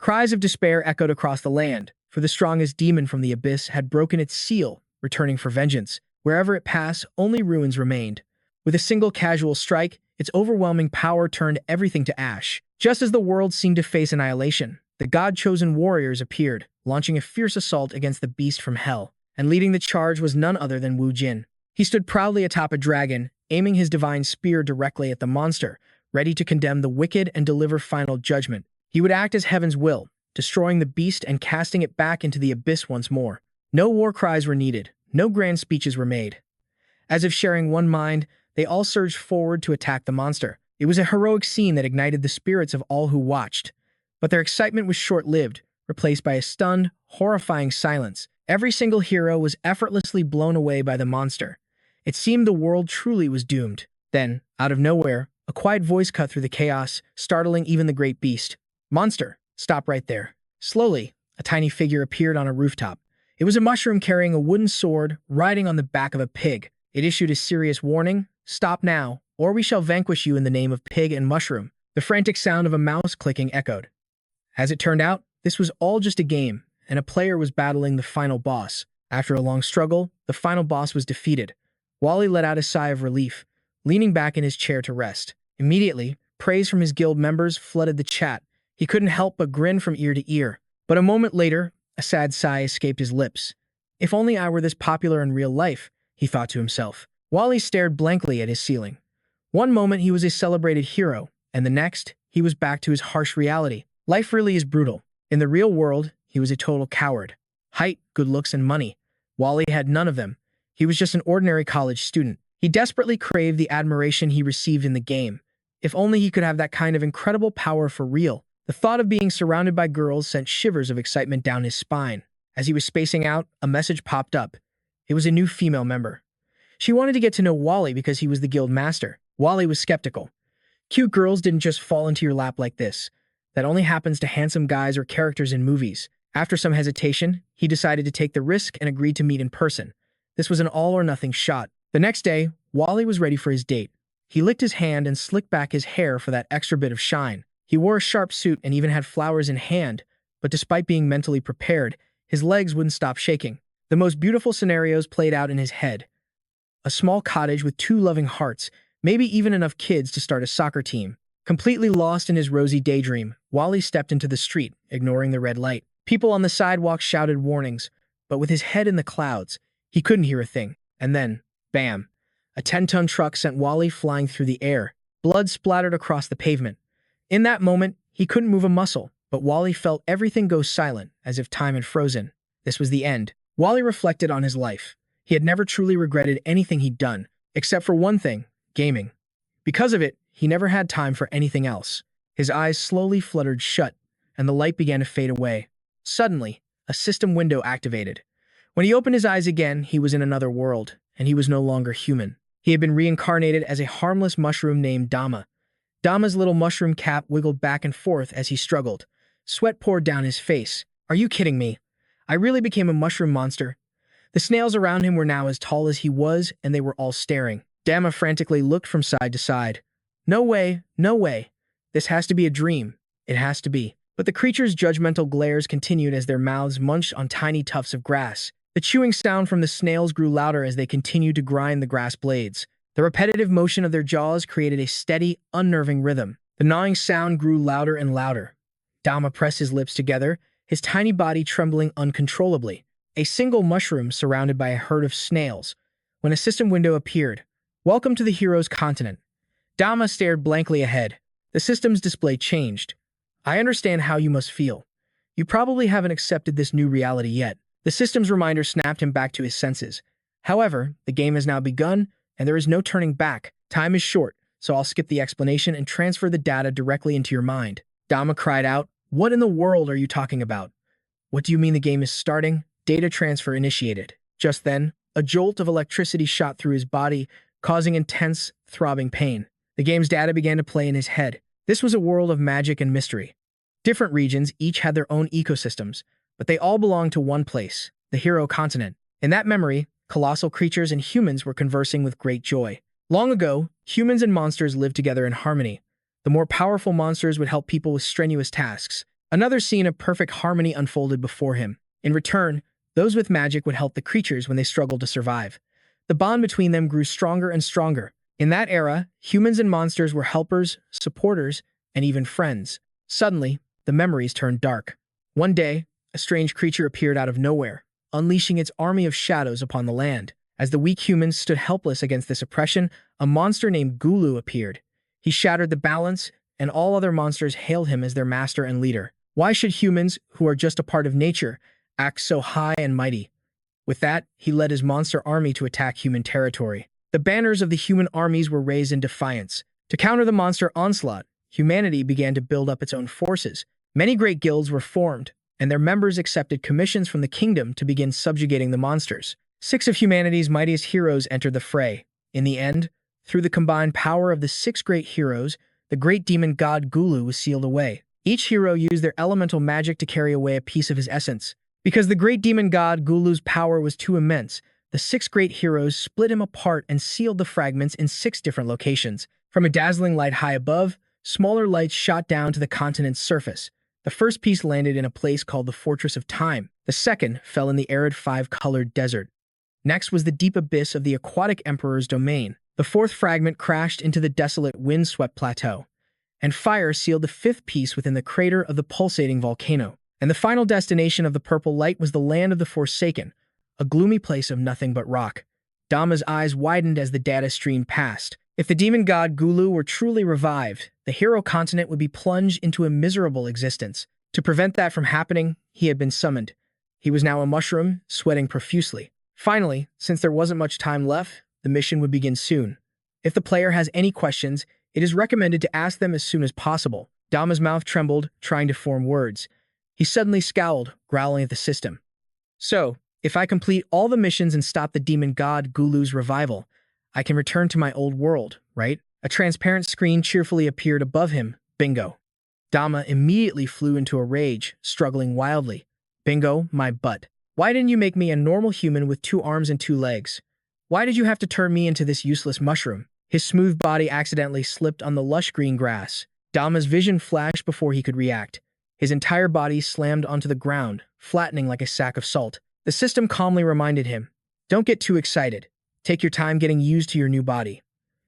Cries of despair echoed across the land, for the strongest demon from the abyss had broken its seal, returning for vengeance. Wherever it passed, only ruins remained. With a single casual strike, its overwhelming power turned everything to ash. Just as the world seemed to face annihilation, the god-chosen warriors appeared, launching a fierce assault against the beast from hell. And leading the charge was none other than Wu Jin. He stood proudly atop a dragon, aiming his divine spear directly at the monster, ready to condemn the wicked and deliver final judgment. He would act as heaven's will, destroying the beast and casting it back into the abyss once more. No war cries were needed, no grand speeches were made. As if sharing one mind, they all surged forward to attack the monster. It was a heroic scene that ignited the spirits of all who watched. But their excitement was short-lived, replaced by a stunned, horrifying silence. Every single hero was effortlessly blown away by the monster. It seemed the world truly was doomed. Then, out of nowhere, a quiet voice cut through the chaos, startling even the great beast. "Monster, stop right there." Slowly, a tiny figure appeared on a rooftop. It was a mushroom carrying a wooden sword, riding on the back of a pig. It issued a serious warning: "Stop now, or we shall vanquish you in the name of pig and mushroom." The frantic sound of a mouse clicking echoed. As it turned out, this was all just a game, and a player was battling the final boss. After a long struggle, the final boss was defeated. Wally let out a sigh of relief, leaning back in his chair to rest. Immediately, praise from his guild members flooded the chat. He couldn't help but grin from ear to ear. But a moment later, a sad sigh escaped his lips. "If only I were this popular in real life," he thought to himself. Wally stared blankly at his ceiling. One moment he was a celebrated hero, and the next, he was back to his harsh reality. Life really is brutal. In the real world, he was a total coward. Height, good looks, and money. Wally had none of them. He was just an ordinary college student. He desperately craved the admiration he received in the game. If only he could have that kind of incredible power for real. The thought of being surrounded by girls sent shivers of excitement down his spine. As he was spacing out, a message popped up. It was a new female member. She wanted to get to know Wally because he was the guild master. Wally was skeptical. Cute girls didn't just fall into your lap like this. That only happens to handsome guys or characters in movies. After some hesitation, he decided to take the risk and agreed to meet in person. This was an all-or-nothing shot. The next day, Wally was ready for his date. He licked his hand and slicked back his hair for that extra bit of shine. He wore a sharp suit and even had flowers in hand, but despite being mentally prepared, his legs wouldn't stop shaking. The most beautiful scenarios played out in his head. A small cottage with 2 loving hearts, maybe even enough kids to start a soccer team. Completely lost in his rosy daydream, Wally stepped into the street, ignoring the red light. People on the sidewalk shouted warnings, but with his head in the clouds, he couldn't hear a thing. And then, bam! A 10-ton truck sent Wally flying through the air. Blood splattered across the pavement. In that moment, he couldn't move a muscle, but Wally felt everything go silent, as if time had frozen. This was the end. Wally reflected on his life. He had never truly regretted anything he'd done, except for one thing: gaming. Because of it, he never had time for anything else. His eyes slowly fluttered shut, and the light began to fade away. Suddenly, a system window activated. When he opened his eyes again, he was in another world, and he was no longer human. He had been reincarnated as a harmless mushroom named Dama. Dama's little mushroom cap wiggled back and forth as he struggled. Sweat poured down his face. "Are you kidding me? I really became a mushroom monster?" The snails around him were now as tall as he was, and they were all staring. Dama frantically looked from side to side. "No way, no way. This has to be a dream. It has to be." But the creature's judgmental glares continued as their mouths munched on tiny tufts of grass. The chewing sound from the snails grew louder as they continued to grind the grass blades. The repetitive motion of their jaws created a steady, unnerving rhythm. The gnawing sound grew louder and louder. Dama pressed his lips together, his tiny body trembling uncontrollably. A single mushroom surrounded by a herd of snails. When a system window appeared. "Welcome to the hero's continent." Dama stared blankly ahead. The system's display changed. "I understand how you must feel. You probably haven't accepted this new reality yet." The system's reminder snapped him back to his senses. However, the game has now begun, and there is no turning back. Time is short, so I'll skip the explanation and transfer the data directly into your mind. Dama cried out, "What in the world are you talking about? What do you mean the game is starting?" Data transfer initiated. Just then, a jolt of electricity shot through his body, causing intense, throbbing pain. The game's data began to play in his head. This was a world of magic and mystery. Different regions each had their own ecosystems, but they all belonged to one place, the hero continent. In that memory, colossal creatures and humans were conversing with great joy. Long ago, humans and monsters lived together in harmony. The more powerful monsters would help people with strenuous tasks. Another scene of perfect harmony unfolded before him. In return, those with magic would help the creatures when they struggled to survive. The bond between them grew stronger and stronger. In that era, humans and monsters were helpers, supporters, and even friends. Suddenly, the memories turned dark. One day, a strange creature appeared out of nowhere, unleashing its army of shadows upon the land. As the weak humans stood helpless against this oppression, a monster named Gulu appeared. He shattered the balance, and all other monsters hailed him as their master and leader. Why should humans, who are just a part of nature, act so high and mighty? With that, he led his monster army to attack human territory. The banners of the human armies were raised in defiance. To counter the monster onslaught, humanity began to build up its own forces. Many great guilds were formed, and their members accepted commissions from the kingdom to begin subjugating the monsters. 6 of humanity's mightiest heroes entered the fray. In the end, through the combined power of the 6 great heroes, the great demon god Gulu was sealed away. Each hero used their elemental magic to carry away a piece of his essence. Because the great demon god Gulu's power was too immense, the 6 great heroes split him apart and sealed the fragments in 6 different locations. From a dazzling light high above, smaller lights shot down to the continent's surface. The first piece landed in a place called the Fortress of Time. The second fell in the arid 5-colored desert. Next was the deep abyss of the Aquatic Emperor's domain. The 4th fragment crashed into the desolate wind-swept plateau. And fire sealed the 5th piece within the crater of the pulsating volcano. And the final destination of the purple light was the land of the Forsaken, a gloomy place of nothing but rock. Dama's eyes widened as the data streamed past. If the demon god Gulu were truly revived, the hero continent would be plunged into a miserable existence. To prevent that from happening, he had been summoned. He was now a mushroom, sweating profusely. Finally, since there wasn't much time left, the mission would begin soon. If the player has any questions, it is recommended to ask them as soon as possible. Dama's mouth trembled, trying to form words. He suddenly scowled, growling at the system. So, if I complete all the missions and stop the demon god Gulu's revival, I can return to my old world, right? A transparent screen cheerfully appeared above him. Bingo. Dama immediately flew into a rage, struggling wildly. Bingo, my butt. Why didn't you make me a normal human with 2 arms and 2 legs? Why did you have to turn me into this useless mushroom? His smooth body accidentally slipped on the lush green grass. Dama's vision flashed before he could react. His entire body slammed onto the ground, flattening like a sack of salt. The system calmly reminded him, "Don't get too excited. Take your time getting used to your new body.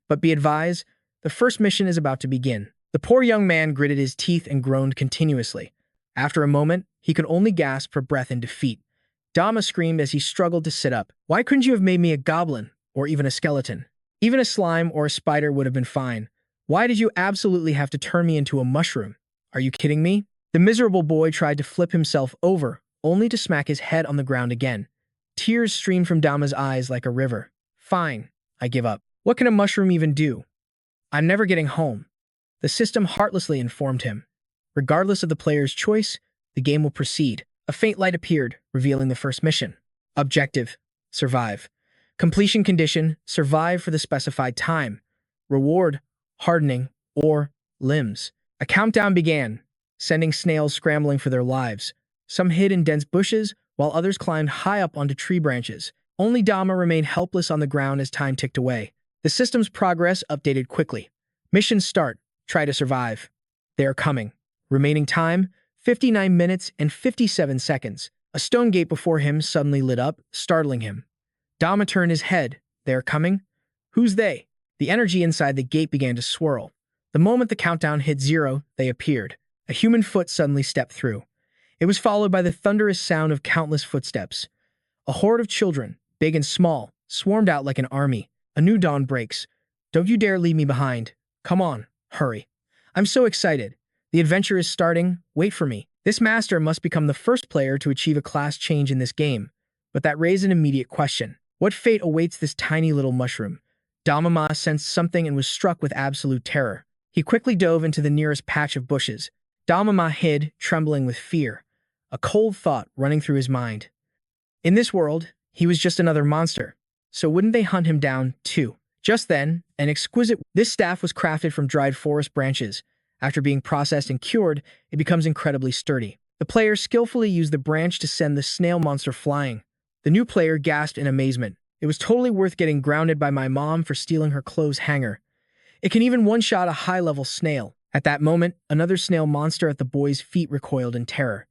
But be advised, the first mission is about to begin." The poor young man gritted his teeth and groaned continuously. After a moment, he could only gasp for breath in defeat. Dama screamed as he struggled to sit up. "Why couldn't you have made me a goblin, or even a skeleton? Even a slime or a spider would have been fine. Why did you absolutely have to turn me into a mushroom? Are you kidding me?" The miserable boy tried to flip himself over, only to smack his head on the ground again. Tears streamed from Dama's eyes like a river. "Fine, I give up. What can a mushroom even do? I'm never getting home." The system heartlessly informed him. Regardless of the player's choice, the game will proceed. A faint light appeared, revealing the first mission. Objective: survive. Completion condition: survive for the specified time. Reward: hardening or limbs. A countdown began, sending snails scrambling for their lives. Some hid in dense bushes, while others climbed high up onto tree branches. Only Dama remained helpless on the ground as time ticked away. The system's progress updated quickly. Mission start. Try to survive. They are coming. Remaining time: 59 minutes and 57 seconds. A stone gate before him suddenly lit up, startling him. Dama turned his head. They are coming? Who's they? The energy inside the gate began to swirl. The moment the countdown hit 0, they appeared. A human foot suddenly stepped through. It was followed by the thunderous sound of countless footsteps. A horde of children, big and small, swarmed out like an army. A new dawn breaks. Don't you dare leave me behind. Come on, hurry. I'm so excited. The adventure is starting. Wait for me. This master must become the first player to achieve a class change in this game. But that raised an immediate question. What fate awaits this tiny little mushroom? Damama sensed something and was struck with absolute terror. He quickly dove into the nearest patch of bushes. Damama hid, trembling with fear, a cold thought running through his mind. In this world, he was just another monster. So wouldn't they hunt him down, too? Just then, this staff was crafted from dried forest branches. After being processed and cured, it becomes incredibly sturdy. The player skillfully used the branch to send the snail monster flying. The new player gasped in amazement. It was totally worth getting grounded by my mom for stealing her clothes hanger. It can even one-shot a high-level snail. At that moment, another snail monster at the boy's feet recoiled in terror.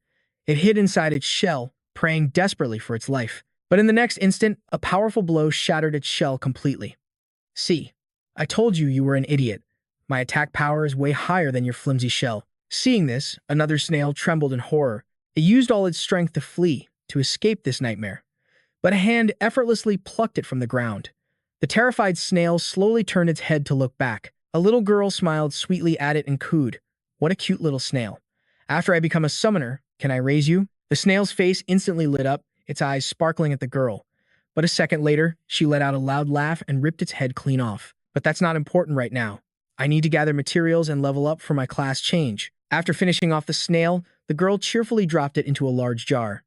It hid inside its shell, praying desperately for its life. But in the next instant, a powerful blow shattered its shell completely. See, I told you you were an idiot. My attack power is way higher than your flimsy shell. Seeing this, another snail trembled in horror. It used all its strength to flee, to escape this nightmare. But a hand effortlessly plucked it from the ground. The terrified snail slowly turned its head to look back. A little girl smiled sweetly at it and cooed, "What a cute little snail. After I become a summoner, can I raise you?" The snail's face instantly lit up, its eyes sparkling at the girl. But a second later, she let out a loud laugh and ripped its head clean off. But that's not important right now. I need to gather materials and level up for my class change. After finishing off the snail, the girl cheerfully dropped it into a large jar.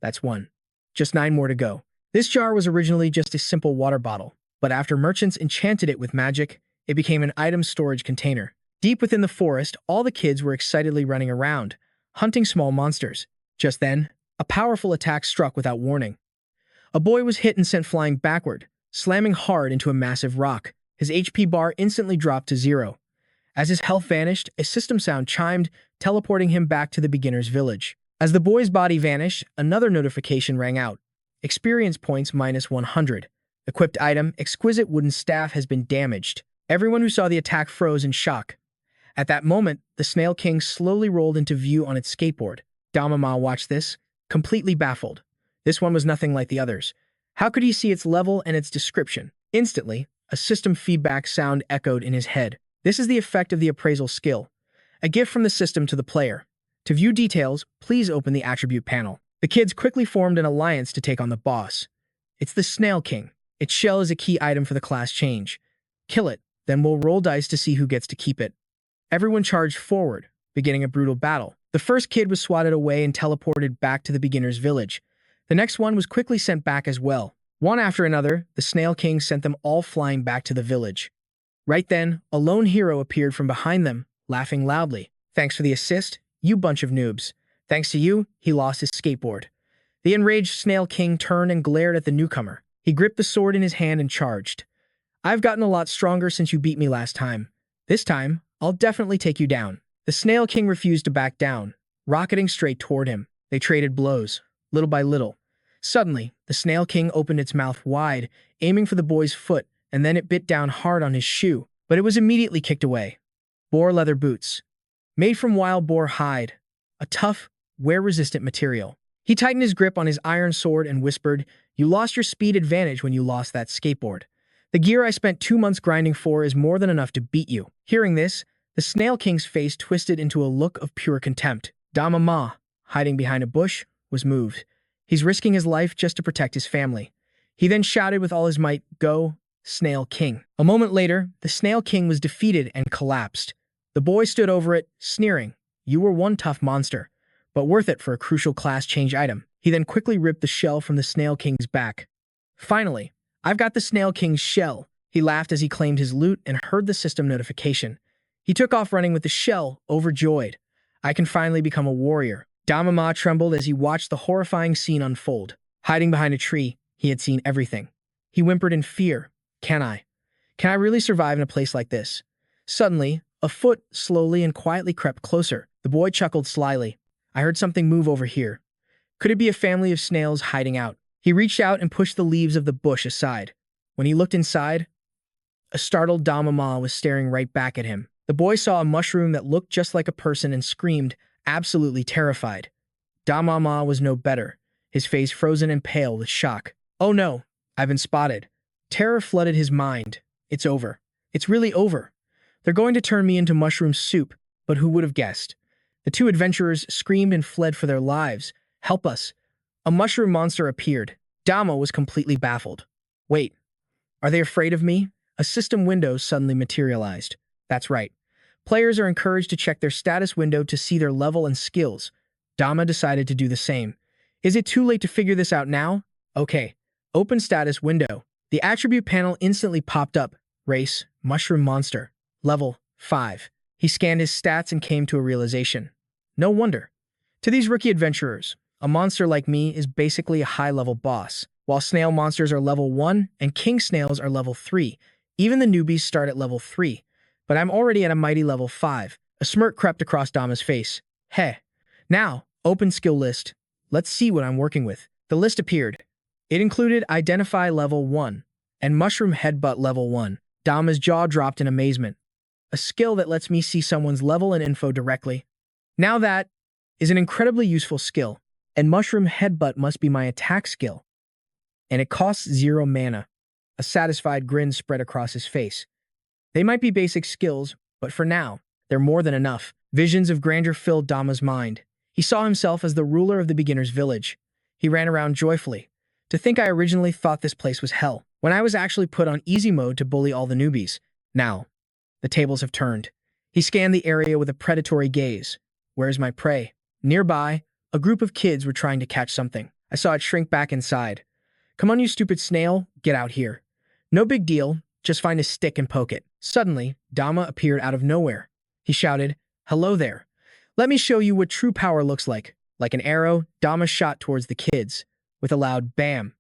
That's one. Just 9 more to go. This jar was originally just a simple water bottle, but after merchants enchanted it with magic, it became an item storage container. Deep within the forest, all the kids were excitedly running around, hunting small monsters. Just then, a powerful attack struck without warning. A boy was hit and sent flying backward, slamming hard into a massive rock. His HP bar instantly dropped to 0. As his health vanished, a system sound chimed, teleporting him back to the beginner's village. As the boy's body vanished, another notification rang out. Experience points minus 100. Equipped item, exquisite wooden staff has been damaged. Everyone who saw the attack froze in shock. At that moment, the Snail King slowly rolled into view on its skateboard. Damama watched this, completely baffled. This one was nothing like the others. How could he see its level and its description? Instantly, a system feedback sound echoed in his head. This is the effect of the appraisal skill. A gift from the system to the player. To view details, please open the attribute panel. The kids quickly formed an alliance to take on the boss. It's the Snail King. Its shell is a key item for the class change. Kill it, then we'll roll dice to see who gets to keep it. Everyone charged forward, beginning a brutal battle. The first kid was swatted away and teleported back to the beginner's village. The next one was quickly sent back as well. One after another, the Snail King sent them all flying back to the village. Right then, a lone hero appeared from behind them, laughing loudly. "Thanks for the assist, you bunch of noobs. Thanks to you, he lost his skateboard." The enraged Snail King turned and glared at the newcomer. He gripped the sword in his hand and charged. "I've gotten a lot stronger since you beat me last time. This time, I'll definitely take you down." The Snail King refused to back down, rocketing straight toward him. They traded blows, little by little. Suddenly, the Snail King opened its mouth wide, aiming for the boy's foot, and then it bit down hard on his shoe, but it was immediately kicked away. Boar leather boots. Made from wild boar hide, a tough, wear-resistant material. He tightened his grip on his iron sword and whispered, "You lost your speed advantage when you lost that skateboard. The gear I spent 2 months grinding for is more than enough to beat you." Hearing this, the Snail King's face twisted into a look of pure contempt. Damama, hiding behind a bush, was moved. He's risking his life just to protect his family. He then shouted with all his might, "Go, Snail King." A moment later, the Snail King was defeated and collapsed. The boy stood over it, sneering, "You were one tough monster, but worth it for a crucial class change item." He then quickly ripped the shell from the Snail King's back. "Finally, I've got the Snail King's shell." He laughed as he claimed his loot and heard the system notification. He took off running with the shell, overjoyed. "I can finally become a warrior." Damama trembled as he watched the horrifying scene unfold. Hiding behind a tree, he had seen everything. He whimpered in fear, Can I really survive in a place like this?" Suddenly, a foot slowly and quietly crept closer. The boy chuckled slyly. "I heard something move over here. Could it be a family of snails hiding out?" He reached out and pushed the leaves of the bush aside. When he looked inside, a startled Damama was staring right back at him. The boy saw a mushroom that looked just like a person and screamed, absolutely terrified. Damama was no better, his face frozen and pale with shock. "Oh no, I've been spotted." Terror flooded his mind. "It's over. It's really over. They're going to turn me into mushroom soup." But who would have guessed? The two adventurers screamed and fled for their lives. "Help us." A mushroom monster appeared. Dama was completely baffled. "Wait, are they afraid of me?" A system window suddenly materialized. That's right. Players are encouraged to check their status window to see their level and skills. Dama decided to do the same. Is it too late to figure this out now? Okay. Open status window. The attribute panel instantly popped up. Race, mushroom monster. Level, 5. He scanned his stats and came to a realization. No wonder. To these rookie adventurers, a monster like me is basically a high-level boss. While snail monsters are level 1 and king snails are level 3, even the newbies start at level 3. But I'm already at a mighty level 5. A A smirk crept across Dama's face. Heh. Now, open skill list. Let's see what I'm working with. The list appeared. It included Identify Level 1 and Mushroom Headbutt Level 1. Dama's jaw dropped in amazement. A skill that lets me see someone's level and info directly. Now that is an incredibly useful skill, and Mushroom Headbutt must be my attack skill. And it costs 0 mana. A satisfied grin spread across his face. They might be basic skills, but for now, they're more than enough. Visions of grandeur filled Dama's mind. He saw himself as the ruler of the beginner's village. He ran around joyfully. To think I originally thought this place was hell, when I was actually put on easy mode to bully all the newbies. Now, the tables have turned. He scanned the area with a predatory gaze. Where's my prey? Nearby, a group of kids were trying to catch something. I saw it shrink back inside. Come on, you stupid snail, get out here. No big deal, just find a stick and poke it. Suddenly, Dama appeared out of nowhere. He shouted, "Hello there. Let me show you what true power looks like." Like an arrow, Dama shot towards the kids. With a loud bam.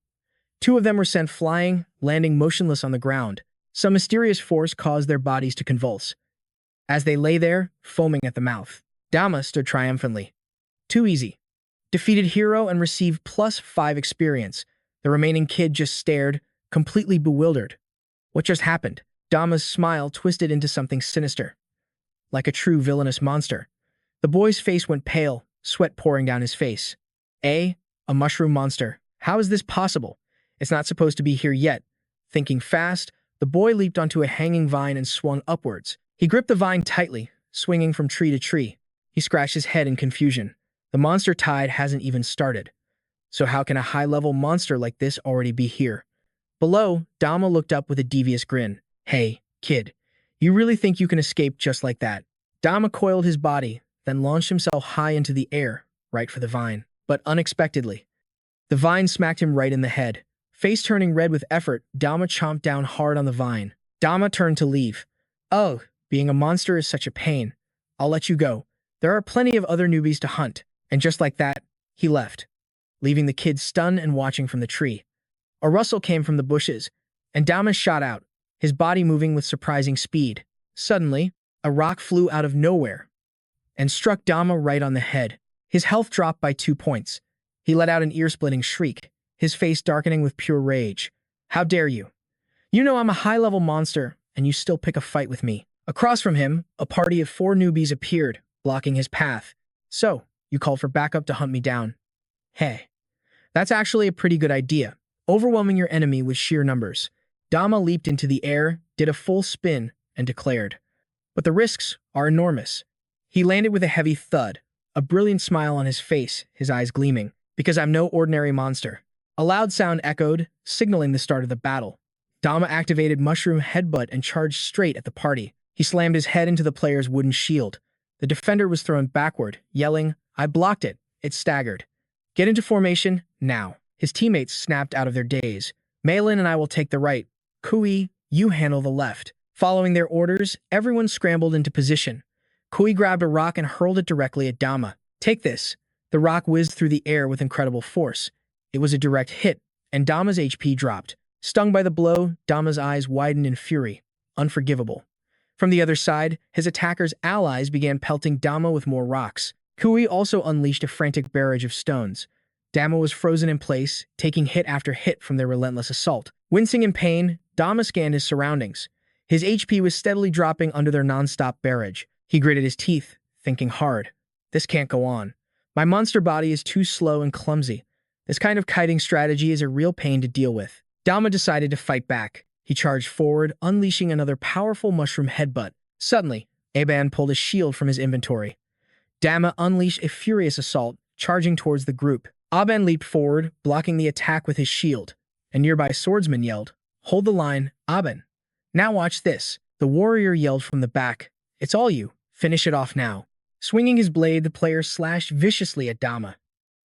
2 of them were sent flying, landing motionless on the ground. Some mysterious force caused their bodies to convulse. As they lay there, foaming at the mouth, Dama stood triumphantly. Too easy. Defeated hero and received +5 experience. The remaining kid just stared, completely bewildered. What just happened? Dama's smile twisted into something sinister. Like a true villainous monster. The boy's face went pale, sweat pouring down his face. A mushroom monster. How is this possible? It's not supposed to be here yet. Thinking fast, the boy leaped onto a hanging vine and swung upwards. He gripped the vine tightly, swinging from tree to tree. He scratched his head in confusion. The monster tide hasn't even started. So how can a high-level monster like this already be here? Below, Dama looked up with a devious grin. Hey, kid, you really think you can escape just like that? Dama coiled his body, then launched himself high into the air, right for the vine. But unexpectedly, the vine smacked him right in the head. Face turning red with effort, Dama chomped down hard on the vine. Dama turned to leave. Oh, being a monster is such a pain. I'll let you go. There are plenty of other newbies to hunt. And just like that, he left, leaving the kids stunned and watching from the tree. A rustle came from the bushes, and Dama shot out, his body moving with surprising speed. Suddenly, a rock flew out of nowhere and struck Dama right on the head. His health dropped by 2 points. He let out an ear-splitting shriek, his face darkening with pure rage. How dare you? You know I'm a high-level monster, and you still pick a fight with me. Across from him, a party of 4 newbies appeared, blocking his path. So, you called for backup to hunt me down. Hey, that's actually a pretty good idea. Overwhelming your enemy with sheer numbers. Dama leaped into the air, did a full spin, and declared. But the risks are enormous. He landed with a heavy thud, a brilliant smile on his face, his eyes gleaming. Because I'm no ordinary monster. A loud sound echoed, signaling the start of the battle. Dama activated Mushroom Headbutt and charged straight at the party. He slammed his head into the player's wooden shield. The defender was thrown backward, yelling, I blocked it. It staggered. Get into formation, now. His teammates snapped out of their daze. Malin and I will take the right. Kui, you handle the left. Following their orders, everyone scrambled into position. Kui grabbed a rock and hurled it directly at Dama. Take this. The rock whizzed through the air with incredible force. It was a direct hit, and Dama's HP dropped. Stung by the blow, Dama's eyes widened in fury. Unforgivable. From the other side, his attacker's allies began pelting Dama with more rocks. Kui also unleashed a frantic barrage of stones. Dama was frozen in place, taking hit after hit from their relentless assault. Wincing in pain, Dama scanned his surroundings. His HP was steadily dropping under their non-stop barrage. He gritted his teeth, thinking hard. This can't go on. My monster body is too slow and clumsy. This kind of kiting strategy is a real pain to deal with. Dama decided to fight back. He charged forward, unleashing another powerful mushroom headbutt. Suddenly, Aban pulled a shield from his inventory. Dama unleashed a furious assault, charging towards the group. Aban leaped forward, blocking the attack with his shield. A nearby swordsman yelled, Hold the line, Aban. Now watch this. The warrior yelled from the back. It's all you. Finish it off now. Swinging his blade, the player slashed viciously at Dama.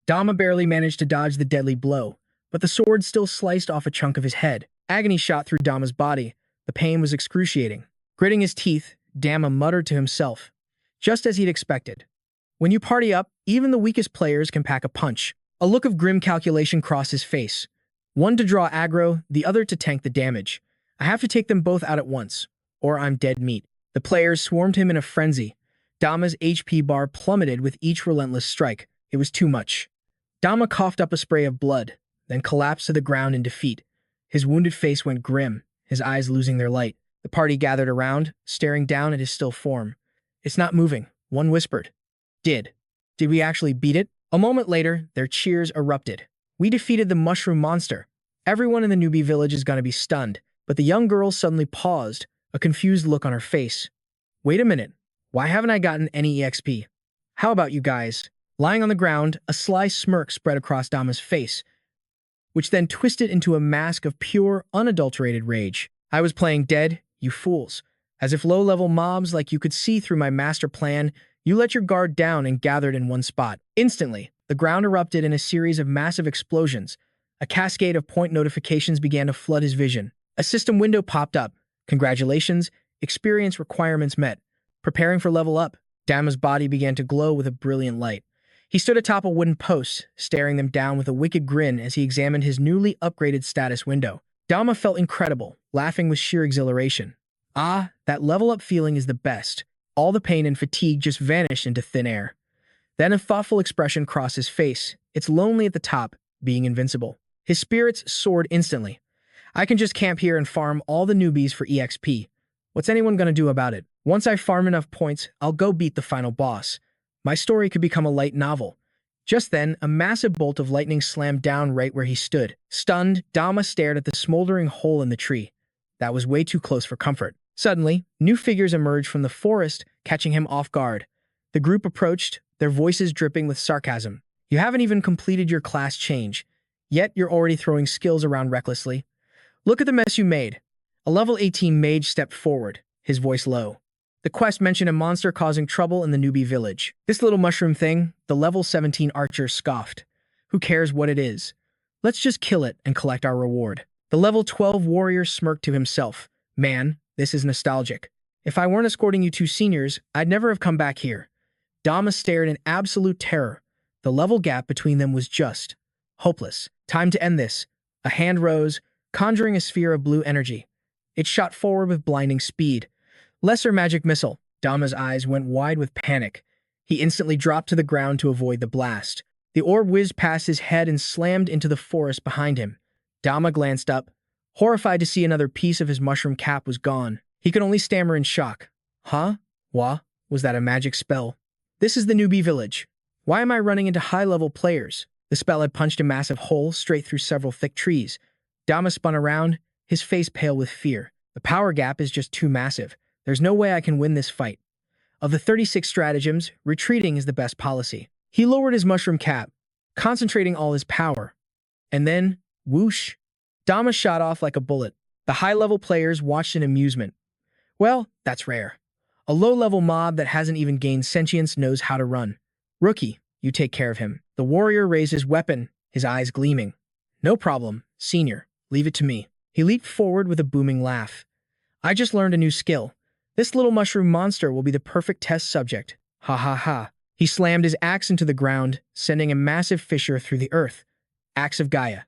Dama barely managed to dodge the deadly blow, but the sword still sliced off a chunk of his head. Agony shot through Dama's body. The pain was excruciating. Gritting his teeth, Dama muttered to himself, just as he'd expected. When you party up, even the weakest players can pack a punch. A look of grim calculation crossed his face. One to draw aggro, the other to tank the damage. I have to take them both out at once, or I'm dead meat. The players swarmed him in a frenzy. Dama's HP bar plummeted with each relentless strike. It was too much. Dama coughed up a spray of blood, then collapsed to the ground in defeat. His wounded face went grim, his eyes losing their light. The party gathered around, staring down at his still form. "It's not moving," one whispered. Did we actually beat it?" A moment later, their cheers erupted. "We defeated the mushroom monster. Everyone in the newbie village is going to be stunned." But the young girl suddenly paused, a confused look on her face. "Wait a minute. Why haven't I gotten any EXP? How about you guys?" Lying on the ground, a sly smirk spread across Dama's face, which then twisted into a mask of pure, unadulterated rage. "I was playing dead, you fools. As if low-level mobs like you could see through my master plan, you let your guard down and gathered in one spot." Instantly, the ground erupted in a series of massive explosions. A cascade of point notifications began to flood his vision. A system window popped up. "Congratulations, experience requirements met. Preparing for level up." Dama's body began to glow with a brilliant light. He stood atop a wooden post, staring them down with a wicked grin as he examined his newly upgraded status window. Dama felt incredible, laughing with sheer exhilaration. Ah, that level up feeling is the best. All the pain and fatigue just vanished into thin air. Then a thoughtful expression crossed his face. It's lonely at the top, being invincible. His spirits soared instantly. "I can just camp here and farm all the newbies for EXP. What's anyone gonna do about it? Once I farm enough points, I'll go beat the final boss. My story could become a light novel." Just then, a massive bolt of lightning slammed down right where he stood. Stunned, Dama stared at the smoldering hole in the tree. That was way too close for comfort. Suddenly, new figures emerged from the forest, catching him off guard. The group approached, their voices dripping with sarcasm. "You haven't even completed your class change, yet you're already throwing skills around recklessly. Look at the mess you made." A level 18 mage stepped forward, his voice low. The quest mentioned a monster causing trouble in the newbie village. "This little mushroom thing," the level 17 archer scoffed. "Who cares what it is? Let's just kill it and collect our reward." The level 12 warrior smirked to himself. "Man, this is nostalgic. If I weren't escorting you two seniors, I'd never have come back here." Dama stared in absolute terror. The level gap between them was just hopeless. "Time to end this." A hand rose, conjuring a sphere of blue energy. It shot forward with blinding speed. "Lesser magic missile." Dama's eyes went wide with panic. He instantly dropped to the ground to avoid the blast. The orb whizzed past his head and slammed into the forest behind him. Dama glanced up, horrified to see another piece of his mushroom cap was gone. He could only stammer in shock. "Huh? Wah? Was that a magic spell? This is the newbie village. Why am I running into high-level players?" The spell had punched a massive hole straight through several thick trees. Dama spun around, his face pale with fear. "The power gap is just too massive. There's no way I can win this fight. Of the 36 stratagems, retreating is the best policy." He lowered his mushroom cap, concentrating all his power. And then, whoosh, Dama shot off like a bullet. The high-level players watched in amusement. Well, that's rare. A low-level mob that hasn't even gained sentience knows how to run. "Rookie, you take care of him." The warrior raised his weapon, his eyes gleaming. "No problem, senior. Leave it to me." He leaped forward with a booming laugh. "I just learned a new skill. This little mushroom monster will be the perfect test subject. Ha ha ha." He slammed his axe into the ground, sending a massive fissure through the earth. Axe of Gaia.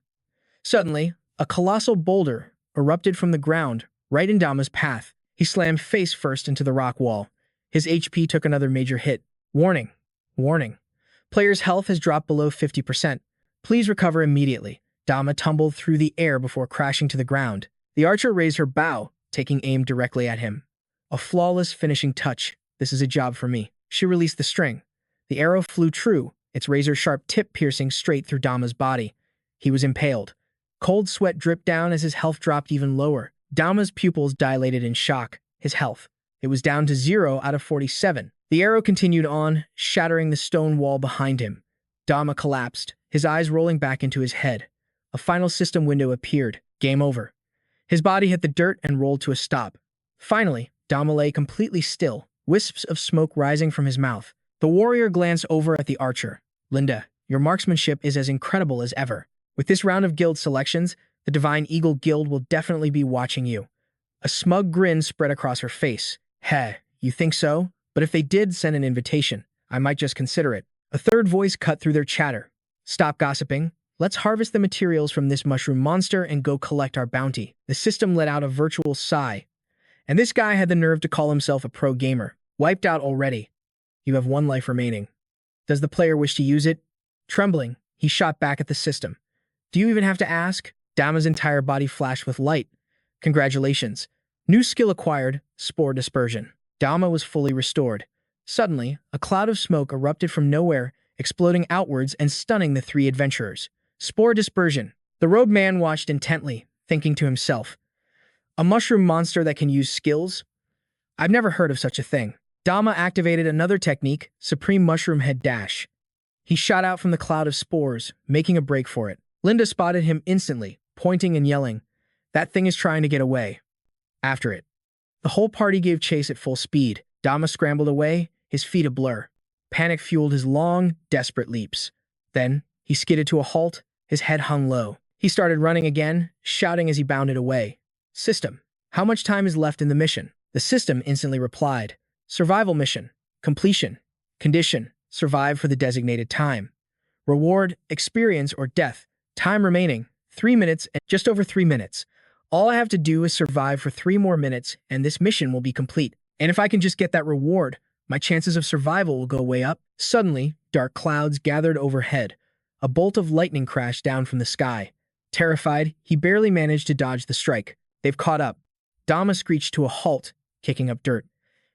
Suddenly, a colossal boulder erupted from the ground, right in Dama's path. He slammed face first into the rock wall. His HP took another major hit. "Warning. Warning. Player's health has dropped below 50%. Please recover immediately." Dama tumbled through the air before crashing to the ground. The archer raised her bow, taking aim directly at him. A flawless finishing touch. "This is a job for me." She released the string. The arrow flew true, its razor-sharp tip piercing straight through Dama's body. He was impaled. Cold sweat dripped down as his health dropped even lower. Dama's pupils dilated in shock. His health. It was down to 0 out of 47. The arrow continued on, shattering the stone wall behind him. Dama collapsed, his eyes rolling back into his head. A final system window appeared. Game over. His body hit the dirt and rolled to a stop. Finally, Dama lay completely still, wisps of smoke rising from his mouth. The warrior glanced over at the archer. "Linda, your marksmanship is as incredible as ever. With this round of guild selections, the Divine Eagle Guild will definitely be watching you." A smug grin spread across her face. "Heh, you think so? But if they did send an invitation, I might just consider it." A third voice cut through their chatter. "Stop gossiping. Let's harvest the materials from this mushroom monster and go collect our bounty." The system let out a virtual sigh. And this guy had the nerve to call himself a pro gamer. Wiped out already. You have one life remaining. Does the player wish to use it? Trembling, he shot back at the system. Do you even have to ask? Dama's entire body flashed with light. Congratulations. New skill acquired, Spore Dispersion. Dama was fully restored. Suddenly, a cloud of smoke erupted from nowhere, exploding outwards and stunning the three adventurers. Spore Dispersion. The robed man watched intently, thinking to himself, a mushroom monster that can use skills? I've never heard of such a thing. Dama activated another technique, Supreme Mushroom Head Dash. He shot out from the cloud of spores, making a break for it. Linda spotted him instantly, pointing and yelling, that thing is trying to get away. After it. The whole party gave chase at full speed. Dama scrambled away, his feet a blur. Panic fueled his long, desperate leaps. Then, he skidded to a halt, his head hung low. He started running again, shouting as he bounded away. System, how much time is left in the mission? The system instantly replied, survival mission, completion, condition, survive for the designated time. Reward, experience, or death, time remaining, 3 minutes and just over 3 minutes. All I have to do is survive for 3 more minutes and this mission will be complete. And if I can just get that reward, my chances of survival will go way up. Suddenly, dark clouds gathered overhead. A bolt of lightning crashed down from the sky. Terrified, he barely managed to dodge the strike. They've caught up. Dama screeched to a halt, kicking up dirt.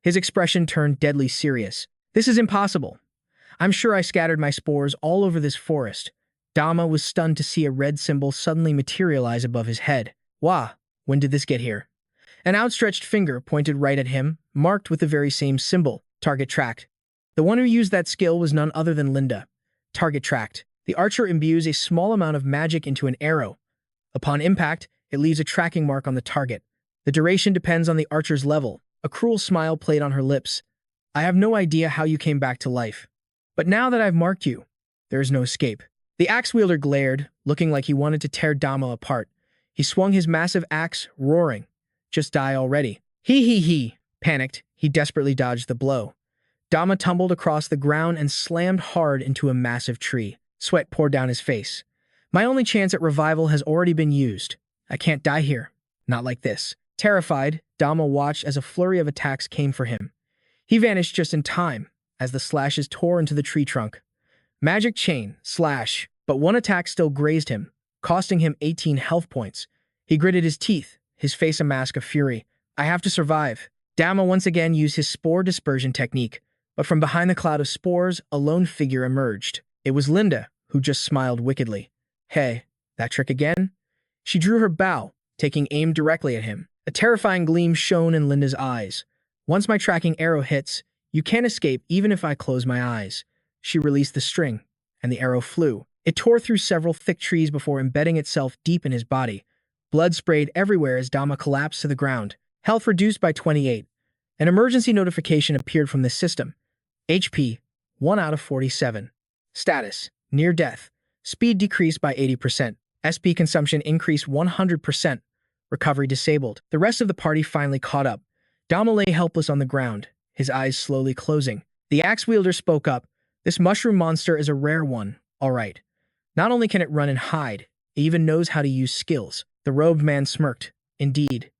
His expression turned deadly serious. This is impossible. I'm sure I scattered my spores all over this forest. Dama was stunned to see a red symbol suddenly materialize above his head. Wah, when did this get here? An outstretched finger pointed right at him, marked with the very same symbol, target tracked. The one who used that skill was none other than Linda. Target tracked. The archer imbues a small amount of magic into an arrow. Upon impact, it leaves a tracking mark on the target. The duration depends on the archer's level. A cruel smile played on her lips. I have no idea how you came back to life. But now that I've marked you, there is no escape. The axe wielder glared, looking like he wanted to tear Dama apart. He swung his massive axe, roaring. Just die already. He. Panicked, he desperately dodged the blow. Dama tumbled across the ground and slammed hard into a massive tree. Sweat poured down his face. My only chance at revival has already been used. I can't die here. Not like this. Terrified, Dama watched as a flurry of attacks came for him. He vanished just in time, as the slashes tore into the tree trunk. Magic chain, slash, but one attack still grazed him, costing him 18 health points. He gritted his teeth, his face a mask of fury. I have to survive. Dama once again used his spore dispersion technique, but from behind the cloud of spores, a lone figure emerged. It was Linda, who just smiled wickedly. Hey, that trick again? She drew her bow, taking aim directly at him. A terrifying gleam shone in Linda's eyes. Once my tracking arrow hits, you can't escape even if I close my eyes. She released the string, and the arrow flew. It tore through several thick trees before embedding itself deep in his body. Blood sprayed everywhere as Dama collapsed to the ground. Health reduced by 28. An emergency notification appeared from the system. HP, 1 out of 47. Status, near death. Speed decreased by 80%. SP consumption increased 100%. Recovery disabled. The rest of the party finally caught up. Dama lay helpless on the ground, his eyes slowly closing. The axe wielder spoke up. This mushroom monster is a rare one, all right. Not only can it run and hide, it even knows how to use skills. The robed man smirked. Indeed.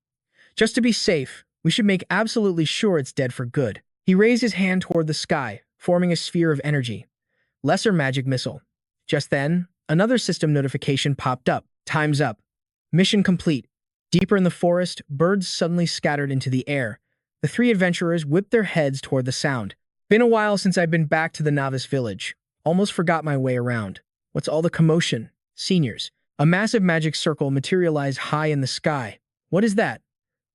Just to be safe, we should make absolutely sure it's dead for good. He raised his hand toward the sky, forming a sphere of energy. Lesser magic missile. Just then, another system notification popped up. Time's up. Mission complete. Deeper in the forest, birds suddenly scattered into the air. The three adventurers whipped their heads toward the sound. Been a while since I've been back to the novice village. Almost forgot my way around. What's all the commotion? Seniors. A massive magic circle materialized high in the sky. What is that?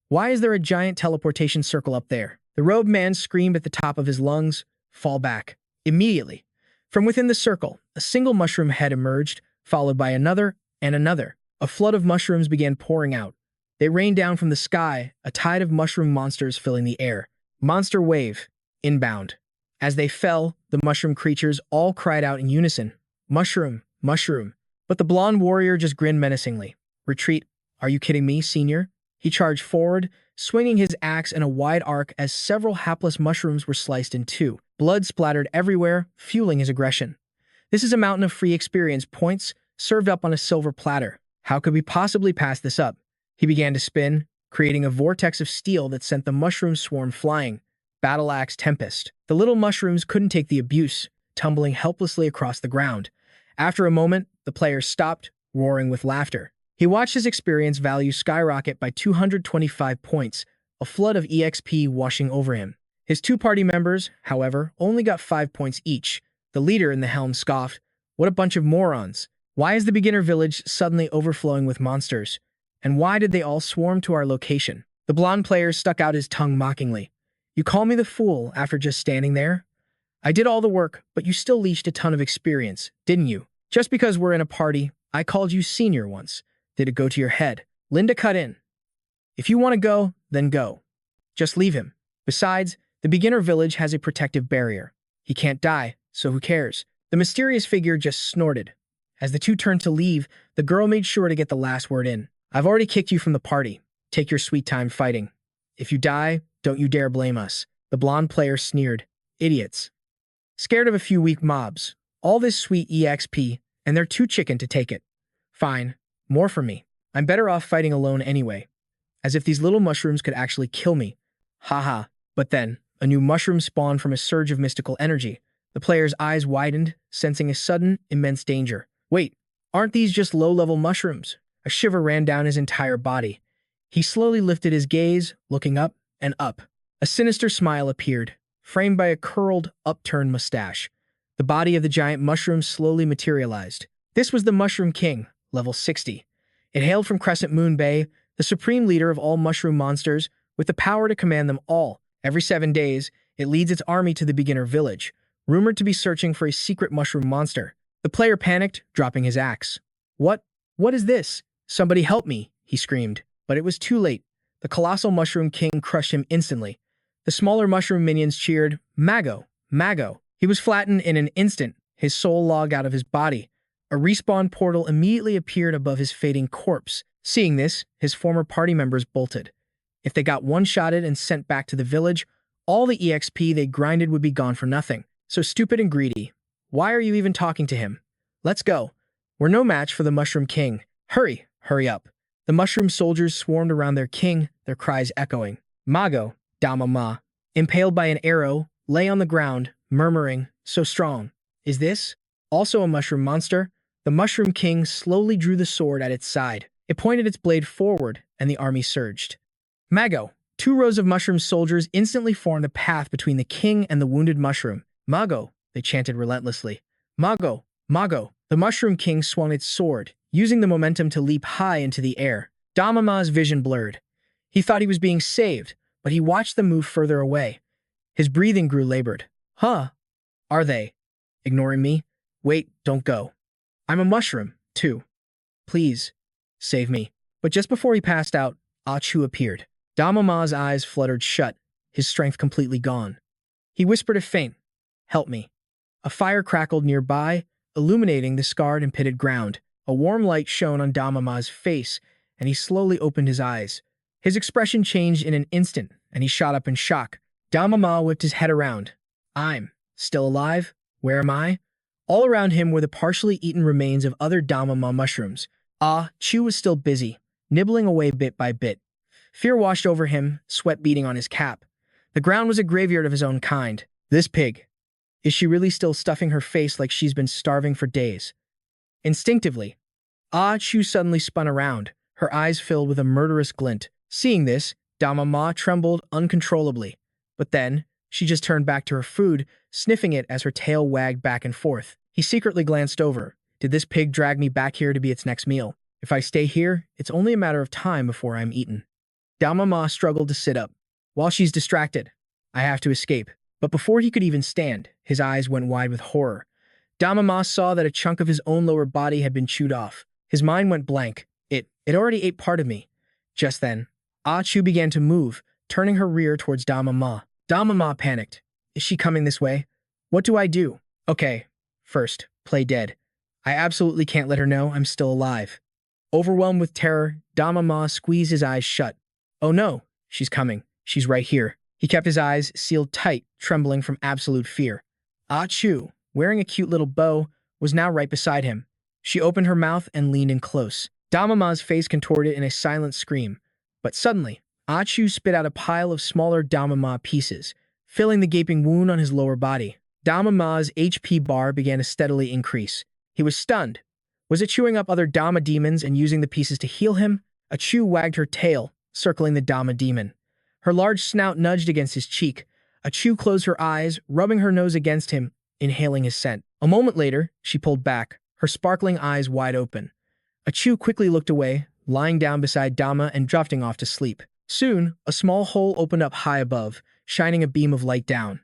Why is there a giant teleportation circle up there? The robed man screamed at the top of his lungs. Fall back. Immediately. From within the circle, a single mushroom head emerged, followed by another and another. A flood of mushrooms began pouring out. They rained down from the sky, a tide of mushroom monsters filling the air. Monster wave. Inbound. As they fell, the mushroom creatures all cried out in unison. Mushroom, mushroom. But the blonde warrior just grinned menacingly. Retreat. Are you kidding me, senior? He charged forward, swinging his axe in a wide arc as several hapless mushrooms were sliced in two. Blood splattered everywhere, fueling his aggression. This is a mountain of free experience points, served up on a silver platter. How could we possibly pass this up? He began to spin, creating a vortex of steel that sent the mushroom swarm flying. Battle Axe Tempest. The little mushrooms couldn't take the abuse, tumbling helplessly across the ground. After a moment, the player stopped, roaring with laughter. He watched his experience value skyrocket by 225 points, a flood of EXP washing over him. His two party members, however, only got 5 points each. The leader in the helm scoffed, "What a bunch of morons. Why is the beginner village suddenly overflowing with monsters? And why did they all swarm to our location?" The blonde player stuck out his tongue mockingly. "You call me the fool after just standing there? I did all the work, but you still leached a ton of experience, didn't you? Just because we're in a party, I called you senior once. Did it go to your head?" Linda cut in. "If you want to go, then go. Just leave him. Besides, the beginner village has a protective barrier. He can't die, so who cares?" The mysterious figure just snorted. As the two turned to leave, the girl made sure to get the last word in. "I've already kicked you from the party. Take your sweet time fighting. If you die, don't you dare blame us." The blonde player sneered. "Idiots. Scared of a few weak mobs. All this sweet EXP, and they're too chicken to take it. Fine. More for me. I'm better off fighting alone anyway. As if these little mushrooms could actually kill me. Haha." But then, a new mushroom spawned from a surge of mystical energy. The player's eyes widened, sensing a sudden, immense danger. Wait, aren't these just low-level mushrooms? A shiver ran down his entire body. He slowly lifted his gaze, looking up and up. A sinister smile appeared, framed by a curled, upturned mustache. The body of the giant mushroom slowly materialized. This was the Mushroom King, level 60. It hailed from Crescent Moon Bay, the supreme leader of all mushroom monsters, with the power to command them all. Every 7 days, it leads its army to the beginner village, rumored to be searching for a secret mushroom monster. The player panicked, dropping his axe. What is this? Somebody help me," he screamed. But it was too late. The colossal Mushroom King crushed him instantly. The smaller mushroom minions cheered, "Mago! Mago!" He was flattened in an instant, his soul logged out of his body. A respawn portal immediately appeared above his fading corpse. Seeing this, his former party members bolted. If they got one-shotted and sent back to the village, all the EXP they grinded would be gone for nothing. So stupid and greedy. Why are you even talking to him? Let's go. We're no match for the Mushroom King. Hurry up. The mushroom soldiers swarmed around their king, their cries echoing. Mago, Dama Ma, impaled by an arrow, lay on the ground, murmuring, "So strong. Is this also a mushroom monster?" The Mushroom King slowly drew the sword at its side. It pointed its blade forward, and the army surged. Mago. 2 rows of mushroom soldiers instantly formed a path between the king and the wounded mushroom. "Mago," they chanted relentlessly. "Mago, Mago." The Mushroom King swung its sword, using the momentum to leap high into the air. Damama's vision blurred. He thought he was being saved, but he watched them move further away. His breathing grew labored. Huh? Are they ignoring me? Wait, don't go. I'm a mushroom, too. Please, save me. But just before he passed out, Achu appeared. Damama's eyes fluttered shut, his strength completely gone. He whispered a faint, "Help me." A fire crackled nearby, illuminating the scarred and pitted ground. A warm light shone on Damama's face, and he slowly opened his eyes. His expression changed in an instant, and he shot up in shock. Damama whipped his head around. "I'm still alive? Where am I?" All around him were the partially eaten remains of other Damama mushrooms. Chu was still busy, nibbling away bit by bit. Fear washed over him, sweat beading on his cap. The ground was a graveyard of his own kind. This pig. Is she really still stuffing her face like she's been starving for days? Instinctively, Chu suddenly spun around, her eyes filled with a murderous glint. Seeing this, Damama trembled uncontrollably. But then, she just turned back to her food, sniffing it as her tail wagged back and forth. He secretly glanced over. Did this pig drag me back here to be its next meal? If I stay here, it's only a matter of time before I'm eaten. Damama struggled to sit up. While she's distracted, I have to escape. But before he could even stand, his eyes went wide with horror. Damama saw that a chunk of his own lower body had been chewed off. His mind went blank. It already ate part of me. Just then, Achu began to move, turning her rear towards Damama. Damama panicked. Is she coming this way? What do I do? Okay, first, play dead. I absolutely can't let her know I'm still alive. Overwhelmed with terror, Damama squeezed his eyes shut. Oh no, she's coming. She's right here. He kept his eyes sealed tight, trembling from absolute fear. Achu, wearing a cute little bow, was now right beside him. She opened her mouth and leaned in close. Damama's face contorted in a silent scream. But suddenly, Achu spit out a pile of smaller Damama pieces, filling the gaping wound on his lower body. Dama-ma's HP bar began to steadily increase. He was stunned. Was it chewing up other Dama demons and using the pieces to heal him? A Chu wagged her tail, circling the Dama demon. Her large snout nudged against his cheek. A Chu closed her eyes, rubbing her nose against him, inhaling his scent. A moment later, she pulled back, her sparkling eyes wide open. A Chu quickly looked away, lying down beside Dama and drifting off to sleep. Soon, a small hole opened up high above, shining a beam of light down.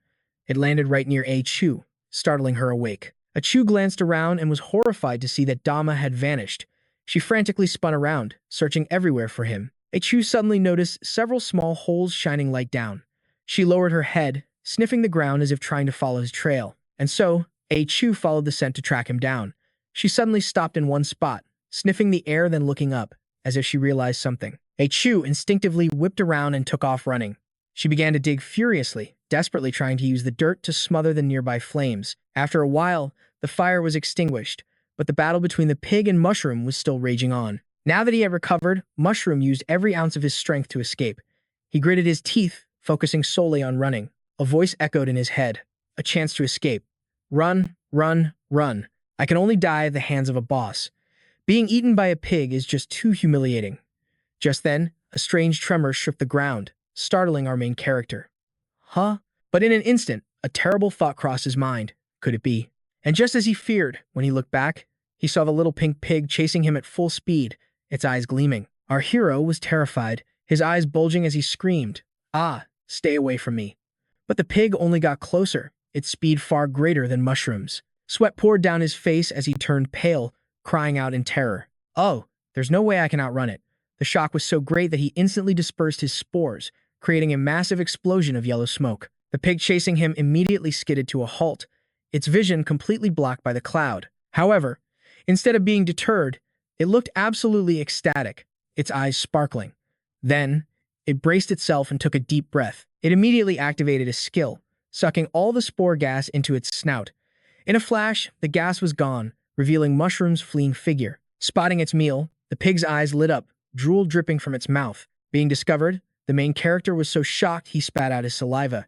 It landed right near A Chu, startling her awake. A Chu glanced around and was horrified to see that Dama had vanished. She frantically spun around, searching everywhere for him. A Chu suddenly noticed several small holes shining light down. She lowered her head, sniffing the ground as if trying to follow his trail. And so, A Chu followed the scent to track him down. She suddenly stopped in one spot, sniffing the air then looking up, as if she realized something. A Chu instinctively whipped around and took off running. She began to dig furiously, desperately trying to use the dirt to smother the nearby flames. After a while, the fire was extinguished, but the battle between the pig and Mushroom was still raging on. Now that he had recovered, Mushroom used every ounce of his strength to escape. He gritted his teeth, focusing solely on running. A voice echoed in his head. A chance to escape. Run, run, run. I can only die at the hands of a boss. Being eaten by a pig is just too humiliating. Just then, a strange tremor shook the ground, startling our main character. Huh? But in an instant, a terrible thought crossed his mind. Could it be? And just as he feared, when he looked back, he saw the little pink pig chasing him at full speed, its eyes gleaming. Our hero was terrified, his eyes bulging as he screamed, "Ah, stay away from me." But the pig only got closer, its speed far greater than Mushroom's. Sweat poured down his face as he turned pale, crying out in terror. Oh, there's no way I can outrun it. The shock was so great that he instantly dispersed his spores, creating a massive explosion of yellow smoke. The pig chasing him immediately skidded to a halt, its vision completely blocked by the cloud. However, instead of being deterred, it looked absolutely ecstatic, its eyes sparkling. Then, it braced itself and took a deep breath. It immediately activated a skill, sucking all the spore gas into its snout. In a flash, the gas was gone, revealing Mushroom's fleeing figure. Spotting its meal, the pig's eyes lit up, drool dripping from its mouth. Being discovered, the main character was so shocked he spat out his saliva.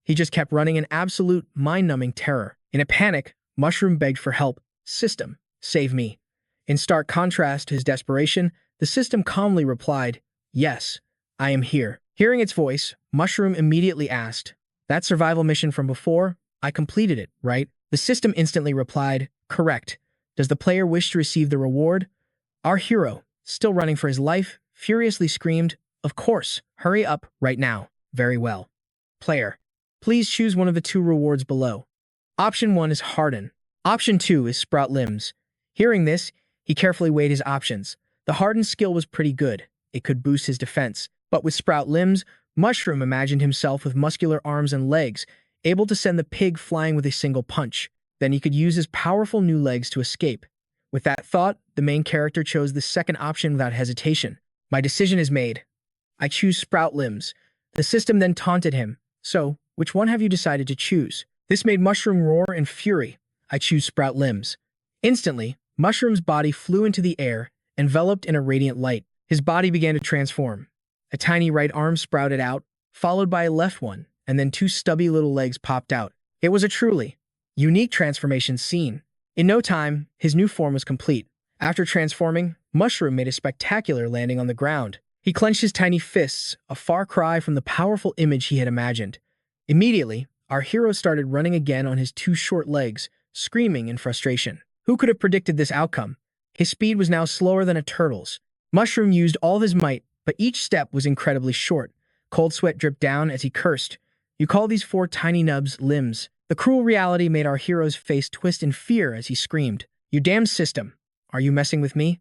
He just kept running in absolute, mind-numbing terror. In a panic, Mushroom begged for help. "System, save me." In stark contrast to his desperation, the system calmly replied, "Yes, I am here." Hearing its voice, Mushroom immediately asked, "That survival mission from before? I completed it, right?" The system instantly replied, "Correct. Does the player wish to receive the reward?" Our hero, still running for his life, furiously screamed, "Of course, hurry up, right now." "Very well. Player, please choose one of the two rewards below. Option 1 is Harden. Option 2 is Sprout Limbs." Hearing this, he carefully weighed his options. The Harden skill was pretty good. It could boost his defense. But with Sprout Limbs, Mushroom imagined himself with muscular arms and legs, able to send the pig flying with a single punch. Then he could use his powerful new legs to escape. With that thought, the main character chose the second option without hesitation. "My decision is made. I choose Sprout Limbs." The system then taunted him. "So, which one have you decided to choose?" This made Mushroom roar in fury. "I choose Sprout Limbs." Instantly, Mushroom's body flew into the air, enveloped in a radiant light. His body began to transform. A tiny right arm sprouted out, followed by a left one, and then two stubby little legs popped out. It was a truly unique transformation scene. In no time, his new form was complete. After transforming, Mushroom made a spectacular landing on the ground. He clenched his tiny fists, a far cry from the powerful image he had imagined. Immediately, our hero started running again on his two short legs, screaming in frustration. Who could have predicted this outcome? His speed was now slower than a turtle's. Mushroom used all his might, but each step was incredibly short. Cold sweat dripped down as he cursed. "You call these 4 tiny nubs limbs?" The cruel reality made our hero's face twist in fear as he screamed, "You damn system! Are you messing with me?"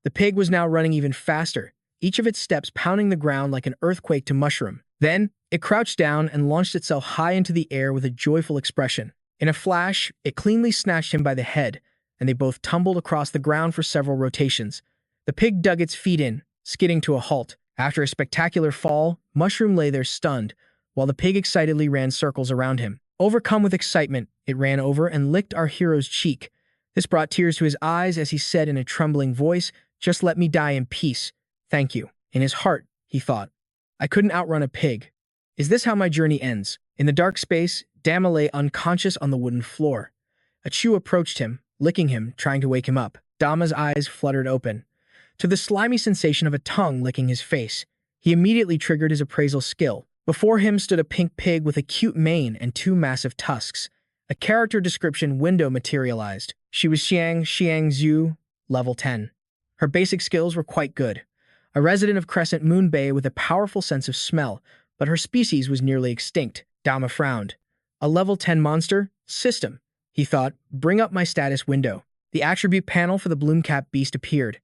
The pig was now running even faster, each of its steps pounding the ground like an earthquake to Mushroom. Then, it crouched down and launched itself high into the air with a joyful expression. In a flash, it cleanly snatched him by the head, and they both tumbled across the ground for several rotations. The pig dug its feet in, skidding to a halt. After a spectacular fall, Mushroom lay there stunned, while the pig excitedly ran circles around him. Overcome with excitement, it ran over and licked our hero's cheek. This brought tears to his eyes as he said in a trembling voice, "Just let me die in peace. Thank you." In his heart, he thought, "I couldn't outrun a pig. Is this how my journey ends? In the dark space, Dama lay unconscious on the wooden floor. Achu approached him, licking him, trying to wake him up. Dama's eyes fluttered open. To the slimy sensation of a tongue licking his face, he immediately triggered his appraisal skill. Before him stood a pink pig with a cute mane and 2 massive tusks. A character description window materialized. She was Xiang Zhu, level 10. Her basic skills were quite good. A resident of Crescent Moon Bay with a powerful sense of smell, but her species was nearly extinct. Dama frowned. A level 10 monster? System. He thought, bring up my status window. The attribute panel for the Bloomcap beast appeared.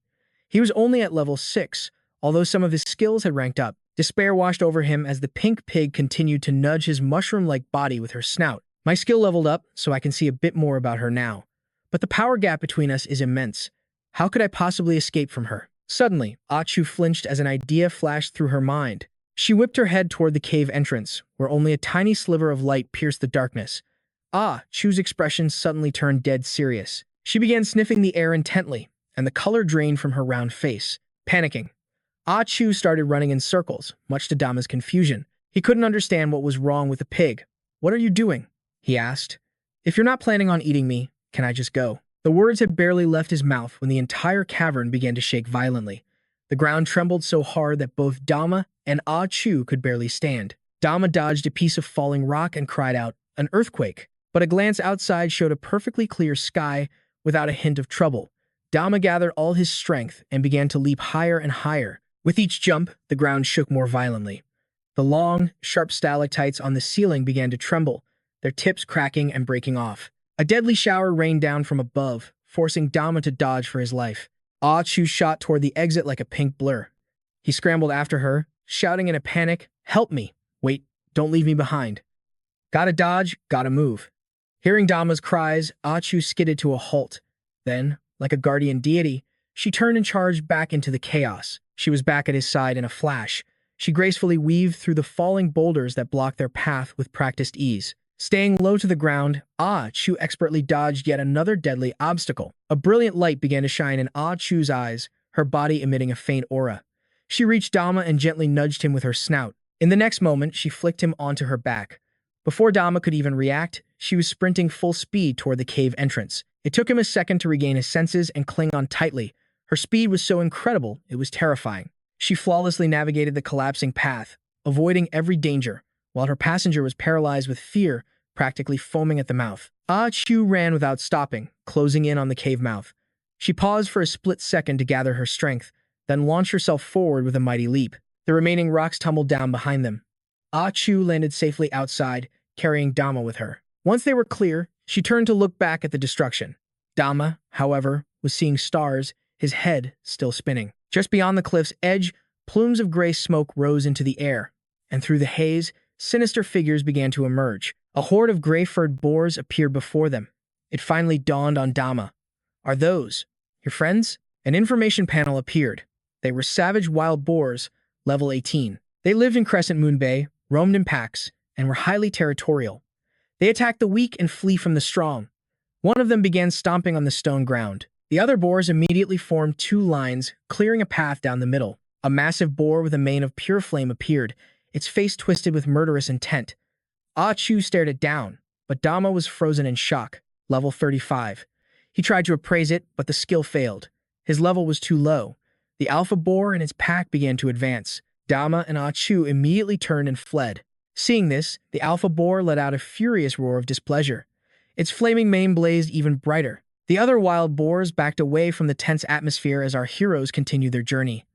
He was only at level 6, although some of his skills had ranked up. Despair washed over him as the pink pig continued to nudge his mushroom-like body with her snout. My skill leveled up, so I can see a bit more about her now. But the power gap between us is immense. How could I possibly escape from her? Suddenly, Achu flinched as an idea flashed through her mind. She whipped her head toward the cave entrance, where only a tiny sliver of light pierced the darkness. Chu's expression suddenly turned dead serious. She began sniffing the air intently, and the color drained from her round face. Panicking, Chu started running in circles, much to Dama's confusion. He couldn't understand what was wrong with the pig. What are you doing? He asked. If you're not planning on eating me, can I just go? The words had barely left his mouth when the entire cavern began to shake violently. The ground trembled so hard that both Dama and Chu could barely stand. Dama dodged a piece of falling rock and cried out, an earthquake. But a glance outside showed a perfectly clear sky without a hint of trouble. Dama gathered all his strength and began to leap higher and higher. With each jump, the ground shook more violently. The long, sharp stalactites on the ceiling began to tremble, their tips cracking and breaking off. A deadly shower rained down from above, forcing Dama to dodge for his life. Chu shot toward the exit like a pink blur. He scrambled after her, shouting in a panic, help me! Wait, don't leave me behind. Gotta dodge, gotta move. Hearing Dama's cries, Chu skidded to a halt. Then, like a guardian deity, she turned and charged back into the chaos. She was back at his side in a flash. She gracefully weaved through the falling boulders that blocked their path with practiced ease. Staying low to the ground, Chu expertly dodged yet another deadly obstacle. A brilliant light began to shine in Chu's eyes, her body emitting a faint aura. She reached Dama and gently nudged him with her snout. In the next moment, she flicked him onto her back. Before Dama could even react, she was sprinting full speed toward the cave entrance. It took him a second to regain his senses and cling on tightly. Her speed was so incredible, it was terrifying. She flawlessly navigated the collapsing path, avoiding every danger, while her passenger was paralyzed with fear, practically foaming at the mouth. Chu ran without stopping, closing in on the cave mouth. She paused for a split second to gather her strength, then launched herself forward with a mighty leap. The remaining rocks tumbled down behind them. Chu landed safely outside, carrying Dama with her. Once they were clear, she turned to look back at the destruction. Dama, however, was seeing stars, his head still spinning. Just beyond the cliff's edge, plumes of gray smoke rose into the air, and through the haze, sinister figures began to emerge. A horde of gray-furred boars appeared before them. It finally dawned on Dama. Are those your friends? An information panel appeared. They were savage wild boars, level 18. They lived in Crescent Moon Bay, roamed in packs, and were highly territorial. They attacked the weak and flee from the strong. One of them began stomping on the stone ground. The other boars immediately formed 2 lines, clearing a path down the middle. A massive boar with a mane of pure flame appeared, its face twisted with murderous intent. Chu stared it down, but Dama was frozen in shock, level 35. He tried to appraise it, but the skill failed. His level was too low. The alpha boar and its pack began to advance. Dama and Chu immediately turned and fled. Seeing this, the alpha boar let out a furious roar of displeasure. Its flaming mane blazed even brighter. The other wild boars backed away from the tense atmosphere as our heroes continued their journey.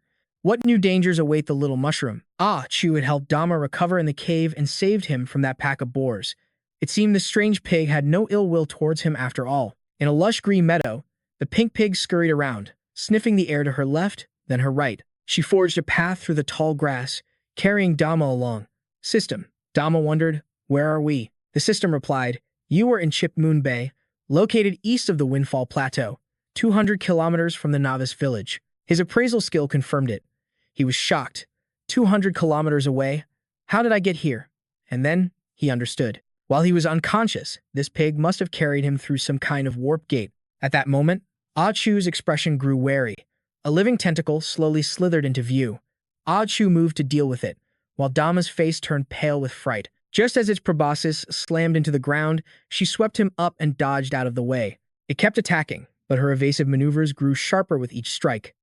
What new dangers await the little mushroom? Chu had helped Dama recover in the cave and saved him from that pack of boars. It seemed the strange pig had no ill will towards him after all. In a lush green meadow, the pink pig scurried around, sniffing the air to her left, then her right. She forged a path through the tall grass, carrying Dama along. System. Dama wondered, where are we? The system replied, you are in Chip Moon Bay, located east of the Windfall Plateau, 200 kilometers from the novice village. His appraisal skill confirmed it. He was shocked. 200 kilometers away? How did I get here? And then he understood. While he was unconscious, this pig must have carried him through some kind of warp gate. At that moment, Chu's expression grew wary. A living tentacle slowly slithered into view. Chu moved to deal with it, while Dama's face turned pale with fright. Just as its proboscis slammed into the ground, she swept him up and dodged out of the way. It kept attacking, but her evasive maneuvers grew sharper with each strike.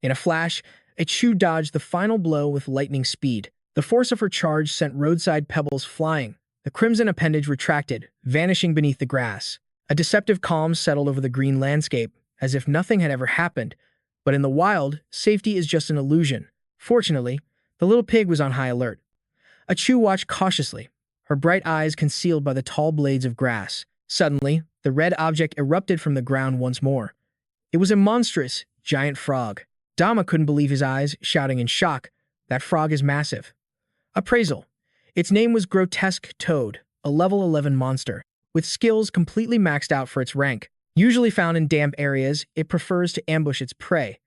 In a flash, Ichu dodged the final blow with lightning speed. The force of her charge sent roadside pebbles flying. The crimson appendage retracted, vanishing beneath the grass. A deceptive calm settled over the green landscape, as if nothing had ever happened. But in the wild, safety is just an illusion. Fortunately, the little pig was on high alert. Ichu watched cautiously, her bright eyes concealed by the tall blades of grass. Suddenly, the red object erupted from the ground once more. It was a monstrous, giant frog. Dama couldn't believe his eyes, shouting in shock, "That frog is massive." Appraisal. Its name was Grotesque Toad, a level 11 monster. With skills completely maxed out for its rank. Usually found in damp areas, it prefers to ambush its prey,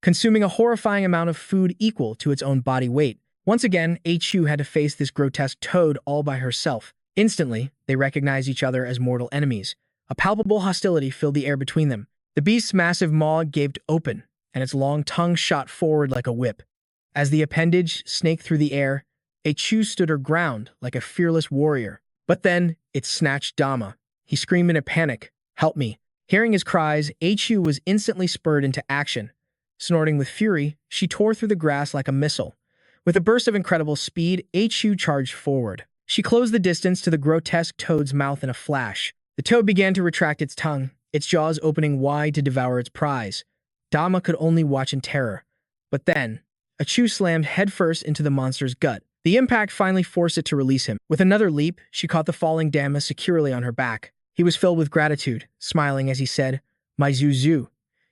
consuming a horrifying amount of food equal to its own body weight. Once again, Ichu had to face this grotesque toad all by herself. Instantly, they recognized each other as mortal enemies. A palpable hostility filled the air between them. The beast's massive maw gaped open, and its long tongue shot forward like a whip. As the appendage snaked through the air, Ichu stood her ground like a fearless warrior. But then, it snatched Dama. He screamed in a panic, "Help me." Hearing his cries, Ichu was instantly spurred into action. Snorting with fury, she tore through the grass like a missile. With a burst of incredible speed, Ichu charged forward. She closed the distance to the grotesque toad's mouth in a flash. The toad began to retract its tongue, its jaws opening wide to devour its prize. Dama could only watch in terror. But then, Ichu slammed headfirst into the monster's gut. The impact finally forced it to release him. With another leap, she caught the falling Dama securely on her back. He was filled with gratitude, smiling as he said, "My Zuzu,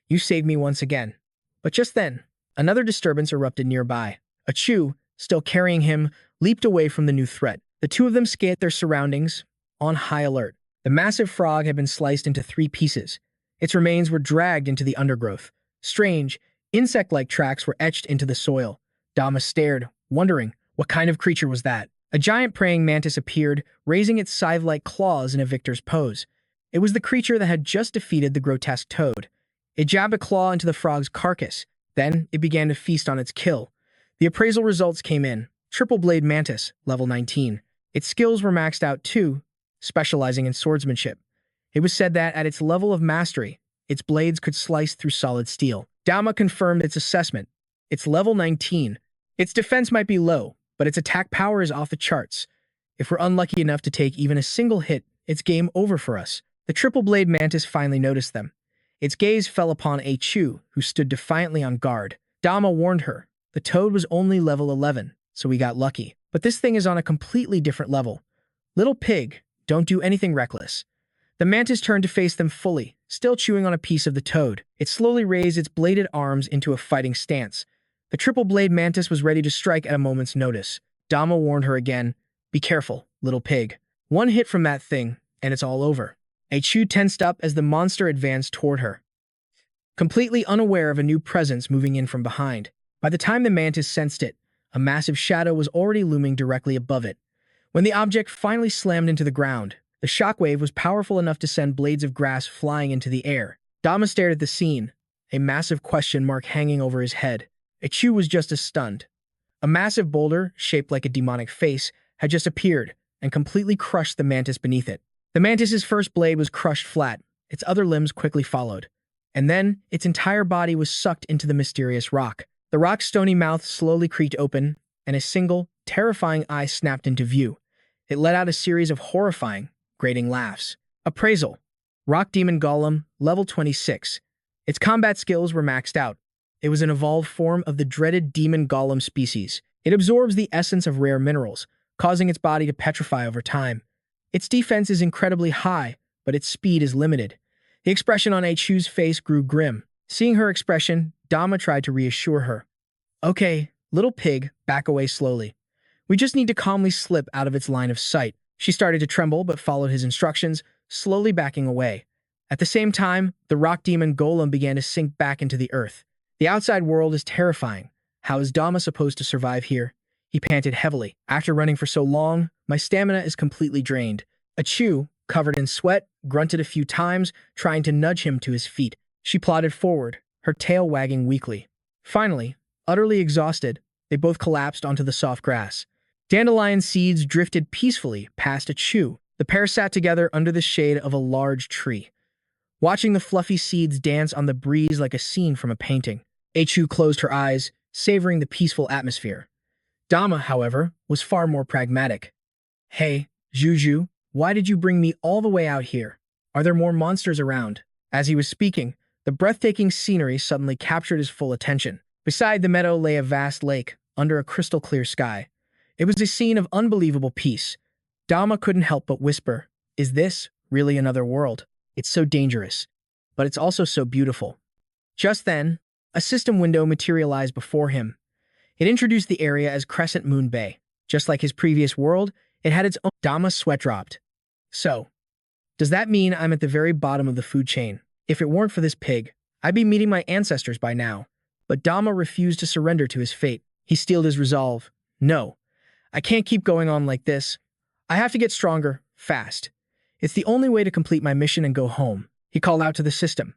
you saved me once again." But just then, another disturbance erupted nearby. Ichu, still carrying him, leaped away from the new threat. The two of them scanned their surroundings, on high alert. The massive frog had been sliced into 3 pieces. Its remains were dragged into the undergrowth. Strange, insect-like tracks were etched into the soil. Dama stared, wondering, what kind of creature was that? A giant praying mantis appeared, raising its scythe-like claws in a victor's pose. It was the creature that had just defeated the grotesque toad. It jabbed a claw into the frog's carcass. Then, it began to feast on its kill. The appraisal results came in. Triple Blade Mantis, level 19. Its skills were maxed out too, specializing in swordsmanship. It was said that, at its level of mastery, its blades could slice through solid steel. Dama confirmed its assessment. It's level 19. Its defense might be low, but its attack power is off the charts. If we're unlucky enough to take even a single hit, it's game over for us. The Triple Blade Mantis finally noticed them. Its gaze fell upon Ichu, who stood defiantly on guard. Dama warned her. The toad was only level 11, so we got lucky. But this thing is on a completely different level. Little pig, don't do anything reckless. The mantis turned to face them fully, still chewing on a piece of the toad. It slowly raised its bladed arms into a fighting stance. The Triple Blade Mantis was ready to strike at a moment's notice. Dama warned her again, "Be careful, little pig. One hit from that thing, and it's all over." Ichu tensed up as the monster advanced toward her, completely unaware of a new presence moving in from behind. By the time the mantis sensed it, a massive shadow was already looming directly above it. When the object finally slammed into the ground, the shockwave was powerful enough to send blades of grass flying into the air. Dama stared at the scene, a massive question mark hanging over his head. Ichu was just as stunned. A massive boulder, shaped like a demonic face, had just appeared and completely crushed the mantis beneath it. The mantis's first blade was crushed flat, its other limbs quickly followed. And then, its entire body was sucked into the mysterious rock. The rock's stony mouth slowly creaked open, and a single, terrifying eye snapped into view. It let out a series of horrifying, grating laughs. Appraisal. Rock Demon Golem, level 26. Its combat skills were maxed out. It was an evolved form of the dreaded demon golem species. It absorbs the essence of rare minerals, causing its body to petrify over time. Its defense is incredibly high, but its speed is limited. The expression on Ichu's face grew grim. Seeing her expression, Dama tried to reassure her. "Okay, little pig, back away slowly. We just need to calmly slip out of its line of sight." She started to tremble but followed his instructions, slowly backing away. At the same time, the rock demon golem began to sink back into the earth. The outside world is terrifying. How is Dama supposed to survive here? He panted heavily. "After running for so long, my stamina is completely drained." Ichu, covered in sweat, grunted a few times, trying to nudge him to his feet. She plodded forward, her tail wagging weakly. Finally, utterly exhausted, They both collapsed onto the soft grass. Dandelion seeds drifted peacefully past Chu. The pair sat together under the shade of a large tree, watching the fluffy seeds dance on the breeze like a scene from a painting. Chu closed her eyes, savoring the peaceful atmosphere. Dama, however, was far more pragmatic. Hey, Juju, why did you bring me all the way out here? Are there more monsters around? As he was speaking, the breathtaking scenery suddenly captured his full attention. Beside the meadow lay a vast lake, under a crystal-clear sky. It was a scene of unbelievable peace. Dama couldn't help but whisper, "Is this really another world? It's so dangerous, but it's also so beautiful." Just then, a system window materialized before him. It introduced the area as Crescent Moon Bay. Just like his previous world, it had its own. Dama's sweat dropped. So, does that mean I'm at the very bottom of the food chain? If it weren't for this pig, I'd be meeting my ancestors by now. But Dama refused to surrender to his fate. He steeled his resolve. No, I can't keep going on like this. I have to get stronger, fast. It's the only way to complete my mission and go home. He called out to the system.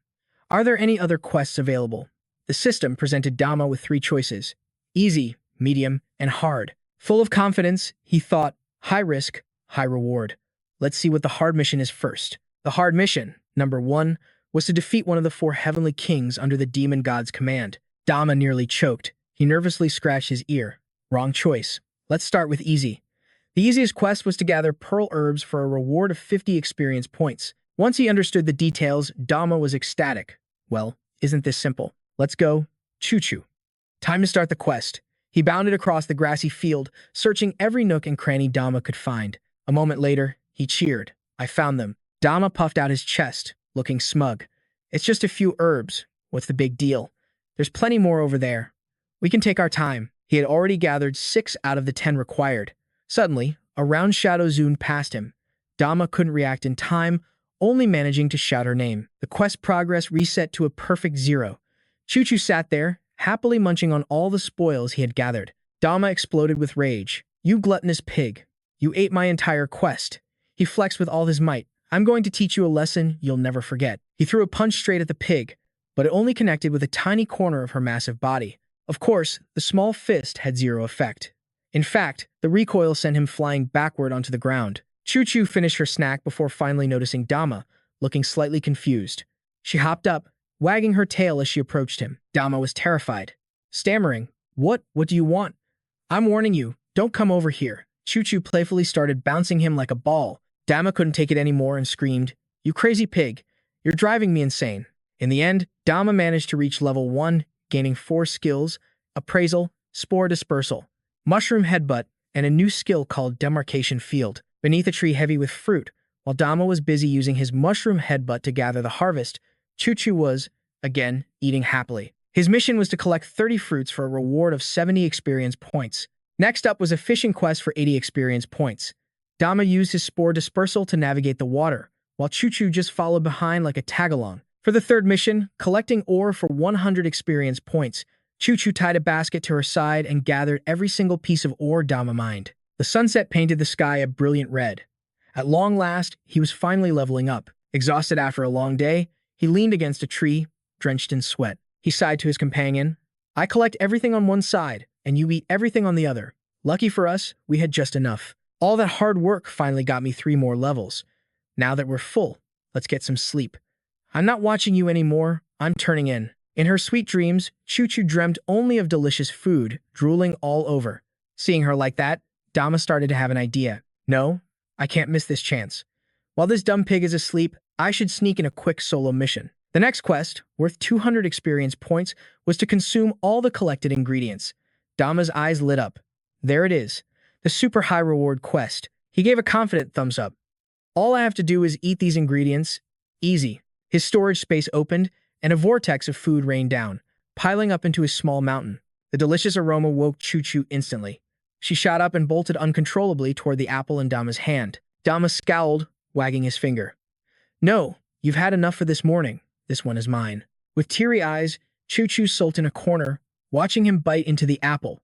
Are there any other quests available? The system presented Dama with 3 choices: easy, medium, and hard. Full of confidence, he thought, high risk, high reward. Let's see what the hard mission is first. The hard mission, number 1, was to defeat one of the 4 heavenly kings under the demon god's command. Dama nearly choked. He nervously scratched his ear. Wrong choice. Let's start with easy. The easiest quest was to gather pearl herbs for a reward of 50 experience points. Once he understood the details, Dama was ecstatic. Well, isn't this simple? Let's go. Choo-choo. Time to start the quest. He bounded across the grassy field, searching every nook and cranny Dama could find. A moment later, he cheered. I found them. Dama puffed out his chest, looking smug. It's just a few herbs. What's the big deal? There's plenty more over there. We can take our time. He had already gathered 6 out of the 10 required. Suddenly, a round shadow zoomed past him. Dama couldn't react in time, only managing to shout her name. The quest progress reset to a perfect 0. Choo-choo sat there, happily munching on all the spoils he had gathered. Dama exploded with rage. You gluttonous pig. You ate my entire quest. He flexed with all his might. I'm going to teach you a lesson you'll never forget. He threw a punch straight at the pig, but it only connected with a tiny corner of her massive body. Of course, the small fist had 0 effect. In fact, the recoil sent him flying backward onto the ground. Choo-choo finished her snack before finally noticing Dama, looking slightly confused. She hopped up, wagging her tail as she approached him. Dama was terrified, stammering, What do you want? I'm warning you, don't come over here. Choo-choo playfully started bouncing him like a ball. Dama couldn't take it anymore and screamed, You crazy pig, you're driving me insane. In the end, Dama managed to reach level 1, gaining 4 skills: Appraisal, Spore Dispersal, Mushroom Headbutt, and a new skill called Demarcation Field. Beneath a tree heavy with fruit, while Dama was busy using his Mushroom Headbutt to gather the harvest, Choo-choo was, again, eating happily. His mission was to collect 30 fruits for a reward of 70 experience points. Next up was a fishing quest for 80 experience points. Dama used his Spore Dispersal to navigate the water, while Choo-choo just followed behind like a tag-along. For the third mission, collecting ore for 100 experience points, Choo-choo tied a basket to her side and gathered every single piece of ore Dama mined. The sunset painted the sky a brilliant red. At long last, he was finally leveling up. Exhausted after a long day, he leaned against a tree, drenched in sweat. He sighed to his companion. I collect everything on one side, and you eat everything on the other. Lucky for us, we had just enough. All that hard work finally got me 3 more levels. Now that we're full, let's get some sleep. I'm not watching you anymore, I'm turning in. In her sweet dreams, Choo-choo dreamt only of delicious food, drooling all over. Seeing her like that, Dama started to have an idea. No, I can't miss this chance. While this dumb pig is asleep, I should sneak in a quick solo mission. The next quest, worth 200 experience points, was to consume all the collected ingredients. Dama's eyes lit up. There it is, the super high reward quest. He gave a confident thumbs up. All I have to do is eat these ingredients. Easy. His storage space opened, and a vortex of food rained down, piling up into his small mountain. The delicious aroma woke Choo-choo instantly. She shot up and bolted uncontrollably toward the apple in Dama's hand. Dama scowled, wagging his finger. No, you've had enough for this morning. This one is mine. With teary eyes, Choo-choo sulked in a corner, watching him bite into the apple.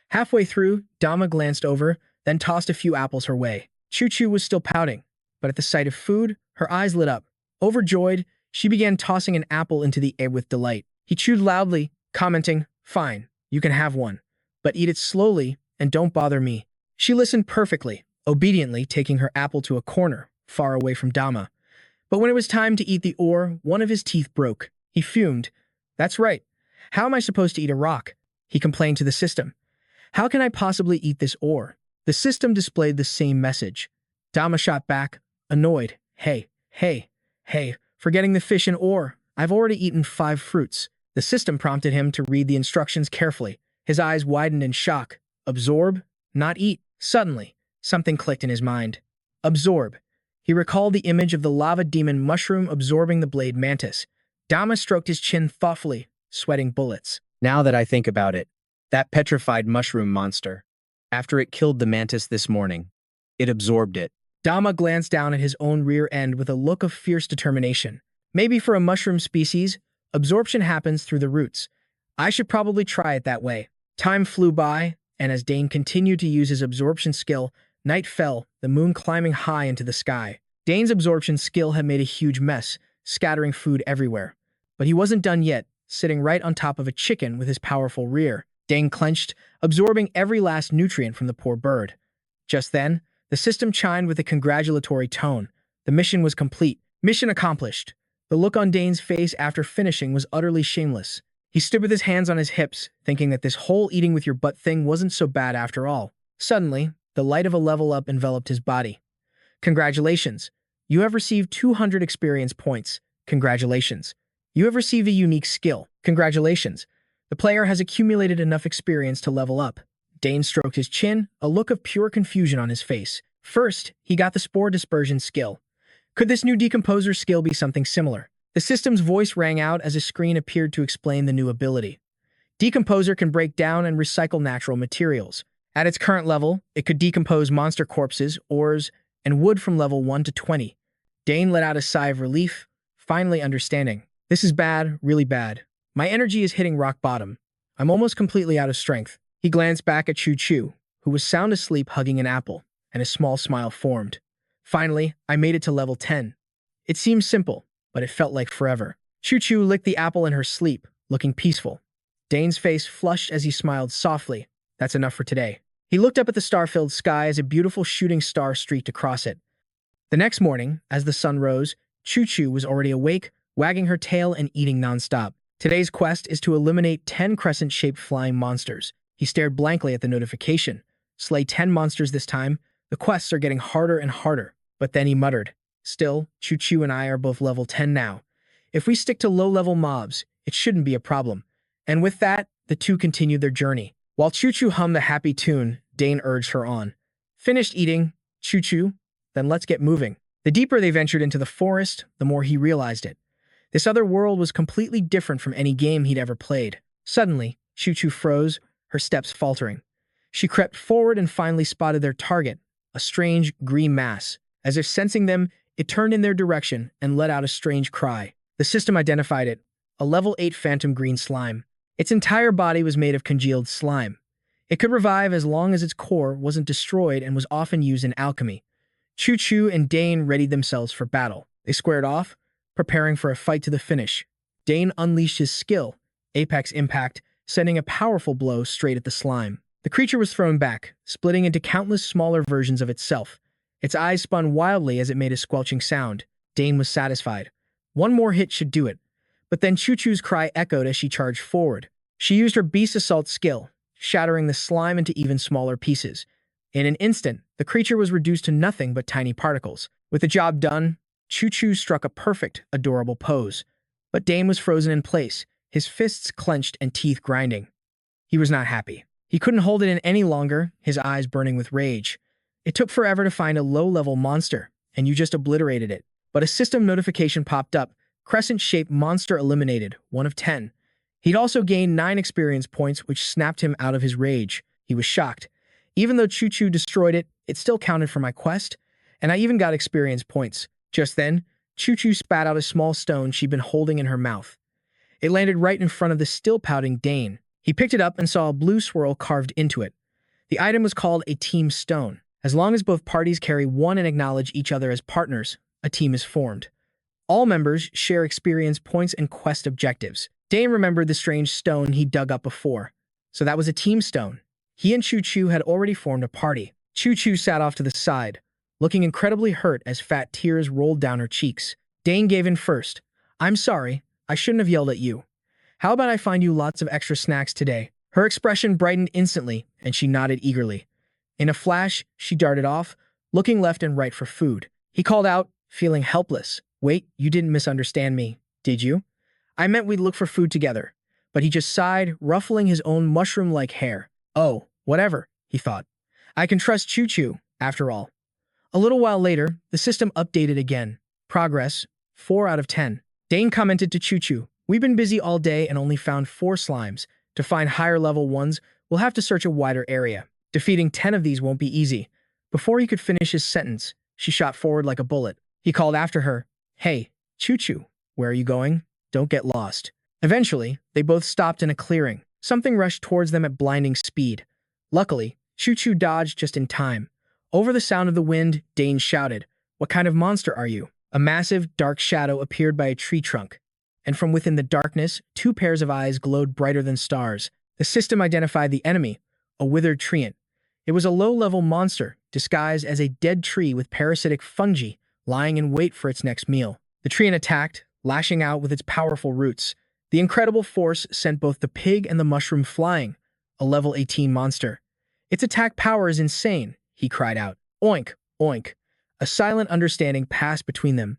Halfway through, Dama glanced over, then tossed a few apples her way. Choo-choo was still pouting, but at the sight of food, her eyes lit up. Overjoyed, she began tossing an apple into the air with delight. He chewed loudly, commenting, Fine, you can have one. but eat it slowly and don't bother me." She listened perfectly, obediently taking her apple to a corner, far away from Dama. But when it was time to eat the ore, one of his teeth broke. He fumed. "That's right. How am I supposed to eat a rock?" He complained to the system. "How can I possibly eat this ore?" The system displayed the same message. Dama shot back, annoyed. Hey, forgetting the fish and ore. I've already eaten 5 fruits." The system prompted him to read the instructions carefully. His eyes widened in shock. Absorb, not eat. Suddenly, something clicked in his mind. Absorb. He recalled the image of the lava demon mushroom absorbing the blade mantis. Dama stroked his chin thoughtfully, sweating bullets. "Now that I think about it, that petrified mushroom monster, after it killed the mantis this morning, it absorbed it." Dama glanced down at his own rear end with a look of fierce determination. "Maybe for a mushroom species, absorption happens through the roots. I should probably try it that way." Time flew by, and as Dane continued to use his absorption skill, night fell, the moon climbing high into the sky. Dane's absorption skill had made a huge mess, scattering food everywhere. But he wasn't done yet, sitting right on top of a chicken with his powerful rear. Dane clenched, absorbing every last nutrient from the poor bird. Just then, the system chimed with a congratulatory tone. The mission was complete. Mission accomplished. The look on Dane's face after finishing was utterly shameless. He stood with his hands on his hips, thinking that this whole eating with your butt thing wasn't so bad after all. Suddenly, the light of a level up enveloped his body. "Congratulations. You have received 200 experience points. Congratulations. You have received a unique skill. Congratulations. The player has accumulated enough experience to level up." Dane stroked his chin, a look of pure confusion on his face. First, he got the spore dispersion skill. Could this new decomposer skill be something similar? The system's voice rang out as a screen appeared to explain the new ability. Decomposer can break down and recycle natural materials. At its current level, it could decompose monster corpses, ores, and wood from level 1 to 20. Dane let out a sigh of relief, finally understanding. "This is bad, really bad. My energy is hitting rock bottom. I'm almost completely out of strength." He glanced back at Choo-Choo, who was sound asleep hugging an apple, and a small smile formed. "Finally, I made it to level 10. It seemed simple, but it felt like forever." Choo-Choo licked the apple in her sleep, looking peaceful. Dane's face flushed as he smiled softly. "That's enough for today." He looked up at the star-filled sky as a beautiful shooting star streaked across it. The next morning, as the sun rose, Choo-Choo was already awake, wagging her tail and eating nonstop. Today's quest is to eliminate 10 crescent-shaped flying monsters. He stared blankly at the notification. Slay 10 monsters this time. The quests are getting harder and harder. But then he muttered, "Still, Choo-Choo and I are both level 10 now. If we stick to low-level mobs, it shouldn't be a problem." And with that, the two continued their journey. While Choo-Choo hummed a happy tune, Dane urged her on. "Finished eating, Choo-Choo? Then let's get moving." The deeper they ventured into the forest, the more he realized it. This other world was completely different from any game he'd ever played. Suddenly, Choo-Choo froze, her steps faltering. She crept forward and finally spotted their target, a strange, green mass. As if sensing them, it turned in their direction and let out a strange cry. The system identified it, a level 8 phantom green slime. Its entire body was made of congealed slime. It could revive as long as its core wasn't destroyed and was often used in alchemy. Choo-Choo and Dane readied themselves for battle. They squared off, preparing for a fight to the finish. Dane unleashed his skill, Apex Impact, sending a powerful blow straight at the slime. The creature was thrown back, splitting into countless smaller versions of itself. Its eyes spun wildly as it made a squelching sound. Dane was satisfied. One more hit should do it. But then Choo-Choo's cry echoed as she charged forward. She used her Beast Assault skill, shattering the slime into even smaller pieces. In an instant, the creature was reduced to nothing but tiny particles. With the job done, Choo-Choo struck a perfect, adorable pose. But Dane was frozen in place, his fists clenched and teeth grinding. He was not happy. He couldn't hold it in any longer, his eyes burning with rage. It took forever to find a low-level monster, and you just obliterated it. But a system notification popped up. Crescent-shaped monster eliminated, 1 of 10. He'd also gained 9 experience points, which snapped him out of his rage. He was shocked. Even though Choo-Choo destroyed it, it still counted for my quest, and I even got experience points. Just then, Choo-Choo spat out a small stone she'd been holding in her mouth. It landed right in front of the still pouting Dane. He picked it up and saw a blue swirl carved into it. The item was called a team stone. As long as both parties carry one and acknowledge each other as partners, a team is formed. All members share experience points and quest objectives. Dane remembered the strange stone he dug up before. So that was a team stone. He and Choo Choo had already formed a party. Choo Choo sat off to the side, looking incredibly hurt as fat tears rolled down her cheeks. Dane gave in first. I'm sorry, I shouldn't have yelled at you. How about I find you lots of extra snacks today? Her expression brightened instantly, and she nodded eagerly. In a flash, she darted off, looking left and right for food. He called out, feeling helpless. Wait, you didn't misunderstand me, did you? I meant we'd look for food together. But he just sighed, ruffling his own mushroom-like hair. Oh, whatever, he thought. I can trust Choo Choo, after all. A little while later, the system updated again. Progress, 4 out of 10. Dane commented to Choo Choo, we've been busy all day and only found 4 slimes. To find higher level ones, we'll have to search a wider area. Defeating 10 of these won't be easy. Before he could finish his sentence, she shot forward like a bullet. He called after her, Hey, Choo Choo, where are you going? Don't get lost. Eventually, they both stopped in a clearing. Something rushed towards them at blinding speed. Luckily, Choo Choo dodged just in time. Over the sound of the wind, Dane shouted, What kind of monster are you? A massive, dark shadow appeared by a tree trunk, and from within the darkness, 2 pairs of eyes glowed brighter than stars. The system identified the enemy, a withered treant. It was a low-level monster, disguised as a dead tree with parasitic fungi lying in wait for its next meal. The treant attacked, lashing out with its powerful roots. The incredible force sent both the pig and the mushroom flying, a level 18 monster. Its attack power is insane, he cried out. Oink, oink. A silent understanding passed between them.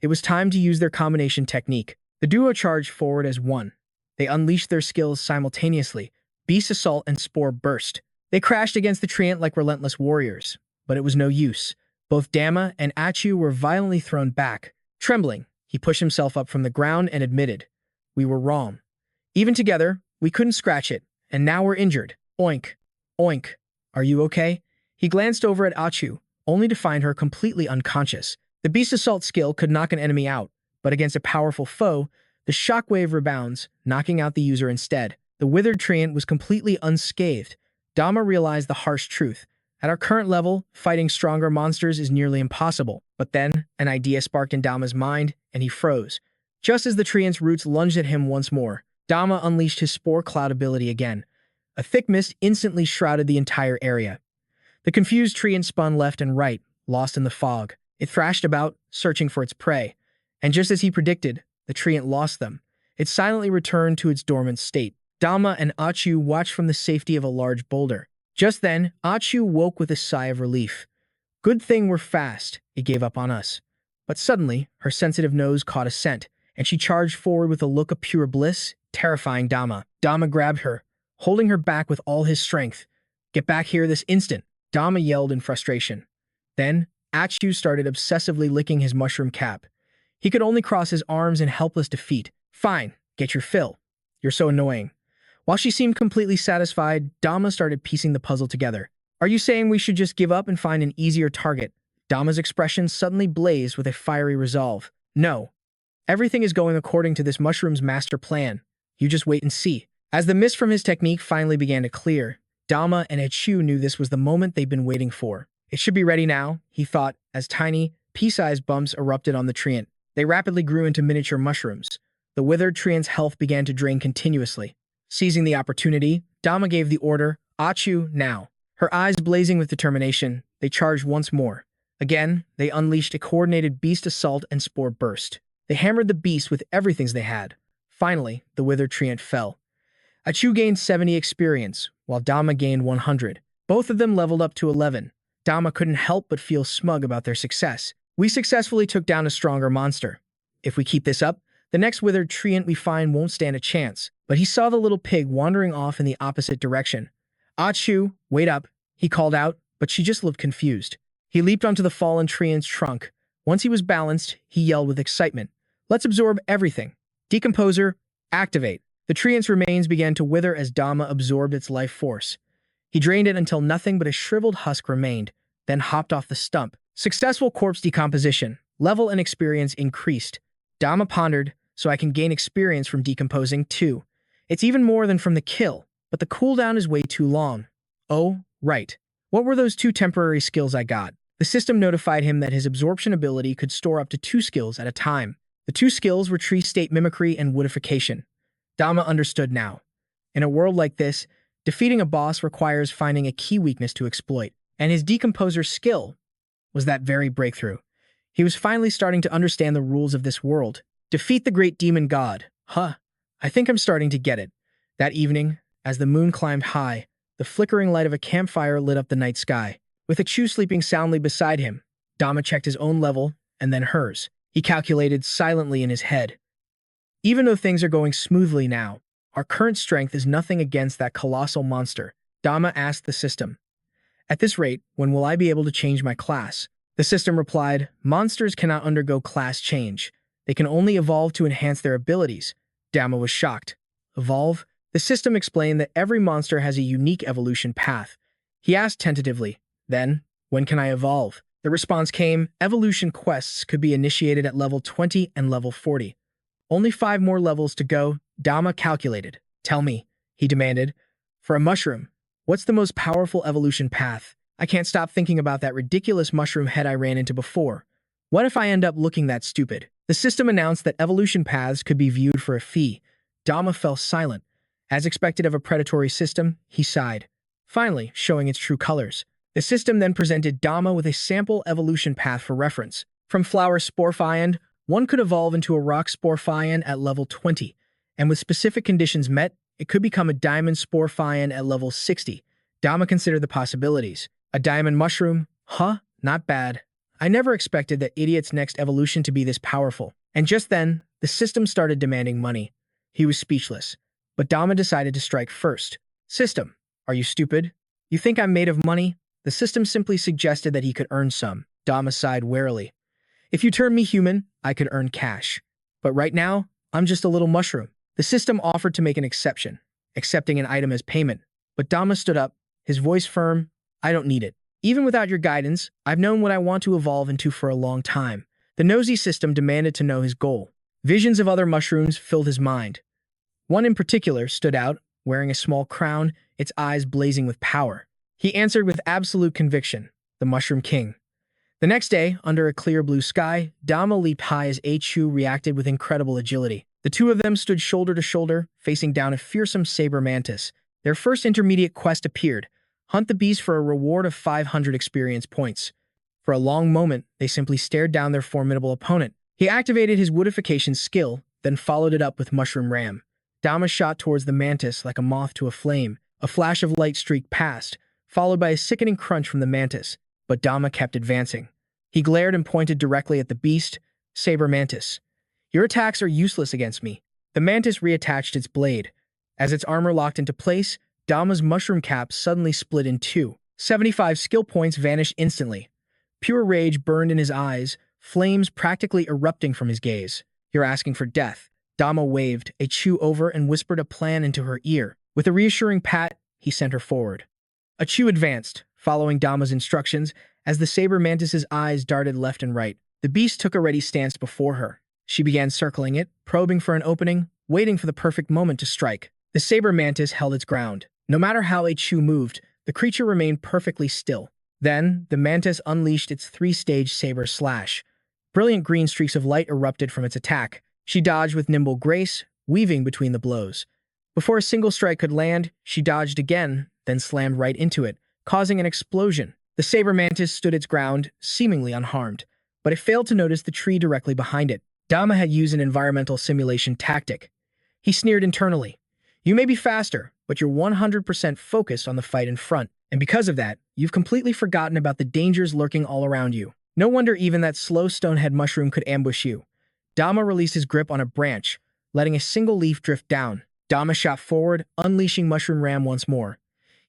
It was time to use their combination technique. The duo charged forward as one. They unleashed their skills simultaneously. Beast Assault and Spore burst. They crashed against the treant like relentless warriors, but it was no use. Both Dama and Achu were violently thrown back. Trembling, he pushed himself up from the ground and admitted, We were wrong. Even together, we couldn't scratch it, and now we're injured. Oink. Oink. Are you okay? He glanced over at Achu, only to find her completely unconscious. The Beast Assault skill could knock an enemy out, but against a powerful foe, the shockwave rebounds, knocking out the user instead. The withered treant was completely unscathed. Dama realized the harsh truth. At our current level, fighting stronger monsters is nearly impossible. But then, an idea sparked in Dama's mind, and he froze. Just as the treant's roots lunged at him once more, Dama unleashed his Spore Cloud ability again. A thick mist instantly shrouded the entire area. The confused treant spun left and right, lost in the fog. It thrashed about, searching for its prey. And just as he predicted, the treant lost them. It silently returned to its dormant state. Dama and Achu watched from the safety of a large boulder. Just then, Achu woke with a sigh of relief. Good thing we're fast, it gave up on us. But suddenly, her sensitive nose caught a scent, and she charged forward with a look of pure bliss, terrifying Dama. Dama grabbed her, holding her back with all his strength. Get back here this instant, Dama yelled in frustration. Then, Achu started obsessively licking his mushroom cap. He could only cross his arms in helpless defeat. Fine, get your fill. You're so annoying. While she seemed completely satisfied, Dama started piecing the puzzle together. Are you saying we should just give up and find an easier target? Dama's expression suddenly blazed with a fiery resolve. No. Everything is going according to this mushroom's master plan. You just wait and see. As the mist from his technique finally began to clear, Dama and Achu knew this was the moment they'd been waiting for. It should be ready now, he thought, as tiny, pea-sized bumps erupted on the treant. They rapidly grew into miniature mushrooms. The withered treant's health began to drain continuously. Seizing the opportunity, Dama gave the order, Achu, now. Her eyes blazing with determination, they charged once more. Again, they unleashed a coordinated beast assault and spore burst. They hammered the beast with everything they had. Finally, the withered treant fell. Achu gained 70 experience, while Dama gained 100. Both of them leveled up to 11. Dama couldn't help but feel smug about their success. We successfully took down a stronger monster. If we keep this up, the next withered treant we find won't stand a chance. But he saw the little pig wandering off in the opposite direction. Achu, wait up, he called out, but she just looked confused. He leaped onto the fallen treant's trunk. Once he was balanced, he yelled with excitement. Let's absorb everything. Decomposer, activate. The treant's remains began to wither as Dama absorbed its life force. He drained it until nothing but a shriveled husk remained, then hopped off the stump. Successful corpse decomposition. Level and experience increased. Dama pondered, so I can gain experience from decomposing too. It's even more than from the kill, but the cooldown is way too long. Oh, right. What were those 2 temporary skills I got? The system notified him that his absorption ability could store up to 2 skills at a time. The 2 skills were tree state mimicry and woodification. Dama understood now. In a world like this, Defeating a boss requires finding a key weakness to exploit, and his decomposer skill was that very breakthrough. He was finally starting to understand the rules of this world. Defeat the great demon god. Huh, I think I'm starting to get it. That evening, as the moon climbed high, the flickering light of a campfire lit up the night sky. With Achu sleeping soundly beside him, Dama checked his own level and then hers. He calculated silently in his head. Even though things are going smoothly now, our current strength is nothing against that colossal monster. Dama asked the system. At this rate, when will I be able to change my class? The system replied, monsters cannot undergo class change. They can only evolve to enhance their abilities. Dama was shocked. Evolve? The system explained that every monster has a unique evolution path. He asked tentatively, then, when can I evolve? The response came, evolution quests could be initiated at level 20 and level 40. Only 5 more levels to go, Dama calculated. Tell me, he demanded. For a mushroom, what's the most powerful evolution path? I can't stop thinking about that ridiculous mushroom head I ran into before. What if I end up looking that stupid? The system announced that evolution paths could be viewed for a fee. Dama fell silent. As expected of a predatory system, he sighed, finally showing its true colors. The system then presented Dama with a sample evolution path for reference. From flower Sporephion, one could evolve into a rock Sporephion at level 20, and with specific conditions met, it could become a diamond Sporephion at level 60. Dama considered the possibilities. A diamond mushroom? Huh? Not bad. I never expected that idiot's next evolution to be this powerful. And just then, the system started demanding money. He was speechless. But Dama decided to strike first. System, are you stupid? You think I'm made of money? The system simply suggested that he could earn some. Dama sighed warily. If you turn me human, I could earn cash. But right now, I'm just a little mushroom. The system offered to make an exception, accepting an item as payment. But Dama stood up, his voice firm. I don't need it. Even without your guidance, I've known what I want to evolve into for a long time. The nosy system demanded to know his goal. Visions of other mushrooms filled his mind. One in particular stood out, wearing a small crown, its eyes blazing with power. He answered with absolute conviction, the Mushroom King. The next day, under a clear blue sky, Dama leaped high as Achu reacted with incredible agility. The two of them stood shoulder to shoulder, facing down a fearsome saber mantis. Their first intermediate quest appeared, hunt the beast for a reward of 500 experience points. For a long moment, they simply stared down their formidable opponent. He activated his woodification skill, then followed it up with Mushroom Ram. Dama shot towards the mantis like a moth to a flame. A flash of light streaked past, followed by a sickening crunch from the mantis, but Dama kept advancing. He glared and pointed directly at the beast, Saber Mantis. Your attacks are useless against me. The mantis reattached its blade. As its armor locked into place, Dama's mushroom cap suddenly split in two. 75 skill points vanished instantly. Pure rage burned in his eyes, flames practically erupting from his gaze. You're asking for death. Dama waved Achu over and whispered a plan into her ear. With a reassuring pat, he sent her forward. Achu advanced, following Dama's instructions, as the saber mantis's eyes darted left and right. The beast took a ready stance before her. She began circling it, probing for an opening, waiting for the perfect moment to strike. The saber mantis held its ground. No matter how Achu moved, the creature remained perfectly still. Then, the mantis unleashed its 3-stage saber slash. Brilliant green streaks of light erupted from its attack. She dodged with nimble grace, weaving between the blows. Before a single strike could land, she dodged again, then slammed right into it, causing an explosion. The saber mantis stood its ground, seemingly unharmed, but it failed to notice the tree directly behind it. Dama had used an environmental simulation tactic. He sneered internally. You may be faster, but you're 100% focused on the fight in front, and because of that, you've completely forgotten about the dangers lurking all around you. No wonder even that slow stonehead mushroom could ambush you. Dama released his grip on a branch, letting a single leaf drift down. Dama shot forward, unleashing Mushroom Ram once more.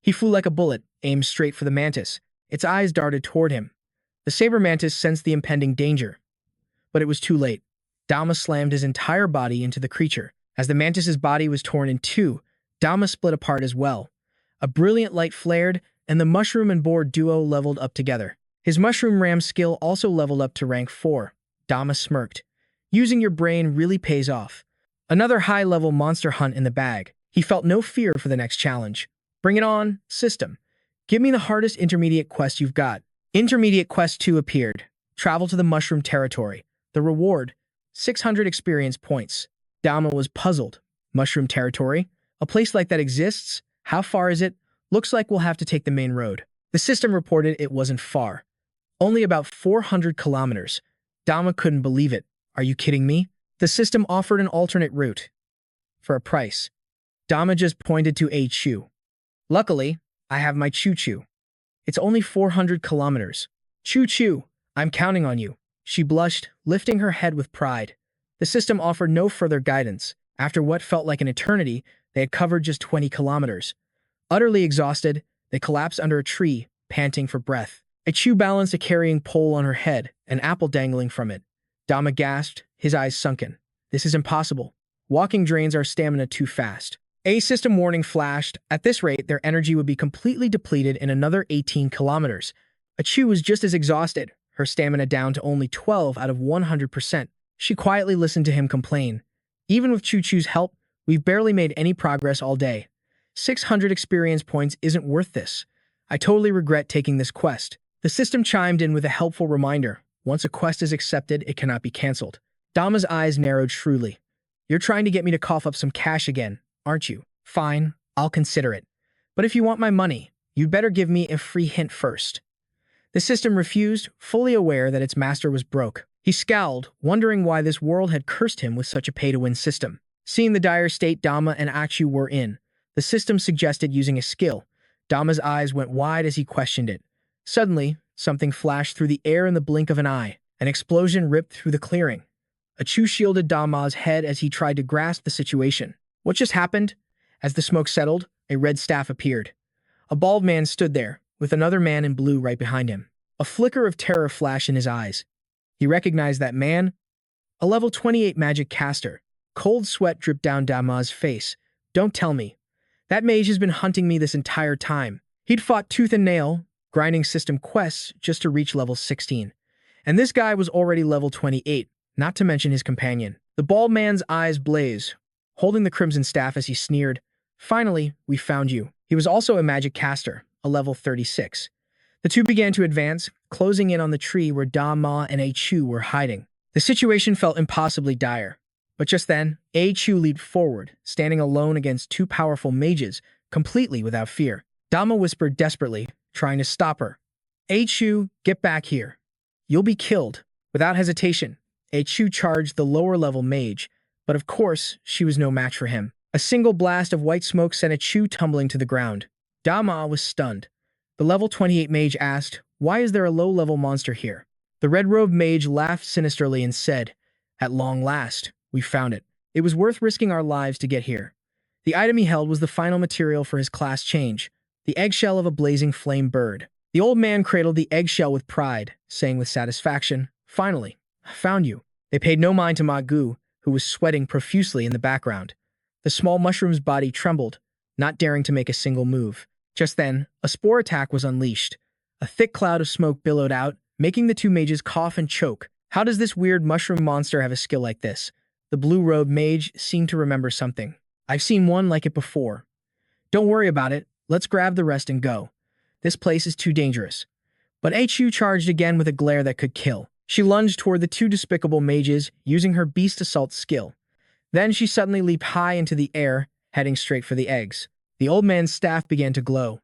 He flew like a bullet, aimed straight for the mantis. Its eyes darted toward him. The saber mantis sensed the impending danger. But it was too late. Dama slammed his entire body into the creature. As the mantis's body was torn in two, Dama split apart as well. A brilliant light flared, and the mushroom and boar duo leveled up together. His Mushroom Ram skill also leveled up to rank 4. Dama smirked. Using your brain really pays off. Another high-level monster hunt in the bag. He felt no fear for the next challenge. Bring it on, system. Give me the hardest intermediate quest you've got. Intermediate quest 2 appeared. Travel to the mushroom territory. The reward, 600 experience points. Dama was puzzled. Mushroom territory? A place like that exists? How far is it? Looks like we'll have to take the main road. The system reported it wasn't far. Only about 400 kilometers. Dama couldn't believe it. Are you kidding me? The system offered an alternate route. For a price. Dama just pointed to a Chu. Luckily, I have my choo-choo. It's only 400 kilometers. Choo-choo, I'm counting on you. She blushed, lifting her head with pride. The system offered no further guidance. After what felt like an eternity, they had covered just 20 kilometers. Utterly exhausted, they collapsed under a tree, panting for breath. A Chu balanced a carrying pole on her head, an apple dangling from it. Dama gasped, his eyes sunken. This is impossible. Walking drains our stamina too fast. A system warning flashed. At this rate, their energy would be completely depleted in another 18 kilometers. A Chu was just as exhausted, her stamina down to only 12 out of 100%. She quietly listened to him complain. Even with Choo-Choo's help, we've barely made any progress all day. 600 experience points isn't worth this. I totally regret taking this quest. The system chimed in with a helpful reminder. Once a quest is accepted, it cannot be cancelled. Dama's eyes narrowed shrewdly. You're trying to get me to cough up some cash again, aren't you? Fine, I'll consider it. But if you want my money, you'd better give me a free hint first. The system refused, fully aware that its master was broke. He scowled, wondering why this world had cursed him with such a pay-to-win system. Seeing the dire state Dama and Achu were in, the system suggested using a skill. Dama's eyes went wide as he questioned it. Suddenly, something flashed through the air in the blink of an eye. An explosion ripped through the clearing. A Chu shielded Dama's head as he tried to grasp the situation. What just happened? As the smoke settled, a red staff appeared. A bald man stood there, with another man in blue right behind him. A flicker of terror flashed in his eyes. He recognized that man. A level 28 magic caster. Cold sweat dripped down Dama's face. Don't tell me. That mage has been hunting me this entire time. He'd fought tooth and nail, grinding system quests just to reach level 16. And this guy was already level 28, not to mention his companion. The bald man's eyes blazed, holding the crimson staff as he sneered. Finally, we found you. He was also a magic caster, a level 36. The two began to advance, closing in on the tree where Dama and A Chu were hiding. The situation felt impossibly dire. But just then, A Chu leaped forward, standing alone against two powerful mages, completely without fear. Dama whispered desperately, trying to stop her. A Chu, get back here. You'll be killed. Without hesitation, A Chu charged the lower-level mage, but of course, she was no match for him. A single blast of white smoke sent A Chu tumbling to the ground. Dama was stunned. The level 28 mage asked, why is there a low-level monster here? The red-robed mage laughed sinisterly and said, at long last, we found it. It was worth risking our lives to get here. The item he held was the final material for his class change, the eggshell of a blazing flame bird. The old man cradled the eggshell with pride, saying with satisfaction, finally, I found you. They paid no mind to Magu, who was sweating profusely in the background. The small mushroom's body trembled, not daring to make a single move. Just then, a spore attack was unleashed. A thick cloud of smoke billowed out, making the two mages cough and choke. How does this weird mushroom monster have a skill like this? The blue-robed mage seemed to remember something. I've seen one like it before. Don't worry about it. Let's grab the rest and go. This place is too dangerous. But Chu charged again with a glare that could kill. She lunged toward the two despicable mages, using her beast assault skill. Then she suddenly leaped high into the air, heading straight for the eggs. The old man's staff began to glow.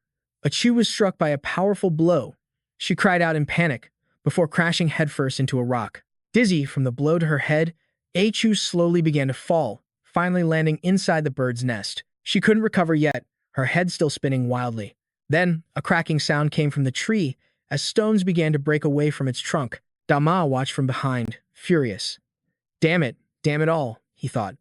Chu was struck by a powerful blow. She cried out in panic, before crashing headfirst into a rock. Dizzy from the blow to her head, Chu slowly began to fall, finally landing inside the bird's nest. She couldn't recover yet, her head still spinning wildly. Then, a cracking sound came from the tree as stones began to break away from its trunk. Dama watched from behind, furious. Damn it all, he thought.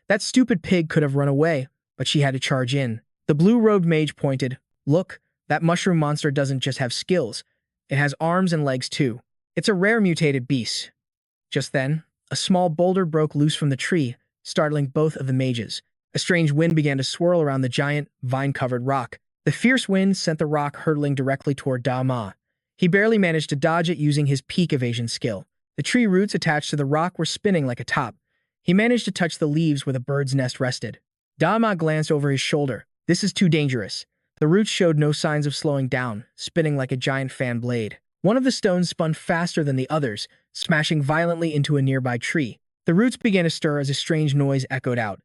That stupid pig could have run away, but she had to charge in. The blue-robed mage pointed. Look, that mushroom monster doesn't just have skills. It has arms and legs too. It's a rare mutated beast. Just then, a small boulder broke loose from the tree, startling both of the mages. A strange wind began to swirl around the giant, vine-covered rock. The fierce wind sent the rock hurtling directly toward Dama. He barely managed to dodge it using his peak evasion skill. The tree roots attached to the rock were spinning like a top. He managed to touch the leaves where the bird's nest rested. Dama glanced over his shoulder. This is too dangerous. The roots showed no signs of slowing down, spinning like a giant fan blade. One of the stones spun faster than the others, smashing violently into a nearby tree. The roots began to stir as a strange noise echoed out.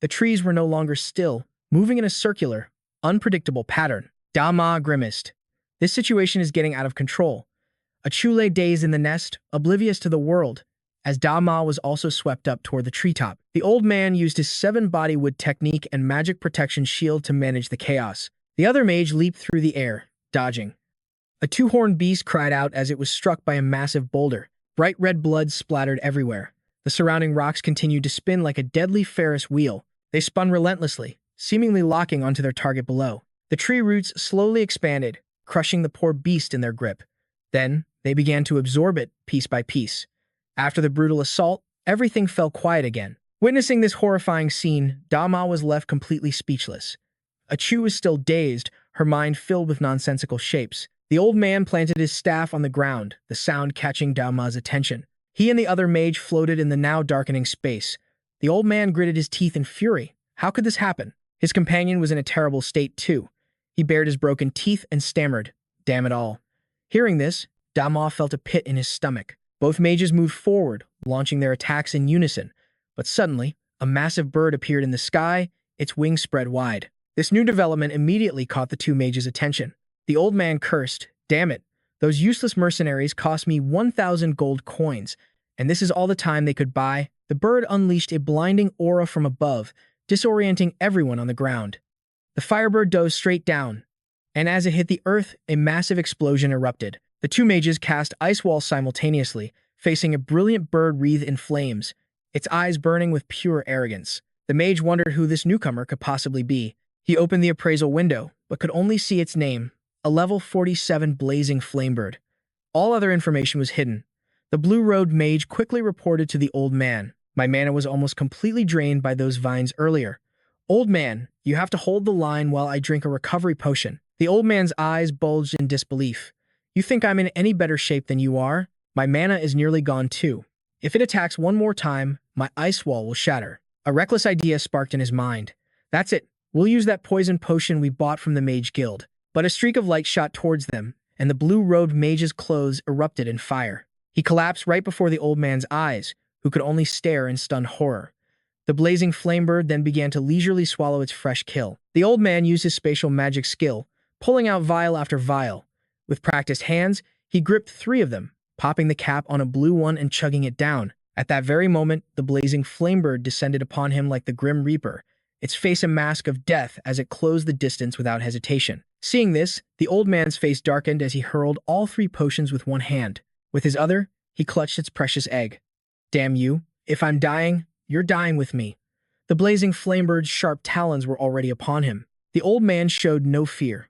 The trees were no longer still, moving in a circular, unpredictable pattern. Dama grimaced. This situation is getting out of control. Achule dazed in the nest, oblivious to the world, as Dama was also swept up toward the treetop. The old man used his 7-body wood technique and magic protection shield to manage the chaos. The other mage leaped through the air, dodging. A 2-horned beast cried out as it was struck by a massive boulder. Bright red blood splattered everywhere. The surrounding rocks continued to spin like a deadly Ferris wheel. They spun relentlessly, seemingly locking onto their target below. The tree roots slowly expanded, crushing the poor beast in their grip. Then, they began to absorb it, piece by piece. After the brutal assault, everything fell quiet again. Witnessing this horrifying scene, Dama was left completely speechless. Achu was still dazed, her mind filled with nonsensical shapes. The old man planted his staff on the ground, the sound catching Dama's attention. He and the other mage floated in the now darkening space. The old man gritted his teeth in fury. How could this happen? His companion was in a terrible state too. He bared his broken teeth and stammered, "Damn it all." Hearing this, Dama felt a pit in his stomach. Both mages moved forward, launching their attacks in unison. But suddenly, a massive bird appeared in the sky, its wings spread wide. This new development immediately caught the 2 mages' attention. The old man cursed, "Damn it, those useless mercenaries cost me 1,000 gold coins, and this is all the time they could buy." The bird unleashed a blinding aura from above, disorienting everyone on the ground. The firebird dove straight down, and as it hit the earth, a massive explosion erupted. The 2 mages cast ice walls simultaneously, facing a brilliant bird wreathed in flames, its eyes burning with pure arrogance. The mage wondered who this newcomer could possibly be. He opened the appraisal window, but could only see its name, a level 47 blazing flamebird. All other information was hidden. The blue-robed mage quickly reported to the old man. "My mana was almost completely drained by those vines earlier. Old man, you have to hold the line while I drink a recovery potion." The old man's eyes bulged in disbelief. "You think I'm in any better shape than you are? My mana is nearly gone too. If it attacks one more time, my ice wall will shatter." A reckless idea sparked in his mind. "That's it. We'll use that poison potion we bought from the Mage Guild." But a streak of light shot towards them, and the blue-robed mage's clothes erupted in fire. He collapsed right before the old man's eyes, who could only stare in stunned horror. The blazing flamebird then began to leisurely swallow its fresh kill. The old man used his spatial magic skill, pulling out vial after vial. With practiced hands, he gripped 3 of them, popping the cap on a blue one and chugging it down. At that very moment, the blazing flamebird descended upon him like the Grim Reaper, its face a mask of death as it closed the distance without hesitation. Seeing this, the old man's face darkened as he hurled all 3 potions with one hand. With his other, he clutched its precious egg. "Damn you, if I'm dying, you're dying with me." The blazing flamebird's sharp talons were already upon him. The old man showed no fear.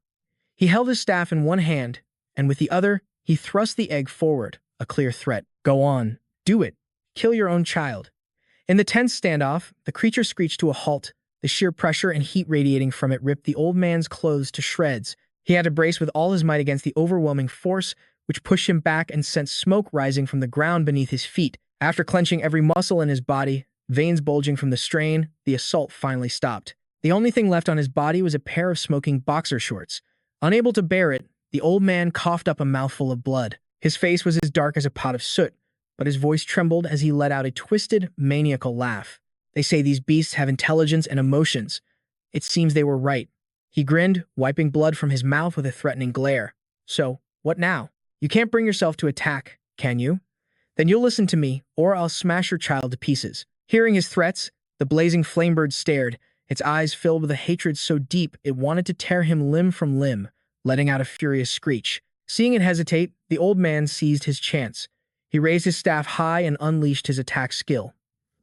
He held his staff in one hand, and with the other, he thrust the egg forward, a clear threat. "Go on, do it. Kill your own child." In the tense standoff, the creature screeched to a halt. The sheer pressure and heat radiating from it ripped the old man's clothes to shreds. He had to brace with all his might against the overwhelming force, which pushed him back and sent smoke rising from the ground beneath his feet. After clenching every muscle in his body, veins bulging from the strain, the assault finally stopped. The only thing left on his body was a pair of smoking boxer shorts. Unable to bear it, the old man coughed up a mouthful of blood. His face was as dark as a pot of soot, but his voice trembled as he let out a twisted, maniacal laugh. "They say these beasts have intelligence and emotions. It seems they were right." He grinned, wiping blood from his mouth with a threatening glare. "So, what now? You can't bring yourself to attack, can you? Then you'll listen to me, or I'll smash your child to pieces." Hearing his threats, the blazing flamebird stared, its eyes filled with a hatred so deep it wanted to tear him limb from limb, letting out a furious screech. Seeing it hesitate, the old man seized his chance. He raised his staff high and unleashed his attack skill.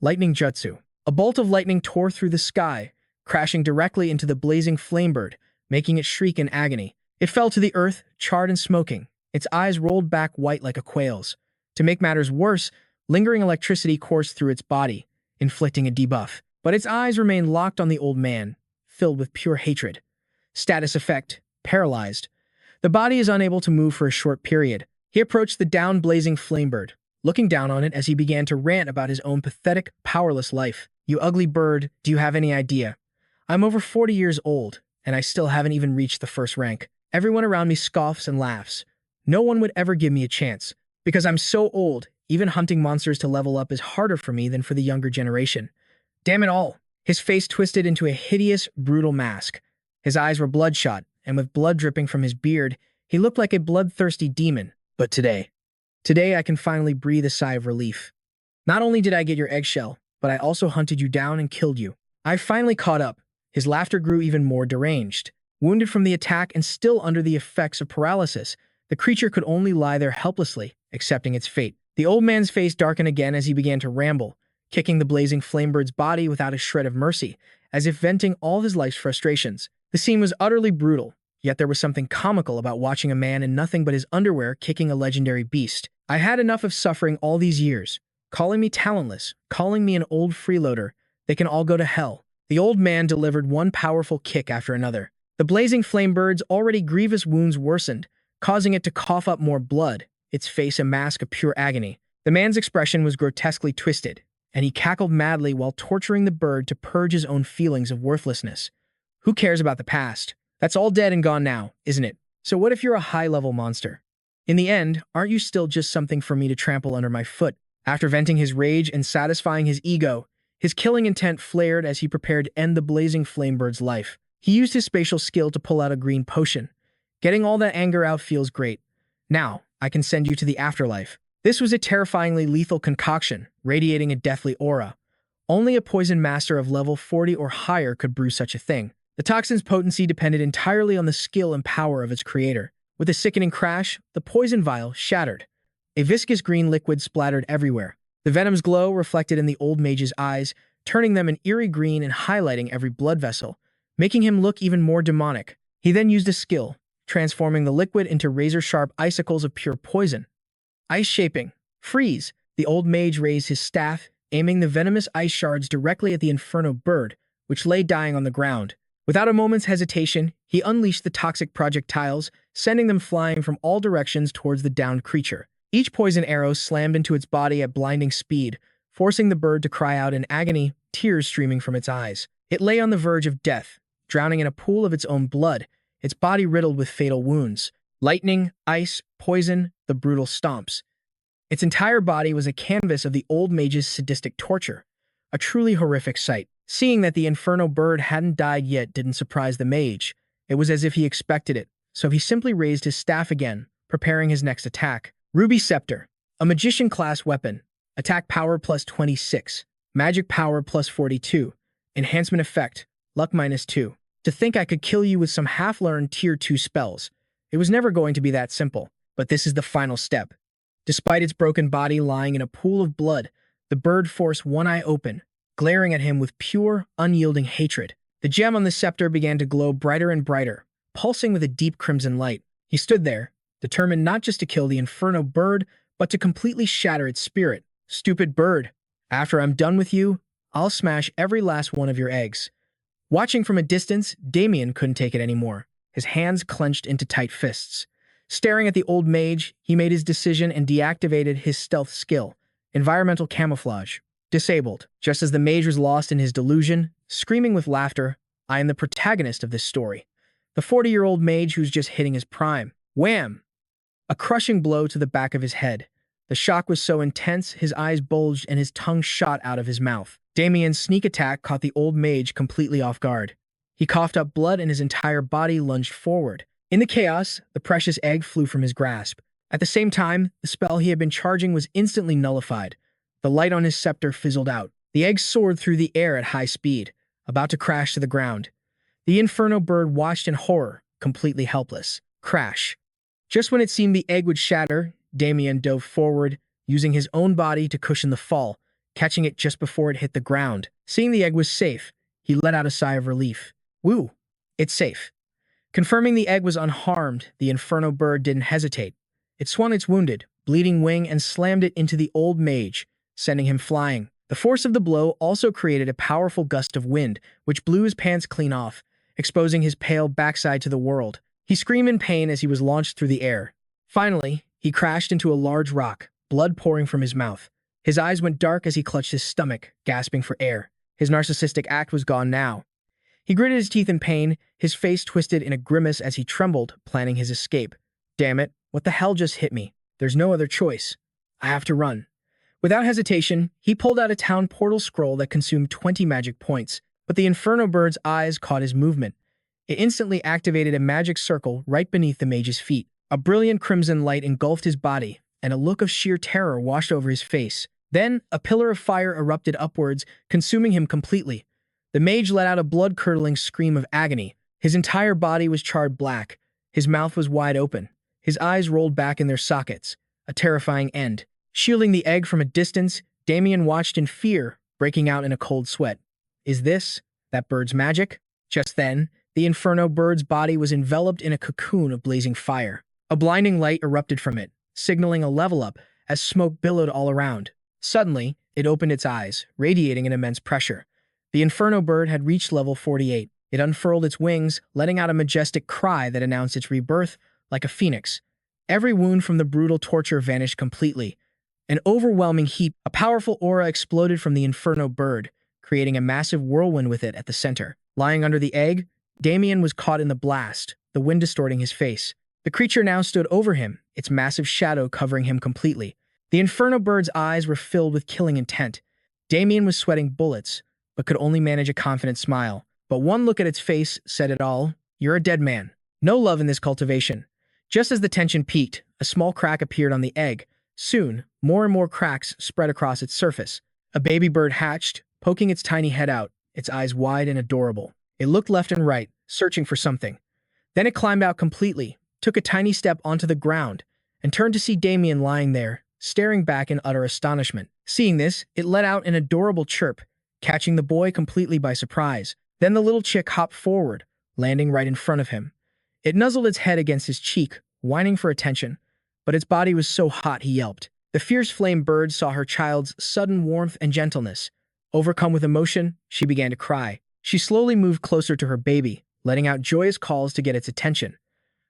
Lightning Jutsu. A bolt of lightning tore through the sky, crashing directly into the blazing flamebird, making it shriek in agony. It fell to the earth, charred and smoking. Its eyes rolled back white like a quail's. To make matters worse, lingering electricity coursed through its body, inflicting a debuff. But its eyes remained locked on the old man, filled with pure hatred. Status effect: paralyzed. The body is unable to move for a short period. He approached the down-blazing flamebird, looking down on it as he began to rant about his own pathetic, powerless life. "You ugly bird, do you have any idea? I'm over 40 years old, and I still haven't even reached the first rank. Everyone around me scoffs and laughs. No one would ever give me a chance. Because I'm so old, even hunting monsters to level up is harder for me than for the younger generation. Damn it all." His face twisted into a hideous, brutal mask. His eyes were bloodshot, and with blood dripping from his beard, he looked like a bloodthirsty demon. But today I can finally breathe a sigh of relief. Not only did I get your eggshell, but I also hunted you down and killed you. I finally caught up. His laughter grew even more deranged. Wounded from the attack and still under the effects of paralysis, the creature could only lie there helplessly, accepting its fate. The old man's face darkened again as he began to ramble, kicking the blazing flamebird's body without a shred of mercy, as if venting all his life's frustrations. The scene was utterly brutal, yet there was something comical about watching a man in nothing but his underwear kicking a legendary beast. I had enough of suffering all these years. Calling me talentless, calling me an old freeloader, they can all go to hell. The old man delivered one powerful kick after another. The blazing flamebird's already grievous wounds worsened, causing it to cough up more blood, its face a mask of pure agony. The man's expression was grotesquely twisted, and he cackled madly while torturing the bird to purge his own feelings of worthlessness. Who cares about the past? That's all dead and gone now, isn't it? So what if you're a high-level monster? In the end, aren't you still just something for me to trample under my foot? After venting his rage and satisfying his ego, his killing intent flared as he prepared to end the blazing flamebird's life. He used his spatial skill to pull out a green potion. Getting all that anger out feels great. Now, I can send you to the afterlife. This was a terrifyingly lethal concoction, radiating a deathly aura. Only a poison master of level 40 or higher could brew such a thing. The toxin's potency depended entirely on the skill and power of its creator. With a sickening crash, the poison vial shattered. A viscous green liquid splattered everywhere. The venom's glow reflected in the old mage's eyes, turning them an eerie green and highlighting every blood vessel, making him look even more demonic. He then used a skill, transforming the liquid into razor-sharp icicles of pure poison. Ice shaping. Freeze! The old mage raised his staff, aiming the venomous ice shards directly at the inferno bird, which lay dying on the ground. Without a moment's hesitation, he unleashed the toxic projectiles, sending them flying from all directions towards the downed creature. Each poison arrow slammed into its body at blinding speed, forcing the bird to cry out in agony, tears streaming from its eyes. It lay on the verge of death, drowning in a pool of its own blood, its body riddled with fatal wounds. Lightning, ice, poison, the brutal stomps. Its entire body was a canvas of the old mage's sadistic torture, a truly horrific sight. Seeing that the inferno bird hadn't died yet didn't surprise the mage. It was as if he expected it, so he simply raised his staff again, preparing his next attack. Ruby Scepter, a magician-class weapon. Attack power plus 26, magic power plus 42, enhancement effect, luck minus 2. To think I could kill you with some half-learned tier 2 spells. It was never going to be that simple, but this is the final step. Despite its broken body lying in a pool of blood, the bird forced one eye open, glaring at him with pure, unyielding hatred. The gem on the scepter began to glow brighter and brighter, pulsing with a deep crimson light. He stood there, determined not just to kill the inferno bird, but to completely shatter its spirit. Stupid bird, after I'm done with you, I'll smash every last one of your eggs. Watching from a distance, Damien couldn't take it anymore, his hands clenched into tight fists. Staring at the old mage, he made his decision and deactivated his stealth skill, environmental camouflage. Disabled. Just as the mage was lost in his delusion, screaming with laughter, I am the protagonist of this story. The 40-year-old mage who's just hitting his prime. Wham! A crushing blow to the back of his head. The shock was so intense, his eyes bulged and his tongue shot out of his mouth. Damien's sneak attack caught the old mage completely off guard. He coughed up blood and his entire body lunged forward. In the chaos, the precious egg flew from his grasp. At the same time, the spell he had been charging was instantly nullified. The light on his scepter fizzled out. The egg soared through the air at high speed, about to crash to the ground. The inferno bird watched in horror, completely helpless. Crash. Just when it seemed the egg would shatter, Damien dove forward, using his own body to cushion the fall, catching it just before it hit the ground. Seeing the egg was safe, he let out a sigh of relief. Woo! It's safe. Confirming the egg was unharmed, the inferno bird didn't hesitate. It swung its wounded, bleeding wing and slammed it into the old mage, sending him flying. The force of the blow also created a powerful gust of wind, which blew his pants clean off, exposing his pale backside to the world. He screamed in pain as he was launched through the air. Finally, he crashed into a large rock, blood pouring from his mouth. His eyes went dark as he clutched his stomach, gasping for air. His narcissistic act was gone now. He gritted his teeth in pain, his face twisted in a grimace as he trembled, planning his escape. Damn it, what the hell just hit me? There's no other choice. I have to run. Without hesitation, he pulled out a town portal scroll that consumed 20 magic points, but the inferno bird's eyes caught his movement. It instantly activated a magic circle right beneath the mage's feet. A brilliant crimson light engulfed his body, and a look of sheer terror washed over his face. Then, a pillar of fire erupted upwards, consuming him completely. The mage let out a blood-curdling scream of agony. His entire body was charred black. His mouth was wide open. His eyes rolled back in their sockets. A terrifying end. Shielding the egg from a distance, Damien watched in fear, breaking out in a cold sweat. Is this that bird's magic? Just then, the inferno bird's body was enveloped in a cocoon of blazing fire. A blinding light erupted from it, signaling a level up as smoke billowed all around. Suddenly, it opened its eyes, radiating an immense pressure. The inferno bird had reached level 48. It unfurled its wings, letting out a majestic cry that announced its rebirth like a phoenix. Every wound from the brutal torture vanished completely. An overwhelming heap, a powerful aura exploded from the inferno bird, creating a massive whirlwind with it at the center. Lying under the egg, Damien was caught in the blast, the wind distorting his face. The creature now stood over him, its massive shadow covering him completely. The inferno bird's eyes were filled with killing intent. Damien was sweating bullets, but could only manage a confident smile. But one look at its face said it all. You're a dead man. No love in this cultivation. Just as the tension peaked, a small crack appeared on the egg. Soon, more and more cracks spread across its surface. A baby bird hatched, poking its tiny head out, its eyes wide and adorable. It looked left and right, searching for something. Then it climbed out completely, took a tiny step onto the ground, and turned to see Damien lying there, staring back in utter astonishment. Seeing this, it let out an adorable chirp, catching the boy completely by surprise. Then the little chick hopped forward, landing right in front of him. It nuzzled its head against his cheek, whining for attention, but its body was so hot he yelped. The fierce flame bird saw her child's sudden warmth and gentleness. Overcome with emotion, she began to cry. She slowly moved closer to her baby, letting out joyous calls to get its attention.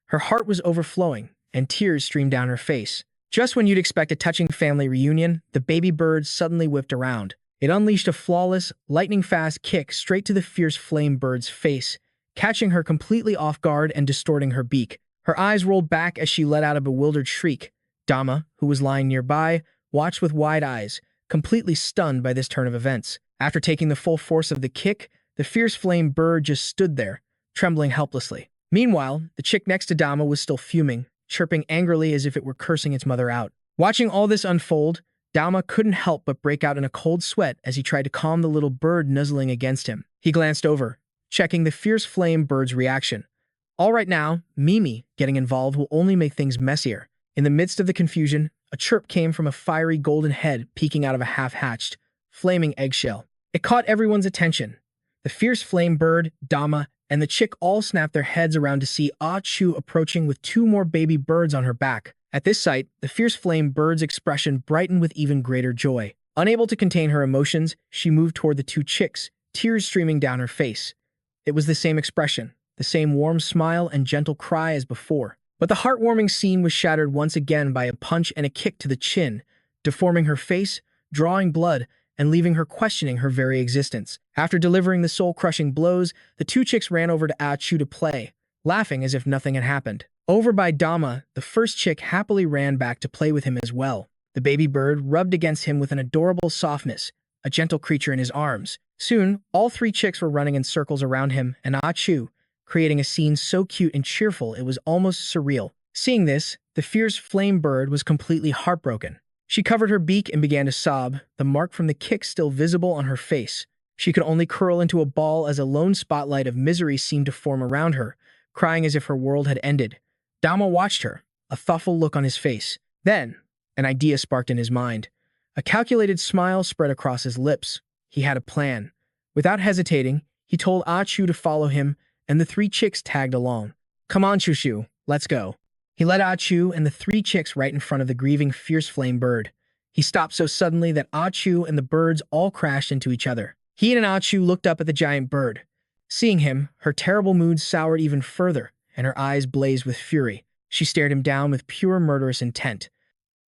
Her heart was overflowing, and tears streamed down her face. Just when you'd expect a touching family reunion, the baby bird suddenly whipped around. It unleashed a flawless, lightning-fast kick straight to the fierce flame bird's face, catching her completely off guard and distorting her beak. Her eyes rolled back as she let out a bewildered shriek. Dama, who was lying nearby, watched with wide eyes, completely stunned by this turn of events. After taking the full force of the kick, the fierce flame bird just stood there, trembling helplessly. Meanwhile, the chick next to Dama was still fuming, chirping angrily as if it were cursing its mother out. Watching all this unfold, Dama couldn't help but break out in a cold sweat as he tried to calm the little bird nuzzling against him. He glanced over, checking the fierce flame bird's reaction. All right now, Mimi getting involved will only make things messier. In the midst of the confusion, a chirp came from a fiery golden head peeking out of a half-hatched, flaming eggshell. It caught everyone's attention. The fierce flame bird, Dama, and the chick all snapped their heads around to see Ah Chu approaching with 2 more baby birds on her back. At this sight, the fierce flame bird's expression brightened with even greater joy. Unable to contain her emotions, she moved toward the 2 chicks, tears streaming down her face. It was the same expression, the same warm smile and gentle cry as before. But the heartwarming scene was shattered once again by a punch and a kick to the chin, deforming her face, drawing blood, and leaving her questioning her very existence. After delivering the soul-crushing blows, the 2 chicks ran over to Ah Chu to play, laughing as if nothing had happened. Over by Dama, the first chick happily ran back to play with him as well. The baby bird rubbed against him with an adorable softness, a gentle creature in his arms. Soon, all 3 chicks were running in circles around him and Ah Chu, creating a scene so cute and cheerful it was almost surreal. Seeing this, the fierce flame bird was completely heartbroken. She covered her beak and began to sob, the mark from the kick still visible on her face. She could only curl into a ball as a lone spotlight of misery seemed to form around her, crying as if her world had ended. Dama watched her, a thoughtful look on his face. Then, an idea sparked in his mind. A calculated smile spread across his lips. He had a plan. Without hesitating, he told Ah Chu to follow him, and the 3 chicks tagged along. Come on, Chushu, let's go. He led Ah Chu and the 3 chicks right in front of the grieving fierce flame bird. He stopped so suddenly that Ah Chu and the birds all crashed into each other. He and Ah Chu looked up at the giant bird. Seeing him, her terrible mood soured even further, and her eyes blazed with fury. She stared him down with pure murderous intent.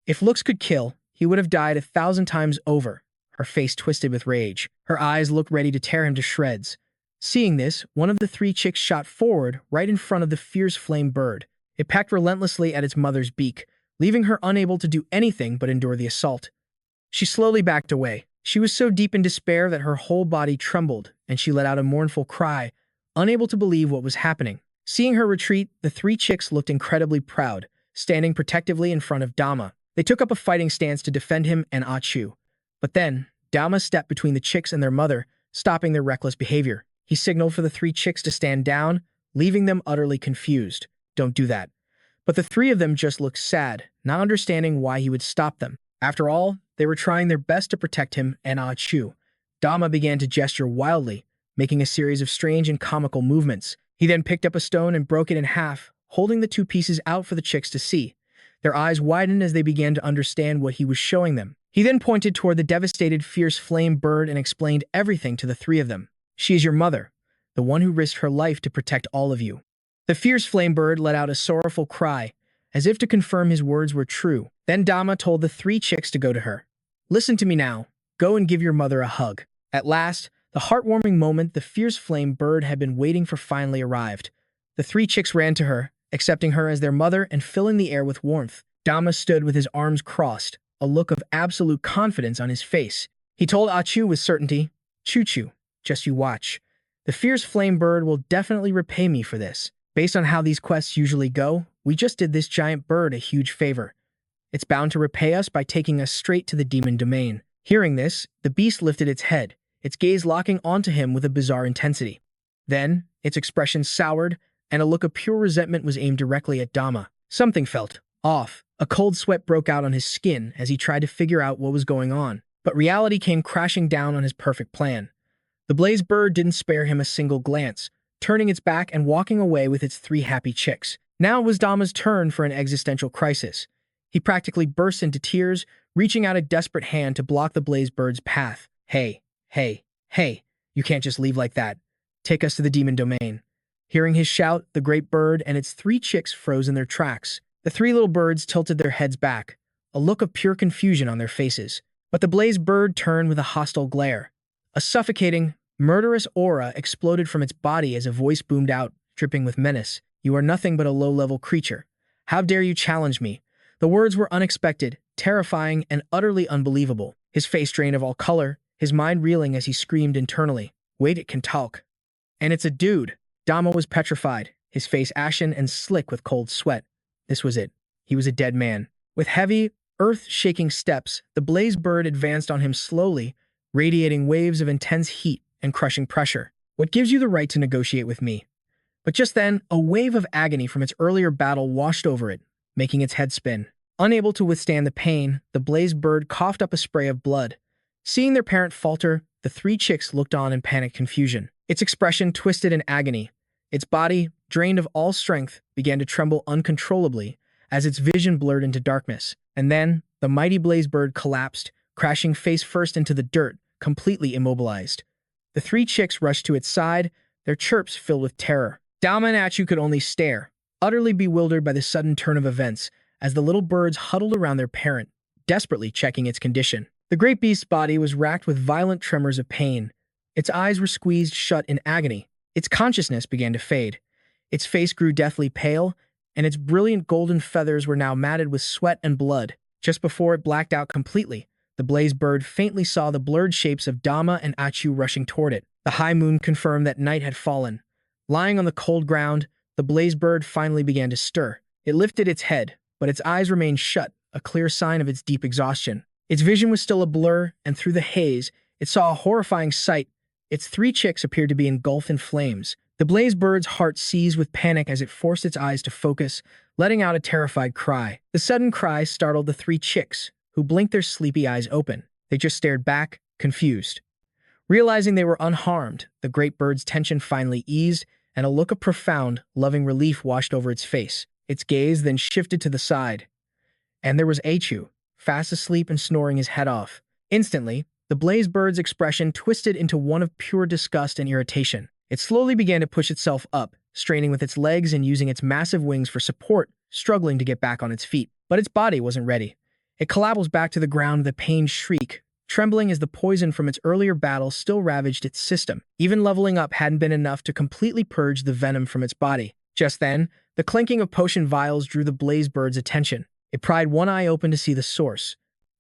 If looks could kill, he would have died 1,000 times over. Her face twisted with rage. Her eyes looked ready to tear him to shreds. Seeing this, one of the 3 chicks shot forward right in front of the fierce flame bird. It pecked relentlessly at its mother's beak, leaving her unable to do anything but endure the assault. She slowly backed away. She was so deep in despair that her whole body trembled, and she let out a mournful cry. unable to believe what was happening. Seeing her retreat, the three chicks looked incredibly proud, standing protectively in front of Dama. They took up a fighting stance to defend him and Achu. But then, Dama stepped between the chicks and their mother, stopping their reckless behavior. He signaled for the three chicks to stand down, leaving them utterly confused. Don't do that. But the three of them just looked sad, not understanding why he would stop them. After all, they were trying their best to protect him and Achu. Dama began to gesture wildly, making a series of strange and comical movements. He then picked up a stone and broke it in half, holding the two pieces out for the chicks to see. Their eyes widened as they began to understand what he was showing them. He then pointed toward the devastated, fierce flame bird and explained everything to the three of them. She is your mother, the one who risked her life to protect all of you. The fierce flame bird let out a sorrowful cry, as if to confirm his words were true. Then Dama told the three chicks to go to her. Listen to me now. Go and give your mother a hug. At last, the heartwarming moment the fierce flame bird had been waiting for finally arrived. The three chicks ran to her, accepting her as their mother and filling the air with warmth. Dama stood with his arms crossed, a look of absolute confidence on his face. He told Achu with certainty, Choo-choo, just you watch. The fierce flame bird will definitely repay me for this. Based on how these quests usually go, we just did this giant bird a huge favor. It's bound to repay us by taking us straight to the demon domain. Hearing this, the beast lifted its head, its gaze locking onto him with a bizarre intensity. Then, its expression soured, and a look of pure resentment was aimed directly at Dama. Something felt off. A cold sweat broke out on his skin as he tried to figure out what was going on. But reality came crashing down on his perfect plan. The blaze bird didn't spare him a single glance, turning its back and walking away with its three happy chicks. Now it was Dama's turn for an existential crisis. He practically burst into tears, reaching out a desperate hand to block the blaze bird's path. Hey, you can't just leave like that. Take us to the demon domain. Hearing his shout, the great bird and its three chicks froze in their tracks. The three little birds tilted their heads back, a look of pure confusion on their faces. But the blaze bird turned with a hostile glare. A suffocating, murderous aura exploded from its body as a voice boomed out, dripping with menace. You are nothing but a low-level creature. How dare you challenge me? The words were unexpected, terrifying, and utterly unbelievable. His face drained of all color, his mind reeling as he screamed internally. Wait, it can talk. And it's a dude. Dama was petrified, his face ashen and slick with cold sweat. This was it. He was a dead man. With heavy, earth-shaking steps, the blaze bird advanced on him slowly, radiating waves of intense heat and crushing pressure. What gives you the right to negotiate with me? But just then, a wave of agony from its earlier battle washed over it, making its head spin. Unable to withstand the pain, the blaze bird coughed up a spray of blood. Seeing their parent falter, the three chicks looked on in panicked confusion. Its expression twisted in agony. Its body, drained of all strength, began to tremble uncontrollably as its vision blurred into darkness. And then, the mighty blaze bird collapsed, crashing face first into the dirt, completely immobilized. The three chicks rushed to its side, their chirps filled with terror. Dama and Achu could only stare, utterly bewildered by the sudden turn of events, as the little birds huddled around their parent, desperately checking its condition. The great beast's body was racked with violent tremors of pain. Its eyes were squeezed shut in agony. Its consciousness began to fade. Its face grew deathly pale, and its brilliant golden feathers were now matted with sweat and blood. Just before it blacked out completely, the blaze bird faintly saw the blurred shapes of Dama and Achu rushing toward it. The high moon confirmed that night had fallen. Lying on the cold ground, the blaze bird finally began to stir. It lifted its head, but its eyes remained shut, a clear sign of its deep exhaustion. Its vision was still a blur, and through the haze, it saw a horrifying sight. Its three chicks appeared to be engulfed in flames. The blaze bird's heart seized with panic as it forced its eyes to focus, letting out a terrified cry. The sudden cry startled the three chicks, who blinked their sleepy eyes open. They just stared back, confused. Realizing they were unharmed, the great bird's tension finally eased, and a look of profound, loving relief washed over its face. Its gaze then shifted to the side. And there was Achu, fast asleep and snoring his head off. Instantly, the blaze bird's expression twisted into one of pure disgust and irritation. It slowly began to push itself up, straining with its legs and using its massive wings for support, struggling to get back on its feet. But its body wasn't ready. It collapsed back to the ground with a pained shriek, trembling as the poison from its earlier battle still ravaged its system. Even leveling up hadn't been enough to completely purge the venom from its body. Just then, the clinking of potion vials drew the blaze bird's attention. It pried one eye open to see the source.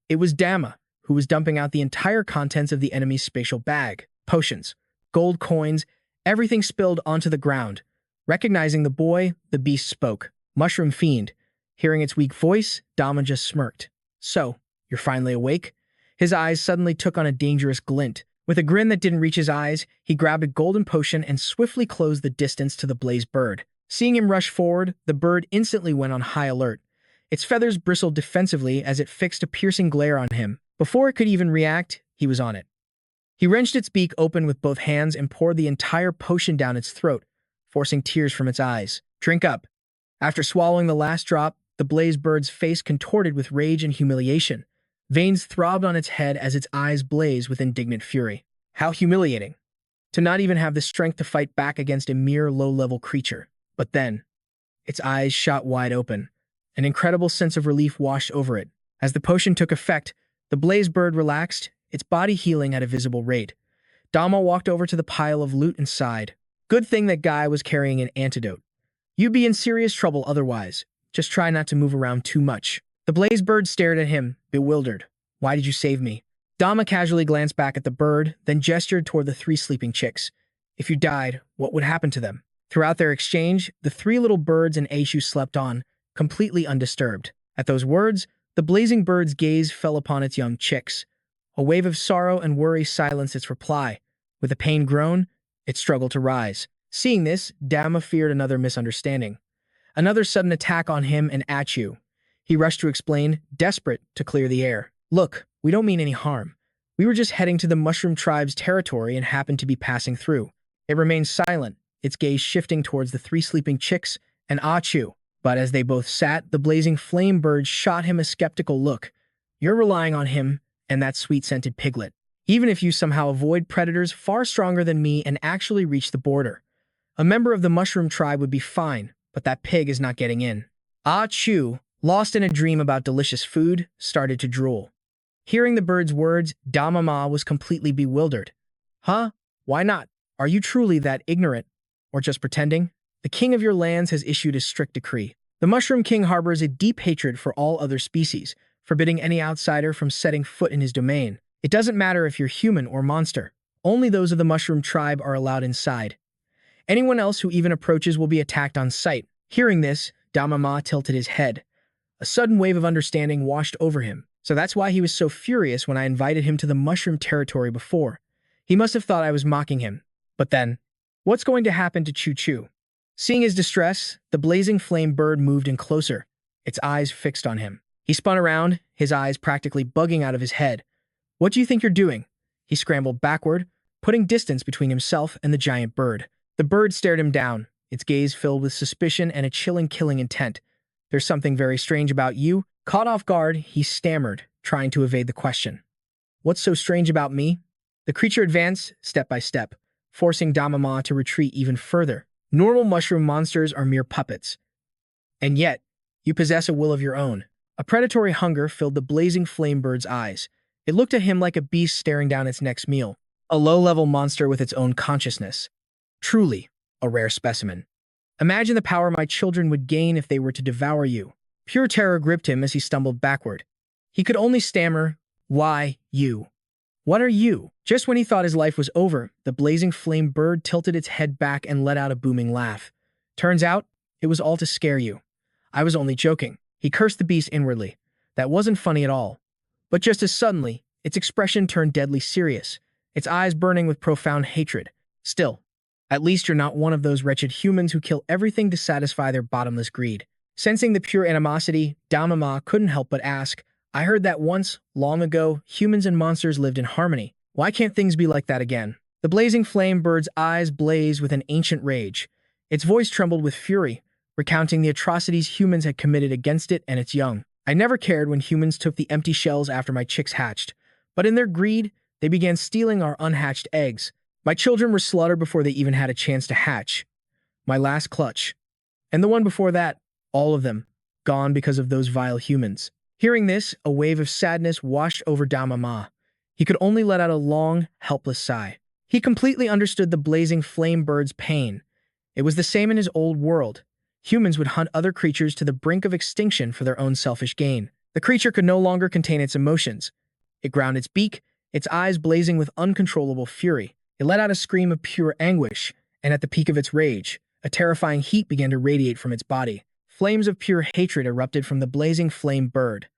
It was Dama, who was dumping out the entire contents of the enemy's spatial bag. Potions, gold coins, Everything spilled onto the ground. Recognizing the boy, the beast spoke. Mushroom fiend. Hearing its weak voice, Dama just smirked. So, you're finally awake? His eyes suddenly took on a dangerous glint. With a grin that didn't reach his eyes, he grabbed a golden potion and swiftly closed the distance to the blazed bird. Seeing him rush forward, the bird instantly went on high alert. Its feathers bristled defensively as it fixed a piercing glare on him. Before it could even react, he was on it. He wrenched its beak open with both hands and poured the entire potion down its throat, forcing tears from its eyes. Drink up. After swallowing the last drop, the blazed bird's face contorted with rage and humiliation. Veins throbbed on its head as its eyes blazed with indignant fury. How humiliating. To not even have the strength to fight back against a mere low-level creature. But then, its eyes shot wide open. An incredible sense of relief washed over it. As the potion took effect, the blazed bird relaxed, its body healing at a visible rate. Dama walked over to the pile of loot and sighed. Good thing that guy was carrying an antidote. You'd be in serious trouble otherwise. Just try not to move around too much. The blazed bird stared at him, bewildered. Why did you save me? Dama casually glanced back at the bird, then gestured toward the 3 sleeping chicks. If you died, what would happen to them? Throughout their exchange, the 3 little birds and Aishu slept on, completely undisturbed. At those words, the blazing bird's gaze fell upon its young chicks. A wave of sorrow and worry silenced its reply. With a pained groan, it struggled to rise. Seeing this, Dama feared another misunderstanding. Another sudden attack on him and Achu. He rushed to explain, desperate to clear the air. Look, we don't mean any harm. We were just heading to the Mushroom Tribe's territory and happened to be passing through. It remained silent, its gaze shifting towards the 3 sleeping chicks and Achu. But as they both sat, the blazing flame bird shot him a skeptical look. You're relying on him and that sweet-scented piglet. Even if you somehow avoid predators far stronger than me and actually reach the border. A member of the Mushroom Tribe would be fine, but that pig is not getting in. Ah Chu, lost in a dream about delicious food, started to drool. Hearing the bird's words, Damama was completely bewildered. Huh? Why not? Are you truly that ignorant? Or just pretending? The king of your lands has issued a strict decree. The Mushroom King harbors a deep hatred for all other species, forbidding any outsider from setting foot in his domain. It doesn't matter if you're human or monster. Only those of the Mushroom Tribe are allowed inside. Anyone else who even approaches will be attacked on sight. Hearing this, Damama tilted his head. A sudden wave of understanding washed over him. So that's why he was so furious when I invited him to the mushroom territory before. He must have thought I was mocking him. But then, what's going to happen to Choo Choo? Seeing his distress, the blazing flame bird moved in closer, its eyes fixed on him. He spun around, his eyes practically bugging out of his head. What do you think you're doing? He scrambled backward, putting distance between himself and the giant bird. The bird stared him down, its gaze filled with suspicion and a chilling killing intent. There's something very strange about you. Caught off guard, he stammered, trying to evade the question. What's so strange about me? The creature advanced, step by step, forcing Damama to retreat even further. Normal mushroom monsters are mere puppets. And yet, you possess a will of your own. A predatory hunger filled the blazing flame bird's eyes. It looked at him like a beast staring down its next meal. A low-level monster with its own consciousness. Truly, a rare specimen. Imagine the power my children would gain if they were to devour you. Pure terror gripped him as he stumbled backward. He could only stammer, "Why, you? What are you?" Just when he thought his life was over, the blazing flame bird tilted its head back and let out a booming laugh. Turns out, it was all to scare you. I was only joking. He cursed the beast inwardly. That wasn't funny at all. But just as suddenly, its expression turned deadly serious, its eyes burning with profound hatred. Still, at least you're not one of those wretched humans who kill everything to satisfy their bottomless greed. Sensing the pure animosity, Damama couldn't help but ask, I heard that once, long ago, humans and monsters lived in harmony. Why can't things be like that again? The blazing flame bird's eyes blazed with an ancient rage. Its voice trembled with fury, recounting the atrocities humans had committed against it and its young. I never cared when humans took the empty shells after my chicks hatched, but in their greed, they began stealing our unhatched eggs. My children were slaughtered before they even had a chance to hatch. My last clutch. And the one before that, all of them, gone because of those vile humans. Hearing this, a wave of sadness washed over Damama. He could only let out a long, helpless sigh. He completely understood the blazing flame bird's pain. It was the same in his old world. Humans would hunt other creatures to the brink of extinction for their own selfish gain. The creature could no longer contain its emotions. It ground its beak, its eyes blazing with uncontrollable fury. It let out a scream of pure anguish, and at the peak of its rage, a terrifying heat began to radiate from its body. Flames of pure hatred erupted from the blazing flame bird.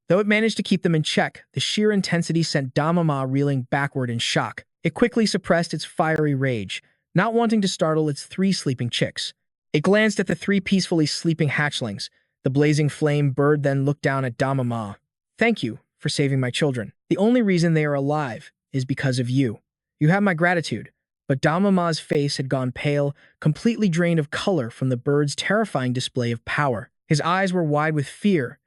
Though it managed to keep them in check, the sheer intensity sent Damama reeling backward in shock. It quickly suppressed its fiery rage, not wanting to startle its 3 sleeping chicks. It glanced at the 3 peacefully sleeping hatchlings. The blazing flame bird then looked down at Damama. "Thank you for saving my children. The only reason they are alive is because of you. You have my gratitude." But Damama's face had gone pale, completely drained of color from the bird's terrifying display of power. His eyes were wide with fear,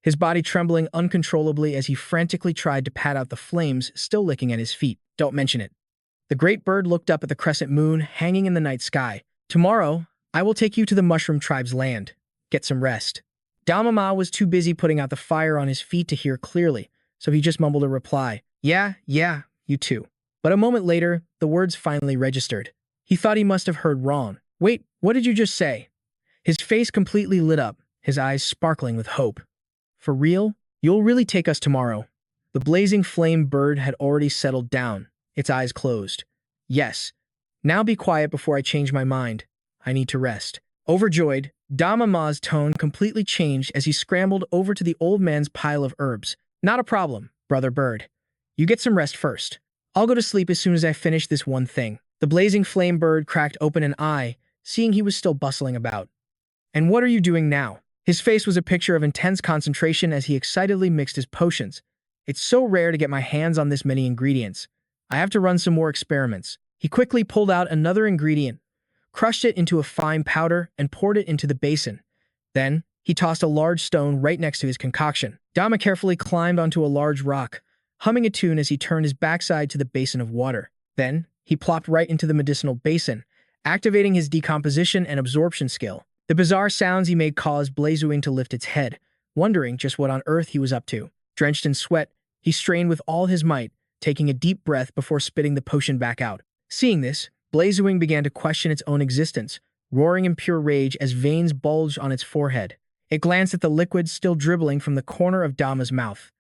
his body trembling uncontrollably as he frantically tried to pat out the flames still licking at his feet. "Don't mention it." The great bird looked up at the crescent moon hanging in the night sky. "Tomorrow, I will take you to the mushroom tribe's land. Get some rest." Damama was too busy putting out the fire on his feet to hear clearly, so he just mumbled a reply. Yeah, you too." But a moment later, the words finally registered. He thought he must have heard wrong. "Wait, what did you just say?" His face completely lit up, his eyes sparkling with hope. "For real? You'll really take us tomorrow?" The blazing flame bird had already settled down, its eyes closed. "Yes. Now be quiet before I change my mind. I need to rest." Overjoyed, Damama's tone completely changed as he scrambled over to the old man's pile of herbs. "Not a problem, brother bird. You get some rest first. I'll go to sleep as soon as I finish this one thing." The blazing flame bird cracked open an eye, seeing he was still bustling about. "And what are you doing now?" His face was a picture of intense concentration as he excitedly mixed his potions. "It's so rare to get my hands on this many ingredients. I have to run some more experiments." He quickly pulled out another ingredient, crushed it into a fine powder, and poured it into the basin. Then, he tossed a large stone right next to his concoction. Dama carefully climbed onto a large rock, humming a tune as he turned his backside to the basin of water. Then, he plopped right into the medicinal basin, activating his decomposition and absorption skill. The bizarre sounds he made caused Blazewing to lift its head, wondering just what on earth he was up to. Drenched in sweat, he strained with all his might, taking a deep breath before spitting the potion back out. Seeing this, Blazewing began to question its own existence, roaring in pure rage as veins bulged on its forehead. It glanced at the liquid still dribbling from the corner of Dama's mouth,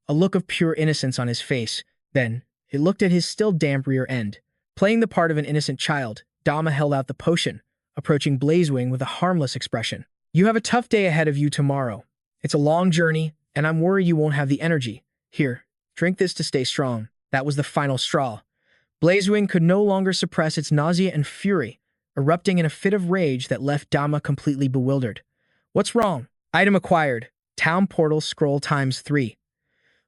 a look of pure innocence on his face. Then, it looked at his still damp rear end. Playing the part of an innocent child, Dama held out the potion, approaching Blazewing with a harmless expression. "You have a tough day ahead of you tomorrow. It's a long journey, and I'm worried you won't have the energy. Here, drink this to stay strong." That was the final straw. Blazewing could no longer suppress its nausea and fury, erupting in a fit of rage that left Dama completely bewildered. "What's wrong?" Item acquired. Town portal scroll ×3.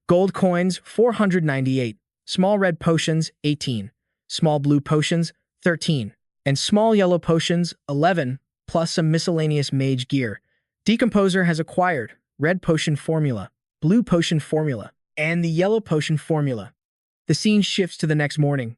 Gold coins, 498. Small red potions, 18. Small blue potions, 13. And small yellow potions, 11, plus some miscellaneous mage gear. Decomposer has acquired red potion formula, blue potion formula, and the yellow potion formula. The scene shifts to the next morning,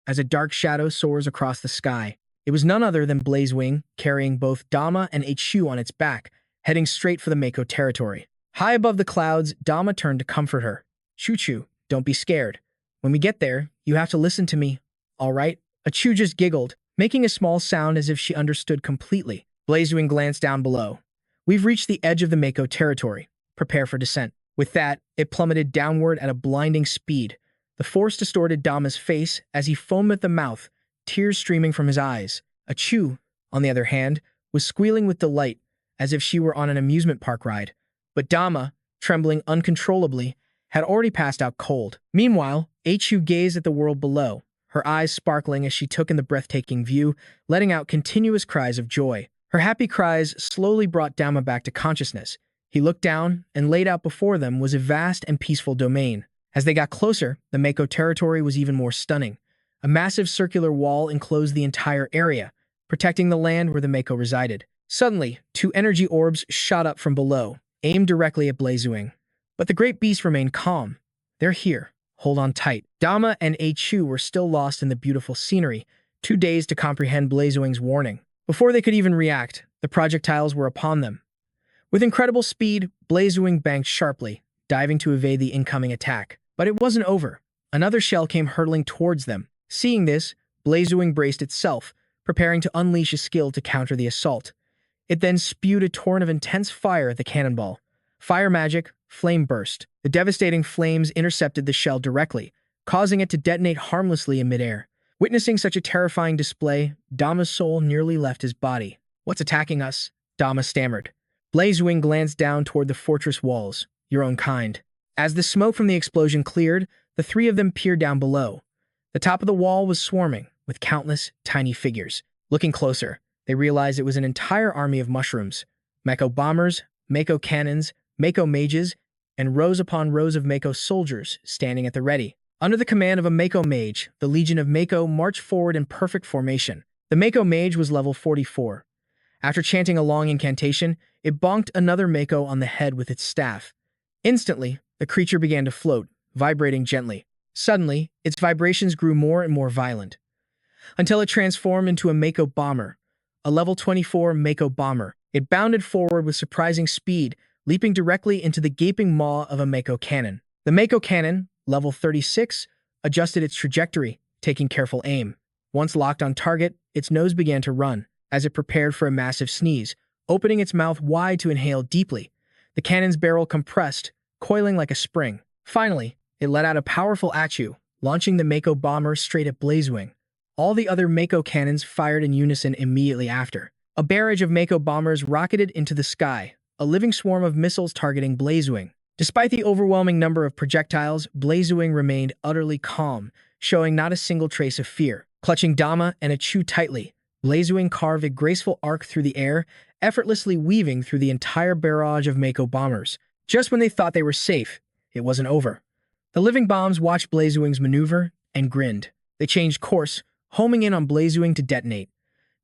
as a dark shadow soars across the sky. It was none other than Blazewing, carrying both Dama and Chu on its back, heading straight for the Mako territory. High above the clouds, Dama turned to comfort her. "Chu, don't be scared. When we get there, you have to listen to me, all right?" Chu just giggled, making a small sound as if she understood completely. Blazewing glanced down below. "We've reached the edge of the Mako territory. Prepare for descent." With that, it plummeted downward at a blinding speed. The force distorted Dama's face as he foamed at the mouth, tears streaming from his eyes. Chu, on the other hand, was squealing with delight, as if she were on an amusement park ride. But Dama, trembling uncontrollably, had already passed out cold. Meanwhile, Chu gazed at the world below, her eyes sparkling as she took in the breathtaking view, letting out continuous cries of joy. Her happy cries slowly brought Dama back to consciousness. He looked down, and laid out before them was a vast and peaceful domain. As they got closer, the Mako territory was even more stunning. A massive circular wall enclosed the entire area, protecting the land where the Mako resided. Suddenly, 2 energy orbs shot up from below, aimed directly at Blazewing. But the great beast remained calm. "They're here. Hold on tight." Dama and Chu were still lost in the beautiful scenery, too dazed to comprehend Blazewing's warning. Before they could even react, the projectiles were upon them. With incredible speed, Blazewing banked sharply, diving to evade the incoming attack. But it wasn't over. Another shell came hurtling towards them. Seeing this, Blazewing braced itself, preparing to unleash a skill to counter the assault. It then spewed a torrent of intense fire at the cannonball. Fire magic, flame burst. The devastating flames intercepted the shell directly, causing it to detonate harmlessly in midair. Witnessing such a terrifying display, Dama's soul nearly left his body. "What's attacking us?" Dama stammered. Blazewing glanced down toward the fortress walls. "Your own kind." As the smoke from the explosion cleared, the three of them peered down below. The top of the wall was swarming with countless tiny figures. Looking closer, they realized it was an entire army of mushrooms. Mako bombers, Mako cannons, Mako mages, and rows upon rows of Mako soldiers standing at the ready. Under the command of a Mako mage, the Legion of Mako marched forward in perfect formation. The Mako mage was level 44. After chanting a long incantation, it bonked another Mako on the head with its staff. Instantly, the creature began to float, vibrating gently. Suddenly, its vibrations grew more and more violent, until it transformed into a Mako bomber, a level 24 Mako bomber. It bounded forward with surprising speed, leaping directly into the gaping maw of a Mako cannon. The Mako cannon, level 36, adjusted its trajectory, taking careful aim. Once locked on target, its nose began to run, as it prepared for a massive sneeze, opening its mouth wide to inhale deeply. The cannon's barrel compressed, coiling like a spring. Finally, it let out a powerful Achu, launching the Mako bomber straight at Blazewing. All the other Mako cannons fired in unison immediately after. A barrage of Mako bombers rocketed into the sky, a living swarm of missiles targeting Blazewing. Despite the overwhelming number of projectiles, Blazewing remained utterly calm, showing not a single trace of fear. Clutching Dama and Achu tightly, Blazewing carved a graceful arc through the air, effortlessly weaving through the entire barrage of Mako bombers. Just when they thought they were safe, it wasn't over. The living bombs watched Blazewing's maneuver and grinned. They changed course, homing in on Blazewing to detonate.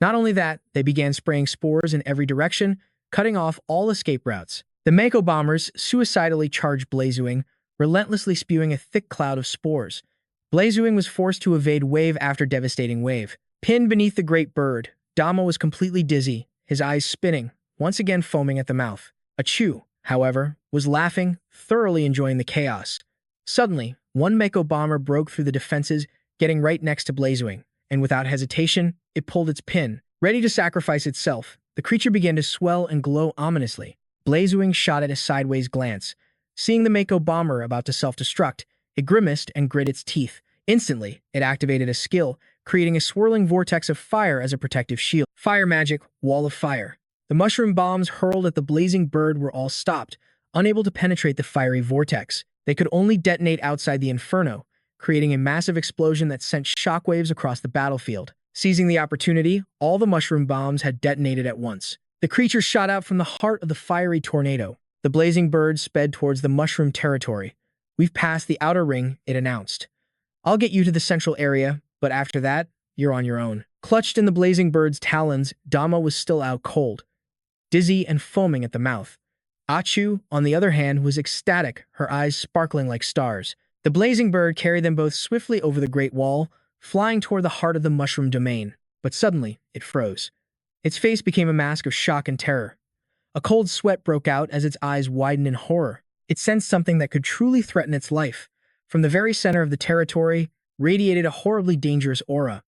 Not only that, they began spraying spores in every direction, cutting off all escape routes. The Mako bombers suicidally charged Blazewing, relentlessly spewing a thick cloud of spores. Blazewing was forced to evade wave after devastating wave. Pinned beneath the great bird, Dama was completely dizzy, his eyes spinning, once again foaming at the mouth. Achu, however, was laughing, thoroughly enjoying the chaos. Suddenly, one Mako bomber broke through the defenses, getting right next to Blazewing, and without hesitation, it pulled its pin. Ready to sacrifice itself, the creature began to swell and glow ominously. Blazewing shot at a sideways glance. Seeing the Mako bomber about to self-destruct, it grimaced and grit its teeth. Instantly, it activated a skill, creating a swirling vortex of fire as a protective shield. Fire magic, wall of fire. The mushroom bombs hurled at the blazing bird were all stopped, unable to penetrate the fiery vortex. They could only detonate outside the inferno, creating a massive explosion that sent shockwaves across the battlefield. Seizing the opportunity, all the mushroom bombs had detonated at once. The creature shot out from the heart of the fiery tornado. The blazing bird sped towards the mushroom territory. "We've passed the outer ring," it announced. "I'll get you to the central area, but after that, you're on your own." Clutched in the blazing bird's talons, Dama was still out cold, dizzy and foaming at the mouth. Achu, on the other hand, was ecstatic, her eyes sparkling like stars. The blazing bird carried them both swiftly over the Great Wall, flying toward the heart of the mushroom domain. But suddenly, it froze. Its face became a mask of shock and terror. A cold sweat broke out as its eyes widened in horror. It sensed something that could truly threaten its life. From the very center of the territory, radiated a horribly dangerous aura.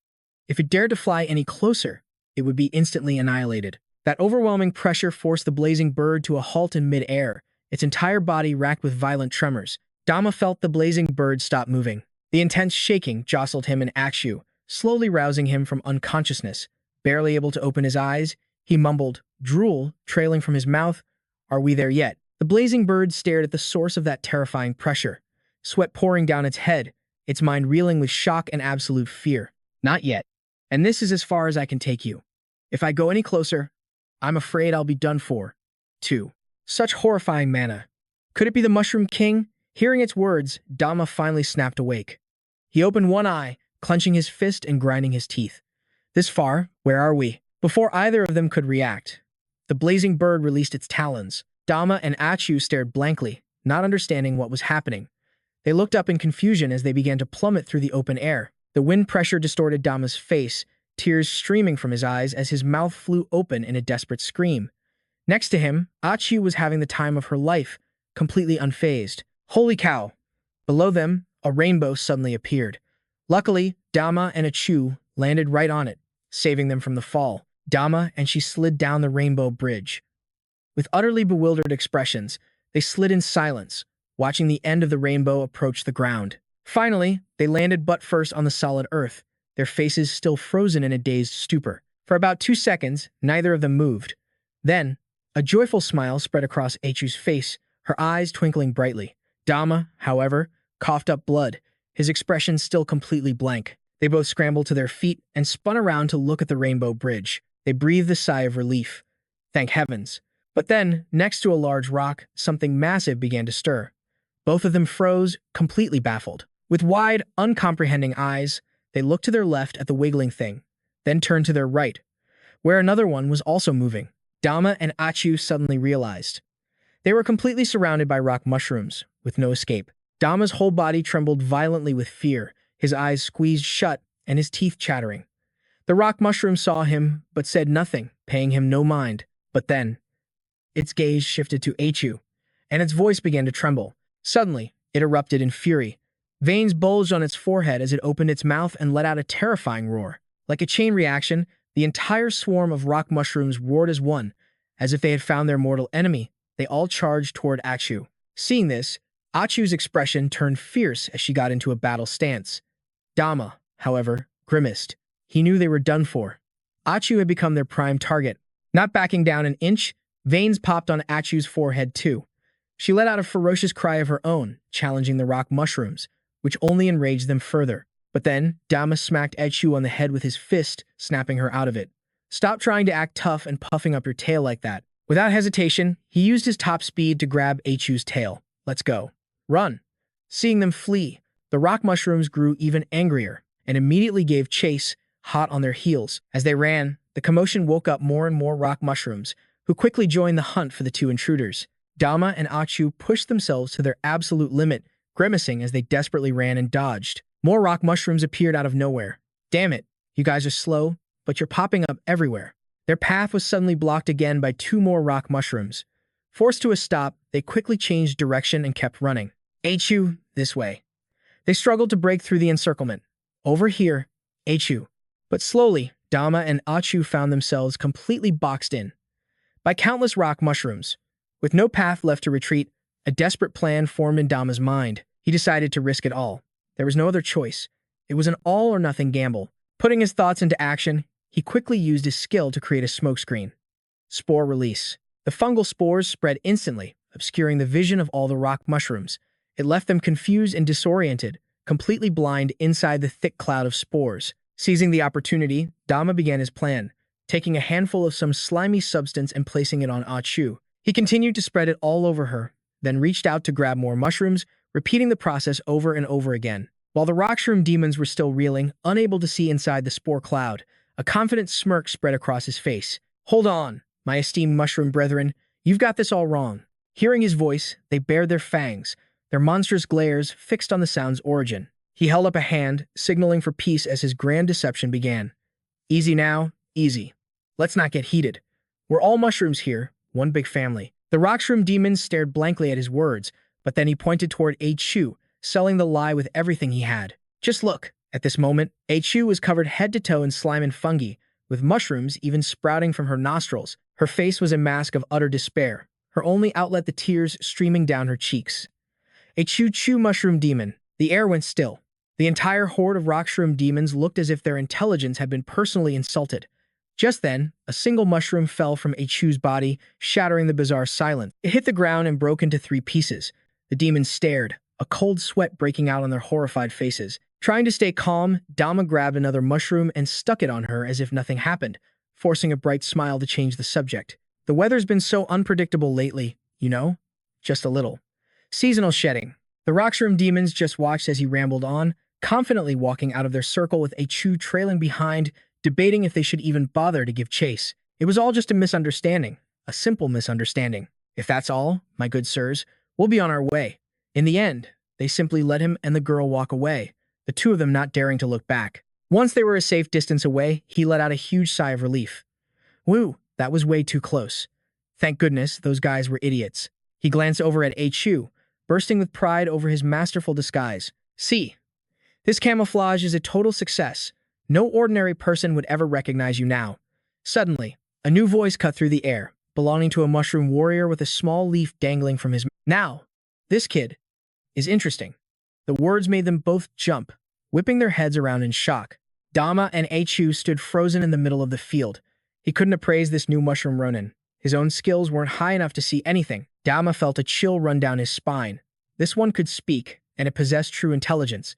If it dared to fly any closer, it would be instantly annihilated. That overwhelming pressure forced the blazing bird to a halt in mid-air, its entire body racked with violent tremors. Dama felt the blazing bird stop moving. The intense shaking jostled him and Akshu, slowly rousing him from unconsciousness. Barely able to open his eyes, he mumbled, drool trailing from his mouth. "Are we there yet?" The blazing bird stared at the source of that terrifying pressure, sweat pouring down its head, its mind reeling with shock and absolute fear. "Not yet. And this is as far as I can take you. If I go any closer, I'm afraid I'll be done for." 2. Such horrifying mana. Could it be the Mushroom King? Hearing its words, Dama finally snapped awake. He opened one eye, clenching his fist and grinding his teeth. "This far? Where are we?" Before either of them could react, the blazing bird released its talons. Dama and Achu stared blankly, not understanding what was happening. They looked up in confusion as they began to plummet through the open air. The wind pressure distorted Dama's face, tears streaming from his eyes as his mouth flew open in a desperate scream. Next to him, Achu was having the time of her life, completely unfazed. Holy cow! Below them, a rainbow suddenly appeared. Luckily, Dama and Achu landed right on it, saving them from the fall. Dama and she slid down the rainbow bridge. With utterly bewildered expressions, they slid in silence, watching the end of the rainbow approach the ground. Finally, they landed butt first on the solid earth, their faces still frozen in a dazed stupor. For about 2 seconds, neither of them moved. Then, a joyful smile spread across Eichu's face, her eyes twinkling brightly. Dama, however, coughed up blood, his expression still completely blank. They both scrambled to their feet and spun around to look at the rainbow bridge. They breathed a sigh of relief. Thank heavens. But then, next to a large rock, something massive began to stir. Both of them froze, completely baffled. With wide, uncomprehending eyes, they looked to their left at the wiggling thing, then turned to their right, where another one was also moving. Dama and Achu suddenly realized. They were completely surrounded by rock mushrooms, with no escape. Dama's whole body trembled violently with fear, his eyes squeezed shut and his teeth chattering. The rock mushroom saw him, but said nothing, paying him no mind. But then, its gaze shifted to Eichu, and its voice began to tremble. Suddenly, it erupted in fury. Veins bulged on its forehead as it opened its mouth and let out a terrifying roar. Like a chain reaction, the entire swarm of rock mushrooms roared as one, as if they had found their mortal enemy. They all charged toward Achu. Seeing this, Achu's expression turned fierce as she got into a battle stance. Dama, however, grimaced. He knew they were done for. Achu had become their prime target. Not backing down an inch, veins popped on Achu's forehead too. She let out a ferocious cry of her own, challenging the rock mushrooms, which only enraged them further. But then, Dama smacked Achu on the head with his fist, snapping her out of it. Stop trying to act tough and puffing up your tail like that. Without hesitation, he used his top speed to grab Achu's tail. Let's go. Run. Seeing them flee, the rock mushrooms grew even angrier and immediately gave chase, hot on their heels. As they ran, the commotion woke up more and more rock mushrooms, who quickly joined the hunt for the two intruders. Dama and Achu pushed themselves to their absolute limit, grimacing as they desperately ran and dodged. More rock mushrooms appeared out of nowhere. Damn it, you guys are slow, but you're popping up everywhere. Their path was suddenly blocked again by 2 more rock mushrooms. Forced to a stop, they quickly changed direction and kept running. Eichu, this way. They struggled to break through the encirclement. Over here, Eichu. But slowly, Dama and Achu found themselves completely boxed in by countless rock mushrooms. With no path left to retreat, a desperate plan formed in Dama's mind. He decided to risk it all. There was no other choice. It was an all-or-nothing gamble. Putting his thoughts into action, he quickly used his skill to create a smokescreen. Spore release. The fungal spores spread instantly, obscuring the vision of all the rock mushrooms. It left them confused and disoriented, completely blind inside the thick cloud of spores. Seizing the opportunity, Dama began his plan, taking a handful of some slimy substance and placing it on Achu. He continued to spread it all over her, then reached out to grab more mushrooms, repeating the process over and over again. While the rockshroom demons were still reeling, unable to see inside the spore cloud, a confident smirk spread across his face. Hold on, my esteemed mushroom brethren, you've got this all wrong. Hearing his voice, they bared their fangs, their monstrous glares fixed on the sound's origin. He held up a hand, signaling for peace as his grand deception began. Easy now, easy. Let's not get heated. We're all mushrooms here, one big family. The rockshroom demons stared blankly at his words, but then he pointed toward Eichu, selling the lie with everything he had. Just look. At this moment, Eichu was covered head to toe in slime and fungi, with mushrooms even sprouting from her nostrils. Her face was a mask of utter despair, her only outlet the tears streaming down her cheeks. A choo-choo mushroom demon. The air went still. The entire horde of rockshroom demons looked as if their intelligence had been personally insulted. Just then, a single mushroom fell from Eichu's body, shattering the bizarre silence. It hit the ground and broke into 3 pieces. The demons stared, a cold sweat breaking out on their horrified faces. Trying to stay calm, Dama grabbed another mushroom and stuck it on her as if nothing happened, forcing a bright smile to change the subject. The weather's been so unpredictable lately, you know? Just a little. Seasonal shedding. The rockshroom demons just watched as he rambled on, confidently walking out of their circle with Eichu trailing behind, debating if they should even bother to give chase. It was all just a misunderstanding, a simple misunderstanding. If that's all, my good sirs, we'll be on our way. In the end, they simply let him and the girl walk away, the 2 of them not daring to look back. Once they were a safe distance away, he let out a huge sigh of relief. Whew, that was way too close. Thank goodness those guys were idiots. He glanced over at Eichu, bursting with pride over his masterful disguise. See, this camouflage is a total success. No ordinary person would ever recognize you now. Suddenly, a new voice cut through the air, belonging to a mushroom warrior with a small leaf dangling from his mouth. Now, this kid is interesting. The words made them both jump, whipping their heads around in shock. Dama and Achu stood frozen in the middle of the field. He couldn't appraise this new mushroom ronin. His own skills weren't high enough to see anything. Dama felt a chill run down his spine. This one could speak, and it possessed true intelligence.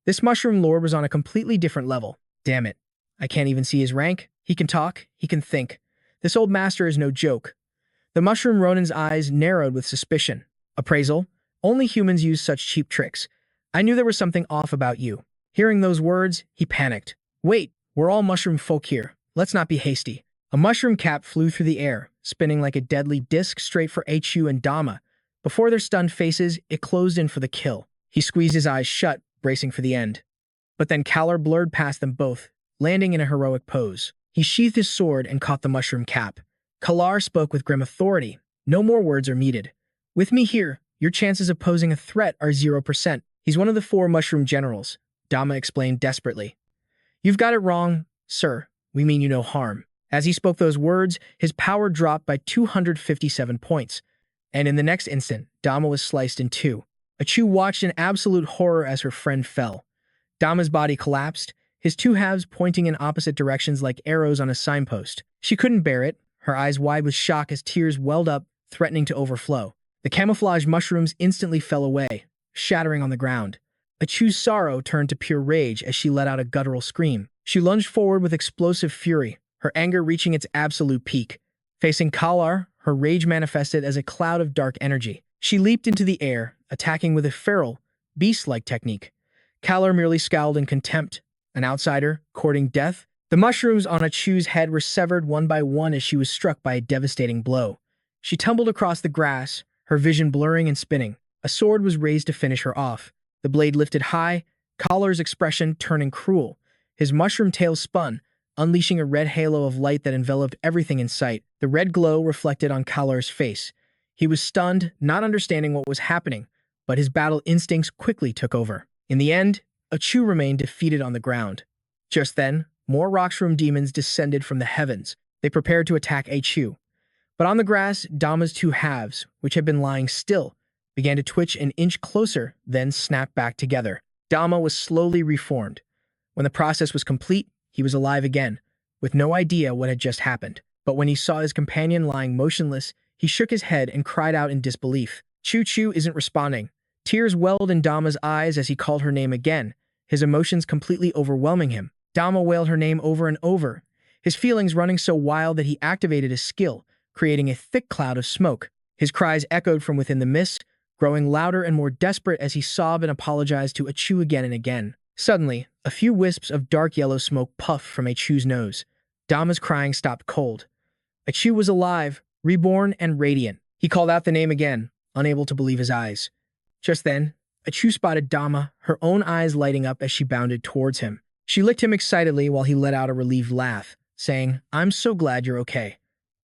This mushroom lord was on a completely different level. Damn it. I can't even see his rank. He can talk, he can think. This old master is no joke. The mushroom ronin's eyes narrowed with suspicion. Appraisal? Only humans use such cheap tricks. I knew there was something off about you. Hearing those words, he panicked. Wait, we're all mushroom folk here. Let's not be hasty. A mushroom cap flew through the air, spinning like a deadly disc straight for Achu and Dama. Before their stunned faces, it closed in for the kill. He squeezed his eyes shut, bracing for the end. But then Kalar blurred past them both, landing in a heroic pose. He sheathed his sword and caught the mushroom cap. Kalar spoke with grim authority. No more words are needed. With me here, your chances of posing a threat are 0%. He's one of the 4 mushroom generals, Dama explained desperately. You've got it wrong, sir. We mean you no harm. As he spoke those words, his power dropped by 257 points. And in the next instant, Dama was sliced in 2. Achu watched in absolute horror as her friend fell. Dama's body collapsed, his 2 halves pointing in opposite directions like arrows on a signpost. She couldn't bear it, her eyes wide with shock as tears welled up, threatening to overflow. The camouflage mushrooms instantly fell away, shattering on the ground. Achu's sorrow turned to pure rage as she let out a guttural scream. She lunged forward with explosive fury, her anger reaching its absolute peak. Facing Kalar, her rage manifested as a cloud of dark energy. She leaped into the air, attacking with a feral, beast-like technique. Kalar merely scowled in contempt. An outsider, courting death? The mushrooms on Achu's head were severed one by one as she was struck by a devastating blow. She tumbled across the grass, her vision blurring and spinning. A sword was raised to finish her off. The blade lifted high, Kalar's expression turning cruel. His mushroom tail spun, unleashing a red halo of light that enveloped everything in sight. The red glow reflected on Kalar's face. He was stunned, not understanding what was happening, but his battle instincts quickly took over. In the end, Achu remained defeated on the ground. Just then, more rockshroom demons descended from the heavens. They prepared to attack Achu. But on the grass, Dama's 2 halves, which had been lying still, began to twitch an inch closer, then snapped back together. Dama was slowly reformed. When the process was complete, he was alive again, with no idea what had just happened. But when he saw his companion lying motionless, he shook his head and cried out in disbelief. Chu isn't responding. Tears welled in Dama's eyes as he called her name again, his emotions completely overwhelming him. Dama wailed her name over and over, his feelings running so wild that he activated his skill, creating a thick cloud of smoke. His cries echoed from within the mist, growing louder and more desperate as he sobbed and apologized to Achu again and again. Suddenly, a few wisps of dark yellow smoke puffed from Achu's nose. Dama's crying stopped cold. Achu was alive, reborn, and radiant. He called out the name again, unable to believe his eyes. Just then, Achu spotted Dama, her own eyes lighting up as she bounded towards him. She licked him excitedly while he let out a relieved laugh, saying, "I'm so glad you're okay."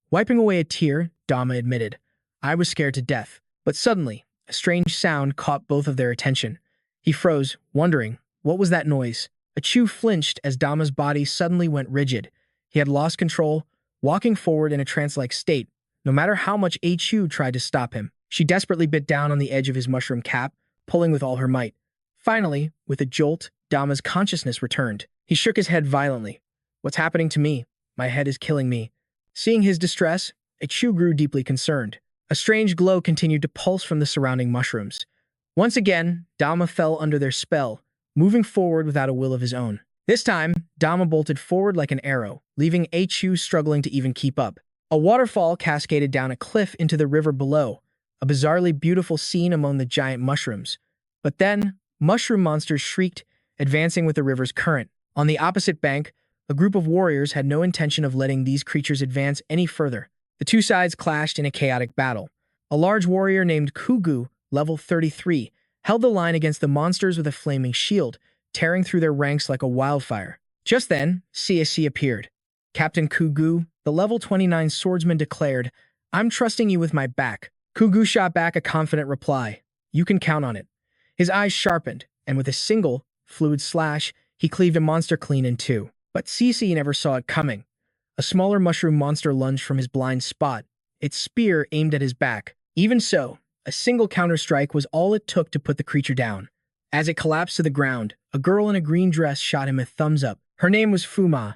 Wiping away a tear, Dama admitted, "I was scared to death." But suddenly, a strange sound caught both of their attention. He froze, wondering, what was that noise? Achu flinched as Dama's body suddenly went rigid. He had lost control, walking forward in a trance-like state, no matter how much Achu tried to stop him. She desperately bit down on the edge of his mushroom cap, pulling with all her might. Finally, with a jolt, Dama's consciousness returned. He shook his head violently. "What's happening to me? My head is killing me." Seeing his distress, Achu grew deeply concerned. A strange glow continued to pulse from the surrounding mushrooms. Once again, Dama fell under their spell, moving forward without a will of his own. This time, Dama bolted forward like an arrow, leaving Achu struggling to even keep up. A waterfall cascaded down a cliff into the river below, a bizarrely beautiful scene among the giant mushrooms. But then, mushroom monsters shrieked, advancing with the river's current. On the opposite bank, a group of warriors had no intention of letting these creatures advance any further. The two sides clashed in a chaotic battle. A large warrior named Kugu, level 33, held the line against the monsters with a flaming shield, tearing through their ranks like a wildfire. Just then, CSC appeared. Captain Kugu, the level 29 swordsman, declared, "I'm trusting you with my back." Kugu shot back a confident reply, "You can count on it." His eyes sharpened, and with a single, fluid slash, he cleaved a monster clean in 2. But CC never saw it coming. A smaller mushroom monster lunged from his blind spot, its spear aimed at his back. Even so, a single counterstrike was all it took to put the creature down. As it collapsed to the ground, a girl in a green dress shot him a thumbs up. Her name was Fuma.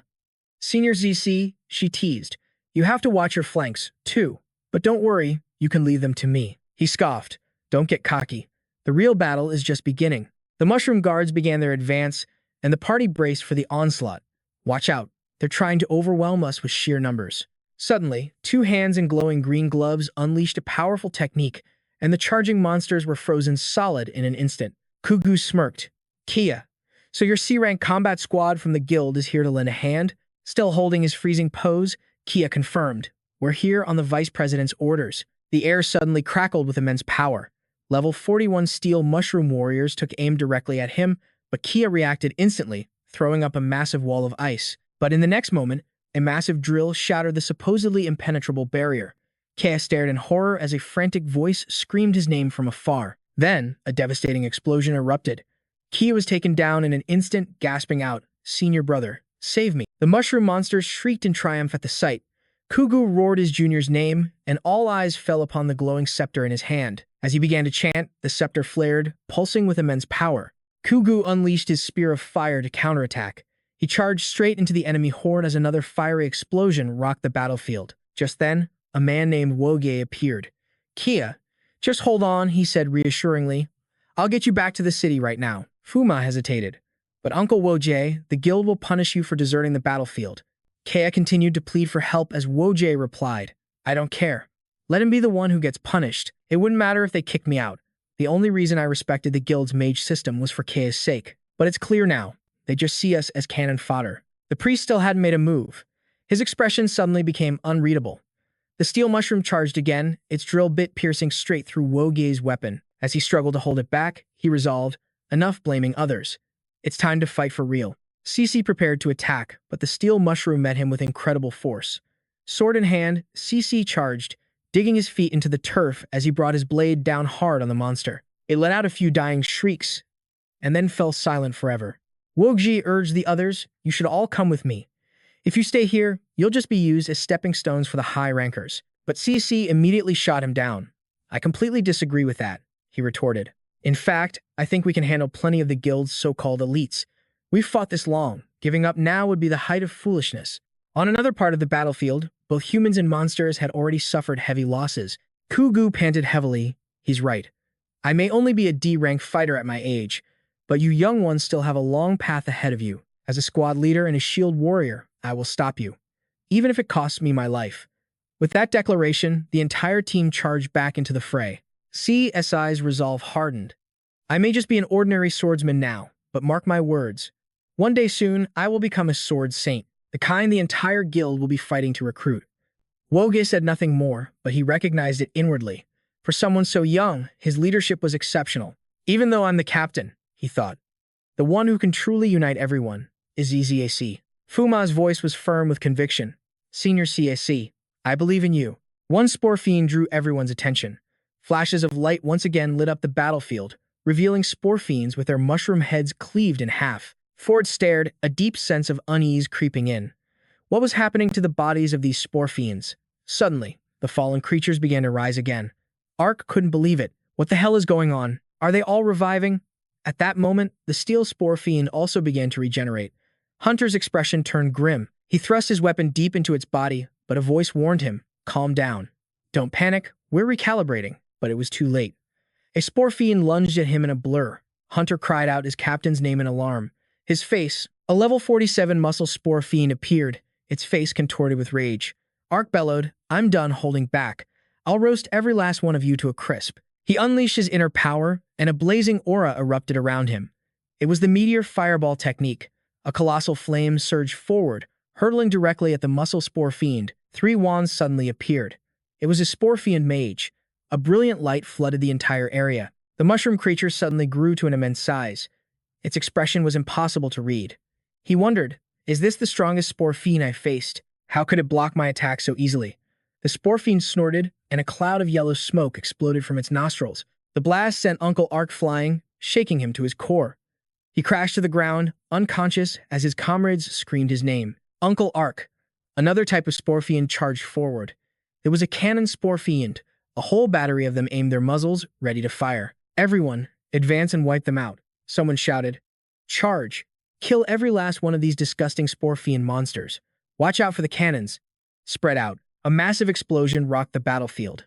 Senior ZC, she teased. You have to watch your flanks, too. But don't worry, you can leave them to me. He scoffed. Don't get cocky. The real battle is just beginning. The mushroom guards began their advance, and the party braced for the onslaught. Watch out. They're trying to overwhelm us with sheer numbers. Suddenly, two hands in glowing green gloves unleashed a powerful technique, and the charging monsters were frozen solid in an instant. Kugu smirked. Kia. So your C-rank combat squad from the guild is here to lend a hand? Still holding his freezing pose, Kia confirmed. We're here on the vice president's orders. The air suddenly crackled with immense power. Level 41 steel mushroom warriors took aim directly at him, but Kia reacted instantly, throwing up a massive wall of ice. But in the next moment, a massive drill shattered the supposedly impenetrable barrier. Kia stared in horror as a frantic voice screamed his name from afar. Then, a devastating explosion erupted. Kia was taken down in an instant, gasping out, "Senior brother, save me." The mushroom monsters shrieked in triumph at the sight. Kugu roared his junior's name, and all eyes fell upon the glowing scepter in his hand. As he began to chant, the scepter flared, pulsing with immense power. Kugu unleashed his spear of fire to counterattack. He charged straight into the enemy horde as another fiery explosion rocked the battlefield. Just then, a man named Woge appeared. Kia, just hold on, he said reassuringly. I'll get you back to the city right now. Fuma hesitated. But Uncle Woje, the guild will punish you for deserting the battlefield. Kia continued to plead for help as Woje replied, I don't care. Let him be the one who gets punished. It wouldn't matter if they kicked me out. The only reason I respected the guild's mage system was for Kia's sake. But it's clear now. They just see us as cannon fodder. The priest still hadn't made a move. His expression suddenly became unreadable. The steel mushroom charged again, its drill bit piercing straight through Woge's weapon. As he struggled to hold it back, he resolved, enough blaming others. It's time to fight for real. Cece prepared to attack, but the steel mushroom met him with incredible force. Sword in hand, Cece charged, digging his feet into the turf as he brought his blade down hard on the monster. It let out a few dying shrieks, and then fell silent forever. Wogji urged the others, you should all come with me. If you stay here, you'll just be used as stepping stones for the high rankers. But Cece immediately shot him down. I completely disagree with that, he retorted. In fact, I think we can handle plenty of the guild's so-called elites. We've fought this long. Giving up now would be the height of foolishness. On another part of the battlefield, both humans and monsters had already suffered heavy losses. Kugu panted heavily. He's right. I may only be a D-rank fighter at my age, but you young ones still have a long path ahead of you. As a squad leader and a shield warrior, I will stop you, even if it costs me my life. With that declaration, the entire team charged back into the fray. CSI's resolve hardened. I may just be an ordinary swordsman now, but mark my words. One day soon, I will become a sword saint, the kind the entire guild will be fighting to recruit. Woge said nothing more, but he recognized it inwardly. For someone so young, his leadership was exceptional. Even though I'm the captain, he thought, the one who can truly unite everyone is ZZAC. Fuma's voice was firm with conviction. Senior CAC, I believe in you. One spore fiend drew everyone's attention. Flashes of light once again lit up the battlefield, revealing spore fiends with their mushroom heads cleaved in half. Ford stared, a deep sense of unease creeping in. What was happening to the bodies of these spore fiends? Suddenly, the fallen creatures began to rise again. Ark couldn't believe it. What the hell is going on? Are they all reviving? At that moment, the steel spore fiend also began to regenerate. Hunter's expression turned grim. He thrust his weapon deep into its body, but a voice warned him, calm down. Don't panic, we're recalibrating. But it was too late. A spore fiend lunged at him in a blur. Hunter cried out his captain's name in alarm. His face, a level 47 muscle spore fiend appeared, its face contorted with rage. Ark bellowed, I'm done holding back. I'll roast every last one of you to a crisp. He unleashed his inner power, and a blazing aura erupted around him. It was the meteor fireball technique. A colossal flame surged forward, hurtling directly at the muscle spore fiend. 3 wands suddenly appeared. It was a spore fiend mage. A brilliant light flooded the entire area. The mushroom creature suddenly grew to an immense size. Its expression was impossible to read. He wondered, is this the strongest spore fiend I've faced? How could it block my attack so easily? The spore fiend snorted, and a cloud of yellow smoke exploded from its nostrils. The blast sent Uncle Ark flying, shaking him to his core. He crashed to the ground, unconscious, as his comrades screamed his name. Uncle Ark. Another type of spore fiend charged forward. There was a cannon spore fiend. A whole battery of them aimed their muzzles, ready to fire. Everyone, advance and wipe them out. Someone shouted, charge. Kill every last one of these disgusting spore fiend monsters. Watch out for the cannons. Spread out. A massive explosion rocked the battlefield.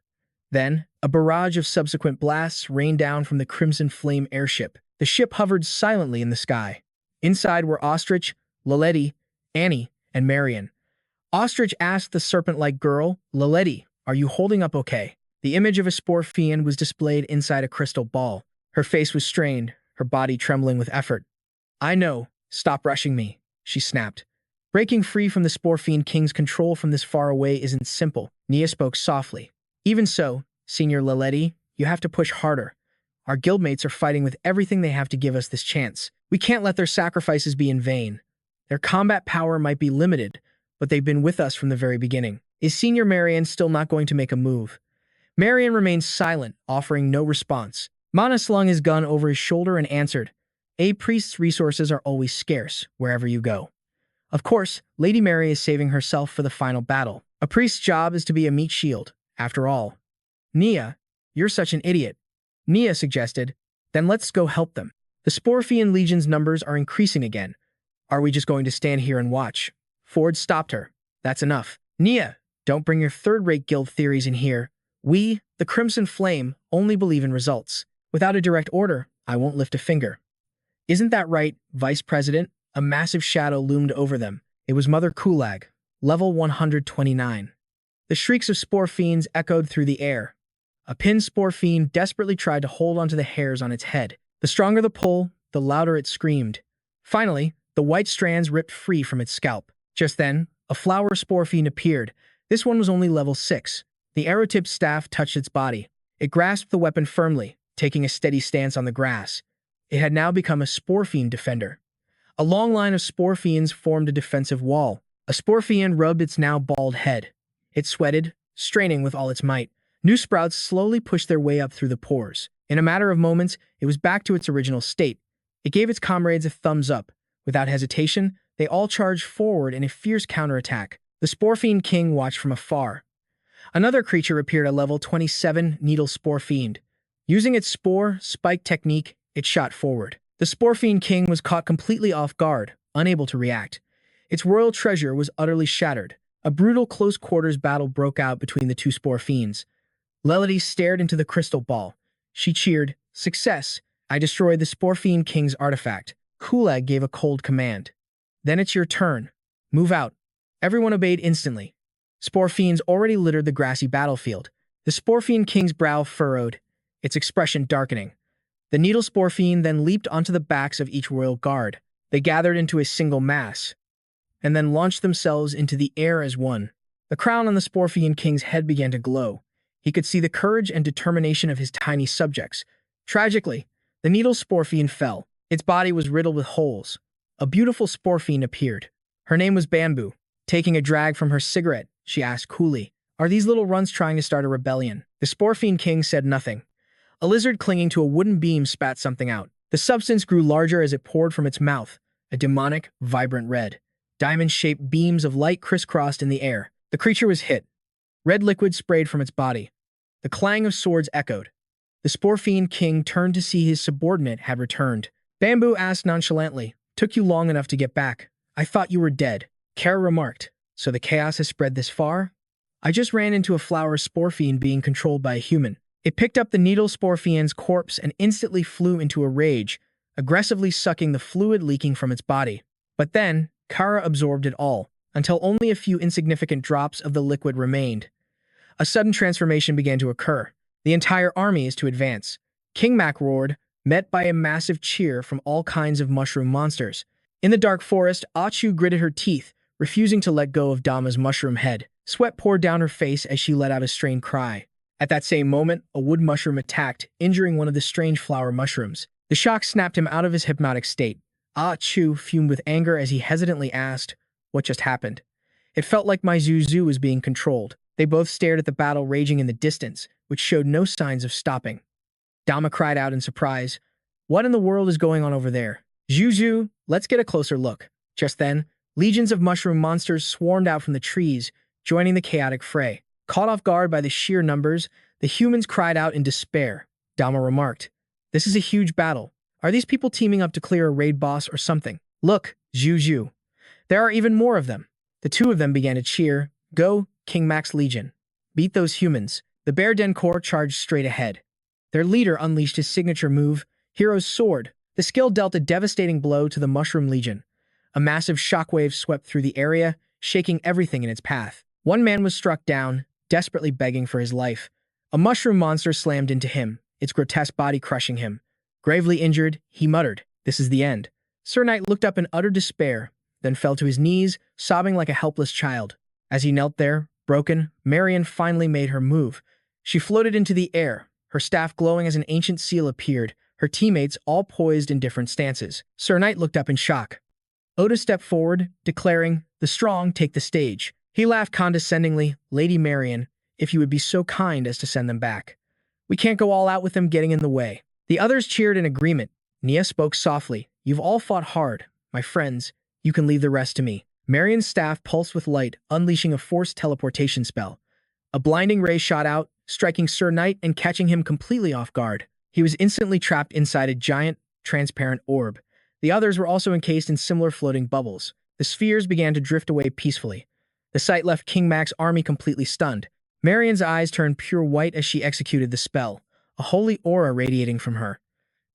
Then, a barrage of subsequent blasts rained down from the Crimson Flame airship. The ship hovered silently in the sky. Inside were Ostrich, Laletti, Annie, and Marion. Ostrich asked the serpent-like girl, "Laletti, are you holding up okay?" The image of a spore fiend was displayed inside a crystal ball. Her face was strained, her body trembling with effort. "I know. Stop rushing me," she snapped. "Breaking free from the spore fiend king's control from this far away isn't simple." Nia spoke softly. "Even so, Senior Laletti, you have to push harder. Our guildmates are fighting with everything they have to give us this chance. We can't let their sacrifices be in vain. Their combat power might be limited, but they've been with us from the very beginning." Is Senior Marion still not going to make a move? Marion remained silent, offering no response. Mana slung his gun over his shoulder and answered, "A priest's resources are always scarce, wherever you go. Of course, Lady Mary is saving herself for the final battle. A priest's job is to be a meat shield, after all." "Nia, you're such an idiot," Nia suggested. "Then let's go help them. The Spore Fiend Legion's numbers are increasing again. Are we just going to stand here and watch?" Ford stopped her. "That's enough. Nia, don't bring your third-rate guild theories in here. We, the Crimson Flame, only believe in results. Without a direct order, I won't lift a finger." "Isn't that right, Vice President?" A massive shadow loomed over them. It was Mother Kulag, level 129. The shrieks of spore fiends echoed through the air. A pinned spore fiend desperately tried to hold onto the hairs on its head. The stronger the pull, the louder it screamed. Finally, the white strands ripped free from its scalp. Just then, a flower spore fiend appeared. This one was only level 6. The arrow-tipped staff touched its body. It grasped the weapon firmly, taking a steady stance on the grass. It had now become a spore fiend defender. A long line of spore fiends formed a defensive wall. A spore fiend rubbed its now bald head. It sweated, straining with all its might. New sprouts slowly pushed their way up through the pores. In a matter of moments, it was back to its original state. It gave its comrades a thumbs up. Without hesitation, they all charged forward in a fierce counterattack. The Spore Fiend King watched from afar. Another creature appeared at level 27, Needle Spore Fiend. Using its spore spike technique, it shot forward. The Spore Fiend King was caught completely off guard, unable to react. Its royal treasure was utterly shattered. A brutal close-quarters battle broke out between the two Spore Fiends. Laletti stared into the crystal ball. She cheered, "Success! I destroyed the Spore Fiend King's artifact." Kulag gave a cold command. "Then it's your turn. Move out." Everyone obeyed instantly. Spore Fiends already littered the grassy battlefield. The Spore Fiend King's brow furrowed, its expression darkening. The Needle Spore Fiend then leaped onto the backs of each royal guard. They gathered into a single mass, and then launched themselves into the air as one. The crown on the Spore Fiend King's head began to glow. He could see the courage and determination of his tiny subjects. Tragically, the Needle Spore Fiend fell. Its body was riddled with holes. A beautiful Spore Fiend appeared. Her name was Bamboo. Taking a drag from her cigarette, she asked coolly, "Are these little runts trying to start a rebellion?" The Spore Fiend King said nothing. A lizard clinging to a wooden beam spat something out. The substance grew larger as it poured from its mouth, a demonic, vibrant red. Diamond-shaped beams of light crisscrossed in the air. The creature was hit. Red liquid sprayed from its body. The clang of swords echoed. The Spore Fiend King turned to see his subordinate had returned. Bamboo asked nonchalantly, "Took you long enough to get back? I thought you were dead." Kara remarked, "So the chaos has spread this far?" "I just ran into a flower spore fiend being controlled by a human." It picked up the Needle Spore Fiend's corpse and instantly flew into a rage, aggressively sucking the fluid leaking from its body. But then, Kara absorbed it all, until only a few insignificant drops of the liquid remained. A sudden transformation began to occur. The entire army is to advance. King Mac roared, met by a massive cheer from all kinds of mushroom monsters. In the dark forest, Achu gritted her teeth, refusing to let go of Dama's mushroom head. Sweat poured down her face as she let out a strained cry. At that same moment, a wood mushroom attacked, injuring one of the strange flower mushrooms. The shock snapped him out of his hypnotic state. Achu fumed with anger as he hesitantly asked, "What just happened?" "It felt like my Zuzu was being controlled." They both stared at the battle raging in the distance, which showed no signs of stopping. Dama cried out in surprise, "What in the world is going on over there?" "Zuzu, let's get a closer look." Just then, legions of mushroom monsters swarmed out from the trees, joining the chaotic fray. Caught off guard by the sheer numbers, the humans cried out in despair. Dama remarked, "This is a huge battle. Are these people teaming up to clear a raid boss or something?" Look, Juju. There are even more of them. The two of them began to cheer. Go, King Max Legion. Beat those humans. The Bear Den Corps charged straight ahead. Their leader unleashed his signature move, Hero's Sword. The skill dealt a devastating blow to the Mushroom Legion. A massive shockwave swept through the area, shaking everything in its path. One man was struck down, desperately begging for his life. A mushroom monster slammed into him, its grotesque body crushing him. Gravely injured, he muttered, "This is the end." Sir Knight looked up in utter despair, then fell to his knees, sobbing like a helpless child. As he knelt there, broken, Marion finally made her move. She floated into the air, her staff glowing as an ancient seal appeared, her teammates all poised in different stances. Sir Knight looked up in shock. Oda stepped forward, declaring, "The strong take the stage." He laughed condescendingly, "Lady Marion, if you would be so kind as to send them back. We can't go all out with them getting in the way." The others cheered in agreement. Nia spoke softly, "You've all fought hard, my friends. You can leave the rest to me." Marion's staff pulsed with light, unleashing a forced teleportation spell. A blinding ray shot out, striking Sir Knight and catching him completely off guard. He was instantly trapped inside a giant, transparent orb. The others were also encased in similar floating bubbles. The spheres began to drift away peacefully. The sight left King Mac's army completely stunned. Marion's eyes turned pure white as she executed the spell, a holy aura radiating from her.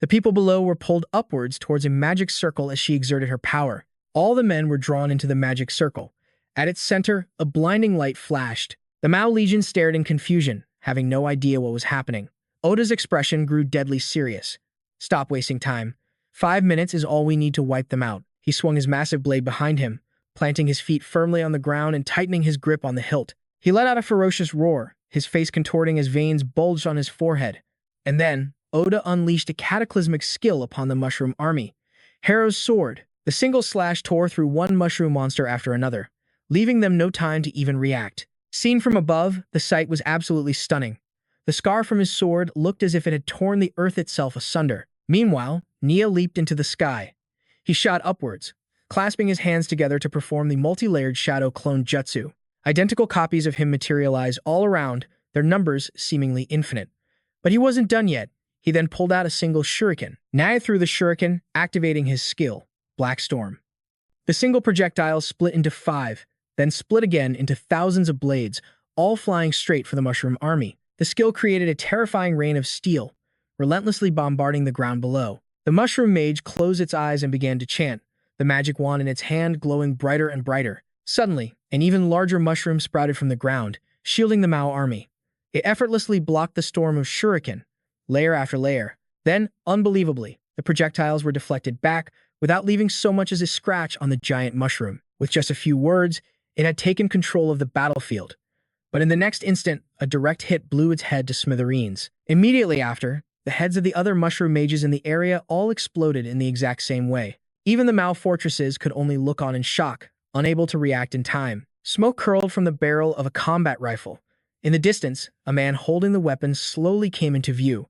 The people below were pulled upwards towards a magic circle as she exerted her power. All the men were drawn into the magic circle. At its center, a blinding light flashed. The Mao Legion stared in confusion, having no idea what was happening. Oda's expression grew deadly serious. "Stop wasting time. 5 minutes is all we need to wipe them out." He swung his massive blade behind him, planting his feet firmly on the ground and tightening his grip on the hilt. He let out a ferocious roar, his face contorting as veins bulged on his forehead. And then, Oda unleashed a cataclysmic skill upon the Mushroom Army. Hero's Sword. The single slash tore through one mushroom monster after another, leaving them no time to even react. Seen from above, the sight was absolutely stunning. The scar from his sword looked as if it had torn the earth itself asunder. Meanwhile, Nia leaped into the sky. He shot upwards, clasping his hands together to perform the multi-layered shadow clone jutsu. Identical copies of him materialized all around, their numbers seemingly infinite. But he wasn't done yet. He then pulled out a single shuriken. Nia threw the shuriken, activating his skill, Black Storm. The single projectile split into 5, then split again into thousands of blades, all flying straight for the Mushroom Army. The skill created a terrifying rain of steel, relentlessly bombarding the ground below. The Mushroom Mage closed its eyes and began to chant, the magic wand in its hand glowing brighter and brighter. Suddenly, an even larger mushroom sprouted from the ground, shielding the Mao army. It effortlessly blocked the storm of shuriken, layer after layer. Then, unbelievably, the projectiles were deflected back without leaving so much as a scratch on the giant mushroom. With just a few words, it had taken control of the battlefield. But in the next instant, a direct hit blew its head to smithereens. Immediately after, the heads of the other mushroom mages in the area all exploded in the exact same way. Even the Mao fortresses could only look on in shock, unable to react in time. Smoke curled from the barrel of a combat rifle. In the distance, a man holding the weapon slowly came into view.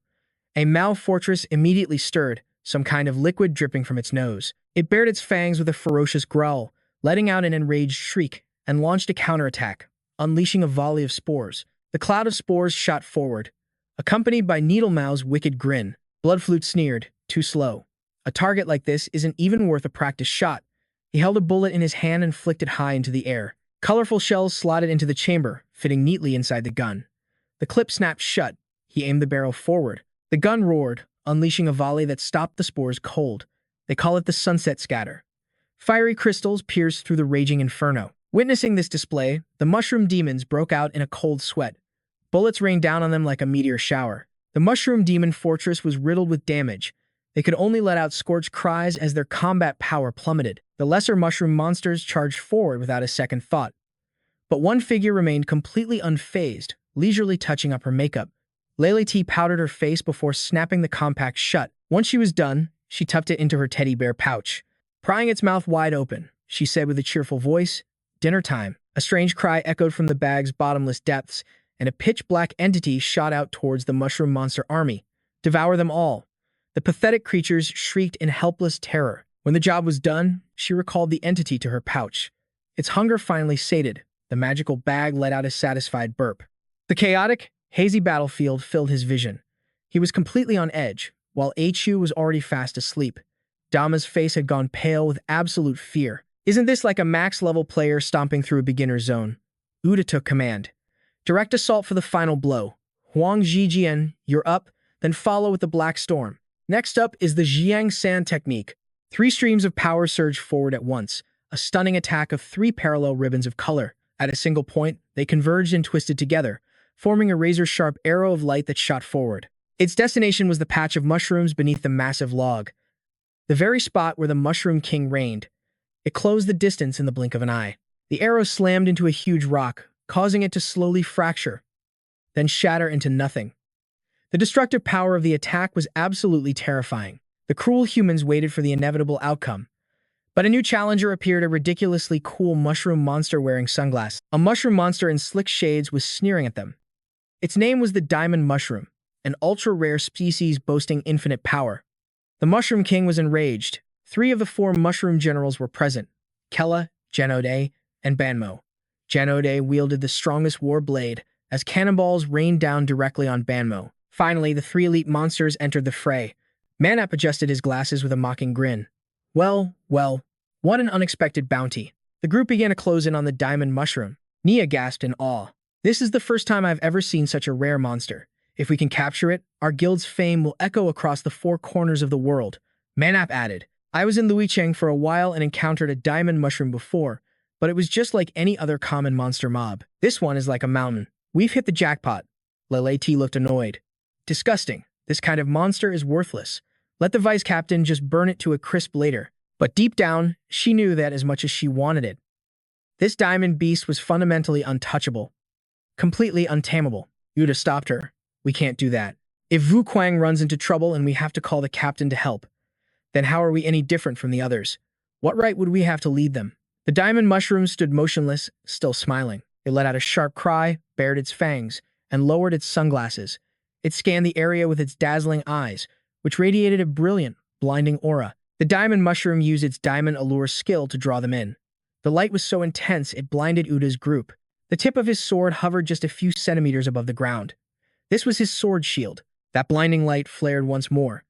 A Mao fortress immediately stirred, some kind of liquid dripping from its nose. It bared its fangs with a ferocious growl, letting out an enraged shriek, and launched a counterattack, unleashing a volley of spores. The cloud of spores shot forward, accompanied by Needle Mao's wicked grin. Bloodflute sneered, "Too slow. A target like this isn't even worth a practice shot." He held a bullet in his hand and flicked it high into the air. Colorful shells slotted into the chamber, fitting neatly inside the gun. The clip snapped shut. He aimed the barrel forward. The gun roared, unleashing a volley that stopped the spores cold. They call it the Sunset Scatter. Fiery crystals pierced through the raging inferno. Witnessing this display, the mushroom demons broke out in a cold sweat. Bullets rained down on them like a meteor shower. The mushroom demon fortress was riddled with damage. They could only let out scorched cries as their combat power plummeted. The lesser mushroom monsters charged forward without a second thought. But one figure remained completely unfazed, leisurely touching up her makeup. Lei powdered her face before snapping the compact shut. Once she was done, she tucked it into her teddy bear pouch. Prying its mouth wide open, she said with a cheerful voice, "Dinner time." A strange cry echoed from the bag's bottomless depths, and a pitch-black entity shot out towards the mushroom monster army. "Devour them all." The pathetic creatures shrieked in helpless terror. When the job was done, she recalled the entity to her pouch. Its hunger finally sated, the magical bag let out a satisfied burp. The chaotic, hazy battlefield filled his vision. He was completely on edge, while HU was already fast asleep. Dama's face had gone pale with absolute fear. Isn't this like a max-level player stomping through a beginner zone? Uda took command. Direct assault for the final blow. Huang Zhijian, you're up, then follow with the Black Storm. Next up is the Jiang San technique. 3 streams of power surge forward at once, a stunning attack of 3 parallel ribbons of color. At a single point, they converged and twisted together, forming a razor-sharp arrow of light that shot forward. Its destination was the patch of mushrooms beneath the massive log, the very spot where the Mushroom King reigned. It closed the distance in the blink of an eye. The arrow slammed into a huge rock, causing it to slowly fracture, then shatter into nothing. The destructive power of the attack was absolutely terrifying. The cruel humans waited for the inevitable outcome. But a new challenger appeared, a ridiculously cool mushroom monster wearing sunglasses. A mushroom monster in slick shades was sneering at them. Its name was the Diamond Mushroom, an ultra-rare species boasting infinite power. The Mushroom King was enraged. 3 of the 4 mushroom generals were present: Kella, Genode, and Banmo. Genode wielded the strongest war blade, as cannonballs rained down directly on Banmo. Finally, the 3 elite monsters entered the fray. Manap adjusted his glasses with a mocking grin. Well, what an unexpected bounty. The group began to close in on the Diamond Mushroom. Nia gasped in awe. This is the first time I've ever seen such a rare monster. If we can capture it, our guild's fame will echo across the 4 corners of the world. Manap added, I was in Luicheng for a while and encountered a diamond mushroom before, but it was just like any other common monster mob. This one is like a mountain. We've hit the jackpot. Leleti looked annoyed. Disgusting. This kind of monster is worthless. Let the vice captain just burn it to a crisp later. But deep down, she knew that as much as she wanted it. This diamond beast was fundamentally untouchable. Completely untamable. Yuta stopped her. We can't do that. If Wu Kuang runs into trouble and we have to call the captain to help, then how are we any different from the others? What right would we have to lead them? The diamond mushroom stood motionless, still smiling. It let out a sharp cry, bared its fangs, and lowered its sunglasses. It scanned the area with its dazzling eyes, which radiated a brilliant, blinding aura. The diamond mushroom used its diamond allure skill to draw them in. The light was so intense it blinded Uda's group. The tip of his sword hovered just a few centimeters above the ground. This was his sword shield. That blinding light flared once more,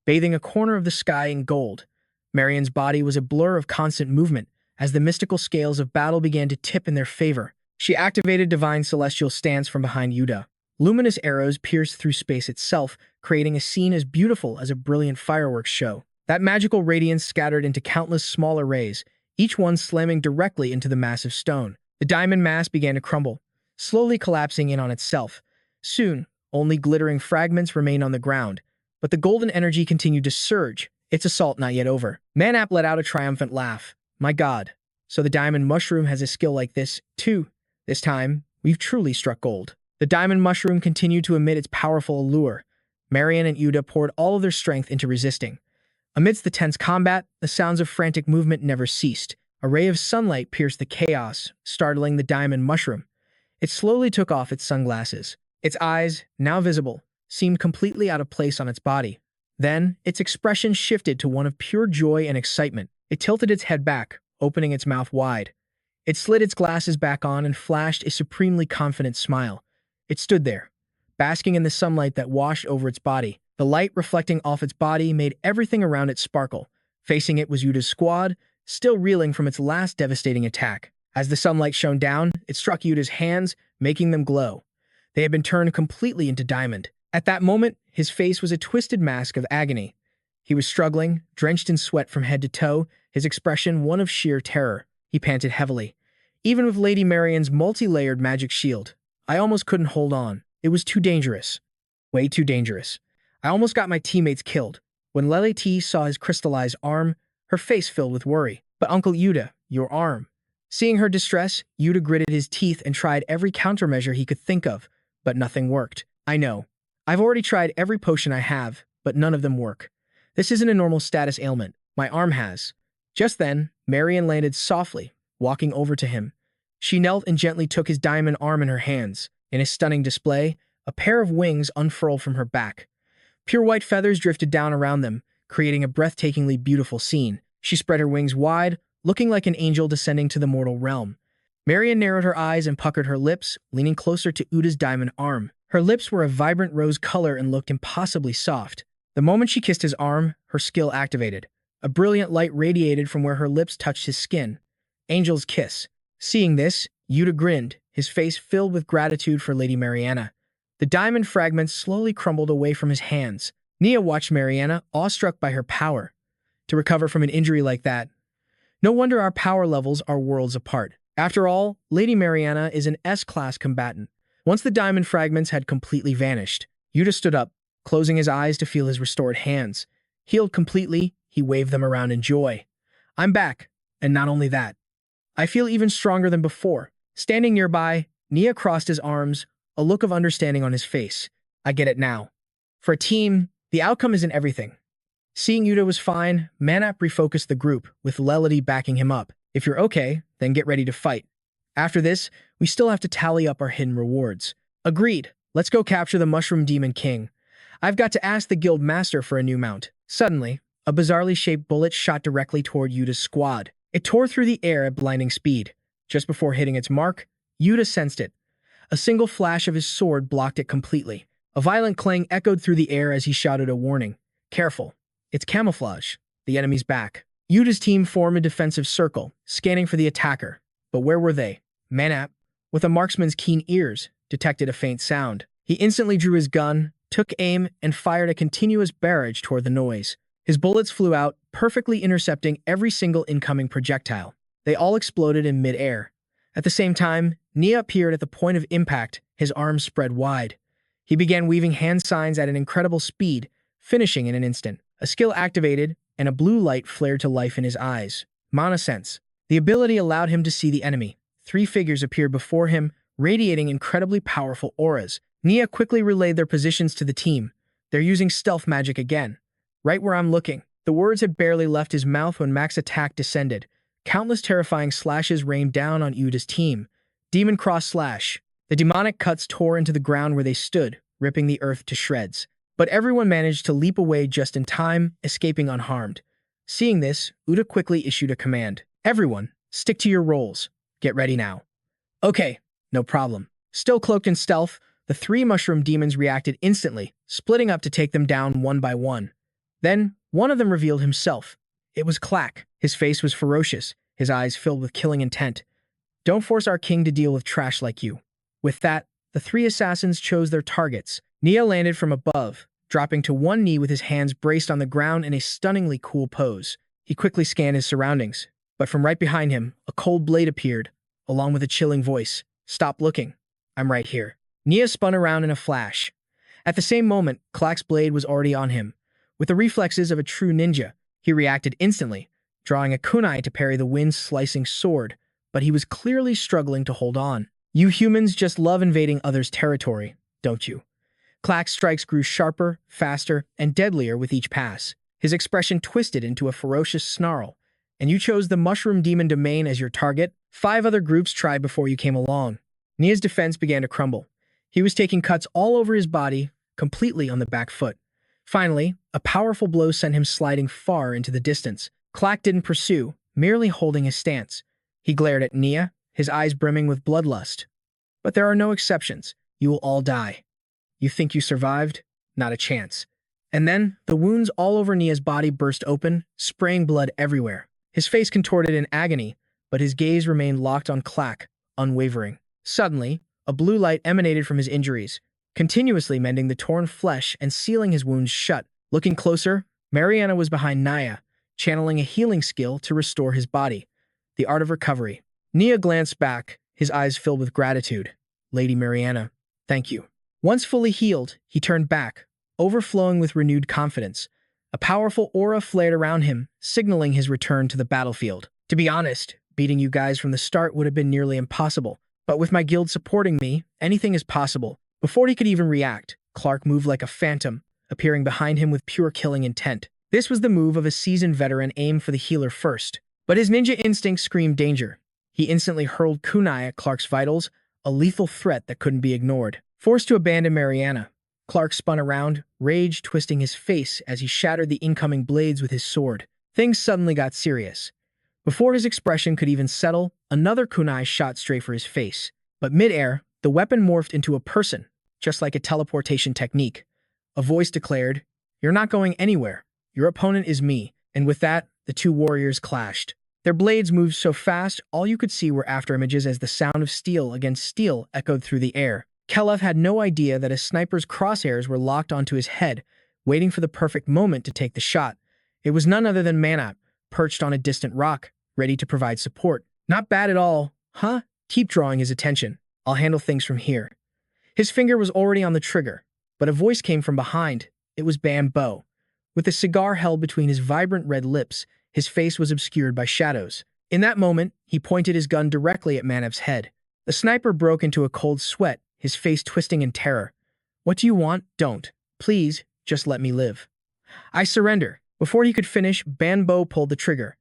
bathing a corner of the sky in gold. Marion's body was a blur of constant movement as the mystical scales of battle began to tip in their favor. She activated Divine Celestial Stance from behind Yuda. Luminous arrows pierced through space itself, creating a scene as beautiful as a brilliant fireworks show. That magical radiance scattered into countless smaller rays, each one slamming directly into the massive stone. The diamond mass began to crumble, slowly collapsing in on itself. Soon, only glittering fragments remained on the ground, but the golden energy continued to surge, its assault not yet over. Manap let out a triumphant laugh. My god, so the diamond mushroom has a skill like this, too. This time, we've truly struck gold. The diamond mushroom continued to emit its powerful allure. Marion and Yuda poured all of their strength into resisting. Amidst the tense combat, the sounds of frantic movement never ceased. A ray of sunlight pierced the chaos, startling the diamond mushroom. It slowly took off its sunglasses. Its eyes, now visible, seemed completely out of place on its body. Then, its expression shifted to one of pure joy and excitement. It tilted its head back, opening its mouth wide. It slid its glasses back on and flashed a supremely confident smile. It stood there, basking in the sunlight that washed over its body. The light reflecting off its body made everything around it sparkle. Facing it was Yuda's squad, still reeling from its last devastating attack. As the sunlight shone down, it struck Yuda's hands, making them glow. They had been turned completely into diamond. At that moment, his face was a twisted mask of agony. He was struggling, drenched in sweat from head to toe, his expression one of sheer terror. He panted heavily. Even with Lady Marion's multi-layered magic shield, I almost couldn't hold on. It was too dangerous. Way too dangerous. I almost got my teammates killed. When Lele T saw his crystallized arm, her face filled with worry. But Uncle Yuda, your arm. Seeing her distress, Yuda gritted his teeth and tried every countermeasure he could think of, but nothing worked. I know. I've already tried every potion I have, but none of them work. This isn't a normal status ailment. My arm has. Just then, Marion landed softly, walking over to him. She knelt and gently took his diamond arm in her hands. In a stunning display, a pair of wings unfurled from her back. Pure white feathers drifted down around them, creating a breathtakingly beautiful scene. She spread her wings wide, looking like an angel descending to the mortal realm. Marion narrowed her eyes and puckered her lips, leaning closer to Uda's diamond arm. Her lips were a vibrant rose color and looked impossibly soft. The moment she kissed his arm, her skill activated. A brilliant light radiated from where her lips touched his skin. Angel's kiss. Seeing this, Yuta grinned, his face filled with gratitude for Lady Mariana. The diamond fragments slowly crumbled away from his hands. Nia watched Mariana, awestruck by her power. To recover from an injury like that. No wonder our power levels are worlds apart. After all, Lady Mariana is an S-class combatant. Once the diamond fragments had completely vanished, Yuta stood up, closing his eyes to feel his restored hands. Healed completely, he waved them around in joy. I'm back, and not only that. I feel even stronger than before. Standing nearby, Nia crossed his arms, a look of understanding on his face. I get it now. For a team, the outcome isn't everything. Seeing Yuta was fine, Manap refocused the group, with Lelity backing him up. If you're okay, then get ready to fight. After this, we still have to tally up our hidden rewards. Agreed. Let's go capture the Mushroom Demon King. I've got to ask the guild master for a new mount. Suddenly, a bizarrely shaped bullet shot directly toward Yuta's squad. It tore through the air at blinding speed. Just before hitting its mark, Yuta sensed it. A single flash of his sword blocked it completely. A violent clang echoed through the air as he shouted a warning. Careful. It's camouflage. The enemy's back. Yuta's team formed a defensive circle, scanning for the attacker. But where were they? Manap, with a marksman's keen ears, detected a faint sound. He instantly drew his gun, took aim, and fired a continuous barrage toward the noise. His bullets flew out, perfectly intercepting every single incoming projectile. They all exploded in mid-air. At the same time, Nia appeared at the point of impact, his arms spread wide. He began weaving hand signs at an incredible speed, finishing in an instant. A skill activated, and a blue light flared to life in his eyes. Mana Sense. The ability allowed him to see the enemy. 3 figures appeared before him, radiating incredibly powerful auras. Nia quickly relayed their positions to the team. They're using stealth magic again. Right where I'm looking. The words had barely left his mouth when Mac's attack descended. Countless terrifying slashes rained down on Yuta's team. Demon Cross Slash. The demonic cuts tore into the ground where they stood, ripping the earth to shreds. But everyone managed to leap away just in time, escaping unharmed. Seeing this, Uda quickly issued a command. Everyone, stick to your roles. Get ready now. Okay, no problem. Still cloaked in stealth, the 3 mushroom demons reacted instantly, splitting up to take them down one by one. Then, one of them revealed himself. It was Clack. His face was ferocious, his eyes filled with killing intent. Don't force our king to deal with trash like you. With that, the 3 assassins chose their targets. Nia landed from above, dropping to one knee with his hands braced on the ground in a stunningly cool pose. He quickly scanned his surroundings, but from right behind him, a cold blade appeared, along with a chilling voice. Stop looking. I'm right here. Nia spun around in a flash. At the same moment, Clack's blade was already on him. With the reflexes of a true ninja, he reacted instantly, drawing a kunai to parry the wind-slicing sword, but he was clearly struggling to hold on. You humans just love invading others' territory, don't you? Clack's strikes grew sharper, faster, and deadlier with each pass. His expression twisted into a ferocious snarl. And you chose the Mushroom Demon Domain as your target? 5 other groups tried before you came along. Nia's defense began to crumble. He was taking cuts all over his body, completely on the back foot. Finally, a powerful blow sent him sliding far into the distance. Clack didn't pursue, merely holding his stance. He glared at Nia, his eyes brimming with bloodlust. But there are no exceptions. You will all die. You think you survived? Not a chance. And then, the wounds all over Nia's body burst open, spraying blood everywhere. His face contorted in agony, but his gaze remained locked on Clack, unwavering. Suddenly, a blue light emanated from his injuries, continuously mending the torn flesh and sealing his wounds shut. Looking closer, Mariana was behind Nia, channeling a healing skill to restore his body. The art of recovery. Nia glanced back, his eyes filled with gratitude. Lady Mariana, thank you. Once fully healed, he turned back, overflowing with renewed confidence. A powerful aura flared around him, signaling his return to the battlefield. To be honest, beating you guys from the start would have been nearly impossible, but with my guild supporting me, anything is possible. Before he could even react, Clark moved like a phantom, appearing behind him with pure killing intent. This was the move of a seasoned veteran aimed for the healer first. But his ninja instinct screamed danger. He instantly hurled kunai at Clark's vitals, a lethal threat that couldn't be ignored. Forced to abandon Mariana, Clark spun around, rage twisting his face as he shattered the incoming blades with his sword. Things suddenly got serious. Before his expression could even settle, another kunai shot straight for his face. But mid-air, the weapon morphed into a person, just like a teleportation technique. A voice declared, "You're not going anywhere. Your opponent is me," And with that, the two warriors clashed. Their blades moved so fast, all you could see were after images as the sound of steel against steel echoed through the air. Kelev had no idea that a sniper's crosshairs were locked onto his head, waiting for the perfect moment to take the shot. It was none other than Manhwa, perched on a distant rock, ready to provide support. Not bad at all, huh? Keep drawing his attention. I'll handle things from here. His finger was already on the trigger, but a voice came from behind. It was Bambo. With a cigar held between his vibrant red lips, his face was obscured by shadows. In that moment, he pointed his gun directly at Manhwa's head. The sniper broke into a cold sweat, his face twisting in terror. What do you want? Don't. Please, just let me live. I surrender. Before he could finish, Bambo pulled the trigger.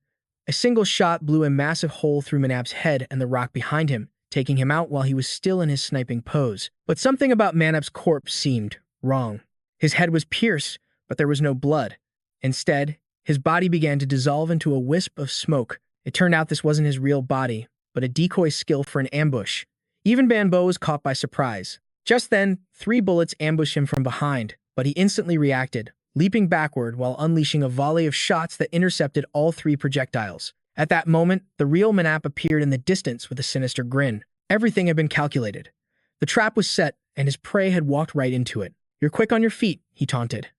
A single shot blew a massive hole through Manhwa's head and the rock behind him, taking him out while he was still in his sniping pose. But something about Manhwa's corpse seemed wrong. His head was pierced, but there was no blood. Instead, his body began to dissolve into a wisp of smoke. It turned out this wasn't his real body, but a decoy skill for an ambush. Even Bambo was caught by surprise. Just then, 3 bullets ambushed him from behind, but he instantly reacted, leaping backward while unleashing a volley of shots that intercepted all 3 projectiles. At that moment, the real Manhwa appeared in the distance with a sinister grin. Everything had been calculated. The trap was set, and his prey had walked right into it. You're quick on your feet, he taunted.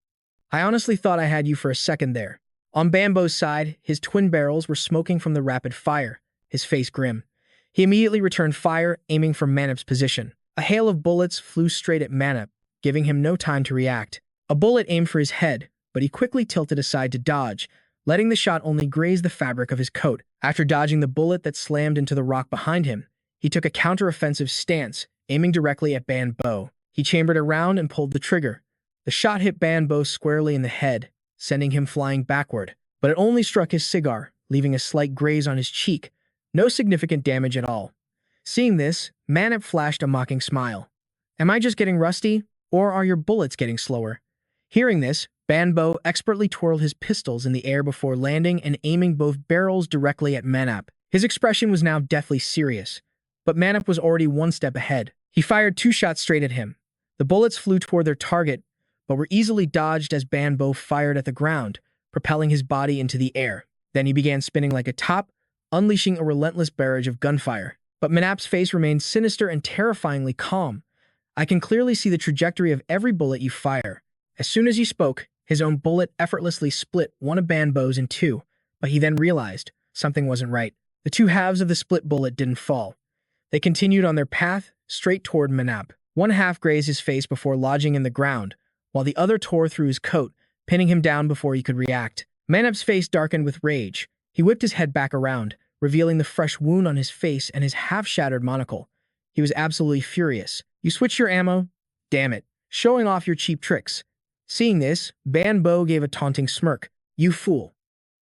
I honestly thought I had you for a second there. On Bambo's side, his twin barrels were smoking from the rapid fire, his face grim. He immediately returned fire, aiming for Manhwa's position. A hail of bullets flew straight at Manhwa, giving him no time to react. A bullet aimed for his head, but he quickly tilted aside to dodge, letting the shot only graze the fabric of his coat. After dodging the bullet that slammed into the rock behind him, he took a counter-offensive stance, aiming directly at Bambo. He chambered around and pulled the trigger. The shot hit Bambo squarely in the head, sending him flying backward, but it only struck his cigar, leaving a slight graze on his cheek. No significant damage at all. Seeing this, Manhwa flashed a mocking smile. Am I just getting rusty, or are your bullets getting slower? Hearing this, Bambo expertly twirled his pistols in the air before landing and aiming both barrels directly at Manhwa. His expression was now deathly serious, but Manhwa was already one step ahead. He fired 2 shots straight at him. The bullets flew toward their target, but were easily dodged as Bambo fired at the ground, propelling his body into the air. Then he began spinning like a top, unleashing a relentless barrage of gunfire. But Manhwa's face remained sinister and terrifyingly calm. I can clearly see the trajectory of every bullet you fire. As soon as he spoke, his own bullet effortlessly split one of Bambo's in 2, but he then realized something wasn't right. The 2 halves of the split bullet didn't fall. They continued on their path, straight toward Manhwa. One half grazed his face before lodging in the ground, while the other tore through his coat, pinning him down before he could react. Manhwa's face darkened with rage. He whipped his head back around, revealing the fresh wound on his face and his half-shattered monocle. He was absolutely furious. You switched your ammo? Damn it. Showing off your cheap tricks. Seeing this, Bambo gave a taunting smirk. You fool.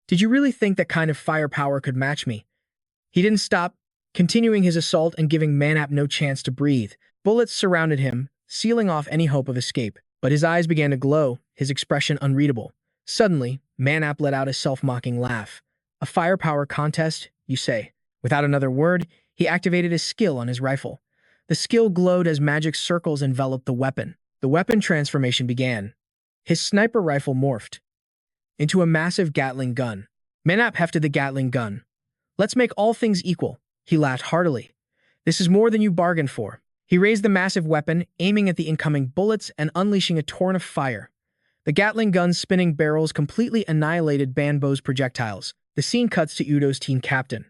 Did you really think that kind of firepower could match me? He didn't stop, continuing his assault and giving Manhwa no chance to breathe. Bullets surrounded him, sealing off any hope of escape. But his eyes began to glow, his expression unreadable. Suddenly, Manhwa let out a self-mocking laugh. A firepower contest, you say? Without another word, he activated his skill on his rifle. The skill glowed as magic circles enveloped the weapon. The weapon transformation began. His sniper rifle morphed into a massive Gatling gun. Manhwa hefted the Gatling gun. Let's make all things equal. He laughed heartily. This is more than you bargained for. He raised the massive weapon, aiming at the incoming bullets and unleashing a torrent of fire. The Gatling gun's spinning barrels completely annihilated Bambo's projectiles. The scene cuts to Udo's team captain.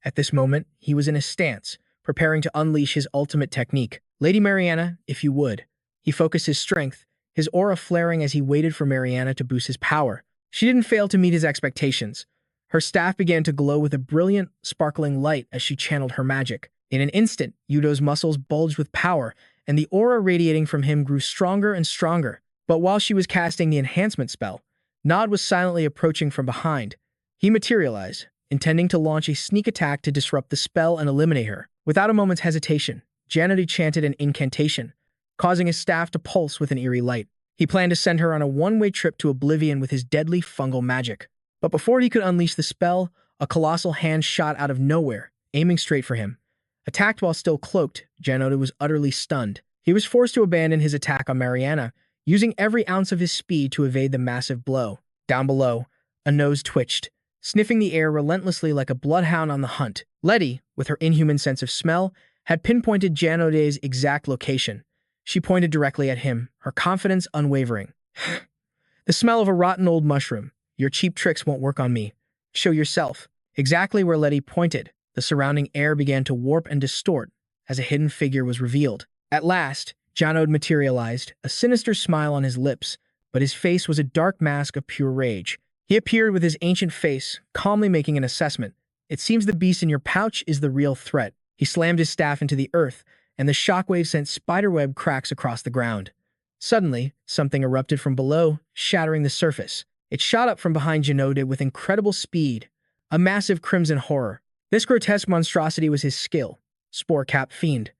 At this moment, he was in a stance, preparing to unleash his ultimate technique. Lady Mariana, if you would. He focused his strength, his aura flaring as he waited for Mariana to boost his power. She didn't fail to meet his expectations. Her staff began to glow with a brilliant, sparkling light as she channeled her magic. In an instant, Udo's muscles bulged with power, and the aura radiating from him grew stronger and stronger. But while she was casting the enhancement spell, Nod was silently approaching from behind. He materialized, intending to launch a sneak attack to disrupt the spell and eliminate her. Without a moment's hesitation, Janity chanted an incantation, causing his staff to pulse with an eerie light. He planned to send her on a one-way trip to oblivion with his deadly fungal magic. But before he could unleash the spell, a colossal hand shot out of nowhere, aiming straight for him. Attacked while still cloaked, Janody was utterly stunned. He was forced to abandon his attack on Mariana, using every ounce of his speed to evade the massive blow. Down below, A nose twitched, sniffing the air relentlessly like a bloodhound on the hunt. Letty, with her inhuman sense of smell, had pinpointed Janode's exact location. She pointed directly at him, her confidence unwavering. The smell of a rotten old mushroom. Your cheap tricks won't work on me. Show yourself. Exactly where Letty pointed, the surrounding air began to warp and distort as a hidden figure was revealed. At last, Janode materialized, a sinister smile on his lips, but his face was a dark mask of pure rage. He appeared with his ancient face, calmly making an assessment. It seems the beast in your pouch is the real threat. He slammed his staff into the earth, and the shockwave sent spiderweb cracks across the ground. Suddenly, something erupted from below, shattering the surface. It shot up from behind Janode with incredible speed, a massive crimson horror. This grotesque monstrosity was his skill, Spore Cap Fiend.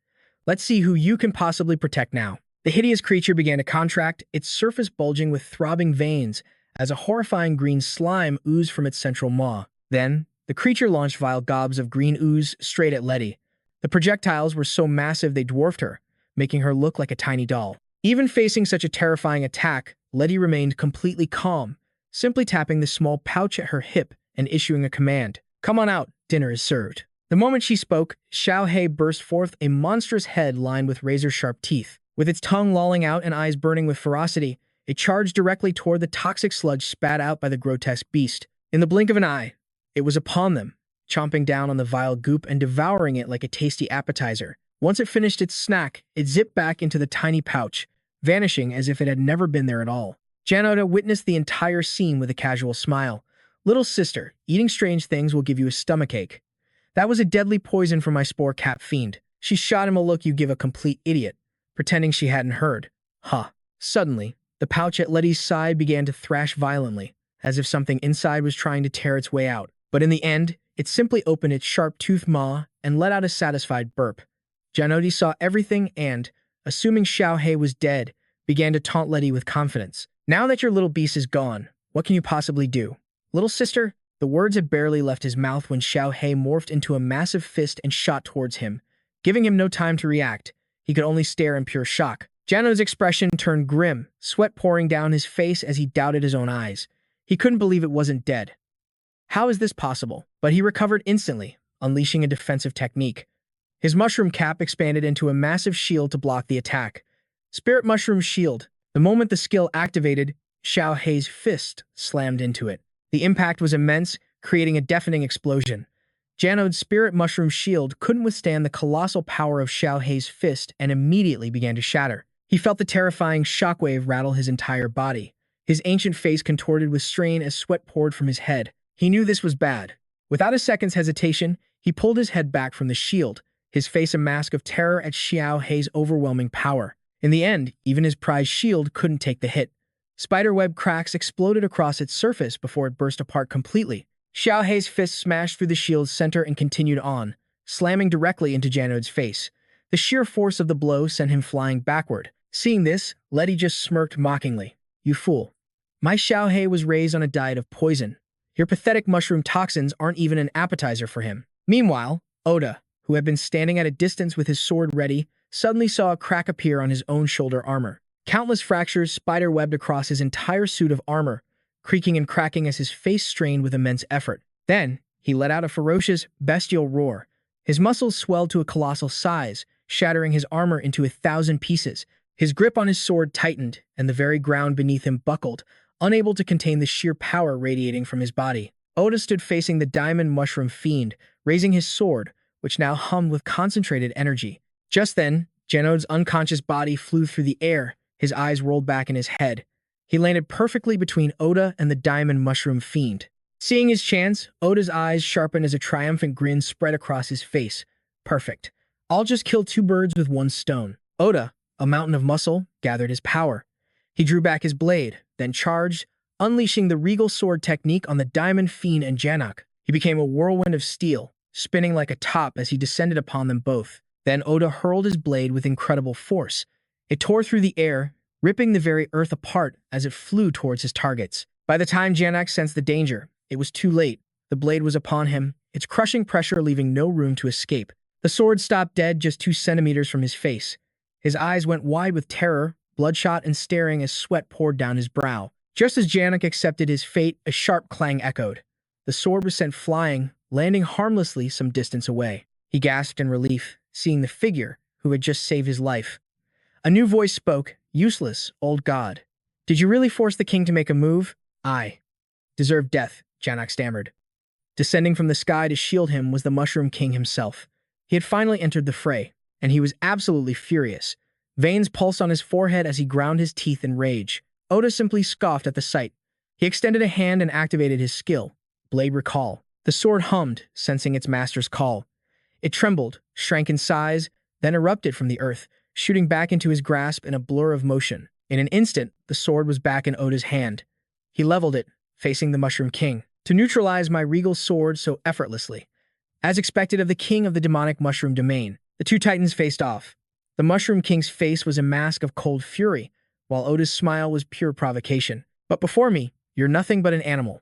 Let's see who you can possibly protect now. The hideous creature began to contract, its surface bulging with throbbing veins, as a horrifying green slime oozed from its central maw. Then, the creature launched vile gobs of green ooze straight at Letty. The projectiles were so massive they dwarfed her, making her look like a tiny doll. Even facing such a terrifying attack, Letty remained completely calm, simply tapping the small pouch at her hip and issuing a command. Come on out, dinner is served. The moment she spoke, Xiao He burst forth a monstrous head lined with razor-sharp teeth. With its tongue lolling out and eyes burning with ferocity, it charged directly toward the toxic sludge spat out by the grotesque beast. In the blink of an eye, it was upon them, chomping down on the vile goop and devouring it like a tasty appetizer. Once it finished its snack, it zipped back into the tiny pouch, vanishing as if it had never been there at all. Janode witnessed the entire scene with a casual smile. Little sister, eating strange things will give you a stomachache. That was a deadly poison for my Spore Cap Fiend. She shot him a look you give a complete idiot, pretending she hadn't heard. Huh. Suddenly, the pouch at Letty's side began to thrash violently, as if something inside was trying to tear its way out. But in the end, it simply opened its sharp-toothed maw and let out a satisfied burp. Janode saw everything and, assuming Xiao He was dead, began to taunt Letty with confidence. Now that your little beast is gone, what can you possibly do? Little sister? The words had barely left his mouth when Xiao He morphed into a massive fist and shot towards him, giving him no time to react. He could only stare in pure shock. Janode's expression turned grim, sweat pouring down his face as he doubted his own eyes. He couldn't believe it wasn't dead. How is this possible? But he recovered instantly, unleashing a defensive technique. His mushroom cap expanded into a massive shield to block the attack. Spirit Mushroom Shield. The moment the skill activated, Xiao He's fist slammed into it. The impact was immense, creating a deafening explosion. Janode's Spirit Mushroom Shield couldn't withstand the colossal power of Xiao He's fist and immediately began to shatter. He felt the terrifying shockwave rattle his entire body. His ancient face contorted with strain as sweat poured from his head. He knew this was bad. Without a second's hesitation, he pulled his head back from the shield, his face a mask of terror at Xiao He's overwhelming power. In the end, even his prized shield couldn't take the hit. Spiderweb cracks exploded across its surface before it burst apart completely. Xiao He's fist smashed through the shield's center and continued on, slamming directly into Janode's face. The sheer force of the blow sent him flying backward. Seeing this, Letty just smirked mockingly. You fool. My Xiao He was raised on a diet of poison. Your pathetic mushroom toxins aren't even an appetizer for him. Meanwhile, Oda, who had been standing at a distance with his sword ready, suddenly saw a crack appear on his own shoulder armor. Countless fractures spider-webbed across his entire suit of armor, creaking and cracking as his face strained with immense effort. Then, he let out a ferocious, bestial roar. His muscles swelled to a colossal size, shattering his armor into 1,000 pieces. His grip on his sword tightened, and the very ground beneath him buckled, unable to contain the sheer power radiating from his body. Oda stood facing the Diamond Mushroom Fiend, raising his sword, which now hummed with concentrated energy. Just then, Janode's unconscious body flew through the air, his eyes rolled back in his head. He landed perfectly between Oda and the Diamond Mushroom Fiend. Seeing his chance, Oda's eyes sharpened as a triumphant grin spread across his face. Perfect. I'll just kill two birds with one stone. Oda, a mountain of muscle, gathered his power. He drew back his blade, then charged, unleashing the regal sword technique on the Diamond Fiend and Janak. He became a whirlwind of steel, spinning like a top as he descended upon them both. Then Oda hurled his blade with incredible force. It tore through the air, ripping the very earth apart as it flew towards his targets. By the time Janak sensed the danger, it was too late. The blade was upon him, its crushing pressure leaving no room to escape. The sword stopped dead just 2 centimeters from his face. His eyes went wide with terror, bloodshot and staring as sweat poured down his brow. Just as Janak accepted his fate, a sharp clang echoed. The sword was sent flying, landing harmlessly some distance away. He gasped in relief, seeing the figure who had just saved his life. A new voice spoke. Useless, old god. Did you really force the king to make a move? I deserve death, Janak stammered. Descending from the sky to shield him was the Mushroom King himself. He had finally entered the fray, and he was absolutely furious. Veins pulsed on his forehead as he ground his teeth in rage. Oda simply scoffed at the sight. He extended a hand and activated his skill, Blade Recall. The sword hummed, sensing its master's call. It trembled, shrank in size, then erupted from the earth, shooting back into his grasp in a blur of motion. In an instant, the sword was back in Oda's hand. He leveled it, facing the Mushroom King. To neutralize my regal sword so effortlessly. As expected of the king of the demonic mushroom domain, the two titans faced off. The Mushroom King's face was a mask of cold fury, while Oda's smile was pure provocation. But before me, you're nothing but an animal.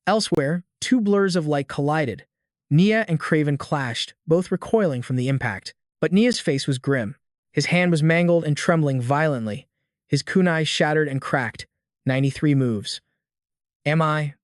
Elsewhere, two blurs of light collided. Nia and Craven clashed, both recoiling from the impact. But Nia's face was grim. His hand was mangled and trembling violently. His kunai shattered and cracked. 93 moves. Am I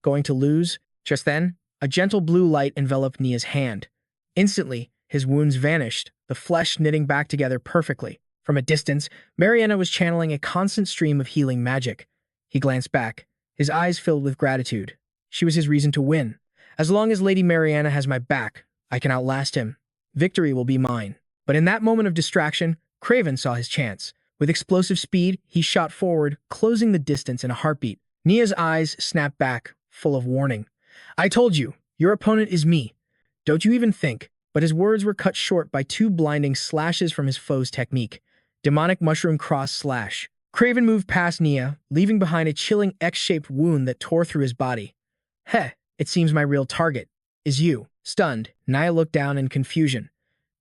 going to lose? Just then, a gentle blue light enveloped Nia's hand. Instantly, his wounds vanished, the flesh knitting back together perfectly. From a distance, Mariana was channeling a constant stream of healing magic. He glanced back, his eyes filled with gratitude. She was his reason to win. As long as Lady Mariana has my back, I can outlast him. Victory will be mine. But in that moment of distraction, Craven saw his chance. With explosive speed, he shot forward, closing the distance in a heartbeat. Nia's eyes snapped back, full of warning. I told you, your opponent is me. Don't you even think. But his words were cut short by two blinding slashes from his foe's technique. Demonic Mushroom Cross Slash. Craven moved past Nia, leaving behind a chilling X-shaped wound that tore through his body. Heh, it seems my real target is you. Stunned, Nia looked down in confusion.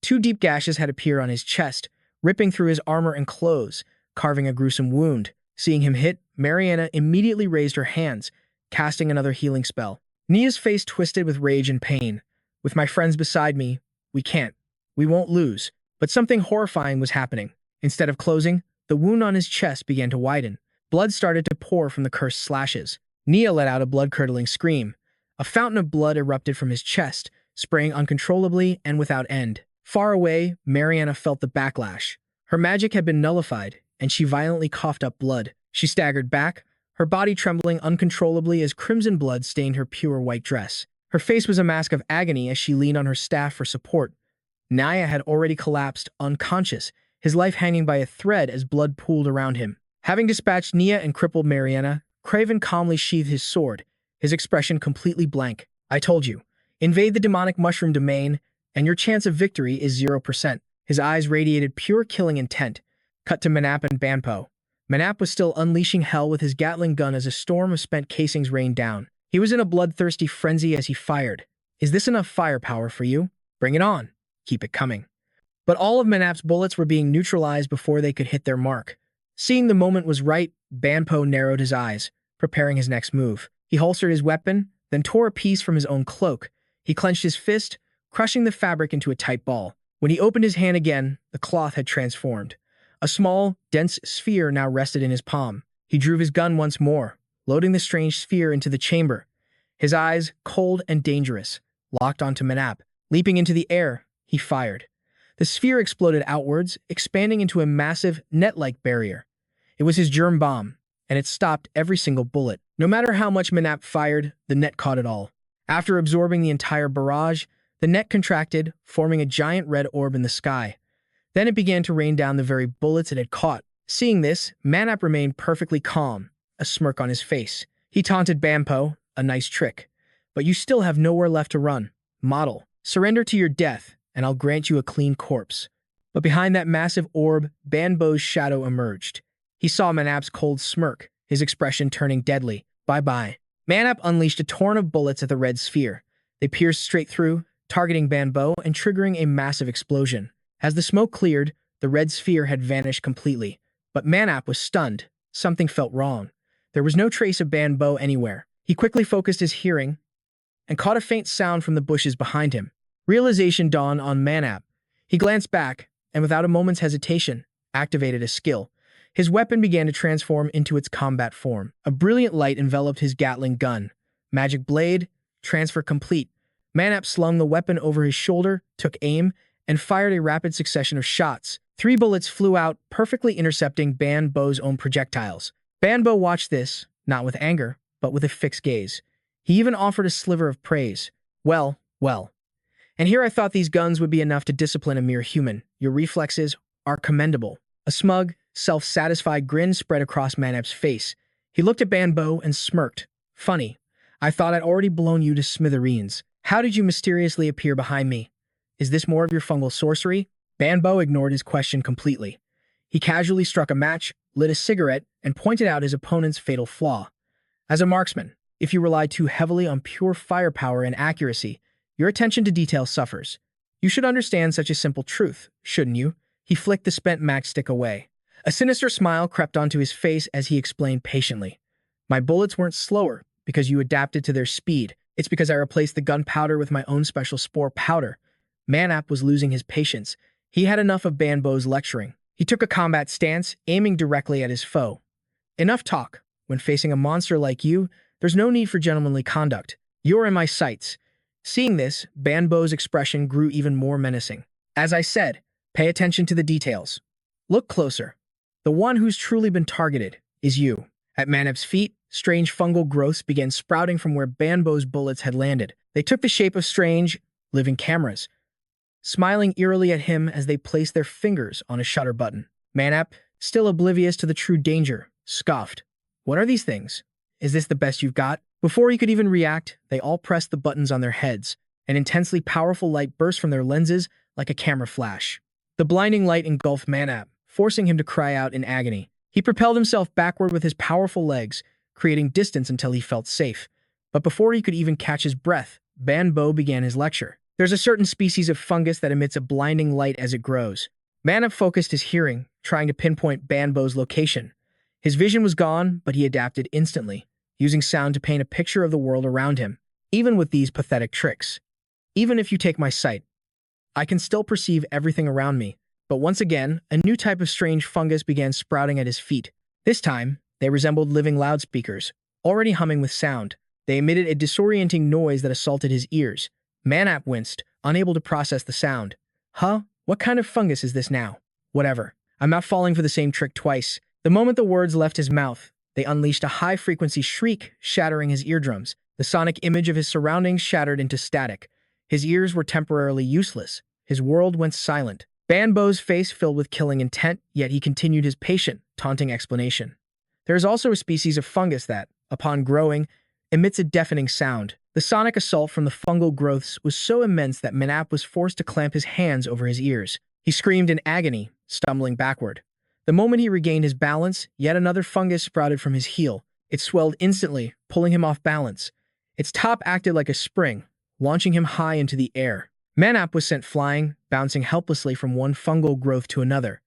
Two deep gashes had appeared on his chest, ripping through his armor and clothes, carving a gruesome wound. Seeing him hit, Mariana immediately raised her hands, casting another healing spell. Nia's face twisted with rage and pain. With my friends beside me, we won't lose. But something horrifying was happening. Instead of closing, the wound on his chest began to widen. Blood started to pour from the cursed slashes. Nia let out a blood-curdling scream. A fountain of blood erupted from his chest, spraying uncontrollably and without end. Far away, Mariana felt the backlash. Her magic had been nullified, and she violently coughed up blood. She staggered back, her body trembling uncontrollably as crimson blood stained her pure white dress. Her face was a mask of agony as she leaned on her staff for support. Nia had already collapsed, unconscious, his life hanging by a thread as blood pooled around him. Having dispatched Nia and crippled Mariana, Craven calmly sheathed his sword, his expression completely blank. I told you, invade the demonic mushroom domain, and your chance of victory is 0%. His eyes radiated pure killing intent. Cut to Manap and Banpo. Manap was still unleashing hell with his Gatling gun as a storm of spent casings rained down. He was in a bloodthirsty frenzy as he fired. Is this enough firepower for you? Bring it on. Keep it coming. But all of Manap's bullets were being neutralized before they could hit their mark. Seeing the moment was right, Banpo narrowed his eyes, preparing his next move. He holstered his weapon, then tore a piece from his own cloak. He clenched his fist, crushing the fabric into a tight ball. When he opened his hand again, the cloth had transformed. A small, dense sphere now rested in his palm. He drew his gun once more, loading the strange sphere into the chamber. His eyes, cold and dangerous, locked onto Manap. Leaping into the air, he fired. The sphere exploded outwards, expanding into a massive, net-like barrier. It was his germ bomb, and it stopped every single bullet. No matter how much Manap fired, the net caught it all. After absorbing the entire barrage, the net contracted, forming a giant red orb in the sky. Then it began to rain down the very bullets it had caught. Seeing this, Manap remained perfectly calm, a smirk on his face. He taunted Banpo, a nice trick. But you still have nowhere left to run. Model, surrender to your death, and I'll grant you a clean corpse. But behind that massive orb, Banpo's shadow emerged. He saw Manap's cold smirk, his expression turning deadly. Bye-bye. Manap unleashed a torrent of bullets at the red sphere. They pierced straight through, targeting Banpo and triggering a massive explosion. As the smoke cleared, the red sphere had vanished completely. But Manap was stunned. Something felt wrong. There was no trace of Banpo anywhere. He quickly focused his hearing and caught a faint sound from the bushes behind him. Realization dawned on Manap. He glanced back and, without a moment's hesitation, activated a skill. His weapon began to transform into its combat form. A brilliant light enveloped his Gatling gun. Magic blade, transfer complete. Manap slung the weapon over his shoulder, took aim, and fired a rapid succession of shots. 3 bullets flew out, perfectly intercepting Ban Bo's own projectiles. Ban Bo watched this, not with anger, but with a fixed gaze. He even offered a sliver of praise. Well. And here I thought these guns would be enough to discipline a mere human. Your reflexes are commendable. A smug, self-satisfied grin spread across Manap's face. He looked at Ban Bo and smirked. Funny. I thought I'd already blown you to smithereens. How did you mysteriously appear behind me? Is this more of your fungal sorcery? Ban Bo ignored his question completely. He casually struck a match, lit a cigarette, and pointed out his opponent's fatal flaw. As a marksman, if you rely too heavily on pure firepower and accuracy, your attention to detail suffers. You should understand such a simple truth, shouldn't you? He flicked the spent matchstick away. A sinister smile crept onto his face as he explained patiently. My bullets weren't slower because you adapted to their speed. It's because I replaced the gunpowder with my own special SPORE powder. Manap was losing his patience. He had enough of Ban Bo's lecturing. He took a combat stance, aiming directly at his foe. Enough talk. When facing a monster like you, there's no need for gentlemanly conduct. You're in my sights. Seeing this, Ban Bo's expression grew even more menacing. As I said, pay attention to the details. Look closer. The one who's truly been targeted is you. At Manap's feet, strange fungal growths began sprouting from where Ban Bo's bullets had landed. They took the shape of strange, living cameras, smiling eerily at him as they placed their fingers on a shutter button. Manap, still oblivious to the true danger, scoffed. What are these things? Is this the best you've got? Before he could even react, they all pressed the buttons on their heads. An intensely powerful light burst from their lenses like a camera flash. The blinding light engulfed Manap, forcing him to cry out in agony. He propelled himself backward with his powerful legs, creating distance until he felt safe. But before he could even catch his breath, Ban Bo began his lecture. There's a certain species of fungus that emits a blinding light as it grows. Manap focused his hearing, trying to pinpoint Ban Bo's location. His vision was gone, but he adapted instantly, using sound to paint a picture of the world around him. Even with these pathetic tricks, even if you take my sight, I can still perceive everything around me. But once again, a new type of strange fungus began sprouting at his feet. This time, they resembled living loudspeakers, already humming with sound. They emitted a disorienting noise that assaulted his ears. Manap winced, unable to process the sound. Huh? What kind of fungus is this now? Whatever. I'm not falling for the same trick twice. The moment the words left his mouth, they unleashed a high-frequency shriek, shattering his eardrums. The sonic image of his surroundings shattered into static. His ears were temporarily useless. His world went silent. Ban Bo's face filled with killing intent, yet he continued his patient, taunting explanation. There is also a species of fungus that, upon growing, emits a deafening sound. The sonic assault from the fungal growths was so immense that Manap was forced to clamp his hands over his ears. He screamed in agony, stumbling backward. The moment he regained his balance, yet another fungus sprouted from his heel. It swelled instantly, pulling him off balance. Its top acted like a spring, launching him high into the air. Manap was sent flying, bouncing helplessly from one fungal growth to another.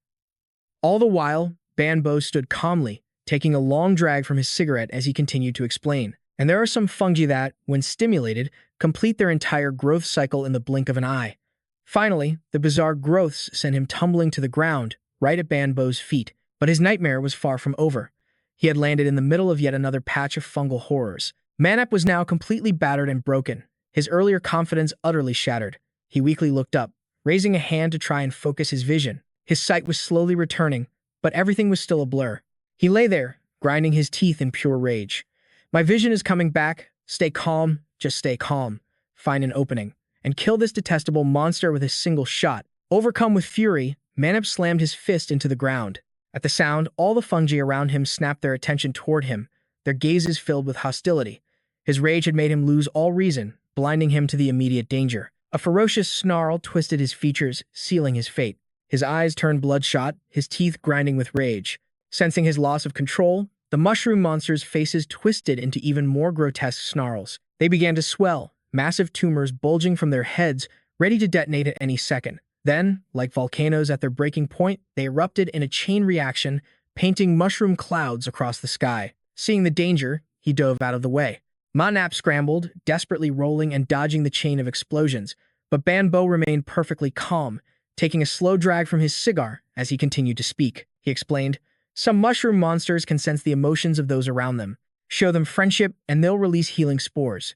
All the while, Ban Bo stood calmly, taking a long drag from his cigarette as he continued to explain. And there are some fungi that, when stimulated, complete their entire growth cycle in the blink of an eye. Finally, the bizarre growths sent him tumbling to the ground, right at Ban Bo's feet. But his nightmare was far from over. He had landed in the middle of yet another patch of fungal horrors. Manap was now completely battered and broken, his earlier confidence utterly shattered. He weakly looked up, raising a hand to try and focus his vision. His sight was slowly returning, but everything was still a blur. He lay there, grinding his teeth in pure rage. My vision is coming back. Stay calm, just stay calm. Find an opening, and kill this detestable monster with a single shot. Overcome with fury, Manap slammed his fist into the ground. At the sound, all the fungi around him snapped their attention toward him, their gazes filled with hostility. His rage had made him lose all reason, blinding him to the immediate danger. A ferocious snarl twisted his features, sealing his fate. His eyes turned bloodshot, his teeth grinding with rage. Sensing his loss of control, the mushroom monster's faces twisted into even more grotesque snarls. They began to swell, massive tumors bulging from their heads, ready to detonate at any second. Then, like volcanoes at their breaking point, they erupted in a chain reaction, painting mushroom clouds across the sky. Seeing the danger, he dove out of the way. Manap scrambled, desperately rolling and dodging the chain of explosions, but Ban Bo remained perfectly calm, taking a slow drag from his cigar as he continued to speak. He explained, Some mushroom monsters can sense the emotions of those around them, show them friendship, and they'll release healing spores.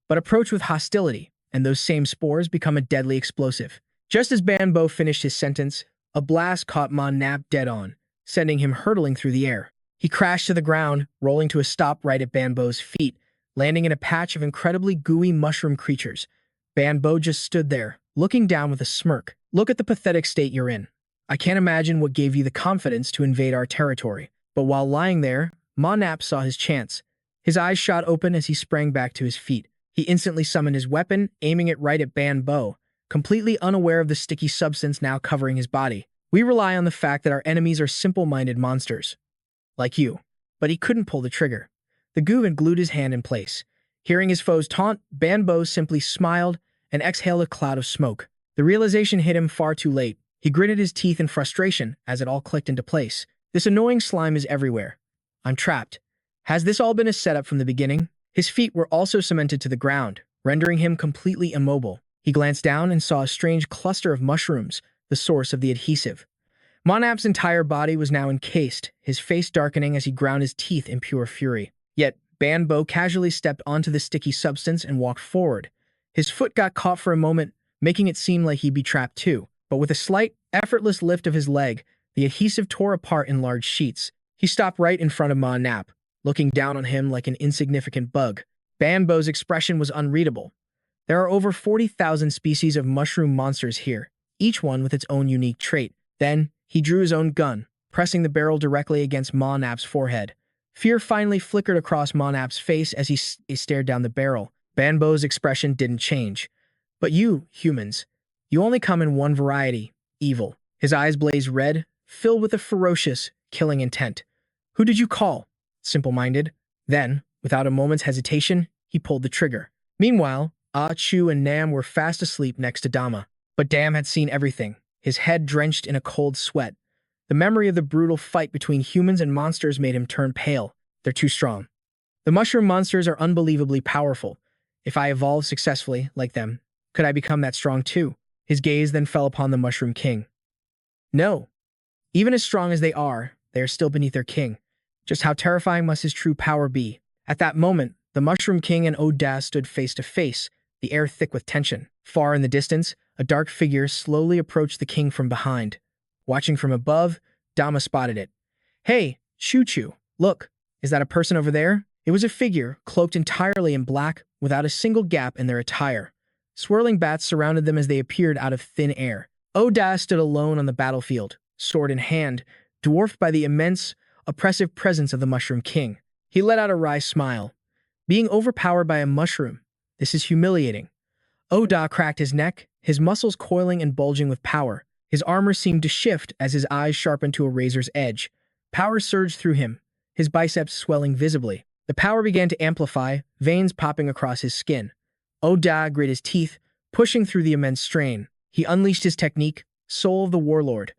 But approach with hostility, and those same spores become a deadly explosive. Just as Banbo finished his sentence, a blast caught Nap dead on, sending him hurtling through the air. He crashed to the ground, rolling to a stop right at Banbo's feet, landing in a patch of incredibly gooey mushroom creatures. Banbo just stood there, looking down with a smirk. Look at the pathetic state you're in. I can't imagine what gave you the confidence to invade our territory. But while lying there, Nap saw his chance. His eyes shot open as he sprang back to his feet. He instantly summoned his weapon, aiming it right at Banbo, completely unaware of the sticky substance now covering his body. We rely on the fact that our enemies are simple-minded monsters. Like you. But he couldn't pull the trigger. The goo had glued his hand in place. Hearing his foe's taunt, Banbo simply smiled and exhaled a cloud of smoke. The realization hit him far too late. He gritted his teeth in frustration as it all clicked into place. This annoying slime is everywhere. I'm trapped. Has this all been a setup from the beginning? His feet were also cemented to the ground, rendering him completely immobile. He glanced down and saw a strange cluster of mushrooms, the source of the adhesive. Monap's entire body was now encased, his face darkening as he ground his teeth in pure fury. Yet, Banbo casually stepped onto the sticky substance and walked forward. His foot got caught for a moment, making it seem like he'd be trapped too. But with a slight, effortless lift of his leg, the adhesive tore apart in large sheets. He stopped right in front of Nap, looking down on him like an insignificant bug. Banbo's expression was unreadable. There are over 40,000 species of mushroom monsters here, each one with its own unique trait. Then, he drew his own gun, pressing the barrel directly against Nap's forehead. Fear finally flickered across Nap's face as he stared down the barrel. Banbo's expression didn't change. But you, humans, you only come in one variety, evil. His eyes blazed red, filled with a ferocious, killing intent. Who did you call? Simple-minded. Then, without a moment's hesitation, he pulled the trigger. Meanwhile, Chu and Nam were fast asleep next to Dama. But Dam had seen everything, his head drenched in a cold sweat. The memory of the brutal fight between humans and monsters made him turn pale. They're too strong. The mushroom monsters are unbelievably powerful. If I evolve successfully, like them, could I become that strong too? His gaze then fell upon the Mushroom King. No. Even as strong as they are still beneath their king. Just how terrifying must his true power be? At that moment, the Mushroom King and Oda stood face to face, the air thick with tension. Far in the distance, a dark figure slowly approached the king from behind. Watching from above, Dama spotted it. Hey, Choo-Choo, look, is that a person over there? It was a figure, cloaked entirely in black, without a single gap in their attire. Swirling bats surrounded them as they appeared out of thin air. Oda stood alone on the battlefield, sword in hand, dwarfed by the immense, oppressive presence of the Mushroom King. He let out a wry smile. Being overpowered by a mushroom, this is humiliating. Oda cracked his neck, his muscles coiling and bulging with power. His armor seemed to shift as his eyes sharpened to a razor's edge. Power surged through him, his biceps swelling visibly. The power began to amplify, veins popping across his skin. Oda grit his teeth, pushing through the immense strain. He unleashed his technique, Soul of the Warlord.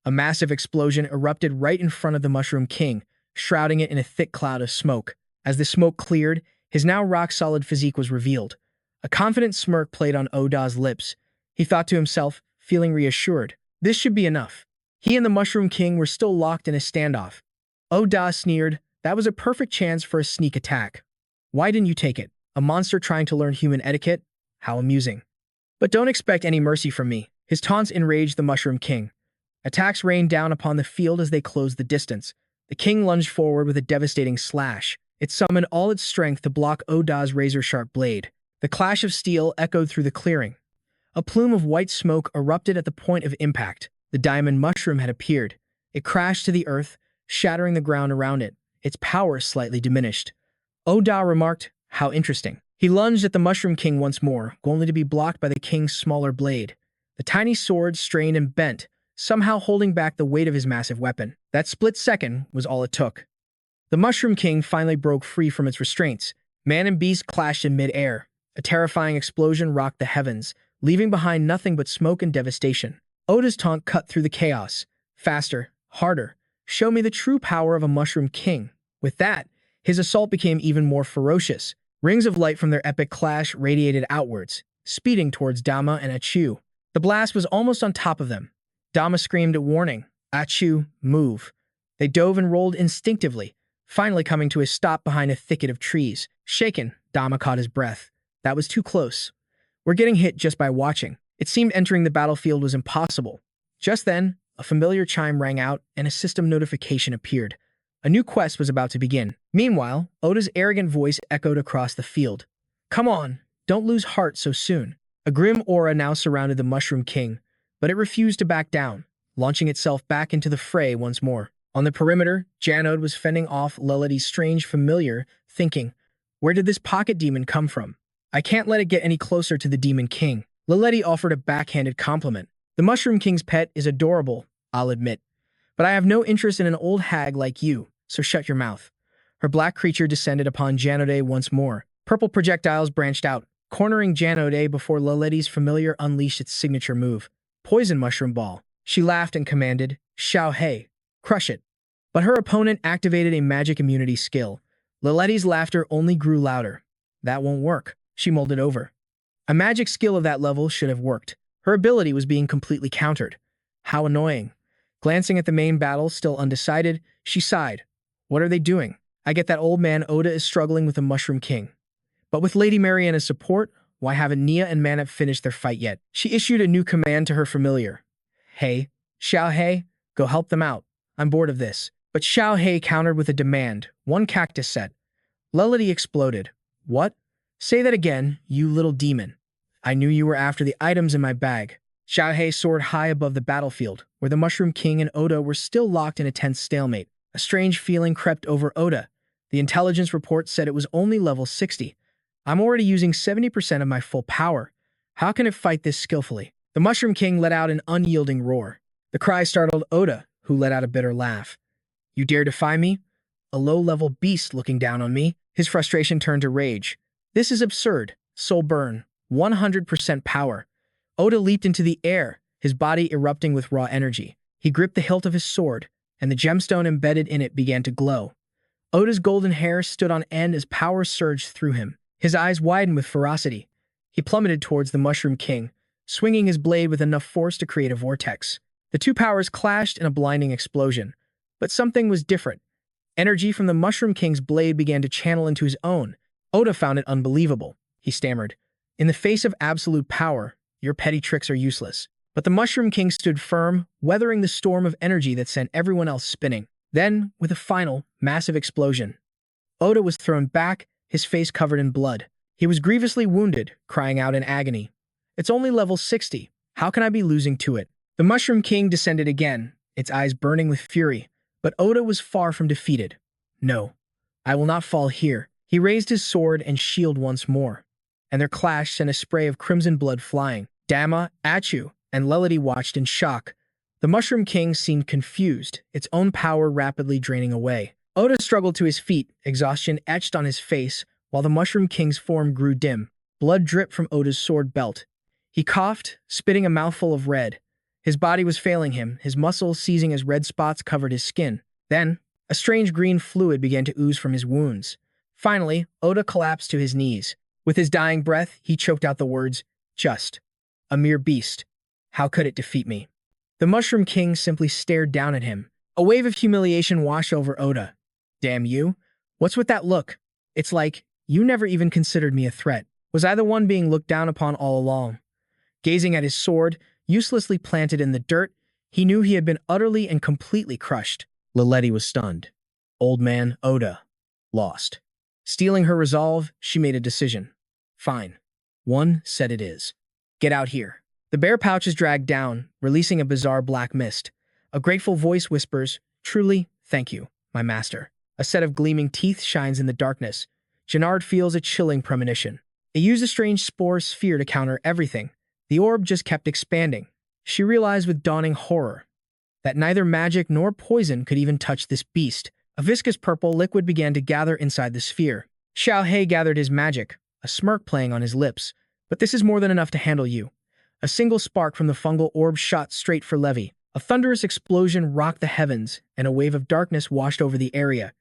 A massive explosion erupted right in front of the Mushroom King, shrouding it in a thick cloud of smoke. As the smoke cleared, his now rock-solid physique was revealed. A confident smirk played on Oda's lips. He thought to himself, feeling reassured. This should be enough. He and the Mushroom King were still locked in a standoff. Oda sneered. That was a perfect chance for a sneak attack. Why didn't you take it? A monster trying to learn human etiquette? How amusing. But don't expect any mercy from me. His taunts enraged the Mushroom King. Attacks rained down upon the field as they closed the distance. The king lunged forward with a devastating slash. It summoned all its strength to block Oda's razor-sharp blade. The clash of steel echoed through the clearing. A plume of white smoke erupted at the point of impact. The diamond mushroom had appeared. It crashed to the earth, shattering the ground around it. Its power slightly diminished. Oda remarked, how interesting. He lunged at the Mushroom King once more, only to be blocked by the king's smaller blade. The tiny sword strained and bent, somehow holding back the weight of his massive weapon. That split second was all it took. The Mushroom King finally broke free from its restraints. Man and beast clashed in mid-air. A terrifying explosion rocked the heavens, leaving behind nothing but smoke and devastation. Oda's taunt cut through the chaos. Faster, harder. Show me the true power of a Mushroom King. With that, his assault became even more ferocious. Rings of light from their epic clash radiated outwards, speeding towards Dama and Achu. The blast was almost on top of them. Dama screamed a warning. Achu, move. They dove and rolled instinctively, finally coming to a stop behind a thicket of trees. Shaken, Dama caught his breath. That was too close. We're getting hit just by watching. It seemed entering the battlefield was impossible. Just then, a familiar chime rang out and a system notification appeared. A new quest was about to begin. Meanwhile, Oda's arrogant voice echoed across the field. Come on, don't lose heart so soon. A grim aura now surrounded the Mushroom King, but it refused to back down, launching itself back into the fray once more. On the perimeter, Janode was fending off Lelety's strange familiar, thinking, where did this pocket demon come from? I can't let it get any closer to the Demon King. Lelety offered a backhanded compliment. The Mushroom King's pet is adorable, I'll admit. But I have no interest in an old hag like you, so shut your mouth. Her black creature descended upon Janode once more. Purple projectiles branched out, cornering Janode before Lelety's familiar unleashed its signature move, Poison Mushroom Ball. She laughed and commanded, Xiao Hei, crush it. But her opponent activated a magic immunity skill. Lelety's laughter only grew louder. That won't work. She mulled it over. A magic skill of that level should have worked. Her ability was being completely countered. How annoying. Glancing at the main battle, still undecided, she sighed. What are they doing? I get that old man Oda is struggling with the Mushroom King. But with Lady Mariana's support, why haven't Nia and Manap finished their fight yet? She issued a new command to her familiar. Hey, Xiao Hei, go help them out. I'm bored of this. But Xiao Hei countered with a demand, one cactus set. Lelety exploded. What? Say that again, you little demon. I knew you were after the items in my bag. Xiao Hei soared high above the battlefield, where the Mushroom King and Oda were still locked in a tense stalemate. A strange feeling crept over Oda. The intelligence report said it was only level 60. I'm already using 70% of my full power. How can it fight this skillfully? The Mushroom King let out an unyielding roar. The cry startled Oda, who let out a bitter laugh. You dare defy me? A low-level beast looking down on me? His frustration turned to rage. This is absurd. Soul burn. 100% power. Oda leaped into the air, his body erupting with raw energy. He gripped the hilt of his sword, and the gemstone embedded in it began to glow. Oda's golden hair stood on end as power surged through him. His eyes widened with ferocity. He plummeted towards the Mushroom King, swinging his blade with enough force to create a vortex. The two powers clashed in a blinding explosion. But something was different. Energy from the Mushroom King's blade began to channel into his own. Oda found it unbelievable. He stammered. In the face of absolute power, your petty tricks are useless. But the Mushroom King stood firm, weathering the storm of energy that sent everyone else spinning. Then, with a final, massive explosion, Oda was thrown back, his face covered in blood. He was grievously wounded, crying out in agony. It's only level 60. How can I be losing to it? The Mushroom King descended again, its eyes burning with fury. But Oda was far from defeated. No, I will not fall here. He raised his sword and shield once more, and their clash sent a spray of crimson blood flying. Dama, Achu, and Lelety watched in shock. The Mushroom King seemed confused, its own power rapidly draining away. Oda struggled to his feet, exhaustion etched on his face, while the Mushroom King's form grew dim. Blood dripped from Oda's sword belt. He coughed, spitting a mouthful of red. His body was failing him, his muscles seizing as red spots covered his skin. Then, a strange green fluid began to ooze from his wounds. Finally, Oda collapsed to his knees. With his dying breath, he choked out the words, just. A mere beast. How could it defeat me? The Mushroom King simply stared down at him. A wave of humiliation washed over Oda. Damn you. What's with that look? It's like, you never even considered me a threat. Was I the one being looked down upon all along? Gazing at his sword, uselessly planted in the dirt, he knew he had been utterly and completely crushed. Lelety was stunned. Old man Oda. Lost. Stealing her resolve, she made a decision. Fine. One said it is. Get out here. The bear pouch is dragged down, releasing a bizarre black mist. A grateful voice whispers, truly, thank you, my master. A set of gleaming teeth shines in the darkness. Jannard feels a chilling premonition. It used a strange spore sphere to counter everything. The orb just kept expanding. She realized with dawning horror that neither magic nor poison could even touch this beast. A viscous purple liquid began to gather inside the sphere. Xiao Hei gathered his magic, a smirk playing on his lips. But this is more than enough to handle you. A single spark from the fungal orb shot straight for Levi. A thunderous explosion rocked the heavens, and a wave of darkness washed over the area.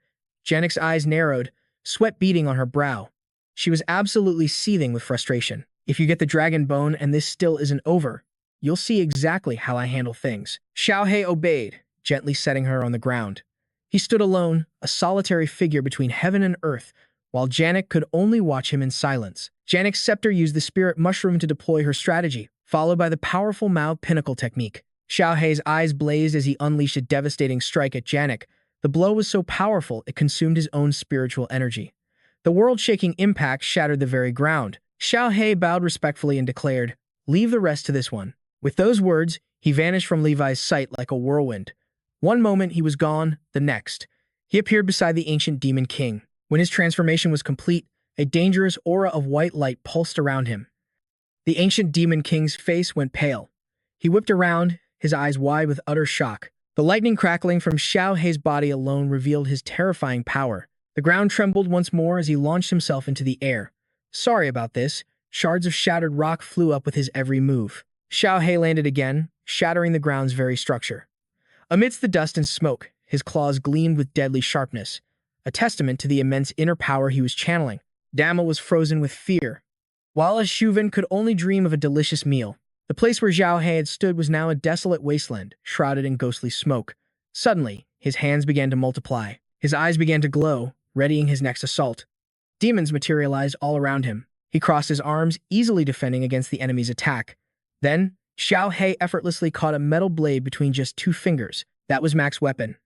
Janek's eyes narrowed, sweat beading on her brow. She was absolutely seething with frustration. If you get the dragon bone and this still isn't over, you'll see exactly how I handle things. Xiao Hei obeyed, gently setting her on the ground. He stood alone, a solitary figure between heaven and earth, while Janek could only watch him in silence. Janek's scepter used the spirit mushroom to deploy her strategy, followed by the powerful Mao pinnacle technique. Xiao Hei's eyes blazed as he unleashed a devastating strike at Janek. The blow was so powerful it consumed his own spiritual energy. The world-shaking impact shattered the very ground. Xiao Hei bowed respectfully and declared, "Leave the rest to this one." With those words, he vanished from Levi's sight like a whirlwind. One moment he was gone, the next. He appeared beside the ancient demon king. When his transformation was complete, a dangerous aura of white light pulsed around him. The ancient demon king's face went pale. He whipped around, his eyes wide with utter shock. The lightning crackling from Xiao Hei's body alone revealed his terrifying power. The ground trembled once more as he launched himself into the air. Sorry about this. Shards of shattered rock flew up with his every move. Xiao Hei landed again, shattering the ground's very structure. Amidst the dust and smoke, his claws gleamed with deadly sharpness, a testament to the immense inner power he was channeling. Dama was frozen with fear, while Shuven could only dream of a delicious meal. The place where Xiao Hei had stood was now a desolate wasteland, shrouded in ghostly smoke. Suddenly, his hands began to multiply. His eyes began to glow, readying his next assault. Demons materialized all around him. He crossed his arms, easily defending against the enemy's attack. Then, Xiao Hei effortlessly caught a metal blade between just 2 fingers. That was Mac's weapon.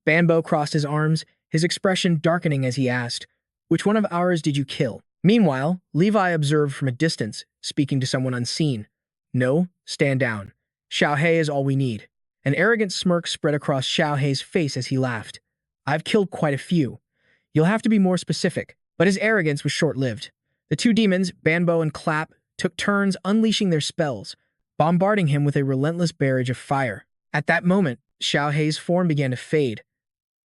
Banbo crossed his arms, his expression darkening as he asked, "Which one of ours did you kill?" Meanwhile, Levi observed from a distance, speaking to someone unseen. "No, stand down. Xiao Hei is all we need." An arrogant smirk spread across Xiao Hei's face as he laughed. "I've killed quite a few. You'll have to be more specific." But his arrogance was short-lived. The 2 demons, Banbo and Clap, took turns unleashing their spells, bombarding him with a relentless barrage of fire. At that moment, Xiao Hei's form began to fade,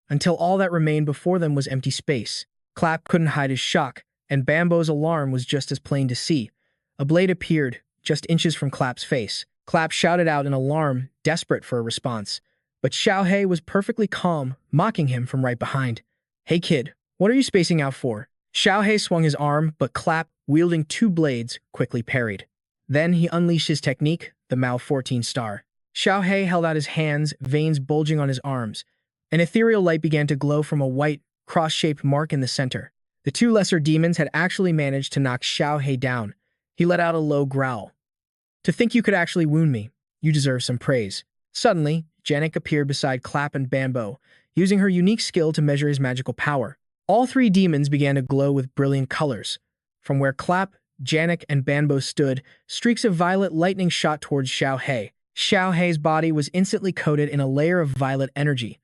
until all that remained before them was empty space. Clap couldn't hide his shock, and Bambo's alarm was just as plain to see. A blade appeared, just inches from Clap's face. Clap shouted out in alarm, desperate for a response. But Xiao Hei was perfectly calm, mocking him from right behind. "Hey kid, what are you spacing out for?" Xiao Hei swung his arm, but Clap, wielding 2 blades, quickly parried. Then he unleashed his technique, the Mao 14 star. Xiao Hei held out his hands, veins bulging on his arms. An ethereal light began to glow from a white, cross-shaped mark in the center. The 2 lesser demons had actually managed to knock Xiao Hei down. He let out a low growl. "To think you could actually wound me. You deserve some praise." Suddenly, Janek appeared beside Clap and Banbo, using her unique skill to measure his magical power. All 3 demons began to glow with brilliant colors. From where Clap, Janek, and Banbo stood, streaks of violet lightning shot towards Xiao Hei. Xiao Hei's body was instantly coated in a layer of violet energy.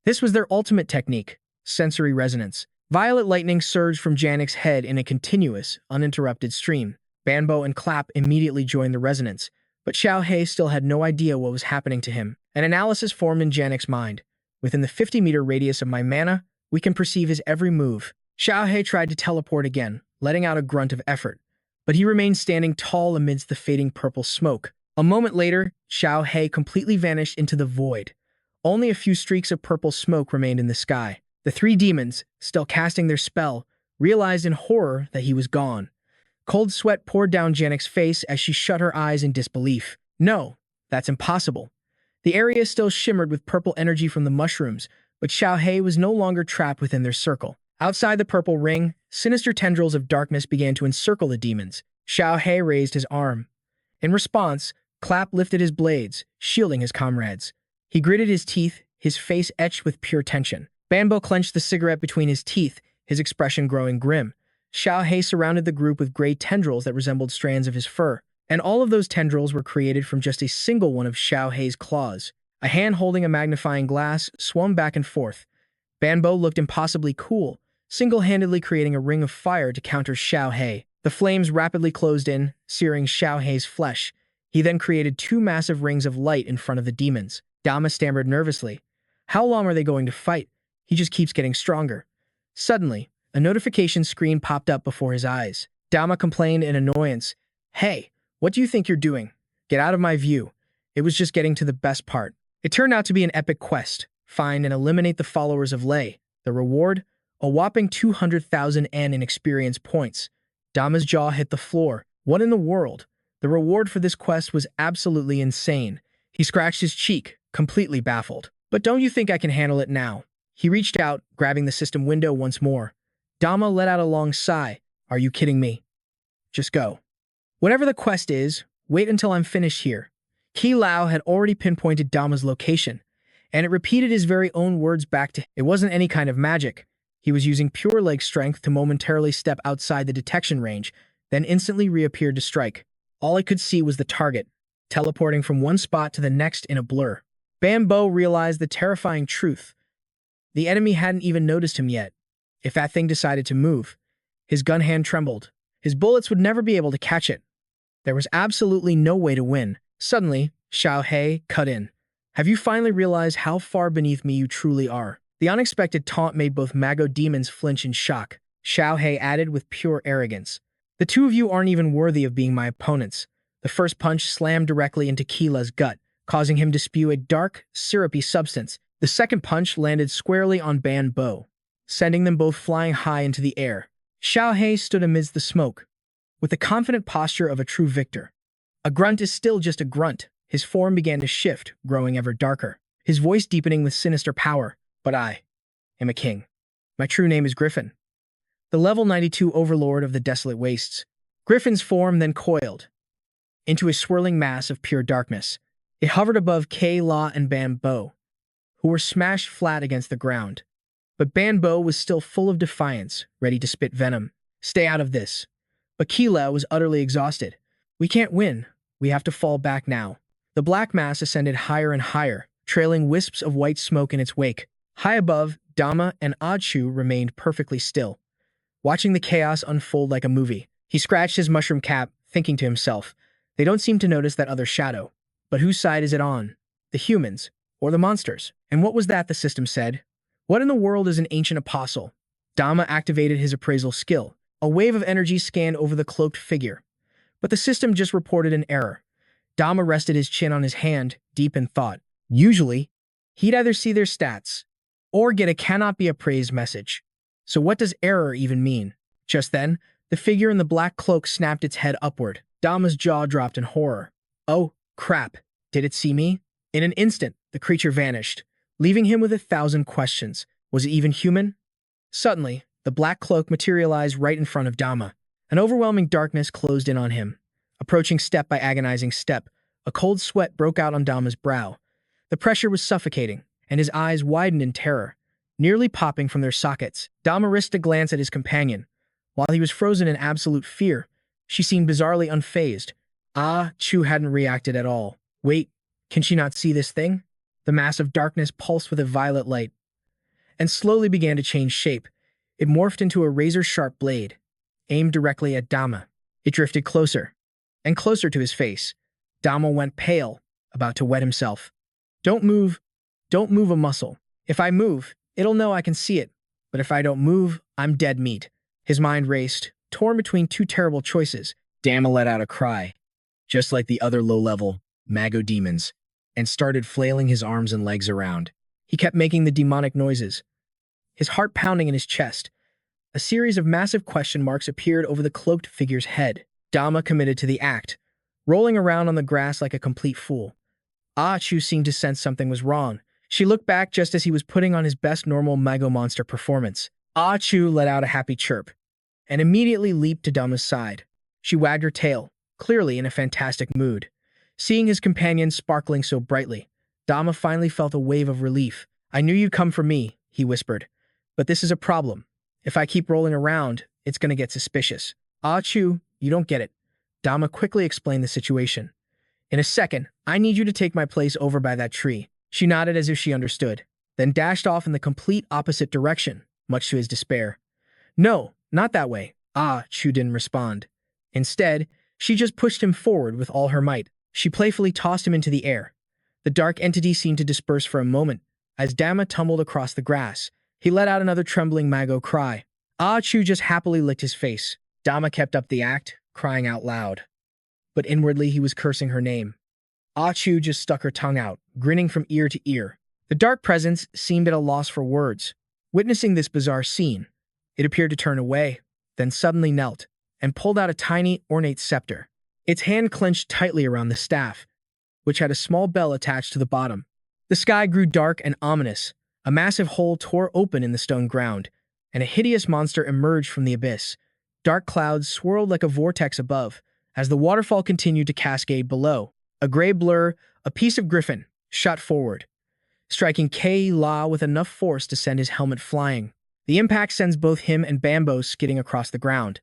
This was their ultimate technique, sensory resonance. Violet lightning surged from Janek's head in a continuous, uninterrupted stream. Banbo and Clap immediately joined the resonance, but Xiao Hei still had no idea what was happening to him. An analysis formed in Janek's mind. "Within the 50-meter radius of my mana, we can perceive his every move." Xiao Hei tried to teleport again, letting out a grunt of effort, but he remained standing tall amidst the fading purple smoke. A moment later, Xiao Hei completely vanished into the void. Only a few streaks of purple smoke remained in the sky. The 3 demons, still casting their spell, realized in horror that he was gone. Cold sweat poured down Janek's face as she shut her eyes in disbelief. "No, that's impossible." The area still shimmered with purple energy from the mushrooms, but Xiao Hei was no longer trapped within their circle. Outside the purple ring, sinister tendrils of darkness began to encircle the demons. Xiao Hei raised his arm. In response, Clap lifted his blades, shielding his comrades. He gritted his teeth, his face etched with pure tension. Banbo clenched the cigarette between his teeth, his expression growing grim. Xiao Hei surrounded the group with gray tendrils that resembled strands of his fur, and all of those tendrils were created from just a single one of Xiao Hei's claws. A hand holding a magnifying glass swung back and forth. Banbo looked impossibly cool, single-handedly creating a ring of fire to counter Xiao Hei. The flames rapidly closed in, searing Xiao Hei's flesh. He then created 2 massive rings of light in front of the demons. Dama stammered nervously. "How long are they going to fight? He just keeps getting stronger." Suddenly, a notification screen popped up before his eyes. Dama complained in annoyance. "Hey, what do you think you're doing? Get out of my view. It was just getting to the best part." It turned out to be an epic quest. Find and eliminate the followers of Lei. The reward? A whopping 200,000 N in experience points. Dama's jaw hit the floor. What in the world? The reward for this quest was absolutely insane. He scratched his cheek, completely baffled. "But don't you think I can handle it now?" He reached out, grabbing the system window once more. Dama let out a long sigh. Are you kidding me? Just go. Whatever the quest is, wait until I'm finished here. Ki Lao had already pinpointed Dama's location, and it repeated his very own words back to him. It wasn't any kind of magic. He was using pure leg strength to momentarily step outside the detection range, then instantly reappeared to strike. All I could see was the target, teleporting from one spot to the next in a blur. Bambo realized the terrifying truth. The enemy hadn't even noticed him yet. If that thing decided to move, his gun hand trembled. His bullets would never be able to catch it. There was absolutely no way to win. Suddenly, Xiao He cut in. Have you finally realized how far beneath me you truly are? The unexpected taunt made both Mago demons flinch in shock. Xiao He added with pure arrogance. The two of you aren't even worthy of being my opponents. The first punch slammed directly into Kila's gut, causing him to spew a dark, syrupy substance. The second punch landed squarely on Ban Bo, sending them both flying high into the air. Xiao He stood amidst the smoke, with the confident posture of a true victor. A grunt is still just a grunt. His form began to shift, growing ever darker, his voice deepening with sinister power. But I am a king. My true name is Griffin, the level 92 overlord of the desolate wastes. Griffin's form then coiled into a swirling mass of pure darkness. It hovered above K La and Ban Bo, who were smashed flat against the ground. But Ban Bo was still full of defiance, ready to spit venom. Stay out of this. But Kila was utterly exhausted. We can't win. We have to fall back now. The black mass ascended higher and higher, trailing wisps of white smoke in its wake. High above, Dama and Achu remained perfectly still, watching the chaos unfold like a movie. He scratched his mushroom cap, thinking to himself, they don't seem to notice that other shadow. But whose side is it on? The humans, or the monsters? And what was that the system said? What in the world is an ancient apostle? Dama activated his appraisal skill. A wave of energy scanned over the cloaked figure. But the system just reported an error. Dama rested his chin on his hand, deep in thought. Usually, he'd either see their stats, or get a cannot be appraised message. So what does error even mean? Just then, the figure in the black cloak snapped its head upward. Dama's jaw dropped in horror. Oh, crap. Did it see me? In an instant, the creature vanished, leaving him with 1,000 questions. Was it even human? Suddenly, the black cloak materialized right in front of Dama. An overwhelming darkness closed in on him. Approaching step by agonizing step, a cold sweat broke out on Dama's brow. The pressure was suffocating, and his eyes widened in terror, nearly popping from their sockets. Dama risked a glance at his companion. While he was frozen in absolute fear, she seemed bizarrely unfazed. Chu hadn't reacted at all. Wait, can she not see this thing? The mass of darkness pulsed with a violet light, and slowly began to change shape. It morphed into a razor-sharp blade, aimed directly at Dama. It drifted closer, and closer to his face. Dama went pale, about to wet himself. Don't move a muscle. If I move, it'll know I can see it. But if I don't move, I'm dead meat. His mind raced, torn between two terrible choices. Dama let out a cry, just like the other low-level Mago demons, and started flailing his arms and legs around. He kept making the demonic noises, his heart pounding in his chest. A series of massive question marks appeared over the cloaked figure's head. Dama committed to the act, rolling around on the grass like a complete fool. Chu seemed to sense something was wrong. She looked back just as he was putting on his best normal Mago monster performance. Chu let out a happy chirp, and immediately leaped to Dama's side. She wagged her tail, clearly in a fantastic mood. Seeing his companion sparkling so brightly, Dama finally felt a wave of relief. I knew you'd come for me, he whispered. But this is a problem. If I keep rolling around, it's going to get suspicious. Chu, you don't get it. Dama quickly explained the situation. In a second, I need you to take my place over by that tree. She nodded as if she understood, then dashed off in the complete opposite direction, much to his despair. No, not that way. Chu didn't respond. Instead, she just pushed him forward with all her might. She playfully tossed him into the air. The dark entity seemed to disperse for a moment. As Dama tumbled across the grass, he let out another trembling Mago cry. Chu just happily licked his face. Dama kept up the act, crying out loud. But inwardly he was cursing her name. Chu just stuck her tongue out, grinning from ear to ear. The dark presence seemed at a loss for words. Witnessing this bizarre scene, it appeared to turn away, then suddenly knelt, and pulled out a tiny, ornate scepter. Its hand clenched tightly around the staff, which had a small bell attached to the bottom. The sky grew dark and ominous. A massive hole tore open in the stone ground, and a hideous monster emerged from the abyss. Dark clouds swirled like a vortex above, as the waterfall continued to cascade below. A gray blur, a piece of griffin, shot forward, striking K-La with enough force to send his helmet flying. The impact sends both him and Bambo skidding across the ground.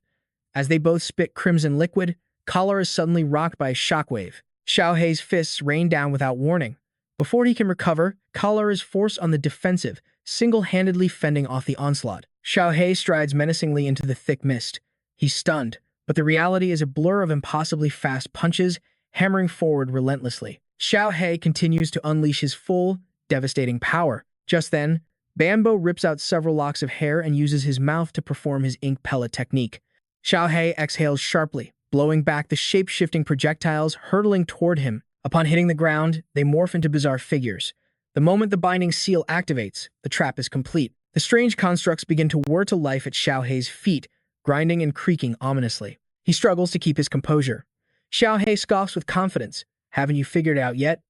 As they both spit crimson liquid, Collar is suddenly rocked by a shockwave. Xiaohei's fists rain down without warning. Before he can recover, Collar is forced on the defensive, single-handedly fending off the onslaught. Xiaohei strides menacingly into the thick mist. He's stunned, but the reality is a blur of impossibly fast punches, hammering forward relentlessly. Xiaohei continues to unleash his full, devastating power. Just then, Bambo rips out several locks of hair and uses his mouth to perform his ink pellet technique. Xiaohei exhales sharply, blowing back the shape-shifting projectiles hurtling toward him. Upon hitting the ground, they morph into bizarre figures. The moment the binding seal activates, the trap is complete. The strange constructs begin to whir to life at Xiaohei's feet, grinding and creaking ominously. He struggles to keep his composure. Xiaohei scoffs with confidence. Haven't you figured it out yet?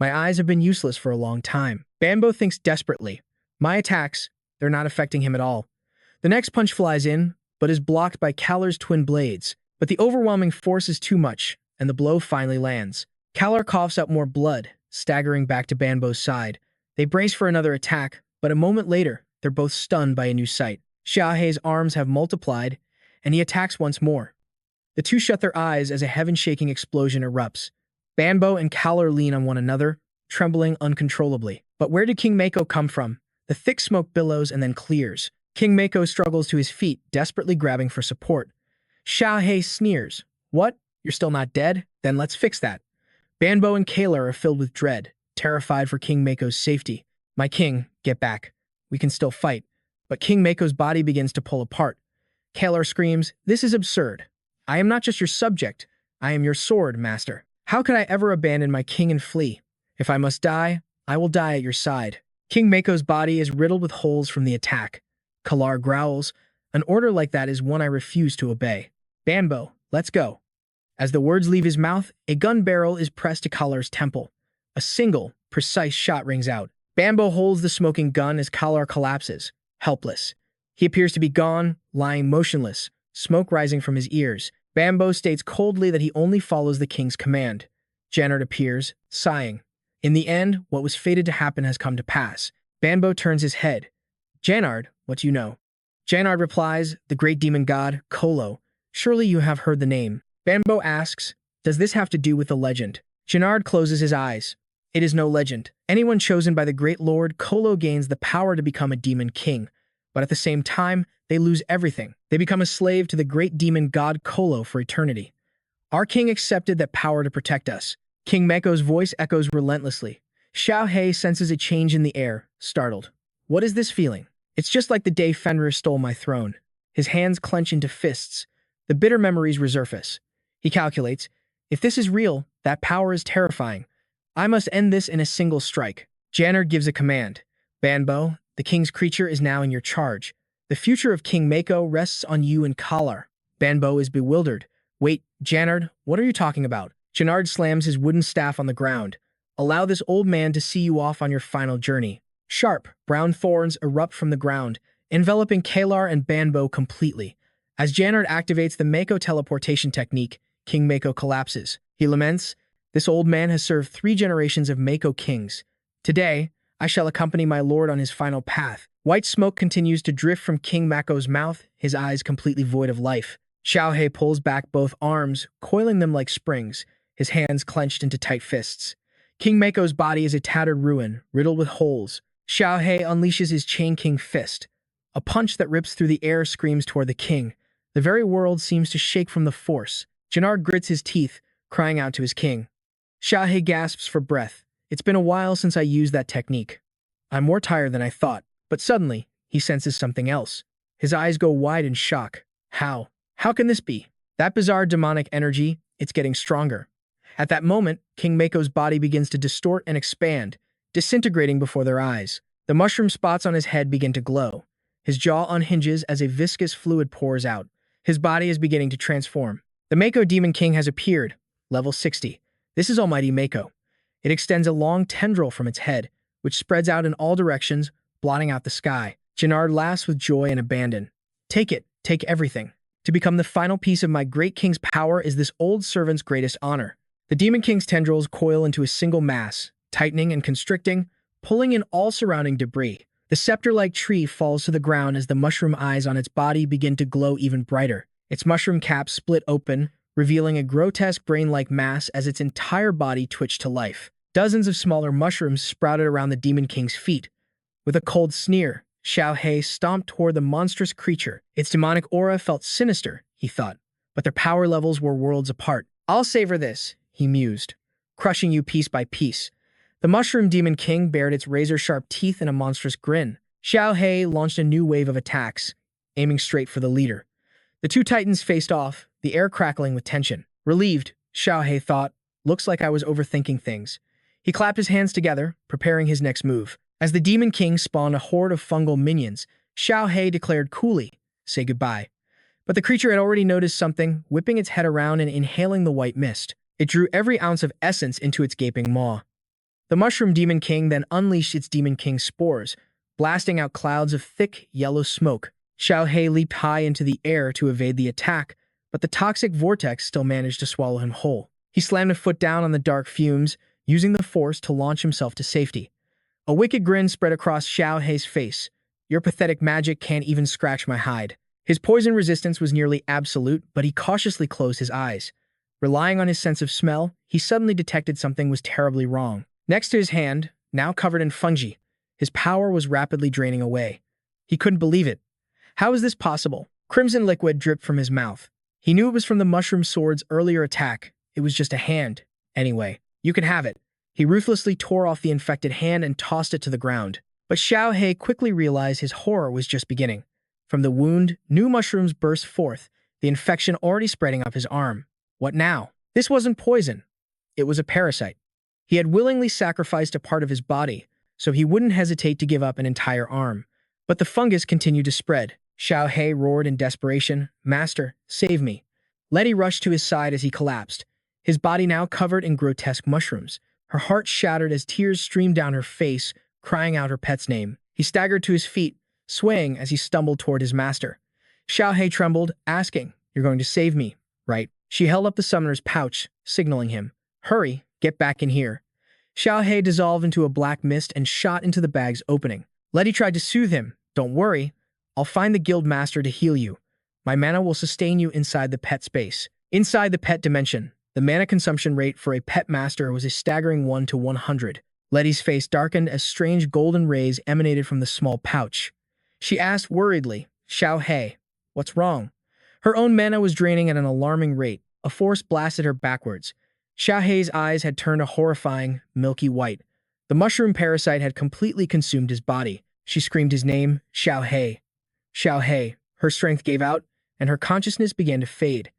My eyes have been useless for a long time. Bambo thinks desperately. My attacks, they're not affecting him at all. The next punch flies in, but is blocked by Callar's twin blades. But the overwhelming force is too much, and the blow finally lands. Callar coughs up more blood, staggering back to Bambo's side. They brace for another attack, but a moment later, they're both stunned by a new sight. Xiaohei's arms have multiplied, and he attacks once more. The two shut their eyes as a heaven-shaking explosion erupts. Bambo and Callar lean on one another, trembling uncontrollably. But where did King Mako come from? The thick smoke billows and then clears. King Mako struggles to his feet, desperately grabbing for support. Xiaohei sneers. What? You're still not dead? Then let's fix that. Bambo and Callar are filled with dread, terrified for King Mako's safety. My king, get back. We can still fight. But King Mako's body begins to pull apart. Callar screams, this is absurd. I am not just your subject. I am your sword, master. How could I ever abandon my king and flee? If I must die, I will die at your side. King Mako's body is riddled with holes from the attack. Callar growls, an order like that is one I refuse to obey. Bambo, let's go. As the words leave his mouth, a gun barrel is pressed to Callar's temple. A single, precise shot rings out. Bambo holds the smoking gun as Callar collapses, helpless. He appears to be gone, lying motionless, smoke rising from his ears. Bambo states coldly that he only follows the king's command. Janard appears, sighing. In the end, what was fated to happen has come to pass. Bambo turns his head. Janard, what do you know? Janard replies, the great demon god, Kolo. Surely you have heard the name. Bambo asks, does this have to do with the legend? Janard closes his eyes. It is no legend. Anyone chosen by the great lord Kolo gains the power to become a demon king. But at the same time, they lose everything. They become a slave to the great demon god Kolo for eternity. Our king accepted that power to protect us. King Mako's voice echoes relentlessly. Xiaohei senses a change in the air, startled. What is this feeling? It's just like the day Fenrir stole my throne. His hands clench into fists. The bitter memories resurface. He calculates, if this is real, that power is terrifying. I must end this in a single strike. Janard gives a command. Bambo, the king's creature is now in your charge. The future of King Mako rests on you and Callar. Bambo is bewildered. Wait, Janard, what are you talking about? Janard slams his wooden staff on the ground. Allow this old man to see you off on your final journey. Sharp, brown thorns erupt from the ground, enveloping Callar and Bambo completely. As Janard activates the Mako teleportation technique, King Mako collapses. He laments, this old man has served 3 generations of Mako kings. Today, I shall accompany my lord on his final path. White smoke continues to drift from King Mako's mouth, his eyes completely void of life. Xiaohei pulls back both arms, coiling them like springs, his hands clenched into tight fists. King Mako's body is a tattered ruin, riddled with holes. Xiaohei unleashes his Chain King fist. A punch that rips through the air screams toward the king. The very world seems to shake from the force. Janard grits his teeth, crying out to his king. Xiaohei gasps for breath. It's been a while since I used that technique. I'm more tired than I thought. But suddenly, he senses something else. His eyes go wide in shock. How? How can this be? That bizarre demonic energy, it's getting stronger. At that moment, King Mako's body begins to distort and expand, disintegrating before their eyes. The mushroom spots on his head begin to glow. His jaw unhinges as a viscous fluid pours out. His body is beginning to transform. The Mako Demon King has appeared, level 60. This is Almighty Mako. It extends a long tendril from its head, which spreads out in all directions, blotting out the sky. Gennard laughs with joy and abandon. Take it, take everything. To become the final piece of my great king's power is this old servant's greatest honor. The Demon King's tendrils coil into a single mass, tightening and constricting, pulling in all surrounding debris. The scepter-like tree falls to the ground as the mushroom eyes on its body begin to glow even brighter. Its mushroom cap split open, revealing a grotesque brain-like mass as its entire body twitched to life. Dozens of smaller mushrooms sprouted around the Demon King's feet. With a cold sneer, Xiao He stomped toward the monstrous creature. Its demonic aura felt sinister, he thought, but their power levels were worlds apart. I'll savor this, he mused, crushing you piece by piece. The Mushroom Demon King bared its razor-sharp teeth in a monstrous grin. Xiao He launched a new wave of attacks, aiming straight for the leader. The two titans faced off, the air crackling with tension. Relieved, Xiao He thought, looks like I was overthinking things. He clapped his hands together, preparing his next move. As the Demon King spawned a horde of fungal minions, Xiao He declared coolly, say goodbye. But the creature had already noticed something, whipping its head around and inhaling the white mist. It drew every ounce of essence into its gaping maw. The Mushroom Demon King then unleashed its Demon King spores, blasting out clouds of thick, yellow smoke. Xiao He leaped high into the air to evade the attack, but the toxic vortex still managed to swallow him whole. He slammed a foot down on the dark fumes, using the force to launch himself to safety. A wicked grin spread across Xiao He's face. Your pathetic magic can't even scratch my hide. His poison resistance was nearly absolute, but he cautiously closed his eyes. Relying on his sense of smell, he suddenly detected something was terribly wrong. Next to his hand, now covered in fungi, his power was rapidly draining away. He couldn't believe it. How was this possible? Crimson liquid dripped from his mouth. He knew it was from the mushroom sword's earlier attack. It was just a hand. Anyway, you can have it. He ruthlessly tore off the infected hand and tossed it to the ground. But Xiao He quickly realized his horror was just beginning. From the wound, new mushrooms burst forth, the infection already spreading up his arm. What now? This wasn't poison. It was a parasite. He had willingly sacrificed a part of his body, so he wouldn't hesitate to give up an entire arm. But the fungus continued to spread. Xiao He roared in desperation, "Master, save me." Letty rushed to his side as he collapsed, his body now covered in grotesque mushrooms. Her heart shattered as tears streamed down her face, crying out her pet's name. He staggered to his feet, swaying as he stumbled toward his master. Xiao He trembled, asking, "You're going to save me, right?" She held up the summoner's pouch, signaling him. "Hurry, get back in here." Xiao He dissolved into a black mist and shot into the bag's opening. Letty tried to soothe him. "Don't worry. I'll find the guild master to heal you. My mana will sustain you inside the pet space." Inside the pet dimension, the mana consumption rate for a pet master was a staggering 1 to 100. Letty's face darkened as strange golden rays emanated from the small pouch. She asked worriedly, "Xiao He, what's wrong?" Her own mana was draining at an alarming rate. A force blasted her backwards. Xiao He's eyes had turned a horrifying, milky white. The mushroom parasite had completely consumed his body. She screamed his name, "Xiao He." Xiao He. Her strength gave out, and her consciousness began to fade.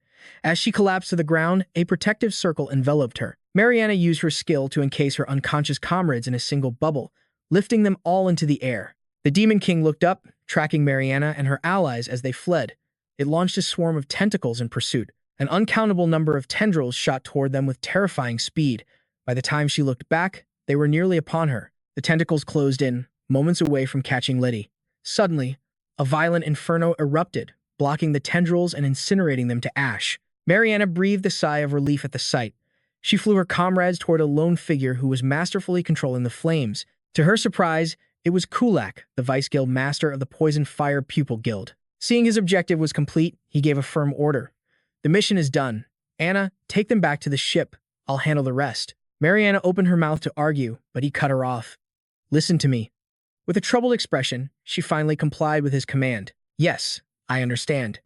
As she collapsed to the ground, a protective circle enveloped her. Mariana used her skill to encase her unconscious comrades in a single bubble, lifting them all into the air. The Demon King looked up, tracking Mariana and her allies as they fled. It launched a swarm of tentacles in pursuit. An uncountable number of tendrils shot toward them with terrifying speed. By the time she looked back, they were nearly upon her. The tentacles closed in, moments away from catching Letty. Suddenly, a violent inferno erupted, blocking the tendrils and incinerating them to ash. Mariana breathed a sigh of relief at the sight. She flew her comrades toward a lone figure who was masterfully controlling the flames. To her surprise, it was Kulak, the Vice Guild Master of the Poison Fire Pupil Guild. Seeing his objective was complete, he gave a firm order. "The mission is done. Anna, take them back to the ship. I'll handle the rest." Mariana opened her mouth to argue, but he cut her off. "Listen to me." With a troubled expression, she finally complied with his command. "Yes, I understand."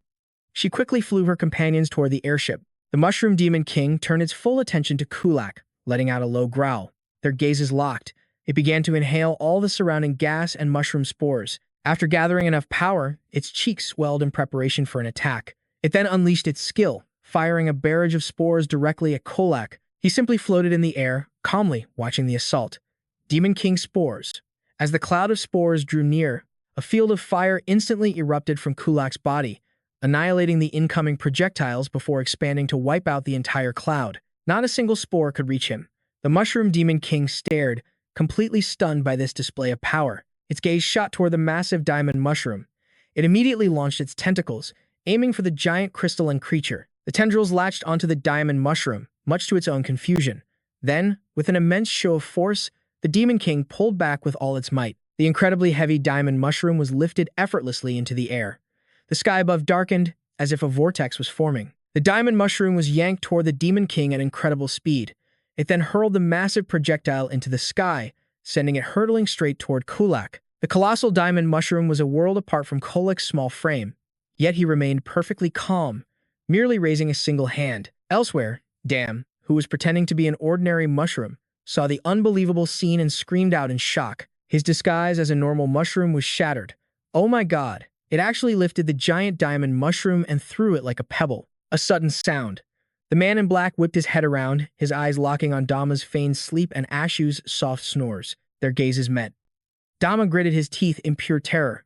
She quickly flew her companions toward the airship. The Mushroom Demon King turned its full attention to Kulak, letting out a low growl. Their gazes locked. It began to inhale all the surrounding gas and mushroom spores. After gathering enough power, its cheeks swelled in preparation for an attack. It then unleashed its skill, firing a barrage of spores directly at Kulak. He simply floated in the air, calmly watching the assault. Demon King spores. As the cloud of spores drew near, a field of fire instantly erupted from Kulak's body, annihilating the incoming projectiles before expanding to wipe out the entire cloud. Not a single spore could reach him. The Mushroom Demon King stared, completely stunned by this display of power. its gaze shot toward the massive diamond mushroom. It immediately launched its tentacles, aiming for the giant crystalline creature. The tendrils latched onto the diamond mushroom, much to its own confusion. Then, with an immense show of force, the Demon King pulled back with all its might. The incredibly heavy diamond mushroom was lifted effortlessly into the air. The sky above darkened, as if a vortex was forming. The diamond mushroom was yanked toward the Demon King at incredible speed. It then hurled the massive projectile into the sky, sending it hurtling straight toward Kulak. The colossal diamond mushroom was a world apart from Kulak's small frame, yet he remained perfectly calm, merely raising a single hand. Elsewhere, Dam, who was pretending to be an ordinary mushroom, saw the unbelievable scene and screamed out in shock. His disguise as a normal mushroom was shattered. Oh my god! It actually lifted the giant diamond mushroom and threw it like a pebble. A sudden sound. The man in black whipped his head around, his eyes locking on Dama's feigned sleep and Ashu's soft snores. Their gazes met. Dama gritted his teeth in pure terror.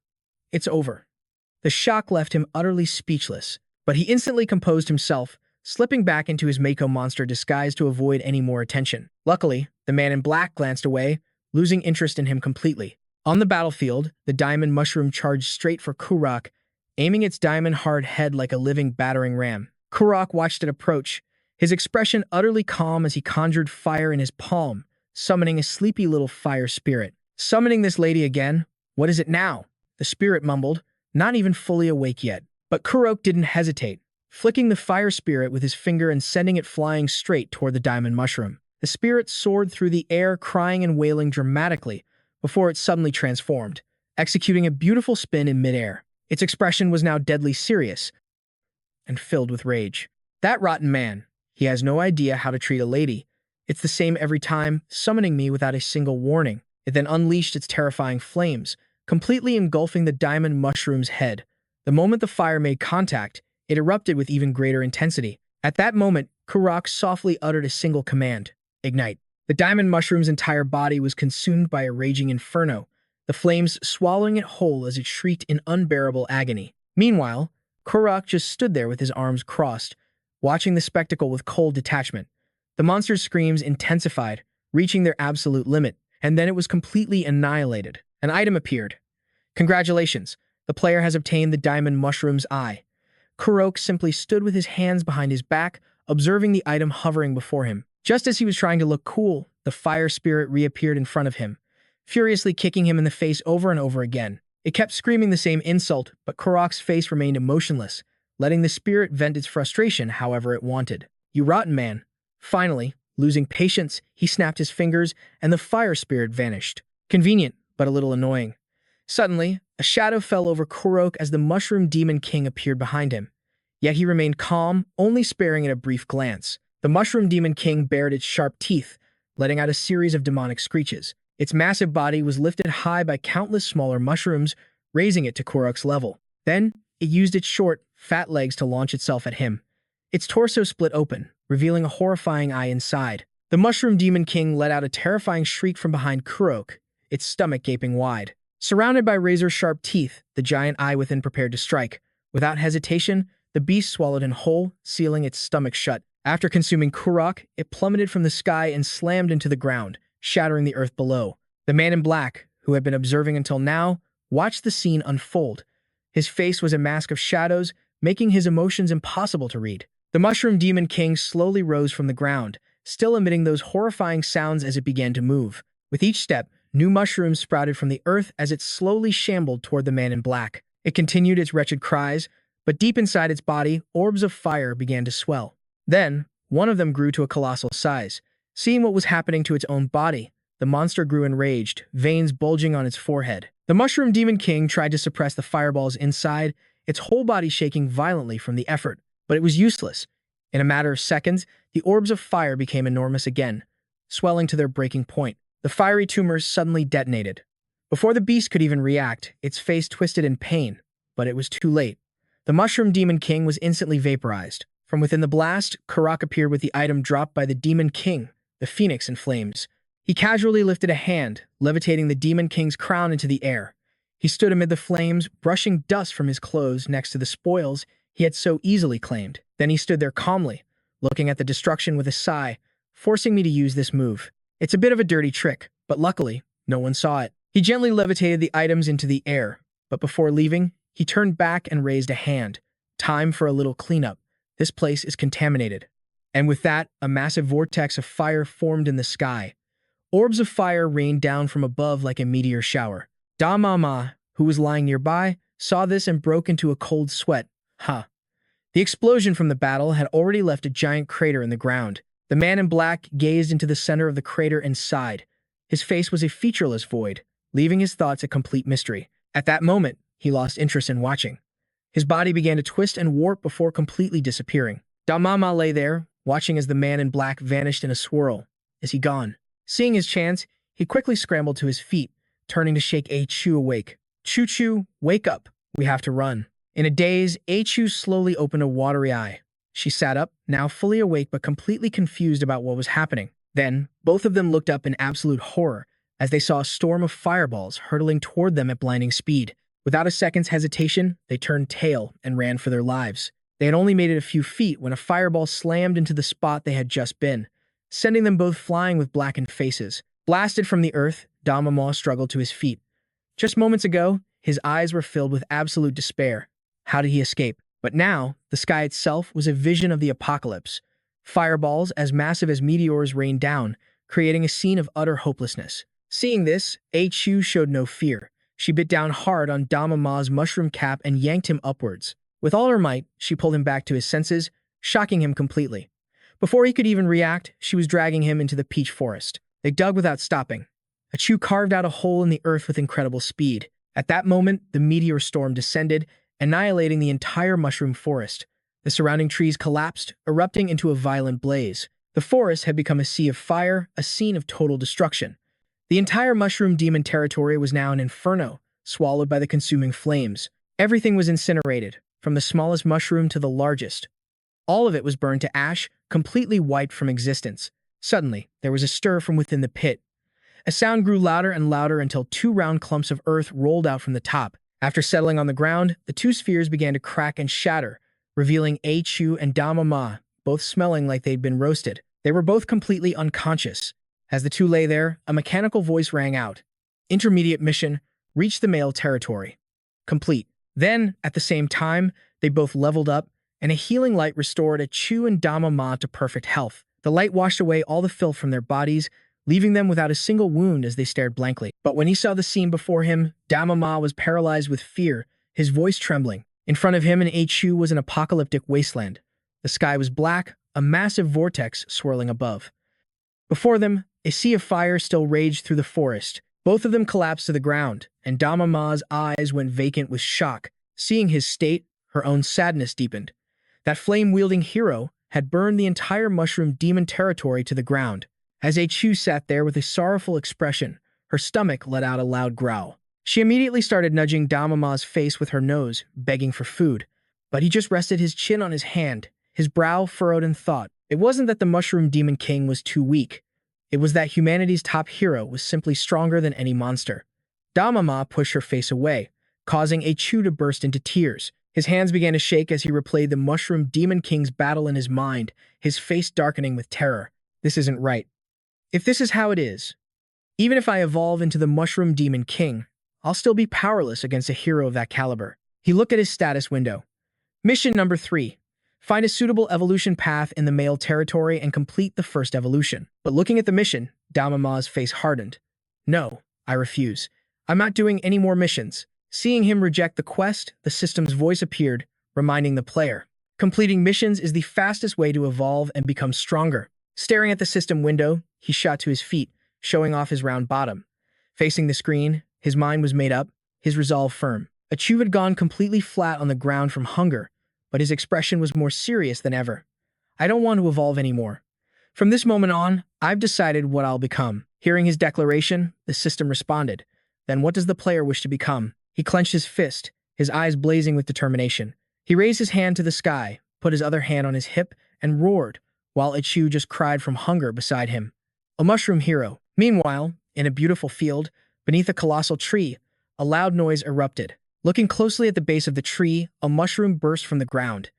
It's over. The shock left him utterly speechless, but he instantly composed himself, slipping back into his Mako monster disguise to avoid any more attention. Luckily, the man in black glanced away, losing interest in him completely. On the battlefield, the diamond mushroom charged straight for Kurak, aiming its diamond-hard head like a living battering ram. Kurak watched it approach, his expression utterly calm as he conjured fire in his palm, summoning a sleepy little fire spirit. Summoning this lady again? What is it now? The spirit mumbled, not even fully awake yet. But Kurok didn't hesitate, flicking the fire spirit with his finger and sending it flying straight toward the diamond mushroom. The spirit soared through the air, crying and wailing dramatically, before it suddenly transformed, executing a beautiful spin in midair. Its expression was now deadly serious and filled with rage. That rotten man. He has no idea how to treat a lady. It's the same every time, summoning me without a single warning. It then unleashed its terrifying flames, completely engulfing the diamond mushroom's head. The moment the fire made contact, it erupted with even greater intensity. At that moment, Kurok softly uttered a single command: ignite. The diamond mushroom's entire body was consumed by a raging inferno, the flames swallowing it whole as it shrieked in unbearable agony. Meanwhile, Kurok just stood there with his arms crossed, watching the spectacle with cold detachment. The monster's screams intensified, reaching their absolute limit, and then it was completely annihilated. An item appeared. Congratulations, the player has obtained the diamond mushroom's eye. Kurok simply stood with his hands behind his back, observing the item hovering before him. Just as he was trying to look cool, the fire spirit reappeared in front of him, furiously kicking him in the face over and over again. It kept screaming the same insult, but Kurok's face remained emotionless, letting the spirit vent its frustration however it wanted. You rotten man. Finally, losing patience, he snapped his fingers, and the fire spirit vanished. Convenient, but a little annoying. Suddenly, a shadow fell over Kurok as the Mushroom Demon King appeared behind him. Yet he remained calm, only sparing it a brief glance. The Mushroom Demon King bared its sharp teeth, letting out a series of demonic screeches. Its massive body was lifted high by countless smaller mushrooms, raising it to Kurok's level. Then, it used its short, fat legs to launch itself at him. Its torso split open, revealing a horrifying eye inside. The Mushroom Demon King let out a terrifying shriek from behind Kurok, its stomach gaping wide. Surrounded by razor-sharp teeth, the giant eye within prepared to strike. Without hesitation, the beast swallowed him whole, sealing its stomach shut. After consuming Kurok, it plummeted from the sky and slammed into the ground, shattering the earth below. The man in black, who had been observing until now, watched the scene unfold. His face was a mask of shadows, making his emotions impossible to read. The Mushroom Demon King slowly rose from the ground, still emitting those horrifying sounds as it began to move. With each step, new mushrooms sprouted from the earth as it slowly shambled toward the man in black. It continued its wretched cries, but deep inside its body, orbs of fire began to swell. Then, one of them grew to a colossal size. Seeing what was happening to its own body, the monster grew enraged, veins bulging on its forehead. The Mushroom Demon King tried to suppress the fireballs inside, its whole body shaking violently from the effort, but it was useless. In a matter of seconds, the orbs of fire became enormous again, swelling to their breaking point. The fiery tumors suddenly detonated. Before the beast could even react, its face twisted in pain, but it was too late. The Mushroom Demon King was instantly vaporized. From within the blast, Kurok appeared with the item dropped by the Demon King, the Phoenix in flames. He casually lifted a hand, levitating the Demon King's crown into the air. He stood amid the flames, brushing dust from his clothes next to the spoils he had so easily claimed. Then he stood there calmly, looking at the destruction with a sigh, forcing me to use this move. It's a bit of a dirty trick, but luckily, no one saw it. He gently levitated the items into the air, but before leaving, he turned back and raised a hand. Time for a little cleanup. This place is contaminated. And with that, a massive vortex of fire formed in the sky. Orbs of fire rained down from above like a meteor shower. Da-Ma-Ma, who was lying nearby, saw this and broke into a cold sweat. Huh. The explosion from the battle had already left a giant crater in the ground. The man in black gazed into the center of the crater and sighed. His face was a featureless void, leaving his thoughts a complete mystery. At that moment, he lost interest in watching. His body began to twist and warp before completely disappearing. Da-Ma-Ma lay there, watching as the man in black vanished in a swirl. Is he gone? Seeing his chance, he quickly scrambled to his feet, turning to shake A-Chu awake. Chu-Chu, wake up. We have to run. In a daze, A-Chu slowly opened a watery eye. She sat up, now fully awake but completely confused about what was happening. Then, both of them looked up in absolute horror as they saw a storm of fireballs hurtling toward them at blinding speed. Without a second's hesitation, they turned tail and ran for their lives. They had only made it a few feet when a fireball slammed into the spot they had just been, sending them both flying with blackened faces. Blasted from the earth, Da-Ma-Ma struggled to his feet. Just moments ago, his eyes were filled with absolute despair. How did he escape? But now, the sky itself was a vision of the apocalypse. Fireballs as massive as meteors rained down, creating a scene of utter hopelessness. Seeing this, A-Chu showed no fear. She bit down hard on Da-Ma-Ma's mushroom cap and yanked him upwards. With all her might, she pulled him back to his senses, shocking him completely. Before he could even react, she was dragging him into the peach forest. They dug without stopping. A-Chu carved out a hole in the earth with incredible speed. At that moment, the meteor storm descended, annihilating the entire mushroom forest. The surrounding trees collapsed, erupting into a violent blaze. The forest had become a sea of fire, a scene of total destruction. The entire mushroom demon territory was now an inferno, swallowed by the consuming flames. Everything was incinerated, from the smallest mushroom to the largest. All of it was burned to ash, completely wiped from existence. Suddenly, there was a stir from within the pit. A sound grew louder and louder until two round clumps of earth rolled out from the top. After settling on the ground, the two spheres began to crack and shatter, revealing A-Chu and Da-Ma-Ma, both smelling like they'd been roasted. They were both completely unconscious. As the two lay there, a mechanical voice rang out. Intermediate mission, reach the male territory. Complete. Then, at the same time, they both leveled up, and a healing light restored A-Chu and Da-Ma-Ma to perfect health. The light washed away all the filth from their bodies, leaving them without a single wound as they stared blankly. But when he saw the scene before him, Da-Ma-Ma was paralyzed with fear, his voice trembling. In front of him and A-Chu was an apocalyptic wasteland. The sky was black, a massive vortex swirling above. Before them, a sea of fire still raged through the forest. Both of them collapsed to the ground, and Da-Ma-Ma's eyes went vacant with shock. Seeing his state, her own sadness deepened. That flame-wielding hero had burned the entire mushroom demon territory to the ground. As A-Chu sat there with a sorrowful expression, her stomach let out a loud growl. She immediately started nudging Da-Ma-Ma's face with her nose, begging for food. But he just rested his chin on his hand, his brow furrowed in thought. It wasn't that the Mushroom Demon King was too weak. It was that humanity's top hero was simply stronger than any monster. Da-Ma-Ma pushed her face away, causing A-Chu to burst into tears. His hands began to shake as he replayed the Mushroom Demon King's battle in his mind, his face darkening with terror. This isn't right. If this is how it is, even if I evolve into the Mushroom Demon King, I'll still be powerless against a hero of that caliber. He looked at his status window. Mission number 3. Find a suitable evolution path in the male territory and complete the first evolution. But looking at the mission, Da-Ma-Ma's face hardened. No, I refuse. I'm not doing any more missions. Seeing him reject the quest, the system's voice appeared, reminding the player. Completing missions is the fastest way to evolve and become stronger. Staring at the system window, he shot to his feet, showing off his round bottom. Facing the screen, his mind was made up, his resolve firm. A-Chu had gone completely flat on the ground from hunger, but his expression was more serious than ever. I don't want to evolve anymore. From this moment on, I've decided what I'll become. Hearing his declaration, the system responded. Then what does the player wish to become? He clenched his fist, his eyes blazing with determination. He raised his hand to the sky, put his other hand on his hip, and roared, while A-Chu just cried from hunger beside him. A mushroom hero. Meanwhile, in a beautiful field, beneath a colossal tree, a loud noise erupted. Looking closely at the base of the tree, a mushroom burst from the ground.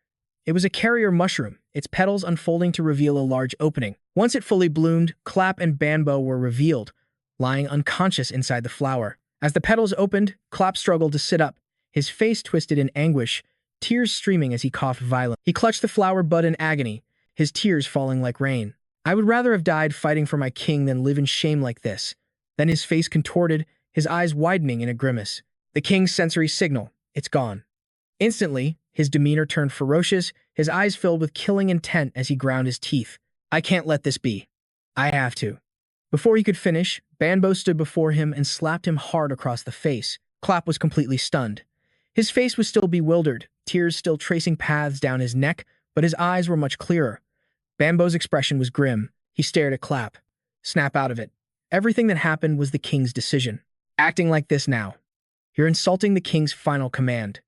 It was a carrier mushroom, its petals unfolding to reveal a large opening. Once it fully bloomed, Clap and Banbo were revealed, lying unconscious inside the flower. As the petals opened, Clap struggled to sit up, his face twisted in anguish, tears streaming as he coughed violently. He clutched the flower bud in agony, his tears falling like rain. I would rather have died fighting for my king than live in shame like this. Then his face contorted, his eyes widening in a grimace. The king's sensory signal. It's gone. Instantly, his demeanor turned ferocious, his eyes filled with killing intent as he ground his teeth. I can't let this be. I have to. Before he could finish, Banbo stood before him and slapped him hard across the face. Clap was completely stunned. His face was still bewildered, tears still tracing paths down his neck, but his eyes were much clearer. Bambo's expression was grim. He stared at Clap. Snap out of it. Everything that happened was the king's decision. Acting like this now. You're insulting the king's final command.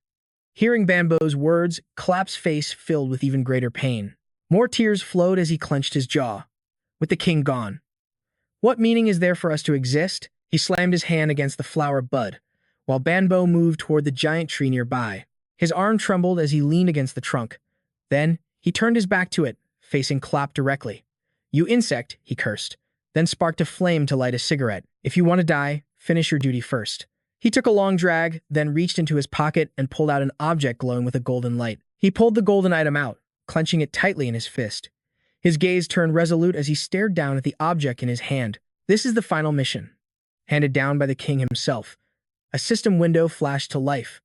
Hearing Bambo's words, Clap's face filled with even greater pain. More tears flowed as he clenched his jaw. With the king gone. What meaning is there for us to exist? He slammed his hand against the flower bud, while Banbo moved toward the giant tree nearby. His arm trembled as he leaned against the trunk. Then, he turned his back to it, facing Clap directly. You insect, he cursed, then sparked a flame to light a cigarette. If you want to die, finish your duty first. He took a long drag, then reached into his pocket and pulled out an object glowing with a golden light. He pulled the golden item out, clenching it tightly in his fist. His gaze turned resolute as he stared down at the object in his hand. This is the final mission. Handed down by the king himself. A system window flashed to life.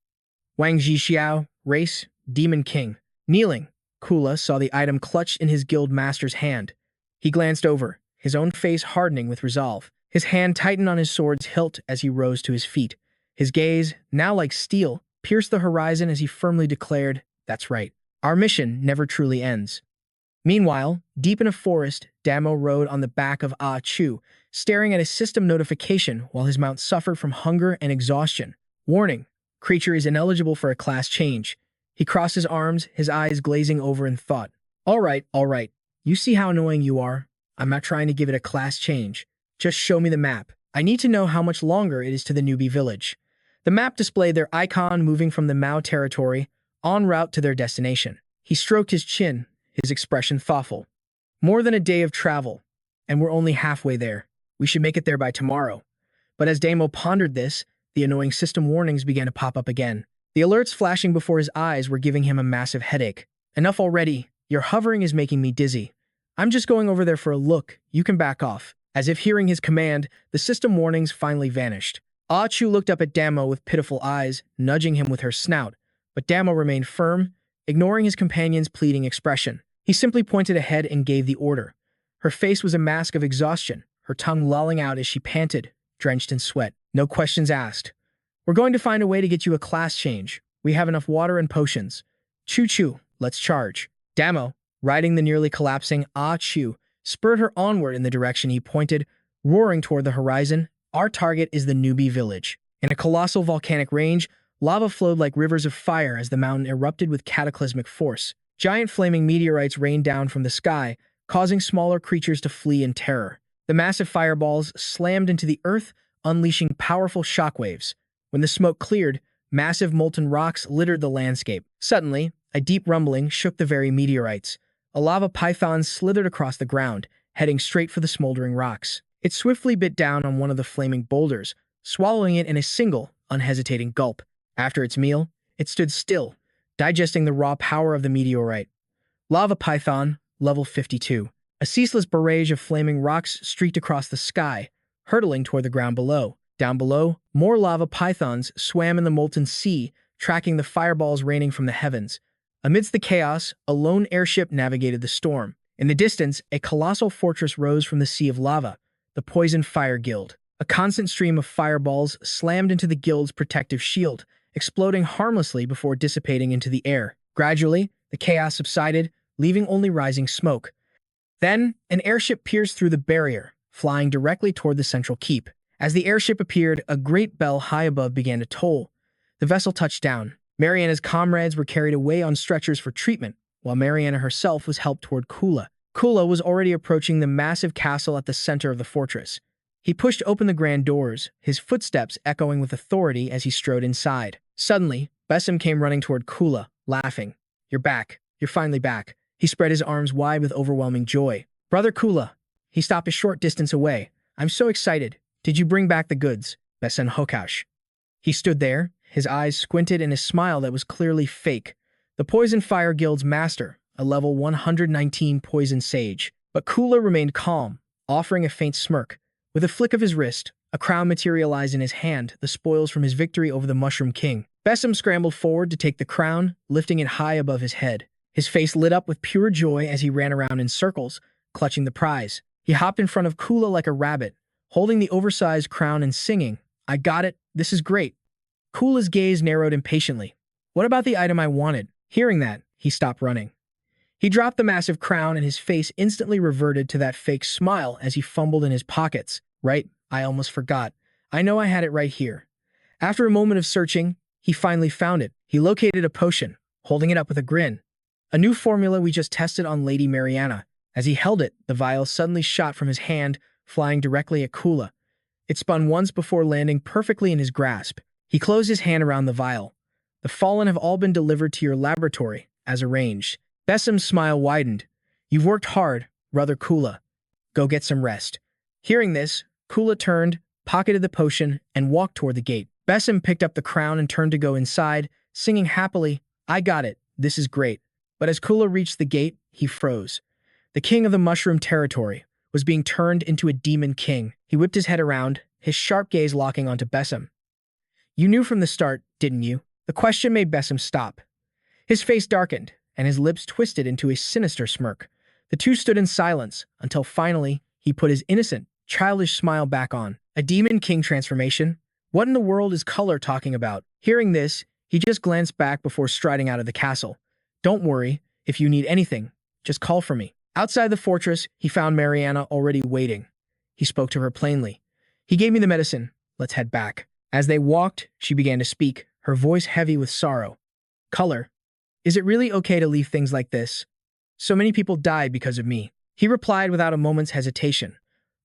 Wang Zhixiao, race, Demon King. Kneeling, Kula saw the item clutched in his guild master's hand. He glanced over, his own face hardening with resolve. His hand tightened on his sword's hilt as he rose to his feet. His gaze, now like steel, pierced the horizon as he firmly declared, "That's right. Our mission never truly ends." Meanwhile, deep in a forest, Damo rode on the back of Ah Chu, staring at a system notification while his mount suffered from hunger and exhaustion. Warning, creature is ineligible for a class change. He crossed his arms, his eyes glazing over in thought. All right. You see how annoying you are? I'm not trying to give it a class change. Just show me the map. I need to know how much longer it is to the newbie village. The map displayed their icon moving from the Mao territory, en route to their destination. He stroked his chin, his expression thoughtful. More than a day of travel, and we're only halfway there. We should make it there by tomorrow. But as Damo pondered this, the annoying system warnings began to pop up again. The alerts flashing before his eyes were giving him a massive headache. Enough already. Your hovering is making me dizzy. I'm just going over there for a look. You can back off. As if hearing his command, the system warnings finally vanished. Ah Chu looked up at Damo with pitiful eyes, nudging him with her snout. But Damo remained firm, ignoring his companion's pleading expression. He simply pointed ahead and gave the order. Her face was a mask of exhaustion, her tongue lolling out as she panted, drenched in sweat. No questions asked. We're going to find a way to get you a class change. We have enough water and potions. Choo-choo, let's charge. Damo, riding the nearly collapsing Ah Chu, spurred her onward in the direction he pointed, roaring toward the horizon. Our target is the newbie village. In a colossal volcanic range, lava flowed like rivers of fire as the mountain erupted with cataclysmic force. Giant flaming meteorites rained down from the sky, causing smaller creatures to flee in terror. The massive fireballs slammed into the earth, unleashing powerful shockwaves. When the smoke cleared, massive molten rocks littered the landscape. Suddenly, a deep rumbling shook the very meteorites. A lava python slithered across the ground, heading straight for the smoldering rocks. It swiftly bit down on one of the flaming boulders, swallowing it in a single, unhesitating gulp. After its meal, it stood still, digesting the raw power of the meteorite. Lava Python, level 52. A ceaseless barrage of flaming rocks streaked across the sky, hurtling toward the ground below. Down below, more lava pythons swam in the molten sea, tracking the fireballs raining from the heavens. Amidst the chaos, a lone airship navigated the storm. In the distance, a colossal fortress rose from the sea of lava, the Poison Fire Guild. A constant stream of fireballs slammed into the guild's protective shield, exploding harmlessly before dissipating into the air. Gradually, the chaos subsided, leaving only rising smoke. Then, an airship pierced through the barrier, flying directly toward the central keep. As the airship appeared, a great bell high above began to toll. The vessel touched down. Mariana's comrades were carried away on stretchers for treatment, while Mariana herself was helped toward Kula. Kula was already approaching the massive castle at the center of the fortress. He pushed open the grand doors, his footsteps echoing with authority as he strode inside. Suddenly, Besim came running toward Kula, laughing. You're back. You're finally back. He spread his arms wide with overwhelming joy. Brother Kula. He stopped a short distance away. I'm so excited. Did you bring back the goods? Besen Hokash. He stood there, his eyes squinted in a smile that was clearly fake. The Poison Fire Guild's master, a level 119 poison sage. But Kula remained calm, offering a faint smirk. With a flick of his wrist, a crown materialized in his hand, the spoils from his victory over the Mushroom King. Besem scrambled forward to take the crown, lifting it high above his head. His face lit up with pure joy as he ran around in circles, clutching the prize. He hopped in front of Kula like a rabbit, holding the oversized crown and singing, "I got it, this is great." Kula's gaze narrowed impatiently. "What about the item I wanted?" Hearing that, he stopped running. He dropped the massive crown and his face instantly reverted to that fake smile as he fumbled in his pockets. "Right, I almost forgot. I know I had it right here." After a moment of searching, he finally found it. He located a potion, holding it up with a grin. "A new formula we just tested on Lady Mariana." As he held it, the vial suddenly shot from his hand, flying directly at Kula. It spun once before landing perfectly in his grasp. He closed his hand around the vial. "The fallen have all been delivered to your laboratory, as arranged." Besem's smile widened. "You've worked hard, brother Kula. Go get some rest." Hearing this, Kula turned, pocketed the potion, and walked toward the gate. Besem picked up the crown and turned to go inside, singing happily, "I got it, this is great." But as Kula reached the gate, he froze. The king of the Mushroom Territory was being turned into a demon king. He whipped his head around, his sharp gaze locking onto Besem. "You knew from the start, didn't you?" The question made Besem stop. His face darkened, and his lips twisted into a sinister smirk. The two stood in silence, until finally, he put his innocent, childish smile back on. "A demon king transformation? What in the world is Color talking about?" Hearing this, he just glanced back before striding out of the castle. "Don't worry, if you need anything, just call for me." Outside the fortress, he found Mariana already waiting. He spoke to her plainly. "He gave me the medicine. Let's head back." As they walked, she began to speak, her voice heavy with sorrow. "Color, is it really okay to leave things like this? So many people died because of me." He replied without a moment's hesitation.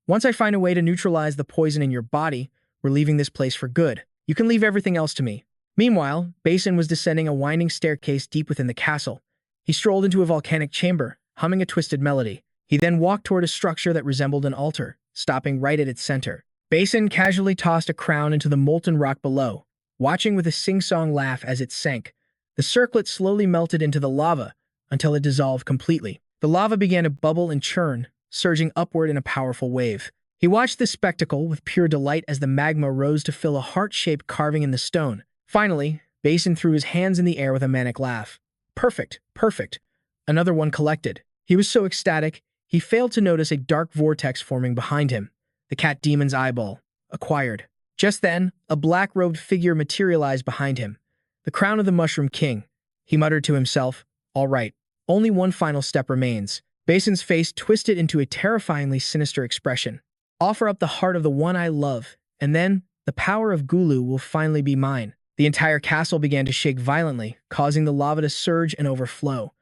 "Once I find a way to neutralize the poison in your body, we're leaving this place for good. You can leave everything else to me." Meanwhile, Basin was descending a winding staircase deep within the castle. He strolled into a volcanic chamber, humming a twisted melody. He then walked toward a structure that resembled an altar, stopping right at its center. Basin casually tossed a crown into the molten rock below, watching with a sing-song laugh as it sank. The circlet slowly melted into the lava until it dissolved completely. The lava began to bubble and churn, surging upward in a powerful wave. He watched this spectacle with pure delight as the magma rose to fill a heart-shaped carving in the stone. Finally, Basin threw his hands in the air with a manic laugh. "Perfect, perfect." Another one collected. He was so ecstatic, he failed to notice a dark vortex forming behind him. The cat demon's eyeball. Acquired. Just then, a black-robed figure materialized behind him. The crown of the Mushroom King. He muttered to himself, "All right, only one final step remains." Basin's face twisted into a terrifyingly sinister expression. "Offer up the heart of the one I love, and then the power of Gulu will finally be mine." The entire castle began to shake violently, causing the lava to surge and overflow.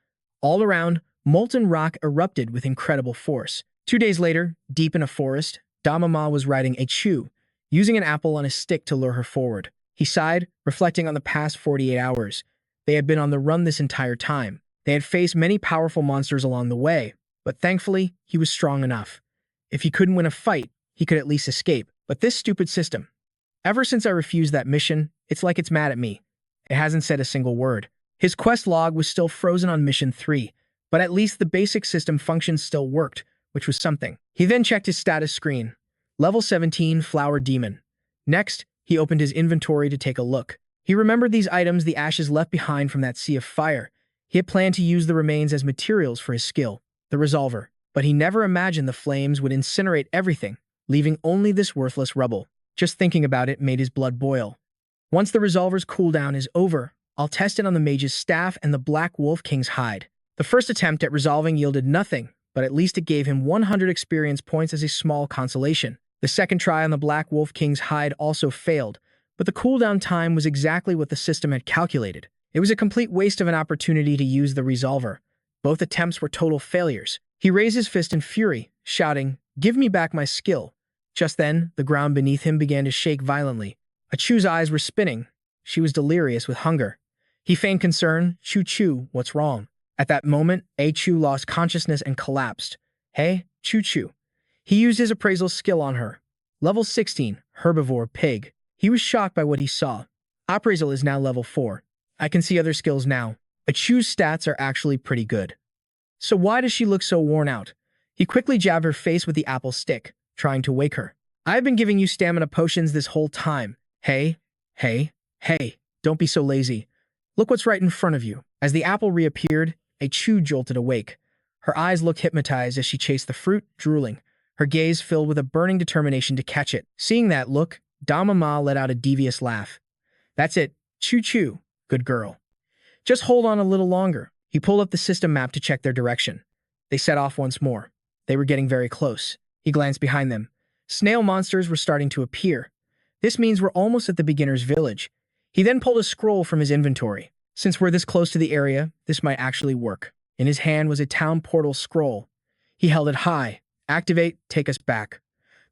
All around, molten rock erupted with incredible force. 2 days later, deep in a forest, Damama was riding a Chu, using an apple on a stick to lure her forward. He sighed, reflecting on the past 48 hours. They had been on the run this entire time. They had faced many powerful monsters along the way, but thankfully, he was strong enough. If he couldn't win a fight, he could at least escape. But this stupid system. Ever since I refused that mission, it's like it's mad at me. It hasn't said a single word. His quest log was still frozen on Mission 3, but at least the basic system functions still worked, which was something. He then checked his status screen. Level 17, Flower Demon. Next, he opened his inventory to take a look. He remembered these items the ashes left behind from that sea of fire. He had planned to use the remains as materials for his skill, the resolver, but he never imagined the flames would incinerate everything, leaving only this worthless rubble. Just thinking about it made his blood boil. Once the resolver's cooldown is over, I'll test it on the mage's staff and the Black Wolf King's hide. The first attempt at resolving yielded nothing, but at least it gave him 100 experience points as a small consolation. The second try on the Black Wolf King's hide also failed, but the cooldown time was exactly what the system had calculated. It was a complete waste of an opportunity to use the resolver. Both attempts were total failures. He raised his fist in fury, shouting, "Give me back my skill." Just then, the ground beneath him began to shake violently. Achu's eyes were spinning. She was delirious with hunger. He feigned concern. "Chu, what's wrong?" At that moment, Achu lost consciousness and collapsed. "Hey, Chu." He used his appraisal skill on her. Level 16, Herbivore Pig. He was shocked by what he saw. Appraisal is now level 4. I can see other skills now. Achu's stats are actually pretty good. So why does she look so worn out? He quickly jabbed her face with the apple stick, trying to wake her. I've been giving you stamina potions this whole time. Hey, don't be so lazy. Look what's right in front of you. As the apple reappeared, Achu jolted awake. Her eyes looked hypnotized as she chased the fruit, drooling, her gaze filled with a burning determination to catch it. Seeing that look, Dama let out a devious laugh. That's it. Choo-choo, good girl. Just hold on a little longer. He pulled up the system map to check their direction. They set off once more. They were getting very close. He glanced behind them. Snail monsters were starting to appear. This means we're almost at the beginner's village. He then pulled a scroll from his inventory. Since we're this close to the area, this might actually work. In his hand was a town portal scroll. He held it high. Activate, take us back.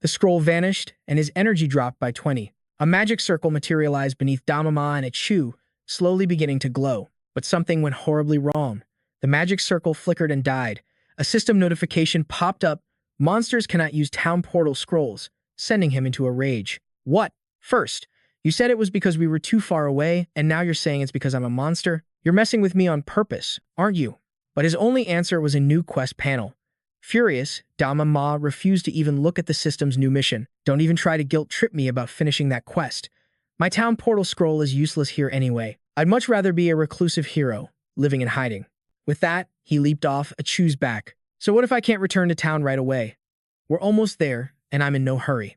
The scroll vanished, and his energy dropped by 20. A magic circle materialized beneath Damama and Achu, slowly beginning to glow. But something went horribly wrong. The magic circle flickered and died. A system notification popped up. Monsters cannot use town portal scrolls, sending him into a rage. What? First, you said it was because we were too far away, and now you're saying it's because I'm a monster? You're messing with me on purpose, aren't you? But his only answer was a new quest panel. Furious, Dama refused to even look at the system's new mission. Don't even try to guilt-trip me about finishing that quest. My town portal scroll is useless here anyway. I'd much rather be a reclusive hero, living in hiding. With that, he leaped off Achu's back. So what if I can't return to town right away? We're almost there, and I'm in no hurry.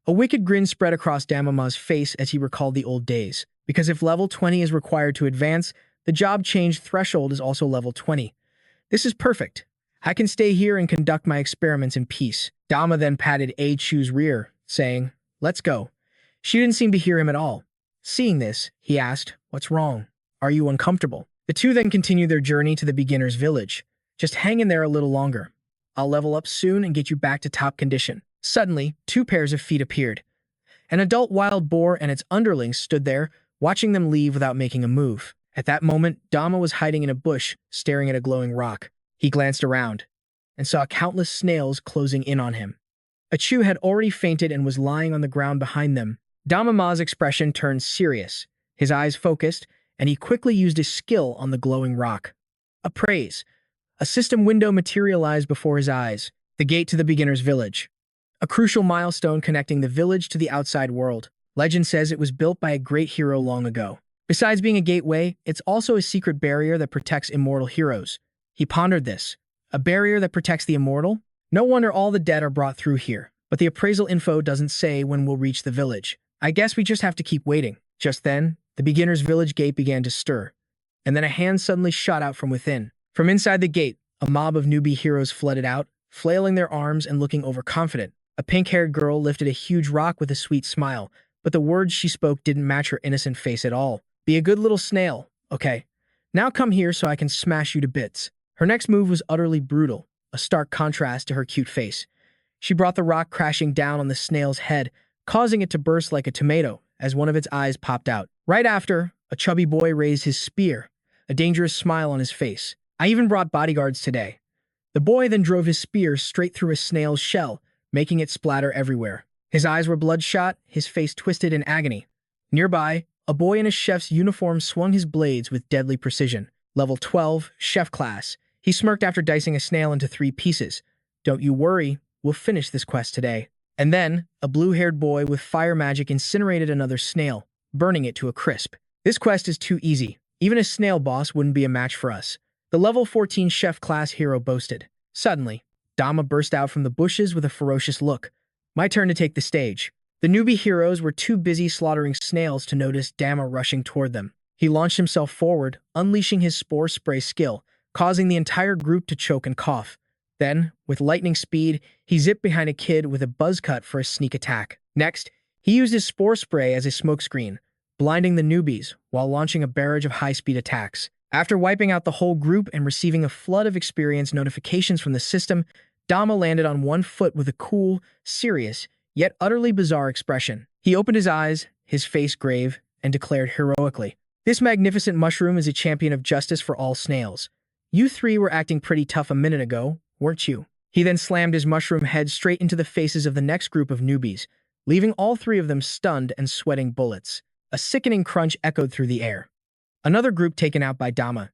A wicked grin spread across Damama's face as he recalled the old days. Because if level 20 is required to advance, the job change threshold is also level 20. This is perfect. I can stay here and conduct my experiments in peace. Dama then patted Achu's rear, saying, let's go. She didn't seem to hear him at all. Seeing this, he asked, what's wrong? Are you uncomfortable? The two then continued their journey to the beginner's village. Just hang in there a little longer. I'll level up soon and get you back to top condition. Suddenly, 2 pairs of feet appeared. An adult wild boar and its underlings stood there, watching them leave without making a move. At that moment, Dama was hiding in a bush, staring at a glowing rock. He glanced around and saw countless snails closing in on him. Achu had already fainted and was lying on the ground behind them. Damama's expression turned serious. His eyes focused, and he quickly used his skill on the glowing rock. Appraise. A system window materialized before his eyes. The gate to the beginner's village. A crucial milestone connecting the village to the outside world. Legend says it was built by a great hero long ago. Besides being a gateway, it's also a secret barrier that protects immortal heroes. He pondered this. A barrier that protects the immortal? No wonder all the dead are brought through here. But the appraisal info doesn't say when we'll reach the village. I guess we just have to keep waiting. Just then, the beginner's village gate began to stir. And then a hand suddenly shot out from within. From inside the gate, a mob of newbie heroes flooded out, flailing their arms and looking overconfident. A pink-haired girl lifted a huge rock with a sweet smile, but the words she spoke didn't match her innocent face at all. Be a good little snail, okay? Now come here so I can smash you to bits. Her next move was utterly brutal, a stark contrast to her cute face. She brought the rock crashing down on the snail's head, causing it to burst like a tomato as one of its eyes popped out. Right after, a chubby boy raised his spear, a dangerous smile on his face. I even brought bodyguards today. The boy then drove his spear straight through a snail's shell, making it splatter everywhere. His eyes were bloodshot, his face twisted in agony. Nearby, a boy in a chef's uniform swung his blades with deadly precision. Level 12, chef class. He smirked after dicing a snail into 3 pieces. Don't you worry, we'll finish this quest today. And then, a blue-haired boy with fire magic incinerated another snail, burning it to a crisp. This quest is too easy. Even a snail boss wouldn't be a match for us. The level 14 chef class hero boasted. Suddenly, Dama burst out from the bushes with a ferocious look. My turn to take the stage. The newbie heroes were too busy slaughtering snails to notice Dama rushing toward them. He launched himself forward, unleashing his spore spray skill, causing the entire group to choke and cough. Then, with lightning speed, he zipped behind a kid with a buzz cut for a sneak attack. Next, he used his spore spray as a smokescreen, blinding the newbies while launching a barrage of high-speed attacks. After wiping out the whole group and receiving a flood of experience notifications from the system, Dama landed on one foot with a cool, serious, yet utterly bizarre expression. He opened his eyes, his face grave, and declared heroically, "This magnificent mushroom is a champion of justice for all snails. You 3 were acting pretty tough a minute ago, weren't you?" He then slammed his mushroom head straight into the faces of the next group of newbies, leaving all three of them stunned and sweating bullets. A sickening crunch echoed through the air. Another group taken out by Dama.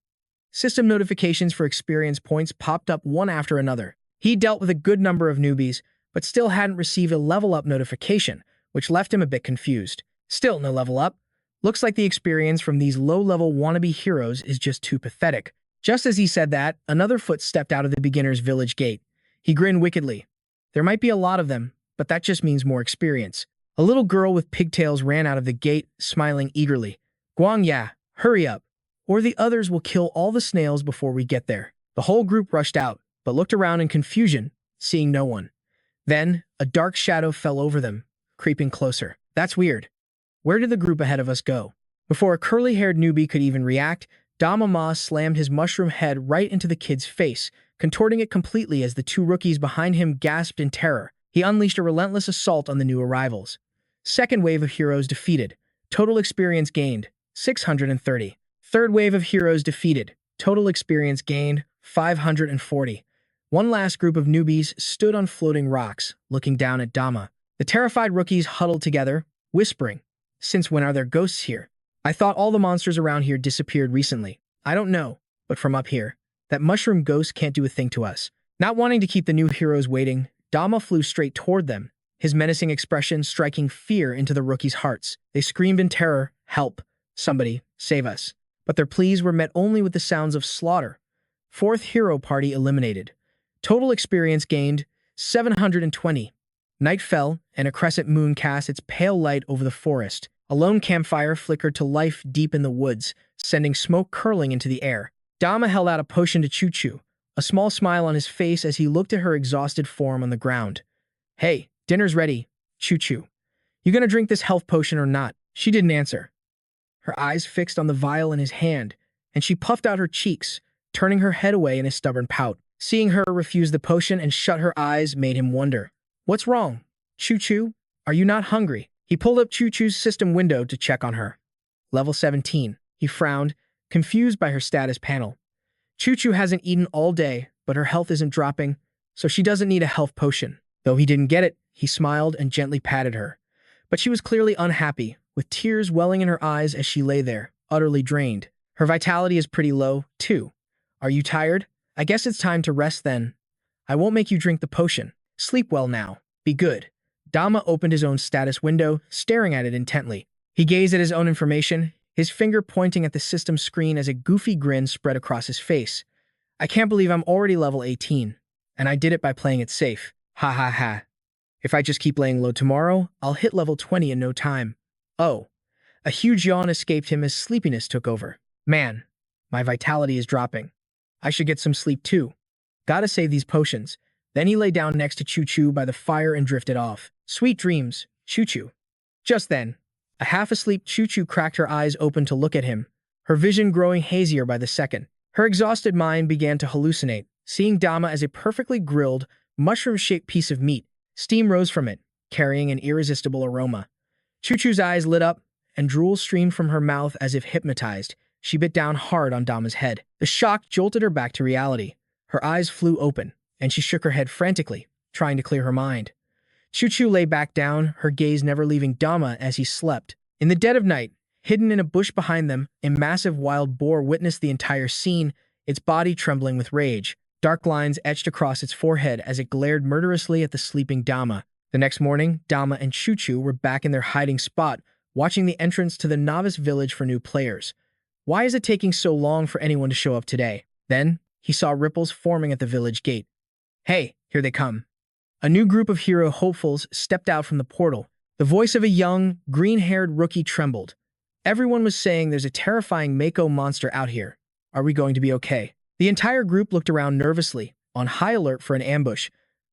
System notifications for experience points popped up one after another. He dealt with a good number of newbies, but still hadn't received a level up notification, which left him a bit confused. Still no level up? Looks like the experience from these low-level wannabe heroes is just too pathetic. Just as he said that, another foot stepped out of the beginner's village gate. He grinned wickedly. There might be a lot of them, but that just means more experience. A little girl with pigtails ran out of the gate, smiling eagerly. Guangya, hurry up, or the others will kill all the snails before we get there. The whole group rushed out, but looked around in confusion, seeing no one. Then, a dark shadow fell over them, creeping closer. That's weird. Where did the group ahead of us go? Before a curly-haired newbie could even react, Dama Ma slammed his mushroom head right into the kid's face, contorting it completely as the two rookies behind him gasped in terror. He unleashed a relentless assault on the new arrivals. Second wave of heroes defeated. Total experience gained, 630. Third wave of heroes defeated. Total experience gained, 540. One last group of newbies stood on floating rocks, looking down at Dama. The terrified rookies huddled together, whispering, "Since when are there ghosts here? I thought all the monsters around here disappeared recently. I don't know, but from up here, that mushroom ghost can't do a thing to us." Not wanting to keep the new heroes waiting, Dama flew straight toward them, his menacing expression striking fear into the rookies' hearts. They screamed in terror, "Help! Somebody, save us!" But their pleas were met only with the sounds of slaughter. Fourth hero party eliminated. Total experience gained, 720. Night fell, and a crescent moon cast its pale light over the forest. A lone campfire flickered to life deep in the woods, sending smoke curling into the air. Dama held out a potion to Choo-Choo, a small smile on his face as he looked at her exhausted form on the ground. "Hey, dinner's ready, Choo-Choo. You gonna drink this health potion or not?" She didn't answer. Her eyes fixed on the vial in his hand, and she puffed out her cheeks, turning her head away in a stubborn pout. Seeing her refuse the potion and shut her eyes made him wonder. "What's wrong? Choo-Choo, are you not hungry?" He pulled up Choo-Choo's system window to check on her. Level 17. He frowned, confused by her status panel. Choo-Choo hasn't eaten all day, but her health isn't dropping, so she doesn't need a health potion. Though he didn't get it, he smiled and gently patted her. But she was clearly unhappy, with tears welling in her eyes as she lay there, utterly drained. Her vitality is pretty low, too. "Are you tired? I guess it's time to rest then. I won't make you drink the potion. Sleep well now. Be good." Dama opened his own status window, staring at it intently. He gazed at his own information, his finger pointing at the system screen as a goofy grin spread across his face. "I can't believe I'm already level 18, and I did it by playing it safe. Ha ha ha. If I just keep laying low tomorrow, I'll hit level 20 in no time." Oh. A huge yawn escaped him as sleepiness took over. "Man, my vitality is dropping. I should get some sleep too. Gotta save these potions." Then he lay down next to Choo-Choo by the fire and drifted off. "Sweet dreams, Choo-Choo." Just then, a half-asleep Choo-Choo cracked her eyes open to look at him, her vision growing hazier by the second. Her exhausted mind began to hallucinate, seeing Dama as a perfectly grilled, mushroom-shaped piece of meat. Steam rose from it, carrying an irresistible aroma. Choo-Choo's eyes lit up, and drool streamed from her mouth as if hypnotized. She bit down hard on Dama's head. The shock jolted her back to reality. Her eyes flew open, and she shook her head frantically, trying to clear her mind. Choo-Choo lay back down, her gaze never leaving Dama as he slept. In the dead of night, hidden in a bush behind them, a massive wild boar witnessed the entire scene, its body trembling with rage. Dark lines etched across its forehead as it glared murderously at the sleeping Dama. The next morning, Dama and Choo-Choo were back in their hiding spot, watching the entrance to the novice village for new players. Why is it taking so long for anyone to show up today? Then, he saw ripples forming at the village gate. "Hey, here they come." A new group of hero hopefuls stepped out from the portal. The voice of a young, green-haired rookie trembled. Everyone was saying there's a terrifying Mako monster out here. Are we going to be okay? The entire group looked around nervously, on high alert for an ambush.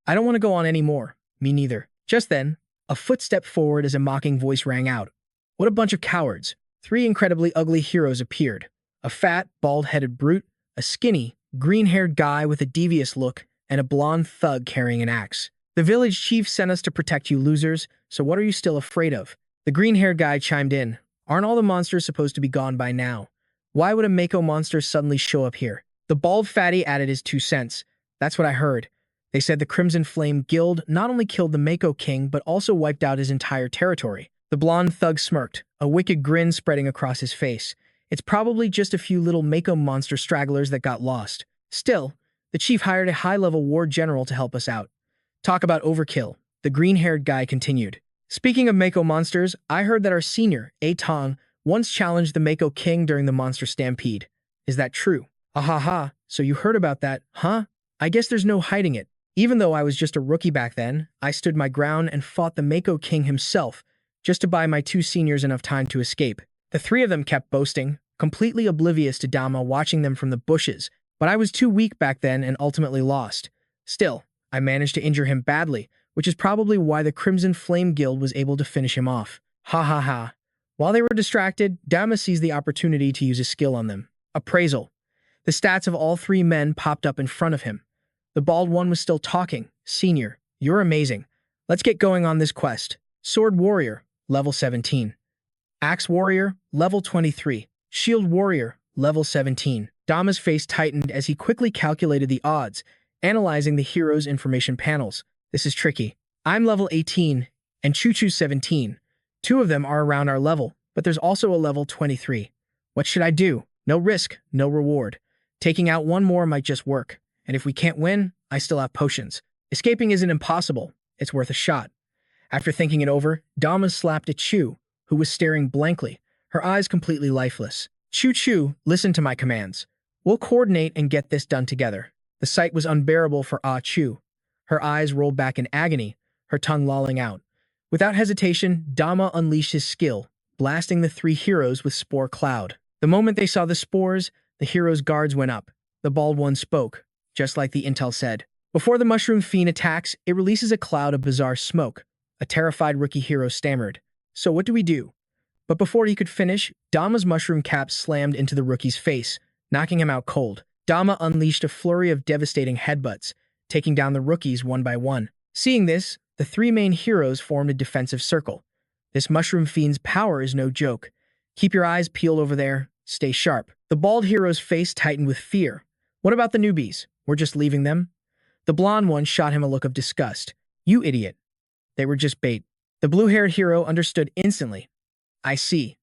"I don't want to go on anymore." "Me neither." Just then, a foot stepped forward as a mocking voice rang out. "What a bunch of cowards." Three incredibly ugly heroes appeared. A fat, bald-headed brute, a skinny, green-haired guy with a devious look, and a blonde thug carrying an axe. "The village chief sent us to protect you losers, so what are you still afraid of?" The green-haired guy chimed in. "Aren't all the monsters supposed to be gone by now? Why would a Mako monster suddenly show up here?" The bald fatty added his 2 cents. "That's what I heard. They said the Crimson Flame Guild not only killed the Mako King, but also wiped out his entire territory. The blonde thug smirked, a wicked grin spreading across his face. It's probably just a few little Mako monster stragglers that got lost. Still, the chief hired a high-level war general to help us out. Talk about overkill, the green-haired guy continued. Speaking of Mako monsters, I heard that our senior, A Tong, once challenged the Mako King during the monster stampede. Is that true? Ahaha, so you heard about that, huh? I guess there's no hiding it. Even though I was just a rookie back then, I stood my ground and fought the Mako King himself, just to buy my two seniors enough time to escape. The three of them kept boasting, completely oblivious to Dama watching them from the bushes, but I was too weak back then and ultimately lost. Still, I managed to injure him badly, which is probably why the Crimson Flame Guild was able to finish him off. Ha ha ha. While they were distracted, Dama seized the opportunity to use his skill on them. Appraisal. The stats of all three men popped up in front of him. The bald one was still talking. Senior, you're amazing. Let's get going on this quest. Sword Warrior, level 17. Axe Warrior, level 23. Shield Warrior, level 17. Dama's face tightened as he quickly calculated the odds, analyzing the hero's information panels. This is tricky. I'm level 18, and Choo-Choo's 17. Two of them are around our level, but there's also a level 23. What should I do? No risk, no reward. Taking out one more might just work, and if we can't win, I still have potions. Escaping isn't impossible. It's worth a shot. After thinking it over, Dama slapped at Chu, who was staring blankly, her eyes completely lifeless. Chu, listen to my commands. We'll coordinate and get this done together. The sight was unbearable for Ah Chu. Her eyes rolled back in agony, her tongue lolling out. Without hesitation, Dama unleashed his skill, blasting the three heroes with Spore Cloud. The moment they saw the spores, the heroes' guards went up. The bald one spoke, just like the intel said. Before the Mushroom Fiend attacks, it releases a cloud of bizarre smoke. A terrified rookie hero stammered. So what do we do? But before he could finish, Dama's mushroom cap slammed into the rookie's face, knocking him out cold. Dama unleashed a flurry of devastating headbutts, taking down the rookies one by one. Seeing this, the three main heroes formed a defensive circle. This Mushroom Fiend's power is no joke. Keep your eyes peeled over there. Stay sharp. The bald hero's face tightened with fear. What about the newbies? We're just leaving them? The blonde one shot him a look of disgust. You idiot. They were just bait. The blue-haired hero understood instantly. I see.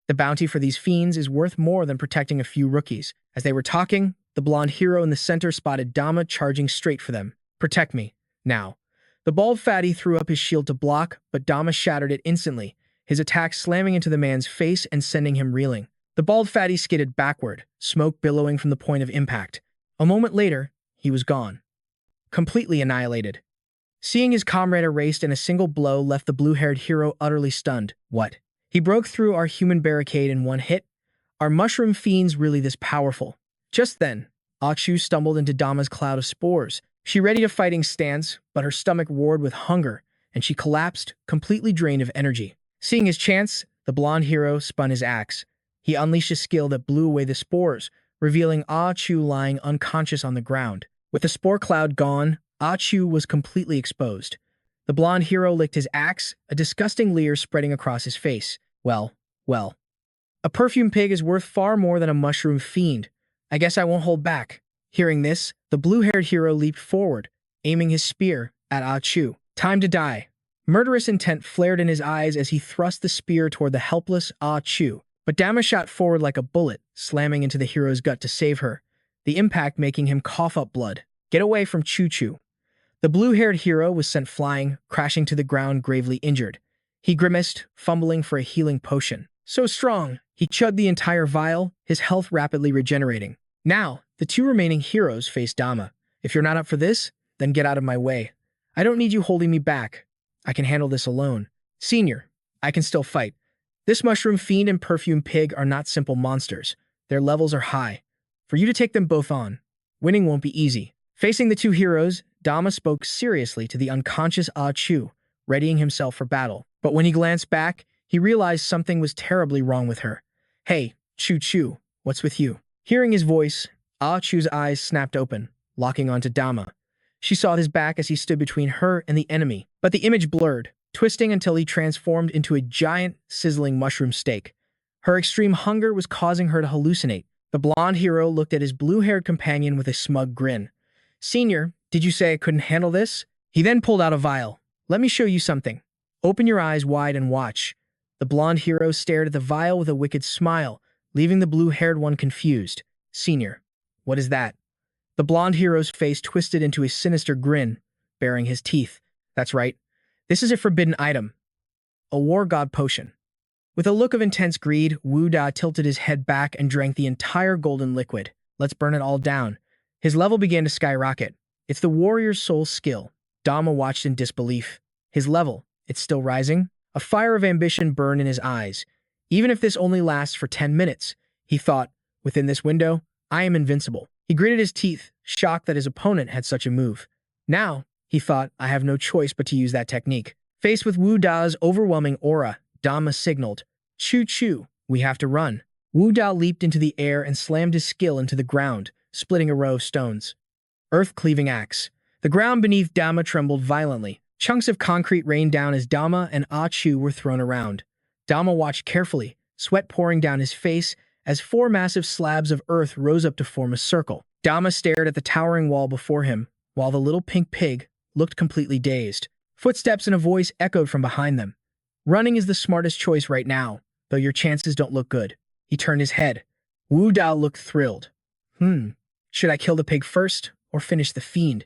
The bounty for these fiends is worth more than protecting a few rookies. As they were talking, the blonde hero in the center spotted Dama charging straight for them. Protect me. Now. The bald fatty threw up his shield to block, but Dama shattered it instantly, his attack slamming into the man's face and sending him reeling. The bald fatty skidded backward, smoke billowing from the point of impact. A moment later, he was gone. Completely annihilated. Seeing his comrade erased in a single blow left the blue-haired hero utterly stunned. What? He broke through our human barricade in one hit? Are mushroom fiends really this powerful? Just then, Achu stumbled into Dama's cloud of spores. She readied a fighting stance, but her stomach roared with hunger, and she collapsed, completely drained of energy. Seeing his chance, the blonde hero spun his axe. He unleashed a skill that blew away the spores, revealing Ah Chu lying unconscious on the ground. With the spore cloud gone, Ah Chu was completely exposed. The blonde hero licked his axe, a disgusting leer spreading across his face. Well. A perfume pig is worth far more than a mushroom fiend. I guess I won't hold back. Hearing this, the blue-haired hero leaped forward, aiming his spear at Ah Chu. Time to die. Murderous intent flared in his eyes as he thrust the spear toward the helpless Ah Chu. But Dama shot forward like a bullet, slamming into the hero's gut to save her, the impact making him cough up blood. Get away from Choo-Choo. The blue-haired hero was sent flying, crashing to the ground gravely injured. He grimaced, fumbling for a healing potion. So strong, he chugged the entire vial, his health rapidly regenerating. Now, the two remaining heroes faced Dama. If you're not up for this, then get out of my way. I don't need you holding me back. I can handle this alone. Senior, I can still fight. This mushroom fiend and perfume pig are not simple monsters. Their levels are high. For you to take them both on, winning won't be easy. Facing the two heroes, Dama spoke seriously to the unconscious Ah Chu, readying himself for battle. But when he glanced back, he realized something was terribly wrong with her. Hey, Chu, what's with you? Hearing his voice, Ah Chu's eyes snapped open, locking onto Dama. She saw his back as he stood between her and the enemy, but the image blurred, twisting until he transformed into a giant, sizzling mushroom steak. Her extreme hunger was causing her to hallucinate. The blonde hero looked at his blue-haired companion with a smug grin. Senior, Did you say I couldn't handle this? He then pulled out a vial. Let me show you something. Open your eyes wide and watch. The blonde hero stared at the vial with a wicked smile, leaving the blue-haired one confused. Senior, what is that? The blonde hero's face twisted into a sinister grin, baring his teeth. That's right. This is a forbidden item. A war god potion. With a look of intense greed, Wu Da tilted his head back and drank the entire golden liquid. Let's burn it all down. His level began to skyrocket. It's the warrior's soul skill. Dama watched in disbelief. His level, it's still rising? A fire of ambition burned in his eyes. Even if this only lasts for 10 minutes, he thought, within this window, I am invincible. He gritted his teeth, shocked that his opponent had such a move. Now, he thought, I have no choice but to use that technique. Faced with Wu Da's overwhelming aura, Dama signaled, Choo-choo, we have to run. Wu Da leaped into the air and slammed his skill into the ground, splitting a row of stones. Earth-cleaving axe. The ground beneath Dama trembled violently. Chunks of concrete rained down as Dama and Ah Chu were thrown around. Dama watched carefully, sweat pouring down his face as 4 massive slabs of earth rose up to form a circle. Dama stared at the towering wall before him, while the little pink pig looked completely dazed. Footsteps and a voice echoed from behind them. Running is the smartest choice right now, though your chances don't look good. He turned his head. Wu Da looked thrilled. Should I kill the pig first, or finish the fiend?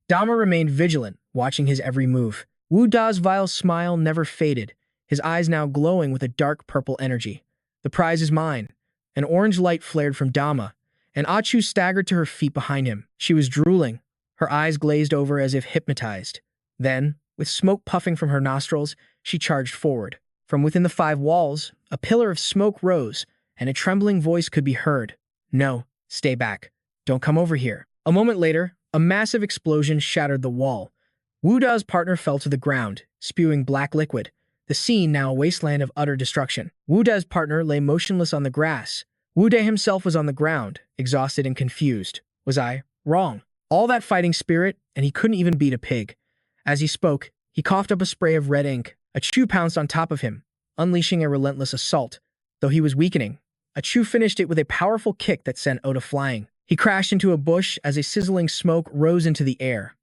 Dama remained vigilant, watching his every move. Wu Da's vile smile never faded, his eyes now glowing with a dark purple energy. The prize is mine. An orange light flared from Dama, and Achu staggered to her feet behind him. She was drooling, her eyes glazed over as if hypnotized. Then, with smoke puffing from her nostrils, she charged forward. From within the 5 walls, a pillar of smoke rose, and a trembling voice could be heard. No, stay back. Don't come over here. A moment later, a massive explosion shattered the wall. Wu Da's partner fell to the ground, spewing black liquid, the scene now a wasteland of utter destruction. Wu Da's partner lay motionless on the grass. Wu Da himself was on the ground, exhausted and confused. Was I wrong? All that fighting spirit, and he couldn't even beat a pig. As he spoke, he coughed up a spray of red ink. A Chu pounced on top of him, unleashing a relentless assault. Though he was weakening, a Chu finished it with a powerful kick that sent Oda flying. He crashed into a bush as a sizzling smoke rose into the air.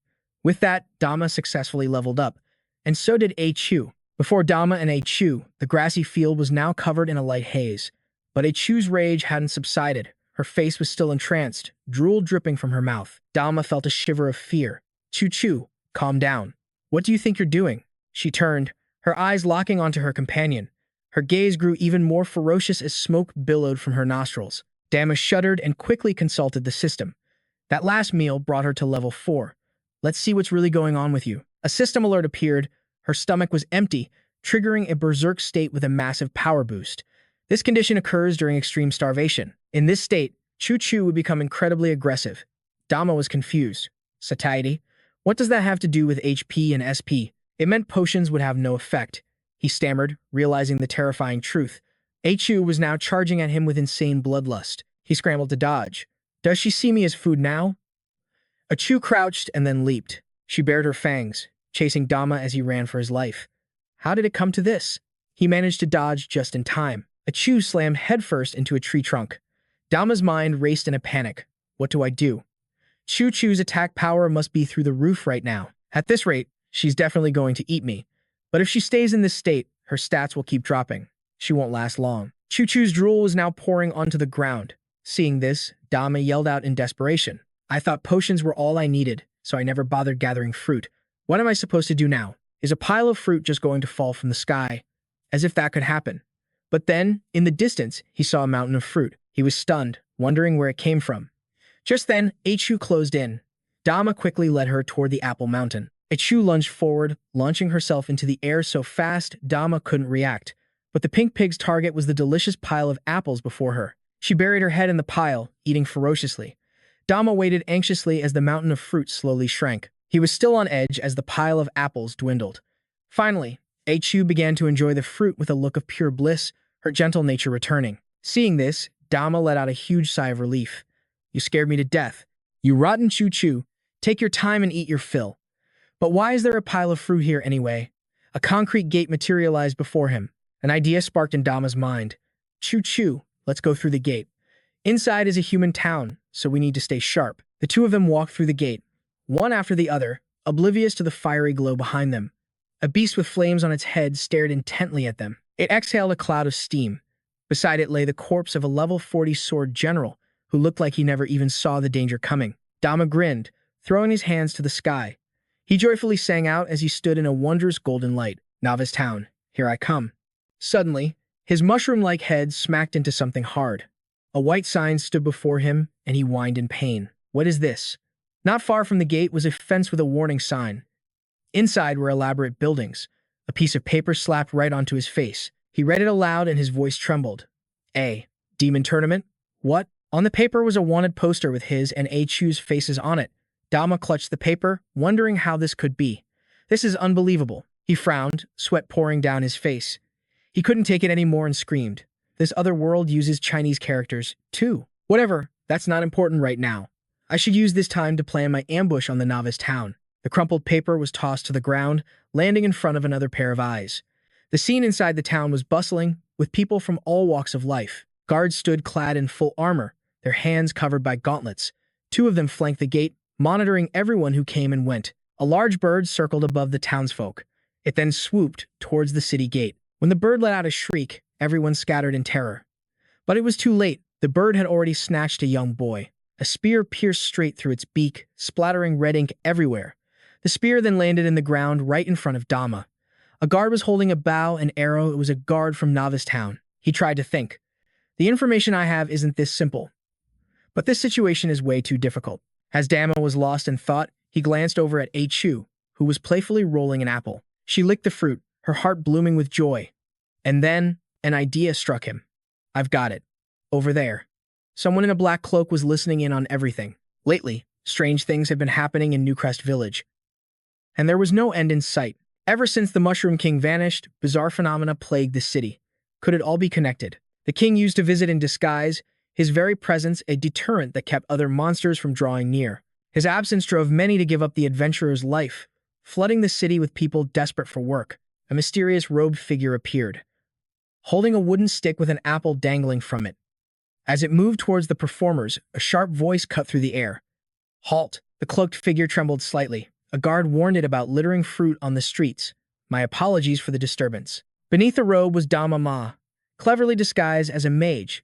With that, Dama successfully leveled up, and so did A Chu. Before Dama and A Chu, the grassy field was now covered in a light haze. But A Chu's rage hadn't subsided. Her face was still entranced, drool dripping from her mouth. Dama felt a shiver of fear. Chu, calm down. What do you think you're doing? She turned, her eyes locking onto her companion. Her gaze grew even more ferocious as smoke billowed from her nostrils. Dama shuddered and quickly consulted the system. That last meal brought her to level 4. Let's see what's really going on with you. A system alert appeared. Her stomach was empty, triggering a berserk state with a massive power boost. This condition occurs during extreme starvation. In this state, Chu would become incredibly aggressive. Dama was confused. Satiety? What does that have to do with HP and SP? It meant potions would have no effect. He stammered, realizing the terrifying truth. Chu was now charging at him with insane bloodlust. He scrambled to dodge. Does she see me as food now? Chu crouched and then leaped. She bared her fangs, chasing Dama as he ran for his life. How did it come to this? He managed to dodge just in time. Chu slammed headfirst into a tree trunk. Dama's mind raced in a panic. What do I do? Chu's attack power must be through the roof right now. At this rate, she's definitely going to eat me. But if she stays in this state, her stats will keep dropping. She won't last long. Chu's drool was now pouring onto the ground. Seeing this, Dama yelled out in desperation. I thought potions were all I needed, so I never bothered gathering fruit. What am I supposed to do now? Is a pile of fruit just going to fall from the sky? As if that could happen. But then, in the distance, he saw a mountain of fruit. He was stunned, wondering where it came from. Just then, Chu closed in. Dama quickly led her toward the apple mountain. Chu lunged forward, launching herself into the air so fast Dama couldn't react. But the pink pig's target was the delicious pile of apples before her. She buried her head in the pile, eating ferociously. Dama waited anxiously as the mountain of fruit slowly shrank. He was still on edge as the pile of apples dwindled. Finally, Chu began to enjoy the fruit with a look of pure bliss, her gentle nature returning. Seeing this, Dama let out a huge sigh of relief. You scared me to death. You rotten Chu. Take your time and eat your fill. But why is there a pile of fruit here anyway? A concrete gate materialized before him. An idea sparked in Dama's mind. Chu, let's go through the gate. Inside is a human town, so we need to stay sharp. The two of them walked through the gate. one after the other, oblivious to the fiery glow behind them. A beast with flames on its head stared intently at them. It exhaled a cloud of steam. Beside it lay the corpse of a level 40 sword general, who looked like he never even saw the danger coming. Dama grinned, throwing his hands to the sky. He joyfully sang out as he stood in a wondrous golden light. "Novice town, here I come." Suddenly, his mushroom-like head smacked into something hard. A white sign stood before him, and he whined in pain. "What is this?" Not far from the gate was a fence with a warning sign. Inside were elaborate buildings. A piece of paper slapped right onto his face. He read it aloud and his voice trembled. "A. Demon Tournament? What?" On the paper was a wanted poster with his and A Chu's faces on it. Dama clutched the paper, wondering how this could be. "This is unbelievable." He frowned, sweat pouring down his face. He couldn't take it anymore and screamed. "This other world uses Chinese characters, too." "Whatever, that's not important right now. I should use this time to plan my ambush on the novice town." The crumpled paper was tossed to the ground, landing in front of another pair of eyes. The scene inside the town was bustling, with people from all walks of life. Guards stood clad in full armor, their hands covered by gauntlets. Two of them flanked the gate, monitoring everyone who came and went. A large bird circled above the townsfolk. It then swooped towards the city gate. When the bird let out a shriek, everyone scattered in terror. But it was too late. The bird had already snatched a young boy. A spear pierced straight through its beak, splattering red ink everywhere. The spear then landed in the ground right in front of Dama. A guard was holding a bow and arrow. It was a guard from Novice Town. He tried to think. The information I have isn't this simple. But this situation is way too difficult. As Dama was lost in thought, he glanced over at A Chu, who was playfully rolling an apple. She licked the fruit, her heart blooming with joy. And then, an idea struck him. "I've got it. Over there." Someone in a black cloak was listening in on everything. Lately, strange things had been happening in Newcrest Village. And there was no end in sight. Ever since the Mushroom King vanished, bizarre phenomena plagued the city. Could it all be connected? The king used to visit in disguise, his very presence a deterrent that kept other monsters from drawing near. His absence drove many to give up the adventurer's life, flooding the city with people desperate for work. A mysterious robed figure appeared, holding a wooden stick with an apple dangling from it. As it moved towards the performers, a sharp voice cut through the air. "Halt!" The cloaked figure trembled slightly. A guard warned it about littering fruit on the streets. "My apologies for the disturbance." Beneath the robe was Dama Ma, cleverly disguised as a mage,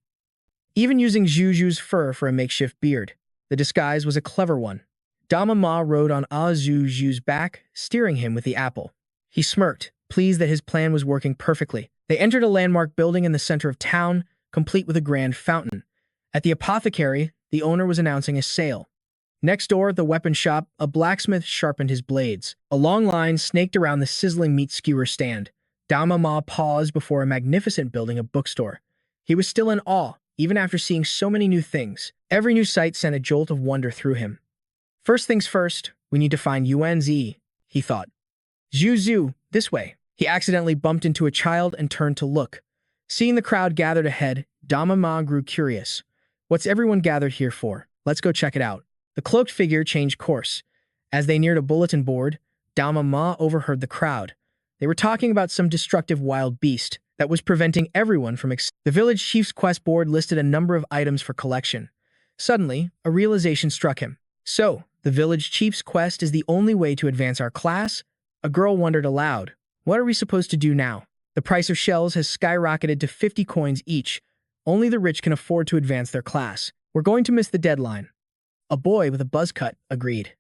even using Zhu's fur for a makeshift beard. The disguise was a clever one. Dama Ma rode on Zhu's back, steering him with the apple. He smirked, pleased that his plan was working perfectly. They entered a landmark building in the center of town, complete with a grand fountain. At the apothecary, the owner was announcing a sale. Next door, the weapon shop, a blacksmith sharpened his blades. A long line snaked around the sizzling meat skewer stand. Dama Ma paused before a magnificent building, a bookstore. He was still in awe, even after seeing so many new things. Every new sight sent a jolt of wonder through him. "First things first, we need to find Yuanzi," he thought. "Zhu, this way." He accidentally bumped into a child and turned to look. Seeing the crowd gathered ahead, Dama Ma grew curious. "What's everyone gathered here for? Let's go check it out." The cloaked figure changed course. As they neared a bulletin board, Dama Ma overheard the crowd. They were talking about some destructive wild beast that was preventing everyone from The village chief's quest board listed a number of items for collection. Suddenly, a realization struck him. "So, the village chief's quest is the only way to advance our class?" A girl wondered aloud. "What are we supposed to do now? The price of shells has skyrocketed to 50 coins each. Only the rich can afford to advance their class. We're going to miss the deadline." A boy with a buzz cut agreed.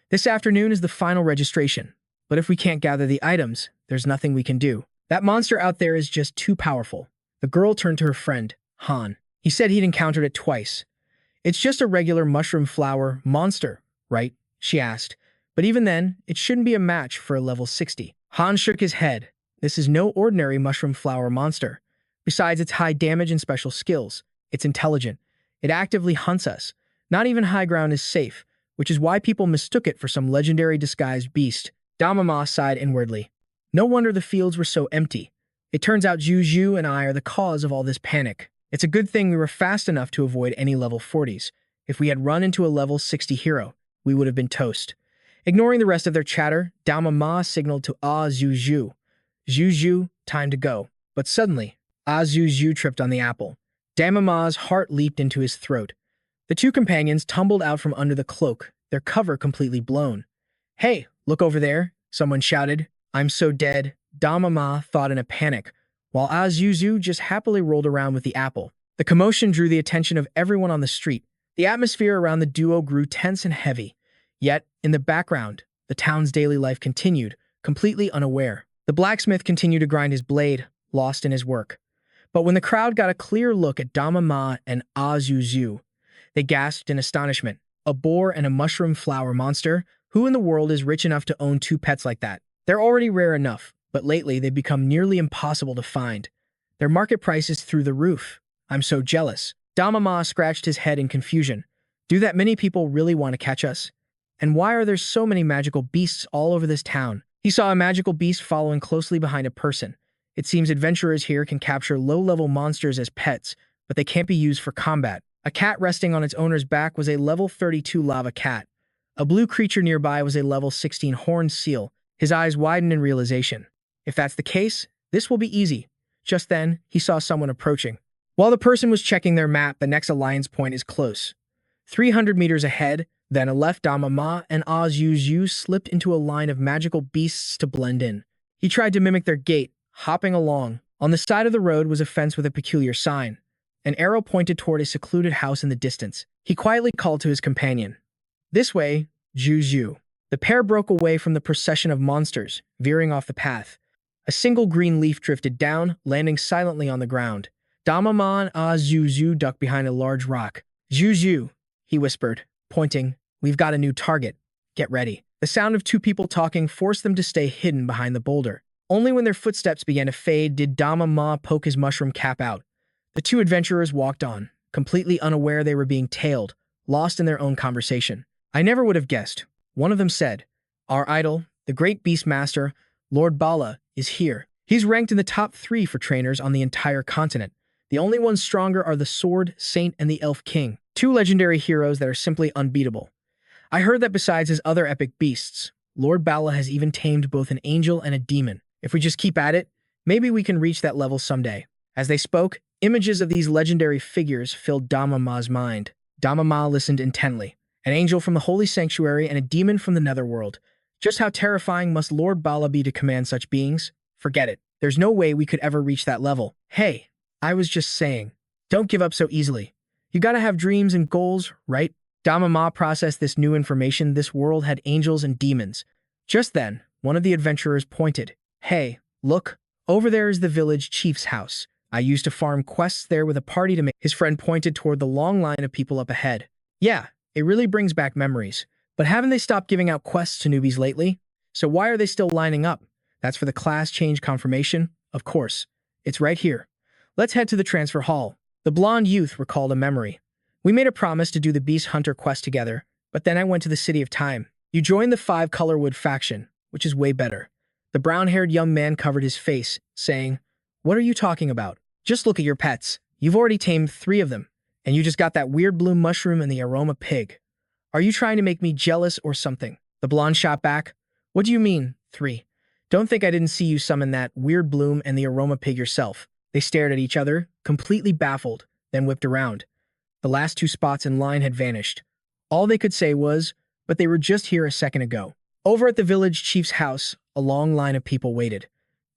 "This afternoon is the final registration. But if we can't gather the items, there's nothing we can do. That monster out there is just too powerful." The girl turned to her friend, Han. He said he'd encountered it twice. "It's just a regular mushroom flower monster, right?" she asked. "But even then, it shouldn't be a match for a level 60. Han shook his head. "This is no ordinary mushroom flower monster. Besides its high damage and special skills, it's intelligent. It actively hunts us. Not even high ground is safe, which is why people mistook it for some legendary disguised beast." Dama Ma sighed inwardly. No wonder the fields were so empty. It turns out Zhu and I are the cause of all this panic. It's a good thing we were fast enough to avoid any level 40s. If we had run into a level 60 hero, we would have been toast. Ignoring the rest of their chatter, Dama Ma signaled to Zhu. "Zhu, time to go." But suddenly, Zhu tripped on the apple. Dama Ma's heart leaped into his throat. The two companions tumbled out from under the cloak, their cover completely blown. "Hey, look over there," someone shouted. "I'm so dead," Damama thought in a panic, while Azuzu just happily rolled around with the apple. The commotion drew the attention of everyone on the street. The atmosphere around the duo grew tense and heavy. Yet, in the background, the town's daily life continued, completely unaware. The blacksmith continued to grind his blade, lost in his work. But when the crowd got a clear look at Damama and Azuzu, they gasped in astonishment. A boar and a mushroom flower monster? Who in the world is rich enough to own two pets like that? They're already rare enough, but lately they've become nearly impossible to find. Their market price is through the roof. I'm so jealous. Damama scratched his head in confusion. Do that many people really want to catch us? And why are there so many magical beasts all over this town? He saw a magical beast following closely behind a person. It seems adventurers here can capture low-level monsters as pets, but they can't be used for combat. A cat resting on its owner's back was a level 32 lava cat. A blue creature nearby was a level 16 horned seal. His eyes widened in realization. If that's the case, this will be easy. Just then, he saw someone approaching. While the person was checking their map, the next alliance point is close. 300 meters ahead, then a left Damama and Azuzu slipped into a line of magical beasts to blend in. He tried to mimic their gait, hopping along. On the side of the road was a fence with a peculiar sign. An arrow pointed toward a secluded house in the distance. He quietly called to his companion. "This way, Juju." The pair broke away from the procession of monsters, veering off the path. A single green leaf drifted down, landing silently on the ground. Damama and Azuzu ducked behind a large rock. "Juju," he whispered, pointing. "We've got a new target. Get ready." The sound of two people talking forced them to stay hidden behind the boulder. Only when their footsteps began to fade did Damama poke his mushroom cap out. The two adventurers walked on, completely unaware they were being tailed, lost in their own conversation. "I never would have guessed," one of them said. "Our idol, the great beast master, Lord Bala, is here. He's ranked in the top 3 for trainers on the entire continent. The only ones stronger are the Sword, Saint, and the Elf King, 2 legendary heroes that are simply unbeatable. I heard that besides his other epic beasts, Lord Bala has even tamed both an angel and a demon. If we just keep at it, maybe we can reach that level someday." As they spoke, images of these legendary figures filled Damama's mind. Damama listened intently. An angel from the Holy Sanctuary and a demon from the Netherworld. Just how terrifying must Lord Bala be to command such beings? Forget it. There's no way we could ever reach that level. Hey, I was just saying, don't give up so easily. You gotta have dreams and goals, right? Damama processed this new information. This world had angels and demons. Just then, one of the adventurers pointed. "Hey, look, over there is the village chief's house. I used to farm quests there with a party to make." His friend pointed toward the long line of people up ahead. "Yeah, it really brings back memories. But haven't they stopped giving out quests to newbies lately? So why are they still lining up? That's for the class change confirmation? Of course. It's right here. Let's head to the transfer hall." The blonde youth recalled a memory. "We made a promise to do the Beast Hunter quest together, but then I went to the City of Time. You joined the 5 Colorwood faction, which is way better." The brown-haired young man covered his face, saying, "What are you talking about? Just look at your pets. You've already tamed 3 of them, and you just got that weird blue mushroom and the aroma pig. Are you trying to make me jealous or something?" The blonde shot back. "What do you mean, 3? Don't think I didn't see you summon that weird bloom and the aroma pig yourself." They stared at each other, completely baffled, then whipped around. The last 2 spots in line had vanished. All they could say was, "But they were just here a second ago." Over at the village chief's house, a long line of people waited.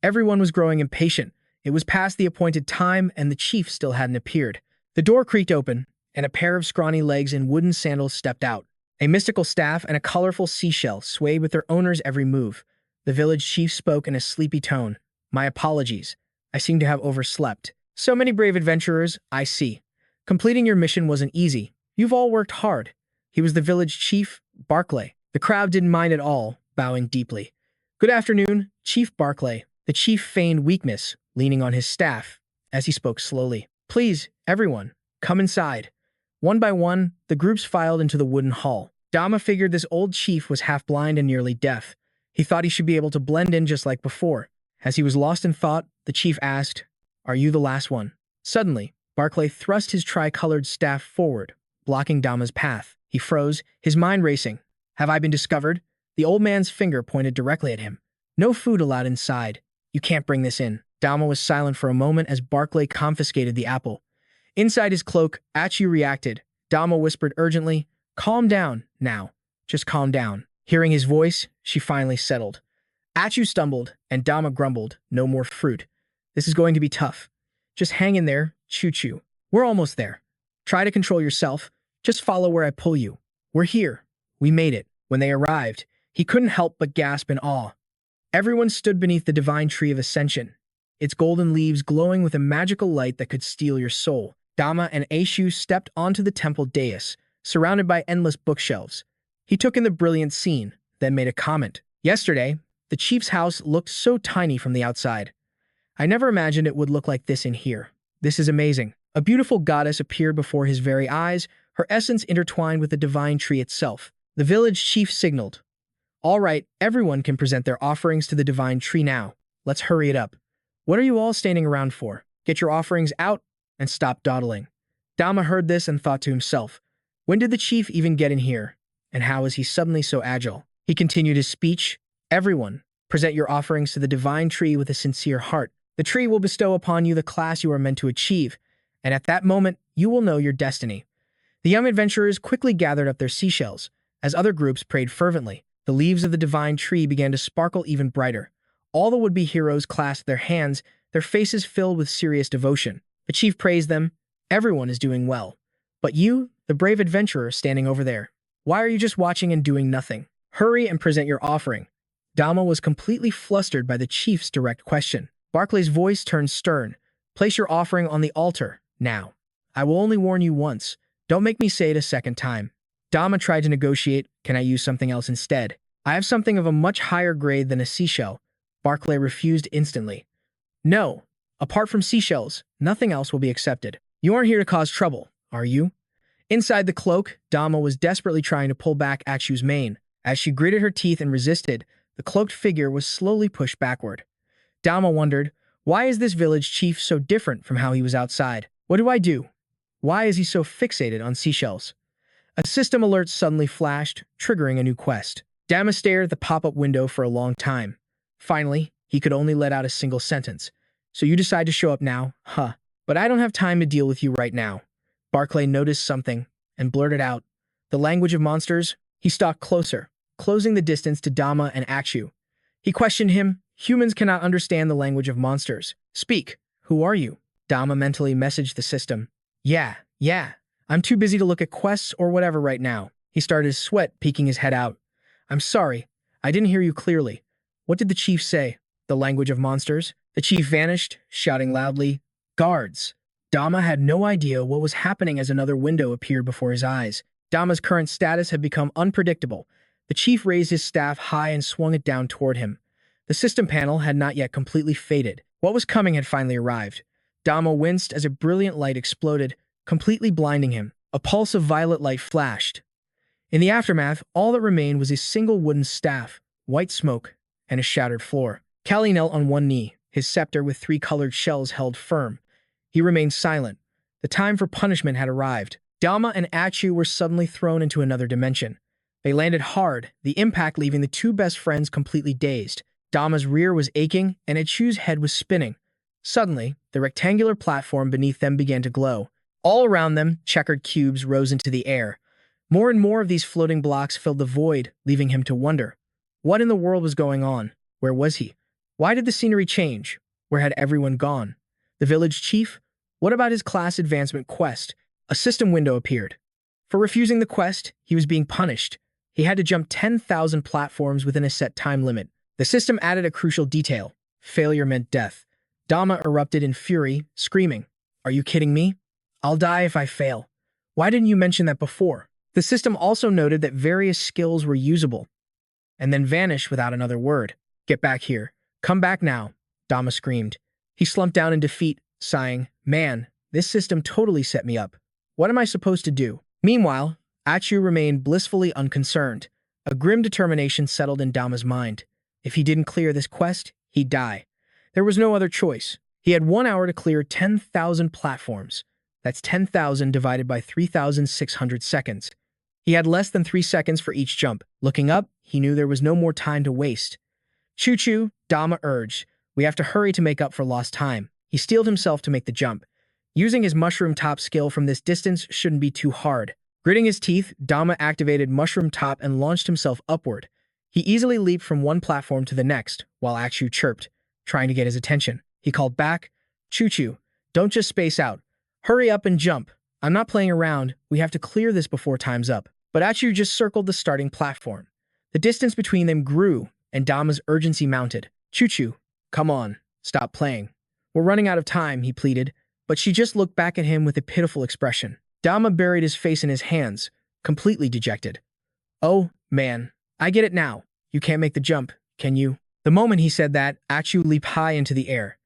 Everyone was growing impatient. It was past the appointed time, and the chief still hadn't appeared. The door creaked open, and a pair of scrawny legs in wooden sandals stepped out. A mystical staff and a colorful seashell swayed with their owner's every move. The village chief spoke in a sleepy tone. "My apologies. I seem to have overslept. So many brave adventurers, I see. Completing your mission wasn't easy. You've all worked hard." He was the village chief, Barclay. The crowd didn't mind at all, bowing deeply. "Good afternoon, Chief Barclay." The chief feigned weakness, leaning on his staff, as he spoke slowly. "Please, everyone, come inside." One by one, the groups filed into the wooden hall. Dama figured this old chief was half blind and nearly deaf. He thought he should be able to blend in just like before. As he was lost in thought, the chief asked, "Are you the last one?" Suddenly, Barclay thrust his tri-colored staff forward, blocking Dama's path. He froze, his mind racing. "Have I been discovered?" The old man's finger pointed directly at him. "No food allowed inside. You can't bring this in." Dama was silent for a moment as Barclay confiscated the apple. Inside his cloak, Achu reacted. Dama whispered urgently, "Calm down, now. Just calm down. Hearing his voice, she finally settled. Achu stumbled, and Dama grumbled, no more fruit. This is going to be tough. Just hang in there, choo-choo. We're almost there. Try to control yourself. Just follow where I pull you. We're here. We made it. When they arrived, he couldn't help but gasp in awe. Everyone stood beneath the divine tree of ascension, its golden leaves glowing with a magical light that could steal your soul. Dama and Aishu stepped onto the temple dais, surrounded by endless bookshelves. He took in the brilliant scene, then made a comment. Yesterday, the chief's house looked so tiny from the outside. I never imagined it would look like this in here. This is amazing. A beautiful goddess appeared before his very eyes, her essence intertwined with the divine tree itself. The village chief signaled. All right, everyone can present their offerings to the divine tree now. Let's hurry it up. What are you all standing around for? Get your offerings out and stop dawdling. Dama heard this and thought to himself, when did the chief even get in here? And how is he suddenly so agile? He continued his speech. Everyone, present your offerings to the divine tree with a sincere heart. The tree will bestow upon you the class you are meant to achieve, and at that moment, you will know your destiny. The young adventurers quickly gathered up their seashells. As other groups prayed fervently, the leaves of the divine tree began to sparkle even brighter. All the would-be heroes clasped their hands, their faces filled with serious devotion. The chief praised them. Everyone is doing well. But you, the brave adventurer standing over there, why are you just watching and doing nothing? Hurry and present your offering. Dama was completely flustered by the chief's direct question. Barclay's voice turned stern. Place your offering on the altar, now. I will only warn you once. Don't make me say it a second time. Dama tried to negotiate. Can I use something else instead? I have something of a much higher grade than a seashell. Barclay refused instantly. No. Apart from seashells, nothing else will be accepted. You aren't here to cause trouble, are you? Inside the cloak, Dama was desperately trying to pull back Achu's mane. As she gritted her teeth and resisted, the cloaked figure was slowly pushed backward. Dama wondered, why is this village chief so different from how he was outside? What do I do? Why is he so fixated on seashells? A system alert suddenly flashed, triggering a new quest. Dama stared at the pop-up window for a long time. Finally, he could only let out a single sentence. So you decide to show up now, huh? But I don't have time to deal with you right now. Barclay noticed something and blurted out, the language of monsters. He stalked closer, closing the distance to Dama and Achu. He questioned him. Humans cannot understand the language of monsters. Speak. Who are you? Dama mentally messaged the system. Yeah. I'm too busy to look at quests or whatever right now. He started to sweat, peeking his head out. I'm sorry. I didn't hear you clearly. What did the chief say? The language of monsters? The chief vanished, shouting loudly, Guards! Dama had no idea what was happening as another window appeared before his eyes. Dama's current status had become unpredictable. The chief raised his staff high and swung it down toward him. The system panel had not yet completely faded. What was coming had finally arrived. Dama winced as a brilliant light exploded, completely blinding him. A pulse of violet light flashed. In the aftermath, all that remained was a single wooden staff, white smoke, and a shattered floor. Callie knelt on one knee, his scepter with 3 colored shells held firm. He remained silent. The time for punishment had arrived. Dama and Achu were suddenly thrown into another dimension. They landed hard, the impact leaving the 2 best friends completely dazed. Dama's rear was aching, and Achu's head was spinning. Suddenly, the rectangular platform beneath them began to glow. All around them, checkered cubes rose into the air. More and more of these floating blocks filled the void, leaving him to wonder. What in the world was going on? Where was he? Why did the scenery change? Where had everyone gone? The village chief? What about his class advancement quest? A system window appeared. For refusing the quest, he was being punished. He had to jump 10,000 platforms within a set time limit. The system added a crucial detail. Failure meant death. Dama erupted in fury, screaming, Are you kidding me? I'll die if I fail. Why didn't you mention that before? The system also noted that various skills were usable, and then vanished without another word. Get back here. Come back now, Dama screamed. He slumped down in defeat, sighing, Man, this system totally set me up. What am I supposed to do? Meanwhile, Achu remained blissfully unconcerned. A grim determination settled in Dama's mind. If he didn't clear this quest, he'd die. There was no other choice. He had 1 hour to clear 10,000 platforms. That's 10,000 divided by 3,600 seconds. He had less than 3 seconds for each jump. Looking up, he knew there was no more time to waste. Choo-choo, Dama urged. We have to hurry to make up for lost time. He steeled himself to make the jump. Using his mushroom top skill from this distance shouldn't be too hard. Gritting his teeth, Dama activated Mushroom Top and launched himself upward. He easily leaped from one platform to the next, while Achu chirped, trying to get his attention. He called back, "Choo-choo, don't just space out. Hurry up and jump. I'm not playing around. We have to clear this before time's up." But Achu just circled the starting platform. The distance between them grew, and Dama's urgency mounted. "Choo-choo, come on, stop playing. We're running out of time," he pleaded, but she just looked back at him with a pitiful expression. Dama buried his face in his hands, completely dejected. "Oh, man, I get it now. You can't make the jump, can you?" The moment he said that, Achu leaped high into the air.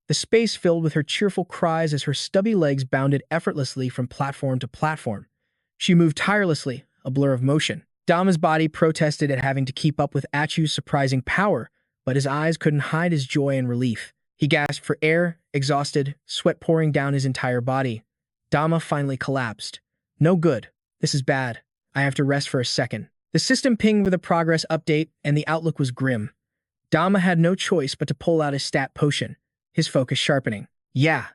The space filled with her cheerful cries as her stubby legs bounded effortlessly from platform to platform. She moved tirelessly, a blur of motion. Dama's body protested at having to keep up with Achu's surprising power, but his eyes couldn't hide his joy and relief. He gasped for air, exhausted, sweat pouring down his entire body. Dama finally collapsed. "No good. This is bad. I have to rest for a second." The system pinged with a progress update, and the outlook was grim. Dama had no choice but to pull out his stat potion, his focus sharpening. Yeah,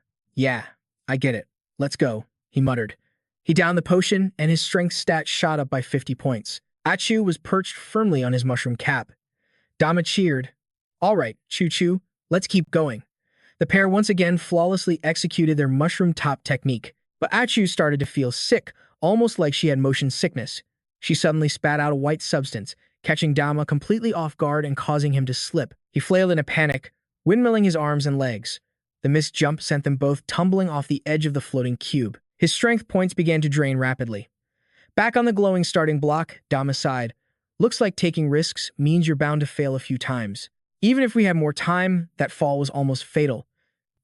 I get it. Let's go," he muttered. He downed the potion, and his strength stat shot up by 50 points. Achu was perched firmly on his mushroom cap. Dama cheered. "All right, Choo-choo, let's keep going." The pair once again flawlessly executed their mushroom top technique, but Achu started to feel sick, almost like she had motion sickness. She suddenly spat out a white substance, catching Dama completely off guard and causing him to slip. He flailed in a panic, windmilling his arms and legs. The missed jump sent them both tumbling off the edge of the floating cube. His strength points began to drain rapidly. Back on the glowing starting block, Dama sighed. "Looks like taking risks means you're bound to fail a few times. Even if we had more time, that fall was almost fatal."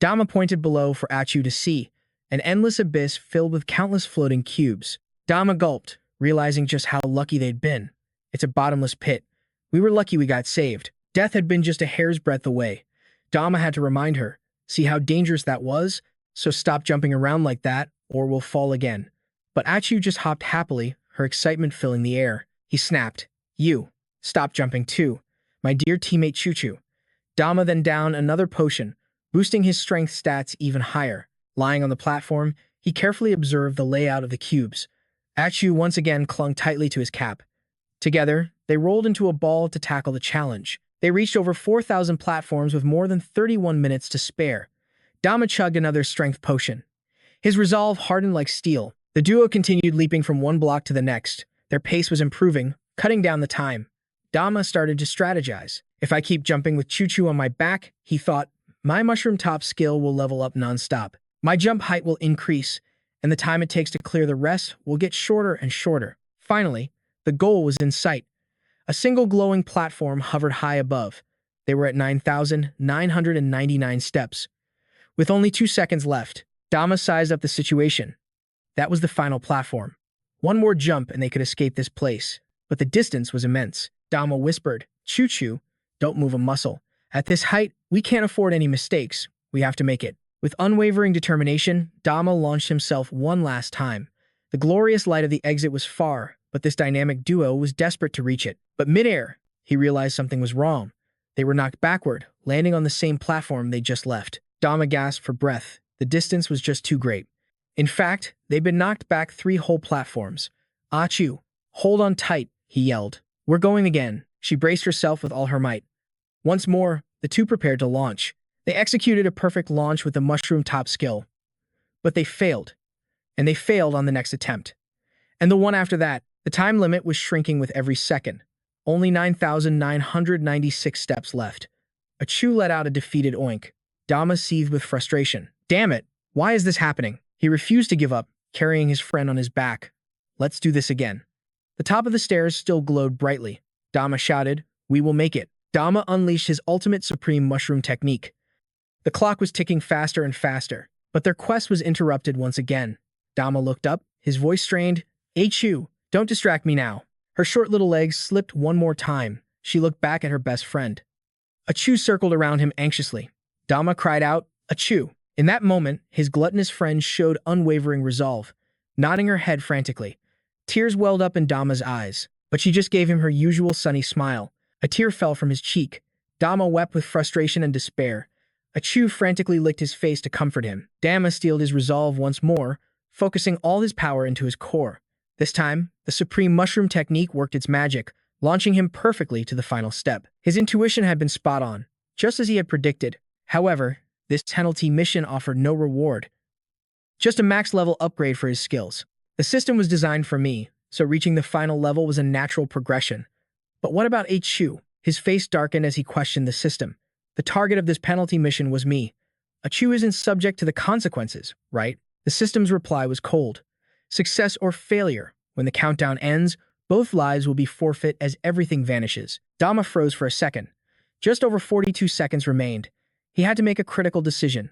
Dama pointed below for Achu to see, an endless abyss filled with countless floating cubes. Dama gulped, realizing just how lucky they'd been. "It's a bottomless pit. We were lucky we got saved. Death had been just a hair's breadth away." Dama had to remind her, "See how dangerous that was? So stop jumping around like that, or we'll fall again." But Achu just hopped happily, her excitement filling the air. He snapped, "You, stop jumping too, my dear teammate Choo-choo." Dama then downed another potion, boosting his strength stats even higher. Lying on the platform, he carefully observed the layout of the cubes. Achu once again clung tightly to his cap. Together, they rolled into a ball to tackle the challenge. They reached over 4,000 platforms with more than 31 minutes to spare. Dama chugged another strength potion. His resolve hardened like steel. The duo continued leaping from one block to the next. Their pace was improving, cutting down the time. Dama started to strategize. "If I keep jumping with Choo-choo on my back," he thought, "my mushroom top skill will level up nonstop. My jump height will increase, and the time it takes to clear the rest will get shorter and shorter." Finally, the goal was in sight. A single glowing platform hovered high above. They were at 9,999 steps. With only 2 seconds left, Dama sized up the situation. That was the final platform. One more jump and they could escape this place. But the distance was immense. Dama whispered, "Choo-choo, don't move a muscle. At this height, we can't afford any mistakes. We have to make it." With unwavering determination, Dama launched himself one last time. The glorious light of the exit was far, but this dynamic duo was desperate to reach it. But midair, he realized something was wrong. They were knocked backward, landing on the same platform they just left. Dama gasped for breath. The distance was just too great. In fact, they'd been knocked back 3 whole platforms. "Achu, hold on tight," he yelled. "We're going again." She braced herself with all her might. Once more, the two prepared to launch. They executed a perfect launch with the mushroom top skill. But they failed. And they failed on the next attempt. And the one after that. The time limit was shrinking with every second. Only 9,996 steps left. Achu let out a defeated oink. Dama seethed with frustration. "Damn it, why is this happening?" He refused to give up, carrying his friend on his back. "Let's do this again." The top of the stairs still glowed brightly. Dama shouted, "We will make it." Dama unleashed his ultimate supreme mushroom technique. The clock was ticking faster and faster, but their quest was interrupted once again. Dama looked up, his voice strained. "Achu, don't distract me now." Her short little legs slipped one more time. She looked back at her best friend. Achu circled around him anxiously. Dama cried out, "Achu." In that moment, his gluttonous friend showed unwavering resolve, nodding her head frantically. Tears welled up in Dama's eyes, but she just gave him her usual sunny smile. A tear fell from his cheek. Dama wept with frustration and despair. Achu frantically licked his face to comfort him. Dama steeled his resolve once more, focusing all his power into his core. This time, the supreme mushroom technique worked its magic, launching him perfectly to the final step. His intuition had been spot on, just as he had predicted. However, this penalty mission offered no reward, just a max-level upgrade for his skills. The system was designed for me, so reaching the final level was a natural progression. But what about Chu? His face darkened as he questioned the system. The target of this penalty mission was me. Chu isn't subject to the consequences, right? The system's reply was cold. Success or failure. When the countdown ends, both lives will be forfeit as everything vanishes. Dama froze for a second. Just over 42 seconds remained. He had to make a critical decision.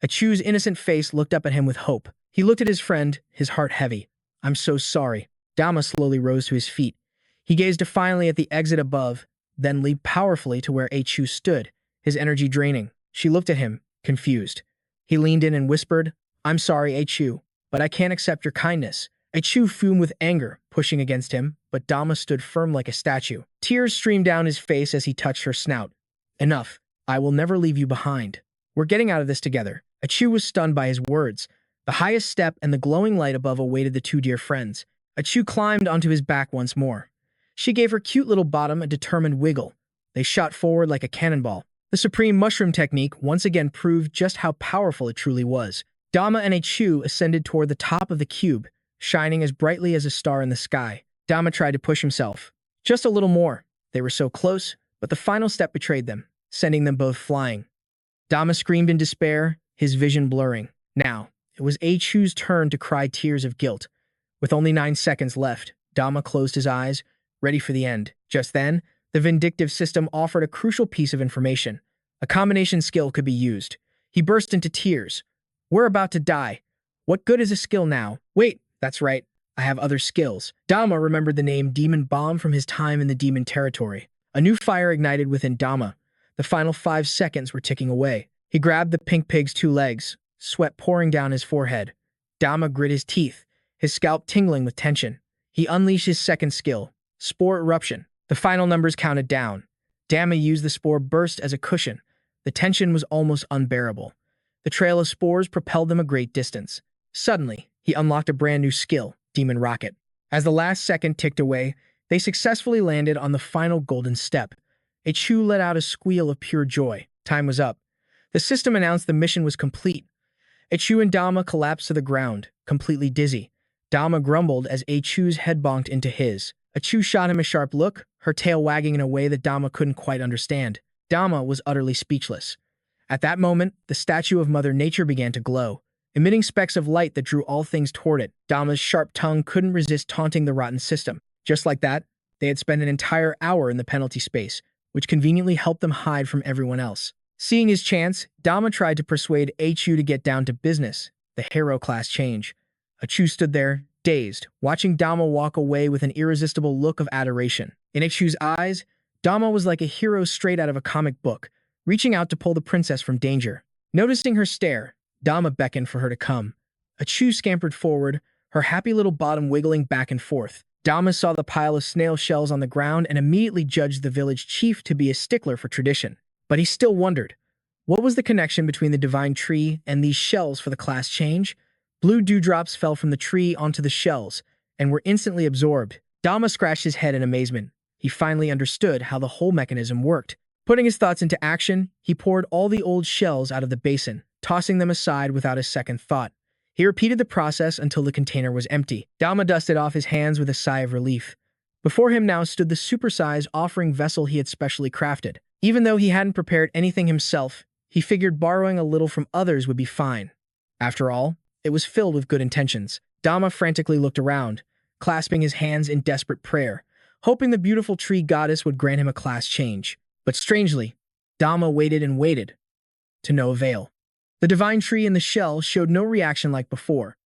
Chu's innocent face looked up at him with hope. He looked at his friend, his heart heavy. "I'm so sorry." Dama slowly rose to his feet. He gazed defiantly at the exit above, then leaped powerfully to where Chu stood, his energy draining. She looked at him, confused. He leaned in and whispered, "I'm sorry, Chu, but I can't accept your kindness." Chu fumed with anger, pushing against him, but Dama stood firm like a statue. Tears streamed down his face as he touched her snout. "Enough. I will never leave you behind. We're getting out of this together." Chu was stunned by his words. The highest step and the glowing light above awaited the two dear friends. Chu climbed onto his back once more. She gave her cute little bottom a determined wiggle. They shot forward like a cannonball. The supreme mushroom technique once again proved just how powerful it truly was. Dama and Chu ascended toward the top of the cube, shining as brightly as a star in the sky. Dama tried to push himself. Just a little more. They were so close, but the final step betrayed them, sending them both flying. Dama screamed in despair, his vision blurring. Now, it was Chu's turn to cry tears of guilt. With only 9 seconds left, Dama closed his eyes, ready for the end. Just then, the vindictive system offered a crucial piece of information. A combination skill could be used. He burst into tears. "We're about to die. What good is a skill now? Wait, that's right. I have other skills." Dama remembered the name Demon Bomb from his time in the demon territory. A new fire ignited within Dama. The final 5 seconds were ticking away. He grabbed the pink pig's 2 legs, sweat pouring down his forehead. Dama grit his teeth, his scalp tingling with tension. He unleashed his second skill, Spore Eruption. The final numbers counted down. Dama used the spore burst as a cushion. The tension was almost unbearable. The trail of spores propelled them a great distance. Suddenly, he unlocked a brand new skill, Demon Rocket. As the last second ticked away, they successfully landed on the final golden step. Chu let out a squeal of pure joy. Time was up. The system announced the mission was complete. Chu and Dama collapsed to the ground, completely dizzy. Dama grumbled as Chu's head bonked into his. Chu shot him a sharp look, her tail wagging in a way that Dama couldn't quite understand. Dama was utterly speechless. At that moment, the statue of Mother Nature began to glow, emitting specks of light that drew all things toward it. Dama's sharp tongue couldn't resist taunting the rotten system. Just like that, they had spent an entire hour in the penalty space, which conveniently helped them hide from everyone else. Seeing his chance, Dama tried to persuade Chu to get down to business, the hero class change. Chu stood there, dazed, watching Dama walk away with an irresistible look of adoration. In Chu's eyes, Dama was like a hero straight out of a comic book, reaching out to pull the princess from danger. Noticing her stare, Dama beckoned for her to come. Chu scampered forward, her happy little bottom wiggling back and forth. Dama saw the pile of snail shells on the ground and immediately judged the village chief to be a stickler for tradition. But he still wondered, what was the connection between the divine tree and these shells for the class change? Blue dewdrops fell from the tree onto the shells and were instantly absorbed. Dama scratched his head in amazement. He finally understood how the whole mechanism worked. Putting his thoughts into action, he poured all the old shells out of the basin, tossing them aside without a second thought. He repeated the process until the container was empty. Dama dusted off his hands with a sigh of relief. Before him now stood the supersized offering vessel he had specially crafted. Even though he hadn't prepared anything himself, he figured borrowing a little from others would be fine. After all, it was filled with good intentions. Dama frantically looked around, clasping his hands in desperate prayer, hoping the beautiful tree goddess would grant him a class change. But strangely, Dama waited and waited, to no avail. The divine tree in the shell showed no reaction like before.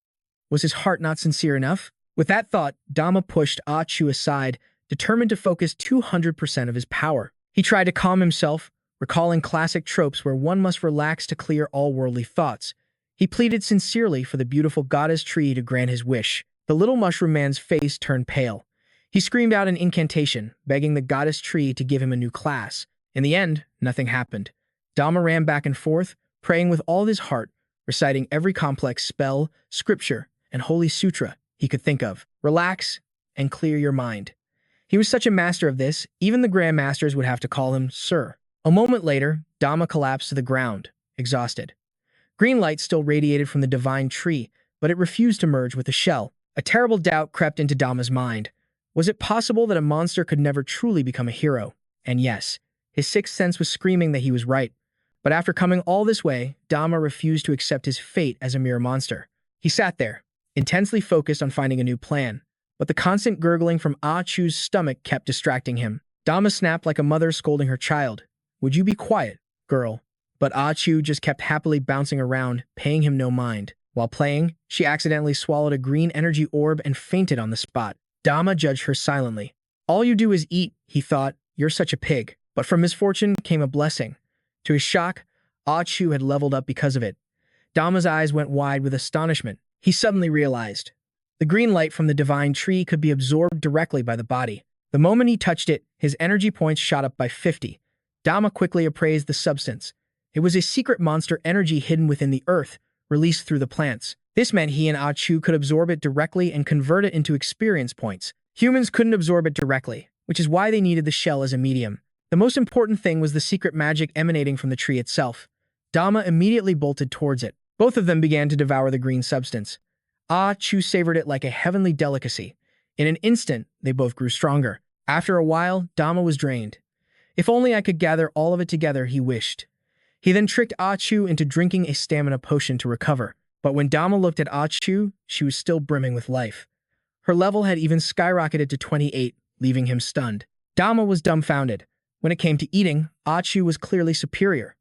Was his heart not sincere enough? With that thought, Dama pushed Chu aside, determined to focus 200% of his power. He tried to calm himself, recalling classic tropes where one must relax to clear all worldly thoughts. He pleaded sincerely for the beautiful goddess tree to grant his wish. The little mushroom man's face turned pale. He screamed out an incantation, begging the goddess tree to give him a new class. In the end, nothing happened. Dama ran back and forth, praying with all his heart, reciting every complex spell, scripture, and holy sutra. he could think of. Relax and clear your mind. He was such a master of this, even the Grand Masters would have to call him Sir. A moment later, Dama collapsed to the ground, exhausted. Green light still radiated from the divine tree, but it refused to merge with the shell. A terrible doubt crept into Dama's mind. Was it possible that a monster could never truly become a hero? And yes, his sixth sense was screaming that he was right. But after coming all this way, Dama refused to accept his fate as a mere monster. He sat there, intensely focused on finding a new plan. But the constant gurgling from Ah Chu's stomach kept distracting him. Dama snapped like a mother scolding her child. "Would you be quiet, girl?" But Ah Chu just kept happily bouncing around, paying him no mind. While playing, she accidentally swallowed a green energy orb and fainted on the spot. Dama judged her silently. "All you do is eat," he thought. "You're such a pig." But from misfortune came a blessing. To his shock, Ah Chu had leveled up because of it. Dama's eyes went wide with astonishment. He suddenly realized the green light from the divine tree could be absorbed directly by the body. The moment he touched it, his energy points shot up by 50. Dama quickly appraised the substance. It was a secret monster energy hidden within the earth, released through the plants. This meant he and Ah Chu could absorb it directly and convert it into experience points. Humans couldn't absorb it directly, which is why they needed the shell as a medium. The most important thing was the secret magic emanating from the tree itself. Dama immediately bolted towards it. Both of them began to devour the green substance. Ah Chu savored it like a heavenly delicacy. In an instant, they both grew stronger. After a while, Dama was drained. If only I could gather all of it together, he wished. He then tricked Ah Chu into drinking a stamina potion to recover. But when Dama looked at Ah Chu, she was still brimming with life. Her level had even skyrocketed to 28, leaving him stunned. Dama was dumbfounded. When it came to eating, Ah Chu was clearly superior.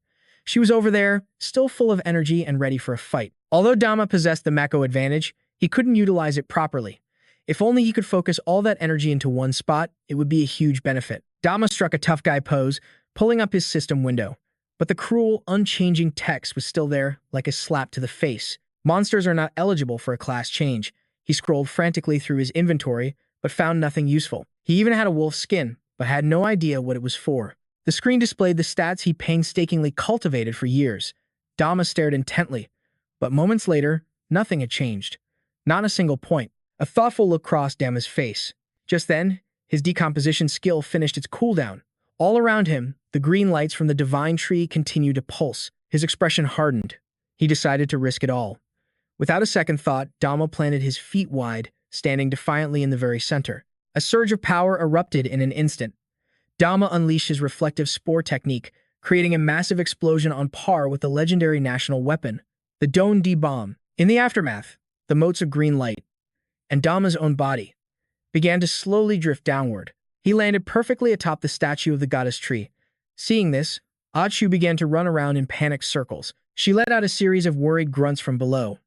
She was over there, still full of energy and ready for a fight. Although Dama possessed the Mako advantage, he couldn't utilize it properly. If only he could focus all that energy into one spot, it would be a huge benefit. Dama struck a tough guy pose, pulling up his system window. But the cruel, unchanging text was still there, like a slap to the face. Monsters are not eligible for a class change. He scrolled frantically through his inventory, but found nothing useful. He even had a wolf skin, but had no idea what it was for. The screen displayed the stats he painstakingly cultivated for years. Dama stared intently, but moments later, nothing had changed. Not a single point. A thoughtful look crossed Dama's face. Just then, his decomposition skill finished its cooldown. All around him, the green lights from the divine tree continued to pulse. His expression hardened. He decided to risk it all. Without a second thought, Dama planted his feet wide, standing defiantly in the very center. A surge of power erupted in an instant. Dama unleashed his reflective SPORE technique, creating a massive explosion on par with the legendary national weapon, the Don D bomb. In the aftermath, the motes of green light, and Dama's own body, began to slowly drift downward. He landed perfectly atop the statue of the goddess tree. Seeing this, Ah Chu began to run around in panicked circles. She let out a series of worried grunts from below.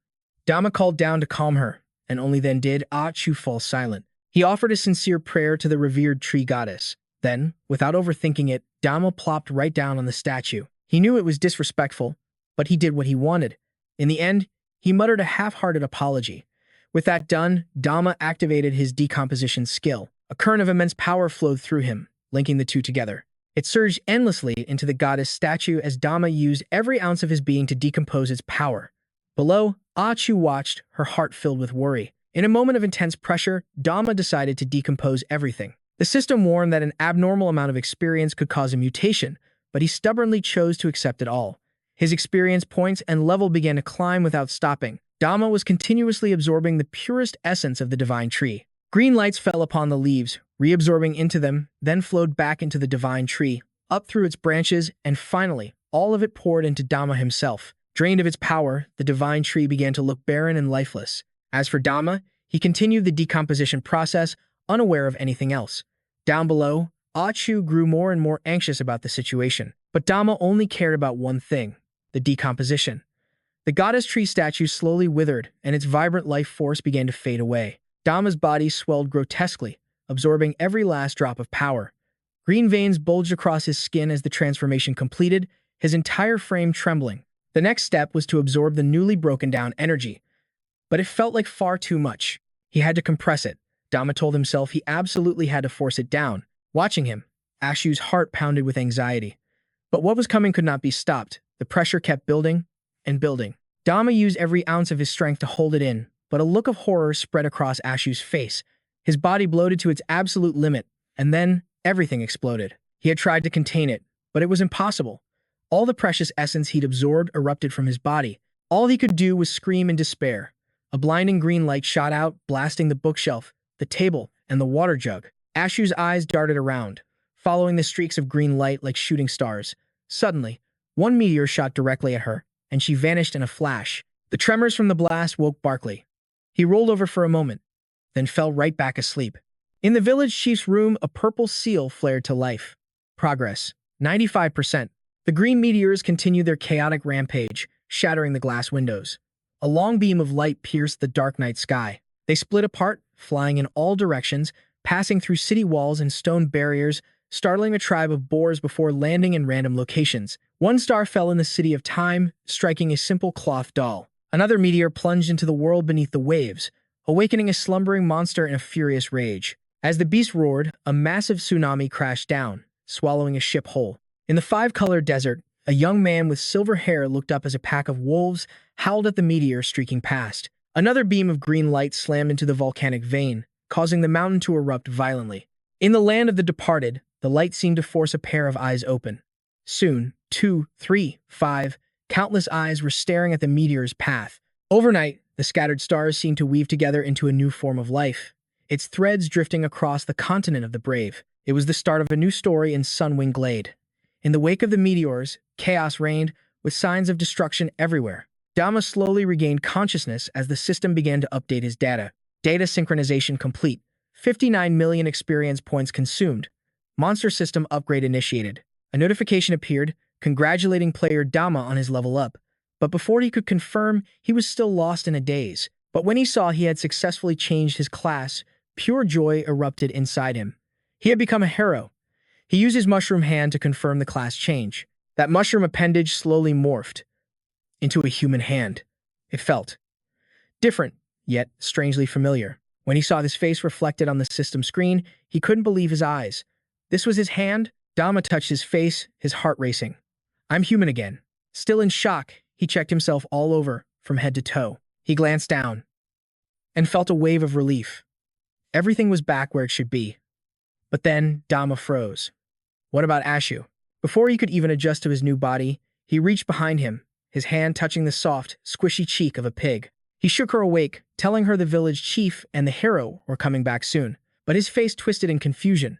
Dama called down to calm her, and only then did Ah Chu fall silent. He offered a sincere prayer to the revered tree goddess. Then, without overthinking it, Dama plopped right down on the statue. He knew it was disrespectful, but he did what he wanted. In the end, he muttered a half-hearted apology. With that done, Dama activated his decomposition skill. A current of immense power flowed through him, linking the two together. It surged endlessly into the goddess statue as Dama used every ounce of his being to decompose its power. Below, Ah Chu watched, her heart filled with worry. In a moment of intense pressure, Dama decided to decompose everything. The system warned that an abnormal amount of experience could cause a mutation, but he stubbornly chose to accept it all. His experience points and level began to climb without stopping. Dama was continuously absorbing the purest essence of the divine tree. Green lights fell upon the leaves, reabsorbing into them, then flowed back into the divine tree, up through its branches, and finally, all of it poured into Dama himself. Drained of its power, the divine tree began to look barren and lifeless. As for Dama, he continued the decomposition process, unaware of anything else. Down below, Ah Chu grew more and more anxious about the situation. But Dama only cared about one thing: the decomposition. The goddess tree statue slowly withered, and its vibrant life force began to fade away. Dama's body swelled grotesquely, absorbing every last drop of power. Green veins bulged across his skin as the transformation completed, his entire frame trembling. The next step was to absorb the newly broken-down energy. But it felt like far too much. He had to compress it. Dama told himself he absolutely had to force it down. Watching him, Ah Chu's heart pounded with anxiety. But what was coming could not be stopped. The pressure kept building and building. Dama used every ounce of his strength to hold it in, but a look of horror spread across Ashu's face. His body bloated to its absolute limit, and then everything exploded. He had tried to contain it, but it was impossible. All the precious essence he'd absorbed erupted from his body. All he could do was scream in despair. A blinding green light shot out, blasting the bookshelf, the table, and the water jug. Ashu's eyes darted around, following the streaks of green light like shooting stars. Suddenly, one meteor shot directly at her, and she vanished in a flash. The tremors from the blast woke Barkley. He rolled over for a moment, then fell right back asleep. In the village chief's room, a purple seal flared to life. Progress, 95%. The green meteors continued their chaotic rampage, shattering the glass windows. A long beam of light pierced the dark night sky. They split apart, flying in all directions, passing through city walls and stone barriers, startling a tribe of boars before landing in random locations. One star fell in the city of time, striking a simple cloth doll. Another meteor plunged into the world beneath the waves, awakening a slumbering monster in a furious rage. As the beast roared, a massive tsunami crashed down, swallowing a ship whole. In the five-colored desert, a young man with silver hair looked up as a pack of wolves howled at the meteor streaking past. Another beam of green light slammed into the volcanic vein, causing the mountain to erupt violently. In the land of the departed, the light seemed to force a pair of eyes open. Soon, 2, 3, 5, countless eyes were staring at the meteor's path. Overnight, the scattered stars seemed to weave together into a new form of life, its threads drifting across the continent of the brave. It was the start of a new story in Sunwing Glade. In the wake of the meteors, chaos reigned, with signs of destruction everywhere. Dama slowly regained consciousness as the system began to update his data. Data synchronization complete. 59 million experience points consumed. Monster system upgrade initiated. A notification appeared, congratulating player Dama on his level up. But before he could confirm, he was still lost in a daze. But when he saw he had successfully changed his class, pure joy erupted inside him. He had become a hero. He used his mushroom hand to confirm the class change. That mushroom appendage slowly morphed into a human hand. It felt different, yet strangely familiar. When he saw his face reflected on the system screen, he couldn't believe his eyes. This was his hand? Dama touched his face, his heart racing. I'm human again. Still in shock, he checked himself all over, from head to toe. He glanced down and felt a wave of relief. Everything was back where it should be. But then, Dama froze. What about Ashu? Before he could even adjust to his new body, he reached behind him, his hand touching the soft, squishy cheek of a pig. He shook her awake, telling her the village chief and the hero were coming back soon. But his face twisted in confusion.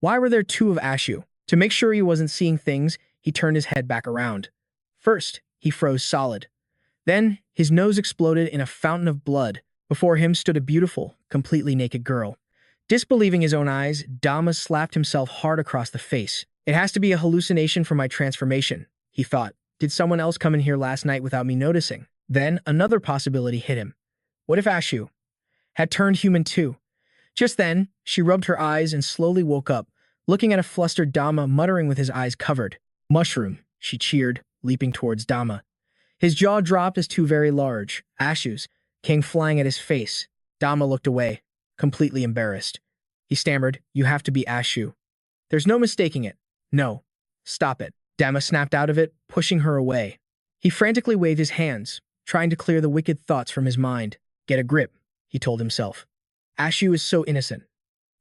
Why were there two of Ashu? To make sure he wasn't seeing things, he turned his head back around. First, he froze solid. Then, his nose exploded in a fountain of blood. Before him stood a beautiful, completely naked girl. Disbelieving his own eyes, Dama slapped himself hard across the face. It has to be a hallucination from my transformation, he thought. Did someone else come in here last night without me noticing? Then, another possibility hit him. What if Ashu had turned human too? Just then, she rubbed her eyes and slowly woke up, looking at a flustered Dama muttering with his eyes covered. Mushroom, she cheered, leaping towards Dama. His jaw dropped as two very large Ashus came flying at his face. Dama looked away, completely embarrassed. He stammered, You have to be Ashu. There's no mistaking it. No. Stop it. Dama snapped out of it, pushing her away. He frantically waved his hands, trying to clear the wicked thoughts from his mind. Get a grip, he told himself. Ashu is so innocent.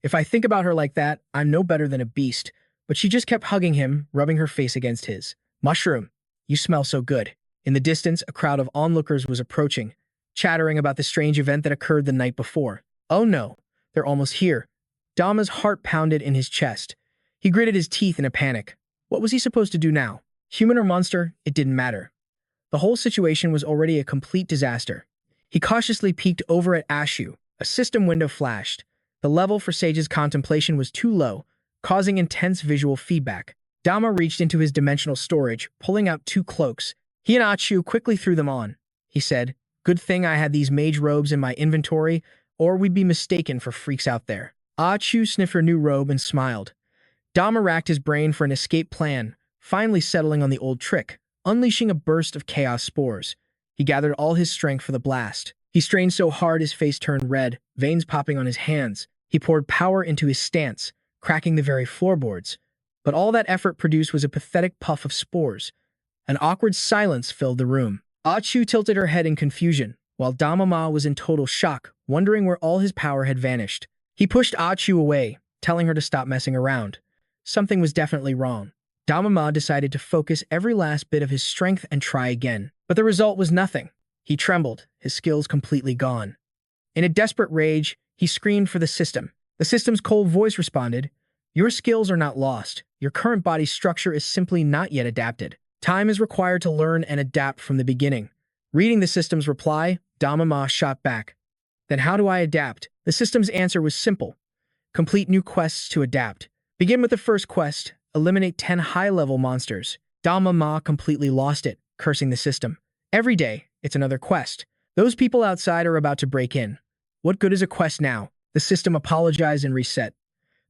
If I think about her like that, I'm no better than a beast. But she just kept hugging him, rubbing her face against his. Mushroom, you smell so good. In the distance, a crowd of onlookers was approaching, chattering about the strange event that occurred the night before. Oh no, they're almost here. Dama's heart pounded in his chest. He gritted his teeth in a panic. What was he supposed to do now? Human or monster, it didn't matter. The whole situation was already a complete disaster. He cautiously peeked over at Ashu. A system window flashed. The level for Sage's contemplation was too low, causing intense visual feedback. Dama reached into his dimensional storage, pulling out two cloaks. He and Ashu quickly threw them on. He said, Good thing I had these mage robes in my inventory, or we'd be mistaken for freaks out there. Ashu sniffed her new robe and smiled. Dama racked his brain for an escape plan, finally settling on the old trick, unleashing a burst of chaos spores. He gathered all his strength for the blast. He strained so hard his face turned red, veins popping on his hands. He poured power into his stance, cracking the very floorboards. But all that effort produced was a pathetic puff of spores. An awkward silence filled the room. Ashu tilted her head in confusion. while Dama-ma was in total shock, wondering where all his power had vanished. He pushed Ah-Chu away, telling her to stop messing around. Something was definitely wrong. Dama-ma decided to focus every last bit of his strength and try again. But the result was nothing. He trembled, his skills completely gone. In a desperate rage, he screamed for the system. The system's cold voice responded, "Your skills are not lost. Your current body structure is simply not yet adapted. Time is required to learn and adapt from the beginning." Reading the system's reply, Dama-ma shot back. "Then how do I adapt?" The system's answer was simple. Complete new quests to adapt. Begin with the first quest, eliminate 10 high-level monsters. Dama-ma completely lost it, cursing the system. Every day, it's another quest. Those people outside are about to break in. What good is a quest now? The system apologized and reset.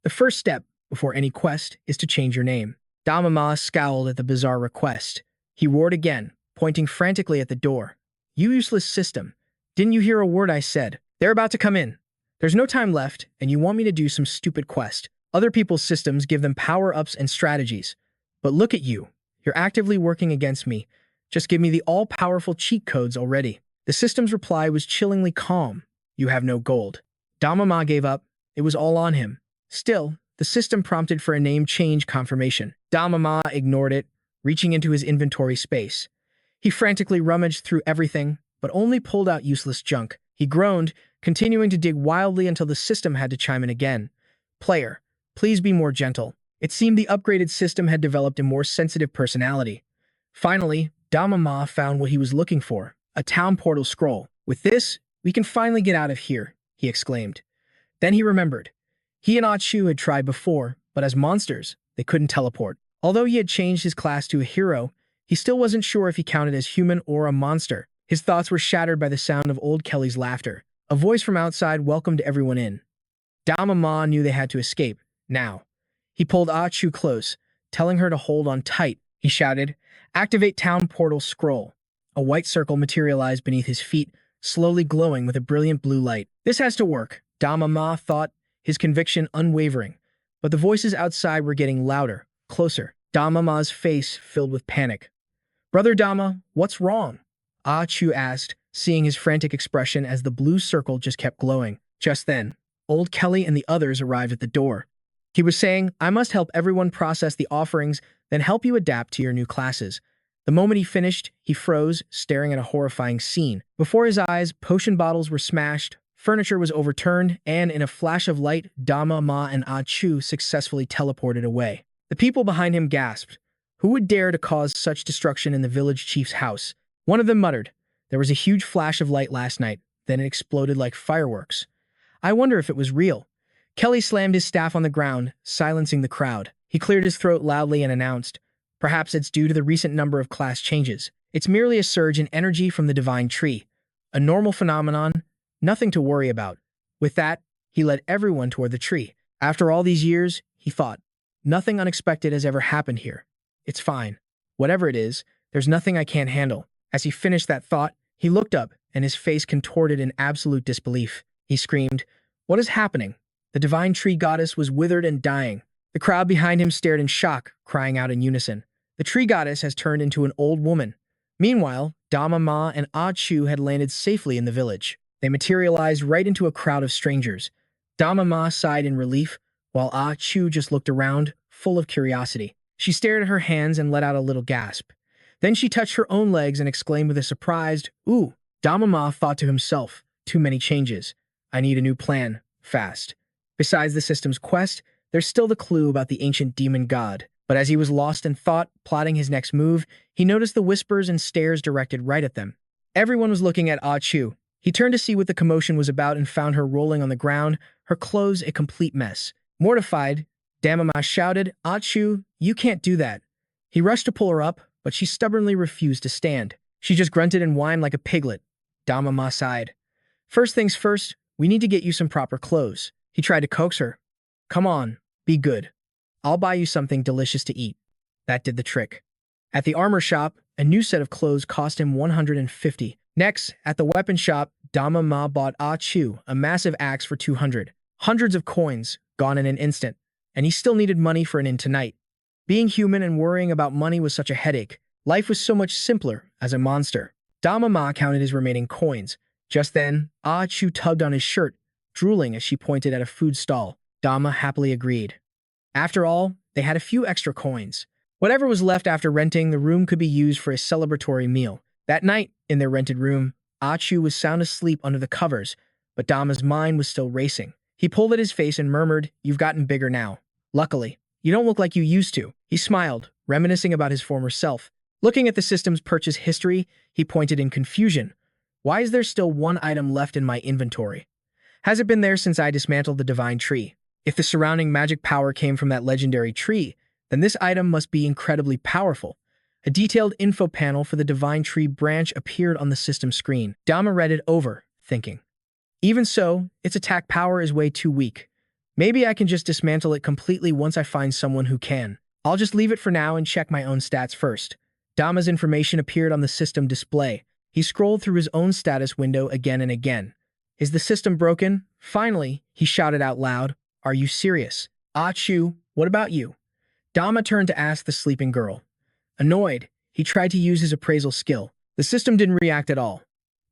The first step, before any quest, is to change your name. Dama-ma scowled at the bizarre request. He roared again, pointing frantically at the door. "You useless system. Didn't you hear a word I said? They're about to come in. There's no time left, and you want me to do some stupid quest. Other people's systems give them power-ups and strategies. But look at you. You're actively working against me. Just give me the all-powerful cheat codes already." The system's reply was chillingly calm. "You have no gold." Dama-ma gave up. It was all on him. Still, the system prompted for a name change confirmation. Dama-ma ignored it, reaching into his inventory space. He frantically rummaged through everything, but only pulled out useless junk. He groaned, continuing to dig wildly until the system had to chime in again. "Player, please be more gentle." It seemed the upgraded system had developed a more sensitive personality. Finally, Dama-ma found what he was looking for, a town portal scroll. "With this, we can finally get out of here," he exclaimed. Then he remembered. He and Ah-Chu had tried before, but as monsters, they couldn't teleport. Although he had changed his class to a hero, he still wasn't sure if he counted as human or a monster. His thoughts were shattered by the sound of old Kelly's laughter. A voice from outside welcomed everyone in. Dama-ma knew they had to escape, now. He pulled Ah-Chu close, telling her to hold on tight. He shouted, "Activate town portal scroll." A white circle materialized beneath his feet, slowly glowing with a brilliant blue light. "This has to work," Dama-ma thought, his conviction unwavering. But the voices outside were getting louder, closer. Dama-ma's face filled with panic. "Brother Dama, what's wrong?" Ah-Chu asked, seeing his frantic expression as the blue circle just kept glowing. Just then, old Kelly and the others arrived at the door. He was saying, "I must help everyone process the offerings, then help you adapt to your new classes." The moment he finished, he froze, staring at a horrifying scene. Before his eyes, potion bottles were smashed, furniture was overturned, and in a flash of light, Dama-ma and Ah-Chu successfully teleported away. The people behind him gasped. Who would dare to cause such destruction in the village chief's house? One of them muttered, "There was a huge flash of light last night, then it exploded like fireworks. I wonder if it was real." Kelly slammed his staff on the ground, silencing the crowd. He cleared his throat loudly and announced, "Perhaps it's due to the recent number of class changes. It's merely a surge in energy from the divine tree. A normal phenomenon, nothing to worry about." With that, he led everyone toward the tree. After all these years, he thought, nothing unexpected has ever happened here. It's fine. Whatever it is, there's nothing I can't handle. As he finished that thought, he looked up, and his face contorted in absolute disbelief. He screamed, "What is happening?" The divine tree goddess was withered and dying. The crowd behind him stared in shock, crying out in unison. The tree goddess has turned into an old woman. Meanwhile, Dama-ma and Ah-Chu had landed safely in the village. They materialized right into a crowd of strangers. Dama-ma sighed in relief, while Ah-Chu just looked around, full of curiosity. She stared at her hands and let out a little gasp. Then she touched her own legs and exclaimed with a surprised, "Ooh!" Dama-ma thought to himself, "Too many changes. I need a new plan, fast." Besides the system's quest, there's still the clue about the ancient demon god. But as he was lost in thought, plotting his next move, he noticed the whispers and stares directed right at them. Everyone was looking at Ah-Chu. He turned to see what the commotion was about and found her rolling on the ground, her clothes a complete mess. Mortified, Dama-ma shouted, "Ah-Chu, you can't do that." He rushed to pull her up, but she stubbornly refused to stand. She just grunted and whined like a piglet. Dama-ma sighed. "First things first, we need to get you some proper clothes." He tried to coax her. "Come on, be good. I'll buy you something delicious to eat." That did the trick. At the armor shop, a new set of clothes cost him 150. Next, at the weapon shop, Dama-ma bought Ah-Chu a massive axe for 200. Hundreds of coins, gone in an instant, and he still needed money for an inn tonight. Being human and worrying about money was such a headache. Life was so much simpler as a monster. Dama-ma counted his remaining coins. Just then, Ah Chu tugged on his shirt, drooling as she pointed at a food stall. Dama happily agreed. After all, they had a few extra coins. Whatever was left after renting the room could be used for a celebratory meal. That night, in their rented room, Ah Chu was sound asleep under the covers, but Dama's mind was still racing. He pulled at his face and murmured, "You've gotten bigger now. Luckily, you don't look like you used to." He smiled, reminiscing about his former self. Looking at the system's purchase history, he pointed in confusion. "Why is there still one item left in my inventory? Has it been there since I dismantled the divine tree? If the surrounding magic power came from that legendary tree, then this item must be incredibly powerful." A detailed info panel for the divine tree branch appeared on the system screen. Dama read it over, thinking, "Even so, its attack power is way too weak. Maybe I can just dismantle it completely once I find someone who can. I'll just leave it for now and check my own stats first." Dama's information appeared on the system display. He scrolled through his own status window again and again. "Is the system broken?" Finally, he shouted out loud, "Are you serious? Ah Chu, what about you?" Dama turned to ask the sleeping girl. Annoyed, he tried to use his appraisal skill. The system didn't react at all.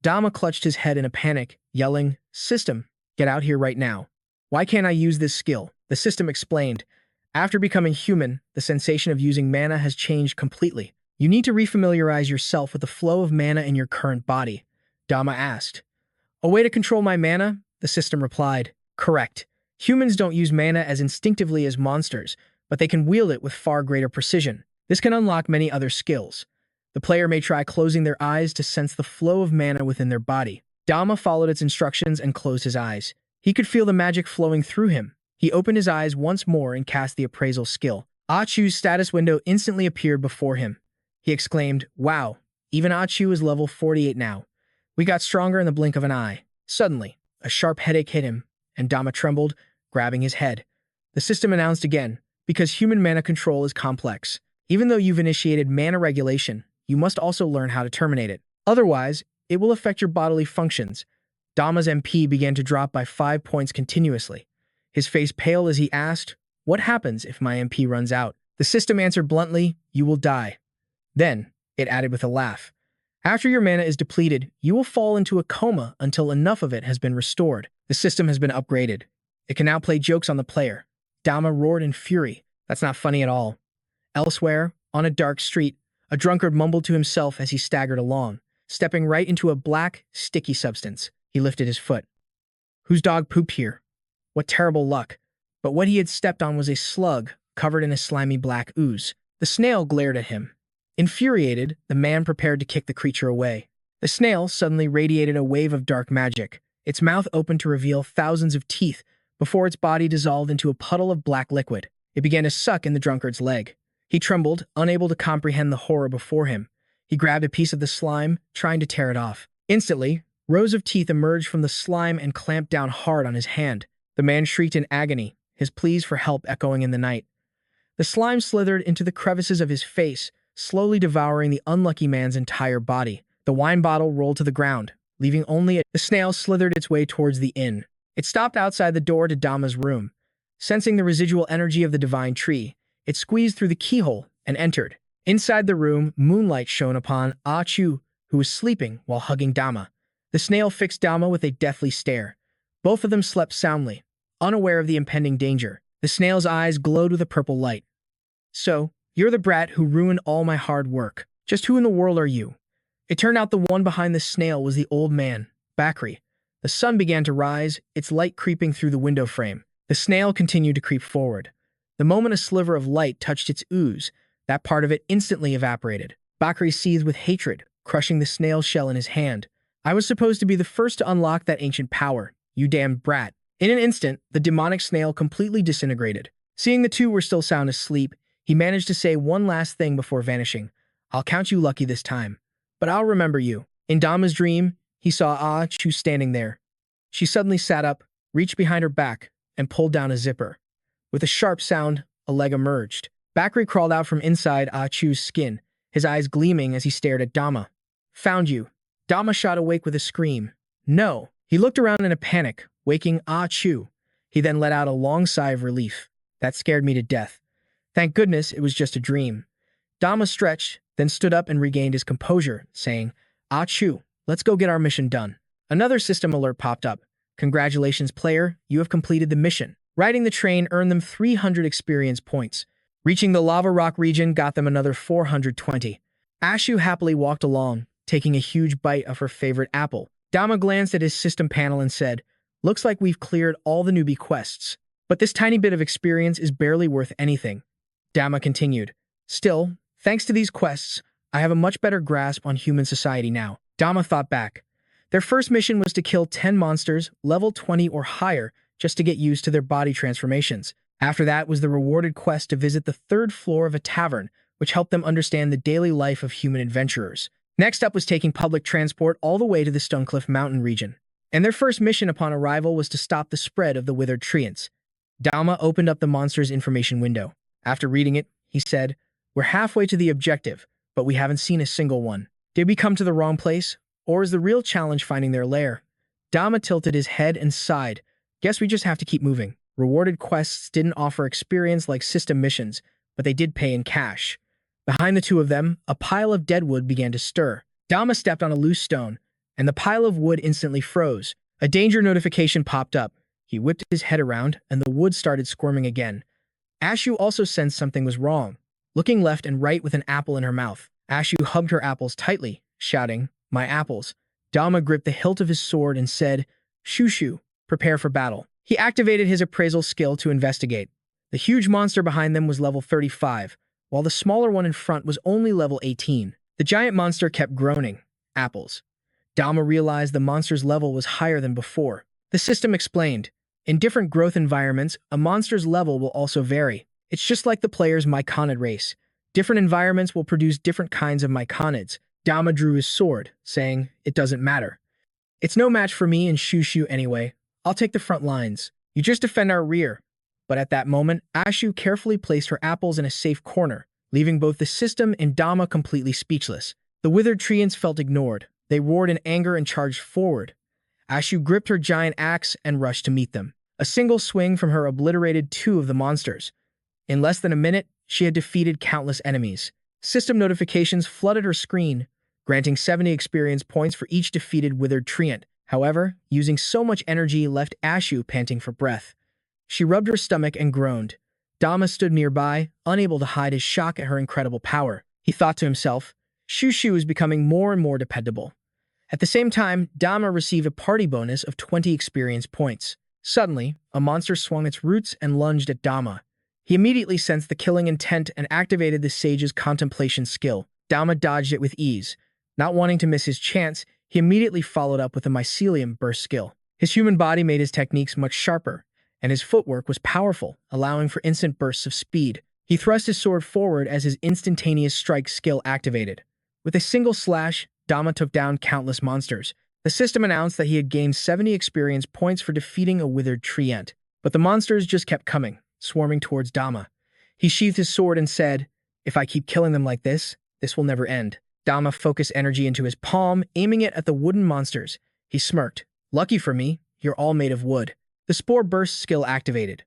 Dama clutched his head in a panic, yelling, "System, get out here right now. Why can't I use this skill?" The system explained. "After becoming human, the sensation of using mana has changed completely. You need to refamiliarize yourself with the flow of mana in your current body." Dama asked. "A way to control my mana?" The system replied. "Correct. Humans don't use mana as instinctively as monsters, but they can wield it with far greater precision. This can unlock many other skills. The player may try closing their eyes to sense the flow of mana within their body." Dama followed its instructions and closed his eyes. He could feel the magic flowing through him. He opened his eyes once more and cast the appraisal skill. Ah Chu's status window instantly appeared before him. He exclaimed, "Wow, even Ah Chu is level 48 now. We got stronger in the blink of an eye." Suddenly, a sharp headache hit him, and Dama trembled, grabbing his head. The system announced again, "Because human mana control is complex. Even though you've initiated mana regulation, you must also learn how to terminate it. Otherwise, it will affect your bodily functions." Dama's MP began to drop by 5 points continuously. His face pale as he asked, "What happens if my MP runs out?" The system answered bluntly, "You will die." Then, it added with a laugh, "After your mana is depleted, you will fall into a coma until enough of it has been restored." The system has been upgraded. It can now play jokes on the player. Dama roared in fury. "That's not funny at all." Elsewhere, on a dark street, a drunkard mumbled to himself as he staggered along, stepping right into a black, sticky substance. He lifted his foot. Whose dog pooped here? What terrible luck. But what he had stepped on was a slug covered in a slimy black ooze. The snail glared at him. Infuriated, the man prepared to kick the creature away. The snail suddenly radiated a wave of dark magic. Its mouth opened to reveal thousands of teeth before its body dissolved into a puddle of black liquid. It began to suck in the drunkard's leg. He trembled, unable to comprehend the horror before him. He grabbed a piece of the slime, trying to tear it off. Instantly, rows of teeth emerged from the slime and clamped down hard on his hand. The man shrieked in agony, his pleas for help echoing in the night. The slime slithered into the crevices of his face, slowly devouring the unlucky man's entire body. The wine bottle rolled to the ground, leaving only the snail slithered its way towards the inn. It stopped outside the door to Dama's room. Sensing the residual energy of the divine tree, it squeezed through the keyhole and entered. Inside the room, moonlight shone upon Ah Chu, who was sleeping while hugging Dama. The snail fixed Dama with a deathly stare. Both of them slept soundly, unaware of the impending danger. The snail's eyes glowed with a purple light. "So, you're the brat who ruined all my hard work. Just who in the world are you?" It turned out the one behind the snail was the old man, Bakri. The sun began to rise, its light creeping through the window frame. The snail continued to creep forward. The moment a sliver of light touched its ooze, that part of it instantly evaporated. Bakri seethed with hatred, crushing the snail shell in his hand. "I was supposed to be the first to unlock that ancient power, you damned brat." In an instant, the demonic snail completely disintegrated. Seeing the two were still sound asleep, he managed to say one last thing before vanishing. "I'll count you lucky this time, but I'll remember you." In Dama's dream, he saw Ah Chu standing there. She suddenly sat up, reached behind her back, and pulled down a zipper. With a sharp sound, a leg emerged. Bakri crawled out from inside Ah Chu's skin, his eyes gleaming as he stared at Dama. "Found you." Dama shot awake with a scream. "No." He looked around in a panic, waking Ah Chu. He then let out a long sigh of relief. "That scared me to death. Thank goodness it was just a dream." Dama stretched, then stood up and regained his composure, saying, "Ah Chu, let's go get our mission done." Another system alert popped up. Congratulations, player, you have completed the mission. Riding the train earned them 300 experience points. Reaching the lava rock region got them another 420. Ashu happily walked along, taking a huge bite of her favorite apple. Dama glanced at his system panel and said, "Looks like we've cleared all the newbie quests. But this tiny bit of experience is barely worth anything." Dama continued, "Still, thanks to these quests, I have a much better grasp on human society now." Dama thought back. Their first mission was to kill 10 monsters, level 20 or higher, just to get used to their body transformations. After that was the rewarded quest to visit the third floor of a tavern, which helped them understand the daily life of human adventurers. Next up was taking public transport all the way to the Stonecliff Mountain region. And their first mission upon arrival was to stop the spread of the withered treants. Dama opened up the monster's information window. After reading it, he said, "We're halfway to the objective, but we haven't seen a single one. Did we come to the wrong place? Or is the real challenge finding their lair?" Dama tilted his head and sighed. "Guess we just have to keep moving." Rewarded quests didn't offer experience like system missions, but they did pay in cash. Behind the two of them, a pile of dead wood began to stir. Dama stepped on a loose stone, and the pile of wood instantly froze. A danger notification popped up. He whipped his head around, and the wood started squirming again. Ashu also sensed something was wrong. Looking left and right with an apple in her mouth, Ashu hugged her apples tightly, shouting, "My apples." Dama gripped the hilt of his sword and said, "Shoo, prepare for battle." He activated his appraisal skill to investigate. The huge monster behind them was level 35, while the smaller one in front was only level 18. The giant monster kept groaning, "Apples." Dama realized the monster's level was higher than before. The system explained, in different growth environments, a monster's level will also vary. It's just like the player's myconid race. Different environments will produce different kinds of myconids. Dama drew his sword, saying, "It doesn't matter. It's no match for me and Shushu anyway. I'll take the front lines. You just defend our rear." But at that moment, Ashu carefully placed her apples in a safe corner, leaving both the system and Dama completely speechless. The withered treants felt ignored. They roared in anger and charged forward. Ashu gripped her giant axe and rushed to meet them. A single swing from her obliterated 2 of the monsters. In less than a minute, she had defeated countless enemies. System notifications flooded her screen, granting 70 experience points for each defeated withered treant. However, using so much energy left Ashu panting for breath. She rubbed her stomach and groaned. Dama stood nearby, unable to hide his shock at her incredible power. He thought to himself, Shushu is becoming more and more dependable. At the same time, Dama received a party bonus of 20 experience points. Suddenly, a monster swung its roots and lunged at Dama. He immediately sensed the killing intent and activated the sage's contemplation skill. Dama dodged it with ease. Not wanting to miss his chance, he immediately followed up with a mycelium burst skill. His human body made his techniques much sharper, and his footwork was powerful, allowing for instant bursts of speed. He thrust his sword forward as his instantaneous strike skill activated. With a single slash, Dama took down countless monsters. The system announced that he had gained 70 experience points for defeating a withered treant. But the monsters just kept coming, swarming towards Dama. He sheathed his sword and said, "If I keep killing them like this will never end." Dama focused energy into his palm, aiming it at the wooden monsters. He smirked. "Lucky for me, you're all made of wood." The spore burst skill activated.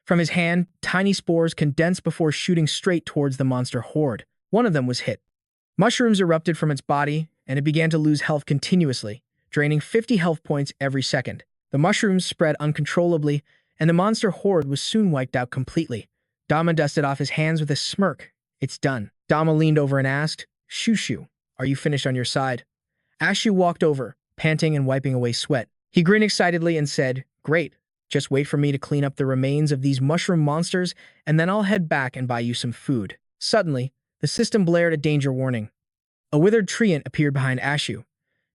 From his hand, tiny spores condensed before shooting straight towards the monster horde. One of them was hit. Mushrooms erupted from its body, and it began to lose health continuously, draining 50 health points every second. The mushrooms spread uncontrollably, and the monster horde was soon wiped out completely. Dama dusted off his hands with a smirk. "It's done." Dama leaned over and asked, "Shushu, are you finished on your side?" Ashu walked over, panting and wiping away sweat. He grinned excitedly and said, "Great. Just wait for me to clean up the remains of these mushroom monsters, and then I'll head back and buy you some food." Suddenly, the system blared a danger warning. A withered treant appeared behind Ashu.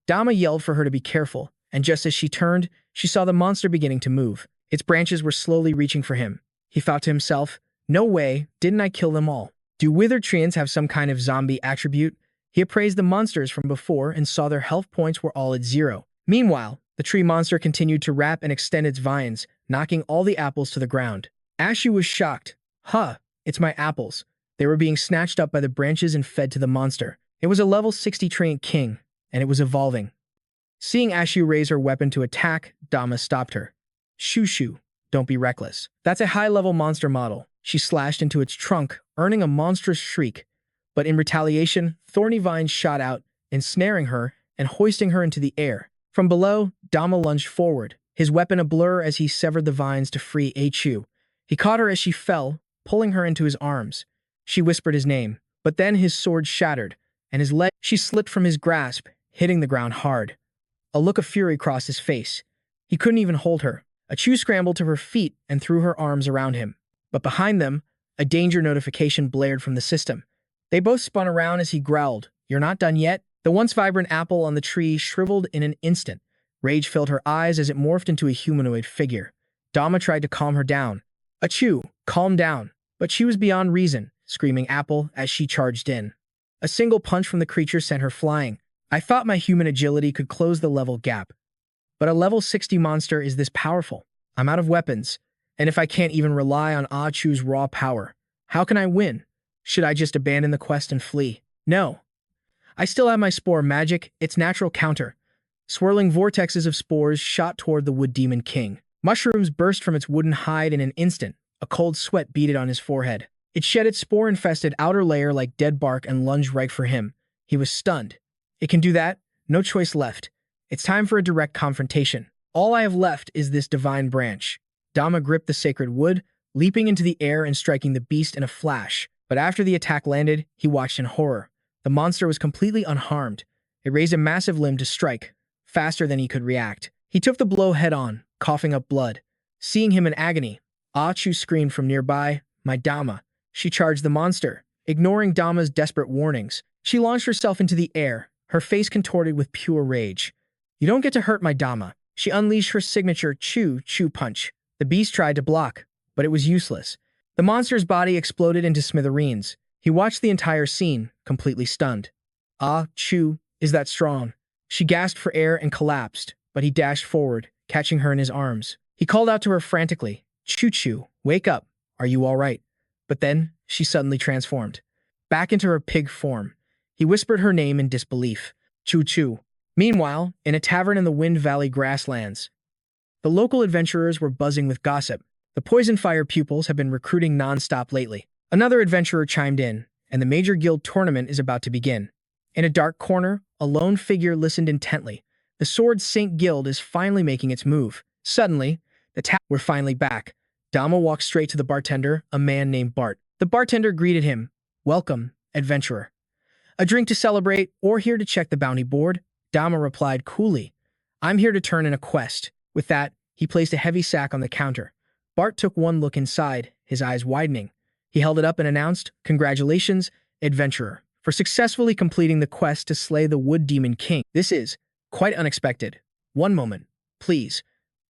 Dama yelled for her to be careful, and just as she turned, she saw the monster beginning to move. Its branches were slowly reaching for him. He thought to himself, "No way, didn't I kill them all? Do withered treants have some kind of zombie attribute?" He appraised the monsters from before and saw their health points were all at 0. Meanwhile, the tree monster continued to wrap and extend its vines, knocking all the apples to the ground. Ashu was shocked. "Huh, it's my apples." They were being snatched up by the branches and fed to the monster. It was a level 60 treant king, and it was evolving. Seeing Ashu raise her weapon to attack, Dama stopped her. "Shushu, don't be reckless. That's a high-level monster model." She slashed into its trunk, earning a monstrous shriek. But in retaliation, thorny vines shot out, ensnaring her and hoisting her into the air. From below, Dama lunged forward, his weapon a blur as he severed the vines to free Chu. He caught her as she fell, pulling her into his arms. She whispered his name, but then his sword shattered, and his leg she slipped from his grasp, hitting the ground hard. A look of fury crossed his face. He couldn't even hold her. Chu scrambled to her feet and threw her arms around him. But behind them, a danger notification blared from the system. They both spun around as he growled, "You're not done yet?" The once vibrant apple on the tree shriveled in an instant. Rage filled her eyes as it morphed into a humanoid figure. Dama tried to calm her down. "Chu, calm down." But she was beyond reason, screaming apple as she charged in. A single punch from the creature sent her flying. I thought my human agility could close the level gap. But a level 60 monster is this powerful. I'm out of weapons, and if I can't even rely on Chu's raw power, how can I win? Should I just abandon the quest and flee? No. I still have my spore magic, its natural counter. Swirling vortexes of spores shot toward the wood demon king. Mushrooms burst from its wooden hide in an instant. A cold sweat beaded on his forehead. It shed its spore-infested outer layer like dead bark and lunged right for him. He was stunned. It can do that? No choice left. It's time for a direct confrontation. All I have left is this divine branch. Dama gripped the sacred wood, leaping into the air and striking the beast in a flash. But after the attack landed, he watched in horror. The monster was completely unharmed. It raised a massive limb to strike, faster than he could react. He took the blow head-on, coughing up blood. Seeing him in agony, Chu screamed from nearby, "My Dama." She charged the monster. Ignoring Dama's desperate warnings, she launched herself into the air, her face contorted with pure rage. "You don't get to hurt my Dama." She unleashed her signature Chu punch. The beast tried to block, but it was useless. The monster's body exploded into smithereens. He watched the entire scene, completely stunned. Chu, is that strong?" She gasped for air and collapsed, but he dashed forward, catching her in his arms. He called out to her frantically, Chu, wake up. Are you all right?" But then, she suddenly transformed. Back into her pig form. He whispered her name in disbelief. Chu. Meanwhile, in a tavern in the Wind Valley grasslands, the local adventurers were buzzing with gossip. The Poison Fire pupils have been recruiting non-stop lately. Another adventurer chimed in, and the major guild tournament is about to begin. In a dark corner, a lone figure listened intently. The Sword Saint Guild is finally making its move. Suddenly, we're finally back. Dama walked straight to the bartender, a man named Bart. The bartender greeted him. "Welcome, adventurer. A drink to celebrate, or here to check the bounty board?" Dama replied coolly. "I'm here to turn in a quest." With that, he placed a heavy sack on the counter. Bart took one look inside, his eyes widening. He held it up and announced, "Congratulations, adventurer, for successfully completing the quest to slay the Wood Demon King. This is quite unexpected. One moment, please."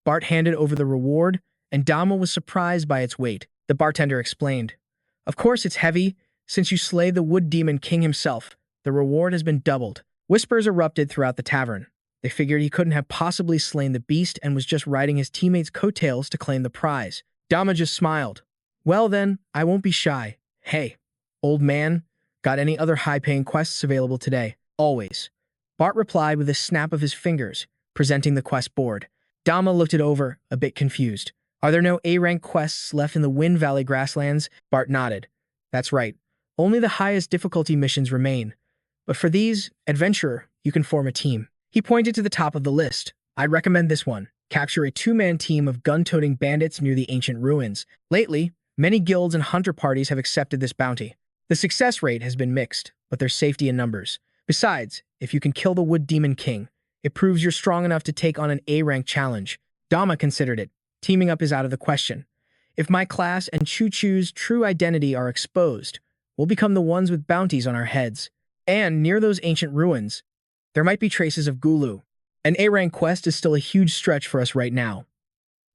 Bart handed over the reward, and Dama was surprised by its weight. The bartender explained, "Of course it's heavy. Since you slay the Wood Demon King himself, the reward has been doubled." Whispers erupted throughout the tavern. They figured he couldn't have possibly slain the beast and was just riding his teammates' coattails to claim the prize. Dama just smiled. "Well then, I won't be shy. Hey, old man, got any other high-paying quests available today?" "Always." Bart replied with a snap of his fingers, presenting the quest board. Dama looked it over, a bit confused. "Are there no A-rank quests left in the Wind Valley grasslands?" Bart nodded. "That's right. Only the highest difficulty missions remain. But for these, adventurer, you can form a team." He pointed to the top of the list. "I'd recommend this one. Capture a two-man team of gun-toting bandits near the ancient ruins." Lately, many guilds and hunter parties have accepted this bounty. The success rate has been mixed, but there's safety in numbers. Besides, if you can kill the Wood Demon King, it proves you're strong enough to take on an A-rank challenge. Dama considered it. Teaming up is out of the question. If my class and Chu's true identity are exposed, we'll become the ones with bounties on our heads. And near those ancient ruins, there might be traces of Gulu. An A-rank quest is still a huge stretch for us right now.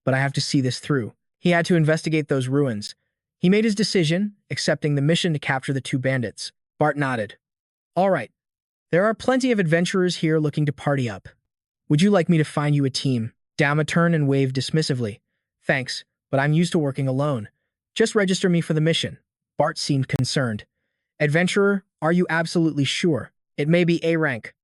But I have to see this through. He had to investigate those ruins. He made his decision, accepting the mission to capture the two bandits. Bart nodded. "All right. There are plenty of adventurers here looking to party up. Would you like me to find you a team?" Dama turned and waved dismissively. "Thanks, but I'm used to working alone. Just register me for the mission." Bart seemed concerned. "Adventurer, are you absolutely sure? It may be A-rank,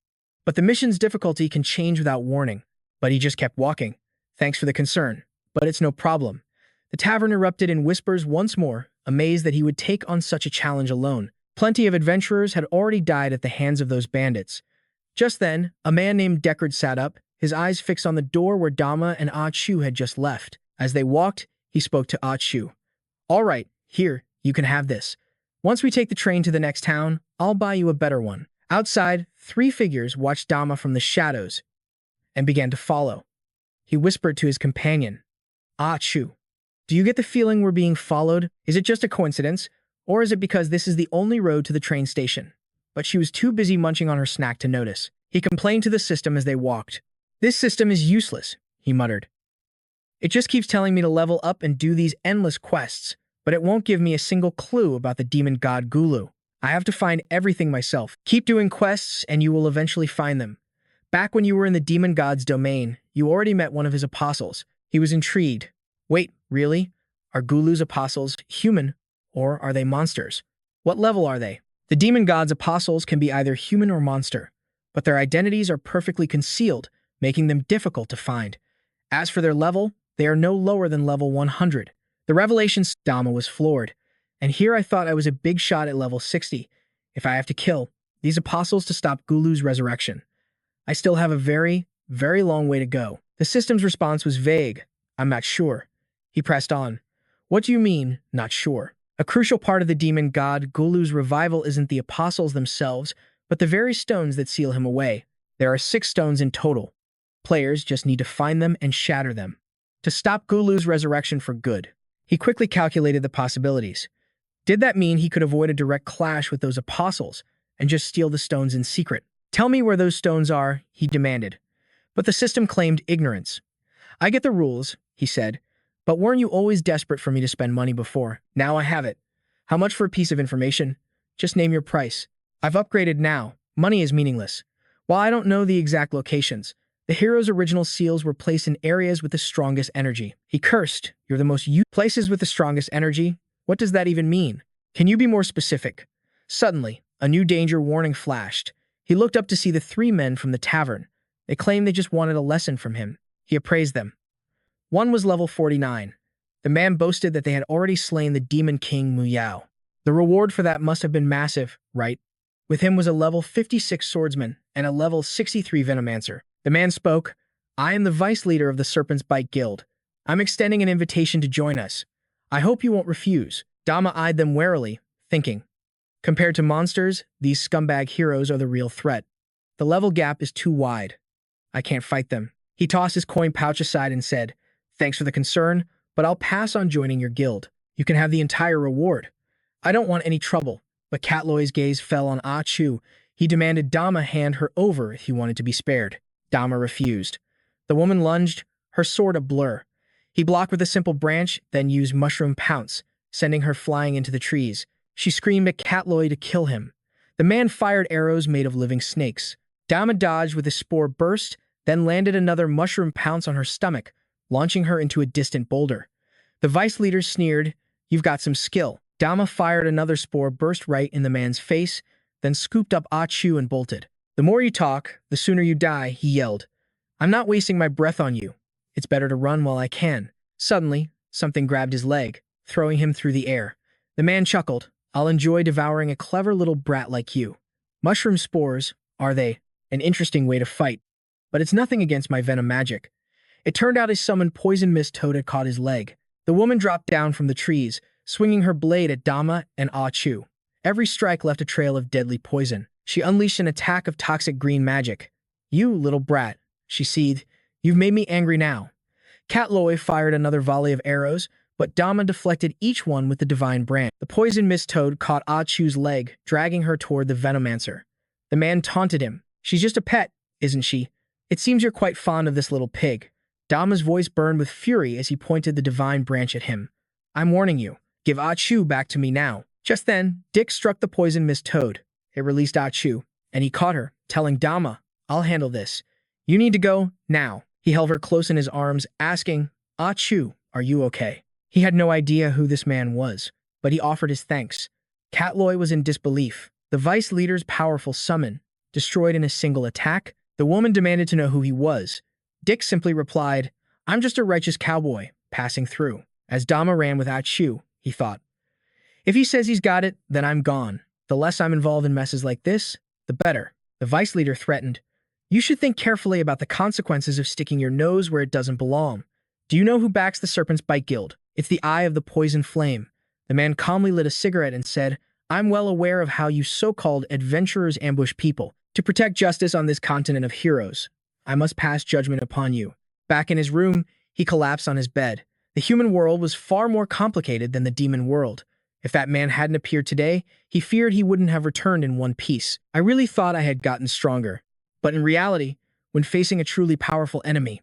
but the mission's difficulty can change without warning." But he just kept walking. "Thanks for the concern, but it's no problem." The tavern erupted in whispers once more, amazed that he would take on such a challenge alone. Plenty of adventurers had already died at the hands of those bandits. Just then, a man named Deckard sat up, his eyes fixed on the door where Dama and Ah Chu had just left. As they walked, he spoke to Ah Chu. "All right, here, you can have this. Once we take the train to the next town, I'll buy you a better one." Outside, three figures watched Dama from the shadows and began to follow. He whispered to his companion, "Ah Chu, do you get the feeling we're being followed? Is it just a coincidence, or is it because this is the only road to the train station?" But she was too busy munching on her snack to notice. He complained to the system as they walked. "This system is useless," he muttered. "It just keeps telling me to level up and do these endless quests, but it won't give me a single clue about the demon god Gulu. I have to find everything myself. Keep doing quests and you will eventually find them. Back when you were in the demon god's domain, you already met one of his apostles." He was intrigued. "Wait, really? Are Gulu's apostles human, or are they monsters? What level are they?" "The demon god's apostles can be either human or monster, but their identities are perfectly concealed, making them difficult to find. As for their level, they are no lower than level 100. The revelations." Dama was floored. "And here I thought I was a big shot at level 60. If I have to kill these apostles to stop Gulu's resurrection, I still have a very, very long way to go." The system's response was vague. "I'm not sure." He pressed on. "What do you mean, not sure?" "A crucial part of the demon god Gulu's revival isn't the apostles themselves, but the very stones that seal him away. There are 6 stones in total. Players just need to find them and shatter them to stop Gulu's resurrection for good." He quickly calculated the possibilities. Did that mean he could avoid a direct clash with those apostles and just steal the stones in secret? "Tell me where those stones are," he demanded. But the system claimed ignorance. "I get the rules," he said, "but weren't you always desperate for me to spend money before? Now I have it. How much for a piece of information? Just name your price. I've upgraded now. Money is meaningless. While I don't know the exact locations, the hero's original seals were placed in areas with the strongest energy." He cursed. "You're the most places with the strongest energy? What does that even mean? Can you be more specific?" Suddenly, a new danger warning flashed. He looked up to see the 3 men from the tavern. They claimed they just wanted a lesson from him. He appraised them. One was level 49. The man boasted that they had already slain the demon king Muyao. The reward for that must have been massive, right? With him was a level 56 swordsman and a level 63 venomancer. The man spoke. "I am the vice leader of the Serpent's Bite Guild. I'm extending an invitation to join us. I hope you won't refuse." Dama eyed them warily, thinking, compared to monsters, these scumbag heroes are the real threat. The level gap is too wide. I can't fight them. He tossed his coin pouch aside and said, "Thanks for the concern, but I'll pass on joining your guild. You can have the entire reward." "I don't want any trouble." But Catloy's gaze fell on Ah Chu. He demanded Dama hand her over if he wanted to be spared. Dama refused. The woman lunged, her sword a blur. He blocked with a simple branch, then used mushroom pounce, sending her flying into the trees. She screamed at Catloy to kill him. The man fired arrows made of living snakes. Dama dodged with a spore burst, then landed another mushroom pounce on her stomach, launching her into a distant boulder. The vice leader sneered, "You've got some skill." Dama fired another spore burst right in the man's face, then scooped up Ah Chu and bolted. "The more you talk, the sooner you die," he yelled. "I'm not wasting my breath on you. It's better to run while I can." Suddenly, something grabbed his leg, throwing him through the air. The man chuckled. "I'll enjoy devouring a clever little brat like you. Mushroom spores, are they? An interesting way to fight. But it's nothing against my venom magic." It turned out his summoned poison mist toad had caught his leg. The woman dropped down from the trees, swinging her blade at Dama and Ah Chu. Every strike left a trail of deadly poison. She unleashed an attack of toxic green magic. "You little brat," she seethed. "You've made me angry now." Catloy fired another volley of arrows, but Dama deflected each one with the divine brand. The poison mist toad caught Ah Chu's leg, dragging her toward the venomancer. The man taunted him. "She's just a pet, isn't she? It seems you're quite fond of this little pig." Dama's voice burned with fury as he pointed the divine branch at him. "I'm warning you. Give Ah Chu back to me now." Just then, Dick struck the poison mist toad. It released Ah Chu, and he caught her, telling Dama, "I'll handle this. You need to go, now." He held her close in his arms, asking, "Ah Chu, are you okay?" He had no idea who this man was, but he offered his thanks. Catloy was in disbelief. The vice leader's powerful summon, destroyed in a single attack? The woman demanded to know who he was. Dick simply replied, "I'm just a righteous cowboy, passing through." As Dama ran with Ah Chu, he thought, "If he says he's got it, then I'm gone. The less I'm involved in messes like this, the better." The vice leader threatened, You should think carefully about the consequences of sticking your nose where it doesn't belong. Do you know who backs the Serpent's Bite Guild? It's the Eye of the Poison Flame. The man calmly lit a cigarette and said, I'm well aware of how you so-called adventurers ambush people. To protect justice on this continent of heroes, I must pass judgment upon you. Back in his room, he collapsed on his bed. The human world was far more complicated than the demon world. If that man hadn't appeared today, he feared he wouldn't have returned in one piece. I really thought I had gotten stronger. But in reality, when facing a truly powerful enemy,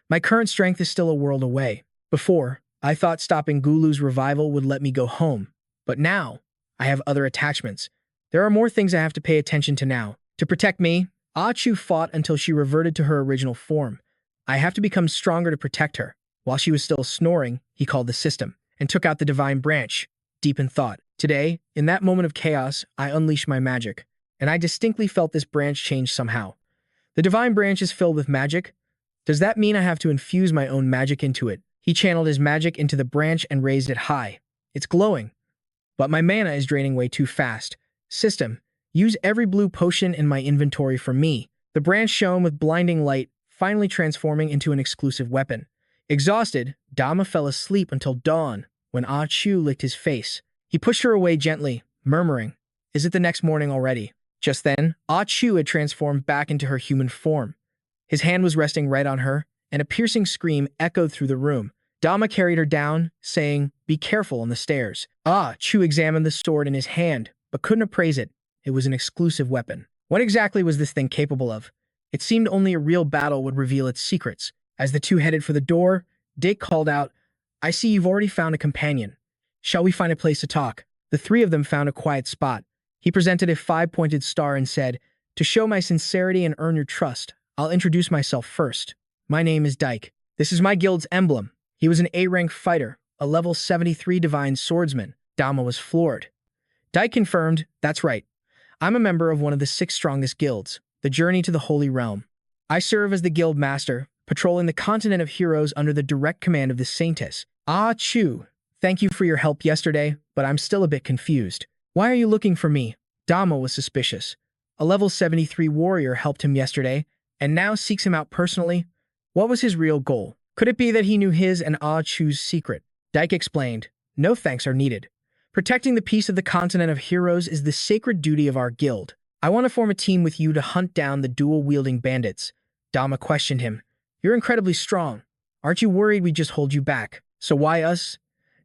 my current strength is still a world away. Before, I thought stopping Gulu's revival would let me go home. But now, I have other attachments. There are more things I have to pay attention to now. To protect me, Ah Chu fought until she reverted to her original form. I have to become stronger to protect her. While she was still snoring, he called the system and took out the divine branch, deep in thought. Today, in that moment of chaos, I unleashed my magic, and I distinctly felt this branch change somehow. The divine branch is filled with magic. Does that mean I have to infuse my own magic into it? He channeled his magic into the branch and raised it high. It's glowing. But my mana is draining way too fast. System, use every blue potion in my inventory for me. The branch shone with blinding light, finally transforming into an exclusive weapon. Exhausted, Dama fell asleep until dawn, when Ah Chu licked his face. He pushed her away gently, murmuring, Is it the next morning already? Just then, Ah Chu had transformed back into her human form. His hand was resting right on her, and a piercing scream echoed through the room. Dama carried her down, saying, Be careful on the stairs. Ah Chu examined the sword in his hand, but couldn't appraise it. It was an exclusive weapon. What exactly was this thing capable of? It seemed only a real battle would reveal its secrets. As the two headed for the door, Dick called out, I see you've already found a companion. Shall we find a place to talk? The three of them found a quiet spot. He presented a 5-pointed star and said, To show my sincerity and earn your trust, I'll introduce myself first. My name is Dyke. This is my guild's emblem. He was an A-rank fighter, a level 73 divine swordsman. Dama was floored. Dyke confirmed, That's right. I'm a member of one of the 6 strongest guilds, the Journey to the Holy Realm. I serve as the guild master, patrolling the continent of heroes under the direct command of the Saintess. Ah Chu, thank you for your help yesterday, but I'm still a bit confused. Why are you looking for me? Dama was suspicious. A level 73 warrior helped him yesterday, and now seeks him out personally. What was his real goal? Could it be that he knew his and Ah Chu's secret? Dyke explained, No thanks are needed. Protecting the peace of the continent of heroes is the sacred duty of our guild. I want to form a team with you to hunt down the dual-wielding bandits. Dama questioned him. You're incredibly strong. Aren't you worried we just hold you back? So why us?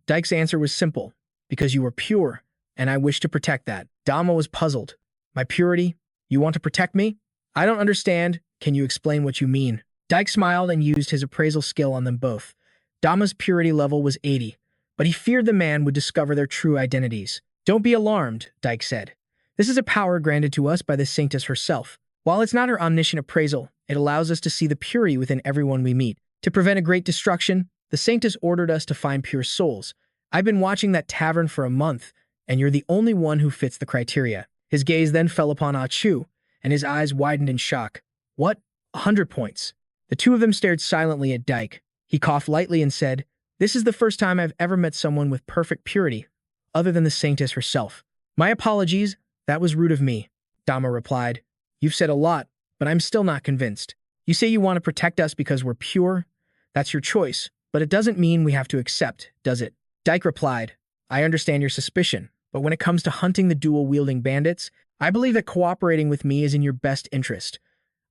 Dyke's answer was simple. Because you were pure, and I wish to protect that. Dama was puzzled. My purity? You want to protect me? I don't understand. Can you explain what you mean? Dyke smiled and used his appraisal skill on them both. Dama's purity level was 80, but he feared the man would discover their true identities. Don't be alarmed, Dyke said. This is a power granted to us by the Saintess herself. While it's not her omniscient appraisal, it allows us to see the purity within everyone we meet. To prevent a great destruction, the Saintess ordered us to find pure souls. I've been watching that tavern for a month, and you're the only one who fits the criteria. His gaze then fell upon Ah Chu, and his eyes widened in shock. What? 100 points. The two of them stared silently at Dyke. He coughed lightly and said, This is the first time I've ever met someone with perfect purity, other than the Saintess herself. My apologies, that was rude of me, Dama replied. You've said a lot, but I'm still not convinced. You say you want to protect us because we're pure? That's your choice, but it doesn't mean we have to accept, does it? Dyke replied, I understand your suspicion, but when it comes to hunting the dual-wielding bandits, I believe that cooperating with me is in your best interest.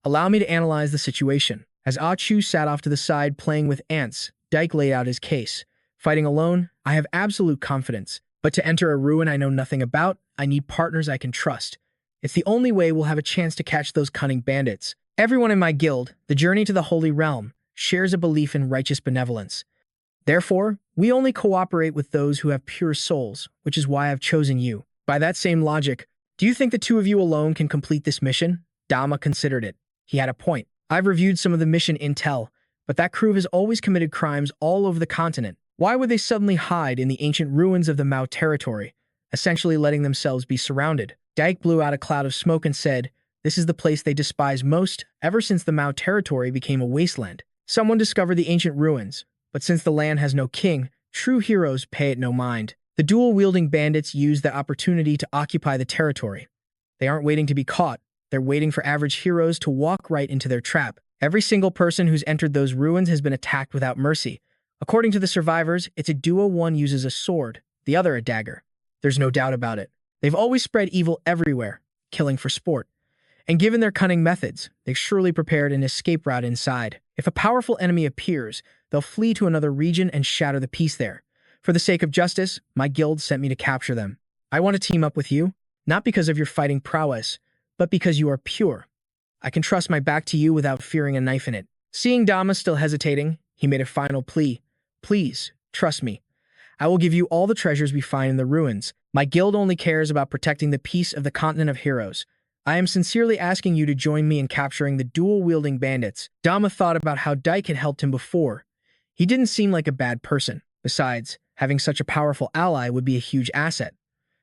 Allow me to analyze the situation. As Ah Chu sat off to the side playing with ants, Dyke laid out his case. Fighting alone, I have absolute confidence, but to enter a ruin I know nothing about, I need partners I can trust. It's the only way we'll have a chance to catch those cunning bandits. Everyone in my guild, the Journey to the Holy Realm, shares a belief in righteous benevolence. Therefore, we only cooperate with those who have pure souls, which is why I've chosen you. By that same logic, do you think the two of you alone can complete this mission? Dama considered it. He had a point. I've reviewed some of the mission intel, but that crew has always committed crimes all over the continent. Why would they suddenly hide in the ancient ruins of the Mao territory, essentially letting themselves be surrounded? Dyke blew out a cloud of smoke and said, This is the place they despise most ever since the Mao territory became a wasteland. Someone discovered the ancient ruins, but since the land has no king, true heroes pay it no mind. The dual-wielding bandits use the opportunity to occupy the territory. They aren't waiting to be caught. They're waiting for average heroes to walk right into their trap. Every single person who's entered those ruins has been attacked without mercy. According to the survivors, it's a duo. One uses a sword, the other a dagger. There's no doubt about it. They've always spread evil everywhere, killing for sport. And given their cunning methods, they've surely prepared an escape route inside. If a powerful enemy appears, they'll flee to another region and shatter the peace there. For the sake of justice, my guild sent me to capture them. I want to team up with you, not because of your fighting prowess, but because you are pure. I can trust my back to you without fearing a knife in it. Seeing Dama still hesitating, he made a final plea. Please, trust me. I will give you all the treasures we find in the ruins. My guild only cares about protecting the peace of the continent of heroes. I am sincerely asking you to join me in capturing the dual-wielding bandits. Dama thought about how Dyke had helped him before. He didn't seem like a bad person. Besides, having such a powerful ally would be a huge asset.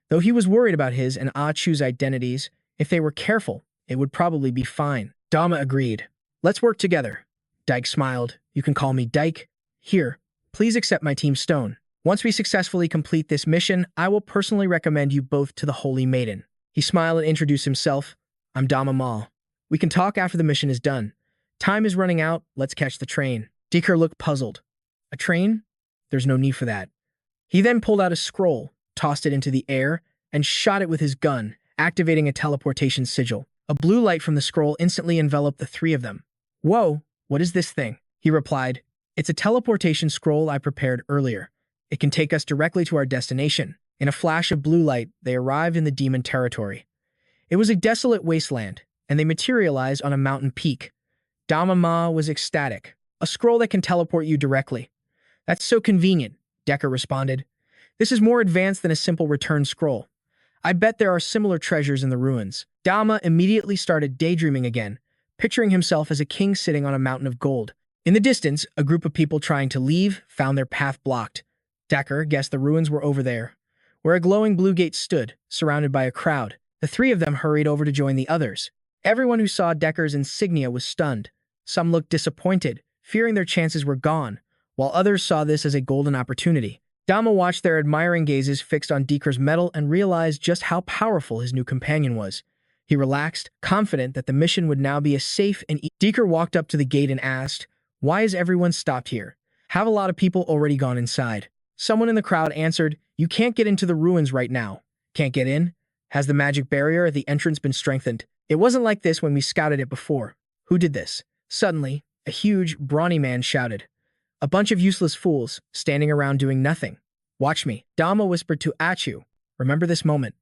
Though he was worried about his and Achu's identities, if they were careful, it would probably be fine. Dama agreed. Let's work together. Dyke smiled. You can call me Dyke. Here, please accept my team stone. Once we successfully complete this mission, I will personally recommend you both to the Holy Maiden. He smiled and introduced himself. I'm Dama Ma. We can talk after the mission is done. Time is running out. Let's catch the train. Deeker looked puzzled. A train? There's no need for that. He then pulled out a scroll, tossed it into the air, and shot it with his gun, activating a teleportation sigil. A blue light from the scroll instantly enveloped the three of them. Whoa, what is this thing? He replied. It's a teleportation scroll I prepared earlier. It can take us directly to our destination. In a flash of blue light, they arrived in the demon territory. It was a desolate wasteland, and they materialized on a mountain peak. Dama Ma was ecstatic. A scroll that can teleport you directly. That's so convenient, Decker responded. This is more advanced than a simple return scroll. I bet there are similar treasures in the ruins. Dama immediately started daydreaming again, picturing himself as a king sitting on a mountain of gold. In the distance, a group of people trying to leave found their path blocked. Decker guessed the ruins were over there, where a glowing blue gate stood, surrounded by a crowd. The three of them hurried over to join the others. Everyone who saw Decker's insignia was stunned. Some looked disappointed, fearing their chances were gone, while others saw this as a golden opportunity. Dama watched their admiring gazes fixed on Decker's medal and realized just how powerful his new companion was. He relaxed, confident that the mission would now be a safe and Decker walked up to the gate and asked, Why is everyone stopped here? Have a lot of people already gone inside? Someone in the crowd answered, You can't get into the ruins right now. Can't get in? Has the magic barrier at the entrance been strengthened? It wasn't like this when we scouted it before. Who did this? Suddenly, a huge, brawny man shouted. A bunch of useless fools, standing around doing nothing. Watch me. Dama whispered to Achu. Remember this moment.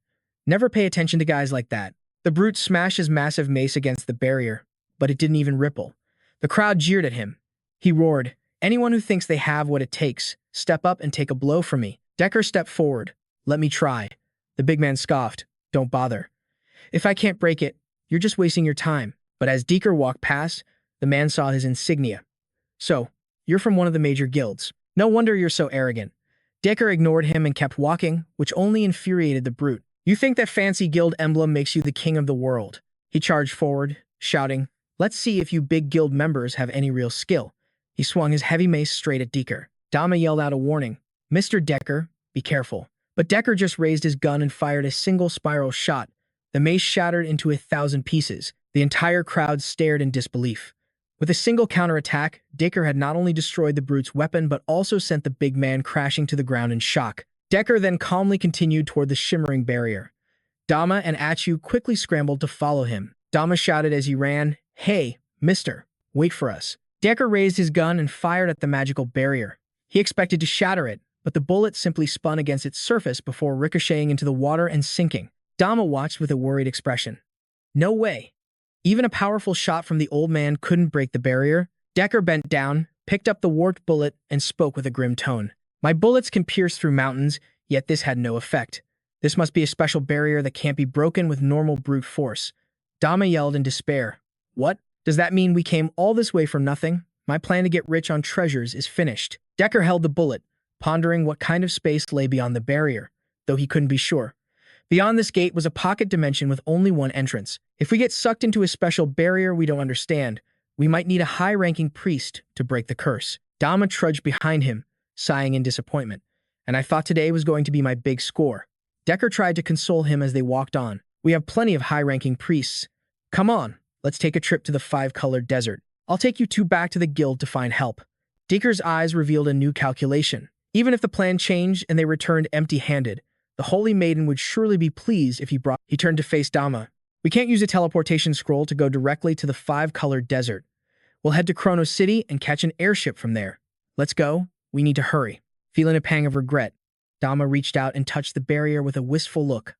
Never pay attention to guys like that. The brute smashed his massive mace against the barrier, but it didn't even ripple. The crowd jeered at him. He roared, Anyone who thinks they have what it takes, step up and take a blow from me. Decker stepped forward. Let me try. The big man scoffed. Don't bother. If I can't break it, you're just wasting your time. But as Decker walked past, the man saw his insignia. So, you're from one of the major guilds. No wonder you're so arrogant. Decker ignored him and kept walking, which only infuriated the brute. You think that fancy guild emblem makes you the king of the world? He charged forward, shouting, Let's see if you big guild members have any real skill. He swung his heavy mace straight at Decker. Dama yelled out a warning. Mr. Decker, be careful. But Decker just raised his gun and fired a single spiral shot. The mace shattered into 1,000 pieces. The entire crowd stared in disbelief. With a single counterattack, Decker had not only destroyed the brute's weapon but also sent the big man crashing to the ground in shock. Decker then calmly continued toward the shimmering barrier. Dama and Achu quickly scrambled to follow him. Dama shouted as he ran, Hey, mister, wait for us. Decker raised his gun and fired at the magical barrier. He expected to shatter it, but the bullet simply spun against its surface before ricocheting into the water and sinking. Dama watched with a worried expression. No way. Even a powerful shot from the old man couldn't break the barrier. Decker bent down, picked up the warped bullet, and spoke with a grim tone. My bullets can pierce through mountains, yet this had no effect. This must be a special barrier that can't be broken with normal brute force. Dama yelled in despair. What? Does that mean we came all this way for nothing? My plan to get rich on treasures is finished. Decker held the bullet, pondering what kind of space lay beyond the barrier, though he couldn't be sure. Beyond this gate was a pocket dimension with only one entrance. If we get sucked into a special barrier we don't understand, we might need a high-ranking priest to break the curse. Dama trudged behind him, sighing in disappointment. And I thought today was going to be my big score. Decker tried to console him as they walked on. We have plenty of high-ranking priests. Come on, let's take a trip to the five-colored desert. I'll take you two back to the guild to find help. Dieker's eyes revealed a new calculation. Even if the plan changed and they returned empty-handed, the Holy Maiden would surely be pleased if he turned to face Dama. We can't use a teleportation scroll to go directly to the five-colored desert. We'll head to Chrono City and catch an airship from there. Let's go. We need to hurry. Feeling a pang of regret, Dama reached out and touched the barrier with a wistful look.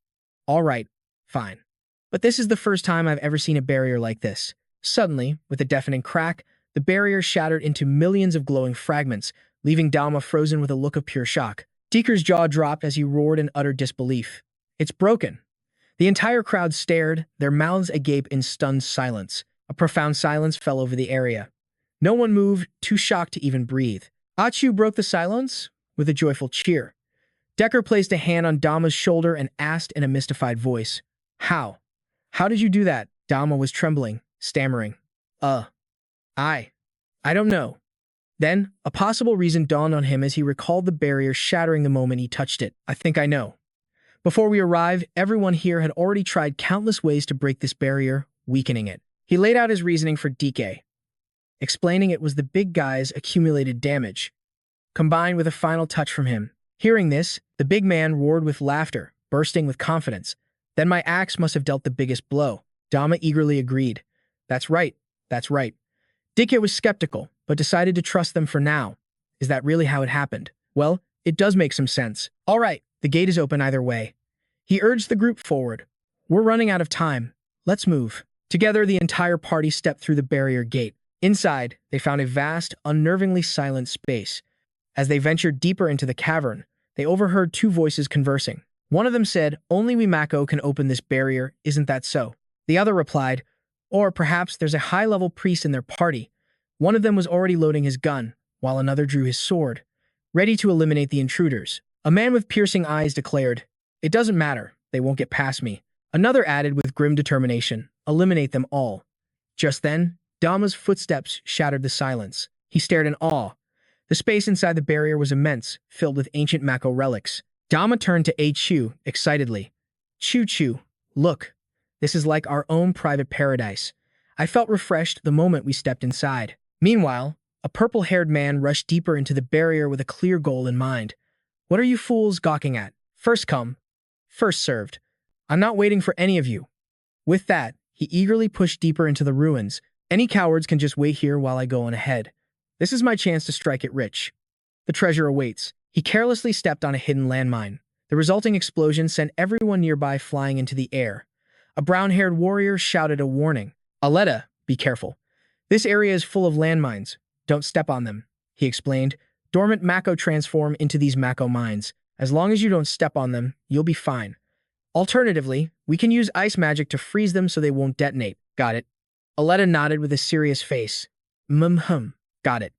All right, fine. But this is the first time I've ever seen a barrier like this. Suddenly, with a deafening crack, the barrier shattered into millions of glowing fragments, leaving Dama frozen with a look of pure shock. Dieker's jaw dropped as he roared in utter disbelief. It's broken. The entire crowd stared, their mouths agape in stunned silence. A profound silence fell over the area. No one moved, too shocked to even breathe. Achu broke the silence with a joyful cheer. Decker placed a hand on Dama's shoulder and asked in a mystified voice, How? How did you do that? Dama was trembling, stammering. I don't know. Then, a possible reason dawned on him as he recalled the barrier shattering the moment he touched it. I think I know. Before we arrived, everyone here had already tried countless ways to break this barrier, weakening it. He laid out his reasoning for DK, explaining it was the big guy's accumulated damage, combined with a final touch from him. Hearing this, the big man roared with laughter, bursting with confidence. Then my axe must have dealt the biggest blow. Dama eagerly agreed. That's right, that's right. DK was skeptical, but decided to trust them for now. Is that really how it happened? Well, it does make some sense. All right, the gate is open either way. He urged the group forward. We're running out of time. Let's move. Together, the entire party stepped through the barrier gate. Inside, they found a vast, unnervingly silent space. As they ventured deeper into the cavern, they overheard two voices conversing. One of them said, Only we Mako can open this barrier, isn't that so? The other replied, Or perhaps there's a high-level priest in their party. One of them was already loading his gun, while another drew his sword, ready to eliminate the intruders. A man with piercing eyes declared, It doesn't matter, they won't get past me. Another added with grim determination, Eliminate them all. Just then, Dama's footsteps shattered the silence. He stared in awe. The space inside the barrier was immense, filled with ancient Mako relics. Dama turned to Chu excitedly. Chu, look. This is like our own private paradise. I felt refreshed the moment we stepped inside. Meanwhile, a purple-haired man rushed deeper into the barrier with a clear goal in mind. What are you fools gawking at? First come, first served. I'm not waiting for any of you. With that, he eagerly pushed deeper into the ruins. Any cowards can just wait here while I go on ahead. This is my chance to strike it rich. The treasure awaits. He carelessly stepped on a hidden landmine. The resulting explosion sent everyone nearby flying into the air. A brown-haired warrior shouted a warning. Aletta, be careful. This area is full of landmines. Don't step on them, he explained. Dormant Mako transform into these Mako mines. As long as you don't step on them, you'll be fine. Alternatively, we can use ice magic to freeze them so they won't detonate. Got it. Aletta nodded with a serious face. Got it.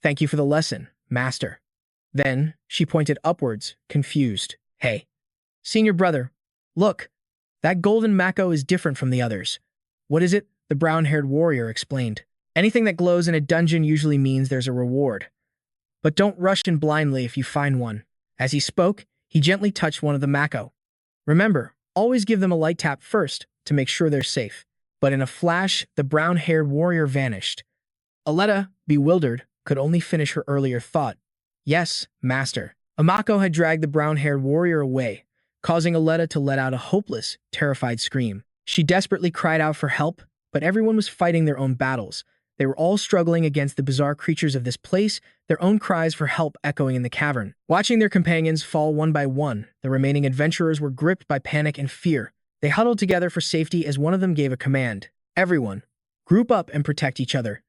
Thank you for the lesson, master. Then, she pointed upwards, confused. Hey, senior brother, look. That golden Mako is different from the others. What is it? The brown-haired warrior explained. Anything that glows in a dungeon usually means there's a reward. But don't rush in blindly if you find one. As he spoke, he gently touched one of the Mako. Remember, always give them a light tap first to make sure they're safe. But in a flash, the brown-haired warrior vanished. Aletta, bewildered, could only finish her earlier thought. Yes, master. A Mako had dragged the brown-haired warrior away, causing Aletta to let out a hopeless, terrified scream. She desperately cried out for help, but everyone was fighting their own battles. They were all struggling against the bizarre creatures of this place, their own cries for help echoing in the cavern. Watching their companions fall one by one, the remaining adventurers were gripped by panic and fear. They huddled together for safety as one of them gave a command. Everyone, group up and protect each other.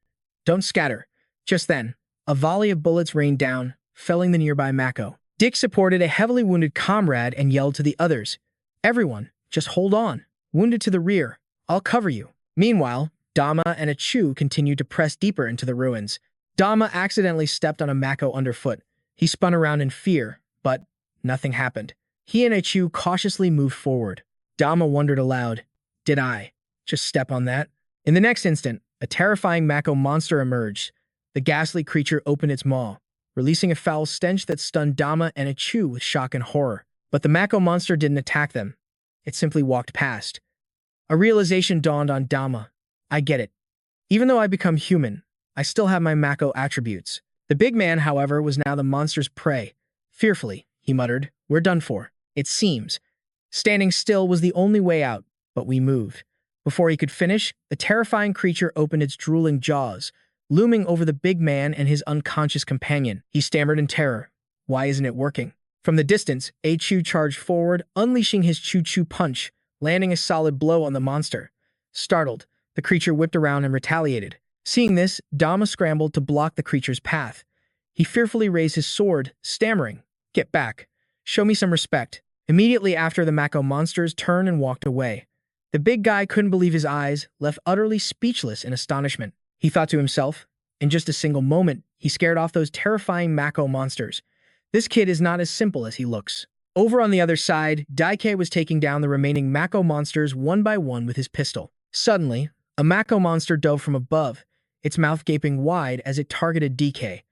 Don't scatter. Just then, a volley of bullets rained down, felling the nearby Mako. Dick supported a heavily wounded comrade and yelled to the others, Everyone, just hold on. Wounded to the rear. I'll cover you. Meanwhile, Dama and Achu continued to press deeper into the ruins. Dama accidentally stepped on a Mako underfoot. He spun around in fear, but nothing happened. He and Achu cautiously moved forward. Dama wondered aloud, Did I just step on that? In the next instant, a terrifying Mako monster emerged. The ghastly creature opened its maw, releasing a foul stench that stunned Dama and Achu with shock and horror. But the Mako monster didn't attack them. It simply walked past. A realization dawned on Dama. I get it. Even though I become human, I still have my Mako attributes. The big man, however, was now the monster's prey. Fearfully, he muttered, we're done for. It seems. Standing still was the only way out, but we moved. Before he could finish, the terrifying creature opened its drooling jaws, looming over the big man and his unconscious companion. He stammered in terror. Why isn't it working? From the distance, A-Chu charged forward, unleashing his choo-choo punch, landing a solid blow on the monster. Startled, the creature whipped around and retaliated. Seeing this, Dama scrambled to block the creature's path. He fearfully raised his sword, stammering, "Get back. Show me some respect." Immediately after, the Mako monsters turned and walked away. The big guy couldn't believe his eyes, left utterly speechless in astonishment. He thought to himself, in just a single moment, he scared off those terrifying Mako monsters. This kid is not as simple as he looks. Over on the other side, Daike was taking down the remaining Mako monsters one by one with his pistol. Suddenly, a Mako monster dove from above, its mouth gaping wide as it targeted DK.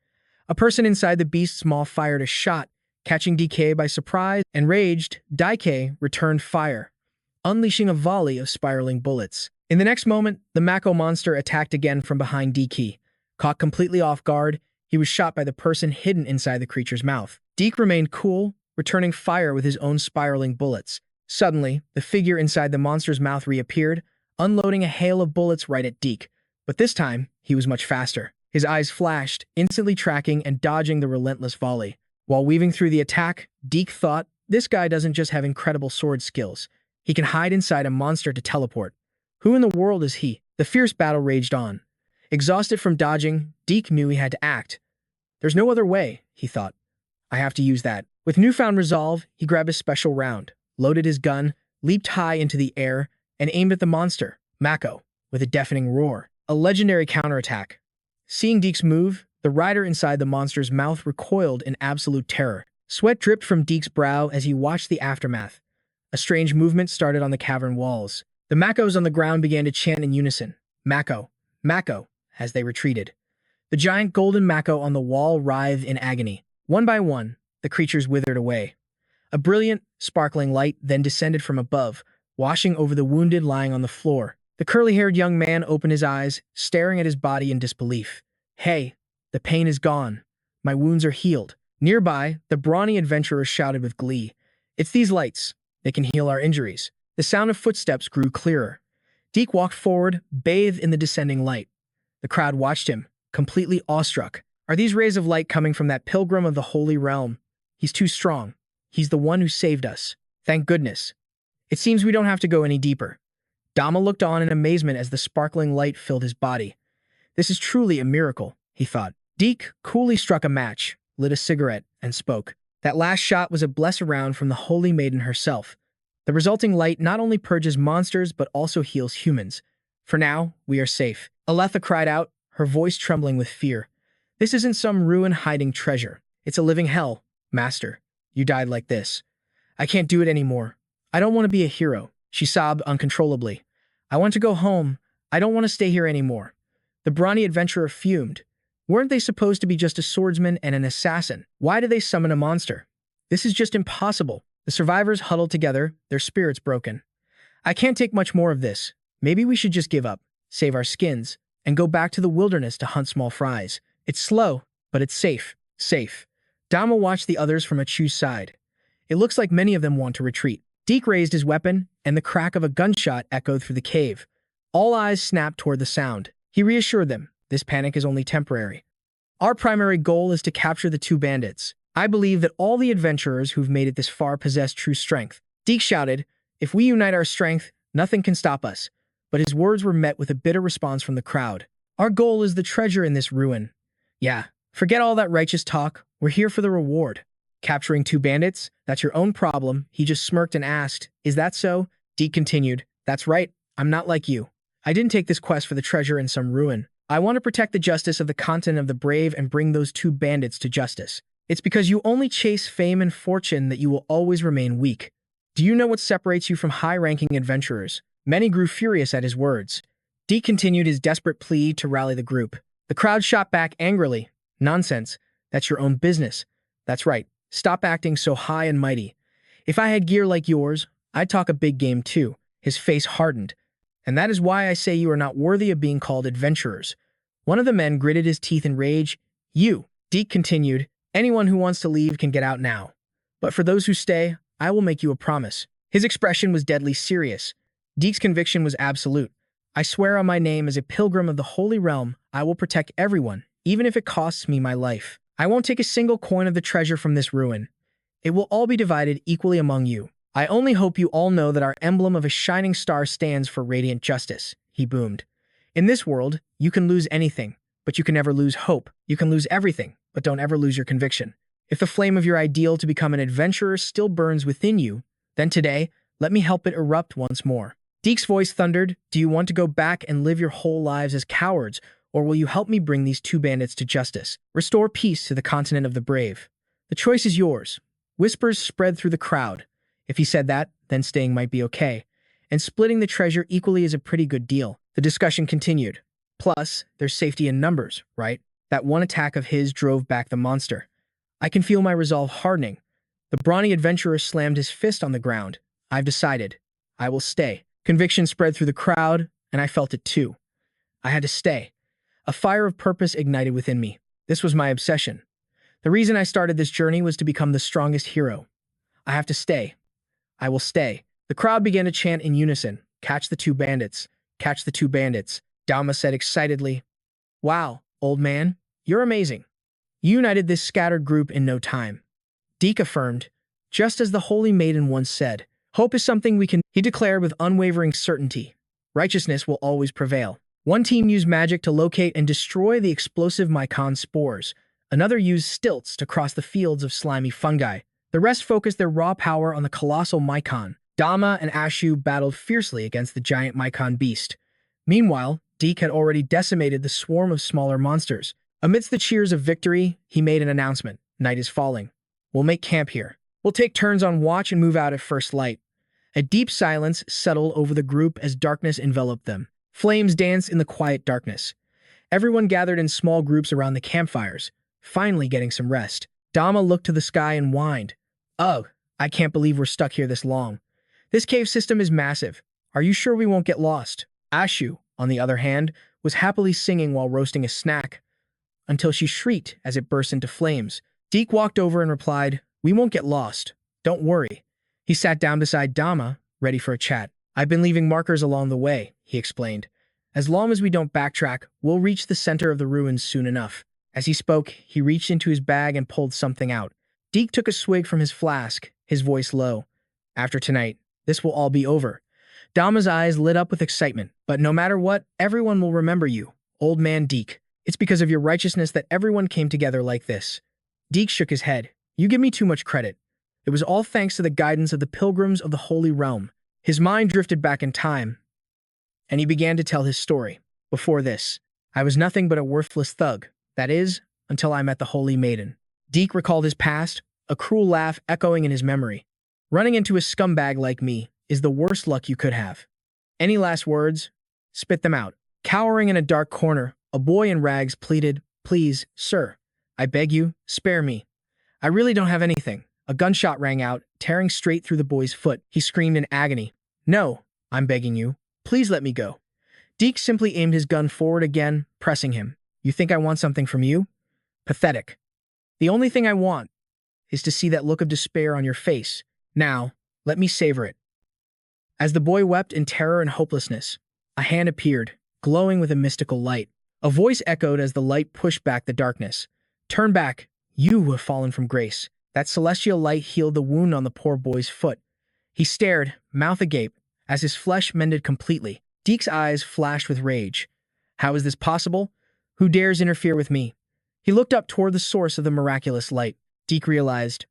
A person inside the beast's maw fired a shot, catching DK by surprise. Enraged, Daike returned fire, unleashing a volley of spiraling bullets. In the next moment, the Mako monster attacked again from behind DK. Caught completely off guard, he was shot by the person hidden inside the creature's mouth. Deke remained cool, returning fire with his own spiraling bullets. Suddenly, the figure inside the monster's mouth reappeared, unloading a hail of bullets right at Deke. But this time, he was much faster. His eyes flashed, instantly tracking and dodging the relentless volley. While weaving through the attack, Deke thought, this guy doesn't just have incredible sword skills. He can hide inside a monster to teleport. Who in the world is he? The fierce battle raged on. Exhausted from dodging, Deke knew he had to act. There's no other way, he thought. I have to use that. With newfound resolve, he grabbed his special round, loaded his gun, leaped high into the air, and aimed at the monster, Mako, with a deafening roar. A legendary counterattack. Seeing Deke's move, the rider inside the monster's mouth recoiled in absolute terror. Sweat dripped from Deke's brow as he watched the aftermath. A strange movement started on the cavern walls. The Makos on the ground began to chant in unison, Mako, Mako, as they retreated. The giant golden Mako on the wall writhed in agony. One by one, the creatures withered away. A brilliant, sparkling light then descended from above, washing over the wounded lying on the floor. The curly-haired young man opened his eyes, staring at his body in disbelief. Hey, the pain is gone. My wounds are healed. Nearby, the brawny adventurer shouted with glee. It's these lights. They can heal our injuries. The sound of footsteps grew clearer. Deke walked forward, bathed in the descending light. The crowd watched him, completely awestruck. Are these rays of light coming from that pilgrim of the Holy Realm? He's too strong. He's the one who saved us. Thank goodness. It seems we don't have to go any deeper. Dama looked on in amazement as the sparkling light filled his body. This is truly a miracle, he thought. Deke coolly struck a match, lit a cigarette, and spoke. That last shot was a bless around from the Holy Maiden herself. The resulting light not only purges monsters but also heals humans. For now, we are safe. Aletha cried out, her voice trembling with fear. This isn't some ruin hiding treasure. It's a living hell, Master. You died like this. I can't do it anymore. I don't want to be a hero. She sobbed uncontrollably. I want to go home. I don't want to stay here anymore. The brawny adventurer fumed. Weren't they supposed to be just a swordsman and an assassin? Why did they summon a monster? This is just impossible. The survivors huddled together, their spirits broken. I can't take much more of this. Maybe we should just give up, save our skins, and go back to the wilderness to hunt small fries. It's slow, but it's safe. Safe. Dama watched the others from Achu's side. It looks like many of them want to retreat. Deke raised his weapon, and the crack of a gunshot echoed through the cave. All eyes snapped toward the sound. He reassured them, this panic is only temporary. Our primary goal is to capture the two bandits. I believe that all the adventurers who've made it this far possess true strength. Deke shouted, if we unite our strength, nothing can stop us. But his words were met with a bitter response from the crowd. Our goal is the treasure in this ruin. Yeah, forget all that righteous talk. We're here for the reward. Capturing two bandits? That's your own problem. He just smirked and asked, is that so? Deke continued, that's right. I'm not like you. I didn't take this quest for the treasure in some ruin. I want to protect the justice of the continent of the brave and bring those two bandits to justice. It's because you only chase fame and fortune that you will always remain weak. Do you know what separates you from high-ranking adventurers? Many grew furious at his words. Deke continued his desperate plea to rally the group. The crowd shot back angrily. Nonsense. That's your own business. That's right. Stop acting so high and mighty. If I had gear like yours, I'd talk a big game too. His face hardened. And that is why I say you are not worthy of being called adventurers. One of the men gritted his teeth in rage. You, Deke continued, anyone who wants to leave can get out now. But for those who stay, I will make you a promise. His expression was deadly serious. Deke's conviction was absolute. I swear on my name as a pilgrim of the Holy Realm, I will protect everyone, even if it costs me my life. I won't take a single coin of the treasure from this ruin. It will all be divided equally among you. I only hope you all know that our emblem of a shining star stands for radiant justice, he boomed. In this world, you can lose anything, but you can never lose hope. You can lose everything, but don't ever lose your conviction. If the flame of your ideal to become an adventurer still burns within you, then today, let me help it erupt once more. Deke's voice thundered, do you want to go back and live your whole lives as cowards, or will you help me bring these two bandits to justice? Restore peace to the continent of the brave. The choice is yours. Whispers spread through the crowd. If he said that, then staying might be okay. And splitting the treasure equally is a pretty good deal. The discussion continued. Plus, there's safety in numbers, right? That one attack of his drove back the monster. I can feel my resolve hardening. The brawny adventurer slammed his fist on the ground. I've decided. I will stay. Conviction spread through the crowd, and I felt it too. I had to stay. A fire of purpose ignited within me. This was my obsession. The reason I started this journey was to become the strongest hero. I have to stay. I will stay. The crowd began to chant in unison. Catch the two bandits. Catch the two bandits. Dama said excitedly. Wow, old man, you're amazing. You united this scattered group in no time. Deke affirmed, just as the Holy Maiden once said, hope is something we can, he declared with unwavering certainty. Righteousness will always prevail. One team used magic to locate and destroy the explosive mycon spores. Another used stilts to cross the fields of slimy fungi. The rest focused their raw power on the colossal mycon. Dama and Ashu battled fiercely against the giant mycon beast. Meanwhile, Deke had already decimated the swarm of smaller monsters. Amidst the cheers of victory, he made an announcement. Night is falling. We'll make camp here. We'll take turns on watch and move out at first light. A deep silence settled over the group as darkness enveloped them. Flames danced in the quiet darkness. Everyone gathered in small groups around the campfires, finally getting some rest. Dama looked to the sky and whined. Ugh, I can't believe we're stuck here this long. This cave system is massive. Are you sure we won't get lost? Ashu, on the other hand, was happily singing while roasting a snack, until she shrieked as it burst into flames. Deke walked over and replied, we won't get lost. Don't worry. He sat down beside Dama, ready for a chat. I've been leaving markers along the way, he explained. As long as we don't backtrack, we'll reach the center of the ruins soon enough. As he spoke, he reached into his bag and pulled something out. Deke took a swig from his flask, his voice low. After tonight, this will all be over. Dama's eyes lit up with excitement. But no matter what, everyone will remember you, old man Deke. It's because of your righteousness that everyone came together like this. Deke shook his head. You give me too much credit. It was all thanks to the guidance of the pilgrims of the Holy Realm. His mind drifted back in time, and he began to tell his story. Before this, I was nothing but a worthless thug. That is, until I met the Holy Maiden. Deke recalled his past, a cruel laugh echoing in his memory. Running into a scumbag like me is the worst luck you could have. Any last words? Spit them out. Cowering in a dark corner, a boy in rags pleaded, Please, sir, I beg you, spare me. I really don't have anything. A gunshot rang out, tearing straight through the boy's foot. He screamed in agony. No, I'm begging you. Please let me go. Deke simply aimed his gun forward again, pressing him. You think I want something from you? Pathetic. The only thing I want is to see that look of despair on your face. Now, let me savor it. As the boy wept in terror and hopelessness, a hand appeared, glowing with a mystical light. A voice echoed as the light pushed back the darkness. Turn back, you who have fallen from grace. That celestial light healed the wound on the poor boy's foot. He stared, mouth agape, as his flesh mended completely. Deke's eyes flashed with rage. How is this possible? Who dares interfere with me? He looked up toward the source of the miraculous light. Deke realized.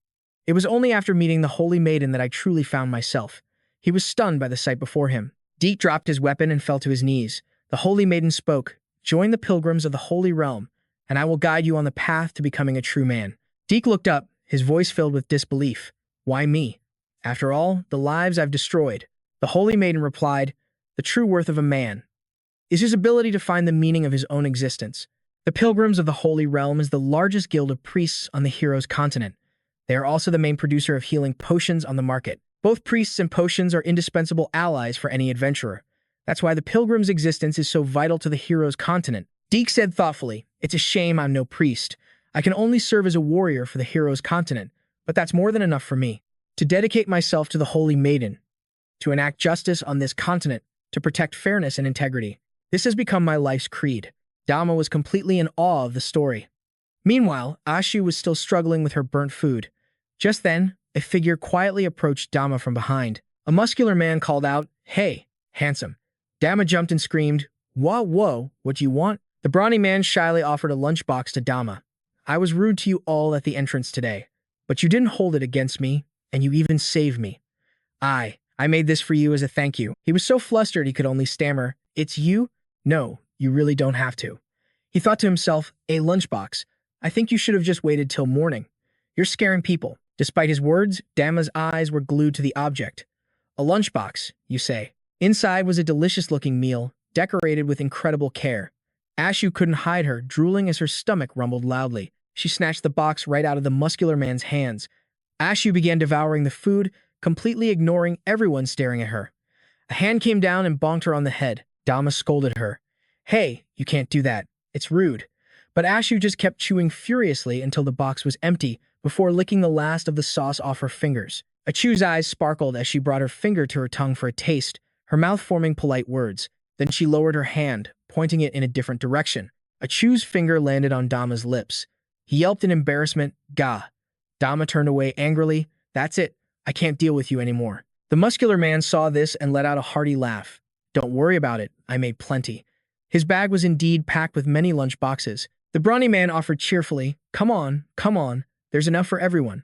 It was only after meeting the Holy Maiden that I truly found myself. He was stunned by the sight before him. Deke dropped his weapon and fell to his knees. The Holy Maiden spoke, Join the pilgrims of the Holy Realm, and I will guide you on the path to becoming a true man. Deke looked up, his voice filled with disbelief. Why me? After all, the lives I've destroyed. The Holy Maiden replied, The true worth of a man is his ability to find the meaning of his own existence. The Pilgrims of the Holy Realm is the largest guild of priests on the hero's continent. They are also the main producer of healing potions on the market. Both priests and potions are indispensable allies for any adventurer. That's why the pilgrim's existence is so vital to the hero's continent. Deke said thoughtfully, "It's a shame I'm no priest. I can only serve as a warrior for the hero's continent, but that's more than enough for me. To dedicate myself to the Holy Maiden, to enact justice on this continent, to protect fairness and integrity. This has become my life's creed." Dama was completely in awe of the story. Meanwhile, Ashu was still struggling with her burnt food. Just then, a figure quietly approached Dama from behind. A muscular man called out, "Hey, handsome." Dama jumped and screamed, Whoa, what do you want?" The brawny man shyly offered a lunchbox to Dama. "I was rude to you all at the entrance today, but you didn't hold it against me, and you even saved me. I made this for you as a thank you." He was so flustered he could only stammer, "It's you? No, you really don't have to." He thought to himself, "A lunchbox. I think you should have just waited till morning. You're scaring people." Despite his words, Dama's eyes were glued to the object. "A lunchbox, you say?" Inside was a delicious-looking meal, decorated with incredible care. Ashu couldn't hide her, drooling as her stomach rumbled loudly. She snatched the box right out of the muscular man's hands. Ashu began devouring the food, completely ignoring everyone staring at her. A hand came down and bonked her on the head. Dama scolded her. "Hey, you can't do that. It's rude." But Ashu just kept chewing furiously until the box was empty, before licking the last of the sauce off her fingers. Achu's eyes sparkled as she brought her finger to her tongue for a taste, her mouth forming polite words. Then she lowered her hand, pointing it in a different direction. Achu's finger landed on Dama's lips. He yelped in embarrassment, "Gah." Dama turned away angrily. "That's it. I can't deal with you anymore." The muscular man saw this and let out a hearty laugh. "Don't worry about it. I made plenty." His bag was indeed packed with many lunch boxes. The brawny man offered cheerfully, Come on. There's enough for everyone.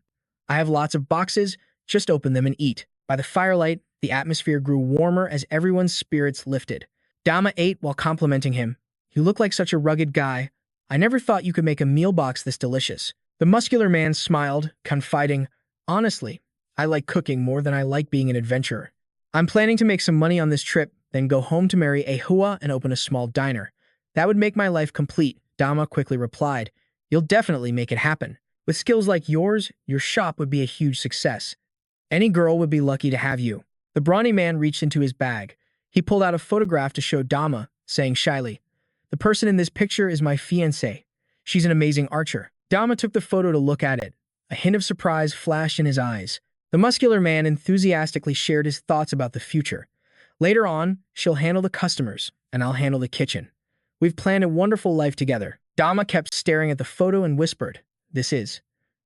I have lots of boxes. Just open them and eat." By the firelight, the atmosphere grew warmer as everyone's spirits lifted. Dama ate while complimenting him. "You look like such a rugged guy. I never thought you could make a meal box this delicious." The muscular man smiled, confiding, "Honestly, I like cooking more than I like being an adventurer. I'm planning to make some money on this trip, then go home to marry a hua and open a small diner. That would make my life complete." Dama quickly replied, "You'll definitely make it happen. With skills like yours, your shop would be a huge success. Any girl would be lucky to have you." The brawny man reached into his bag. He pulled out a photograph to show Dama, saying shyly, "The person in this picture is my fiancée. She's an amazing archer." Dama took the photo to look at it. A hint of surprise flashed in his eyes. The muscular man enthusiastically shared his thoughts about the future. "Later on, she'll handle the customers, and I'll handle the kitchen. We've planned a wonderful life together." Dama kept staring at the photo and whispered, "This is."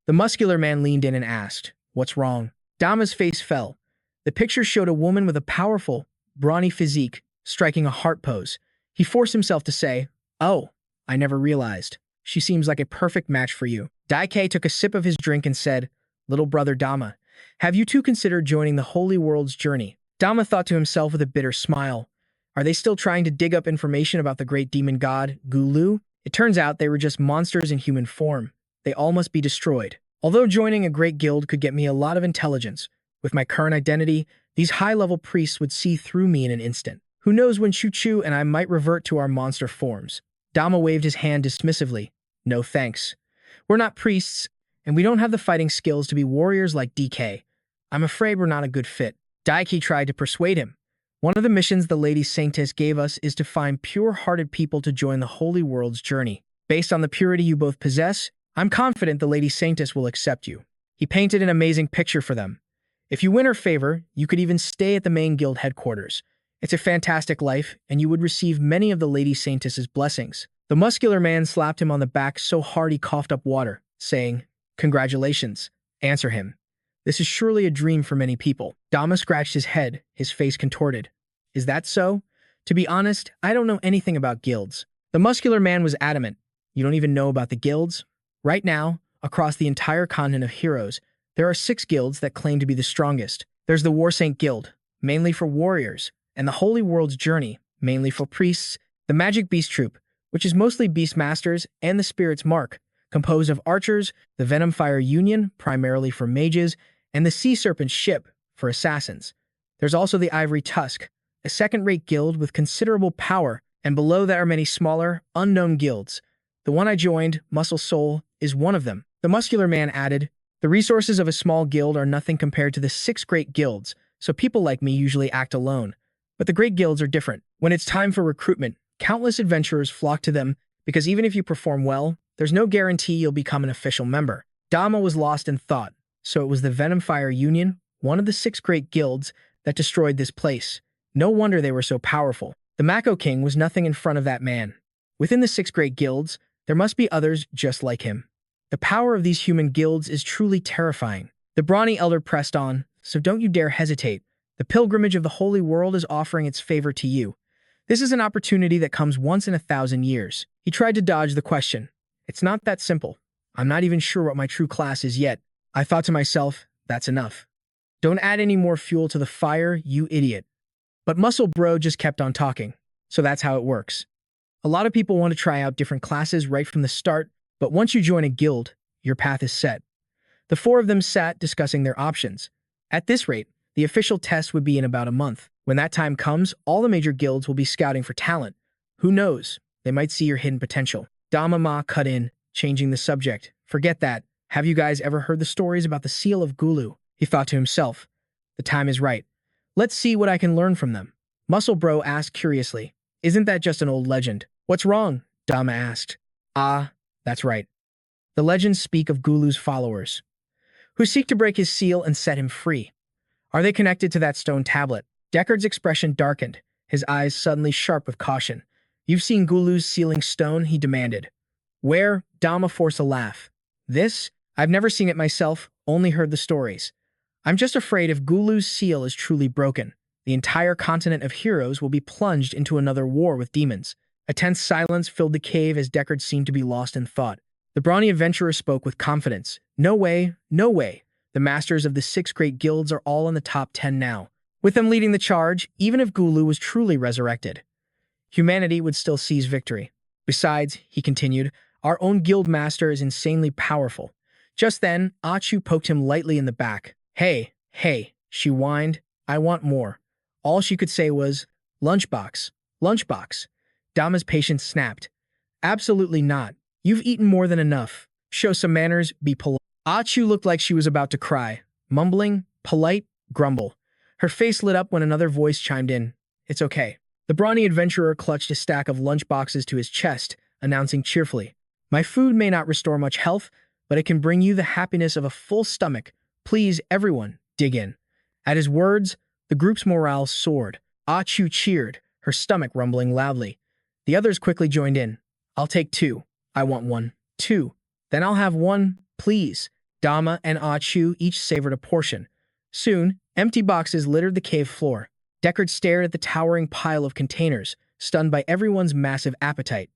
The muscular man leaned in and asked, "What's wrong?" Dama's face fell. The picture showed a woman with a powerful, brawny physique, striking a heart pose. He forced himself to say, "Oh, I never realized. She seems like a perfect match for you." Daikei took a sip of his drink and said, "Little brother Dama, have you two considered joining the Holy World's journey?" Dama thought to himself with a bitter smile. Are they still trying to dig up information about the great demon god, Gulu? It turns out they were just monsters in human form. They all must be destroyed. Although joining a great guild could get me a lot of intelligence, with my current identity, these high-level priests would see through me in an instant. Who knows when Chuchu and I might revert to our monster forms. Dama waved his hand dismissively. "No thanks. We're not priests, and we don't have the fighting skills to be warriors like DK. I'm afraid we're not a good fit." Daiki tried to persuade him. "One of the missions the Lady Saintess gave us is to find pure-hearted people to join the Holy World's journey. Based on the purity you both possess, I'm confident the Lady Saintess will accept you." He painted an amazing picture for them. "If you win her favor, you could even stay at the main guild headquarters. It's a fantastic life, and you would receive many of the Lady Saintess's blessings." The muscular man slapped him on the back so hard he coughed up water, saying, "Congratulations. Answer him. This is surely a dream for many people." Dama scratched his head, his face contorted. "Is that so? To be honest, I don't know anything about guilds." The muscular man was adamant. "You don't even know about the guilds? Right now, across the entire continent of heroes, there are 6 guilds that claim to be the strongest. There's the War Saint Guild, mainly for warriors, and the Holy World's Journey, mainly for priests, the Magic Beast Troop, which is mostly Beastmasters, and the Spirit's Mark, composed of archers, the Venom Fire Union, primarily for mages, and the Sea Serpent Ship, for assassins. There's also the Ivory Tusk, a second-rate guild with considerable power, and below that are many smaller, unknown guilds. The one I joined, Muscle Soul, is one of them." The muscular man added, "The resources of a small guild are nothing compared to the 6 great guilds, so people like me usually act alone. But the great guilds are different. When it's time for recruitment, countless adventurers flock to them because even if you perform well, there's no guarantee you'll become an official member. Dama was lost in thought, so it was the Venomfire Union, one of the 6 great guilds, that destroyed this place. No wonder they were so powerful. The Mako King was nothing in front of that man. Within the 6 great guilds, there must be others just like him. The power of these human guilds is truly terrifying. The brawny elder pressed on, so don't you dare hesitate. The pilgrimage of the holy world is offering its favor to you. This is an opportunity that comes once in 1,000 years. He tried to dodge the question. It's not that simple. I'm not even sure what my true class is yet. I thought to myself, that's enough. Don't add any more fuel to the fire, you idiot. But Muscle Bro just kept on talking. So that's how it works. A lot of people want to try out different classes right from the start, but once you join a guild, your path is set. The 4 of them sat discussing their options. At this rate, the official test would be in about a month. When that time comes, all the major guilds will be scouting for talent. Who knows? They might see your hidden potential. Dama cut in, changing the subject. Forget that. Have you guys ever heard the stories about the Seal of Gulu? He thought to himself. The time is right. Let's see what I can learn from them. Muscle Bro asked curiously. Isn't that just an old legend? What's wrong? Dama asked. Ah, that's right. The legends speak of Gulu's followers, who seek to break his seal and set him free. Are they connected to that stone tablet? Deckard's expression darkened, his eyes suddenly sharp with caution. You've seen Gulu's sealing stone? He demanded. Where? Dama forced a laugh. This? I've never seen it myself, only heard the stories. I'm just afraid if Gulu's seal is truly broken, the entire continent of heroes will be plunged into another war with demons. A tense silence filled the cave as Deckard seemed to be lost in thought. The brawny adventurer spoke with confidence. No way, no way. The masters of the 6 great guilds are all in the top 10 now. With them leading the charge, even if Gulu was truly resurrected, humanity would still seize victory. Besides, he continued, our own guild master is insanely powerful. Just then, Achu poked him lightly in the back. Hey, she whined. I want more. All she could say was, lunchbox, lunchbox. Dama's patience snapped. Absolutely not. You've eaten more than enough. Show some manners, be polite. Achu looked like she was about to cry, mumbling, polite, grumble. Her face lit up when another voice chimed in. It's okay. The brawny adventurer clutched a stack of lunchboxes to his chest, announcing cheerfully, my food may not restore much health, but it can bring you the happiness of a full stomach. Please, everyone, dig in. At his words, the group's morale soared. Achu cheered, her stomach rumbling loudly. The others quickly joined in. I'll take 2. I want 1. 2. Then I'll have 1, please. Dama and Achu each savored a portion. Soon, empty boxes littered the cave floor. Deckard stared at the towering pile of containers, stunned by everyone's massive appetite.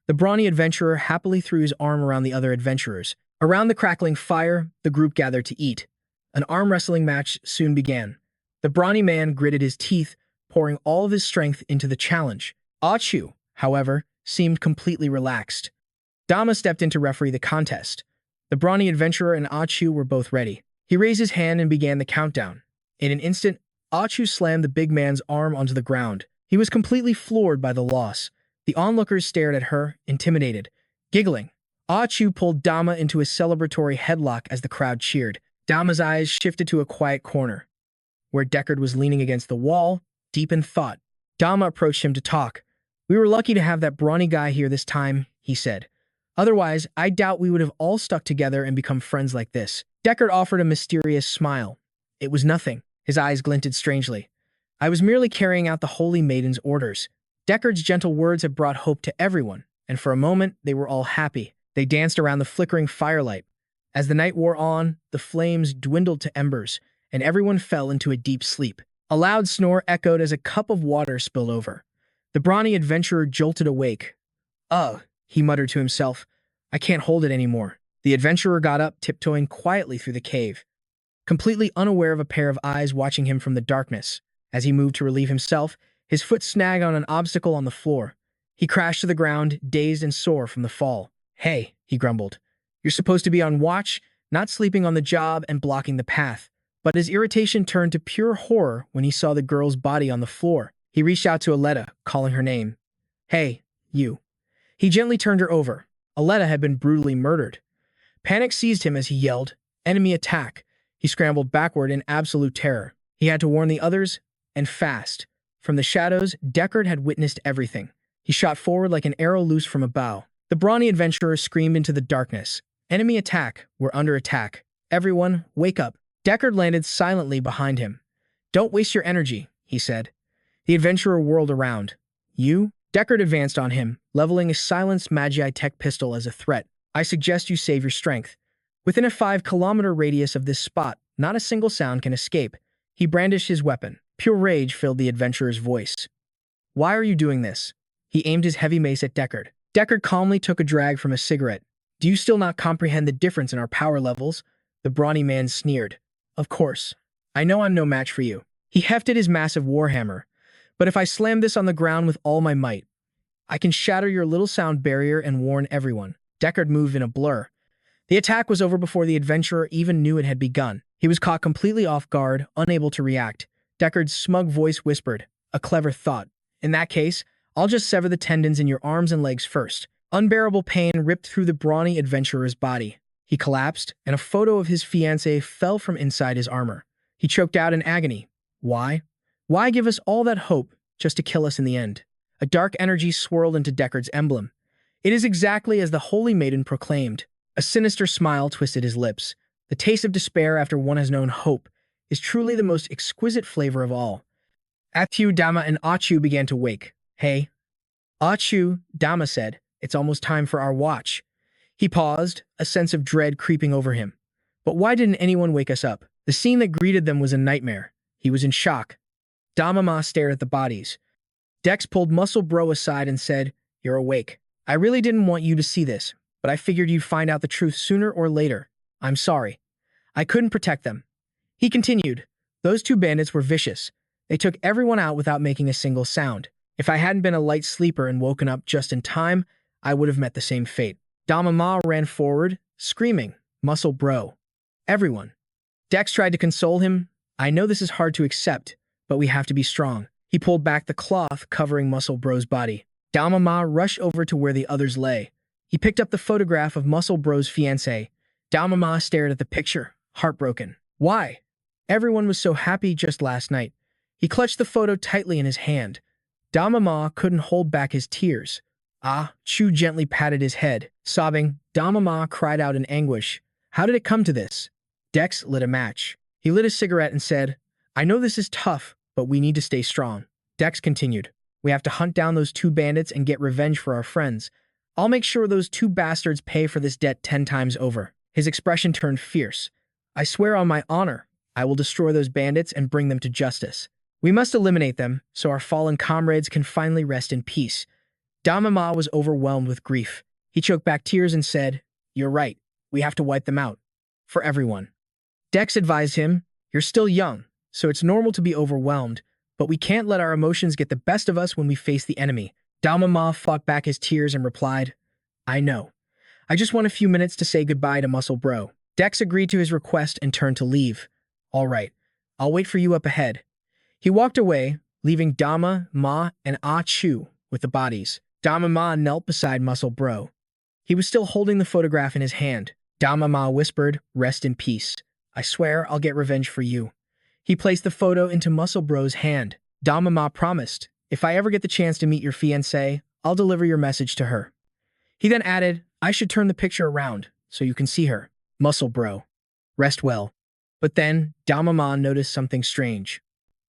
The brawny adventurer happily threw his arm around the other adventurers. Around the crackling fire, the group gathered to eat. An arm wrestling match soon began. The brawny man gritted his teeth, pouring all of his strength into the challenge. Achu, however, seemed completely relaxed. Dama stepped in to referee the contest. The brawny adventurer and Achu were both ready. He raised his hand and began the countdown. In an instant, Achu slammed the big man's arm onto the ground. He was completely floored by the loss. The onlookers stared at her, intimidated. Giggling, Achu pulled Dama into a celebratory headlock as the crowd cheered. Dama's eyes shifted to a quiet corner, where Deckard was leaning against the wall, deep in thought. Dama approached him to talk. We were lucky to have that brawny guy here this time, he said. Otherwise, I doubt we would have all stuck together and become friends like this. Deckard offered a mysterious smile. It was nothing. His eyes glinted strangely. I was merely carrying out the Holy Maiden's orders. Deckard's gentle words had brought hope to everyone, and for a moment, they were all happy. They danced around the flickering firelight. As the night wore on, the flames dwindled to embers, and everyone fell into a deep sleep. A loud snore echoed as a cup of water spilled over. The brawny adventurer jolted awake. Ugh, he muttered to himself. I can't hold it anymore. The adventurer got up, tiptoeing quietly through the cave, completely unaware of a pair of eyes watching him from the darkness. As he moved to relieve himself, his foot snagged on an obstacle on the floor. He crashed to the ground, dazed and sore from the fall. Hey, he grumbled. You're supposed to be on watch, not sleeping on the job and blocking the path. But his irritation turned to pure horror when he saw the girl's body on the floor. He reached out to Aletta, calling her name. Hey, you. He gently turned her over. Aletta had been brutally murdered. Panic seized him as he yelled, enemy attack. He scrambled backward in absolute terror. He had to warn the others, and fast. From the shadows, Deckard had witnessed everything. He shot forward like an arrow loose from a bow. The brawny adventurer screamed into the darkness. Enemy attack! We're under attack. Everyone, wake up. Deckard landed silently behind him. Don't waste your energy, he said. The adventurer whirled around. You? Deckard advanced on him, leveling a silenced Magi Tech pistol as a threat. I suggest you save your strength. Within a 5-kilometer radius of this spot, not a single sound can escape. He brandished his weapon. Pure rage filled the adventurer's voice. Why are you doing this? He aimed his heavy mace at Deckard. Deckard calmly took a drag from a cigarette. Do you still not comprehend the difference in our power levels? The brawny man sneered. Of course. I know I'm no match for you. He hefted his massive warhammer. But if I slam this on the ground with all my might, I can shatter your little sound barrier and warn everyone. Deckard moved in a blur. The attack was over before the adventurer even knew it had begun. He was caught completely off guard, unable to react. Deckard's smug voice whispered, a clever thought. In that case, I'll just sever the tendons in your arms and legs first. Unbearable pain ripped through the brawny adventurer's body. He collapsed, and a photo of his fiancée fell from inside his armor. He choked out in agony. Why? Why give us all that hope just to kill us in the end? A dark energy swirled into Deckard's emblem. It is exactly as the Holy Maiden proclaimed. A sinister smile twisted his lips. The taste of despair after one has known hope is truly the most exquisite flavor of all. Atsu, Dama, and Achu began to wake. Hey. Achu, Dama said, it's almost time for our watch. He paused, a sense of dread creeping over him. But why didn't anyone wake us up? The scene that greeted them was a nightmare. He was in shock. Dama stared at the bodies. Dex pulled Muscle Bro aside and said, You're awake. I really didn't want you to see this, but I figured you'd find out the truth sooner or later. I'm sorry. I couldn't protect them. He continued, Those 2 bandits were vicious. They took everyone out without making a single sound. If I hadn't been a light sleeper and woken up just in time, I would have met the same fate. Dama ran forward, screaming, Muscle Bro. Everyone. Dex tried to console him. I know this is hard to accept, but we have to be strong. He pulled back the cloth covering Muscle Bro's body. Dama rushed over to where the others lay. He picked up the photograph of Muscle Bro's fiancée. Dama stared at the picture, heartbroken. Why? Everyone was so happy just last night. He clutched the photo tightly in his hand. Dama couldn't hold back his tears. Chu gently patted his head. Sobbing, Dama cried out in anguish. How did it come to this? Dex lit a match. He lit a cigarette and said, I know this is tough, but we need to stay strong. Dex continued, We have to hunt down those 2 bandits and get revenge for our friends. I'll make sure those 2 bastards pay for this debt 10 times over. His expression turned fierce. I swear on my honor, I will destroy those bandits and bring them to justice. We must eliminate them so our fallen comrades can finally rest in peace. Dama was overwhelmed with grief. He choked back tears and said, You're right. We have to wipe them out. For everyone. Dex advised him, You're still young, so it's normal to be overwhelmed, but we can't let our emotions get the best of us when we face the enemy. Dama fought back his tears and replied, I know. I just want a few minutes to say goodbye to Muscle Bro. Dex agreed to his request and turned to leave. All right. I'll wait for you up ahead. He walked away, leaving Dama, and Chu with the bodies. Dama knelt beside Muscle Bro. He was still holding the photograph in his hand. Dama whispered, Rest in peace. I swear I'll get revenge for you. He placed the photo into Muscle Bro's hand. Dama promised, If I ever get the chance to meet your fiancée, I'll deliver your message to her. He then added, I should turn the picture around so you can see her. Muscle Bro. Rest well. But then, Dama noticed something strange.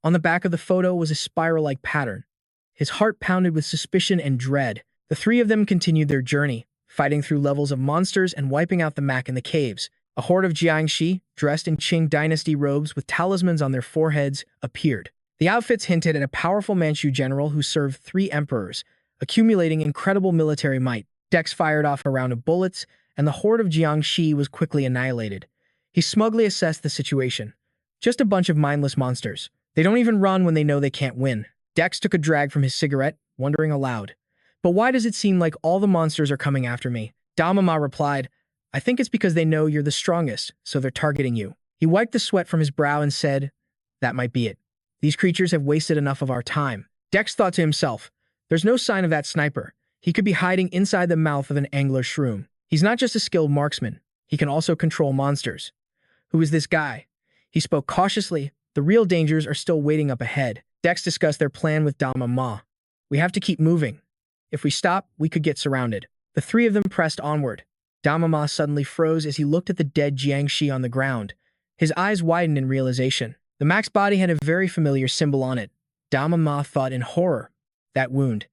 On the back of the photo was a spiral-like pattern. His heart pounded with suspicion and dread. The 3 of them continued their journey, fighting through levels of monsters and wiping out the Mac in the caves. A horde of Jiangxi, dressed in Qing dynasty robes with talismans on their foreheads, appeared. The outfits hinted at a powerful Manchu general who served 3 emperors, accumulating incredible military might. Dex fired off a round of bullets, and the horde of Jiangxi was quickly annihilated. He smugly assessed the situation. Just a bunch of mindless monsters. They don't even run when they know they can't win. Dex took a drag from his cigarette, wondering aloud. But why does it seem like all the monsters are coming after me? Dama replied, I think it's because they know you're the strongest, so they're targeting you. He wiped the sweat from his brow and said, That might be it. These creatures have wasted enough of our time. Dex thought to himself, There's no sign of that sniper. He could be hiding inside the mouth of an angler shroom. He's not just a skilled marksman. He can also control monsters. Who is this guy? He spoke cautiously. The real dangers are still waiting up ahead. Dex discussed their plan with Dama Ma. We have to keep moving. If we stop, we could get surrounded. The three of them pressed onward. Dama Ma suddenly froze as he looked at the dead Jiangshi on the ground. His eyes widened in realization. The Max body had a very familiar symbol on it. Dama Ma thought in horror. That wound.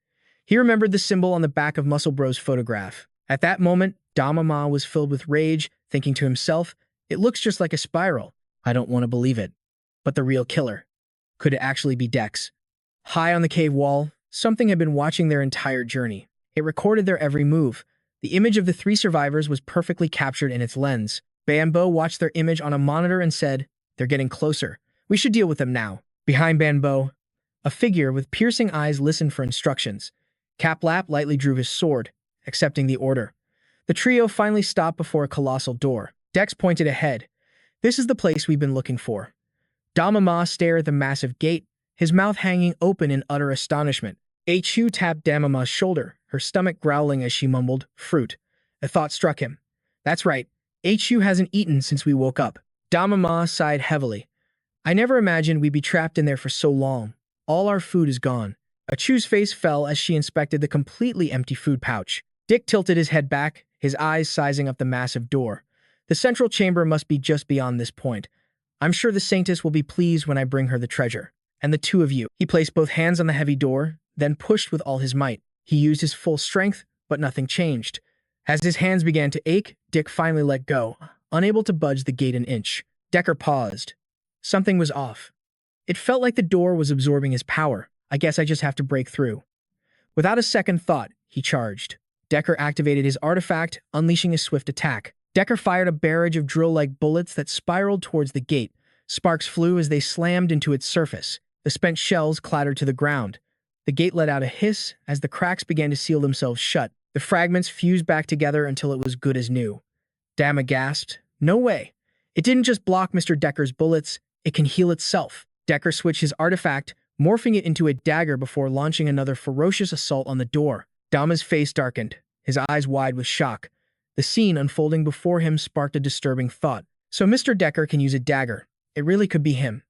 He remembered the symbol on the back of Muscle Bro's photograph. At that moment, Dama Ma was filled with rage, thinking to himself, it looks just like a spiral. I don't want to believe it. But the real killer. Could it actually be Dex? High on the cave wall, something had been watching their entire journey. It recorded their every move. The image of the three survivors was perfectly captured in its lens. Banbo watched their image on a monitor and said, they're getting closer. We should deal with them now. Behind Banbo, a figure with piercing eyes listened for instructions. Caplap lightly drew his sword, accepting the order. The trio finally stopped before a colossal door. Dex pointed ahead. This is the place we've been looking for. Dama Ma stared at the massive gate, his mouth hanging open in utter astonishment. HU tapped Dama Ma's shoulder, her stomach growling as she mumbled, fruit. A thought struck him. That's right, HU hasn't eaten since we woke up. Dama Ma sighed heavily. I never imagined we'd be trapped in there for so long. All our food is gone. Achu's face fell as she inspected the completely empty food pouch. Dick tilted his head back, his eyes sizing up the massive door. The central chamber must be just beyond this point. I'm sure the Saintess will be pleased when I bring her the treasure. And the two of you. He placed both hands on the heavy door, then pushed with all his might. He used his full strength, but nothing changed. As his hands began to ache, Dick finally let go, unable to budge the gate an inch. Decker paused. Something was off. It felt like the door was absorbing his power. I guess I just have to break through. Without a second thought, he charged. Decker activated his artifact, unleashing a swift attack. Decker fired a barrage of drill-like bullets that spiraled towards the gate. Sparks flew as they slammed into its surface. The spent shells clattered to the ground. The gate let out a hiss as the cracks began to seal themselves shut. The fragments fused back together until it was good as new. Dama gasped. No way. It didn't just block Mr. Decker's bullets, it can heal itself. Decker switched his artifact, morphing it into a dagger before launching another ferocious assault on the door. Dama's face darkened, his eyes wide with shock. The scene unfolding before him sparked a disturbing thought. So Mr. Decker can use a dagger. It really could be him.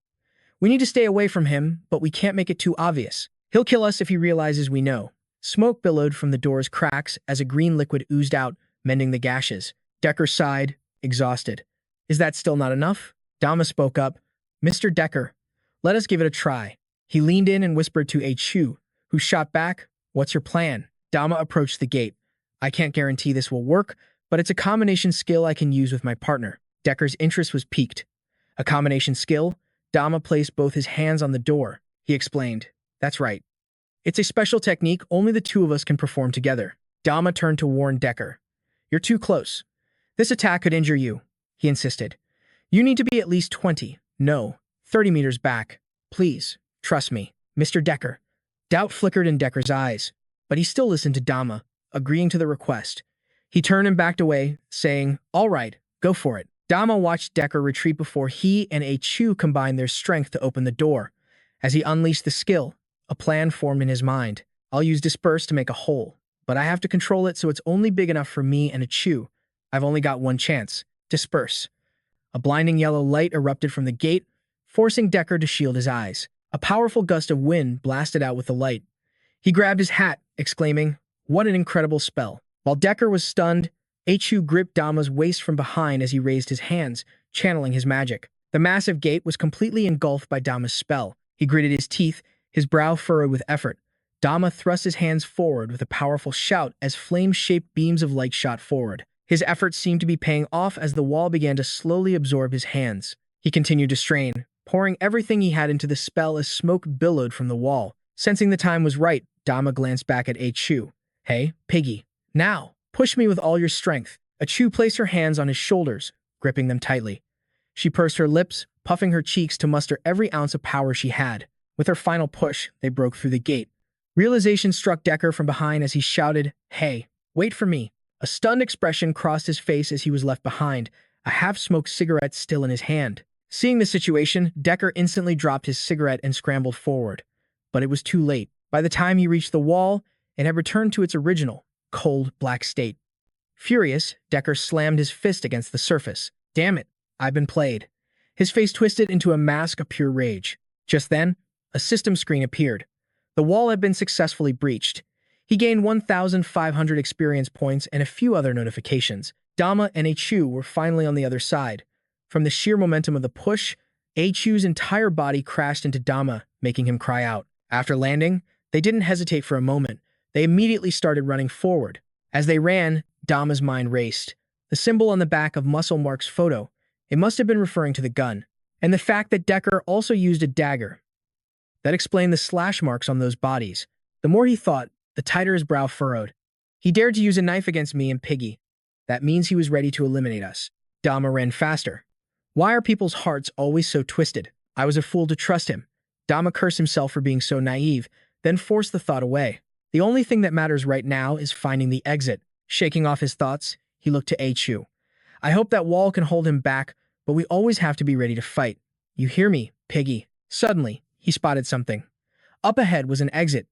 We need to stay away from him, but we can't make it too obvious. He'll kill us if he realizes we know. Smoke billowed from the door's cracks as a green liquid oozed out, mending the gashes. Decker sighed, exhausted. Is that still not enough? Dama spoke up. Mr. Decker, let us give it a try. He leaned in and whispered to HU, who shot back, what's your plan? Dama approached the gate. I can't guarantee this will work, but it's a combination skill I can use with my partner. Decker's interest was piqued. A combination skill? Dama placed both his hands on the door. He explained. That's right. It's a special technique only the two of us can perform together. Dama turned to warn Decker. You're too close. This attack could injure you, he insisted. You need to be at least 20, no, 30 meters back. Please, trust me, Mr. Decker. Doubt flickered in Decker's eyes, but he still listened to Dama, agreeing to the request. He turned and backed away, saying, all right, go for it. Dama watched Decker retreat before he and HU combined their strength to open the door. As he unleashed the skill, a plan formed in his mind. I'll use Disperse to make a hole, but I have to control it so it's only big enough for me and HU. I've only got one chance. Disperse. A blinding yellow light erupted from the gate, forcing Decker to shield his eyes. A powerful gust of wind blasted out with the light. He grabbed his hat, exclaiming, what an incredible spell. While Decker was stunned, HU gripped Dama's waist from behind as he raised his hands, channeling his magic. The massive gate was completely engulfed by Dama's spell. He gritted his teeth, his brow furrowed with effort. Dama thrust his hands forward with a powerful shout as flame-shaped beams of light shot forward. His efforts seemed to be paying off as the wall began to slowly absorb his hands. He continued to strain, pouring everything he had into the spell as smoke billowed from the wall. Sensing the time was right, Dama glanced back at HU. Hey, piggy. Now, push me with all your strength. HU placed her hands on his shoulders, gripping them tightly. She pursed her lips, puffing her cheeks to muster every ounce of power she had. With her final push, they broke through the gate. Realization struck Decker from behind as he shouted, hey, wait for me. A stunned expression crossed his face as he was left behind, a half-smoked cigarette still in his hand. Seeing the situation, Decker instantly dropped his cigarette and scrambled forward. But it was too late. By the time he reached the wall, it had returned to its original, cold, black state. Furious, Decker slammed his fist against the surface. Damn it, I've been played. His face twisted into a mask of pure rage. Just then, a system screen appeared. The wall had been successfully breached. He gained 1,500 experience points and a few other notifications. Dama and Chu were finally on the other side. From the sheer momentum of the push, Chu's entire body crashed into Dama, making him cry out. After landing, they didn't hesitate for a moment. They immediately started running forward. As they ran, Dama's mind raced. The symbol on the back of Muscle Mark's photo, it must have been referring to the gun. And the fact that Decker also used a dagger. That explained the slash marks on those bodies. The more he thought, the tighter his brow furrowed. He dared to use a knife against me and Piggy. That means he was ready to eliminate us. Dama ran faster. Why are people's hearts always so twisted? I was a fool to trust him. Dama cursed himself for being so naive, then forced the thought away. The only thing that matters right now is finding the exit. Shaking off his thoughts, he looked to Chu. I hope that wall can hold him back, but we always have to be ready to fight. You hear me, Piggy? Suddenly, he spotted something. Up ahead was an exit.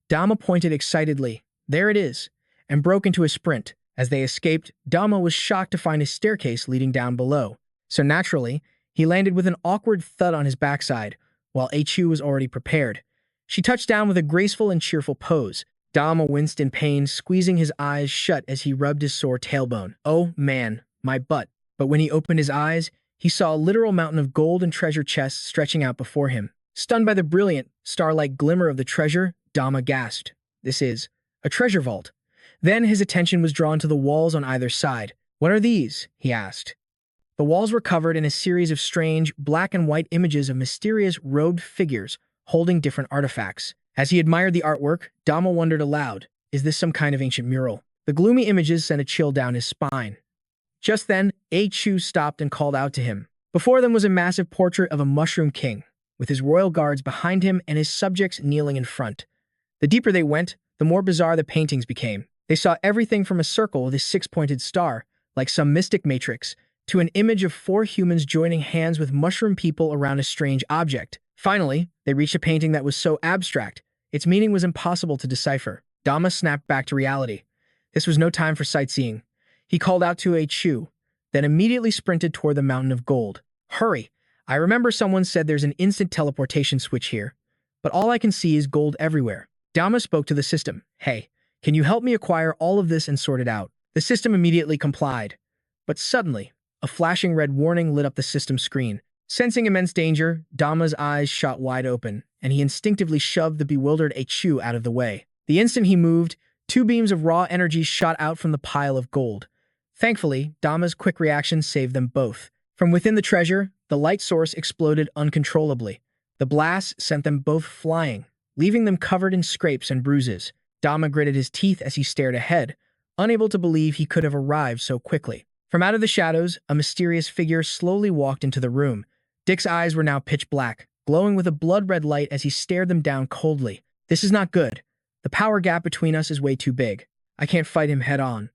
Dama pointed excitedly. There it is, and broke into a sprint. As they escaped, Dama was shocked to find a staircase leading down below. So naturally, he landed with an awkward thud on his backside, while Chu was already prepared. She touched down with a graceful and cheerful pose. Dama winced in pain, squeezing his eyes shut as he rubbed his sore tailbone. Oh man, my butt. But when he opened his eyes, he saw a literal mountain of gold and treasure chests stretching out before him. Stunned by the brilliant, star-like glimmer of the treasure, Dama gasped. This is a treasure vault. Then his attention was drawn to the walls on either side. What are these? He asked. The walls were covered in a series of strange, black and white images of mysterious robed figures holding different artifacts. As he admired the artwork, Dama wondered aloud, is this some kind of ancient mural? The gloomy images sent a chill down his spine. Just then, Chu stopped and called out to him. Before them was a massive portrait of a mushroom king, with his royal guards behind him and his subjects kneeling in front. The deeper they went, the more bizarre the paintings became. They saw everything from a circle with a six-pointed star, like some mystic matrix, to an image of four humans joining hands with mushroom people around a strange object. Finally, they reached a painting that was so abstract, its meaning was impossible to decipher. Dama snapped back to reality. This was no time for sightseeing. He called out to Chu, then immediately sprinted toward the mountain of gold. Hurry! I remember someone said there's an instant teleportation switch here, but all I can see is gold everywhere. Dama spoke to the system. Hey, can you help me acquire all of this and sort it out? The system immediately complied. But suddenly, a flashing red warning lit up the system screen. Sensing immense danger, Dama's eyes shot wide open, and he instinctively shoved the bewildered Chu out of the way. The instant he moved, two beams of raw energy shot out from the pile of gold. Thankfully, Dama's quick reaction saved them both. From within the treasure, the light source exploded uncontrollably. The blast sent them both flying, leaving them covered in scrapes and bruises. Dama gritted his teeth as he stared ahead, unable to believe he could have arrived so quickly. From out of the shadows, a mysterious figure slowly walked into the room. Dick's eyes were now pitch black, glowing with a blood-red light as he stared them down coldly. This is not good. The power gap between us is way too big. I can't fight him head-on.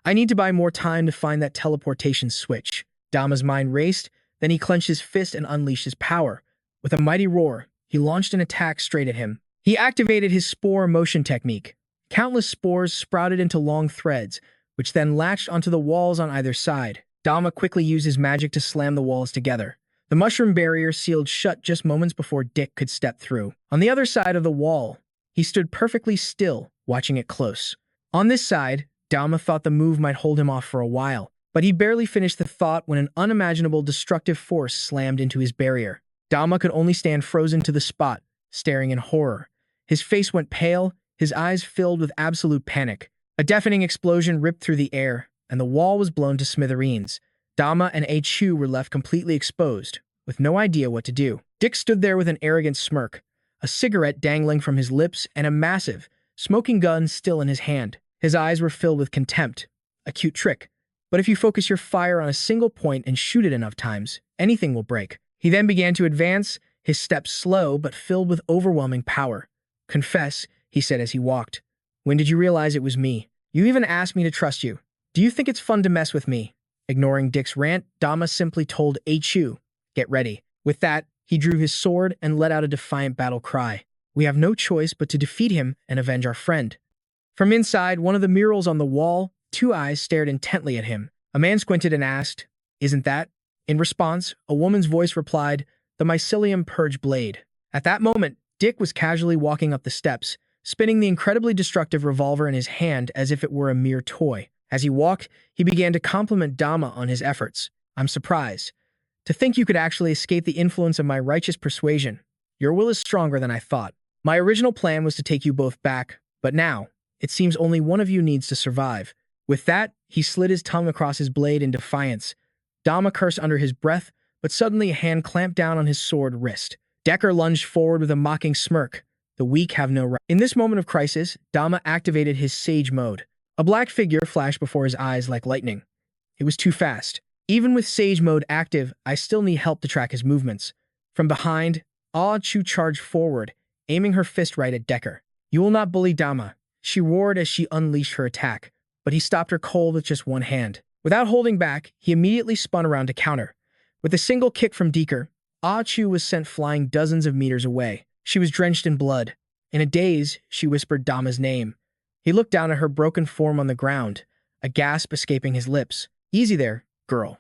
I need to buy more time to find that teleportation switch. Dama's mind raced, then he clenched his fist and unleashed his power. With a mighty roar, he launched an attack straight at him. He activated his spore motion technique. Countless spores sprouted into long threads, which then latched onto the walls on either side. Dama quickly used his magic to slam the walls together. The mushroom barrier sealed shut just moments before Dick could step through. On the other side of the wall, he stood perfectly still, watching it close. On this side, Dama thought the move might hold him off for a while, but he barely finished the thought when an unimaginable destructive force slammed into his barrier. Dama could only stand frozen to the spot, staring in horror. His face went pale, his eyes filled with absolute panic. A deafening explosion ripped through the air, and the wall was blown to smithereens. Dama and Chu were left completely exposed, with no idea what to do. Dick stood there with an arrogant smirk, a cigarette dangling from his lips and a massive, smoking gun still in his hand. His eyes were filled with contempt. A cute trick. But if you focus your fire on a single point and shoot it enough times, anything will break. He then began to advance, his steps slow but filled with overwhelming power. Confess, he said as he walked. When did you realize it was me? You even asked me to trust you. Do you think it's fun to mess with me? Ignoring Dick's rant, Dama simply told Chu, get ready. With that, he drew his sword and let out a defiant battle cry. We have no choice but to defeat him and avenge our friend. From inside one of the murals on the wall, two eyes stared intently at him. A man squinted and asked, isn't that? In response, a woman's voice replied, the mycelium purge blade. At that moment, Dick was casually walking up the steps, spinning the incredibly destructive revolver in his hand as if it were a mere toy. As he walked, he began to compliment Dama on his efforts. "I'm surprised. To think you could actually escape the influence of my righteous persuasion. Your will is stronger than I thought. My original plan was to take you both back, but now, it seems only one of you needs to survive." With that, he slid his tongue across his blade in defiance. Dama cursed under his breath, but suddenly a hand clamped down on his sword wrist. Decker lunged forward with a mocking smirk. The weak have no right. In this moment of crisis, Dama activated his Sage mode. A black figure flashed before his eyes like lightning. It was too fast. Even with Sage mode active, I still need help to track his movements. From behind, Ah Chu charged forward, aiming her fist right at Decker. "You will not bully Dama," she roared as she unleashed her attack, but he stopped her cold with just one hand. Without holding back, he immediately spun around to counter. With a single kick from Decker, Ah Chu was sent flying dozens of meters away. She was drenched in blood. In a daze, she whispered Dama's name. He looked down at her broken form on the ground, a gasp escaping his lips. "Easy there, girl.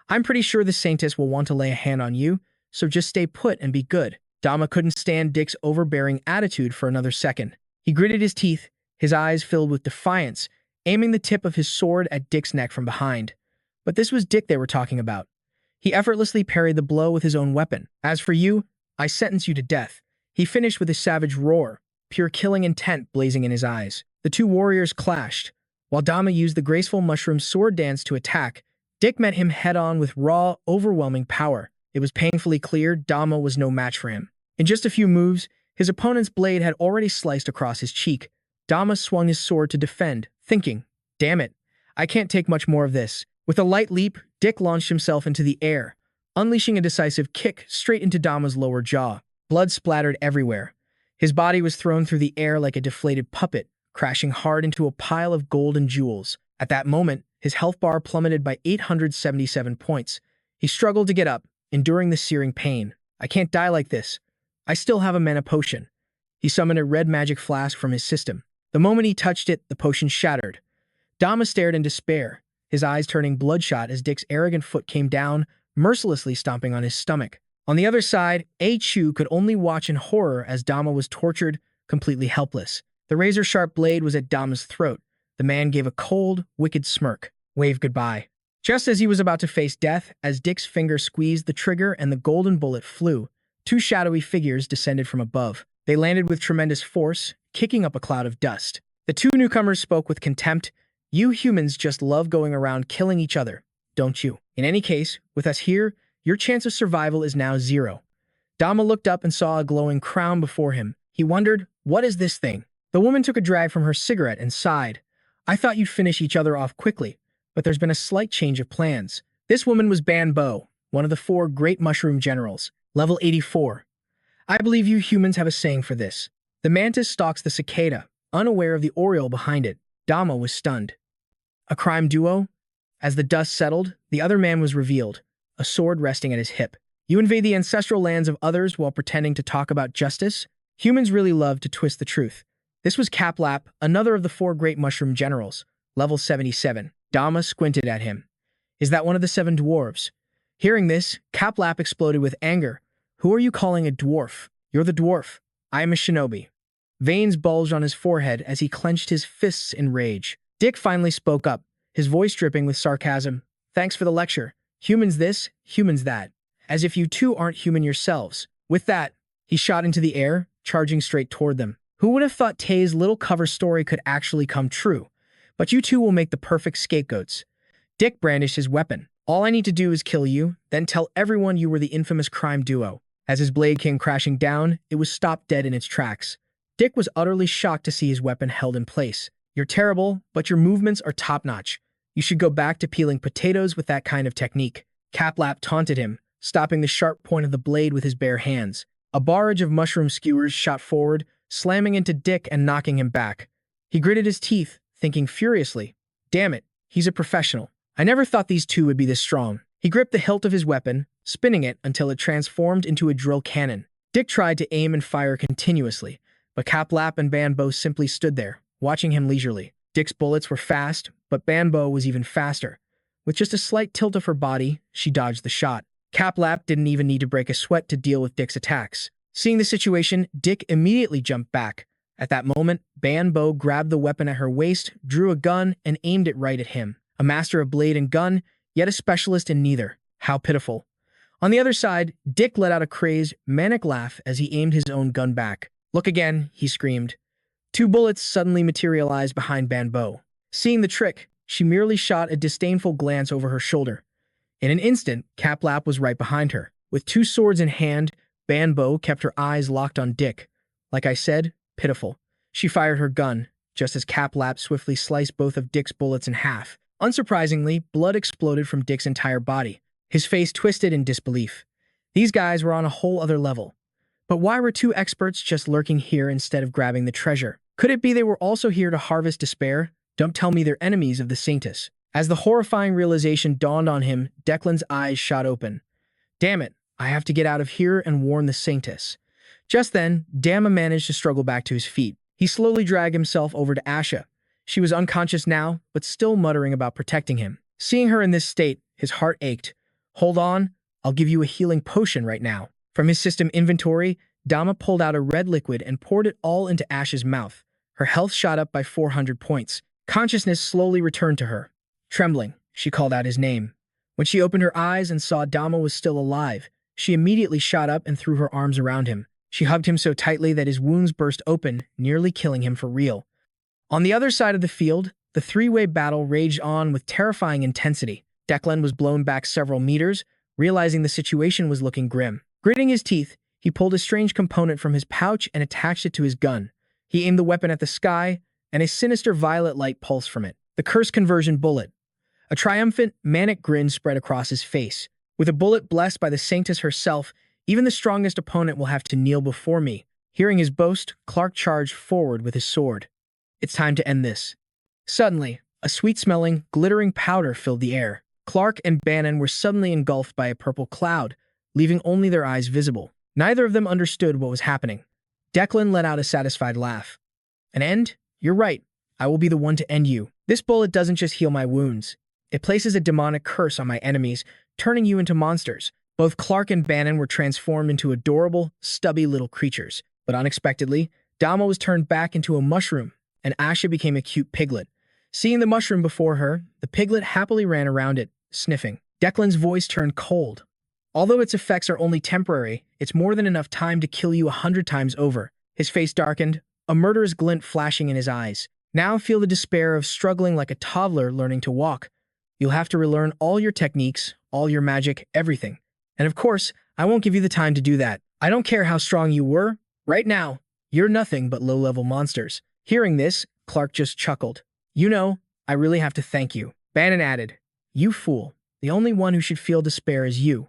I'm pretty sure the Saintess will want to lay a hand on you, so just stay put and be good." Dama couldn't stand Dick's overbearing attitude for another second. He gritted his teeth, his eyes filled with defiance, aiming the tip of his sword at Dick's neck from behind. But this was Dick they were talking about. He effortlessly parried the blow with his own weapon. "As for you, I sentence you to death." He finished with a savage roar, pure killing intent blazing in his eyes. The two warriors clashed. While Dama used the graceful mushroom sword dance to attack, Dick met him head-on with raw, overwhelming power. It was painfully clear Dama was no match for him. In just a few moves, his opponent's blade had already sliced across his cheek. Dama swung his sword to defend, thinking, "Damn it, I can't take much more of this." With a light leap, Dick launched himself into the air, unleashing a decisive kick straight into Dama's lower jaw. Blood splattered everywhere. His body was thrown through the air like a deflated puppet, crashing hard into a pile of gold and jewels. At that moment, his health bar plummeted by 877 points. He struggled to get up, enduring the searing pain. "I can't die like this. I still have a mana potion." He summoned a red magic flask from his system. The moment he touched it, the potion shattered. Dama stared in despair, his eyes turning bloodshot as Dick's arrogant foot came down, mercilessly stomping on his stomach. On the other side, A Chu could only watch in horror as Dama was tortured, completely helpless. The razor-sharp blade was at Dama's throat. The man gave a cold, wicked smirk, waved goodbye. Just as he was about to face death, as Dick's finger squeezed the trigger and the golden bullet flew, two shadowy figures descended from above. They landed with tremendous force, kicking up a cloud of dust. The two newcomers spoke with contempt. "You humans just love going around killing each other, don't you? In any case, with us here, your chance of survival is now 0. Dama looked up and saw a glowing crown before him. He wondered, "What is this thing?" The woman took a drag from her cigarette and sighed. "I thought you'd finish each other off quickly, but there's been a slight change of plans." This woman was Banbo, one of the 4 great mushroom generals, level 84. "I believe you humans have a saying for this." The mantis stalks the cicada, unaware of the oriole behind it. Dama was stunned. A crime duo? As the dust settled, the other man was revealed, a sword resting at his hip. "You invade the ancestral lands of others while pretending to talk about justice?" Humans really love to twist the truth. This was Caplap, another of the 4 great mushroom generals, level 77. Dama squinted at him. "Is that one of the 7 dwarves?" Hearing this, Caplap exploded with anger. "Who are you calling a dwarf? You're the dwarf. I am a shinobi." Veins bulged on his forehead as he clenched his fists in rage. Dick finally spoke up, his voice dripping with sarcasm. "Thanks for the lecture. Humans this, humans that. As if you two aren't human yourselves." With that, he shot into the air, charging straight toward them. Who would have thought Tay's little cover story could actually come true? But you two will make the perfect scapegoats. Dick brandished his weapon. "All I need to do is kill you, then tell everyone you were the infamous crime duo." As his blade came crashing down, it was stopped dead in its tracks. Dick was utterly shocked to see his weapon held in place. "You're terrible, but your movements are top-notch. You should go back to peeling potatoes with that kind of technique." Caplap taunted him, stopping the sharp point of the blade with his bare hands. A barrage of mushroom skewers shot forward, slamming into Dick and knocking him back. He gritted his teeth, thinking furiously, "Damn it, he's a professional. I never thought these two would be this strong." He gripped the hilt of his weapon, spinning it until it transformed into a drill cannon. Dick tried to aim and fire continuously, but Caplap and Banbo simply stood there, watching him leisurely. Dick's bullets were fast, but Banbo was even faster. With just a slight tilt of her body, she dodged the shot. Caplap didn't even need to break a sweat to deal with Dick's attacks. Seeing the situation, Dick immediately jumped back. At that moment, Banbo grabbed the weapon at her waist, drew a gun, and aimed it right at him. A master of blade and gun, yet a specialist in neither. How pitiful. On the other side, Dick let out a crazed, manic laugh as he aimed his own gun back. "Look again," he screamed. 2 bullets suddenly materialized behind Banbo. Seeing the trick, she merely shot a disdainful glance over her shoulder. In an instant, Caplap was right behind her. With 2 swords in hand, Banbo kept her eyes locked on Dick. Like I said, pitiful. She fired her gun, just as Caplap swiftly sliced both of Dick's bullets in half. Unsurprisingly, blood exploded from Dick's entire body. His face twisted in disbelief. These guys were on a whole other level. But why were 2 experts just lurking here instead of grabbing the treasure? Could it be they were also here to harvest despair? Don't tell me they're enemies of the Saintus. As the horrifying realization dawned on him, Declan's eyes shot open. Damn it, I have to get out of here and warn the Saintus. Just then, Dama managed to struggle back to his feet. He slowly dragged himself over to Asha. She was unconscious now, but still muttering about protecting him. Seeing her in this state, his heart ached. Hold on, I'll give you a healing potion right now. From his system inventory, Dama pulled out a red liquid and poured it all into Ash's mouth. Her health shot up by 400 points. Consciousness slowly returned to her. Trembling, she called out his name. When she opened her eyes and saw Dama was still alive, she immediately shot up and threw her arms around him. She hugged him so tightly that his wounds burst open, nearly killing him for real. On the other side of the field, the 3-way battle raged on with terrifying intensity. Declan was blown back several meters, realizing the situation was looking grim. Gritting his teeth, he pulled a strange component from his pouch and attached it to his gun. He aimed the weapon at the sky, and a sinister violet light pulsed from it. The curse conversion bullet. A triumphant, manic grin spread across his face. With a bullet blessed by the Sanctus herself, even the strongest opponent will have to kneel before me. Hearing his boast, Clark charged forward with his sword. It's time to end this. Suddenly, a sweet-smelling, glittering powder filled the air. Clark and Bannon were suddenly engulfed by a purple cloud, leaving only their eyes visible. Neither of them understood what was happening. Declan let out a satisfied laugh. An end? You're right. I will be the one to end you. This bullet doesn't just heal my wounds. It places a demonic curse on my enemies, turning you into monsters. Both Clark and Bannon were transformed into adorable, stubby little creatures. But unexpectedly, Dama was turned back into a mushroom, and Asha became a cute piglet. Seeing the mushroom before her, the piglet happily ran around it, sniffing. Declan's voice turned cold. Although its effects are only temporary, it's more than enough time to kill you 100 times over. His face darkened, a murderous glint flashing in his eyes. Now feel the despair of struggling like a toddler learning to walk. You'll have to relearn all your techniques, all your magic, everything. And of course, I won't give you the time to do that. I don't care how strong you were. Right now, you're nothing but low-level monsters. Hearing this, Clark just chuckled. You know, I really have to thank you. Bannon added, You fool. The only one who should feel despair is you.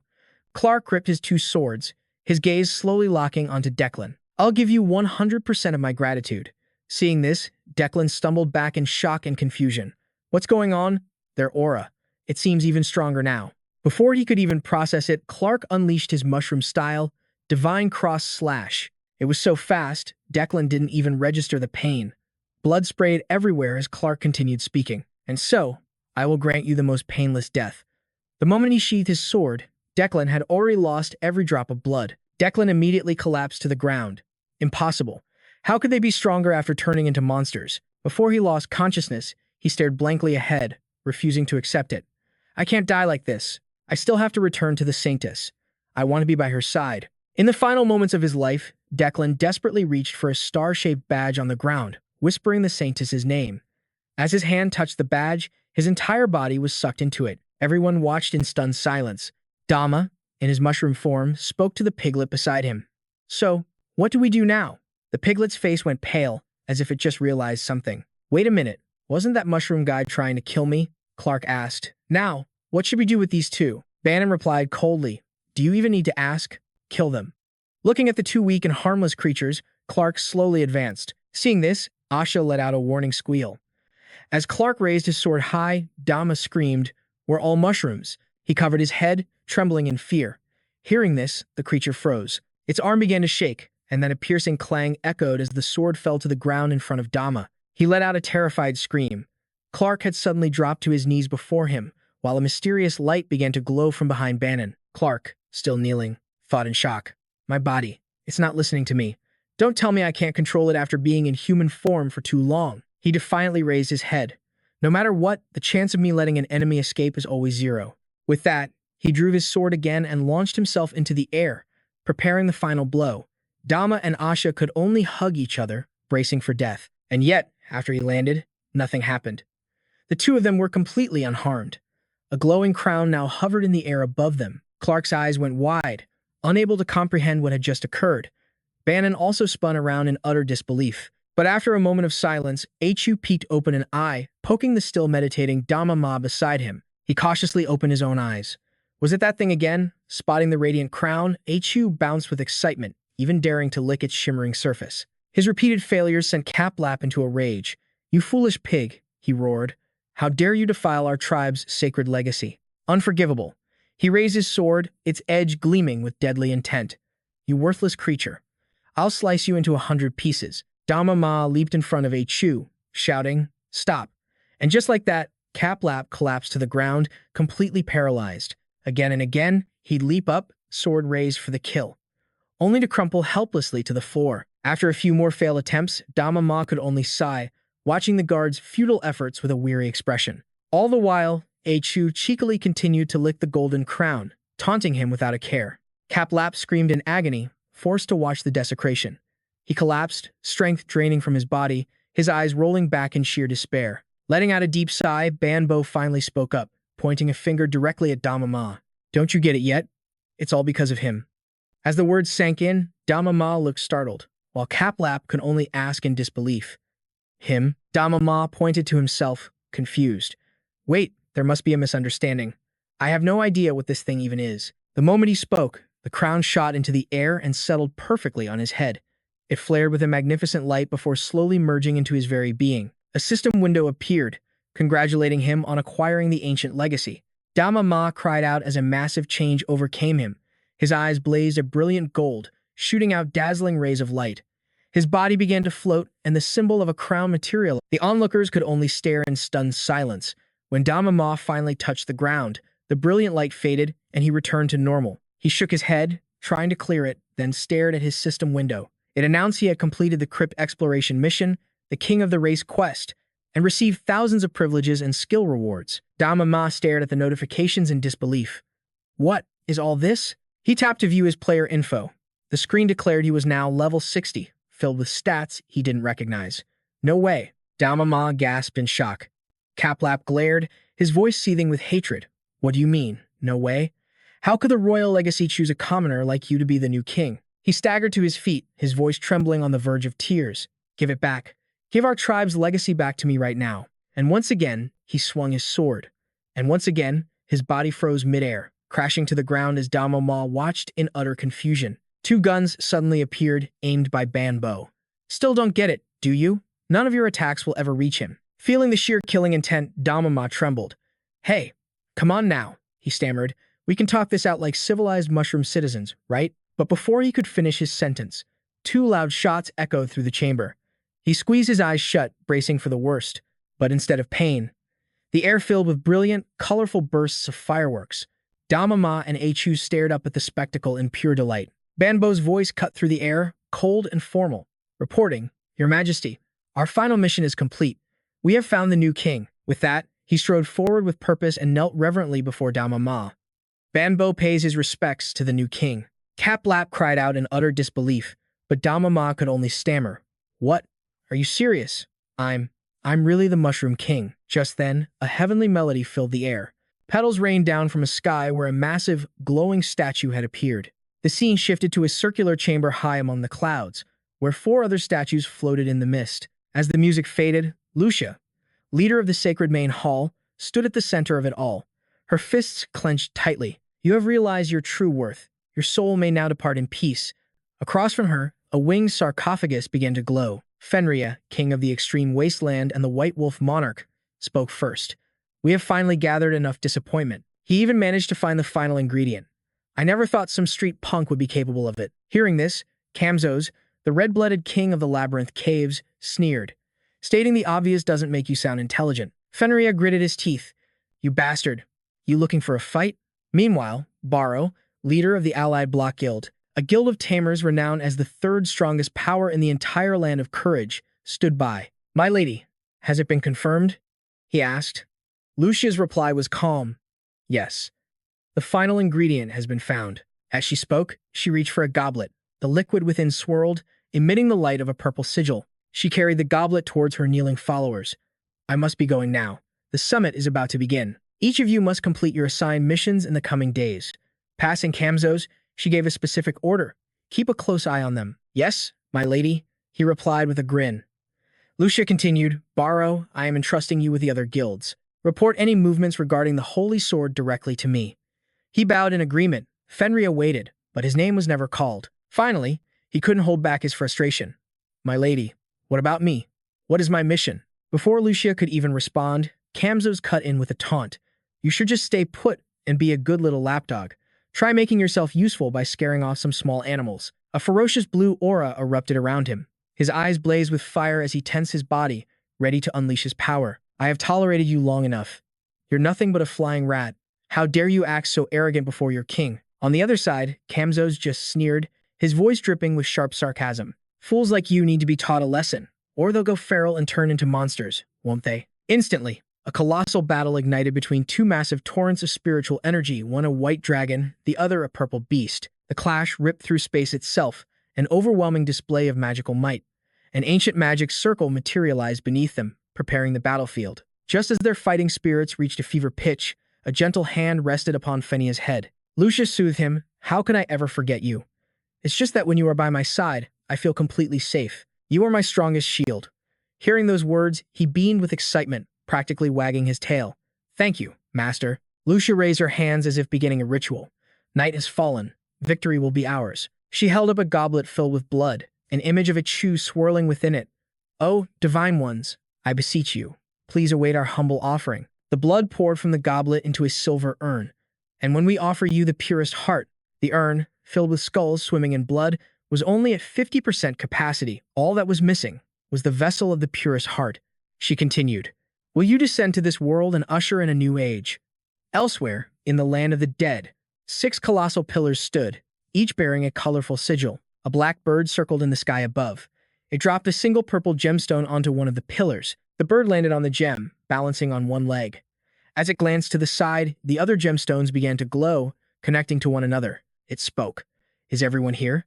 Clark gripped his 2 swords, his gaze slowly locking onto Declan. I'll give you 100% of my gratitude. Seeing this, Declan stumbled back in shock and confusion. What's going on? Their aura. It seems even stronger now. Before he could even process it, Clark unleashed his mushroom-style, divine cross slash. It was so fast, Declan didn't even register the pain. Blood sprayed everywhere as Clark continued speaking. And so, I will grant you the most painless death. The moment he sheathed his sword, Declan had already lost every drop of blood. Declan immediately collapsed to the ground. Impossible. How could they be stronger after turning into monsters? Before he lost consciousness, he stared blankly ahead, refusing to accept it. I can't die like this. I still have to return to the Sanctus. I want to be by her side. In the final moments of his life, Declan desperately reached for a star-shaped badge on the ground, whispering the Sanctus's name. As his hand touched the badge, his entire body was sucked into it. Everyone watched in stunned silence. Dama, in his mushroom form, spoke to the piglet beside him. So, what do we do now? The piglet's face went pale, as if it just realized something. Wait a minute, wasn't that mushroom guy trying to kill me? Clark asked. Now, what should we do with these 2? Bannon replied coldly. Do you even need to ask? Kill them. Looking at the 2 weak and harmless creatures, Clark slowly advanced. Seeing this, Asha let out a warning squeal. As Clark raised his sword high, Dama screamed, We're all mushrooms. He covered his head, trembling in fear. Hearing this, the creature froze. Its arm began to shake, and then a piercing clang echoed as the sword fell to the ground in front of Dama. He let out a terrified scream. Clark had suddenly dropped to his knees before him, while a mysterious light began to glow from behind Bannon. Clark, still kneeling, thought in shock. My body. It's not listening to me. Don't tell me I can't control it after being in human form for too long. He defiantly raised his head. No matter what, the chance of me letting an enemy escape is always zero. With that, he drew his sword again and launched himself into the air, preparing the final blow. Dama and Asha could only hug each other, bracing for death. And yet, after he landed, nothing happened. The two of them were completely unharmed. A glowing crown now hovered in the air above them. Clark's eyes went wide, unable to comprehend what had just occurred. Bannon also spun around in utter disbelief. But after a moment of silence, HU peeked open an eye, poking the still meditating Dama Ma beside him. He cautiously opened his own eyes. Was it that thing again? Spotting the radiant crown, HU bounced with excitement, even daring to lick its shimmering surface. His repeated failures sent Caplap into a rage. "You foolish pig," he roared. "How dare you defile our tribe's sacred legacy? Unforgivable." He raised his sword, its edge gleaming with deadly intent. "You worthless creature. I'll slice you into 100 pieces." Dama Ma leaped in front of HU, shouting, "Stop." And just like that, Caplap collapsed to the ground, completely paralyzed. Again and again, he'd leap up, sword raised for the kill, only to crumple helplessly to the floor. After a few more failed attempts, Dama Ma could only sigh, watching the guard's futile efforts with a weary expression. All the while, HU cheekily continued to lick the golden crown, taunting him without a care. Caplap screamed in agony, forced to watch the desecration. He collapsed, strength draining from his body, his eyes rolling back in sheer despair. Letting out a deep sigh, Banbo finally spoke up, pointing a finger directly at Dama Ma. "Don't you get it yet? It's all because of him." As the words sank in, Dama Ma looked startled, while Caplap could only ask in disbelief. "Him?" Dama Ma pointed to himself, confused. "Wait, there must be a misunderstanding. I have no idea what this thing even is." The moment he spoke, the crown shot into the air and settled perfectly on his head. It flared with a magnificent light before slowly merging into his very being. A system window appeared, congratulating him on acquiring the ancient legacy. Dama Ma cried out as a massive change overcame him. His eyes blazed a brilliant gold, shooting out dazzling rays of light. His body began to float, and the symbol of a crown materialized. The onlookers could only stare in stunned silence. When Dama Ma finally touched the ground, the brilliant light faded, and he returned to normal. He shook his head, trying to clear it, then stared at his system window. It announced he had completed the crypt exploration mission, the King of the Race quest, and received thousands of privileges and skill rewards. Dama Ma stared at the notifications in disbelief. What is all this? He tapped to view his player info. The screen declared he was now level 60, filled with stats he didn't recognize. No way. Dama Ma gasped in shock. Caplap glared, his voice seething with hatred. "What do you mean, no way? How could the royal legacy choose a commoner like you to be the new king?" He staggered to his feet, his voice trembling on the verge of tears. "Give it back. Give our tribe's legacy back to me right now." And once again, he swung his sword. And once again, his body froze midair, crashing to the ground as Dama Ma watched in utter confusion. Two guns suddenly appeared, aimed by Banbo. "Still don't get it, do you? None of your attacks will ever reach him." Feeling the sheer killing intent, Dama Ma trembled. "Hey, come on now," he stammered. "We can talk this out like civilized mushroom citizens, right?" But before he could finish his sentence, two loud shots echoed through the chamber. He squeezed his eyes shut, bracing for the worst. But instead of pain, the air filled with brilliant, colorful bursts of fireworks. Dama Ma and HU stared up at the spectacle in pure delight. Banbo's voice cut through the air, cold and formal, reporting, "Your Majesty, our final mission is complete. We have found the new king." With that, he strode forward with purpose and knelt reverently before Dama Ma. Banbo pays his respects to the new king. Caplap cried out in utter disbelief, but Dama Ma could only stammer. "What? Are you serious? I'm really the Mushroom King." Just then, a heavenly melody filled the air. Petals rained down from a sky where a massive, glowing statue had appeared. The scene shifted to a circular chamber high among the clouds, where 4 other statues floated in the mist. As the music faded, Lucia, leader of the sacred main hall, stood at the center of it all. Her fists clenched tightly. "You have realized your true worth. Your soul may now depart in peace." Across from her, a winged sarcophagus began to glow. Fenrir, king of the extreme wasteland and the White Wolf monarch, spoke first. "We have finally gathered enough disappointment." He even managed to find the final ingredient. "I never thought some street punk would be capable of it." Hearing this, Kamzos, the red-blooded king of the Labyrinth Caves, sneered. Stating the obvious doesn't make you sound intelligent. Fenrir gritted his teeth. "You bastard. You looking for a fight?" Meanwhile, Barrow, leader of the Allied Block Guild, A guild of tamers renowned as the third strongest power in the entire land of courage stood by. "My lady, has it been confirmed?" he asked. Lucia's reply was calm. "Yes. The final ingredient has been found." As she spoke, she reached for a goblet. The liquid within swirled, emitting the light of a purple sigil. She carried the goblet towards her kneeling followers. "I must be going now. The summit is about to begin. Each of you must complete your assigned missions in the coming days." Passing Kamzo's, she gave a specific order. "Keep a close eye on them." "Yes, my lady," he replied with a grin. Lucia continued, "Barrow, I am entrusting you with the other guilds. Report any movements regarding the Holy Sword directly to me." He bowed in agreement. Fenrir waited, but his name was never called. Finally, he couldn't hold back his frustration. "My lady, what about me? What is my mission?" Before Lucia could even respond, Kamzo's cut in with a taunt. "You should just stay put and be a good little lapdog. Try making yourself useful by scaring off some small animals." A ferocious blue aura erupted around him. His eyes blazed with fire as he tensed his body, ready to unleash his power. "I have tolerated you long enough. You're nothing but a flying rat. How dare you act so arrogant before your king?" On the other side, Kamzo's just sneered, his voice dripping with sharp sarcasm. "Fools like you need to be taught a lesson, or they'll go feral and turn into monsters, won't they?" Instantly, a colossal battle ignited between two massive torrents of spiritual energy, one a white dragon, the other a purple beast. The clash ripped through space itself, an overwhelming display of magical might. An ancient magic circle materialized beneath them, preparing the battlefield. Just as their fighting spirits reached a fever pitch, a gentle hand rested upon Fenia's head. Lucia soothed him. "How can I ever forget you? It's just that when you are by my side, I feel completely safe. You are my strongest shield." Hearing those words, he beamed with excitement, practically wagging his tail. "Thank you, master." Lucia raised her hands as if beginning a ritual. "Night has fallen. Victory will be ours." She held up a goblet filled with blood, an image of a chew swirling within it. "Oh, divine ones, I beseech you, please await our humble offering." The blood poured from the goblet into a silver urn. "And when we offer you the purest heart," the urn, filled with skulls swimming in blood, was only at 50% capacity. All that was missing was the vessel of the purest heart. She continued, "Will you descend to this world and usher in a new age?" Elsewhere, in the land of the dead, 6 colossal pillars stood, each bearing a colorful sigil. A black bird circled in the sky above. It dropped a single purple gemstone onto one of the pillars. The bird landed on the gem, balancing on one leg. As it glanced to the side, the other gemstones began to glow, connecting to one another. It spoke. "Is everyone here?"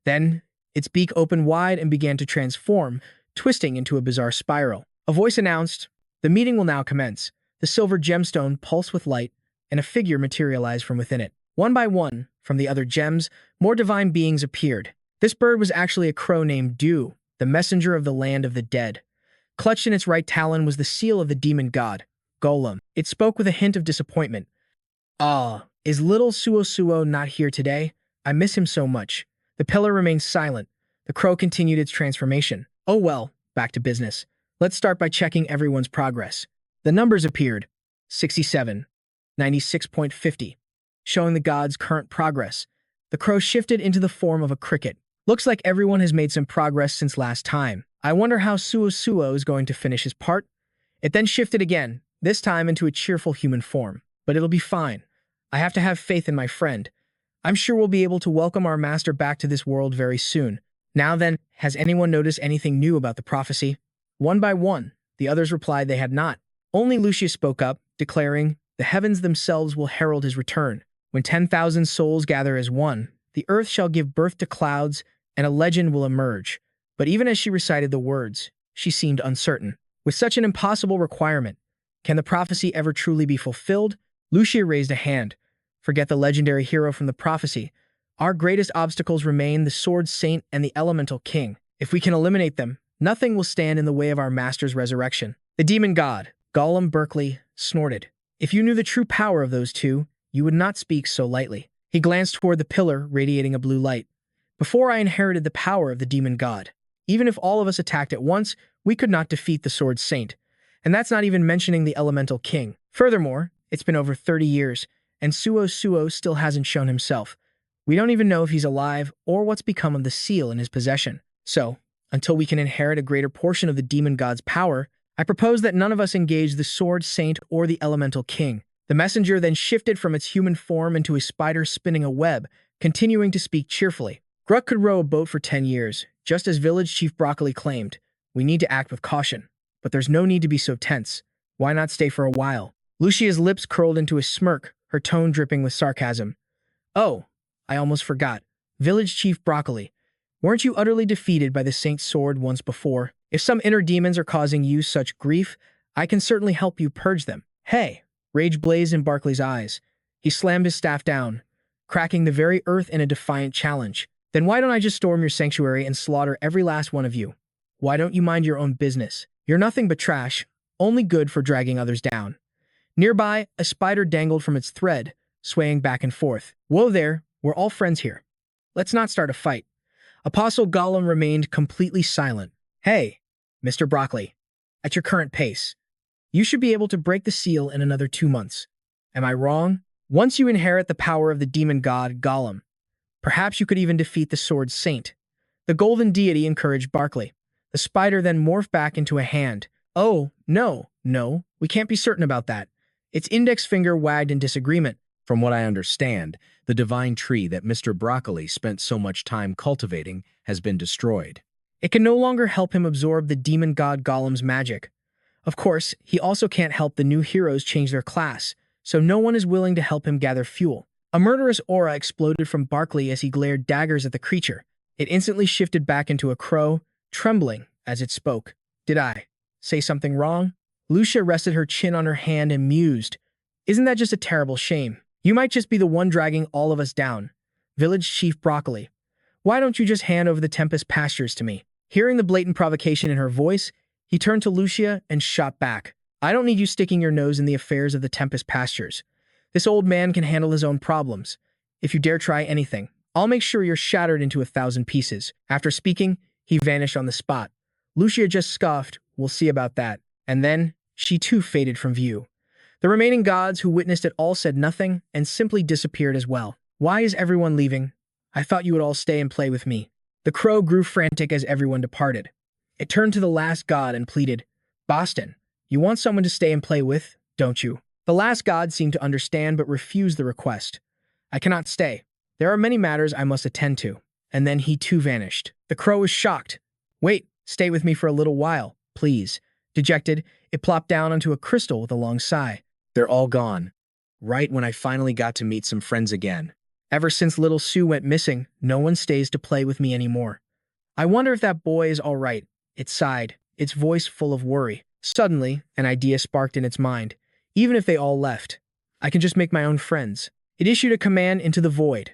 Then, its beak opened wide and began to transform, twisting into a bizarre spiral. A voice announced, "The meeting will now commence." The silver gemstone pulsed with light, and a figure materialized from within it. One by one, from the other gems, more divine beings appeared. This bird was actually a crow named Dew, the messenger of the land of the dead. Clutched in its right talon was the seal of the demon god, Golem. It spoke with a hint of disappointment. "Ah, is little Suo not here today? I miss him so much." The pillar remained silent. The crow continued its transformation. "Oh well, back to business. Let's start by checking everyone's progress." The numbers appeared. 67, 96.50, showing the god's current progress. The crow shifted into the form of a cricket. "Looks like everyone has made some progress since last time. I wonder how Suo is going to finish his part." It then shifted again, this time into a cheerful human form. "But it'll be fine. I have to have faith in my friend. I'm sure we'll be able to welcome our master back to this world very soon." Now then, has anyone noticed anything new about the prophecy? One by one, the others replied they had not. Only Lucia spoke up, declaring, "The heavens themselves will herald his return. When 10,000 souls gather as one, the earth shall give birth to clouds, and a legend will emerge." But even as she recited the words, she seemed uncertain. With such an impossible requirement, can the prophecy ever truly be fulfilled? Lucia raised a hand. "Forget the legendary hero from the prophecy. Our greatest obstacles remain the Sword Saint and the Elemental King. If we can eliminate them, nothing will stand in the way of our master's resurrection." The demon god, Gollum Berkeley, snorted. "If you knew the true power of those two, you would not speak so lightly." He glanced toward the pillar, radiating a blue light. "Before I inherited the power of the demon god, even if all of us attacked at once, we could not defeat the Sword Saint. And that's not even mentioning the Elemental King. Furthermore, it's been over 30 years, and Suo still hasn't shown himself. We don't even know if he's alive or what's become of the seal in his possession. So, until we can inherit a greater portion of the demon god's power, I propose that none of us engage the Sword Saint or the Elemental King." The messenger then shifted from its human form into a spider spinning a web, continuing to speak cheerfully. Gruck could row a boat for 10 years, just as Village Chief Broccoli claimed. We need to act with caution. But there's no need to be so tense. Why not stay for a while? Lucia's lips curled into a smirk, her tone dripping with sarcasm. Oh, I almost forgot. Village Chief Broccoli, weren't you utterly defeated by the Saint's sword once before? If some inner demons are causing you such grief, I can certainly help you purge them. Hey! Rage blazed in Barclay's eyes. He slammed his staff down, cracking the very earth in a defiant challenge. Then why don't I just storm your sanctuary and slaughter every last one of you? Why don't you mind your own business? You're nothing but trash, only good for dragging others down. Nearby, a spider dangled from its thread, swaying back and forth. Whoa there, we're all friends here. Let's not start a fight. Apostle Gollum remained completely silent. Hey, Mr. Broccoli, at your current pace, you should be able to break the seal in another 2 months. Am I wrong? Once you inherit the power of the demon god Gollum, perhaps you could even defeat the sword saint. The golden deity encouraged Barclay. The spider then morphed back into a hand. Oh, no, we can't be certain about that. Its index finger wagged in disagreement. From what I understand, the divine tree that Mr. Broccoli spent so much time cultivating has been destroyed. It can no longer help him absorb the demon god Gollum's magic. Of course, he also can't help the new heroes change their class, so no one is willing to help him gather fuel. A murderous aura exploded from Barclay as he glared daggers at the creature. It instantly shifted back into a crow, trembling as it spoke. Did I say something wrong? Lucia rested her chin on her hand and mused. Isn't that just a terrible shame? You might just be the one dragging all of us down. Village Chief Broccoli, why don't you just hand over the Tempest pastures to me? Hearing the blatant provocation in her voice, he turned to Lucia and shot back. I don't need you sticking your nose in the affairs of the Tempest pastures. This old man can handle his own problems. If you dare try anything, I'll make sure you're shattered into 1,000 pieces. After speaking, he vanished on the spot. Lucia just scoffed, we'll see about that. And then, she too faded from view. The remaining gods who witnessed it all said nothing and simply disappeared as well. Why is everyone leaving? I thought you would all stay and play with me. The crow grew frantic as everyone departed. It turned to the last god and pleaded, Boston, you want someone to stay and play with, don't you? The last god seemed to understand but refused the request. I cannot stay. There are many matters I must attend to. And then he too vanished. The crow was shocked. Wait, stay with me for a little while, please. Dejected, it plopped down onto a crystal with a long sigh. They're all gone. Right when I finally got to meet some friends again. Ever since little Sue went missing, no one stays to play with me anymore. I wonder if that boy is all right. It sighed, its voice full of worry. Suddenly, an idea sparked in its mind. Even if they all left, I can just make my own friends. It issued a command into the void.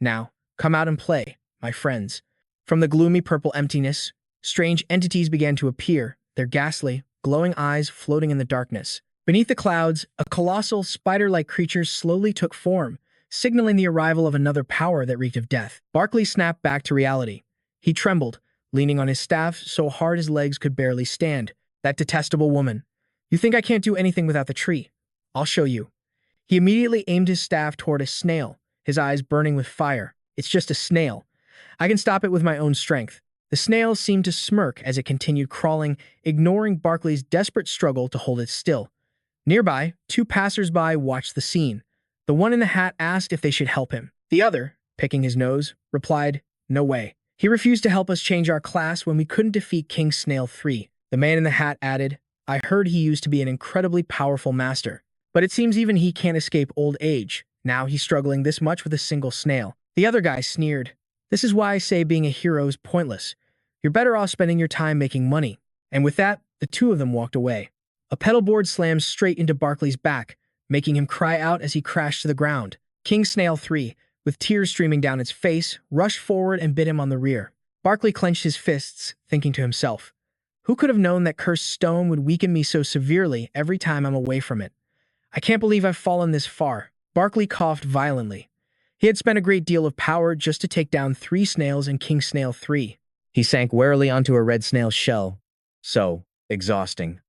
Now, come out and play, my friends. From the gloomy purple emptiness, strange entities began to appear, their ghastly, glowing eyes floating in the darkness. Beneath the clouds, a colossal, spider-like creature slowly took form, signaling the arrival of another power that reeked of death. Barclay snapped back to reality. He trembled, leaning on his staff so hard his legs could barely stand. That detestable woman. You think I can't do anything without the tree? I'll show you. He immediately aimed his staff toward a snail, his eyes burning with fire. It's just a snail. I can stop it with my own strength. The snail seemed to smirk as it continued crawling, ignoring Barclay's desperate struggle to hold it still. Nearby, 2 passers-by watched the scene. The one in the hat asked if they should help him. The other, picking his nose, replied, no way. He refused to help us change our class when we couldn't defeat King Snail 3. The man in the hat added, I heard he used to be an incredibly powerful master, but it seems even he can't escape old age. Now he's struggling this much with a single snail. The other guy sneered, this is why I say being a hero is pointless. You're better off spending your time making money. And with that, the 2 of them walked away. A pedal board slammed straight into Barclay's back, making him cry out as he crashed to the ground. King Snail 3, with tears streaming down its face, rushed forward and bit him on the rear. Barclay clenched his fists, thinking to himself, who could have known that cursed stone would weaken me so severely every time I'm away from it? I can't believe I've fallen this far. Barclay coughed violently. He had spent a great deal of power just to take down 3 snails in King Snail 3. He sank warily onto a red snail's shell. So exhausting.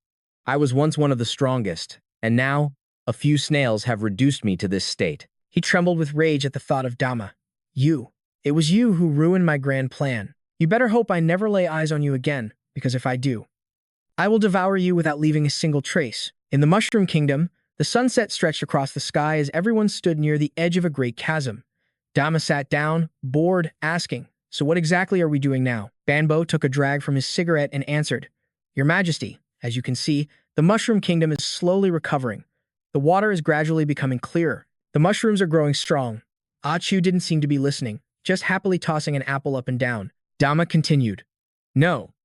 I was once one of the strongest, and now a few snails have reduced me to this state. He trembled with rage at the thought of Dama. You. It was you who ruined my grand plan. You better hope I never lay eyes on you again, because if I do, I will devour you without leaving a single trace. In the Mushroom Kingdom, the sunset stretched across the sky as everyone stood near the edge of a great chasm. Dama sat down, bored, asking, "So what exactly are we doing now?" Banbo took a drag from his cigarette and answered, "Your Majesty, as you can see, the Mushroom Kingdom is slowly recovering. The water is gradually becoming clearer. The mushrooms are growing strong." Achu didn't seem to be listening, just happily tossing an apple up and down. Dama continued, "No.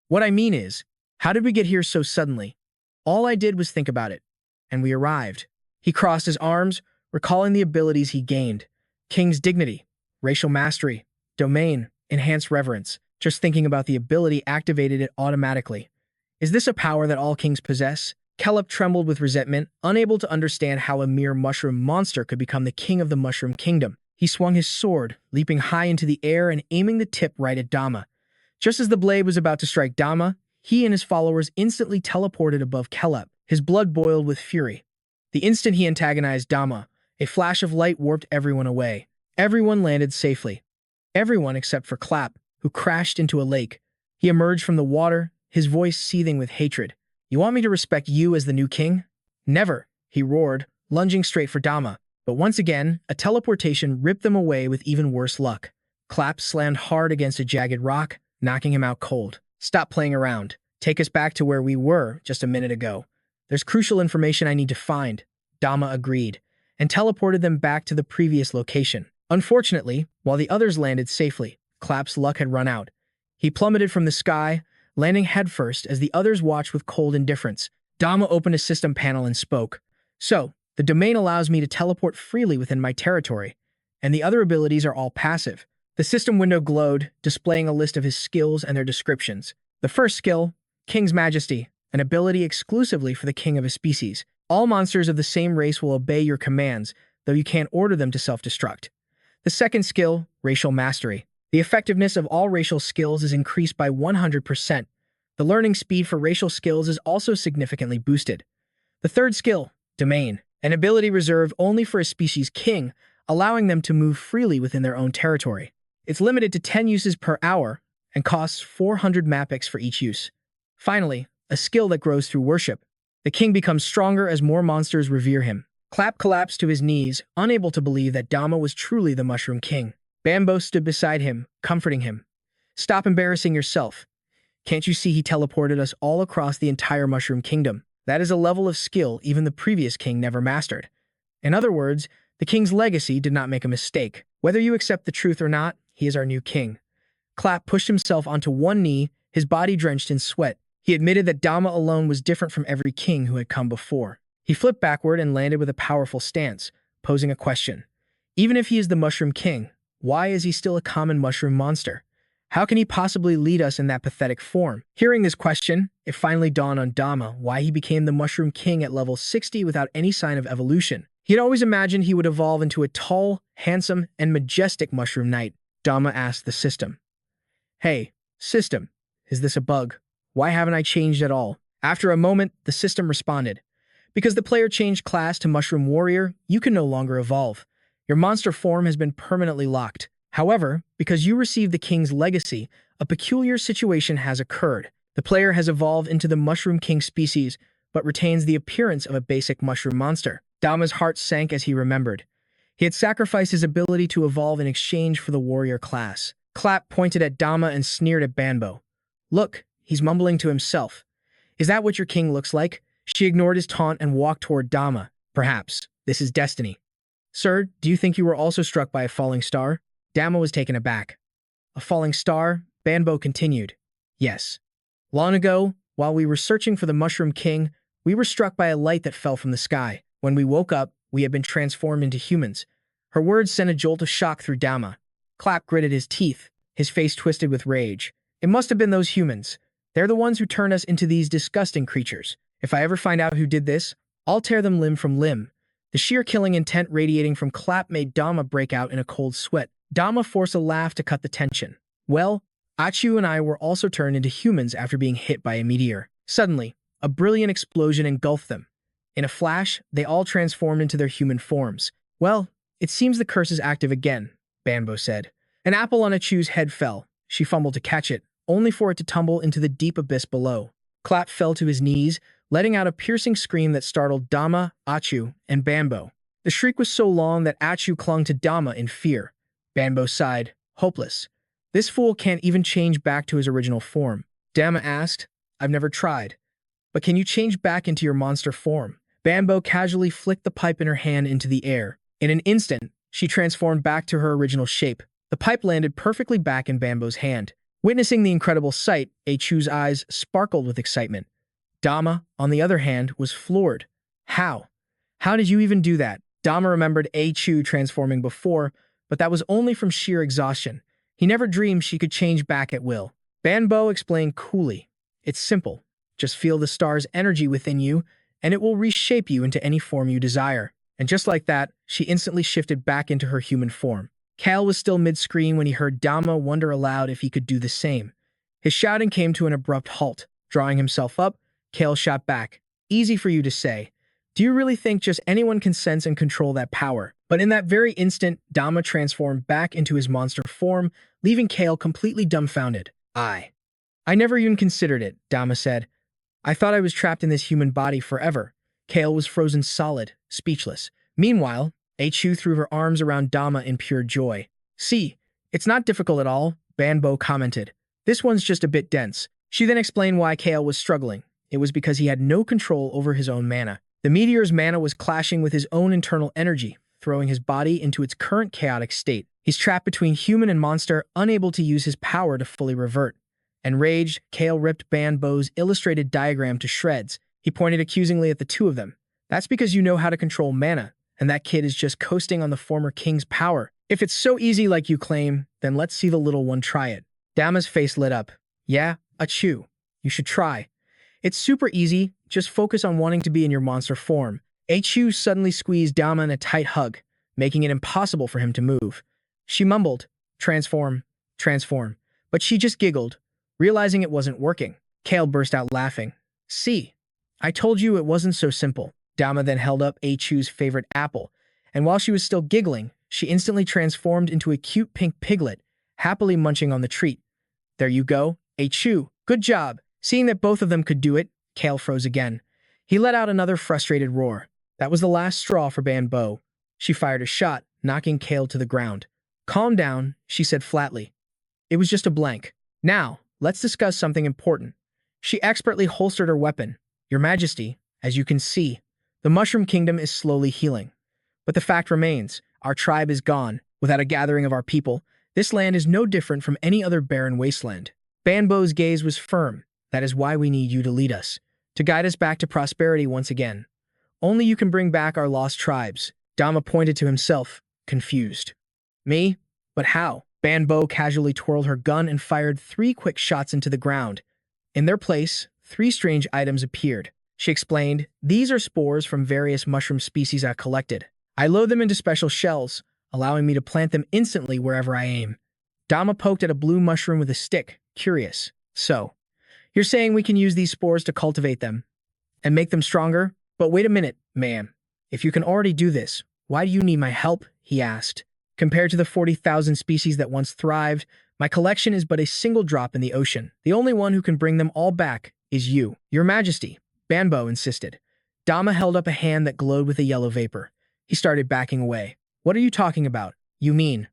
What I mean is, how did we get here so suddenly? All I did was think about it, and we arrived." He crossed his arms, recalling the abilities he gained. King's dignity, racial mastery, domain, enhanced reverence. Just thinking about the ability activated it automatically. Is this a power that all kings possess? Kelep trembled with resentment, unable to understand how a mere mushroom monster could become the king of the Mushroom Kingdom. He swung his sword, leaping high into the air and aiming the tip right at Dama. Just as the blade was about to strike Dama, he and his followers instantly teleported above Kelep. His blood boiled with fury. The instant he antagonized Dama, a flash of light warped everyone away. Everyone landed safely. Everyone except for Clap, who crashed into a lake. He emerged from the water, his voice seething with hatred. "You want me to respect you as the new king?" "Never," he roared, lunging straight for Dama. But once again, a teleportation ripped them away with even worse luck. Clap slammed hard against a jagged rock, knocking him out cold. "Stop playing around. Take us back to where we were just a minute ago. There's crucial information I need to find." Dama agreed, and teleported them back to the previous location. Unfortunately, while the others landed safely, Clap's luck had run out. He plummeted from the sky, landing headfirst as the others watched with cold indifference. Dama opened a system panel and spoke. "So, the domain allows me to teleport freely within my territory, and the other abilities are all passive." The system window glowed, displaying a list of his skills and their descriptions. The first skill, King's Majesty, an ability exclusively for the king of a species. All monsters of the same race will obey your commands, though you can't order them to self-destruct. The second skill, Racial Mastery. The effectiveness of all racial skills is increased by 100%. The learning speed for racial skills is also significantly boosted. The third skill, Domain. An ability reserved only for a species king, allowing them to move freely within their own territory. It's limited to 10 uses per hour and costs 400 mapics for each use. Finally, a skill that grows through worship. The king becomes stronger as more monsters revere him. Clap collapsed to his knees, unable to believe that Dama was truly the Mushroom King. Banbo stood beside him, comforting him. "Stop embarrassing yourself. Can't you see he teleported us all across the entire Mushroom Kingdom? That is a level of skill even the previous king never mastered. In other words, the king's legacy did not make a mistake. Whether you accept the truth or not, he is our new king." Clap pushed himself onto one knee, his body drenched in sweat. He admitted that Dama alone was different from every king who had come before. He flipped backward and landed with a powerful stance, posing a question. Even if he is the Mushroom King, why is he still a common mushroom monster? How can he possibly lead us in that pathetic form? Hearing this question, it finally dawned on Dama why he became the Mushroom King at level 60 without any sign of evolution. He had always imagined he would evolve into a tall, handsome, and majestic mushroom knight. Dama asked the system. "Hey, system, is this a bug? Why haven't I changed at all?" After a moment, the system responded. "Because the player changed class to Mushroom Warrior, you can no longer evolve. Your monster form has been permanently locked. However, because you received the king's legacy, a peculiar situation has occurred. The player has evolved into the Mushroom King species, but retains the appearance of a basic mushroom monster." Dama's heart sank as he remembered. He had sacrificed his ability to evolve in exchange for the warrior class. Clap pointed at Dama and sneered at Banbo. "Look, he's mumbling to himself. Is that what your king looks like?" She ignored his taunt and walked toward Dama. "Perhaps. This is destiny." "Sir, do you think you were also struck by a falling star?" Dama was taken aback. "A falling star?" Banbo continued. "Yes. Long ago, while we were searching for the Mushroom King, we were struck by a light that fell from the sky. When we woke up, we had been transformed into humans." Her words sent a jolt of shock through Dama. Clap gritted his teeth, his face twisted with rage. "It must have been those humans. They're the ones who turned us into these disgusting creatures. If I ever find out who did this, I'll tear them limb from limb." The sheer killing intent radiating from Clap made Dama break out in a cold sweat. Dama forced a laugh to cut the tension. "Well, Achu and I were also turned into humans after being hit by a meteor." Suddenly, a brilliant explosion engulfed them. In a flash, they all transformed into their human forms. "Well, it seems the curse is active again," Banbo said. An apple on Achu's head fell. She fumbled to catch it, only for it to tumble into the deep abyss below. Clap fell to his knees, letting out a piercing scream that startled Dama, Achu, and Banbo. The shriek was so long that Achu clung to Dama in fear. Banbo sighed, hopeless. This fool can't even change back to his original form. Dama asked, I've never tried. But can you change back into your monster form? Banbo casually flicked the pipe in her hand into the air. In an instant, she transformed back to her original shape. The pipe landed perfectly back in Banbo's hand. Witnessing the incredible sight, Chu's eyes sparkled with excitement. Dama, on the other hand, was floored. How? How did you even do that? Dama remembered Chu transforming before, but that was only from sheer exhaustion. He never dreamed she could change back at will. Banbo explained coolly. It's simple. Just feel the star's energy within you, and it will reshape you into any form you desire. And just like that, she instantly shifted back into her human form. Kale was still mid-scream when he heard Dama wonder aloud if he could do the same. His shouting came to an abrupt halt. Drawing himself up, Kale shot back. Easy for you to say. Do you really think just anyone can sense and control that power? But in that very instant, Dama transformed back into his monster form, leaving Kale completely dumbfounded. I never even considered it, Dama said. I thought I was trapped in this human body forever. Kale was frozen solid, speechless. Meanwhile, Chu threw her arms around Dama in pure joy. See, it's not difficult at all, Banbo commented. This one's just a bit dense. She then explained why Kale was struggling. It was because he had no control over his own mana. The meteor's mana was clashing with his own internal energy, throwing his body into its current chaotic state. He's trapped between human and monster, unable to use his power to fully revert. Enraged, Kale ripped Banbo's illustrated diagram to shreds. He pointed accusingly at the two of them. That's because you know how to control mana, and that kid is just coasting on the former king's power. If it's so easy like you claim, then let's see the little one try it. Dama's face lit up. Yeah, Chu. You should try. It's super easy, just focus on wanting to be in your monster form. Chu suddenly squeezed Dama in a tight hug, making it impossible for him to move. She mumbled, transform, transform, but she just giggled, realizing it wasn't working. Kale burst out laughing. See, I told you it wasn't so simple. Dama then held up Chu's favorite apple, and while she was still giggling, she instantly transformed into a cute pink piglet, happily munching on the treat. There you go, Chu. Good job. Seeing that both of them could do it, Kale froze again. He let out another frustrated roar. That was the last straw for Banbo. She fired a shot, knocking Kale to the ground. Calm down, she said flatly. It was just a blank. Now, let's discuss something important. She expertly holstered her weapon. Your Majesty, as you can see, the Mushroom Kingdom is slowly healing. But the fact remains, our tribe is gone. Without a gathering of our people, this land is no different from any other barren wasteland. Banbo's gaze was firm. That is why we need you to lead us, to guide us back to prosperity once again. Only you can bring back our lost tribes. Dama pointed to himself, confused. Me? But how? Banbo casually twirled her gun and fired 3 quick shots into the ground. In their place, 3 strange items appeared. She explained, these are spores from various mushroom species I collected. I load them into special shells, allowing me to plant them instantly wherever I aim. Dama poked at a blue mushroom with a stick, curious. So, you're saying we can use these spores to cultivate them and make them stronger? But wait a minute, ma'am. If you can already do this, why do you need my help? He asked. Compared to the 40,000 species that once thrived, my collection is but a single drop in the ocean. The only one who can bring them all back is you. Your Majesty, Banbo insisted. Dama held up a hand that glowed with a yellow vapor. He started backing away. What are you talking about? You mean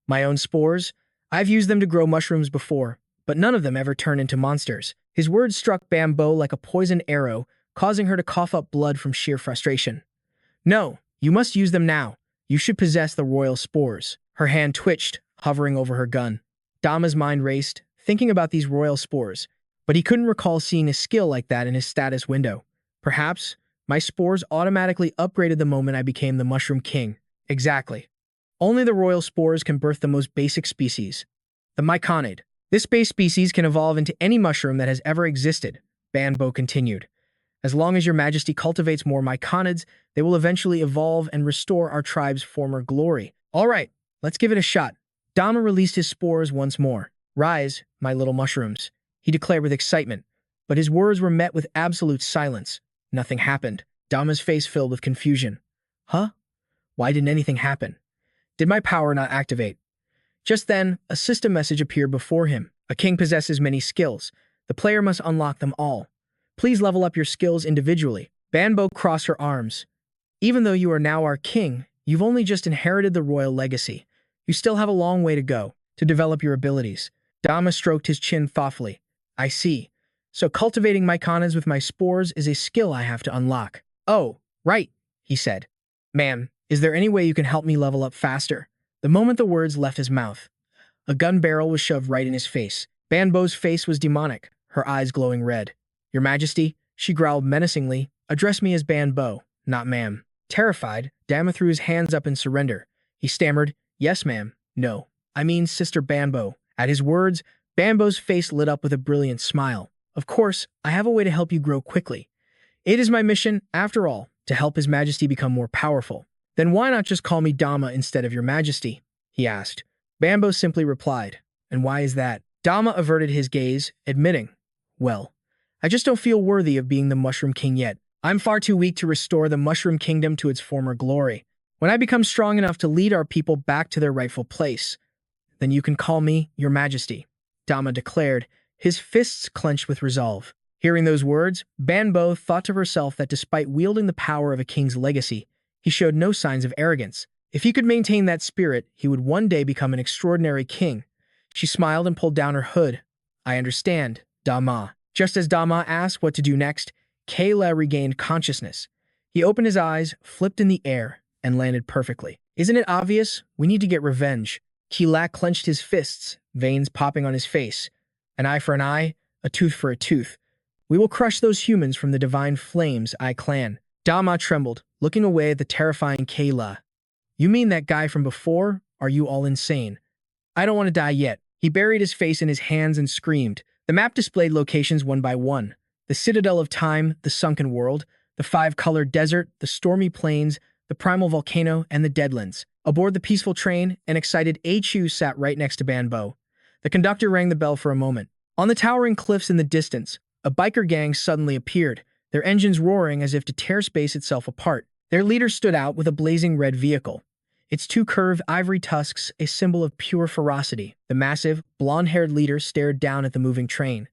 my own spores? I've used them to grow mushrooms before, but none of them ever turn into monsters. His words struck Banbo like a poisoned arrow, causing her to cough up blood from sheer frustration. No, you must use them now. You should possess the royal spores. Her hand twitched, hovering over her gun. Dama's mind raced, thinking about these royal spores, but he couldn't recall seeing a skill like that in his status window. Perhaps my spores automatically upgraded the moment I became the Mushroom King. Exactly. Only the royal spores can birth the most basic species, the myconid. This base species can evolve into any mushroom that has ever existed, Banbo continued. As long as your Majesty cultivates more myconids, they will eventually evolve and restore our tribe's former glory. All right, let's give it a shot. Dama released his spores once more. Rise, my little mushrooms, he declared with excitement, but his words were met with absolute silence. Nothing happened. Dama's face filled with confusion. Huh? Why didn't anything happen? Did my power not activate? Just then, a system message appeared before him. A king possesses many skills. The player must unlock them all. Please level up your skills individually. Banbo crossed her arms. Even though you are now our king, you've only just inherited the royal legacy. You still have a long way to go to develop your abilities. Dama stroked his chin thoughtfully. I see. So cultivating myconas with my spores is a skill I have to unlock. Oh, right, he said. Ma'am, is there any way you can help me level up faster? The moment the words left his mouth, a gun barrel was shoved right in his face. Banbo's face was demonic, her eyes glowing red. Your Majesty, she growled menacingly, address me as Banbo, not ma'am. Terrified, Dama threw his hands up in surrender. He stammered, yes ma'am, no. I mean Sister Banbo. At his words, Banbo's face lit up with a brilliant smile. Of course, I have a way to help you grow quickly. It is my mission, after all, to help His Majesty become more powerful. Then why not just call me Dama instead of Your Majesty? He asked. Banbo simply replied. And why is that? Dama averted his gaze, admitting, well, I just don't feel worthy of being the Mushroom King yet. I'm far too weak to restore the Mushroom Kingdom to its former glory. When I become strong enough to lead our people back to their rightful place, then you can call me Your Majesty, Dama declared, his fists clenched with resolve. Hearing those words, Banbo thought to herself that despite wielding the power of a king's legacy, he showed no signs of arrogance. If he could maintain that spirit, he would one day become an extraordinary king. She smiled and pulled down her hood. I understand, Dama. Just as Dama asked what to do next, Kayla regained consciousness. He opened his eyes, flipped in the air, and landed perfectly. Isn't it obvious? We need to get revenge. Kayla clenched his fists, veins popping on his face. An eye for an eye, a tooth for a tooth. We will crush those humans from the divine flames, I clan. Dama trembled, looking away at the terrifying Kayla. You mean that guy from before? Are you all insane? I don't want to die yet. He buried his face in his hands and screamed. The map displayed locations one by one. The Citadel of Time, the Sunken World, the Five-Colored Desert, the Stormy Plains, the Primal Volcano, and the Deadlands. Aboard the peaceful train, an excited Chu sat right next to Banbo. The conductor rang the bell for a moment. On the towering cliffs in the distance, a biker gang suddenly appeared, their engines roaring as if to tear space itself apart. Their leader stood out with a blazing red vehicle. Its two curved ivory tusks, a symbol of pure ferocity. The massive, blonde-haired leader stared down at the moving train.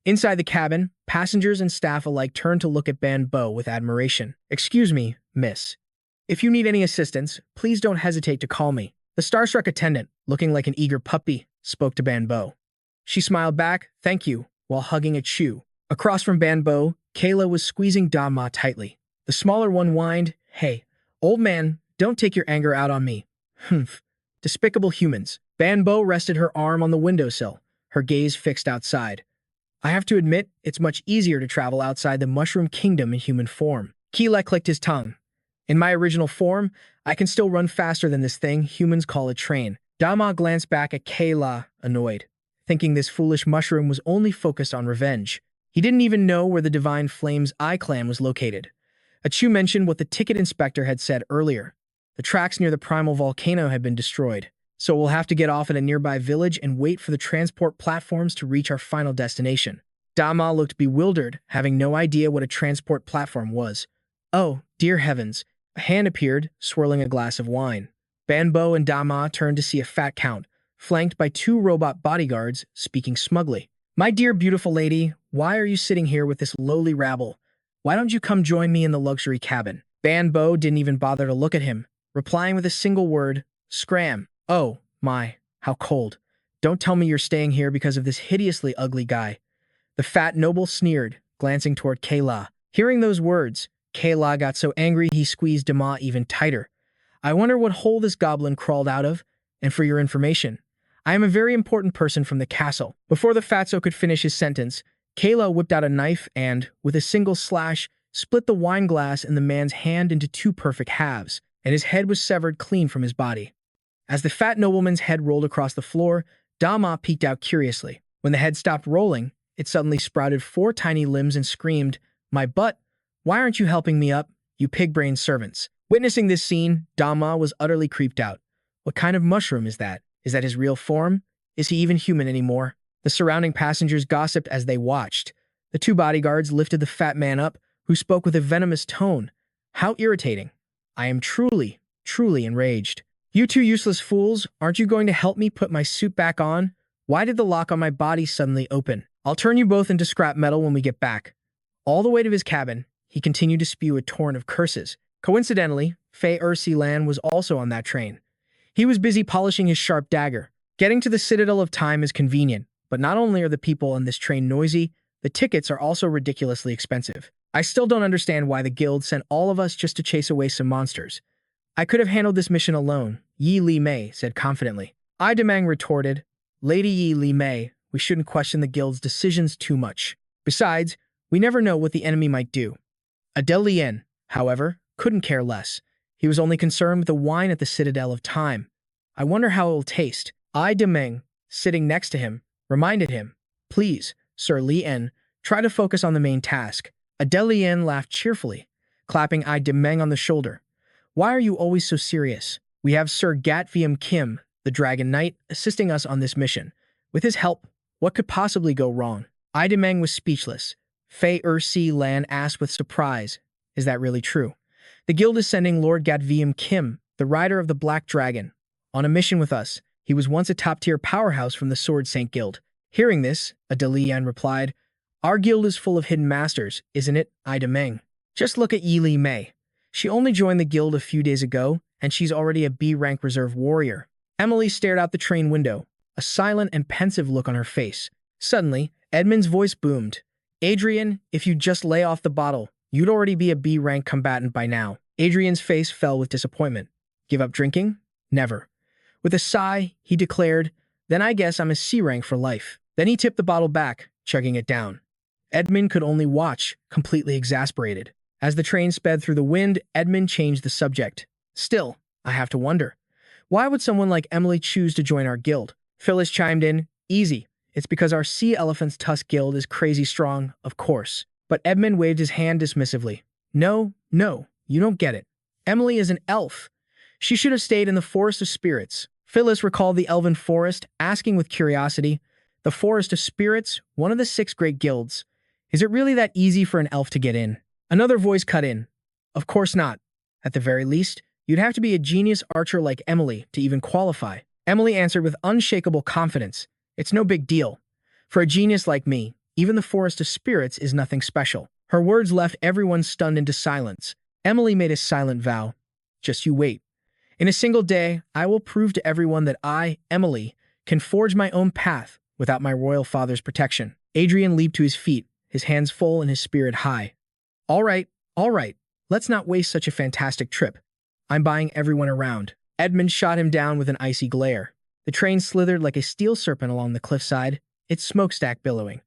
Inside the cabin, passengers and staff alike turned to look at Banbo with admiration. Excuse me, miss. If you need any assistance, please don't hesitate to call me. The starstruck attendant, looking like an eager puppy, spoke to Banbo. She smiled back, thank you, while hugging Chu. Across from Banbo, Kayla was squeezing Dama tightly. The smaller one whined, hey, old man, don't take your anger out on me. Humph. Despicable humans. Banbo rested her arm on the windowsill, her gaze fixed outside. I have to admit, it's much easier to travel outside the Mushroom Kingdom in human form. Kayla clicked his tongue. In my original form, I can still run faster than this thing humans call a train. Dama glanced back at Kayla, annoyed, thinking this foolish mushroom was only focused on revenge. He didn't even know where the Divine Flames I-Clan was located. Chu mentioned what the ticket inspector had said earlier. The tracks near the Primal Volcano had been destroyed, so we'll have to get off at a nearby village and wait for the transport platforms to reach our final destination. Dama looked bewildered, having no idea what a transport platform was. Oh, dear heavens. A hand appeared, swirling a glass of wine. Banbo and Dama turned to see a fat count, flanked by two robot bodyguards, speaking smugly. My dear beautiful lady, why are you sitting here with this lowly rabble? Why don't you come join me in the luxury cabin? Banbo didn't even bother to look at him, replying with a single word, scram. Oh, my, how cold. Don't tell me you're staying here because of this hideously ugly guy. The fat noble sneered, glancing toward Kayla. Hearing those words, Kayla got so angry he squeezed Dama even tighter. I wonder what hole this goblin crawled out of, and for your information, I am a very important person from the castle. Before the fatso could finish his sentence, Kayla whipped out a knife and, with a single slash, split the wine glass in the man's hand into two perfect halves, and his head was severed clean from his body. As the fat nobleman's head rolled across the floor, Dama peeked out curiously. When the head stopped rolling, it suddenly sprouted four tiny limbs and screamed, My butt! Why aren't you helping me up, you pig-brained servants? Witnessing this scene, Dama was utterly creeped out. What kind of mushroom is that? Is that his real form? Is he even human anymore? The surrounding passengers gossiped as they watched. The two bodyguards lifted the fat man up, who spoke with a venomous tone. How irritating. I am truly, truly enraged. You two useless fools, aren't you going to help me put my suit back on? Why did the lock on my body suddenly open? I'll turn you both into scrap metal when we get back. All the way to his cabin, he continued to spew a torrent of curses. Coincidentally, Fei Ursi Lan was also on that train. He was busy polishing his sharp dagger. Getting to the Citadel of Time is convenient, but not only are the people on this train noisy, the tickets are also ridiculously expensive. I still don't understand why the guild sent all of us just to chase away some monsters. I could have handled this mission alone, Yi Li Mei said confidently. Ai Demang retorted, Lady Yi Li Mei, we shouldn't question the guild's decisions too much. Besides, we never know what the enemy might do. Adele Lien, however, couldn't care less. He was only concerned with the wine at the Citadel of Time. I wonder how it will taste. Ai Demeng, sitting next to him, reminded him, Please, Sir Lien, try to focus on the main task. Adele Lien laughed cheerfully, clapping Ai Demeng on the shoulder. Why are you always so serious? We have Sir Gatvium Kim, the Dragon Knight, assisting us on this mission. With his help, what could possibly go wrong? Ai Demeng was speechless. Fei Si Lan asked with surprise, Is that really true? The guild is sending Lord Gatvium Kim, the rider of the Black Dragon, on a mission with us. He was once a top-tier powerhouse from the Sword Saint Guild. Hearing this, Adelian replied, Our guild is full of hidden masters, isn't it, Ai Demeng? Just look at Yi Li Mei. She only joined the guild a few days ago, and she's already a B-rank reserve warrior. Emily stared out the train window, a silent and pensive look on her face. Suddenly, Edmund's voice boomed. Adrian, if you just lay off the bottle, you'd already be a B-rank combatant by now. Adrian's face fell with disappointment. Give up drinking? Never. With a sigh, he declared, Then I guess I'm a C-rank for life. Then he tipped the bottle back, chugging it down. Edmund could only watch, completely exasperated. As the train sped through the wind, Edmund changed the subject. Still, I have to wonder. Why would someone like Emily choose to join our guild? Phyllis chimed in, Easy. It's because our Sea Elephant's Tusk Guild is crazy strong, of course. But Edmund waved his hand dismissively. No, you don't get it. Emily is an elf. She should have stayed in the Forest of Spirits. Phyllis recalled the Elven Forest, asking with curiosity, The Forest of Spirits, one of the 6 great guilds. Is it really that easy for an elf to get in? Another voice cut in. Of course not. At the very least, you'd have to be a genius archer like Emily to even qualify. Emily answered with unshakable confidence. It's no big deal. For a genius like me, even the Forest of Spirits is nothing special. Her words left everyone stunned into silence. Emily made a silent vow. Just you wait. In a single day, I will prove to everyone that I, Emily, can forge my own path without my royal father's protection. Adrian leaped to his feet, his hands full and his spirit high. All right. Let's not waste such a fantastic trip. I'm buying everyone around. Edmund shot him down with an icy glare. The train slithered like a steel serpent along the cliffside, its smokestack billowing.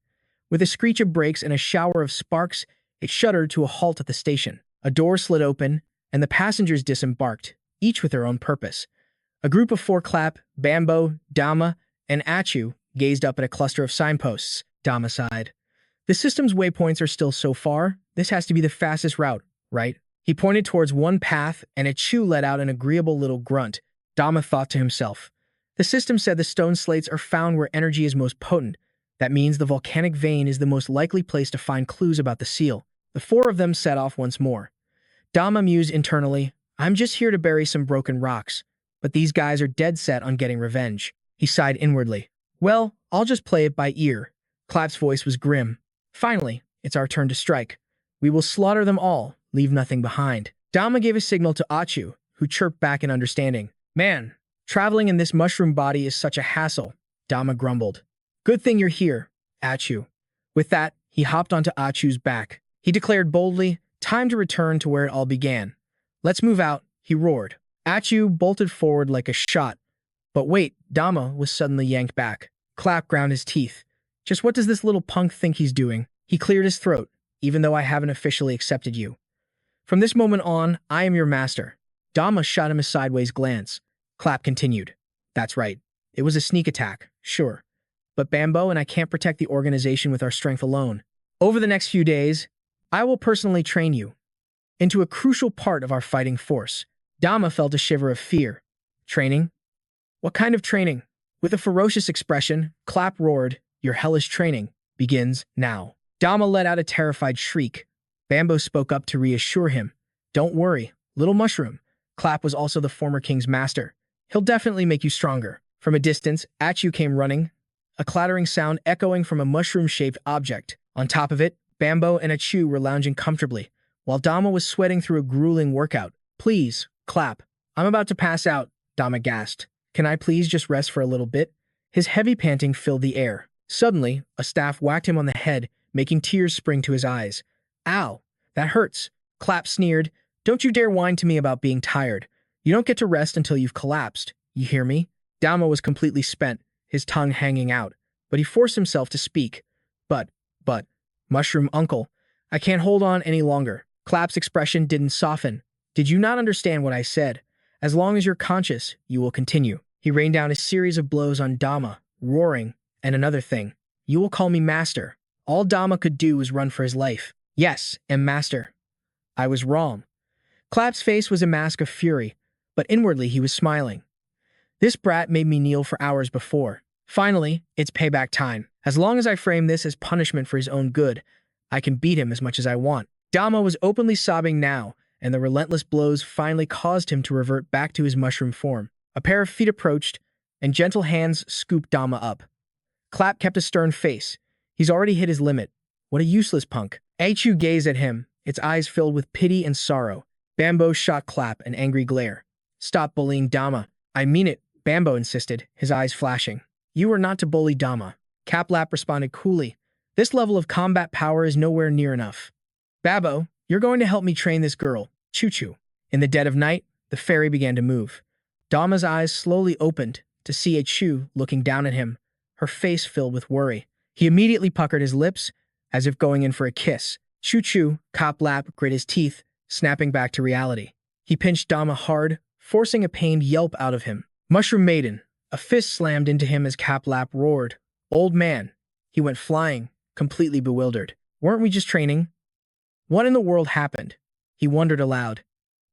With a screech of brakes and a shower of sparks, it shuddered to a halt at the station. A door slid open, and the passengers disembarked, each with their own purpose. A group of 4 Clap, Bambo, Dama, and Achu gazed up at a cluster of signposts. Dama sighed. The system's waypoints are still so far. This has to be the fastest route, right? He pointed towards one path, and Achu let out an agreeable little grunt. Dama thought to himself. The system said the stone slates are found where energy is most potent. That means the volcanic vein is the most likely place to find clues about the seal. The 4 of them set off once more. Dama mused internally, I'm just here to bury some broken rocks, but these guys are dead set on getting revenge. He sighed inwardly. Well, I'll just play it by ear. Clap's voice was grim. Finally, it's our turn to strike. We will slaughter them all, leave nothing behind. Dama gave a signal to Achu, who chirped back in understanding. Man, traveling in this mushroom body is such a hassle, Dama grumbled. Good thing you're here, Achu. With that, he hopped onto Achu's back. He declared boldly, Time to return to where it all began. Let's move out, he roared. Achu bolted forward like a shot. But wait, Dama was suddenly yanked back. Clap ground his teeth. Just what does this little punk think he's doing? He cleared his throat, even though I haven't officially accepted you. From this moment on, I am your master. Dama shot him a sideways glance. Clap continued. That's right. It was a sneak attack, sure. But Bambo and I can't protect the organization with our strength alone. Over the next few days, I will personally train you into a crucial part of our fighting force. Dama felt a shiver of fear. Training? What kind of training? With a ferocious expression, Clap roared, Your hellish training begins now. Dama let out a terrified shriek. Bambo spoke up to reassure him. Don't worry, little mushroom. Clap was also the former king's master. He'll definitely make you stronger. From a distance, Achu came running, a clattering sound echoing from a mushroom-shaped object. On top of it, Bambo and Achu were lounging comfortably, while Dama was sweating through a grueling workout. Please, Clap. I'm about to pass out, Dama gasped. Can I please just rest for a little bit? His heavy panting filled the air. Suddenly, a staff whacked him on the head, making tears spring to his eyes. Ow, that hurts. Clap sneered. Don't you dare whine to me about being tired. You don't get to rest until you've collapsed. You hear me? Dama was completely spent, his tongue hanging out, but he forced himself to speak. But, Mushroom Uncle, I can't hold on any longer. Clap's expression didn't soften. Did you not understand what I said? As long as you're conscious, you will continue. He rained down a series of blows on Dama, roaring, and another thing. You will call me Master. All Dama could do was run for his life. Yes, am Master. I was wrong. Clap's face was a mask of fury, but inwardly he was smiling. This brat made me kneel for hours before. Finally, it's payback time. As long as I frame this as punishment for his own good, I can beat him as much as I want. Dama was openly sobbing now, and the relentless blows finally caused him to revert back to his mushroom form. A pair of feet approached, and gentle hands scooped Dama up. Clap kept a stern face. He's already hit his limit. What a useless punk. Aichu gazed at him, its eyes filled with pity and sorrow. Bambo shot Clap an angry glare. Stop bullying Dama. I mean it, Bambo insisted, his eyes flashing. You are not to bully Dama. Caplap responded coolly. This level of combat power is nowhere near enough. Babbo, you're going to help me train this girl. Choo-choo. In the dead of night, the fairy began to move. Dama's eyes slowly opened to see a Chu looking down at him, her face filled with worry. He immediately puckered his lips, as if going in for a kiss. Choo-choo, Caplap grit his teeth, snapping back to reality. He pinched Dama hard, forcing a pained yelp out of him. Mushroom Maiden. A fist slammed into him as Caplap roared. Old man. He went flying, completely bewildered. Weren't we just training? What in the world happened? He wondered aloud.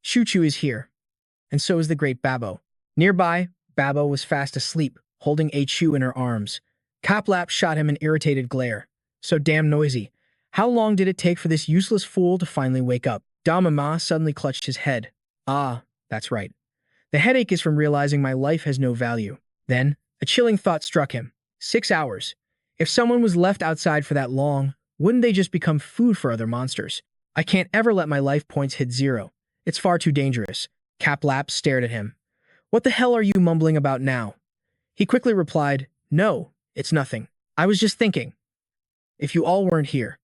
Choo-choo is here. And so is the great Babbo. Nearby, Babbo was fast asleep, holding a Chu in her arms. Caplap shot him an irritated glare. So damn noisy. How long did it take for this useless fool to finally wake up? Dama suddenly clutched his head. Ah, that's right. The headache is from realizing my life has no value. Then, a chilling thought struck him. 6 hours. If someone was left outside for that long, wouldn't they just become food for other monsters? I can't ever let my life points hit 0. It's far too dangerous. Caplap stared at him. What the hell are you mumbling about now? He quickly replied, No, it's nothing. I was just thinking. If you all weren't here,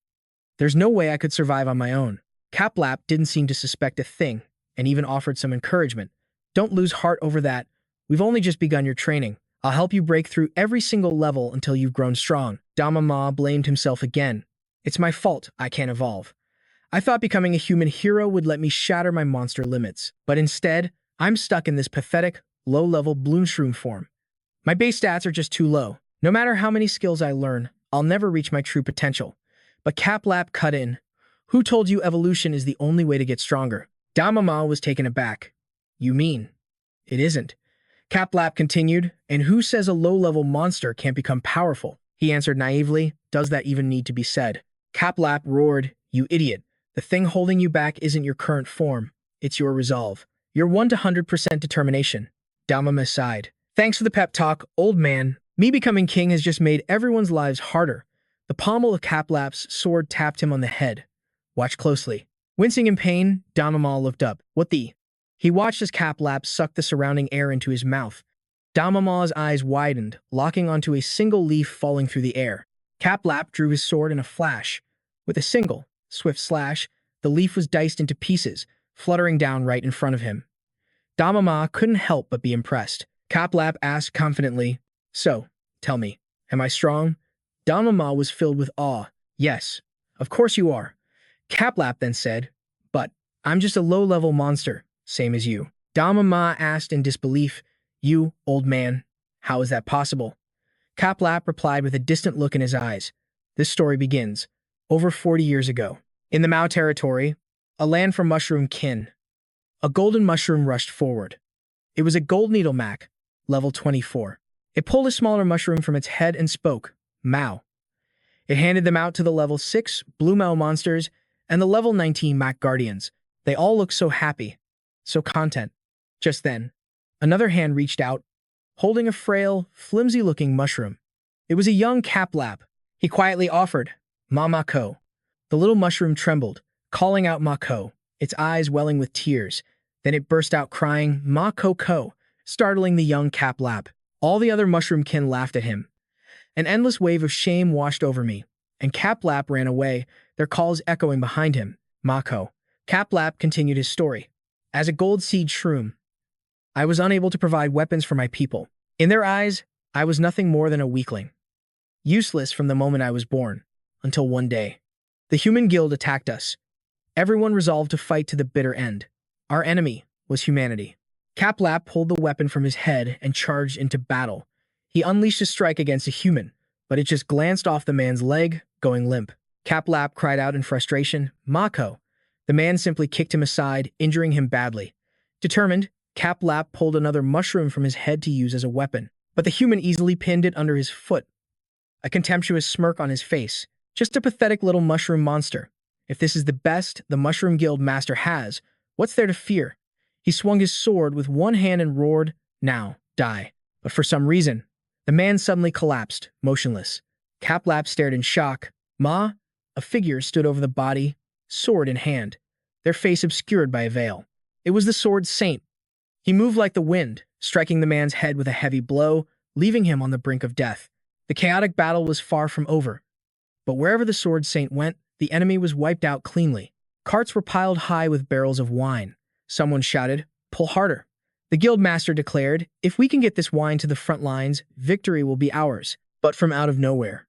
there's no way I could survive on my own. Caplap didn't seem to suspect a thing, and even offered some encouragement. Don't lose heart over that. We've only just begun your training. I'll help you break through every single level until you've grown strong. Dama blamed himself again. It's my fault I can't evolve. I thought becoming a human hero would let me shatter my monster limits, but instead, I'm stuck in this pathetic, low-level Bloomshroom form. My base stats are just too low. No matter how many skills I learn, I'll never reach my true potential. But Caplap cut in. Who told you evolution is the only way to get stronger? Dama was taken aback. You mean it isn't? Caplap continued, and who says a low-level monster can't become powerful? He answered naively, does that even need to be said? Caplap roared, you idiot. The thing holding you back isn't your current form, it's your resolve. Your 100% determination. Dama sighed. Thanks for the pep talk, old man. Me becoming king has just made everyone's lives harder. The pommel of Caplap's sword tapped him on the head. Watch closely. Wincing in pain, Dama looked up. What the? He watched as Caplap sucked the surrounding air into his mouth. Dama's eyes widened, locking onto a single leaf falling through the air. Caplap drew his sword in a flash. With a single, swift slash, the leaf was diced into pieces, fluttering down right in front of him. Dama couldn't help but be impressed. Caplap asked confidently, So, tell me, am I strong? Dama was filled with awe. Yes, of course you are. Caplap then said, But I'm just a low-level monster, same as you. Dama asked in disbelief, You, old man, how is that possible? Caplap replied with a distant look in his eyes. This story begins over 40 years ago. In the Mao territory, a land for mushroom kin, a golden mushroom rushed forward. It was a gold needle Mac, level 24. It pulled a smaller mushroom from its head and spoke, Mao. It handed them out to the level 6 Blue Mao monsters and the level 19 Mac Guardians. They all looked so happy, so content. Just then, another hand reached out, holding a frail, flimsy-looking mushroom. It was a young Caplap. He quietly offered, Mako. The little mushroom trembled, calling out Mako, its eyes welling with tears. Then it burst out crying, Mako. startling the young Cap-Lap. All the other mushroom kin laughed at him. An endless wave of shame washed over me, and Cap-Lap ran away, their calls echoing behind him. Mako. Cap-Lap continued his story. As a gold seed shroom, I was unable to provide weapons for my people. In their eyes, I was nothing more than a weakling. Useless from the moment I was born, until one day. The human guild attacked us. Everyone resolved to fight to the bitter end. Our enemy was humanity. Cap-Lap pulled the weapon from his head and charged into battle. He unleashed a strike against a human, but it just glanced off the man's leg, going limp. Cap-Lap cried out in frustration, "Mako!" The man simply kicked him aside, injuring him badly. Determined, Cap-Lap pulled another mushroom from his head to use as a weapon, but the human easily pinned it under his foot. A contemptuous smirk on his face. Just a pathetic little mushroom monster. If this is the best the Mushroom Guild master has, what's there to fear? He swung his sword with one hand and roared, "Now, die." But for some reason, the man suddenly collapsed, motionless. Cap-Lap stared in shock. Ma, a figure stood over the body, sword in hand, their face obscured by a veil. It was the Sword Saint. He moved like the wind, striking the man's head with a heavy blow, leaving him on the brink of death. The chaotic battle was far from over. But wherever the Sword Saint went, the enemy was wiped out cleanly. Carts were piled high with barrels of wine. Someone shouted, "Pull harder." The guild master declared, "If we can get this wine to the front lines, victory will be ours." But from out of nowhere,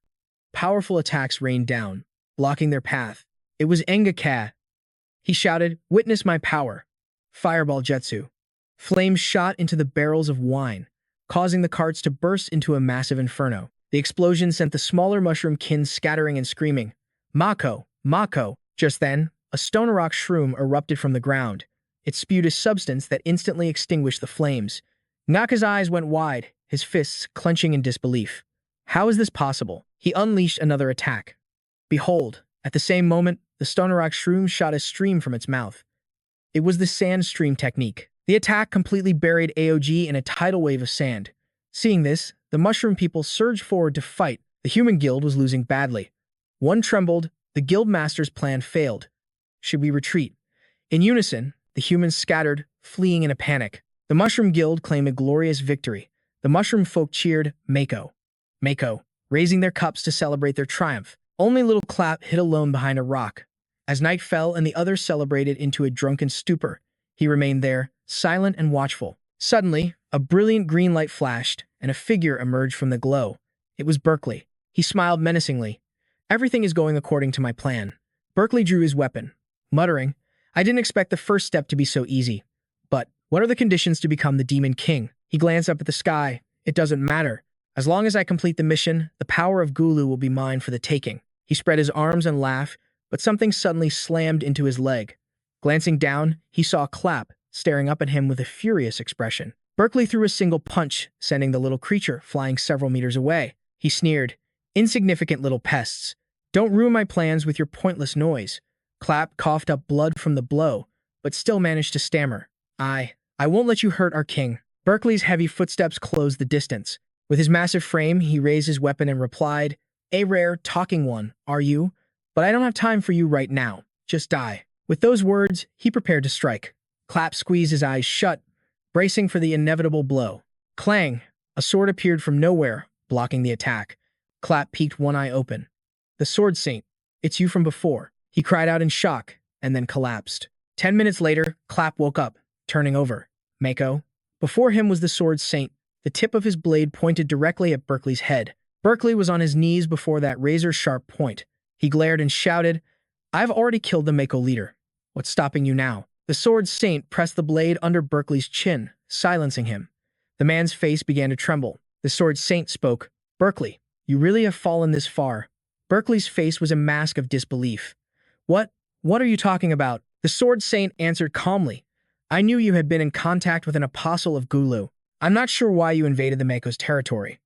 powerful attacks rained down, blocking their path. It was Engaka. He shouted, "Witness my power." Fireball Jetsu. Flames shot into the barrels of wine, causing the carts to burst into a massive inferno. The explosion sent the smaller mushroom kin scattering and screaming, "Mako! Mako!" Just then, a stone rock shroom erupted from the ground. It spewed a substance that instantly extinguished the flames. Ngaka's eyes went wide, his fists clenching in disbelief. How is this possible? He unleashed another attack. Behold, at the same moment, the stone rock shroom shot a stream from its mouth. It was the sand stream technique. The attack completely buried AOG in a tidal wave of sand. Seeing this, the mushroom people surged forward to fight. The human guild was losing badly. One trembled, the guild master's plan failed. Should we retreat? In unison, the humans scattered, fleeing in a panic. The mushroom guild claimed a glorious victory. The mushroom folk cheered, "Mako! Mako!" raising their cups to celebrate their triumph. Only little Clap hid alone behind a rock. As night fell and the others celebrated into a drunken stupor, he remained there, silent and watchful. Suddenly, a brilliant green light flashed, and a figure emerged from the glow. It was Berkeley. He smiled menacingly. "Everything is going according to my plan." Berkeley drew his weapon, muttering, "I didn't expect the first step to be so easy. But what are the conditions to become the Demon King?" He glanced up at the sky. "It doesn't matter. As long as I complete the mission, the power of Gulu will be mine for the taking." He spread his arms and laughed, but something suddenly slammed into his leg. Glancing down, he saw Clap, staring up at him with a furious expression. Berkeley threw a single punch, sending the little creature flying several meters away. He sneered, "Insignificant little pests. Don't ruin my plans with your pointless noise." Clap coughed up blood from the blow, but still managed to stammer, I won't let you hurt our king." Berkeley's heavy footsteps closed the distance. With his massive frame, he raised his weapon and replied, "A rare, talking one, are you? But I don't have time for you right now. Just die." With those words, he prepared to strike. Clap squeezed his eyes shut, bracing for the inevitable blow. Clang! A sword appeared from nowhere, blocking the attack. Clap peeked one eye open. "The Sword Saint, it's you from before." He cried out in shock, and then collapsed. 10 minutes later, Clap woke up, turning over. Mako. Before him was the Sword Saint. The tip of his blade pointed directly at Berkeley's head. Berkeley was on his knees before that razor-sharp point. He glared and shouted, "I've already killed the Mako leader. What's stopping you now?" The Sword Saint pressed the blade under Berkeley's chin, silencing him. The man's face began to tremble. The Sword Saint spoke, "Berkeley, you really have fallen this far." Berkeley's face was a mask of disbelief. What are you talking about?" The Sword Saint answered calmly. "I knew you had been in contact with an apostle of Gulu. I'm not sure why you invaded the Mako's territory,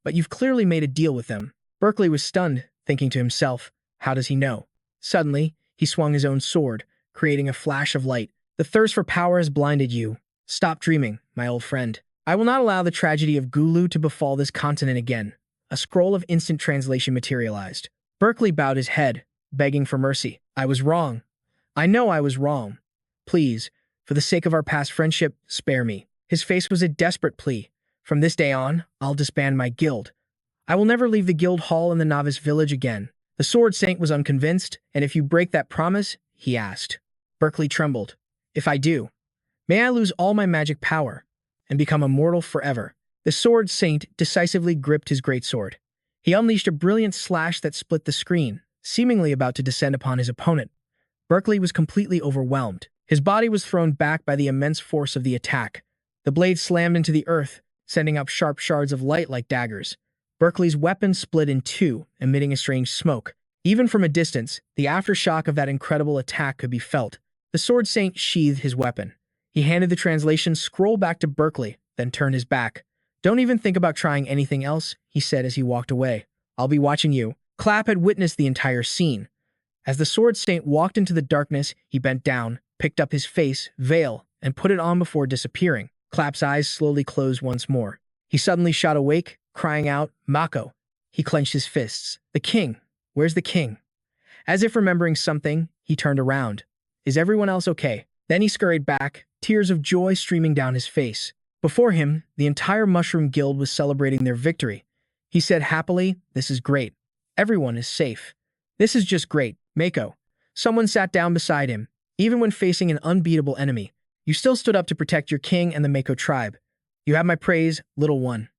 but you've clearly made a deal with them." Berkeley was stunned, thinking to himself, how does he know? Suddenly, he swung his own sword, creating a flash of light. "The thirst for power has blinded you. Stop dreaming, my old friend. I will not allow the tragedy of Gulu to befall this continent again." A scroll of instant translation materialized. Berkeley bowed his head, begging for mercy. "I was wrong. I know I was wrong. Please, for the sake of our past friendship, spare me." His face was a desperate plea. From this day on, I'll disband my guild. I will never leave the guild hall in the novice village again. The Sword Saint was unconvinced, and if you break that promise, he asked. Berkeley trembled. If I do, may I lose all my magic power and become immortal forever? The Sword Saint decisively gripped his greatsword. He unleashed a brilliant slash that split the screen, seemingly about to descend upon his opponent. Berkeley was completely overwhelmed. His body was thrown back by the immense force of the attack. The blade slammed into the earth, sending up sharp shards of light like daggers. Berkeley's weapon split in two, emitting a strange smoke. Even from a distance, the aftershock of that incredible attack could be felt. The Sword Saint sheathed his weapon. He handed the translation scroll back to Berkeley, then turned his back. Don't even think about trying anything else, he said as he walked away. I'll be watching you. Clapp had witnessed the entire scene. As the Sword Saint walked into the darkness, he bent down, picked up his face, veil, and put it on before disappearing. Clapp's eyes slowly closed once more. He suddenly shot awake, crying out, Mako. He clenched his fists. The king. Where's the king? As if remembering something, he turned around. Is everyone else okay? Then he scurried back, tears of joy streaming down his face. Before him, the entire Mushroom Guild was celebrating their victory. He said happily, this is great. Everyone is safe. This is just great, Mako. Someone sat down beside him. Even when facing an unbeatable enemy, you still stood up to protect your king and the Mako tribe. You have my praise, little one.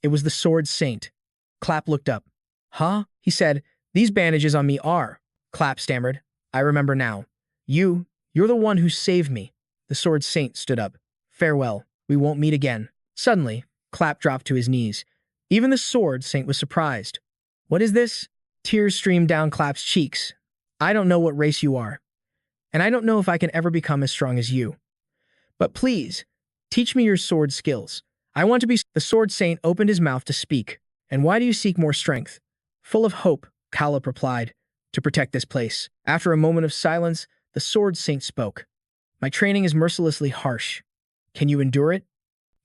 It was the Sword Saint. Clapp looked up. Huh? He said, these bandages on me are. Clapp stammered. I remember now. You're the one who saved me. The Sword Saint stood up. Farewell. We won't meet again. Suddenly, Clapp dropped to his knees. Even the Sword Saint was surprised. What is this? Tears streamed down Clapp's cheeks. I don't know what race you are, and I don't know if I can ever become as strong as you. But please, teach me your sword skills. I want to be— The Sword Saint opened his mouth to speak. And why do you seek more strength? Full of hope, Calip replied. To protect this place. After a moment of silence, the Sword Saint spoke. My training is mercilessly harsh. Can you endure it?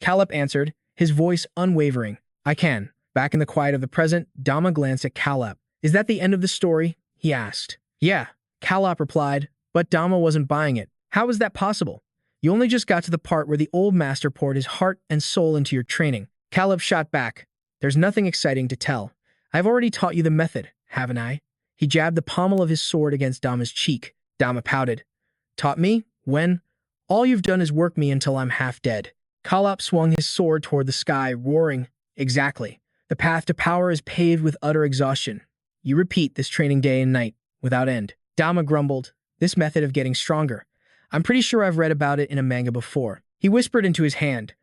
Calip answered, his voice unwavering. I can. Back in the quiet of the present, Dama glanced at Calip. Is that the end of the story? He asked. Yeah, Calip replied, but Dama wasn't buying it. How is that possible? You only just got to the part where the old master poured his heart and soul into your training. Calip shot back. There's nothing exciting to tell. I've already taught you the method, haven't I? He jabbed the pommel of his sword against Dama's cheek. Dama pouted. Taught me? When? All you've done is work me until I'm half dead. Calip swung his sword toward the sky, roaring. Exactly. The path to power is paved with utter exhaustion. You repeat this training day and night, without end. Dama grumbled. This method of getting stronger. I'm pretty sure I've read about it in a manga before. He whispered into his hand.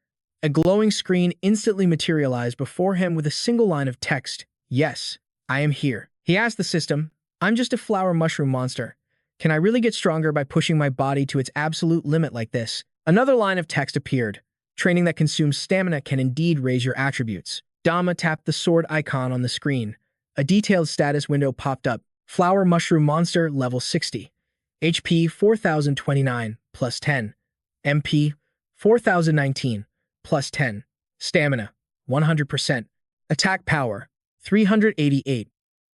A glowing screen instantly materialized before him with a single line of text. Yes, I am here. He asked the system, I'm just a flower mushroom monster. Can I really get stronger by pushing my body to its absolute limit like this? Another line of text appeared. Training that consumes stamina can indeed raise your attributes. Dama tapped the sword icon on the screen. A detailed status window popped up. Flower mushroom monster level 60. HP 4029 plus 10. MP 4019 plus 10. Stamina 100%. Attack power 388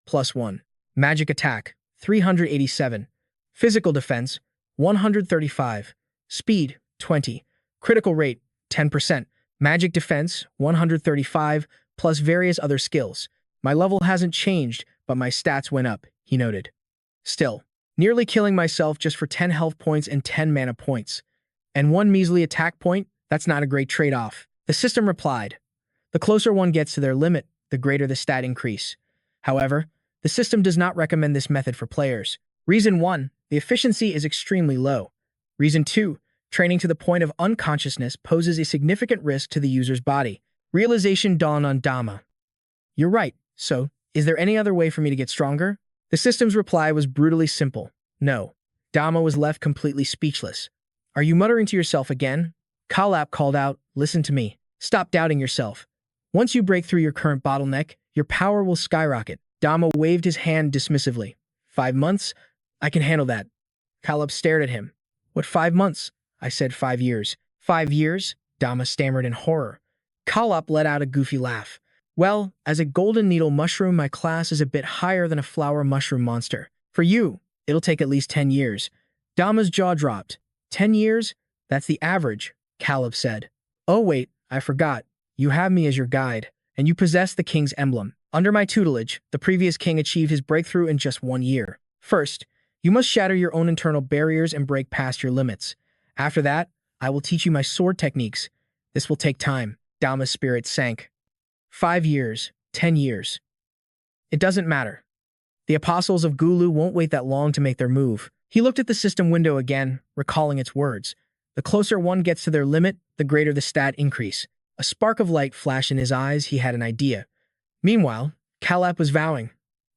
plus 1. Magic attack 387. Physical defense 135. Speed 20. Critical rate 10%. Magic defense 135 plus various other skills. My level hasn't changed, but my stats went up, he noted. Still, nearly killing myself just for 10 health points and 10 mana points. And 1 measly attack point? That's not a great trade-off. The system replied. The closer one gets to their limit, the greater the stat increase. However, the system does not recommend this method for players. Reason 1, the efficiency is extremely low. Reason 2, training to the point of unconsciousness poses a significant risk to the user's body. Realization dawned on Dama. You're right, so, is there any other way for me to get stronger? The system's reply was brutally simple. No. Dama was left completely speechless. Are you muttering to yourself again? Calip called out, listen to me. Stop doubting yourself. Once you break through your current bottleneck, your power will skyrocket. Dama waved his hand dismissively. 5 months? I can handle that. Calip stared at him. What 5 months? I said 5 years. 5 years? Dama stammered in horror. Calip let out a goofy laugh. Well, as a golden needle mushroom, my class is a bit higher than a flower mushroom monster. For you, it'll take at least 10 years. Dama's jaw dropped. 10 years? That's the average, Calip said. Oh wait, I forgot. You have me as your guide, and you possess the king's emblem. Under my tutelage, the previous king achieved his breakthrough in just 1 year. First, you must shatter your own internal barriers and break past your limits. After that, I will teach you my sword techniques. This will take time. Dama's spirit sank. 5 years, 10 years. It doesn't matter. The apostles of Gulu won't wait that long to make their move. He looked at the system window again, recalling its words. The closer one gets to their limit, the greater the stat increase. A spark of light flashed in his eyes. He had an idea. Meanwhile, Kalap was vowing,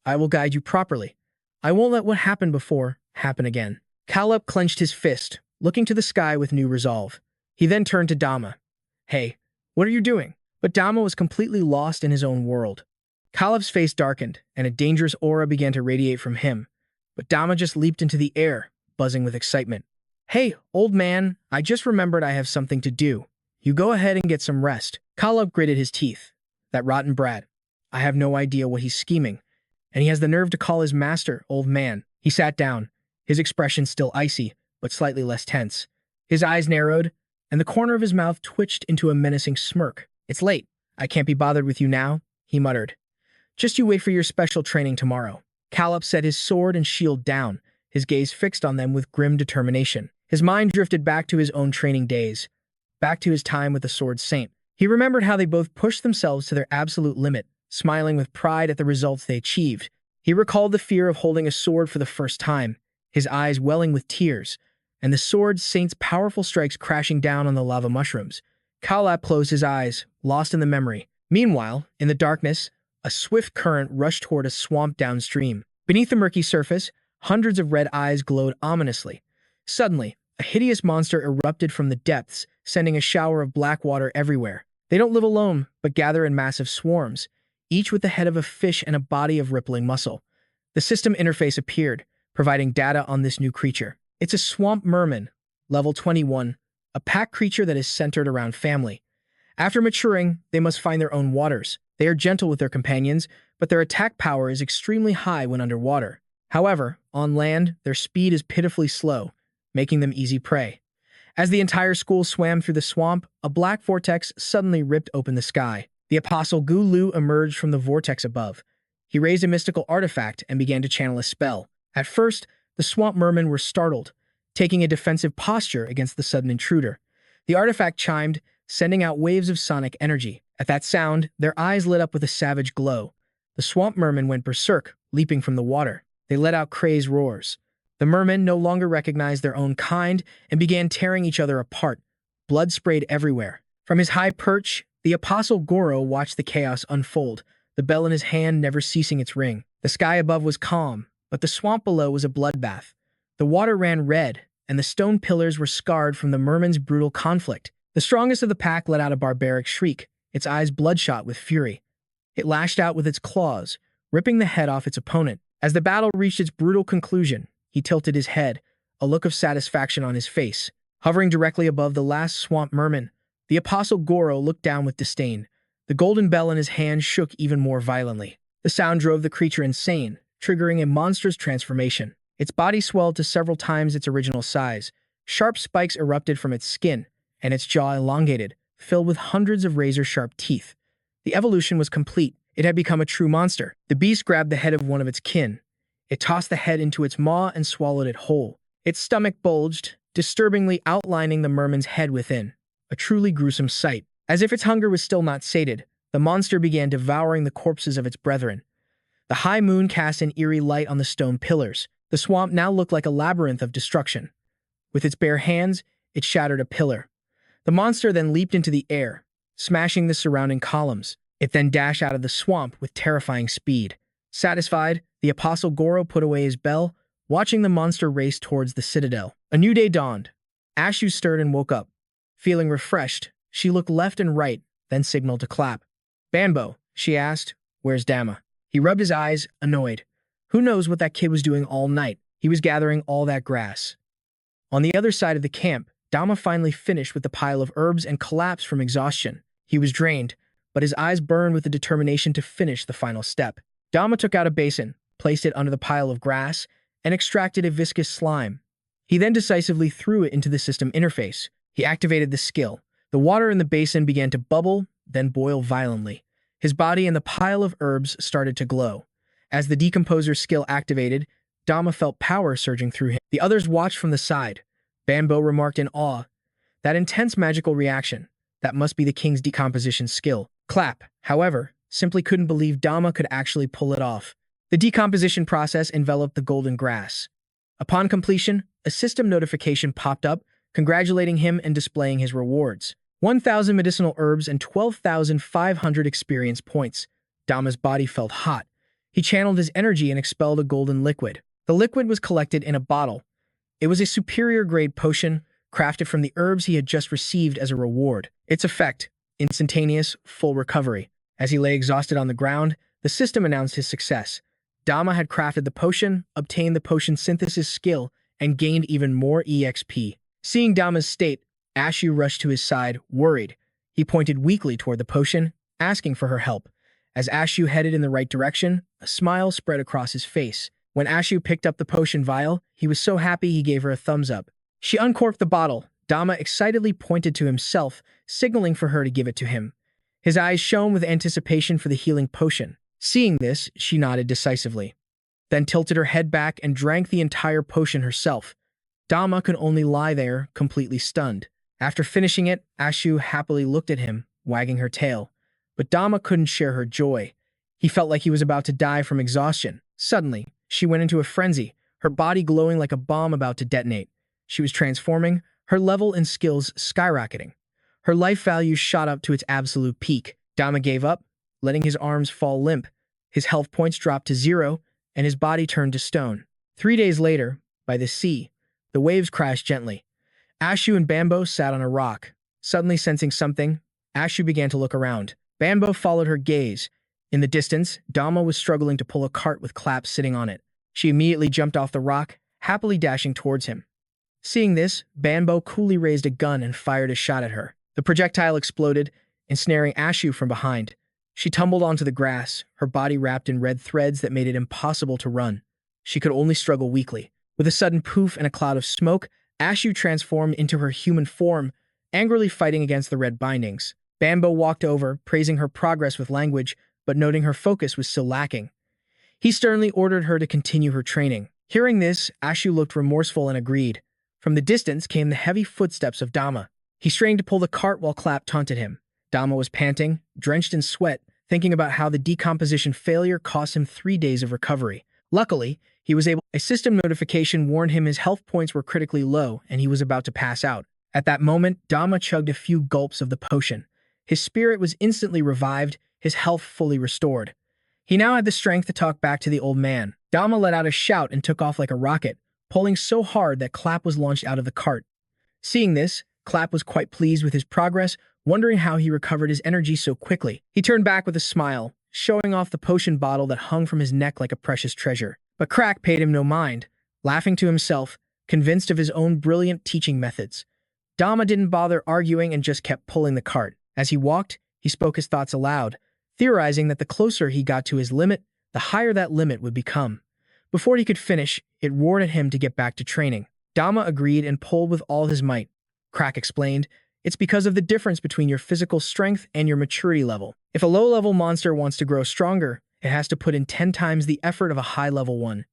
I will guide you properly. I won't let what happened before happen again. Kalap clenched his fist, looking to the sky with new resolve. He then turned to Dama. Hey, what are you doing? But Dama was completely lost in his own world. Kalap's face darkened, and a dangerous aura began to radiate from him. But Dama just leaped into the air, buzzing with excitement. Hey, old man, I just remembered I have something to do. You go ahead and get some rest. Kalap gritted his teeth. That rotten brat. I have no idea what he's scheming. And he has the nerve to call his master, old man. He sat down, his expression still icy, but slightly less tense. His eyes narrowed, and the corner of his mouth twitched into a menacing smirk. It's late. I can't be bothered with you now, he muttered. Just you wait for your special training tomorrow. Kalap set his sword and shield down, his gaze fixed on them with grim determination. His mind drifted back to his own training days, back to his time with the Sword Saint. He remembered how they both pushed themselves to their absolute limit, smiling with pride at the results they achieved. He recalled the fear of holding a sword for the first time, his eyes welling with tears, and the Sword Saint's powerful strikes crashing down on the lava mushrooms. Kalap closed his eyes, lost in the memory. Meanwhile, in the darkness, a swift current rushed toward a swamp downstream. Beneath the murky surface, hundreds of red eyes glowed ominously. Suddenly, a hideous monster erupted from the depths, sending a shower of black water everywhere. They don't live alone, but gather in massive swarms, each with the head of a fish and a body of rippling muscle. The system interface appeared, providing data on this new creature. It's a swamp merman, level 21, a pack creature that is centered around family. After maturing, they must find their own waters. They are gentle with their companions, but their attack power is extremely high when underwater. However, on land, their speed is pitifully slow, making them easy prey. As the entire school swam through the swamp, a black vortex suddenly ripped open the sky. The apostle Gulu emerged from the vortex above. He raised a mystical artifact and began to channel a spell. At first, the swamp mermen were startled, taking a defensive posture against the sudden intruder. The artifact chimed, sending out waves of sonic energy. At that sound, their eyes lit up with a savage glow. The swamp mermen went berserk, leaping from the water. They let out crazed roars. The mermen no longer recognized their own kind and began tearing each other apart. Blood sprayed everywhere. From his high perch, the apostle Goro watched the chaos unfold, the bell in his hand never ceasing its ring. The sky above was calm, but the swamp below was a bloodbath. The water ran red, and the stone pillars were scarred from the mermen's brutal conflict. The strongest of the pack let out a barbaric shriek, its eyes bloodshot with fury. It lashed out with its claws, ripping the head off its opponent. As the battle reached its brutal conclusion, he tilted his head, a look of satisfaction on his face. Hovering directly above the last swamp merman, the apostle Goro looked down with disdain. The golden bell in his hand shook even more violently. The sound drove the creature insane, triggering a monstrous transformation. Its body swelled to several times its original size. Sharp spikes erupted from its skin, and its jaw elongated, filled with hundreds of razor-sharp teeth. The evolution was complete. It had become a true monster. The beast grabbed the head of one of its kin. It tossed the head into its maw and swallowed it whole. Its stomach bulged, disturbingly outlining the merman's head within. A truly gruesome sight. As if its hunger was still not sated, the monster began devouring the corpses of its brethren. The high moon cast an eerie light on the stone pillars. The swamp now looked like a labyrinth of destruction. With its bare hands, it shattered a pillar. The monster then leaped into the air, smashing the surrounding columns. It then dashed out of the swamp with terrifying speed. Satisfied, the apostle Goro put away his bell, watching the monster race towards the citadel. A new day dawned. Ashu stirred and woke up. Feeling refreshed, she looked left and right, then signaled to clap. Banbo, she asked, where's Dama? He rubbed his eyes, annoyed. Who knows what that kid was doing all night? He was gathering all that grass. On the other side of the camp, Dama finally finished with the pile of herbs and collapsed from exhaustion. He was drained, but his eyes burned with the determination to finish the final step. Dama took out a basin, placed it under the pile of grass, and extracted a viscous slime. He then decisively threw it into the system interface. He activated the skill. The water in the basin began to bubble, then boil violently. His body and the pile of herbs started to glow. As the decomposer's skill activated, Dama felt power surging through him. The others watched from the side. Banbo remarked in awe, "That intense magical reaction. That must be the king's decomposition skill." Clap, however, simply couldn't believe Dama could actually pull it off. The decomposition process enveloped the golden grass. Upon completion, a system notification popped up, congratulating him and displaying his rewards. 1,000 medicinal herbs and 12,500 experience points. Dama's body felt hot. He channeled his energy and expelled a golden liquid. The liquid was collected in a bottle. It was a superior-grade potion, crafted from the herbs he had just received as a reward. Its effect: instantaneous, full recovery. As he lay exhausted on the ground, the system announced his success. Dama had crafted the potion, obtained the potion synthesis skill, and gained even more EXP. Seeing Dama's state, Ashu rushed to his side, worried. He pointed weakly toward the potion, asking for her help. As Ashu headed in the right direction, a smile spread across his face. When Ashu picked up the potion vial, he was so happy he gave her a thumbs up. She uncorked the bottle. Dama excitedly pointed to himself, signaling for her to give it to him. His eyes shone with anticipation for the healing potion. Seeing this, she nodded decisively, then tilted her head back and drank the entire potion herself. Dama could only lie there, completely stunned. After finishing it, Ashu happily looked at him, wagging her tail. But Dama couldn't share her joy. He felt like he was about to die from exhaustion. Suddenly, she went into a frenzy, her body glowing like a bomb about to detonate. She was transforming, her level and skills skyrocketing. Her life value shot up to its absolute peak. Dama gave up, letting his arms fall limp. His health points dropped to 0, and his body turned to stone. 3 days later, by the sea, the waves crashed gently. Ashu and Banbo sat on a rock. Suddenly sensing something, Ashu began to look around. Banbo followed her gaze. In the distance, Dama was struggling to pull a cart with Clap sitting on it. She immediately jumped off the rock, happily dashing towards him. Seeing this, Banbo coolly raised a gun and fired a shot at her. The projectile exploded, ensnaring Ashu from behind. She tumbled onto the grass, her body wrapped in red threads that made it impossible to run. She could only struggle weakly. With a sudden poof and a cloud of smoke, Ashu transformed into her human form, angrily fighting against the red bindings. Banbo walked over, praising her progress with language, but noting her focus was still lacking. He sternly ordered her to continue her training. Hearing this, Ashu looked remorseful and agreed. From the distance came the heavy footsteps of Dama. He strained to pull the cart while Clap taunted him. Dama was panting, drenched in sweat, thinking about how the decomposition failure cost him 3 days of recovery. Luckily, he was able. A system notification warned him his health points were critically low and he was about to pass out. At that moment, Dama chugged a few gulps of the potion. His spirit was instantly revived, his health fully restored. He now had the strength to talk back to the old man. Dama let out a shout and took off like a rocket, pulling so hard that Clap was launched out of the cart. Seeing this, Clap was quite pleased with his progress, wondering how he recovered his energy so quickly. He turned back with a smile, showing off the potion bottle that hung from his neck like a precious treasure. But Crack paid him no mind, laughing to himself, convinced of his own brilliant teaching methods. Dama didn't bother arguing and just kept pulling the cart. As he walked, he spoke his thoughts aloud, theorizing that the closer he got to his limit, the higher that limit would become. Before he could finish, it roared at him to get back to training. Dama agreed and pulled with all his might. Crack explained, "It's because of the difference between your physical strength and your maturity level. If a low-level monster wants to grow stronger, it has to put in 10 times the effort of a high-level one.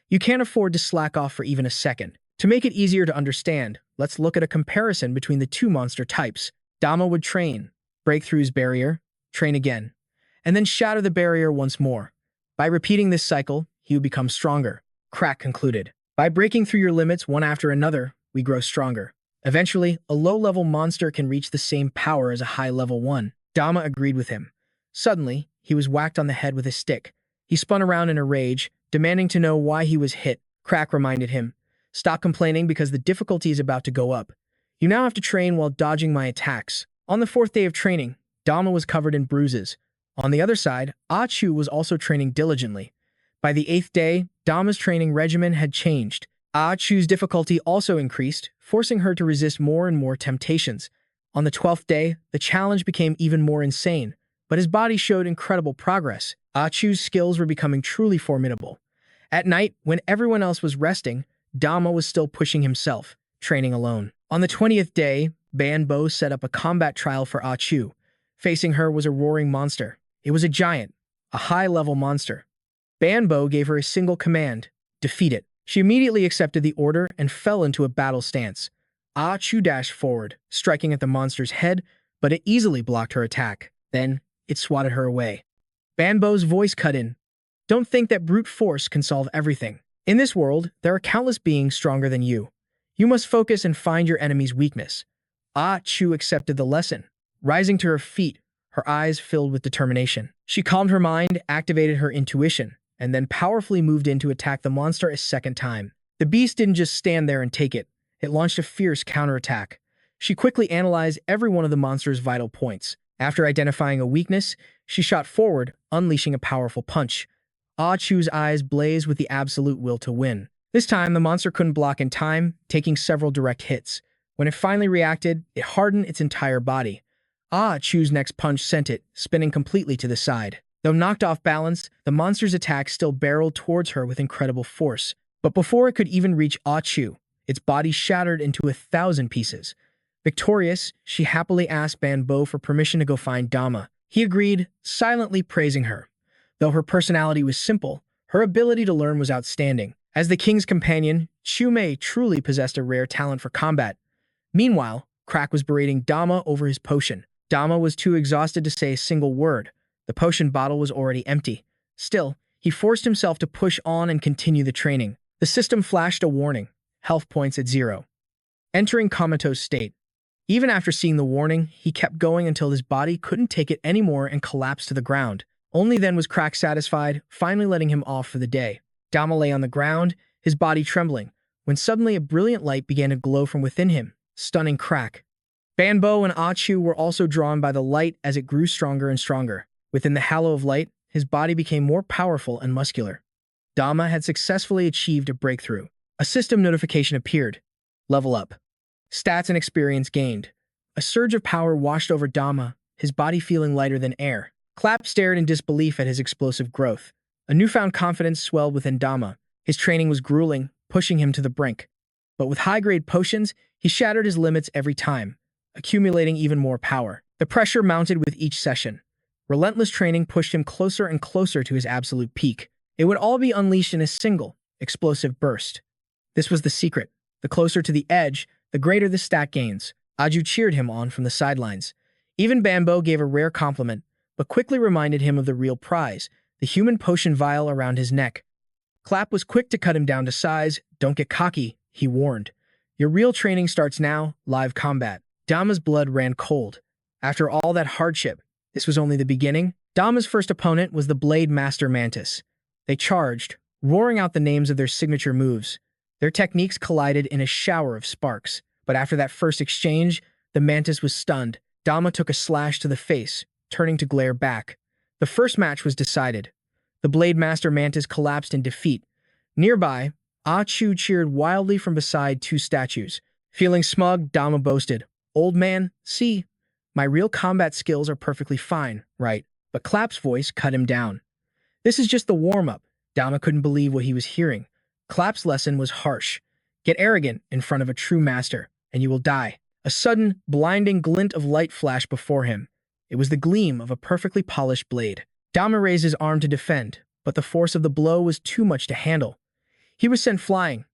You can't afford to slack off for even a second. To make it easier to understand, let's look at a comparison between the two monster types. Dama would train, break through his barrier, train again, and then shatter the barrier once more. By repeating this cycle, he would become stronger." Crack concluded. "By breaking through your limits one after another, we grow stronger. Eventually, a low-level monster can reach the same power as a high-level one." Dama agreed with him. Suddenly, he was whacked on the head with a stick. He spun around in a rage, demanding to know why he was hit. Crack reminded him, "Stop complaining because the difficulty is about to go up. You now have to train while dodging my attacks." On the 4th day of training, Dama was covered in bruises. On the other side, Achu was also training diligently. By the 8th day, Dama's training regimen had changed. Achu's difficulty also increased, forcing her to resist more and more temptations. On the 12th day, the challenge became even more insane, but his body showed incredible progress. Achu's skills were becoming truly formidable. At night, when everyone else was resting, Dama was still pushing himself, training alone. On the 20th day, Banbo set up a combat trial for Ah Chu. Facing her was a roaring monster. It was a giant, a high-level monster. Banbo gave her a single command: defeat it. She immediately accepted the order and fell into a battle stance. Ah Chu dashed forward, striking at the monster's head, but it easily blocked her attack. Then, it swatted her away. Banbo's voice cut in. Don't think that brute force can solve everything. In this world, there are countless beings stronger than you. You must focus and find your enemy's weakness. Ah Chu accepted the lesson. Rising to her feet, her eyes filled with determination. She calmed her mind, activated her intuition, and then powerfully moved in to attack the monster a second time. The beast didn't just stand there and take it. It launched a fierce counterattack. She quickly analyzed every one of the monster's vital points. After identifying a weakness, she shot forward, unleashing a powerful punch. Ah Chu's eyes blazed with the absolute will to win. This time, the monster couldn't block in time, taking several direct hits. When it finally reacted, it hardened its entire body. Ah Chu's next punch sent it, spinning completely to the side. Though knocked off balance, the monster's attack still barreled towards her with incredible force. But before it could even reach Ah Chu, its body shattered into 1,000 pieces. Victorious, she happily asked Banbo for permission to go find Dama. He agreed, silently praising her. Though her personality was simple, her ability to learn was outstanding. As the king's companion, Chu Mei truly possessed a rare talent for combat. Meanwhile, Crack was berating Dama over his potion. Dama was too exhausted to say a single word. The potion bottle was already empty. Still, he forced himself to push on and continue the training. The system flashed a warning: health points at 0. Entering comatose state. Even after seeing the warning, he kept going until his body couldn't take it anymore and collapsed to the ground. Only then was Crack satisfied, finally letting him off for the day. Dama lay on the ground, his body trembling, when suddenly a brilliant light began to glow from within him, stunning Crack. Banbo and Ah Chu were also drawn by the light as it grew stronger and stronger. Within the halo of light, his body became more powerful and muscular. Dama had successfully achieved a breakthrough. A system notification appeared. Level up. Stats and experience gained. A surge of power washed over Dama, his body feeling lighter than air. Clap stared in disbelief at his explosive growth. A newfound confidence swelled within Dama. His training was grueling, pushing him to the brink. But with high-grade potions, he shattered his limits every time, accumulating even more power. The pressure mounted with each session. Relentless training pushed him closer and closer to his absolute peak. It would all be unleashed in a single, explosive burst. This was the secret. The closer to the edge, the greater the stat gains. Aju cheered him on from the sidelines. Even Banbo gave a rare compliment, but quickly reminded him of the real prize, the human potion vial around his neck. Clap was quick to cut him down to size. Don't get cocky, he warned. Your real training starts now, live combat. Dama's blood ran cold. After all that hardship, this was only the beginning. Dama's first opponent was the Blade Master Mantis. They charged, roaring out the names of their signature moves. Their techniques collided in a shower of sparks. But after that first exchange, the Mantis was stunned. Dama took a slash to the face, turning to glare back. The first match was decided. The Blade Master Mantis collapsed in defeat. Nearby, Ah Chu cheered wildly from beside two statues. Feeling smug, Dama boasted, "Old man, see, my real combat skills are perfectly fine, right?" But Clap's voice cut him down. This is just the warm-up. Dama couldn't believe what he was hearing. Clap's lesson was harsh. Get arrogant in front of a true master, and you will die. A sudden, blinding glint of light flashed before him. It was the gleam of a perfectly polished blade. Dama raised his arm to defend, but the force of the blow was too much to handle. He was sent flying.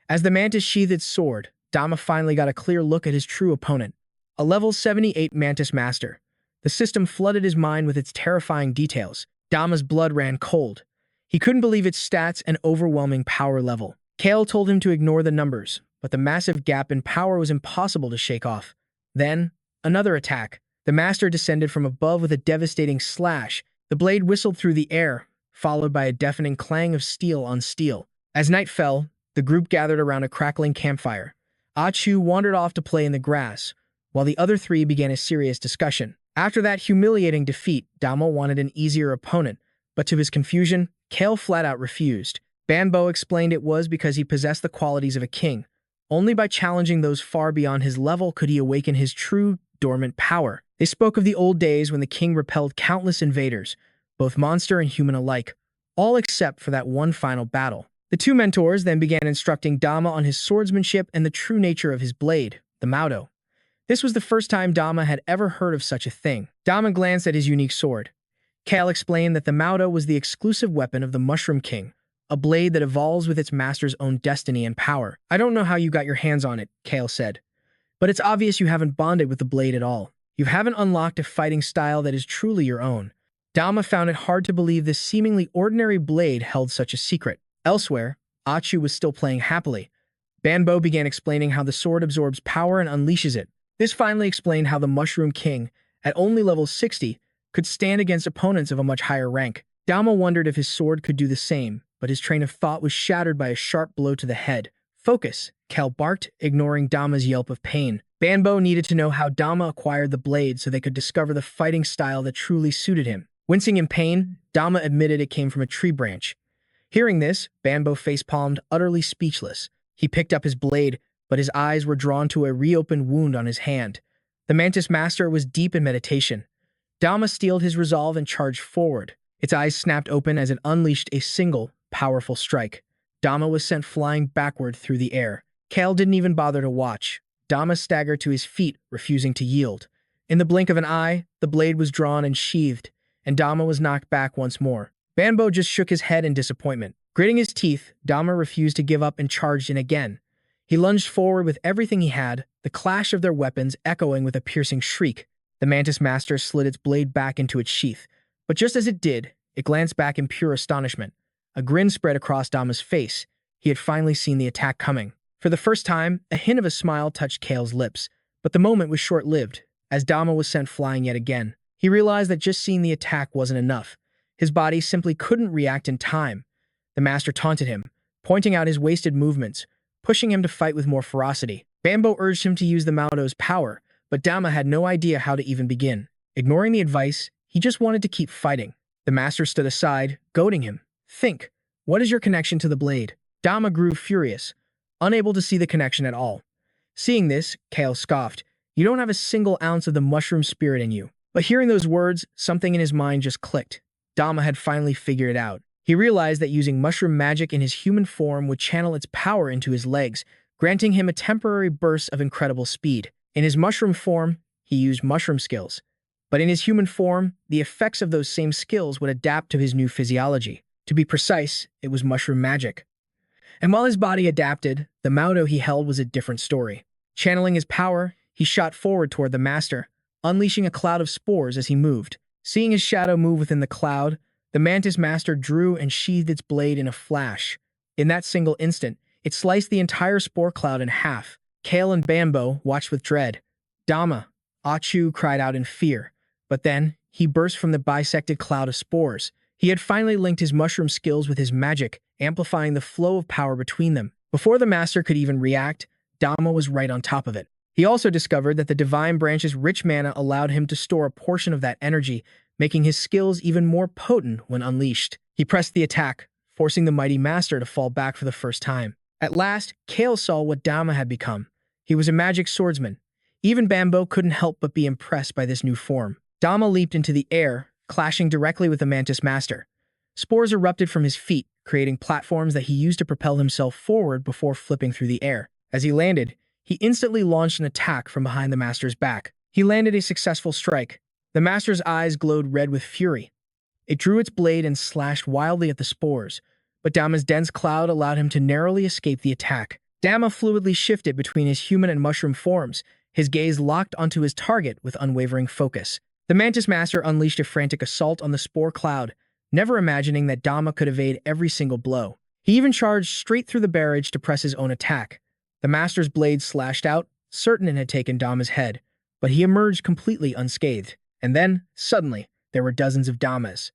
As the Mantis sheathed its sword, Dama finally got a clear look at his true opponent. A level 78 Mantis Master. The system flooded his mind with its terrifying details. Dama's blood ran cold. He couldn't believe its stats and overwhelming power level. Kale told him to ignore the numbers, but the massive gap in power was impossible to shake off. Then, another attack. The Master descended from above with a devastating slash. The blade whistled through the air, followed by a deafening clang of steel on steel. As night fell, the group gathered around a crackling campfire. Ah Chu wandered off to play in the grass, while the other three began a serious discussion. After that humiliating defeat, Dama wanted an easier opponent, but to his confusion, Kale flat-out refused. Banbo explained it was because he possessed the qualities of a king. Only by challenging those far beyond his level could he awaken his true, dormant power. They spoke of the old days when the king repelled countless invaders, both monster and human alike, all except for that one final battle. The two mentors then began instructing Dama on his swordsmanship and the true nature of his blade. the Maudo. This was the first time Dama had ever heard of such a thing. Dama glanced at his unique sword. Kale explained that the Maudo was the exclusive weapon of the Mushroom King, a blade that evolves with its master's own destiny and power. I don't know how you got your hands on it, Kale said, but it's obvious you haven't bonded with the blade at all. You haven't unlocked a fighting style that is truly your own. Dama found it hard to believe this seemingly ordinary blade held such a secret. Elsewhere, Achu was still playing happily. Banbo began explaining how the sword absorbs power and unleashes it. This finally explained how the Mushroom King, at only level 60, could stand against opponents of a much higher rank. Dama wondered if his sword could do the same, but his train of thought was shattered by a sharp blow to the head. Focus, Cal barked, ignoring Dama's yelp of pain. Banbo needed to know how Dama acquired the blade so they could discover the fighting style that truly suited him. Wincing in pain, Dama admitted it came from a tree branch. Hearing this, Banbo facepalmed, utterly speechless. He picked up his blade, but his eyes were drawn to a reopened wound on his hand. The Mantis Master was deep in meditation. Dama steeled his resolve and charged forward. Its eyes snapped open as it unleashed a single, powerful strike. Dama was sent flying backward through the air. Kale didn't even bother to watch. Dama staggered to his feet, refusing to yield. In the blink of an eye, the blade was drawn and sheathed, and Dama was knocked back once more. Banbo just shook his head in disappointment. Gritting his teeth, Dama refused to give up and charged in again. He lunged forward with everything he had, the clash of their weapons echoing with a piercing shriek. The Mantis Master slid its blade back into its sheath, but just as it did, it glanced back in pure astonishment. A grin spread across Dama's face. He had finally seen the attack coming. For the first time, a hint of a smile touched Kale's lips, but the moment was short-lived, as Dama was sent flying yet again. He realized that just seeing the attack wasn't enough. His body simply couldn't react in time. The Master taunted him, pointing out his wasted movements, pushing him to fight with more ferocity. Banbo urged him to use the Maudo's power, but Dama had no idea how to even begin. Ignoring the advice, he just wanted to keep fighting. The Master stood aside, goading him. Think, what is your connection to the blade? Dama grew furious, unable to see the connection at all. Seeing this, Kale scoffed. You don't have a single ounce of the mushroom spirit in you. But hearing those words, something in his mind just clicked. Dama had finally figured it out. He realized that using mushroom magic in his human form would channel its power into his legs, granting him a temporary burst of incredible speed. In his mushroom form, he used mushroom skills. But in his human form, the effects of those same skills would adapt to his new physiology. To be precise, it was mushroom magic. And while his body adapted, the Maudo he held was a different story. Channeling his power, he shot forward toward the Master, unleashing a cloud of spores as he moved. Seeing his shadow move within the cloud, the Mantis Master drew and sheathed its blade in a flash. In that single instant, it sliced the entire spore cloud in half. Kale and Banbo watched with dread. Dama, Achu cried out in fear. But then, he burst from the bisected cloud of spores. He had finally linked his mushroom skills with his magic, amplifying the flow of power between them. Before the Master could even react, Dama was right on top of it. He also discovered that the Divine Branch's rich mana allowed him to store a portion of that energy, making his skills even more potent when unleashed. He pressed the attack, forcing the mighty Master to fall back for the first time. At last, Kale saw what Dama had become. He was a magic swordsman. Even Banbo couldn't help but be impressed by this new form. Dama leaped into the air, clashing directly with the Mantis Master. Spores erupted from his feet, creating platforms that he used to propel himself forward before flipping through the air. As he landed, he instantly launched an attack from behind the Master's back. He landed a successful strike. The Master's eyes glowed red with fury. It drew its blade and slashed wildly at the spores, but Dama's dense cloud allowed him to narrowly escape the attack. Dama fluidly shifted between his human and mushroom forms, his gaze locked onto his target with unwavering focus. The Mantis Master unleashed a frantic assault on the spore cloud, never imagining that Dama could evade every single blow. He even charged straight through the barrage to press his own attack. The Master's blade slashed out, certain it had taken Dama's head, but he emerged completely unscathed. And then, suddenly, there were dozens of Damas.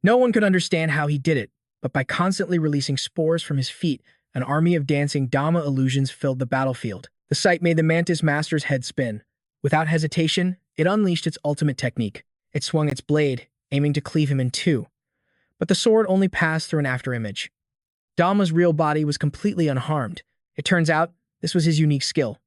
No one could understand how he did it, but by constantly releasing spores from his feet, an army of dancing Dama illusions filled the battlefield. The sight made the Mantis Master's head spin. Without hesitation, it unleashed its ultimate technique. It swung its blade, aiming to cleave him in two. But the sword only passed through an afterimage. Dama's real body was completely unharmed. It turns out, this was his unique skill.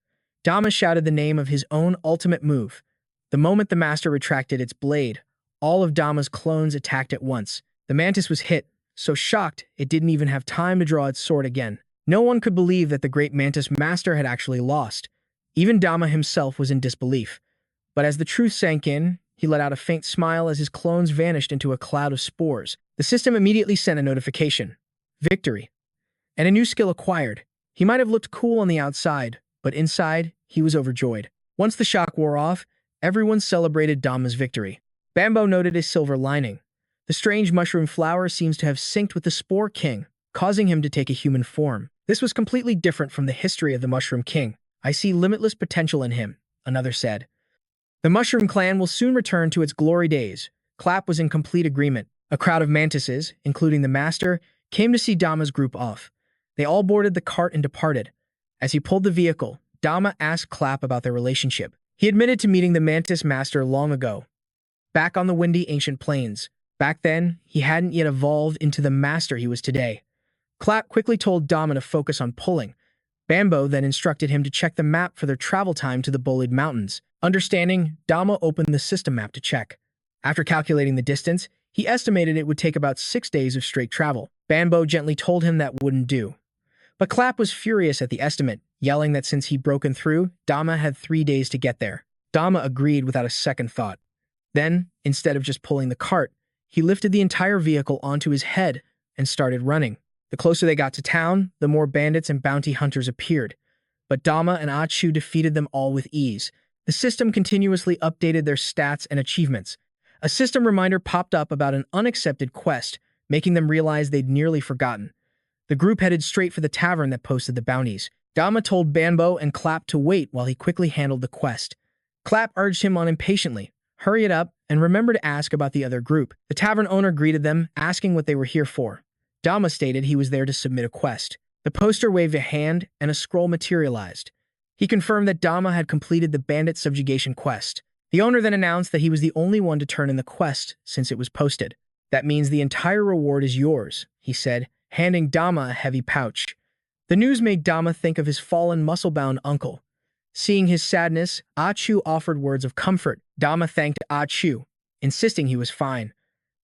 Dama shouted the name of his own ultimate move. The moment the Master retracted its blade, all of Dama's clones attacked at once. The Mantis was hit, so shocked it didn't even have time to draw its sword again. No one could believe that the great Mantis Master had actually lost. Even Dama himself was in disbelief. But as the truth sank in, he let out a faint smile as his clones vanished into a cloud of spores. The system immediately sent a notification. Victory. And a new skill acquired. He might have looked cool on the outside, but inside, he was overjoyed. Once the shock wore off, everyone celebrated Dama's victory. Bambo noted a silver lining. The strange mushroom flower seems to have synced with the Spore King, causing him to take a human form. This was completely different from the history of the Mushroom King. I see limitless potential in him, another said. The Mushroom Clan will soon return to its glory days. Clap was in complete agreement. A crowd of mantises, including the Master, came to see Dama's group off. They all boarded the cart and departed. As he pulled the vehicle, Dama asked Clap about their relationship. He admitted to meeting the Mantis Master long ago, back on the windy ancient plains. Back then, he hadn't yet evolved into the master he was today. Clap quickly told Dama to focus on pulling. Bambo then instructed him to check the map for their travel time to the Bullied Mountains. Understanding, Dama opened the system map to check. After calculating the distance, he estimated it would take about 6 days of straight travel. Bambo gently told him that wouldn't do. But Clap was furious at the estimate, yelling that since he'd broken through, Dama had 3 days to get there. Dama agreed without a second thought. Then, instead of just pulling the cart, he lifted the entire vehicle onto his head and started running. The closer they got to town, the more bandits and bounty hunters appeared. But Dama and Achu defeated them all with ease. The system continuously updated their stats and achievements. A system reminder popped up about an unaccepted quest, making them realize they'd nearly forgotten. The group headed straight for the tavern that posted the bounties. Dama told Bambo and Clap to wait while he quickly handled the quest. Clap urged him on impatiently. Hurry it up, and remember to ask about the other group. The tavern owner greeted them, asking what they were here for. Dama stated he was there to submit a quest. The poster waved a hand, and a scroll materialized. He confirmed that Dama had completed the bandit subjugation quest. The owner then announced that he was the only one to turn in the quest since it was posted. That means the entire reward is yours, he said, handing Dama a heavy pouch. The news made Dama think of his fallen muscle-bound uncle. Seeing his sadness, Achu offered words of comfort. Dama thanked Achu, insisting he was fine.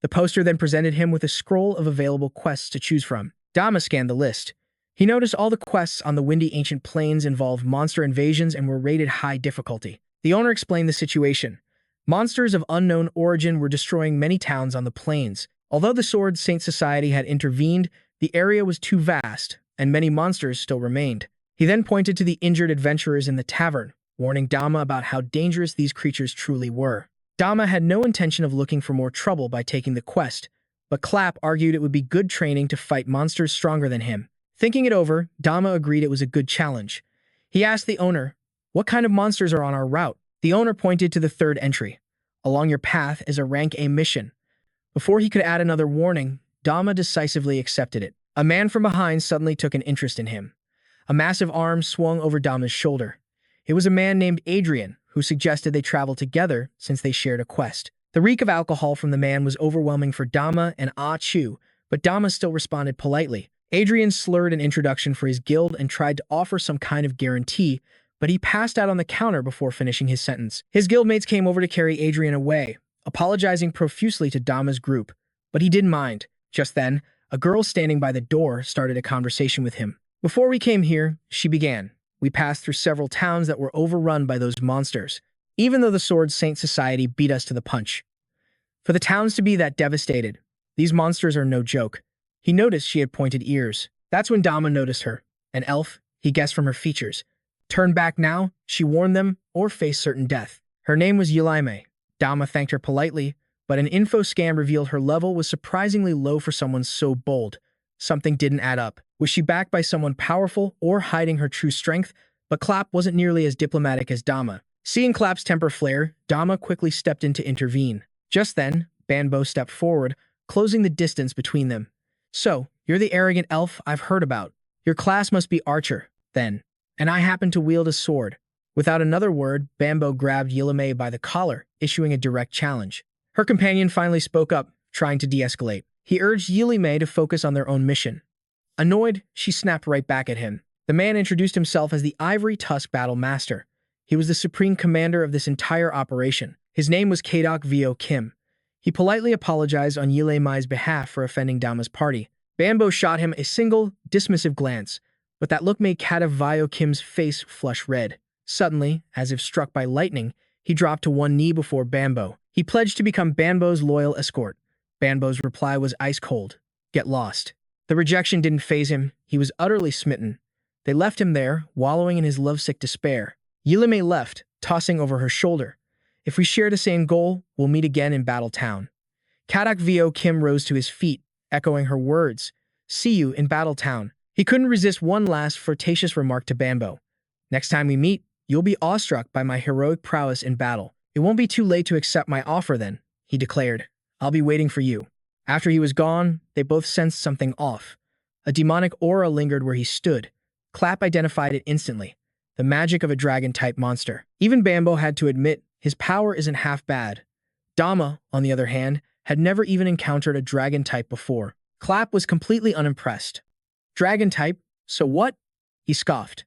The poster then presented him with a scroll of available quests to choose from. Dama scanned the list. He noticed all the quests on the windy ancient plains involved monster invasions and were rated high difficulty. The owner explained the situation. Monsters of unknown origin were destroying many towns on the plains. Although the Sword Saint Society had intervened, the area was too vast, and many monsters still remained. He then pointed to the injured adventurers in the tavern, warning Dama about how dangerous these creatures truly were. Dama had no intention of looking for more trouble by taking the quest, but Clap argued it would be good training to fight monsters stronger than him. Thinking it over, Dama agreed it was a good challenge. He asked the owner, "What kind of monsters are on our route?" The owner pointed to the third entry. "Along your path is a rank A mission." Before he could add another warning, Dama decisively accepted it. A man from behind suddenly took an interest in him. A massive arm swung over Dama's shoulder. It was a man named Adrian, who suggested they travel together since they shared a quest. The reek of alcohol from the man was overwhelming for Dama and Achu, but Dama still responded politely. Adrian slurred an introduction for his guild and tried to offer some kind of guarantee, but he passed out on the counter before finishing his sentence. His guildmates came over to carry Adrian away, apologizing profusely to Dama's group, but he didn't mind. Just then, a girl standing by the door started a conversation with him. "Before we came here," she began, "we passed through several towns that were overrun by those monsters, even though the Sword Saint Society beat us to the punch. For the towns to be that devastated, these monsters are no joke." He noticed she had pointed ears. That's when Dama noticed her. An elf, he guessed from her features. Turn back now, she warned them, or face certain death. Her name was Yulaime. Dama thanked her politely, but an info scan revealed her level was surprisingly low for someone so bold. Something didn't add up. Was she backed by someone powerful or hiding her true strength? But Clap wasn't nearly as diplomatic as Dama. Seeing Clap's temper flare, Dama quickly stepped in to intervene. Just then, Bambo stepped forward, closing the distance between them. "So, you're the arrogant elf I've heard about. Your class must be archer, then. And I happen to wield a sword." Without another word, Bambo grabbed Yilame by the collar, issuing a direct challenge. Her companion finally spoke up, trying to de-escalate. He urged Yilame to focus on their own mission. Annoyed, she snapped right back at him. The man introduced himself as the Ivory Tusk Battle Master. He was the supreme commander of this entire operation. His name was Kadok Vio Kim. He politely apologized on Yilame's behalf for offending Dama's party. Bambo shot him a single, dismissive glance, but that look made Kadok Vio Kim's face flush red. Suddenly, as if struck by lightning, he dropped to one knee before Banbo. He pledged to become Banbo's loyal escort. Banbo's reply was ice cold. Get lost. The rejection didn't faze him. He was utterly smitten. They left him there, wallowing in his lovesick despair. Yilime left, tossing over her shoulder. If we share the same goal, we'll meet again in Battle Town. Kadak Vio Kim rose to his feet, echoing her words. See you in Battle Town. He couldn't resist one last flirtatious remark to Banbo. Next time we meet, you'll be awestruck by my heroic prowess in battle. It won't be too late to accept my offer then, he declared. I'll be waiting for you. After he was gone, they both sensed something off. A demonic aura lingered where he stood. Clap identified it instantly. The magic of a dragon-type monster. Even Banbo had to admit his power isn't half bad. Dama, on the other hand, had never even encountered a dragon type before. Clap was completely unimpressed. Dragon type? So what? He scoffed.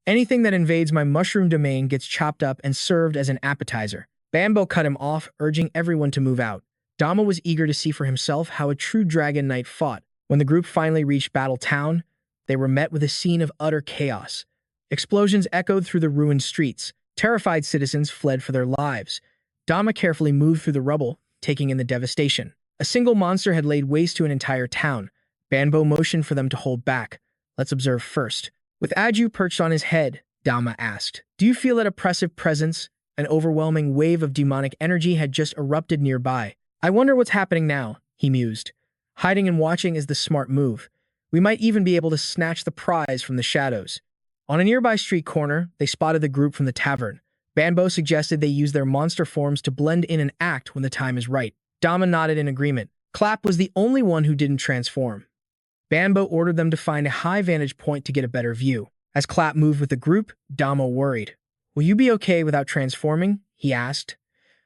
Anything that invades my mushroom domain gets chopped up and served as an appetizer. Banbo cut him off, urging everyone to move out. Dama was eager to see for himself how a true dragon knight fought. When the group finally reached Battle Town, they were met with a scene of utter chaos. Explosions echoed through the ruined streets. Terrified citizens fled for their lives. Dama carefully moved through the rubble, taking in the devastation. A single monster had laid waste to an entire town. Banbo motioned for them to hold back. Let's observe first. With Aju perched on his head, Dama asked, do you feel that oppressive presence? An overwhelming wave of demonic energy had just erupted nearby. I wonder what's happening now, he mused. Hiding and watching is the smart move. We might even be able to snatch the prize from the shadows. On a nearby street corner, they spotted the group from the tavern. Banbo suggested they use their monster forms to blend in and act when the time is right. Dama nodded in agreement. Clap was the only one who didn't transform. Banbo ordered them to find a high vantage point to get a better view. As Clap moved with the group, Dama worried. Will you be okay without transforming? He asked.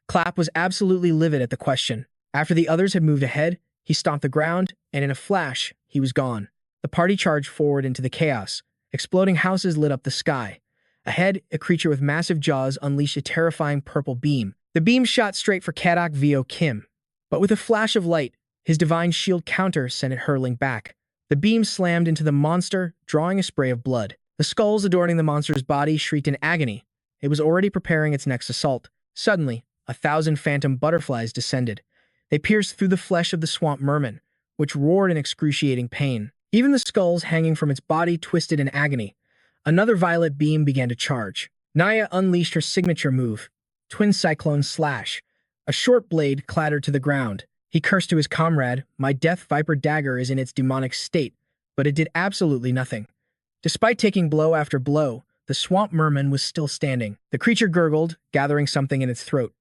Clap was absolutely livid at the question. After the others had moved ahead, he stomped the ground, and in a flash, he was gone. The party charged forward into the chaos. Exploding houses lit up the sky. Ahead, a creature with massive jaws unleashed a terrifying purple beam. The beam shot straight for Kadak Vio Kim. But with a flash of light, his divine shield counter sent it hurtling back. The beam slammed into the monster, drawing a spray of blood. The skulls adorning the monster's body shrieked in agony. It was already preparing its next assault. Suddenly, 1,000 phantom butterflies descended. They pierced through the flesh of the swamp merman, which roared in excruciating pain. Even the skulls hanging from its body twisted in agony. Another violet beam began to charge. Naya unleashed her signature move, Twin Cyclone Slash. A short blade clattered to the ground. He cursed to his comrade, my Death Viper dagger is in its demonic state, but it did absolutely nothing. Despite taking blow after blow, the swamp merman was still standing. The creature gurgled, gathering something in its throat.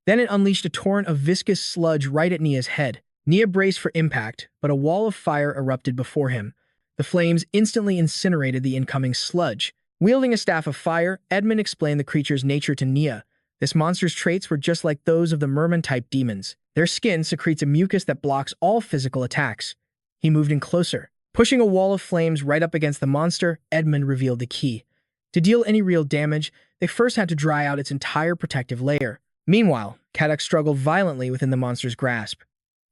Then it unleashed a torrent of viscous sludge right at Nia's head. Nia braced for impact, but a wall of fire erupted before him. The flames instantly incinerated the incoming sludge. Wielding a staff of fire, Edmund explained the creature's nature to Nia. This monster's traits were just like those of the merman-type demons. Their skin secretes a mucus that blocks all physical attacks. He moved in closer. Pushing a wall of flames right up against the monster, Edmund revealed the key. To deal any real damage, they first had to dry out its entire protective layer. Meanwhile, Kadak struggled violently within the monster's grasp.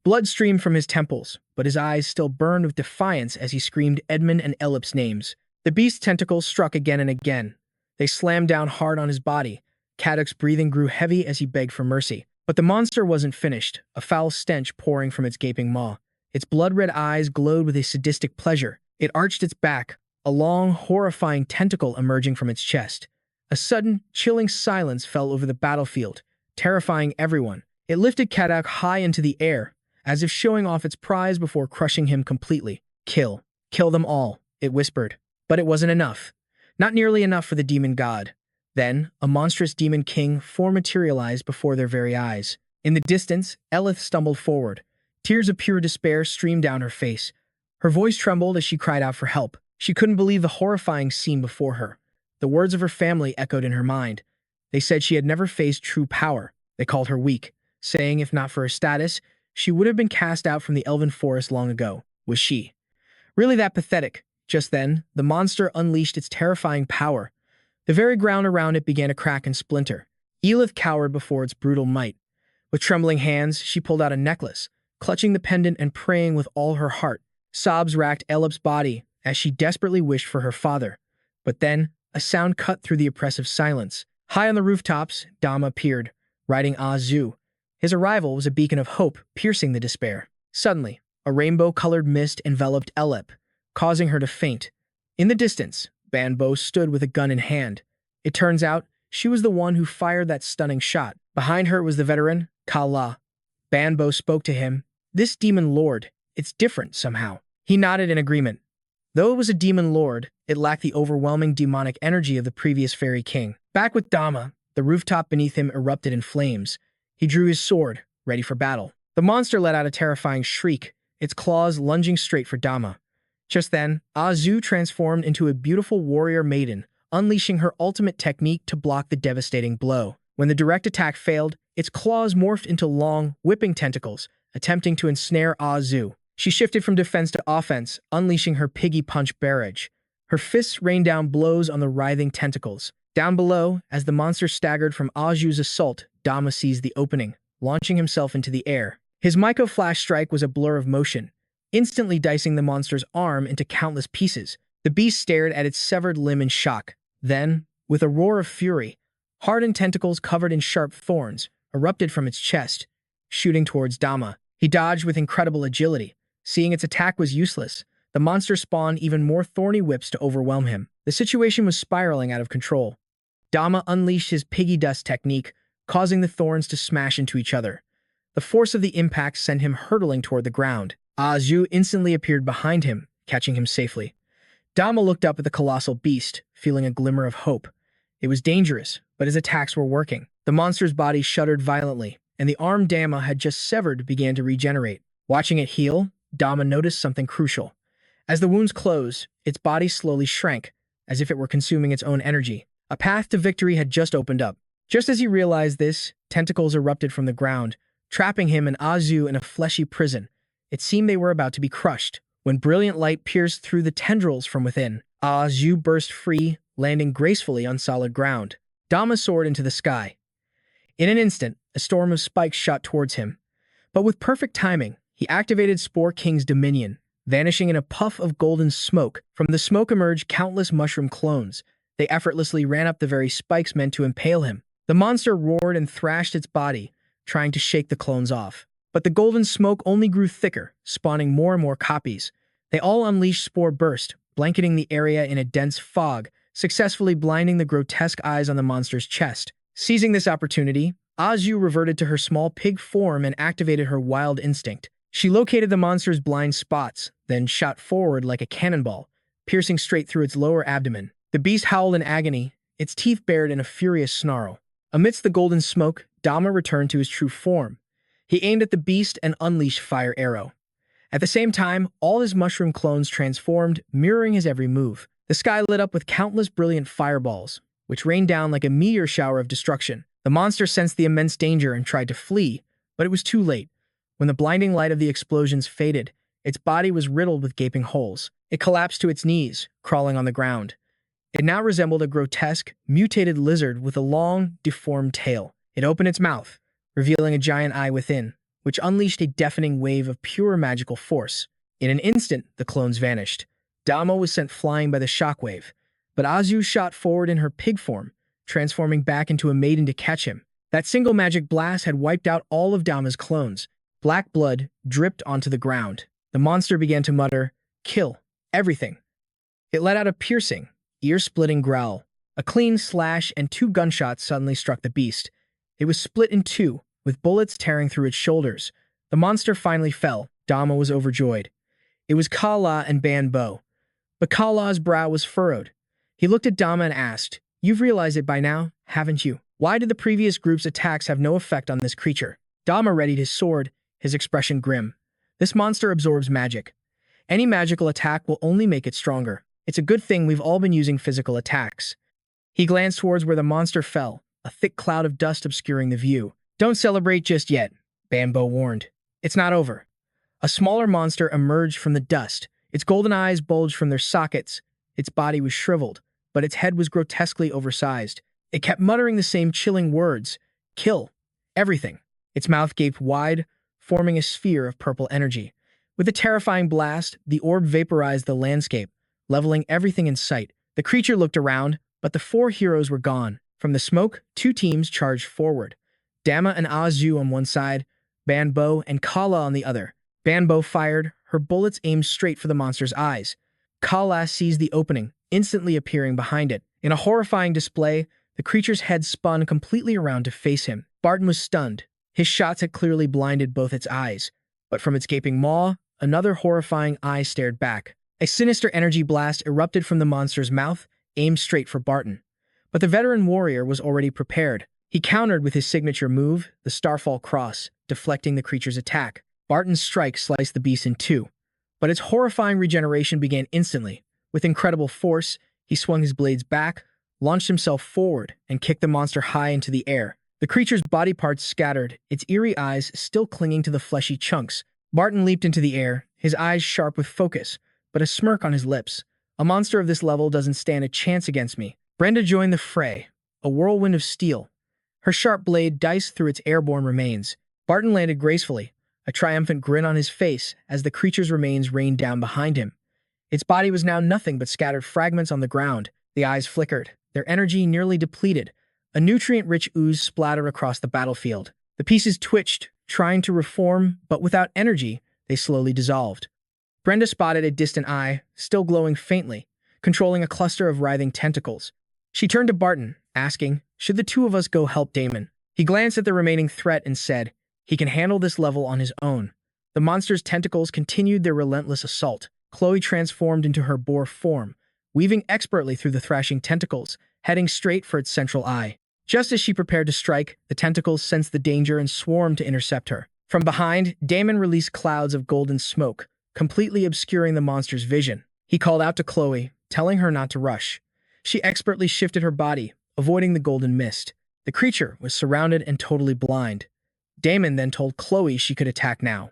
Blood streamed from his temples, but his eyes still burned with defiance as he screamed Edmund and Ellip's names. The beast's tentacles struck again and again. They slammed down hard on his body. Kadak's breathing grew heavy as he begged for mercy. But the monster wasn't finished, a foul stench pouring from its gaping maw. Its blood-red eyes glowed with a sadistic pleasure. It arched its back, a long, horrifying tentacle emerging from its chest. A sudden, chilling silence fell over the battlefield, terrifying everyone. It lifted Kadak high into the air, as if showing off its prize before crushing him completely. Kill. Kill them all, it whispered. But it wasn't enough. Not nearly enough for the demon god. Then, a monstrous demon king form materialized before their very eyes. In the distance, Elith stumbled forward. Tears of pure despair streamed down her face. Her voice trembled as she cried out for help. She couldn't believe the horrifying scene before her. The words of her family echoed in her mind. They said she had never faced true power. They called her weak, saying if not for her status, she would have been cast out from the elven forest long ago. Was she really that pathetic? Just then, the monster unleashed its terrifying power. The very ground around it began to crack and splinter. Elith cowered before its brutal might. With trembling hands, she pulled out a necklace, clutching the pendant and praying with all her heart. Sobs racked Elip's body as she desperately wished for her father. But then, a sound cut through the oppressive silence. High on the rooftops, Dama appeared, riding Azu. His arrival was a beacon of hope, piercing the despair. Suddenly, a rainbow-colored mist enveloped Elep, causing her to faint. In the distance, Banbo stood with a gun in hand. It turns out, she was the one who fired that stunning shot. Behind her was the veteran, Kala. Banbo spoke to him. "This demon lord, it's different somehow." He nodded in agreement. Though it was a demon lord, it lacked the overwhelming demonic energy of the previous fairy king. Back with Dama, the rooftop beneath him erupted in flames. He drew his sword, ready for battle. The monster let out a terrifying shriek, its claws lunging straight for Dama. Just then, Azu transformed into a beautiful warrior maiden, unleashing her ultimate technique to block the devastating blow. When the direct attack failed, its claws morphed into long, whipping tentacles, attempting to ensnare Azu. She shifted from defense to offense, unleashing her piggy punch barrage. Her fists rained down blows on the writhing tentacles. Down below, as the monster staggered from Azu's assault, Dama seized the opening, launching himself into the air. His Myco Flash strike was a blur of motion, instantly dicing the monster's arm into countless pieces. The beast stared at its severed limb in shock. Then, with a roar of fury, hardened tentacles covered in sharp thorns erupted from its chest, shooting towards Dama. He dodged with incredible agility. Seeing its attack was useless, the monster spawned even more thorny whips to overwhelm him. The situation was spiraling out of control. Dama unleashed his piggy dust technique, causing the thorns to smash into each other. The force of the impact sent him hurtling toward the ground. Azu instantly appeared behind him, catching him safely. Dama looked up at the colossal beast, feeling a glimmer of hope. It was dangerous, but his attacks were working. The monster's body shuddered violently, and the arm Dama had just severed began to regenerate. Watching it heal, Dama noticed something crucial. As the wounds closed, its body slowly shrank, as if it were consuming its own energy. A path to victory had just opened up. Just as he realized this, tentacles erupted from the ground, trapping him and Azu in a fleshy prison. It seemed they were about to be crushed, when brilliant light pierced through the tendrils from within. Azu burst free, landing gracefully on solid ground. Dama soared into the sky. In an instant, a storm of spikes shot towards him. But with perfect timing, he activated Spore King's Dominion, vanishing in a puff of golden smoke. From the smoke emerged countless mushroom clones. They effortlessly ran up the very spikes meant to impale him. The monster roared and thrashed its body, trying to shake the clones off. But the golden smoke only grew thicker, spawning more and more copies. They all unleashed Spore Burst, blanketing the area in a dense fog, successfully blinding the grotesque eyes on the monster's chest. Seizing this opportunity, Azu reverted to her small pig form and activated her wild instinct. She located the monster's blind spots, then shot forward like a cannonball, piercing straight through its lower abdomen. The beast howled in agony, its teeth bared in a furious snarl. Amidst the golden smoke, Dama returned to his true form. He aimed at the beast and unleashed Fire Arrow. At the same time, all his mushroom clones transformed, mirroring his every move. The sky lit up with countless brilliant fireballs, which rained down like a meteor shower of destruction. The monster sensed the immense danger and tried to flee, but it was too late. When the blinding light of the explosions faded, its body was riddled with gaping holes. It collapsed to its knees, crawling on the ground. It now resembled a grotesque, mutated lizard with a long, deformed tail. It opened its mouth, revealing a giant eye within, which unleashed a deafening wave of pure magical force. In an instant, the clones vanished. Dama was sent flying by the shockwave, but Azu shot forward in her pig form, transforming back into a maiden to catch him. That single magic blast had wiped out all of Dama's clones. Black blood dripped onto the ground. The monster began to mutter, "Kill everything." It let out a piercing, ear-splitting growl. A clean slash and 2 gunshots suddenly struck the beast. It was split in 2, with bullets tearing through its shoulders. The monster finally fell. Dama was overjoyed. It was Kala and Banbo. But Kala's brow was furrowed. He looked at Dama and asked, "You've realized it by now, haven't you? Why did the previous group's attacks have no effect on this creature?" Dama readied his sword, his expression grim. "This monster absorbs magic. Any magical attack will only make it stronger. It's a good thing we've all been using physical attacks." He glanced towards where the monster fell, a thick cloud of dust obscuring the view. "Don't celebrate just yet," Banbo warned. "It's not over." A smaller monster emerged from the dust. Its golden eyes bulged from their sockets. Its body was shriveled, but its head was grotesquely oversized. It kept muttering the same chilling words, "Kill everything." Its mouth gaped wide, forming a sphere of purple energy. With a terrifying blast, the orb vaporized the landscape, leveling everything in sight. The creature looked around, But the four heroes were gone. From the smoke, two teams charged forward. Dama and Azu on one side, Banbo and Kala on the other. Banbo fired, her bullets aimed straight for the monster's eyes. Kala seized the opening, instantly appearing behind it. In a horrifying display, the creature's head spun completely around to face him. Barton was stunned. His shots had clearly blinded both its eyes. But from its gaping maw, another horrifying eye stared back. A sinister energy blast erupted from the monster's mouth, aimed straight for Barton. But the veteran warrior was already prepared. He countered with his signature move, the Starfall Cross, deflecting the creature's attack. Barton's strike sliced the beast in two. But its horrifying regeneration began instantly. With incredible force, he swung his blades back, launched himself forward, and kicked the monster high into the air. The creature's body parts scattered, its eerie eyes still clinging to the fleshy chunks. Barton leaped into the air, his eyes sharp with focus, but a smirk on his lips. A monster of this level doesn't stand a chance against me. Brenda joined the fray, a whirlwind of steel. Her sharp blade diced through its airborne remains. Barton landed gracefully, a triumphant grin on his face as the creature's remains rained down behind him. Its body was now nothing but scattered fragments on the ground. The eyes flickered, their energy nearly depleted. A nutrient-rich ooze splattered across the battlefield. The pieces twitched, trying to reform, but without energy, they slowly dissolved. Brenda spotted a distant eye, still glowing faintly, controlling a cluster of writhing tentacles. She turned to Barton, asking, "Should the two of us go help Damon?" He glanced at the remaining threat and said, "He can handle this level on his own." The monster's tentacles continued their relentless assault. Chloe transformed into her boar form, weaving expertly through the thrashing tentacles, heading straight for its central eye. Just as she prepared to strike, the tentacles sensed the danger and swarmed to intercept her. From behind, Damon released clouds of golden smoke, completely obscuring the monster's vision. He called out to Chloe, telling her not to rush. She expertly shifted her body, avoiding the golden mist. The creature was surrounded and totally blind. Damon then told Chloe she could attack now.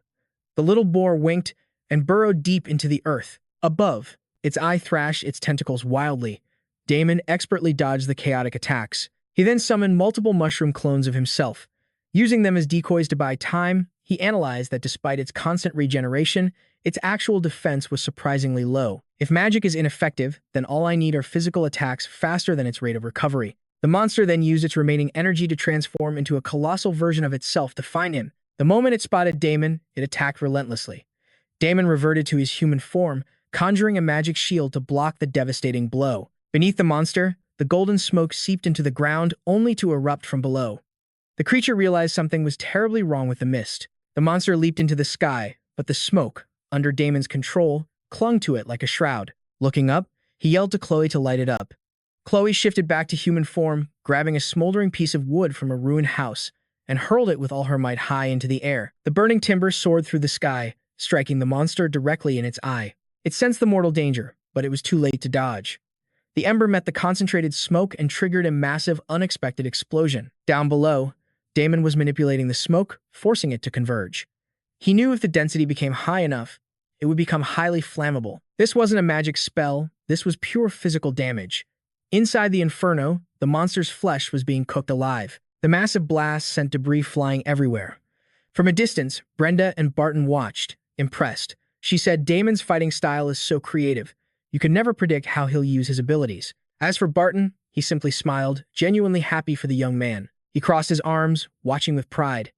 The little boar winked and burrowed deep into the earth. Above, its eye thrashed its tentacles wildly. Damon expertly dodged the chaotic attacks. He then summoned multiple mushroom clones of himself. Using them as decoys to buy time, he analyzed that despite its constant regeneration, its actual defense was surprisingly low. If magic is ineffective, then all I need are physical attacks faster than its rate of recovery. The monster then used its remaining energy to transform into a colossal version of itself to find him. The moment it spotted Damon, it attacked relentlessly. Damon reverted to his human form, conjuring a magic shield to block the devastating blow. Beneath the monster, the golden smoke seeped into the ground, only to erupt from below. The creature realized something was terribly wrong with the mist. The monster leaped into the sky, but the smoke, under Damon's control, clung to it like a shroud. Looking up, he yelled to Chloe to light it up. Chloe shifted back to human form, grabbing a smoldering piece of wood from a ruined house, and hurled it with all her might high into the air. The burning timber soared through the sky, striking the monster directly in its eye. It sensed the mortal danger, but it was too late to dodge. The ember met the concentrated smoke and triggered a massive, unexpected explosion. Down below, Damon was manipulating the smoke, forcing it to converge. He knew if the density became high enough, it would become highly flammable. This wasn't a magic spell, this was pure physical damage. Inside the inferno, the monster's flesh was being cooked alive. The massive blast sent debris flying everywhere. From a distance, Brenda and Barton watched, impressed. She said Damon's fighting style is so creative. You can never predict how he'll use his abilities. As for Barton, he simply smiled, genuinely happy for the young man. He crossed his arms, watching with pride.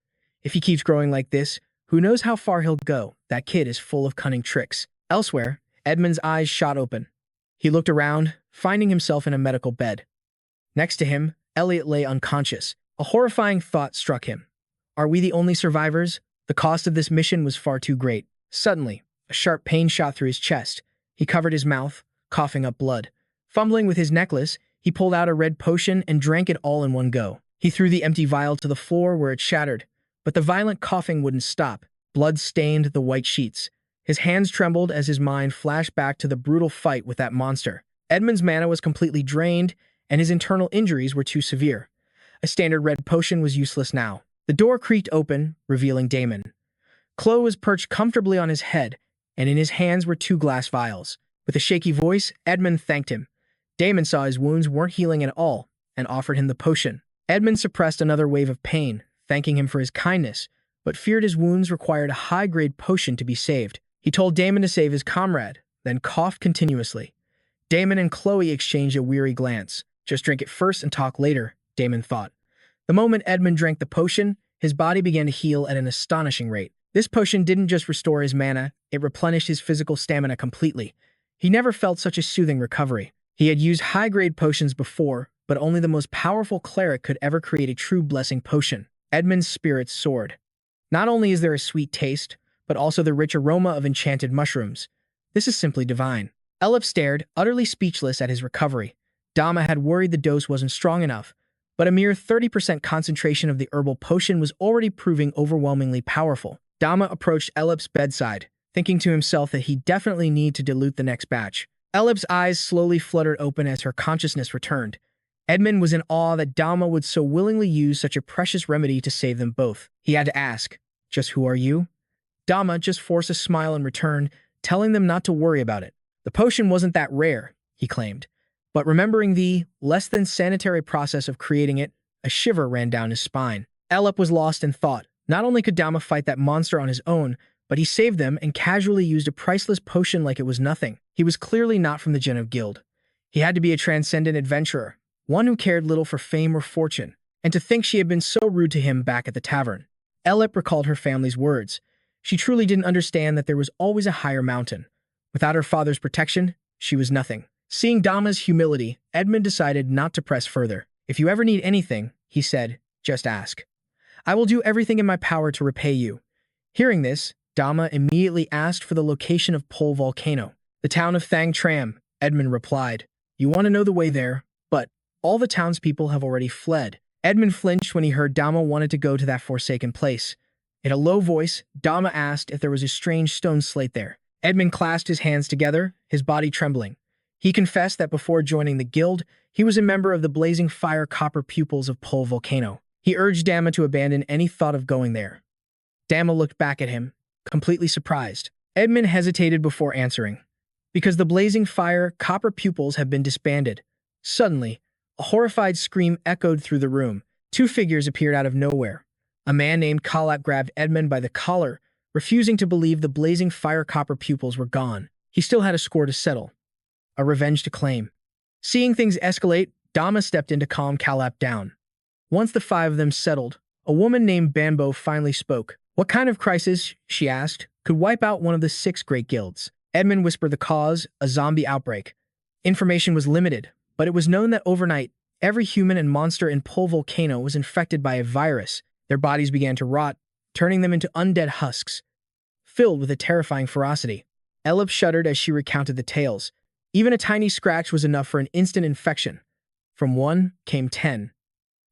If he keeps growing like this, who knows how far he'll go? That kid is full of cunning tricks. Elsewhere, Edmund's eyes shot open. He looked around, finding himself in a medical bed. Next to him, Elliot lay unconscious. A horrifying thought struck him. Are we the only survivors? The cost of this mission was far too great. Suddenly, a sharp pain shot through his chest. He covered his mouth, coughing up blood. Fumbling with his necklace, he pulled out a red potion and drank it all in one go. He threw the empty vial to the floor where it shattered, but the violent coughing wouldn't stop. Blood stained the white sheets. His hands trembled as his mind flashed back to the brutal fight with that monster. Edmund's mana was completely drained, and his internal injuries were too severe. A standard red potion was useless now. The door creaked open, revealing Damon. Chloe was perched comfortably on his head, and in his hands were two glass vials. With a shaky voice, Edmund thanked him. Damon saw his wounds weren't healing at all, and offered him the potion. Edmund suppressed another wave of pain, thanking him for his kindness, but feared his wounds required a high-grade potion to be saved. He told Damon to save his comrade, then coughed continuously. Damon and Chloe exchanged a weary glance. Just drink it first and talk later, Damon thought. The moment Edmund drank the potion, his body began to heal at an astonishing rate. This potion didn't just restore his mana, it replenished his physical stamina completely. He never felt such a soothing recovery. He had used high-grade potions before, but only the most powerful cleric could ever create a true blessing potion. Edmund's spirits soared. Not only is there a sweet taste, but also the rich aroma of enchanted mushrooms. This is simply divine. Elip stared, utterly speechless at his recovery. Dama had worried the dose wasn't strong enough, but a mere 30% concentration of the herbal potion was already proving overwhelmingly powerful. Dama approached Elip's bedside, thinking to himself that he definitely need to dilute the next batch. Elip's eyes slowly fluttered open as her consciousness returned. Edmund was in awe that Dama would so willingly use such a precious remedy to save them both. He had to ask, "Just who are you?" Dama just forced a smile in return, telling them not to worry about it. The potion wasn't that rare, he claimed, but remembering the less-than-sanitary process of creating it, a shiver ran down his spine. Elip was lost in thought. Not only could Dama fight that monster on his own, but he saved them and casually used a priceless potion like it was nothing. He was clearly not from the Genev Guild. He had to be a transcendent adventurer, one who cared little for fame or fortune, and to think she had been so rude to him back at the tavern. Elip recalled her family's words. She truly didn't understand that there was always a higher mountain. Without her father's protection, she was nothing. Seeing Dama's humility, Edmund decided not to press further. "If you ever need anything," he said, "just ask. I will do everything in my power to repay you." Hearing this, Dama immediately asked for the location of Pole Volcano. "The town of Thang Tram," Edmund replied. "You want to know the way there, but all the townspeople have already fled." Edmund flinched when he heard Dama wanted to go to that forsaken place. In a low voice, Dama asked if there was a strange stone slate there. Edmund clasped his hands together, his body trembling. He confessed that before joining the guild, he was a member of the Blazing Fire Copper Pupils of Pole Volcano. He urged Dama to abandon any thought of going there. Dama looked back at him, completely surprised. Edmund hesitated before answering. "Because the Blazing Fire Copper Pupils have been disbanded." Suddenly, a horrified scream echoed through the room. Two figures appeared out of nowhere. A man named Kalap grabbed Edmund by the collar, refusing to believe the Blazing Fire Copper Pupils were gone. He still had a score to settle, a revenge to claim. Seeing things escalate, Dama stepped in to calm Kalap down. Once the five of them settled, a woman named Bambo finally spoke. "What kind of crisis," she asked, "could wipe out one of the 6 great guilds?" Edmund whispered the cause: a zombie outbreak. Information was limited, but it was known that overnight, every human and monster in Pole Volcano was infected by a virus. Their bodies began to rot, turning them into undead husks, filled with a terrifying ferocity. Elip shuddered as she recounted the tales. Even a tiny scratch was enough for an instant infection. From 1 came 10,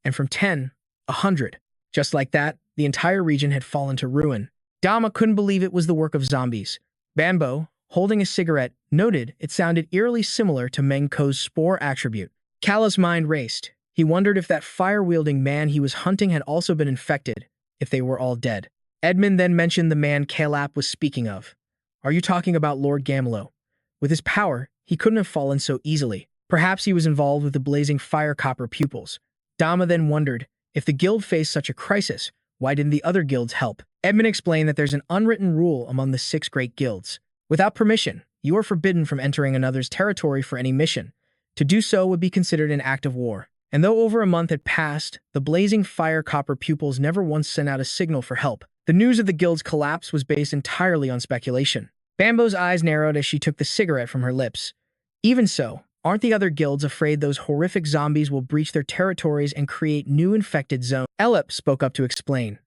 and from 10, 100. Just like that, the entire region had fallen to ruin. Dama couldn't believe it was the work of zombies. Bambo, holding a cigarette, noted it sounded eerily similar to Mengko's SPORE attribute. Kala's mind raced. He wondered if that fire-wielding man he was hunting had also been infected, if they were all dead. Edmund then mentioned the man Kalap was speaking of. "Are you talking about Lord Gamelo? With his power, he couldn't have fallen so easily. Perhaps he was involved with the Blazing Fire Copper Pupils." Dama then wondered, if the guild faced such a crisis, why didn't the other guilds help? Edmund explained that there's an unwritten rule among the 6 great guilds. Without permission, you are forbidden from entering another's territory for any mission. To do so would be considered an act of war. And though over a month had passed, the Blazing Fire Copper Pupils never once sent out a signal for help. The news of the guild's collapse was based entirely on speculation. Bambo's eyes narrowed as she took the cigarette from her lips. Even so, aren't the other guilds afraid those horrific zombies will breach their territories and create new infected zones? Elip spoke up to explain.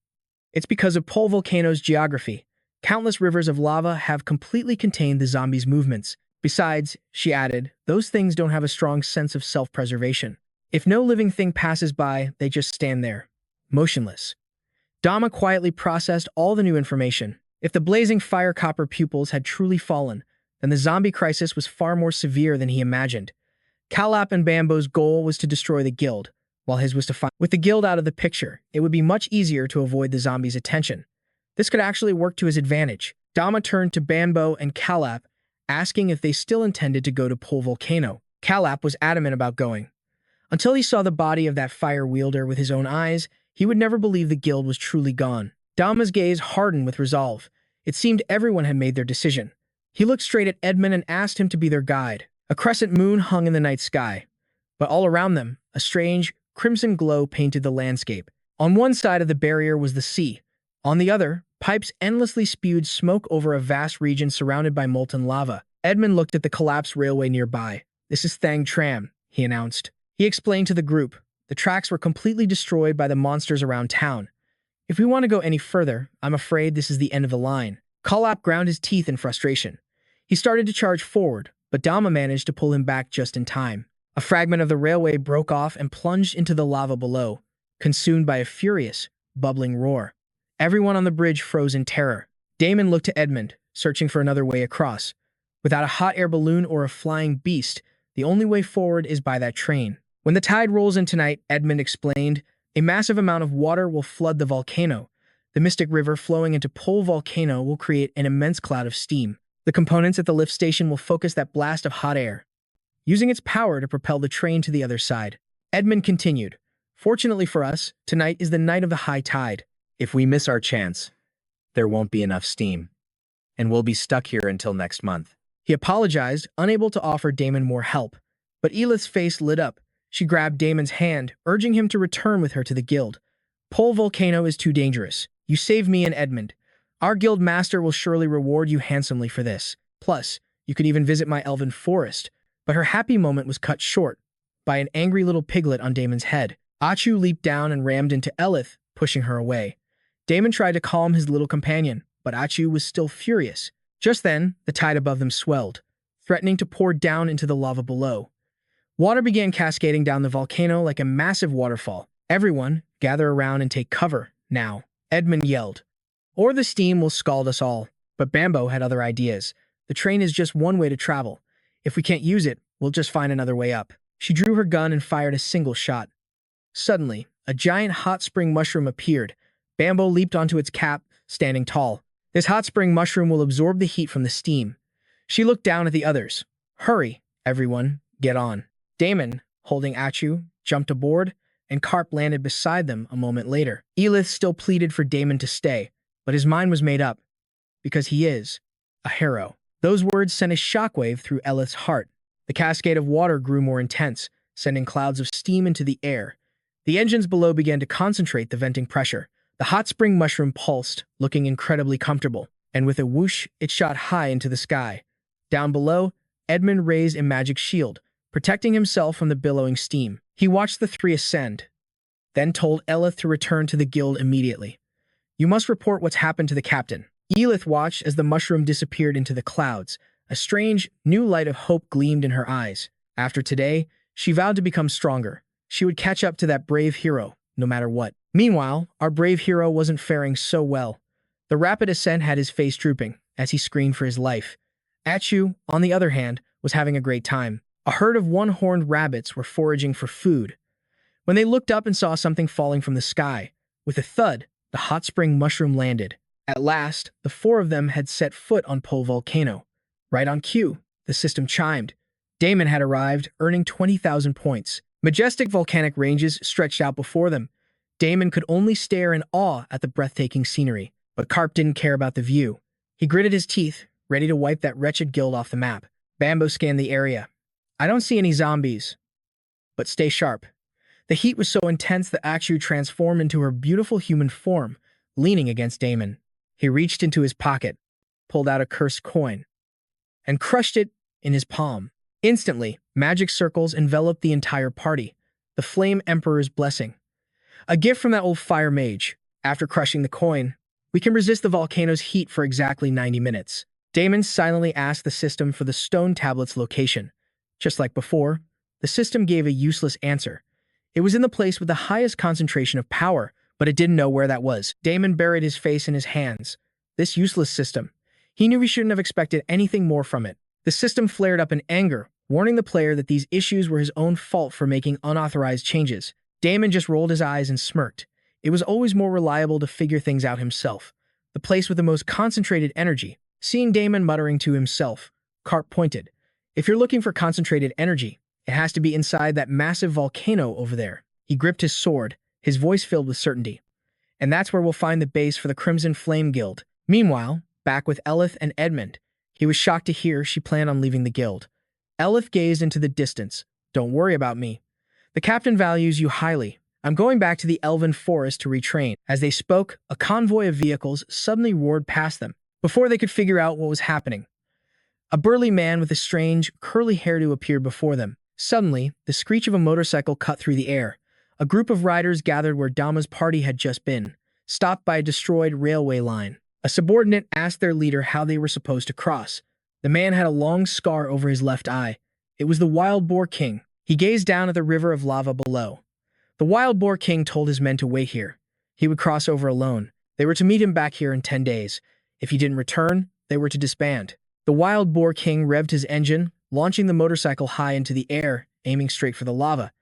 "It's because of Pole Volcano's geography. Countless rivers of lava have completely contained the zombies' movements. Besides," she added, "those things don't have a strong sense of self-preservation. If no living thing passes by, they just stand there, motionless." Dama quietly processed all the new information. If the Blazing Fire Copper Pupils had truly fallen, then the zombie crisis was far more severe than he imagined. Kalap and Bambo's goal was to destroy the guild, while his was to find. With the guild out of the picture, it would be much easier to avoid the zombies' attention. This could actually work to his advantage. Dama turned to Bambo and Kalap, asking if they still intended to go to Pole Volcano. Kalap was adamant about going. Until he saw the body of that fire wielder with his own eyes, he would never believe the guild was truly gone. Dama's gaze hardened with resolve. It seemed everyone had made their decision. He looked straight at Edmund and asked him to be their guide. A crescent moon hung in the night sky, but all around them, a strange, crimson glow painted the landscape. On one side of the barrier was the sea. On the other, pipes endlessly spewed smoke over a vast region surrounded by molten lava. Edmund looked at the collapsed railway nearby. "This is Thang Tram," he announced. He explained to the group. The tracks were completely destroyed by the monsters around town. "If we want to go any further, I'm afraid this is the end of the line." Kalap ground his teeth in frustration. He started to charge forward, but Dama managed to pull him back just in time. A fragment of the railway broke off and plunged into the lava below, consumed by a furious, bubbling roar. Everyone on the bridge froze in terror. Damon looked to Edmund, searching for another way across. Without a hot air balloon or a flying beast, the only way forward is by that train. "When the tide rolls in tonight," Edmund explained, "a massive amount of water will flood the volcano. The Mystic River flowing into Pole Volcano will create an immense cloud of steam. The components at the lift station will focus that blast of hot air, using its power to propel the train to the other side." Edmund continued, "Fortunately for us, tonight is the night of the high tide. If we miss our chance, there won't be enough steam, and we'll be stuck here until next month." He apologized, unable to offer Damon more help. But Elith's face lit up. She grabbed Damon's hand, urging him to return with her to the guild. "Pole Volcano is too dangerous. You saved me and Edmund. Our guild master will surely reward you handsomely for this. Plus, you could even visit my elven forest." But her happy moment was cut short by an angry little piglet on Damon's head. Achu leaped down and rammed into Elith, pushing her away. Damon tried to calm his little companion, but Achu was still furious. Just then, the tide above them swelled, threatening to pour down into the lava below. Water began cascading down the volcano like a massive waterfall. "Everyone, gather around and take cover, now," Edmund yelled. "Or the steam will scald us all." But Bambo had other ideas. "The train is just one way to travel. If we can't use it, we'll just find another way up." She drew her gun and fired a single shot. Suddenly, a giant hot spring mushroom appeared. Bambo leaped onto its cap, standing tall. "This hot spring mushroom will absorb the heat from the steam." She looked down at the others. "Hurry, everyone, get on." Damon, holding Achu, jumped aboard, and Carp landed beside them a moment later. Elith still pleaded for Damon to stay, but his mind was made up, because he is a hero. Those words sent a shockwave through Elith's heart. The cascade of water grew more intense, sending clouds of steam into the air. The engines below began to concentrate the venting pressure. The hot spring mushroom pulsed, looking incredibly comfortable, and with a whoosh, it shot high into the sky. Down below, Edmund raised a magic shield, protecting himself from the billowing steam. He watched the three ascend, then told Elith to return to the guild immediately. "You must report what's happened to the captain." Elith watched as the mushroom disappeared into the clouds. A strange, new light of hope gleamed in her eyes. After today, she vowed to become stronger. She would catch up to that brave hero, no matter what. Meanwhile, our brave hero wasn't faring so well. The rapid ascent had his face drooping, as he screamed for his life. Achu, on the other hand, was having a great time. A herd of one-horned rabbits were foraging for food. When they looked up and saw something falling from the sky, with a thud, the hot spring mushroom landed. At last, the four of them had set foot on Pole Volcano. Right on cue, the system chimed. Damon had arrived, earning 20,000 points. Majestic volcanic ranges stretched out before them. Damon could only stare in awe at the breathtaking scenery, but Carp didn't care about the view. He gritted his teeth, ready to wipe that wretched guild off the map. Bambo scanned the area. "I don't see any zombies, but stay sharp." The heat was so intense that Akshu transformed into her beautiful human form, leaning against Damon. He reached into his pocket, pulled out a cursed coin, and crushed it in his palm. Instantly, magic circles enveloped the entire party, the Flame Emperor's blessing. A gift from that old fire mage. After crushing the coin, we can resist the volcano's heat for exactly 90 minutes. Damon silently asked the system for the stone tablet's location. Just like before, the system gave a useless answer. It was in the place with the highest concentration of power, but it didn't know where that was. Damon buried his face in his hands. This useless system. He knew he shouldn't have expected anything more from it. The system flared up in anger, warning the player that these issues were his own fault for making unauthorized changes. Damon just rolled his eyes and smirked. It was always more reliable to figure things out himself. The place with the most concentrated energy. Seeing Damon muttering to himself, Carp pointed. "If you're looking for concentrated energy, it has to be inside that massive volcano over there." He gripped his sword, his voice filled with certainty. "And that's where we'll find the base for the Crimson Flame Guild." Meanwhile, back with Elith and Edmund, he was shocked to hear she planned on leaving the guild. Elith gazed into the distance. "Don't worry about me. The captain values you highly. I'm going back to the elven forest to retrain." As they spoke, a convoy of vehicles suddenly roared past them. Before they could figure out what was happening, a burly man with a strange, curly hairdo appeared before them. Suddenly, the screech of a motorcycle cut through the air. A group of riders gathered where Dama's party had just been, stopped by a destroyed railway line. A subordinate asked their leader how they were supposed to cross. The man had a long scar over his left eye. It was the Wild Boar King. He gazed down at the river of lava below. The Wild Boar King told his men to wait here. He would cross over alone. They were to meet him back here in 10 days. If he didn't return, they were to disband. The Wild Boar King revved his engine, launching the motorcycle high into the air, aiming straight for the lava.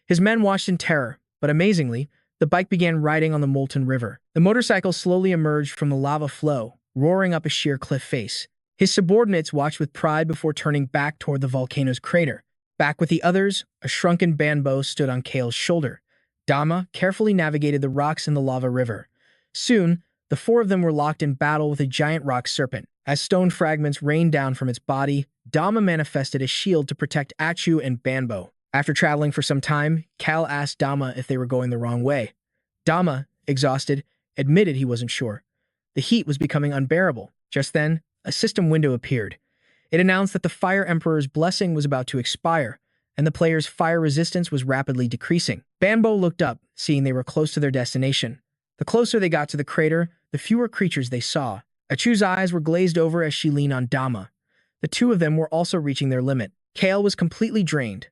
His men watched in terror, but amazingly, the bike began riding on the molten river. The motorcycle slowly emerged from the lava flow, roaring up a sheer cliff face. His subordinates watched with pride before turning back toward the volcano's crater. Back with the others, a shrunken Banbo stood on Kale's shoulder. Dama carefully navigated the rocks in the lava river. Soon, the four of them were locked in battle with a giant rock serpent. As stone fragments rained down from its body, Dama manifested a shield to protect Achu and Banbo. After traveling for some time, Kale asked Dama if they were going the wrong way. Dama, exhausted, admitted he wasn't sure. The heat was becoming unbearable. Just then, a system window appeared. It announced that the Fire Emperor's blessing was about to expire, and the player's fire resistance was rapidly decreasing. Banbo looked up, seeing they were close to their destination. The closer they got to the crater, the fewer creatures they saw. Achu's eyes were glazed over as she leaned on Dama. The two of them were also reaching their limit. Kale was completely drained.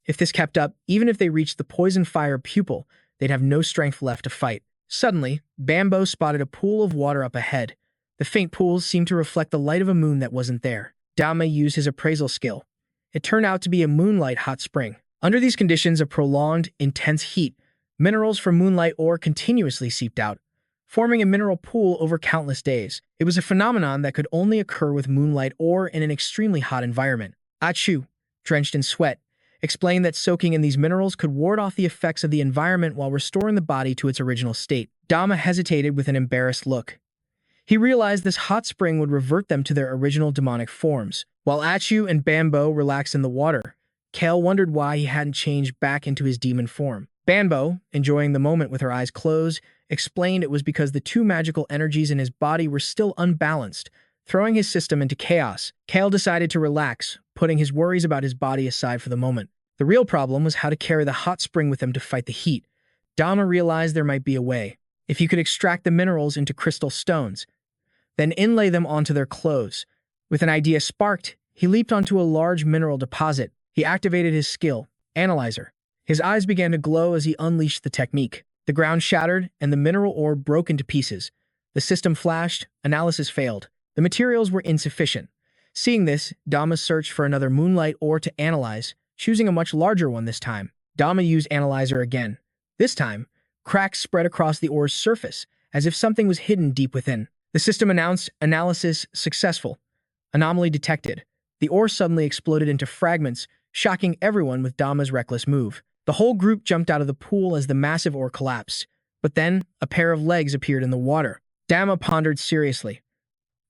If this kept up, even if they reached the poison fire pupil, they'd have no strength left to fight. Suddenly, Banbo spotted a pool of water up ahead. The faint pools seemed to reflect the light of a moon that wasn't there. Dama used his appraisal skill. It turned out to be a moonlight hot spring. Under these conditions of prolonged, intense heat, minerals from moonlight ore continuously seeped out, forming a mineral pool over countless days. It was a phenomenon that could only occur with moonlight ore in an extremely hot environment. Achu, drenched in sweat, explained that soaking in these minerals could ward off the effects of the environment while restoring the body to its original state. Dama hesitated with an embarrassed look. He realized this hot spring would revert them to their original demonic forms. While Achu and Banbo relaxed in the water, Kale wondered why he hadn't changed back into his demon form. Banbo, enjoying the moment with her eyes closed, explained it was because the two magical energies in his body were still unbalanced, throwing his system into chaos. Kale decided to relax, putting his worries about his body aside for the moment. The real problem was how to carry the hot spring with him to fight the heat. Dama realized there might be a way. If he could extract the minerals into crystal stones, then inlay them onto their clothes. With an idea sparked, he leaped onto a large mineral deposit. He activated his skill, Analyzer. His eyes began to glow as he unleashed the technique. The ground shattered, and the mineral ore broke into pieces. The system flashed, analysis failed. The materials were insufficient. Seeing this, Dama searched for another moonlight ore to analyze, choosing a much larger one this time. Dama used Analyzer again. This time, cracks spread across the ore's surface, as if something was hidden deep within. The system announced, analysis successful. Anomaly detected. The ore suddenly exploded into fragments, shocking everyone with Dama's reckless move. The whole group jumped out of the pool as the massive ore collapsed. But then, a pair of legs appeared in the water. Dama pondered seriously.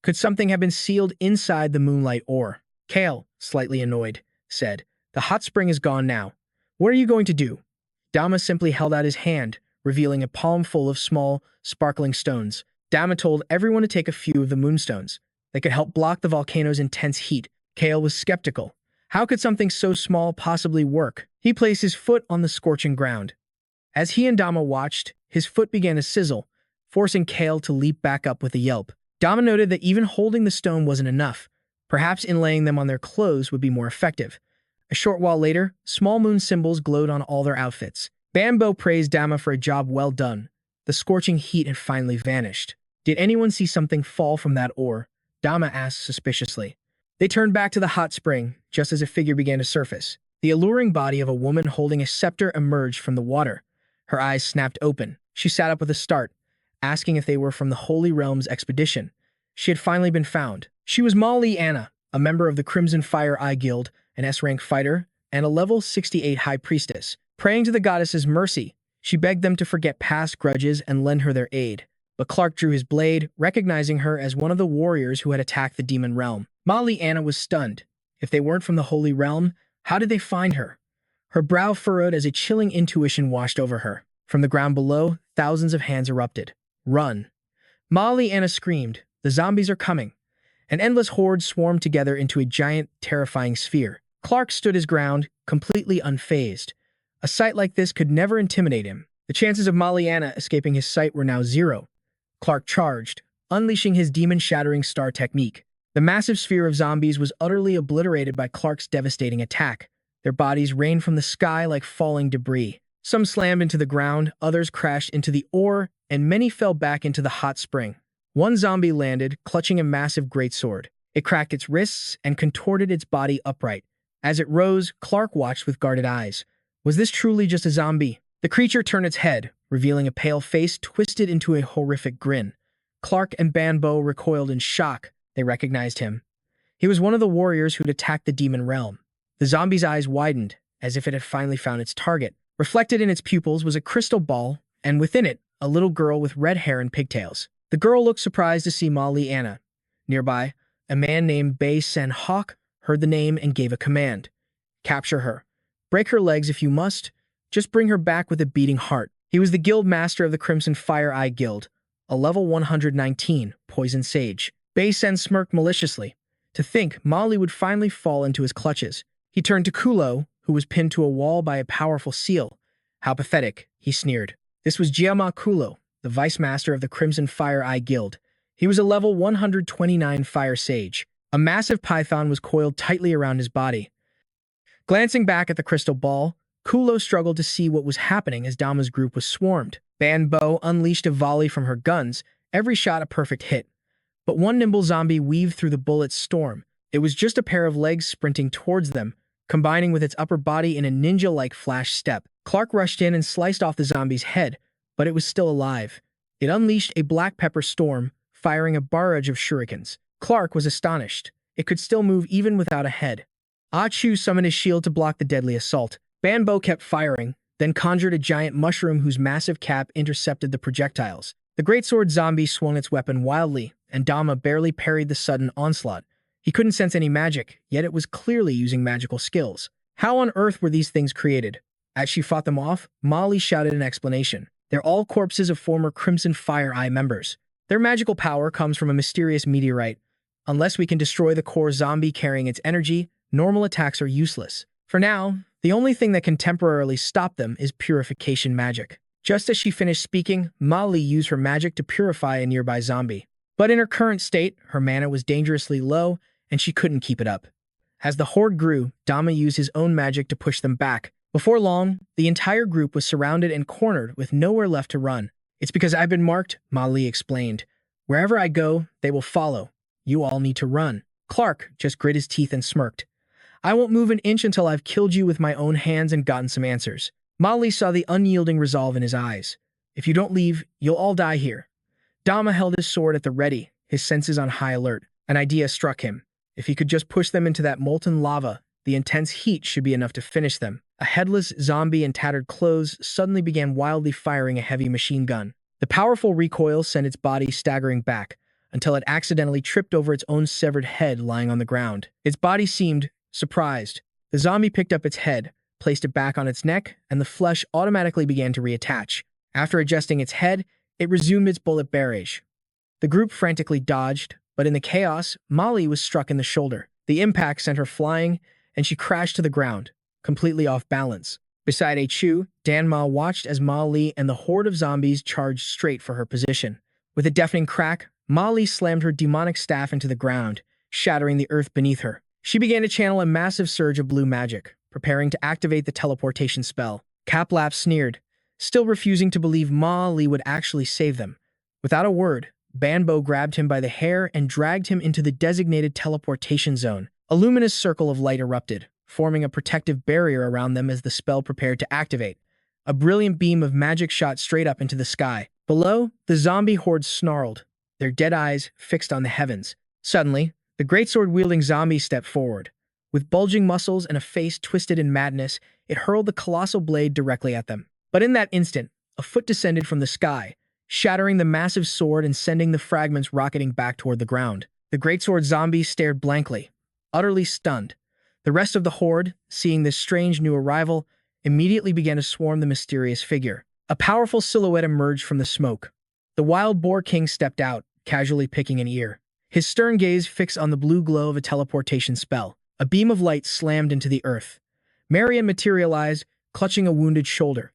Could something have been sealed inside the moonlight ore? Kale, slightly annoyed, said, "The hot spring is gone now. What are you going to do?" Dama simply held out his hand, revealing a palm full of small, sparkling stones. Dama told everyone to take a few of the moonstones. They could help block the volcano's intense heat. Kale was skeptical. How could something so small possibly work? He placed his foot on the scorching ground. As he and Dama watched, his foot began to sizzle, forcing Kale to leap back up with a yelp. Dama noted that even holding the stone wasn't enough. Perhaps inlaying them on their clothes would be more effective. A short while later, small moon symbols glowed on all their outfits. Banbo praised Dama for a job well done. The scorching heat had finally vanished. Did anyone see something fall from that ore? Dama asked suspiciously. They turned back to the hot spring, just as a figure began to surface. The alluring body of a woman holding a scepter emerged from the water. Her eyes snapped open. She sat up with a start, asking if they were from the Holy Realms expedition. She had finally been found. She was Molly Anna, a member of the Crimson Fire Eye Guild, an S-rank fighter, and a level 68 high priestess. Praying to the goddess's mercy, she begged them to forget past grudges and lend her their aid. But Clark drew his blade, recognizing her as one of the warriors who had attacked the demon realm. Molly Anna was stunned. If they weren't from the Holy Realm, how did they find her? Her brow furrowed as a chilling intuition washed over her. From the ground below, thousands of hands erupted. Run! Molly Anna screamed, "The zombies are coming!" An endless horde swarmed together into a giant, terrifying sphere. Clark stood his ground, completely unfazed. A sight like this could never intimidate him. The chances of Molly Anna escaping his sight were now zero. Clark charged, unleashing his demon-shattering star technique. The massive sphere of zombies was utterly obliterated by Clark's devastating attack. Their bodies rained from the sky like falling debris. Some slammed into the ground, others crashed into the ore, and many fell back into the hot spring. One zombie landed, clutching a massive greatsword. It cracked its wrists and contorted its body upright. As it rose, Clark watched with guarded eyes. Was this truly just a zombie? The creature turned its head, revealing a pale face twisted into a horrific grin. Clark and Banbo recoiled in shock. They recognized him. He was one of the warriors who'd attacked the demon realm. The zombie's eyes widened, as if it had finally found its target. Reflected in its pupils was a crystal ball, and within it, a little girl with red hair and pigtails. The girl looked surprised to see Molly Anna. Nearby, a man named Bei Sen Hawk heard the name and gave a command. Capture her. Break her legs if you must. Just bring her back with a beating heart. He was the guild master of the Crimson Fire Eye Guild, a level 119, Poison Sage. Bei Sen smirked maliciously. To think Molly would finally fall into his clutches. He turned to Kulo, who was pinned to a wall by a powerful seal. How pathetic, he sneered. This was Jiama Kulo, the vice master of the Crimson Fire Eye Guild. He was a level 129 Fire Sage. A massive python was coiled tightly around his body. Glancing back at the crystal ball, Kulo struggled to see what was happening as Dama's group was swarmed. Banbo unleashed a volley from her guns, every shot a perfect hit. But one nimble zombie weaved through the bullet's storm. It was just a pair of legs sprinting towards them, combining with its upper body in a ninja-like flash step. Clark rushed in and sliced off the zombie's head, but it was still alive. It unleashed a black pepper storm, firing a barrage of shurikens. Clark was astonished. It could still move even without a head. Ah Chu summoned his shield to block the deadly assault. Banbo kept firing, then conjured a giant mushroom whose massive cap intercepted the projectiles. The greatsword zombie swung its weapon wildly, and Dama barely parried the sudden onslaught. He couldn't sense any magic, yet it was clearly using magical skills. How on earth were these things created? As she fought them off, Molly shouted an explanation. They're all corpses of former Crimson Fire Eye members. Their magical power comes from a mysterious meteorite. Unless we can destroy the core zombie carrying its energy, normal attacks are useless. For now, the only thing that can temporarily stop them is purification magic. Just as she finished speaking, Molly used her magic to purify a nearby zombie. But in her current state, her mana was dangerously low, and she couldn't keep it up. As the horde grew, Dama used his own magic to push them back. Before long, the entire group was surrounded and cornered with nowhere left to run. It's because I've been marked, Molly explained. Wherever I go, they will follow. You all need to run. Clark just grit his teeth and smirked. I won't move an inch until I've killed you with my own hands and gotten some answers. Molly saw the unyielding resolve in his eyes. If you don't leave, you'll all die here. Dama held his sword at the ready, his senses on high alert. An idea struck him. If he could just push them into that molten lava, the intense heat should be enough to finish them. A headless zombie in tattered clothes suddenly began wildly firing a heavy machine gun. The powerful recoil sent its body staggering back, until it accidentally tripped over its own severed head lying on the ground. Its body seemed surprised. The zombie picked up its head, placed it back on its neck, and the flesh automatically began to reattach. After adjusting its head, it resumed its bullet barrage. The group frantically dodged, but in the chaos, Molly was struck in the shoulder. The impact sent her flying, and she crashed to the ground, completely off balance. Beside A Chu, Danma watched as Molly and the horde of zombies charged straight for her position. With a deafening crack, Molly slammed her demonic staff into the ground, shattering the earth beneath her. She began to channel a massive surge of blue magic, preparing to activate the teleportation spell. Caplap sneered, still refusing to believe Molly would actually save them. Without a word, Banbo grabbed him by the hair and dragged him into the designated teleportation zone. A luminous circle of light erupted, forming a protective barrier around them as the spell prepared to activate. A brilliant beam of magic shot straight up into the sky. Below, the zombie horde snarled, their dead eyes fixed on the heavens. Suddenly, the greatsword-wielding zombie stepped forward. With bulging muscles and a face twisted in madness, it hurled the colossal blade directly at them. But in that instant, a foot descended from the sky, shattering the massive sword and sending the fragments rocketing back toward the ground. The greatsword zombie stared blankly, utterly stunned. The rest of the horde, seeing this strange new arrival, immediately began to swarm the mysterious figure. A powerful silhouette emerged from the smoke. The wild boar king stepped out, casually picking an ear. His stern gaze fixed on the blue glow of a teleportation spell. A beam of light slammed into the earth. Marion materialized, clutching a wounded shoulder.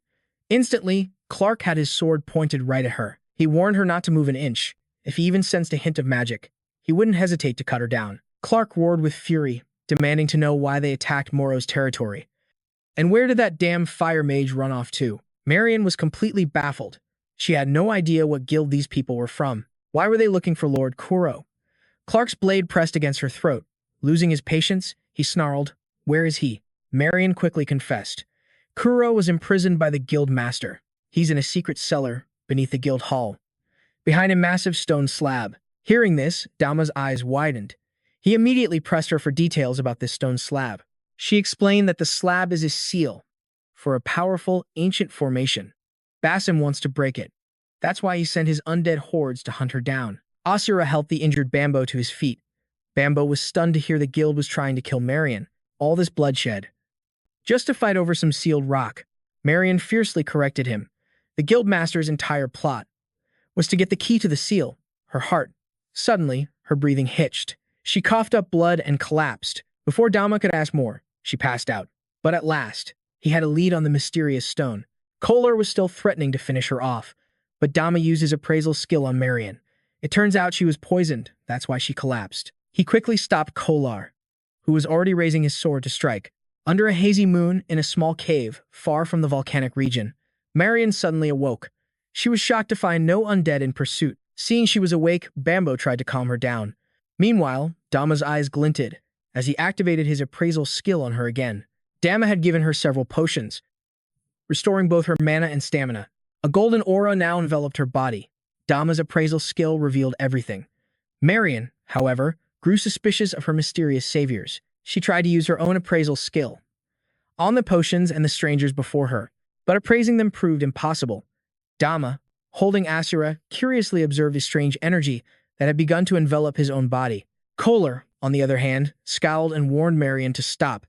Instantly, Clark had his sword pointed right at her. He warned her not to move an inch. If he even sensed a hint of magic, he wouldn't hesitate to cut her down. Clark roared with fury, demanding to know why they attacked Moro's territory. And where did that damn fire mage run off to? Marion was completely baffled. She had no idea what guild these people were from. Why were they looking for Lord Kuro? Clark's blade pressed against her throat. Losing his patience, he snarled, "Where is he?" Marion quickly confessed. Kuro was imprisoned by the guild master. He's in a secret cellar beneath the guild hall, behind a massive stone slab. Hearing this, Dama's eyes widened. He immediately pressed her for details about this stone slab. She explained that the slab is a seal for a powerful, ancient formation. Basim wants to break it. That's why he sent his undead hordes to hunt her down. Asura helped the injured Bambo to his feet. Bambo was stunned to hear the guild was trying to kill Marion. All this bloodshed, just to fight over some sealed rock. Marion fiercely corrected him. The guildmaster's entire plot was to get the key to the seal, her heart. Suddenly, her breathing hitched. She coughed up blood and collapsed. Before Dama could ask more, she passed out. But at last, he had a lead on the mysterious stone. Kohler was still threatening to finish her off, but Dama used his appraisal skill on Marion. It turns out she was poisoned, that's why she collapsed. He quickly stopped Kohler, who was already raising his sword to strike. Under a hazy moon, in a small cave, far from the volcanic region, Marion suddenly awoke. She was shocked to find no undead in pursuit. Seeing she was awake, Bambo tried to calm her down. Meanwhile, Dama's eyes glinted as he activated his appraisal skill on her again. Dama had given her several potions, restoring both her mana and stamina. A golden aura now enveloped her body. Dama's appraisal skill revealed everything. Marion, however, grew suspicious of her mysterious saviors. She tried to use her own appraisal skill on the potions and the strangers before her, but appraising them proved impossible. Dama, holding Asura, curiously observed a strange energy that had begun to envelop his own body. Kohler, on the other hand, scowled and warned Marion to stop.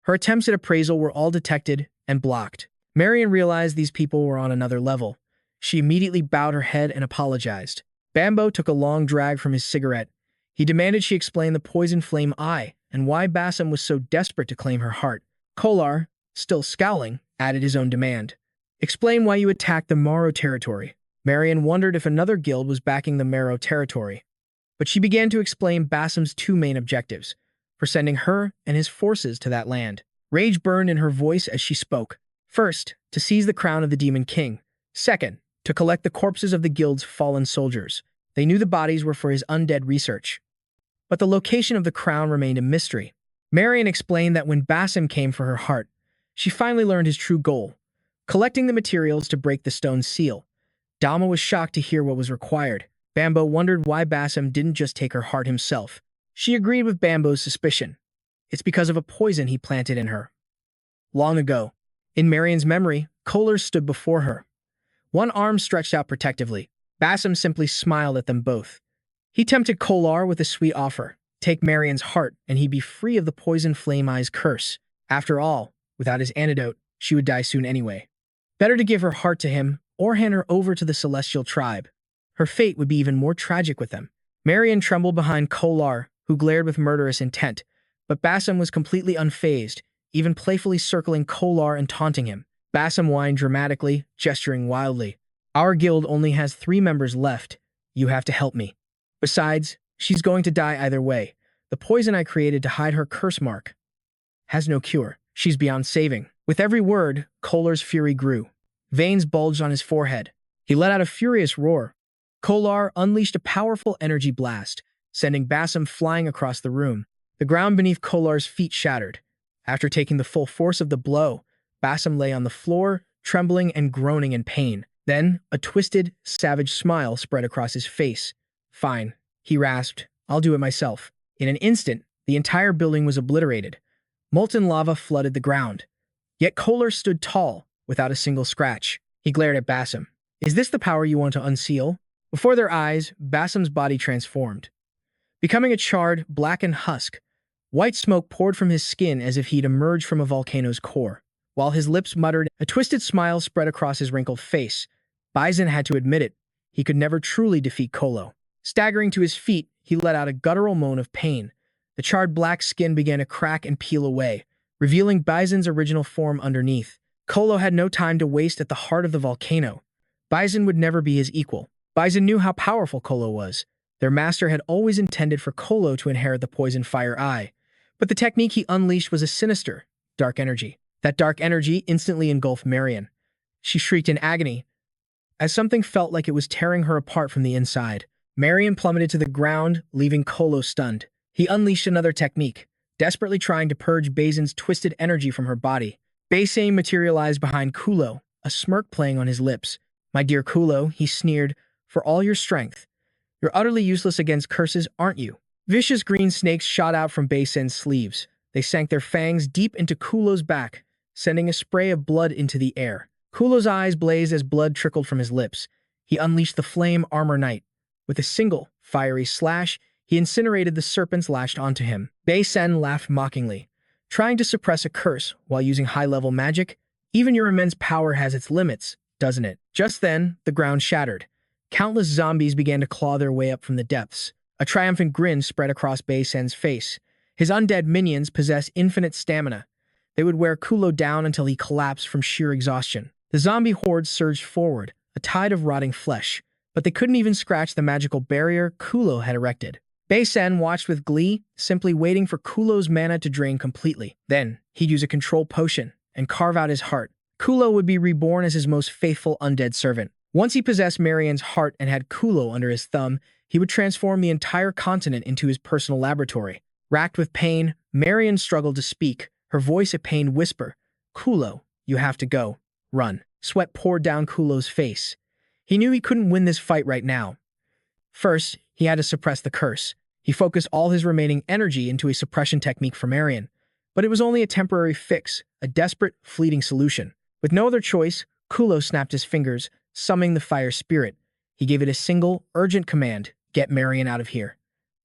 Her attempts at appraisal were all detected and blocked. Marion realized these people were on another level. She immediately bowed her head and apologized. Bambo took a long drag from his cigarette. He demanded she explain the poison flame eye and why Basim was so desperate to claim her heart. Kolar, still scowling, added his own demand. "Explain why you attacked the Moro territory." Marion wondered if another guild was backing the Moro territory, but she began to explain Basim's two main objectives for sending her and his forces to that land. Rage burned in her voice as she spoke. First, to seize the crown of the Demon King. Second, to collect the corpses of the guild's fallen soldiers. They knew the bodies were for his undead research, but the location of the crown remained a mystery. Marion explained that when Basim came for her heart, she finally learned his true goal, collecting the materials to break the stone seal. Dama was shocked to hear what was required. Bambo wondered why Basim didn't just take her heart himself. She agreed with Bambo's suspicion. It's because of a poison he planted in her. Long ago, in Marion's memory, Kohler stood before her, one arm stretched out protectively. Basim simply smiled at them both. He tempted Kohler with a sweet offer. Take Marion's heart, and he'd be free of the poison flame eye's curse. After all, without his antidote, she would die soon anyway. Better to give her heart to him, or hand her over to the celestial tribe. Her fate would be even more tragic with them. Marion trembled behind Kohler, who glared with murderous intent, but Basim was completely unfazed, even playfully circling Kohler and taunting him. Basim whined dramatically, gesturing wildly. "Our guild only has 3 members left. You have to help me. Besides, she's going to die either way. The poison I created to hide her curse mark has no cure. She's beyond saving." With every word, Kohler's fury grew. Veins bulged on his forehead. He let out a furious roar. Kohler unleashed a powerful energy blast, sending Basim flying across the room. The ground beneath Kohler's feet shattered. After taking the full force of the blow, Basim lay on the floor, trembling and groaning in pain. Then, a twisted, savage smile spread across his face. "Fine," he rasped. "I'll do it myself." In an instant, the entire building was obliterated. Molten lava flooded the ground. Yet Kohler stood tall, without a single scratch. He glared at Basim. "Is this the power you want to unseal?" Before their eyes, Basim's body transformed, becoming a charred, blackened husk. White smoke poured from his skin as if he'd emerged from a volcano's core. While his lips muttered, a twisted smile spread across his wrinkled face. Bison had to admit it. He could never truly defeat Kolo. Staggering to his feet, he let out a guttural moan of pain. The charred black skin began to crack and peel away, revealing Bison's original form underneath. Kolo had no time to waste at the heart of the volcano. Bison would never be his equal. Bison knew how powerful Kolo was. Their master had always intended for Kolo to inherit the poison fire eye. But the technique he unleashed was a sinister, dark energy. That dark energy instantly engulfed Marion. She shrieked in agony, as something felt like it was tearing her apart from the inside. Marion plummeted to the ground, leaving Kolo stunned. He unleashed another technique, desperately trying to purge Bison's twisted energy from her body. Bison materialized behind Kolo, a smirk playing on his lips. "My dear Kolo," he sneered, "for all your strength, you're utterly useless against curses, aren't you?" Vicious green snakes shot out from Bison's sleeves. They sank their fangs deep into Kolo's back, sending a spray of blood into the air. Kolo's eyes blazed as blood trickled from his lips. He unleashed the Flame Armor Knight. With a single, fiery slash, he incinerated the serpents lashed onto him. Bison laughed mockingly. "Trying to suppress a curse while using high-level magic? Even your immense power has its limits, doesn't it?" Just then, the ground shattered. Countless zombies began to claw their way up from the depths. A triumphant grin spread across Bison's face. His undead minions possessed infinite stamina. They would wear Kolo down until he collapsed from sheer exhaustion. The zombie horde surged forward, a tide of rotting flesh, but they couldn't even scratch the magical barrier Kolo had erected. Bison watched with glee, simply waiting for Kulo's mana to drain completely. Then, he'd use a control potion and carve out his heart. Kolo would be reborn as his most faithful undead servant. Once he possessed Marion's heart and had Kolo under his thumb, he would transform the entire continent into his personal laboratory. Racked with pain, Marion struggled to speak, her voice a pained whisper. "Kolo, you have to go. Run." Sweat poured down Kulo's face. He knew he couldn't win this fight right now. First, he had to suppress the curse. He focused all his remaining energy into a suppression technique for Marion. But it was only a temporary fix, a desperate, fleeting solution. With no other choice, Kolo snapped his fingers, summoning the fire spirit. He gave it a single, urgent command: "Get Marion out of here."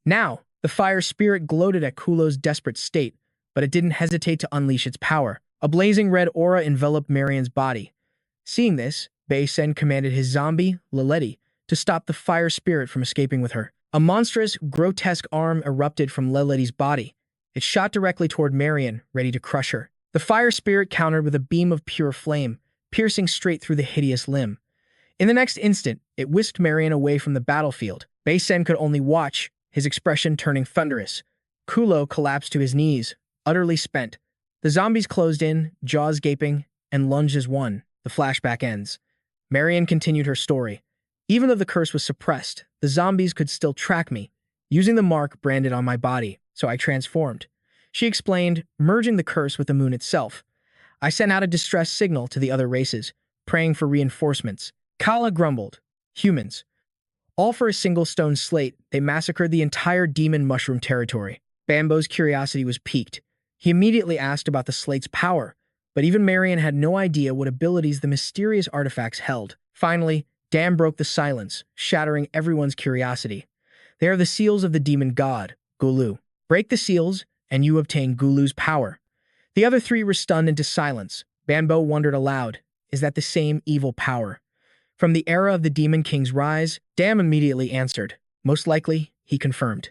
Now, the fire spirit gloated at Kulo's desperate state, but it didn't hesitate to unleash its power. A blazing red aura enveloped Marion's body. Seeing this, Bison commanded his zombie, Lileti, to stop the fire spirit from escaping with her. A monstrous, grotesque arm erupted from Lileti's body. It shot directly toward Marion, ready to crush her. The fire spirit countered with a beam of pure flame, piercing straight through the hideous limb. In the next instant, it whisked Marion away from the battlefield. Bison could only watch, his expression turning thunderous. Kolo collapsed to his knees, utterly spent. The zombies closed in, jaws gaping, and lunged as one. The flashback ends. Marion continued her story. "Even though the curse was suppressed, the zombies could still track me, using the mark branded on my body, so I transformed." She explained, merging the curse with the moon itself. "I sent out a distress signal to the other races, praying for reinforcements." Kala grumbled. "Humans. All for a single stone slate, they massacred the entire demon mushroom territory." Bambo's curiosity was piqued. He immediately asked about the slate's power, but even Marion had no idea what abilities the mysterious artifacts held. Finally, Dam broke the silence, shattering everyone's curiosity. "They are the seals of the demon god, Gulu. Break the seals, and you obtain Gulu's power." The other three were stunned into silence. Bambo wondered aloud, "Is that the same evil power from the era of the Demon King's rise?" Dam immediately answered. "Most likely," he confirmed.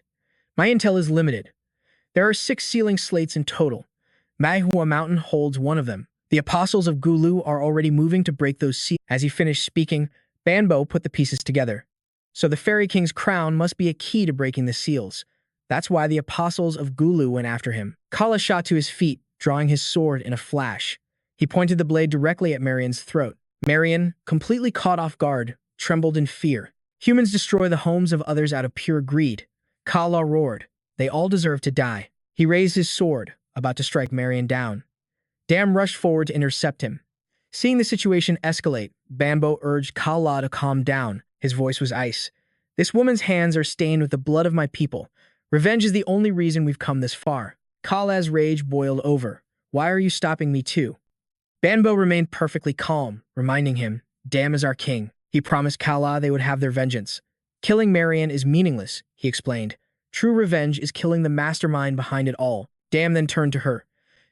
"My intel is limited. There are 6 sealing slates in total. Manhwa Mountain holds one of them. The apostles of Gulu are already moving to break those seals." As he finished speaking, Bambo put the pieces together. So the Fairy King's crown must be a key to breaking the seals. That's why the apostles of Gulu went after him. Kala shot to his feet, drawing his sword in a flash. He pointed the blade directly at Marion's throat. Marion, completely caught off guard, trembled in fear. "Humans destroy the homes of others out of pure greed." Kala roared. "They all deserve to die." He raised his sword, about to strike Marion down. Dam rushed forward to intercept him. Seeing the situation escalate, Bambo urged Kala to calm down. His voice was ice. "This woman's hands are stained with the blood of my people. Revenge is the only reason we've come this far." Kala's rage boiled over. "Why are you stopping me too?" Bambo remained perfectly calm, reminding him, "Dam is our king." He promised Kala they would have their vengeance. "Killing Marion is meaningless," he explained. "True revenge is killing the mastermind behind it all." Dam then turned to her.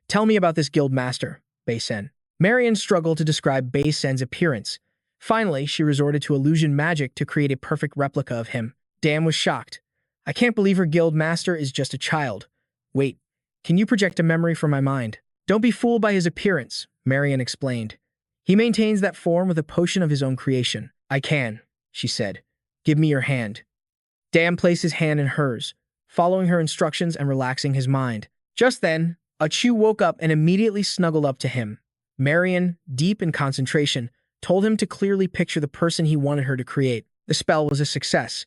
"Tell me about this guild master. Bei-sen. Marion struggled to describe Bei-sen's appearance. Finally, she resorted to illusion magic to create a perfect replica of him. Dam was shocked. I can't believe her guild master is just a child. Wait, can you project a memory from my mind? Don't be fooled by his appearance, Marion explained. He maintains that form with a potion of his own creation. I can, she said. Give me your hand. Dam placed his hand in hers, following her instructions and relaxing his mind. Just then, Achu woke up and immediately snuggled up to him. Marion, deep in concentration, told him to clearly picture the person he wanted her to create. The spell was a success.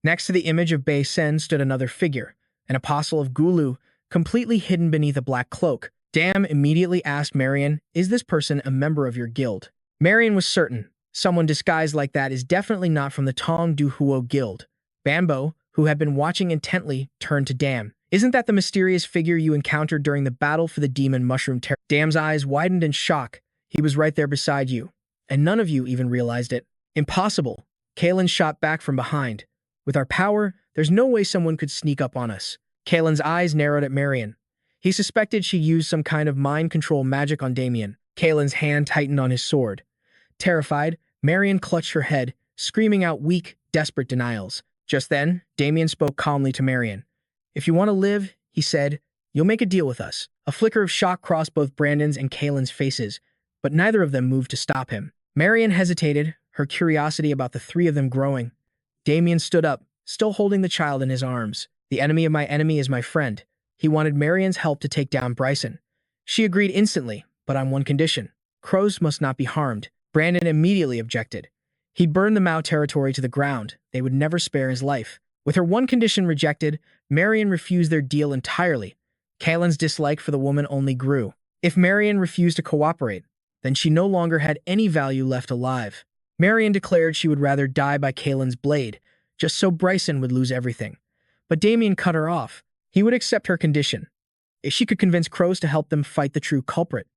Next to the image of Bei-sen stood another figure, an apostle of Gulu, completely hidden beneath a black cloak. Dam immediately asked Marion, is this person a member of your guild? Marion was certain. Someone disguised like that is definitely not from the Tong Du Huo guild. Bambo, who had been watching intently, turned to Dam. Isn't that the mysterious figure you encountered during the battle for the demon mushroom terror? Dam's eyes widened in shock. He was right there beside you, and none of you even realized it. Impossible. Kalen shot back from behind. With our power, there's no way someone could sneak up on us. Kalen's eyes narrowed at Marion. He suspected she used some kind of mind control magic on Damien. Kalen's hand tightened on his sword. Terrified, Marion clutched her head, screaming out weak, desperate denials. Just then, Damien spoke calmly to Marion. If you want to live, he said, you'll make a deal with us. A flicker of shock crossed both Brandon's and Kalen's faces, but neither of them moved to stop him. Marion hesitated, her curiosity about the three of them growing. Damien stood up, still holding the child in his arms. The enemy of my enemy is my friend. He wanted Marion's help to take down Bryson. She agreed instantly, but on one condition. Crows must not be harmed. Brandon immediately objected. He'd burn the Mao territory to the ground. They would never spare his life. With her one condition rejected, Marion refused their deal entirely. Kalen's dislike for the woman only grew. If Marion refused to cooperate, then she no longer had any value left alive. Marion declared she would rather die by Kalen's blade, just so Bryson would lose everything. But Damien cut her off. He would accept her condition, if she could convince crows to help them fight the true culprit.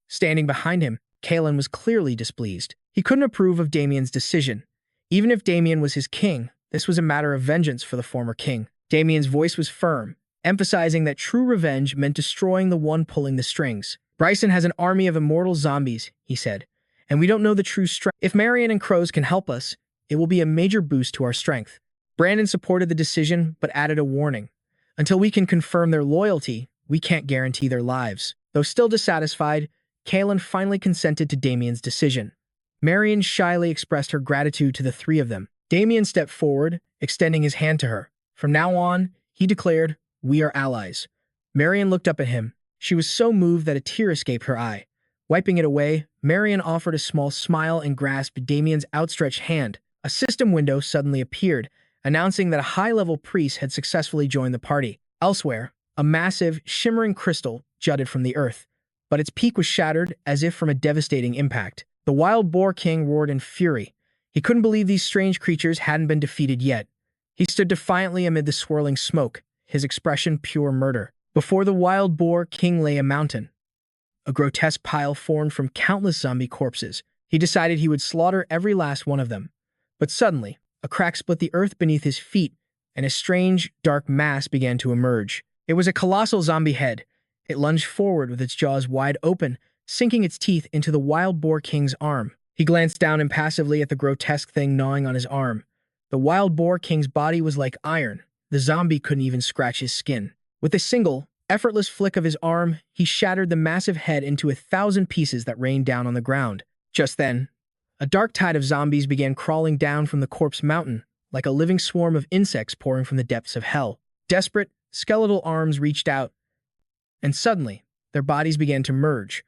Standing behind him, Kalen was clearly displeased. He couldn't approve of Damien's decision. Even if Damien was his king, this was a matter of vengeance for the former king. Damien's voice was firm, emphasizing that true revenge meant destroying the one pulling the strings. Bryson has an army of immortal zombies, he said, and we don't know the true strength. If Marion and crows can help us, it will be a major boost to our strength. Brandon supported the decision, but added a warning. Until we can confirm their loyalty, we can't guarantee their lives. Though still dissatisfied, Kalen finally consented to Damien's decision. Marion shyly expressed her gratitude to the three of them. Damien stepped forward, extending his hand to her. From now on, he declared, we are allies. Marion looked up at him. She was so moved that a tear escaped her eye. Wiping it away, Marion offered a small smile and grasped Damien's outstretched hand. A system window suddenly appeared, announcing that a high-level priest had successfully joined the party. Elsewhere, a massive, shimmering crystal jutted from the earth, but its peak was shattered as if from a devastating impact. The wild boar king roared in fury. He couldn't believe these strange creatures hadn't been defeated yet. He stood defiantly amid the swirling smoke, his expression pure murder. Before the wild boar king lay a mountain, a grotesque pile formed from countless zombie corpses. He decided he would slaughter every last one of them. But suddenly, a crack split the earth beneath his feet, and a strange, dark mass began to emerge. It was a colossal zombie head. It lunged forward with its jaws wide open, sinking its teeth into the wild boar king's arm. He glanced down impassively at the grotesque thing gnawing on his arm. The wild boar king's body was like iron. The zombie couldn't even scratch his skin. With a single, effortless flick of his arm, he shattered the massive head into 1,000 pieces that rained down on the ground. Just then, a dark tide of zombies began crawling down from the corpse mountain, like a living swarm of insects pouring from the depths of hell. Desperate, skeletal arms reached out, and suddenly, their bodies began to merge,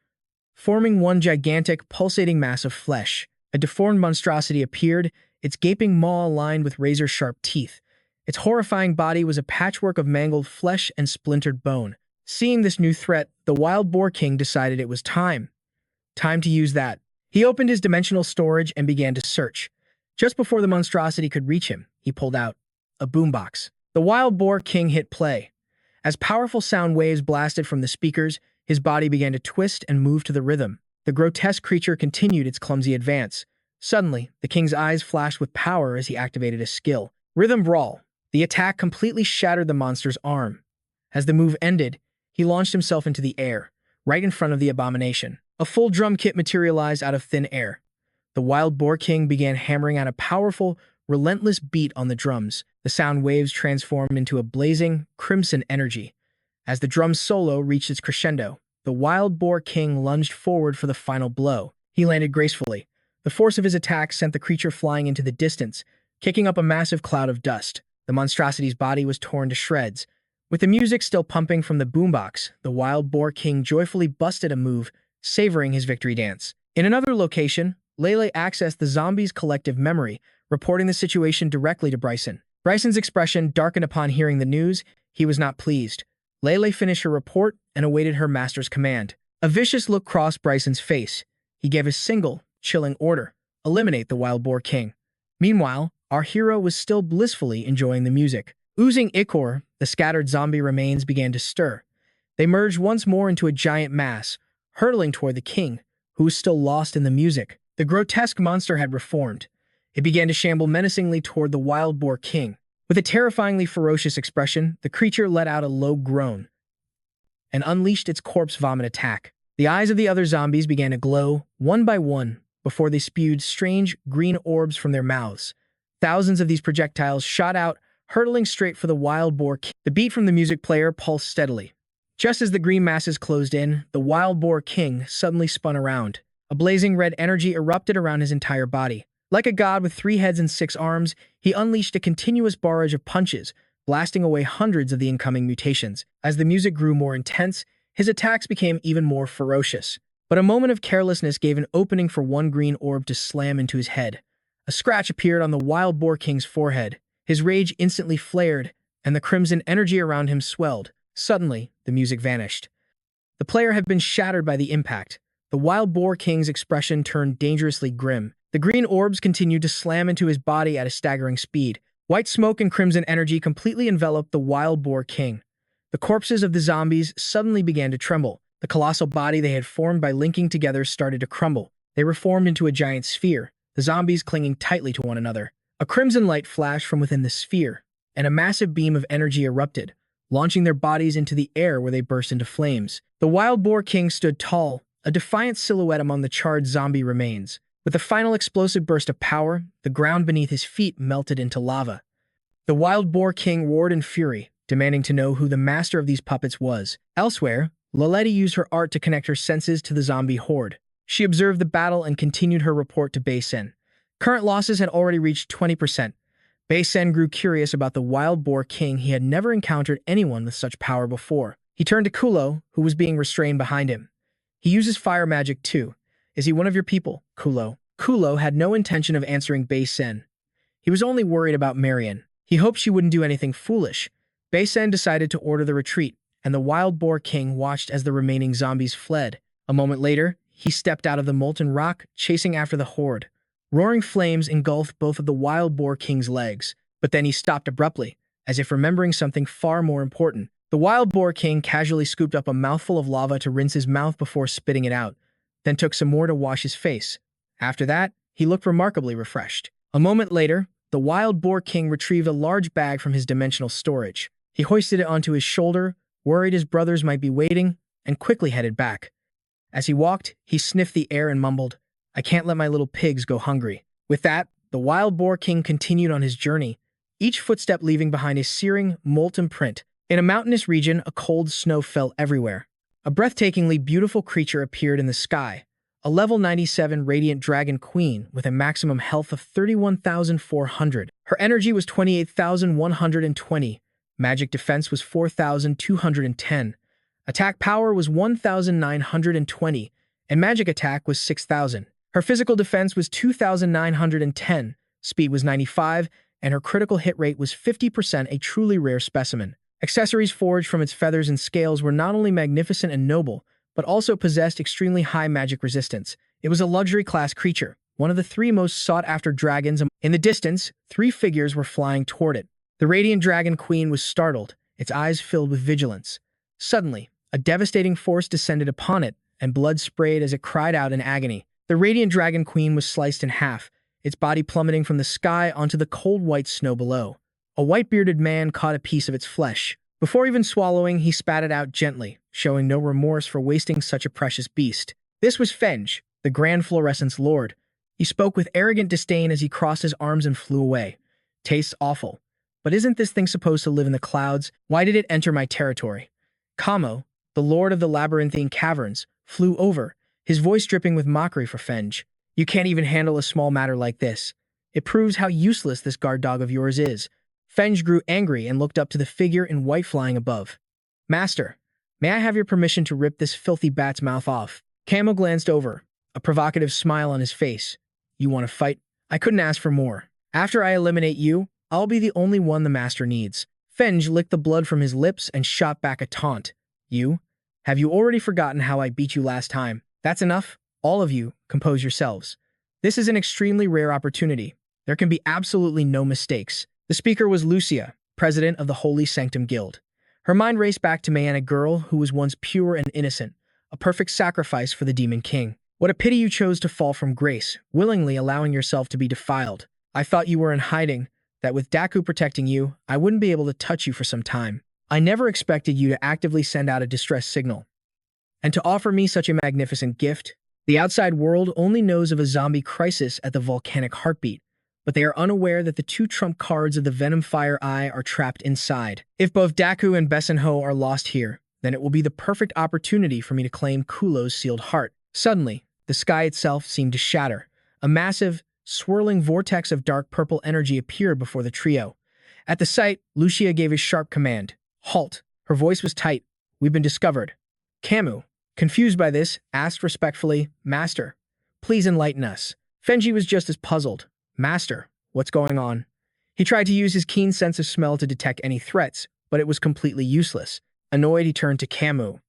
forming one gigantic, pulsating mass of flesh. A deformed monstrosity appeared, its gaping maw lined with razor-sharp teeth. Its horrifying body was a patchwork of mangled flesh and splintered bone. Seeing this new threat, the wild boar king decided it was time. Time to use that. He opened his dimensional storage and began to search. Just before the monstrosity could reach him, he pulled out a boombox. The wild boar king hit play. As powerful sound waves blasted from the speakers, his body began to twist and move to the rhythm. The grotesque creature continued its clumsy advance. Suddenly, the king's eyes flashed with power as he activated a skill. Rhythm Brawl. The attack completely shattered the monster's arm. As the move ended, he launched himself into the air, right in front of the abomination. A full drum kit materialized out of thin air. The wild boar king began hammering out a powerful, relentless beat on the drums. The sound waves transformed into a blazing, crimson energy. As the drum solo reached its crescendo, the wild boar king lunged forward for the final blow. He landed gracefully. The force of his attack sent the creature flying into the distance, kicking up a massive cloud of dust. The monstrosity's body was torn to shreds. With the music still pumping from the boombox, the wild boar king joyfully busted a move, savoring his victory dance. In another location, Lele accessed the zombies' collective memory, reporting the situation directly to Bryson. Bryson's expression darkened upon hearing the news. He was not pleased. Lele finished her report and awaited her master's command. A vicious look crossed Bryson's face. He gave a single, chilling order: eliminate the wild boar king. Meanwhile, our hero was still blissfully enjoying the music. Oozing ichor, the scattered zombie remains began to stir. They merged once more into a giant mass, hurtling toward the king, who was still lost in the music. The grotesque monster had reformed. It began to shamble menacingly toward the wild boar king. With a terrifyingly ferocious expression, the creature let out a low groan and unleashed its corpse vomit attack. The eyes of the other zombies began to glow, one by one, before they spewed strange green orbs from their mouths. Thousands of these projectiles shot out, hurtling straight for the wild boar king. The beat from the music player pulsed steadily. Just as the green masses closed in, the wild boar king suddenly spun around. A blazing red energy erupted around his entire body. Like a god with 3 heads and 6 arms, he unleashed a continuous barrage of punches, blasting away hundreds of the incoming mutations. As the music grew more intense, his attacks became even more ferocious. But a moment of carelessness gave an opening for one green orb to slam into his head. A scratch appeared on the wild boar king's forehead. His rage instantly flared, and the crimson energy around him swelled. Suddenly, the music vanished. The player had been shattered by the impact. The wild boar king's expression turned dangerously grim. The green orbs continued to slam into his body at a staggering speed. White smoke and crimson energy completely enveloped the wild boar king. The corpses of the zombies suddenly began to tremble. The colossal body they had formed by linking together started to crumble. They reformed into a giant sphere, the zombies clinging tightly to one another. A crimson light flashed from within the sphere, and a massive beam of energy erupted, launching their bodies into the air where they burst into flames. The wild boar king stood tall, a defiant silhouette among the charred zombie remains. With a final explosive burst of power, the ground beneath his feet melted into lava. The wild boar king roared in fury, demanding to know who the master of these puppets was. Elsewhere, Loletta used her art to connect her senses to the zombie horde. She observed the battle and continued her report to Baisen. Current losses had already reached 20%. Baisen grew curious about the wild boar king. He had never encountered anyone with such power before. He turned to Kulo, who was being restrained behind him. He uses fire magic too. Is he one of your people, Kulo? Kulo had no intention of answering Baisen. He was only worried about Marion. He hoped she wouldn't do anything foolish. Baisen decided to order the retreat, and the wild boar king watched as the remaining zombies fled. A moment later, he stepped out of the molten rock, chasing after the horde. Roaring flames engulfed both of the wild boar king's legs, but then he stopped abruptly, as if remembering something far more important. The wild boar king casually scooped up a mouthful of lava to rinse his mouth before spitting it out, then took some more to wash his face. After that, he looked remarkably refreshed. A moment later, the wild boar king retrieved a large bag from his dimensional storage. He hoisted it onto his shoulder, worried his brothers might be waiting, and quickly headed back. As he walked, he sniffed the air and mumbled, "I can't let my little pigs go hungry." With that, the wild boar king continued on his journey, each footstep leaving behind a searing, molten print. In a mountainous region, a cold snow fell everywhere. A breathtakingly beautiful creature appeared in the sky, a level 97 radiant dragon queen with a maximum health of 31,400. Her energy was 28,120, magic defense was 4,210, attack power was 1,920, and magic attack was 6,000. Her physical defense was 2,910, speed was 95, and her critical hit rate was 50%, a truly rare specimen. Accessories forged from its feathers and scales were not only magnificent and noble, but also possessed extremely high magic resistance. It was a luxury-class creature, one of the 3 most sought-after dragons. In the distance, 3 figures were flying toward it. The radiant dragon queen was startled, its eyes filled with vigilance. Suddenly, a devastating force descended upon it, and blood sprayed as it cried out in agony. The radiant dragon queen was sliced in half, its body plummeting from the sky onto the cold white snow below. A white-bearded man caught a piece of its flesh. Before even swallowing, he spat it out gently, showing no remorse for wasting such a precious beast. This was Fenge, the Grand Fluorescence Lord. He spoke with arrogant disdain as he crossed his arms and flew away. Tastes awful. But isn't this thing supposed to live in the clouds? Why did it enter my territory? Kamo, the Lord of the Labyrinthine Caverns, flew over, his voice dripping with mockery for Fenge. You can't even handle a small matter like this. It proves how useless this guard dog of yours is. Fenge grew angry and looked up to the figure in white flying above. Master, may I have your permission to rip this filthy bat's mouth off? Kamo glanced over, a provocative smile on his face. You want to fight? I couldn't ask for more. After I eliminate you, I'll be the only one the master needs. Fenge licked the blood from his lips and shot back a taunt. You? Have you already forgotten how I beat you last time? That's enough. All of you, compose yourselves. This is an extremely rare opportunity. There can be absolutely no mistakes. The speaker was Lucia, president of the Holy Sanctum Guild. Her mind raced back to May, a girl who was once pure and innocent, a perfect sacrifice for the Demon King. What a pity you chose to fall from grace, willingly allowing yourself to be defiled. I thought you were in hiding, that with Daku protecting you, I wouldn't be able to touch you for some time. I never expected you to actively send out a distress signal. And to offer me such a magnificent gift. The outside world only knows of a zombie crisis at the volcanic heartbeat, but they are unaware that the two trump cards of the Venom Fire Eye are trapped inside. If both Daku and Besenho are lost here, then it will be the perfect opportunity for me to claim Kulo's sealed heart. Suddenly, the sky itself seemed to shatter. A massive, swirling vortex of dark purple energy appeared before the trio. At the sight, Lucia gave a sharp command. Halt. Her voice was tight. We've been discovered. Camus, confused by this, asked respectfully, Master, please enlighten us. Fenge was just as puzzled. Master, what's going on? He tried to use his keen sense of smell to detect any threats, but it was completely useless. Annoyed, he turned to Camus.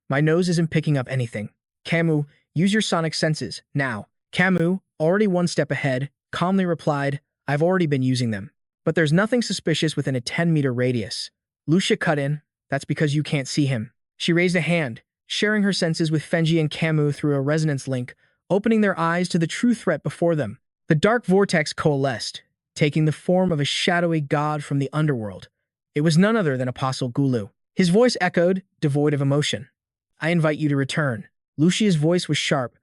My nose isn't picking up anything. Camus, use your sonic senses, now. Camus, already one step ahead, calmly replied, I've already been using them. But there's nothing suspicious within a 10-meter radius. Lucia cut in, that's because you can't see him. She raised a hand, sharing her senses with Fenge and Camus through a resonance link, opening their eyes to the true threat before them. The dark vortex coalesced, taking the form of a shadowy god from the underworld. It was none other than Apostle Gulu. His voice echoed, devoid of emotion. I invite you to return. Lucia's voice was sharp.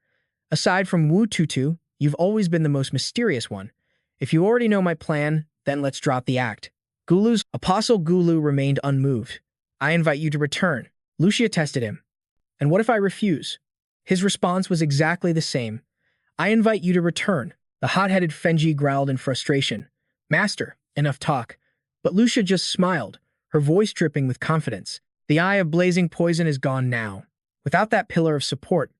Aside from Wu Tutu, you've always been the most mysterious one. If you already know my plan, then let's drop the act. Gulu's Apostle Gulu remained unmoved. I invite you to return. Lucia tested him. And what if I refuse? His response was exactly the same. I invite you to return. The hot-headed Fenge growled in frustration. Master, enough talk. But Lucia just smiled, her voice dripping with confidence. The eye of blazing poison is gone now. Without that pillar of support,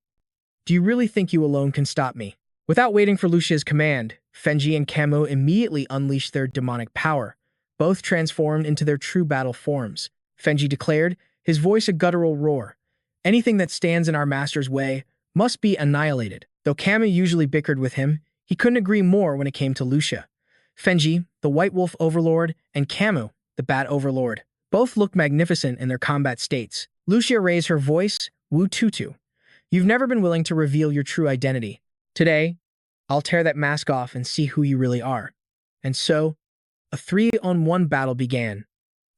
do you really think you alone can stop me? Without waiting for Lucia's command, Fenge and Camus immediately unleashed their demonic power, both transformed into their true battle forms. Fenge declared, his voice a guttural roar. Anything that stands in our master's way must be annihilated. Though Camus usually bickered with him, he couldn't agree more when it came to Lucia. Fenge, the White Wolf Overlord, and Camus, the Bat Overlord, both looked magnificent in their combat states. Lucia raised her voice, Wu Tutu. You've never been willing to reveal your true identity. Today, I'll tear that mask off and see who you really are. And so, a 3-on-1 battle began.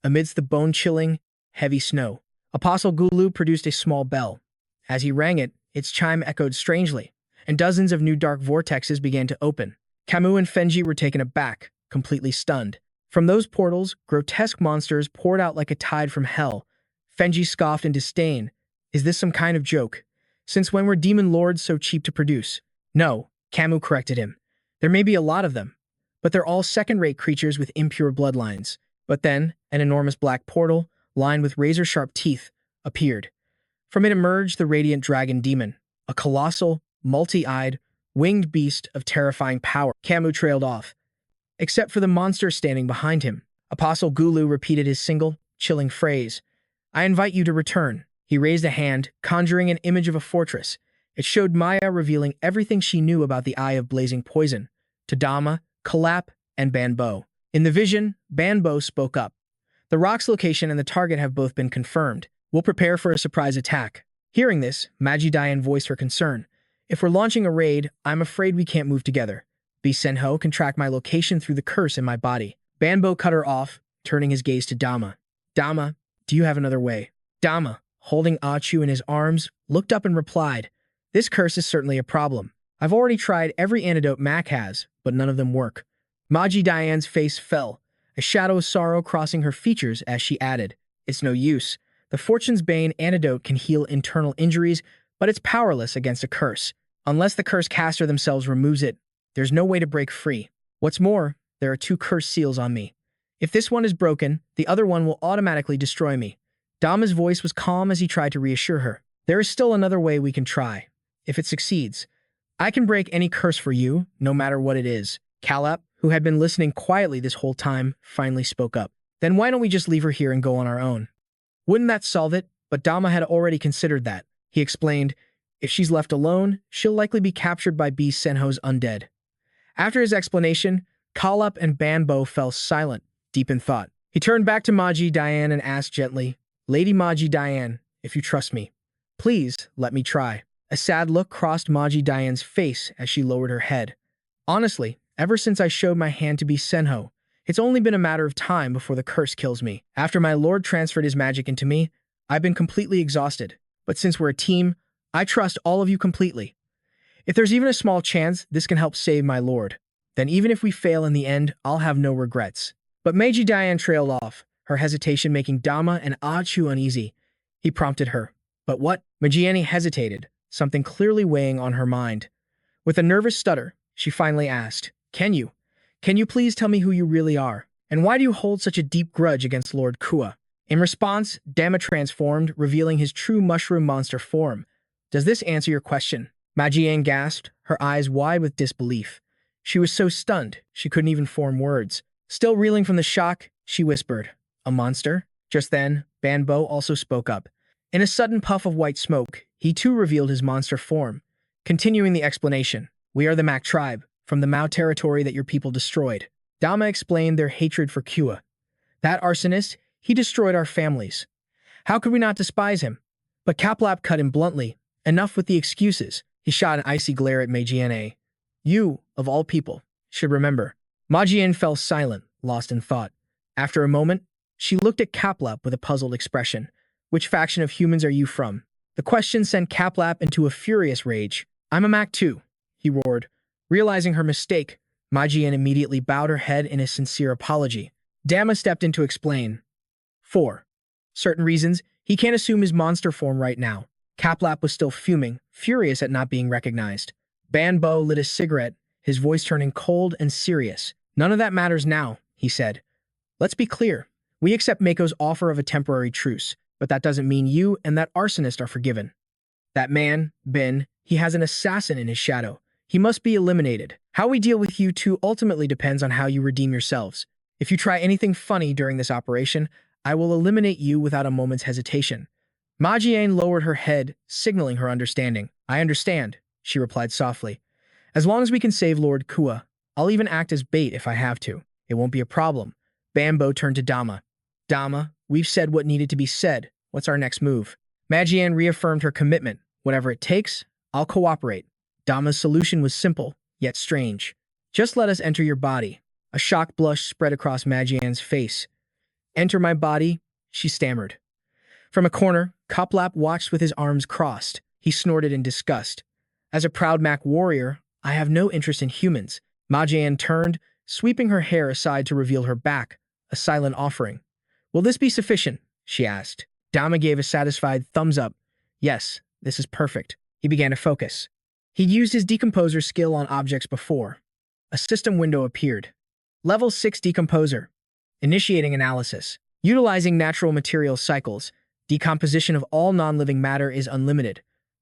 Amidst the bone-chilling, heavy snow, Apostle Gulu produced a small bell. As he rang it, its chime echoed strangely, and dozens of new dark vortexes began to open. Camus and Fenge were taken aback, completely stunned. From those portals, grotesque monsters poured out like a tide from hell. Fenge scoffed in disdain. Is this some kind of joke? Since when were demon lords so cheap to produce? No, Camus corrected him. There may be a lot of them, but they're all second-rate creatures with impure bloodlines. But then, an enormous black portal, lined with razor-sharp teeth, appeared. From it emerged the radiant dragon demon, a colossal, multi-eyed, winged beast of terrifying power. Camus trailed off, except for the monster standing behind him. Apostle Gulu repeated his single, chilling phrase, I invite you to return. He raised a hand, conjuring an image of a fortress. It showed Maya revealing everything she knew about the Eye of Blazing Poison, Tadama, Kalap, and Banbo. In the vision, Banbo spoke up. The rock's location and the target have both been confirmed. We'll prepare for a surprise attack. Hearing this, Majidayan voiced her concern. If we're launching a raid, I'm afraid we can't move together. Bisenho can track my location through the curse in my body. Banbo cut her off, turning his gaze to Dama. Dama, do you have another way? Dama, holding Achu in his arms, looked up and replied, This curse is certainly a problem. I've already tried every antidote Mac has, but none of them work. Maji Diane's face fell, a shadow of sorrow crossing her features as she added, "It's no use. The Fortune's Bane antidote can heal internal injuries, but it's powerless against a curse. Unless the curse caster themselves removes it, there's no way to break free. What's more, there are 2 curse seals on me. If this one is broken, the other one will automatically destroy me." Dama's voice was calm as he tried to reassure her. "There is still another way we can try. If it succeeds, I can break any curse for you, no matter what it is." Calap, who had been listening quietly this whole time, finally spoke up. "Then why don't we just leave her here and go on our own?" "Wouldn't that solve it?" But Dama had already considered that. He explained, "If she's left alone, she'll likely be captured by B. Senho's undead." After his explanation, Calap and Banbo fell silent, deep in thought. He turned back to Maji Diane and asked gently, "Lady Maji Diane, if you trust me, please let me try." A sad look crossed Maji Diane's face as she lowered her head. "Honestly, ever since I showed my hand to be Senho, it's only been a matter of time before the curse kills me. After my lord transferred his magic into me, I've been completely exhausted. But since we're a team, I trust all of you completely. If there's even a small chance this can help save my lord, then even if we fail in the end, I'll have no regrets." But Meiji Diane trailed off, her hesitation making Dama and Achu uneasy. He prompted her. "But what?" Majiani hesitated, something clearly weighing on her mind. With a nervous stutter, she finally asked, Can you please tell me who you really are? And why do you hold such a deep grudge against Lord Kua?" In response, Dama transformed, revealing his true mushroom monster form. "Does this answer your question?" Majiane gasped, her eyes wide with disbelief. She was so stunned, she couldn't even form words. Still reeling from the shock, she whispered, "A monster?" Just then, Banbo also spoke up. In a sudden puff of white smoke, he too revealed his monster form. Continuing the explanation, "We are the Mac tribe, from the Mao territory that your people destroyed." Dama explained their hatred for Kua. "That arsonist, he destroyed our families. How could we not despise him?" But Kaplap cut him bluntly. "Enough with the excuses." He shot an icy glare at Meijiane. "You, of all people, should remember." Majian fell silent, lost in thought. After a moment, she looked at Kaplap with a puzzled expression. "Which faction of humans are you from?" The question sent Kaplap into a furious rage. "I'm a Mac too," he roared. Realizing her mistake, Majian immediately bowed her head in a sincere apology. Dama stepped in to explain. For certain reasons, he can't assume his monster form right now. Kaplap was still fuming, furious at not being recognized. Banbo lit a cigarette, his voice turning cold and serious. "None of that matters now," he said. "Let's be clear. We accept Mako's offer of a temporary truce, but that doesn't mean you and that arsonist are forgiven. That man, Ben, he has an assassin in his shadow. He must be eliminated. How we deal with you two ultimately depends on how you redeem yourselves. If you try anything funny during this operation, I will eliminate you without a moment's hesitation." Majiane lowered her head, signaling her understanding. "I understand," she replied softly. "As long as we can save Lord Kua, I'll even act as bait if I have to. It won't be a problem." Banbo turned to Dama. "Dama, we've said what needed to be said. What's our next move?" Majiane reaffirmed her commitment. "Whatever it takes, I'll cooperate." Dama's solution was simple, yet strange. "Just let us enter your body." A shocked blush spread across Majiane's face. "Enter my body?" she stammered. From a corner, Koplap watched with his arms crossed. He snorted in disgust. "As a proud Mac warrior, I have no interest in humans." Majiane turned, sweeping her hair aside to reveal her back, a silent offering. "Will this be sufficient?" she asked. Dama gave a satisfied thumbs up. "Yes, this is perfect." He began to focus. He'd used his decomposer skill on objects before. A system window appeared. Level 6 Decomposer. Initiating analysis. Utilizing natural material cycles, decomposition of all non-living matter is unlimited.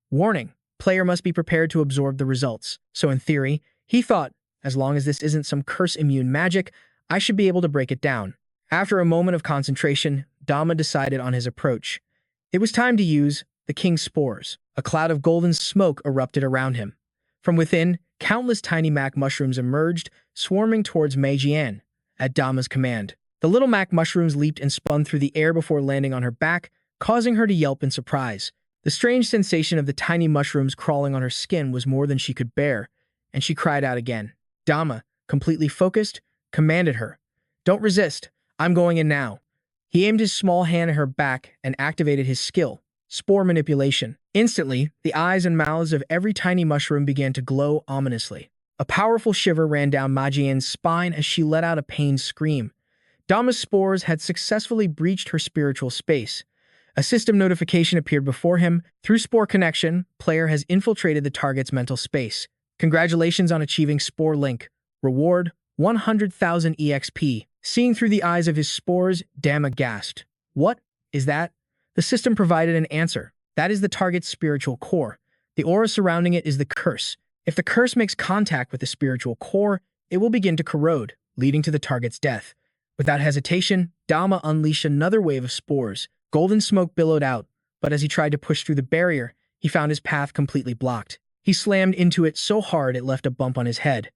Warning, player must be prepared to absorb the results. So in theory, he thought, as long as this isn't some curse-immune magic, I should be able to break it down. After a moment of concentration, Dama decided on his approach. It was time to use the king's spores. A cloud of golden smoke erupted around him. From within, countless tiny Mac mushrooms emerged, swarming towards Meijian. At Dama's command, the little Mac mushrooms leaped and spun through the air before landing on her back, causing her to yelp in surprise. The strange sensation of the tiny mushrooms crawling on her skin was more than she could bear, and she cried out again. Dama, completely focused, commanded her. "Don't resist. I'm going in now." He aimed his small hand at her back and activated his skill, spore manipulation. Instantly, the eyes and mouths of every tiny mushroom began to glow ominously. A powerful shiver ran down Majian's spine as she let out a pained scream. Dama's spores had successfully breached her spiritual space. A system notification appeared before him. Through spore connection, player has infiltrated the target's mental space. Congratulations on achieving spore link. Reward, 100,000 EXP. Seeing through the eyes of his spores, Dama gasped. What is that? The system provided an answer. That is the target's spiritual core. The aura surrounding it is the curse. If the curse makes contact with the spiritual core, it will begin to corrode, leading to the target's death. Without hesitation, Dama unleashed another wave of spores. Golden smoke billowed out, but as he tried to push through the barrier, he found his path completely blocked. He slammed into it so hard it left a bump on his head.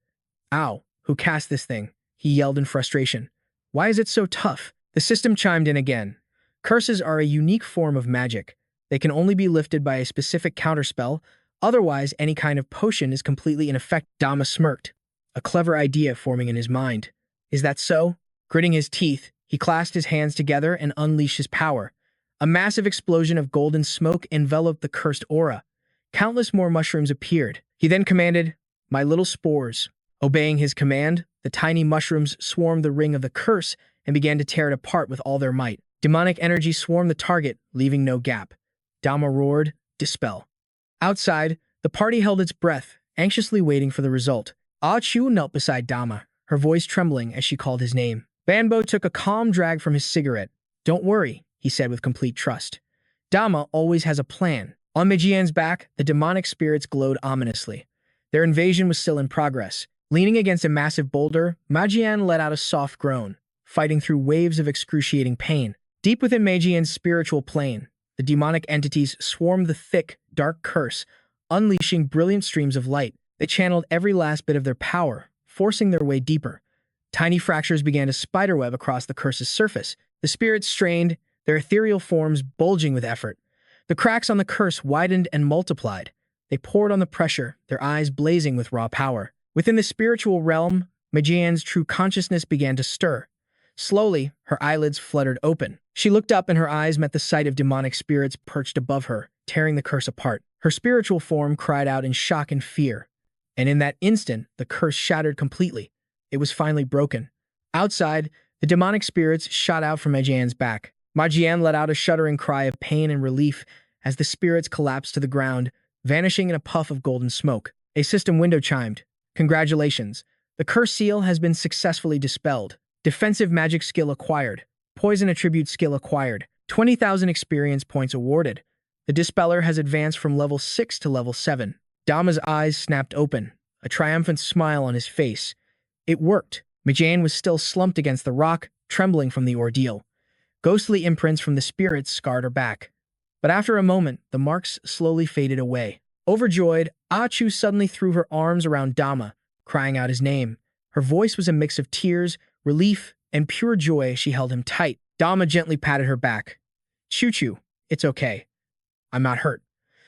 Ow, who cast this thing? He yelled in frustration. Why is it so tough? The system chimed in again. Curses are a unique form of magic. They can only be lifted by a specific counterspell, otherwise any kind of potion is completely ineffective. Dama smirked, a clever idea forming in his mind. Is that so? Gritting his teeth, he clasped his hands together and unleashed his power. A massive explosion of golden smoke enveloped the cursed aura. Countless more mushrooms appeared. He then commanded, "My little spores." Obeying his command, the tiny mushrooms swarmed the ring of the curse and began to tear it apart with all their might. Demonic energy swarmed the target, leaving no gap. Dama roared, "Dispel." Outside, the party held its breath, anxiously waiting for the result. Ah Chu knelt beside Dama, her voice trembling as she called his name. Banbo took a calm drag from his cigarette. "Don't worry," he said with complete trust. "Dama always has a plan." On Mijian's back, the demonic spirits glowed ominously. Their invasion was still in progress. Leaning against a massive boulder, Majian let out a soft groan, fighting through waves of excruciating pain. Deep within Majian's spiritual plane, the demonic entities swarmed the thick, dark curse, unleashing brilliant streams of light. They channeled every last bit of their power, forcing their way deeper. Tiny fractures began to spiderweb across the curse's surface. The spirits strained, their ethereal forms bulging with effort. The cracks on the curse widened and multiplied. They poured on the pressure, their eyes blazing with raw power. Within the spiritual realm, Majian's true consciousness began to stir. Slowly, her eyelids fluttered open. She looked up and her eyes met the sight of demonic spirits perched above her, tearing the curse apart. Her spiritual form cried out in shock and fear. And in that instant, the curse shattered completely. It was finally broken. Outside, the demonic spirits shot out from Majian's back. Majian let out a shuddering cry of pain and relief as the spirits collapsed to the ground, vanishing in a puff of golden smoke. A system window chimed. Congratulations. The curse seal has been successfully dispelled. Defensive magic skill acquired. Poison attribute skill acquired. 20,000 experience points awarded. The dispeller has advanced from level 6 to level 7. Dama's eyes snapped open, a triumphant smile on his face. It worked. Majian was still slumped against the rock, trembling from the ordeal. Ghostly imprints from the spirits scarred her back. But after a moment, the marks slowly faded away. Overjoyed, Ah Chu suddenly threw her arms around Dama, crying out his name. Her voice was a mix of tears, relief, and pure joy as she held him tight. Dama gently patted her back. "Chu-Chu, it's okay. I'm not hurt."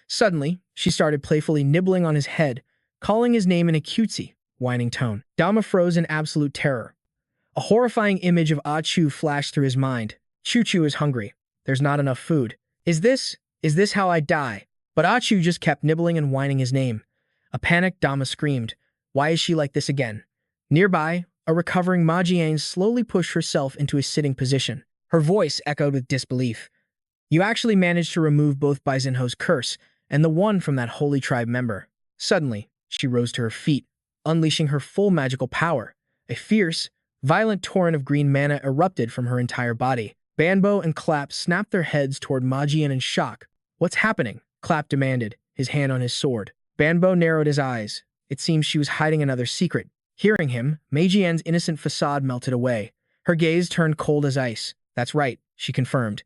Suddenly, she started playfully nibbling on his head, calling his name in a cutesy, whining tone. Dama froze in absolute terror. A horrifying image of Ah Chu flashed through his mind. Chu-Chu is hungry. There's not enough food. Is this how I die? But Ah Chu just kept nibbling and whining his name. A panicked Dama screamed, "Why is she like this again?" Nearby, a recovering Majian slowly pushed herself into a sitting position. Her voice echoed with disbelief. "You actually managed to remove both Baizenho's curse and the one from that holy tribe member." Suddenly, she rose to her feet, unleashing her full magical power. A fierce, violent torrent of green mana erupted from her entire body. Banbo and Clap snapped their heads toward Majian in shock. "What's happening?" Clap demanded, his hand on his sword. Banbo narrowed his eyes. It seemed she was hiding another secret. Hearing him, Majian's innocent facade melted away. Her gaze turned cold as ice. "That's right," she confirmed.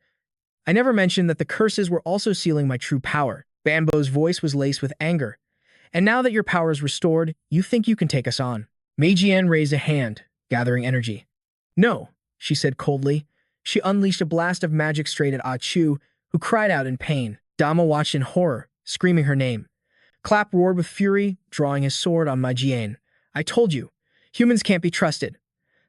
"I never mentioned that the curses were also sealing my true power." Banbo's voice was laced with anger. "And now that your power is restored, you think you can take us on?" Majian raised a hand, gathering energy. "No," she said coldly. She unleashed a blast of magic straight at Ah Chu, who cried out in pain. Dama watched in horror, screaming her name. Clap roared with fury, drawing his sword on Majian. "I told you, humans can't be trusted.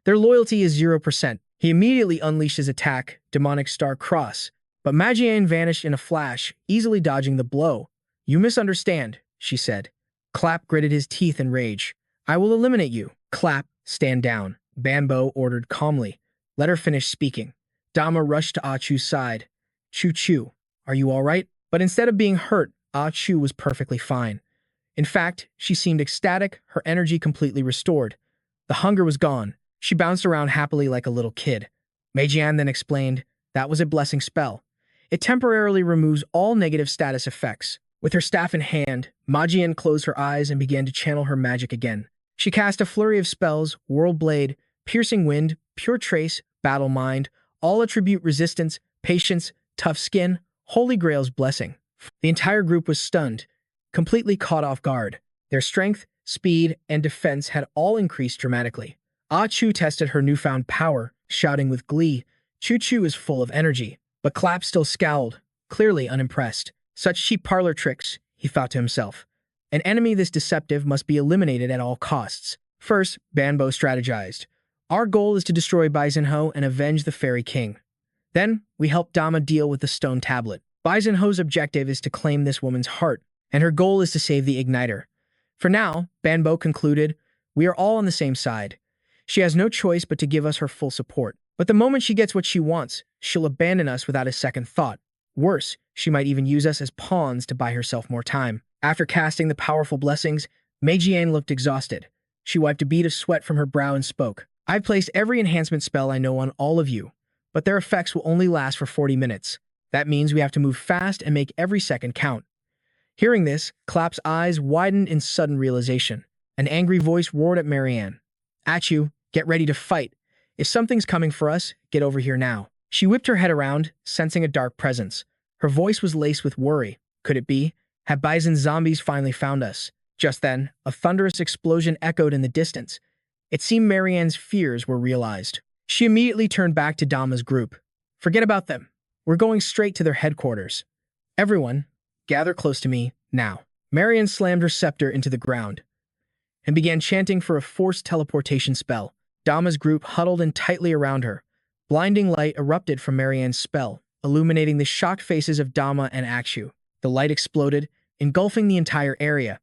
Their loyalty is 0%. He immediately unleashed his attack, Demonic Star Cross, But Magian vanished in a flash, easily dodging the blow. "You misunderstand," she said. Clap gritted his teeth in rage. "I will eliminate you." Clap, stand down, Banbo ordered calmly. Let her finish speaking. Dama rushed to Ah Chu's side. "Chu Chu, are you all right?" But instead of being hurt, Ah Chu was perfectly fine. In fact, she seemed ecstatic, her energy completely restored. The hunger was gone. She bounced around happily like a little kid. Meijian then explained, "That was a blessing spell. It temporarily removes all negative status effects." With her staff in hand, Majian closed her eyes and began to channel her magic again. She cast a flurry of spells: World Blade, Piercing Wind, Pure Trace, Battle Mind, all attribute resistance, patience, tough skin, Holy Grail's blessing. The entire group was stunned, completely caught off guard. Their strength, speed, and defense had all increased dramatically. Ah Chu tested her newfound power, shouting with glee, "Chu Chu is full of energy." But Clap still scowled, clearly unimpressed. Such cheap parlor tricks, he thought to himself. An enemy this deceptive must be eliminated at all costs. First, Banbo strategized. "Our goal is to destroy Baizenho and avenge the Fairy King. Then, we help Dama deal with the stone tablet. Baizenho's objective is to claim this woman's heart, and her goal is to save the Igniter. For now," Banbo concluded, "we are all on the same side. She has no choice but to give us her full support. But the moment she gets what she wants, she'll abandon us without a second thought. Worse, she might even use us as pawns to buy herself more time." After casting the powerful blessings, Meijian looked exhausted. She wiped a bead of sweat from her brow and spoke. "I've placed every enhancement spell I know on all of you, but their effects will only last for 40 minutes. That means we have to move fast and make every second count." Hearing this, Clap's eyes widened in sudden realization. An angry voice roared at Marianne. "At you, get ready to fight. If something's coming for us, get over here now." She whipped her head around, sensing a dark presence. Her voice was laced with worry. Could it be? Had Bizen's zombies finally found us? Just then, a thunderous explosion echoed in the distance. It seemed Marianne's fears were realized. She immediately turned back to Dama's group. "Forget about them. We're going straight to their headquarters. Everyone, gather close to me, now." Marianne slammed her scepter into the ground and began chanting for a forced teleportation spell. Dama's group huddled in tightly around her. Blinding light erupted from Marianne's spell, illuminating the shocked faces of Dama and Akshu. The light exploded, engulfing the entire area,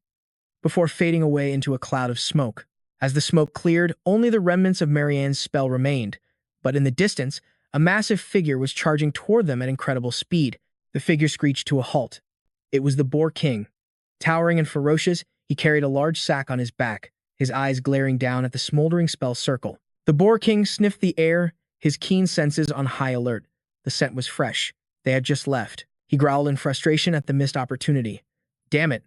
before fading away into a cloud of smoke. As the smoke cleared, only the remnants of Marianne's spell remained, but in the distance, a massive figure was charging toward them at incredible speed. The figure screeched to a halt. It was the Boar King. Towering and ferocious, he carried a large sack on his back, his eyes glaring down at the smoldering spell circle. The Boar King sniffed the air, his keen senses on high alert. The scent was fresh. They had just left. He growled in frustration at the missed opportunity. Damn it.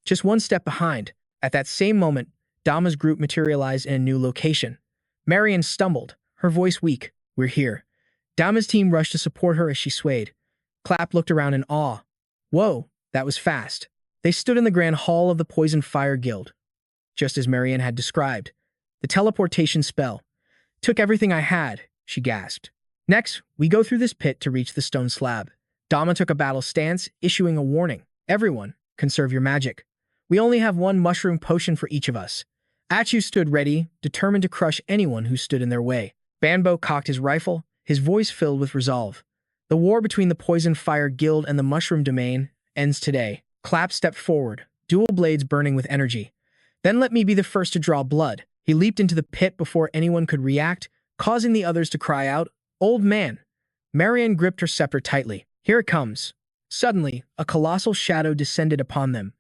Just one step behind. At that same moment, Dama's group materialized in a new location. Marianne stumbled, her voice weak. "We're here." Dama's team rushed to support her as she swayed. Clap looked around in awe. Whoa, that was fast. They stood in the grand hall of the Poison Fire Guild, just as Marianne had described. The teleportation spell took everything I had, she gasped. "Next, we go through this pit to reach the stone slab." Dama took a battle stance, issuing a warning. "Everyone, conserve your magic. We only have one mushroom potion for each of us." Achu stood ready, determined to crush anyone who stood in their way. Banbo cocked his rifle, his voice filled with resolve. "The war between the Poison Fire Guild and the Mushroom Domain ends today." Clap stepped forward, dual blades burning with energy. "Then let me be the first to draw blood." He leaped into the pit before anyone could react, causing the others to cry out, "Old man!" Marianne gripped her scepter tightly. "Here it comes." Suddenly, a colossal shadow descended upon them.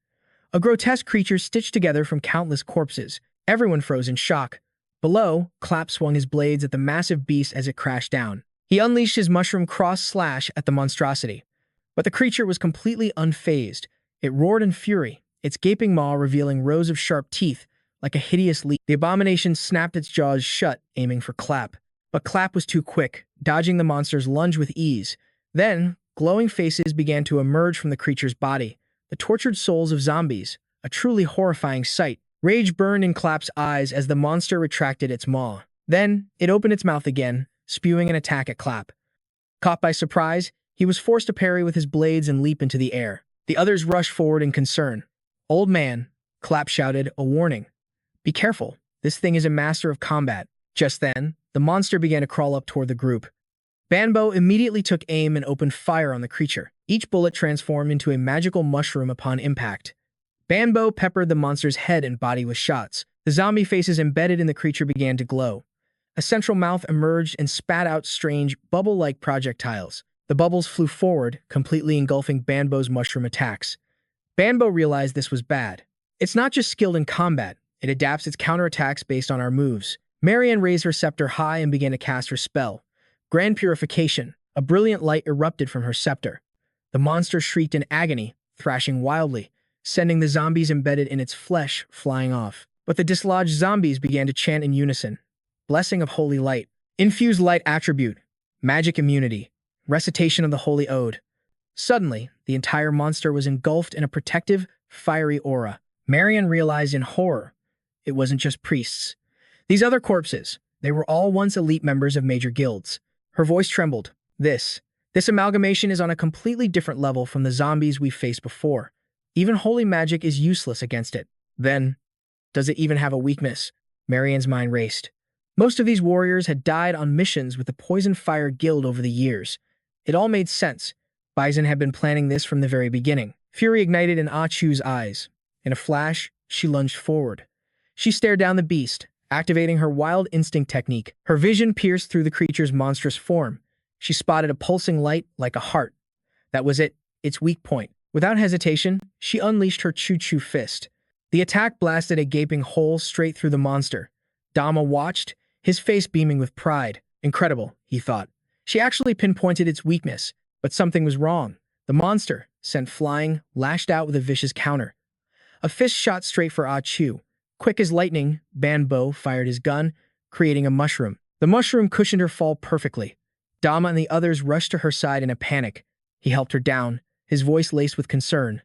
A grotesque creature stitched together from countless corpses. Everyone froze in shock. Below, Clap swung his blades at the massive beast as it crashed down. He unleashed his mushroom cross slash at the monstrosity. But the creature was completely unfazed. It roared in fury, its gaping maw revealing rows of sharp teeth, like a hideous leaf. The abomination snapped its jaws shut, aiming for Clap. But Clap was too quick, dodging the monster's lunge with ease. Then, glowing faces began to emerge from the creature's body, the tortured souls of zombies, a truly horrifying sight. Rage burned in Clap's eyes as the monster retracted its maw. Then, it opened its mouth again, spewing an attack at Clap. Caught by surprise, he was forced to parry with his blades and leap into the air. The others rushed forward in concern. "Old man," Clap shouted, a warning. "Be careful, this thing is a master of combat." Just then, the monster began to crawl up toward the group. Banbo immediately took aim and opened fire on the creature. Each bullet transformed into a magical mushroom upon impact. Banbo peppered the monster's head and body with shots. The zombie faces embedded in the creature began to glow. A central mouth emerged and spat out strange, bubble-like projectiles. The bubbles flew forward, completely engulfing Banbo's mushroom attacks. Banbo realized this was bad. It's not just skilled in combat, it adapts its counterattacks based on our moves. Marianne raised her scepter high and began to cast her spell. Grand Purification. A brilliant light erupted from her scepter. The monster shrieked in agony, thrashing wildly, sending the zombies embedded in its flesh flying off. But the dislodged zombies began to chant in unison. Blessing of Holy Light. Infused Light Attribute. Magic Immunity. Recitation of the Holy Ode. Suddenly, the entire monster was engulfed in a protective, fiery aura. Marianne realized in horror, it wasn't just priests. These other corpses, they were all once elite members of major guilds. Her voice trembled. This amalgamation is on a completely different level from the zombies we've faced before. Even holy magic is useless against it. Then, does it even have a weakness? Marianne's mind raced. Most of these warriors had died on missions with the Poison Fire Guild over the years. It all made sense. Bison had been planning this from the very beginning. Fury ignited in Ah Chu's eyes. In a flash, she lunged forward. She stared down the beast, activating her wild instinct technique. Her vision pierced through the creature's monstrous form. She spotted a pulsing light like a heart. That was it, its weak point. Without hesitation, she unleashed her Chu-Chu fist. The attack blasted a gaping hole straight through the monster. Dama watched, his face beaming with pride. Incredible, he thought. She actually pinpointed its weakness, but something was wrong. The monster, sent flying, lashed out with a vicious counter. A fist shot straight for Ah Chu. Quick as lightning, Banbo fired his gun, creating a mushroom. The mushroom cushioned her fall perfectly. Dama and the others rushed to her side in a panic. He helped her down, his voice laced with concern.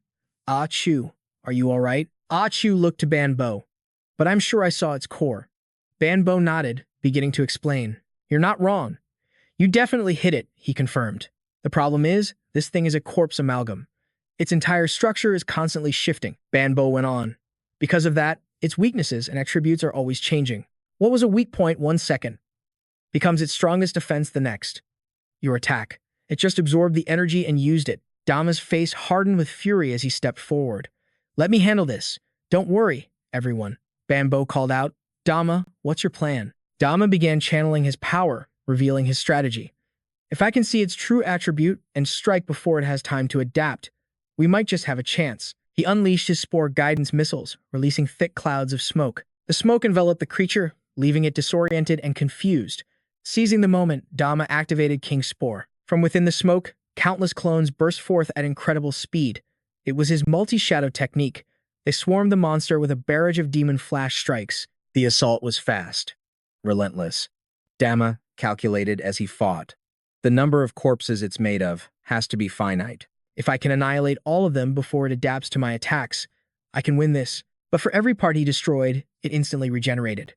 Ah Chu, are you all right? Ah Chu looked to Banbo. But I'm sure I saw its core. Banbo nodded, beginning to explain. You're not wrong. You definitely hit it, he confirmed. The problem is, this thing is a corpse amalgam. Its entire structure is constantly shifting, Banbo went on. Because of that, its weaknesses and attributes are always changing. What was a weak point 1 second becomes its strongest defense the next. Your attack. It just absorbed the energy and used it. Dama's face hardened with fury as he stepped forward. Let me handle this. Don't worry, everyone. Banbo called out. Dama, what's your plan? Dama began channeling his power, revealing his strategy. If I can see its true attribute and strike before it has time to adapt, we might just have a chance. He unleashed his SPORE guidance missiles, releasing thick clouds of smoke. The smoke enveloped the creature, leaving it disoriented and confused. Seizing the moment, Dama activated King SPORE. From within the smoke, countless clones burst forth at incredible speed. It was his multi-shadow technique. They swarmed the monster with a barrage of demon flash strikes. The assault was fast, relentless. Dama calculated as he fought. The number of corpses it's made of has to be finite. If I can annihilate all of them before it adapts to my attacks, I can win this. But for every part he destroyed, it instantly regenerated.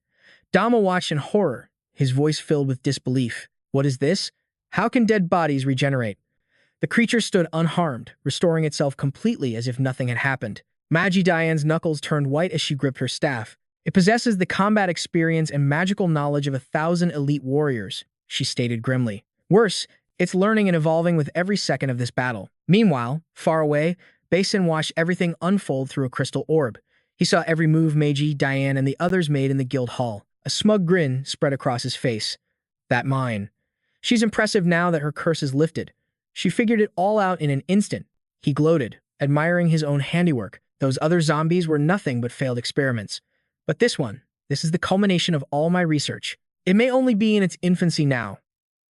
Dama watched in horror, his voice filled with disbelief. What is this? How can dead bodies regenerate? The creature stood unharmed, restoring itself completely as if nothing had happened. Magi Diane's knuckles turned white as she gripped her staff. It possesses the combat experience and magical knowledge of 1,000 elite warriors, she stated grimly. Worse, it's learning and evolving with every second of this battle. Meanwhile, far away, Basin watched everything unfold through a crystal orb. He saw every move Magi, Diane, and the others made in the guild hall. A smug grin spread across his face. That mine. She's impressive now that her curse is lifted. She figured it all out in an instant. He gloated, admiring his own handiwork. Those other zombies were nothing but failed experiments. But this is the culmination of all my research. It may only be in its infancy now,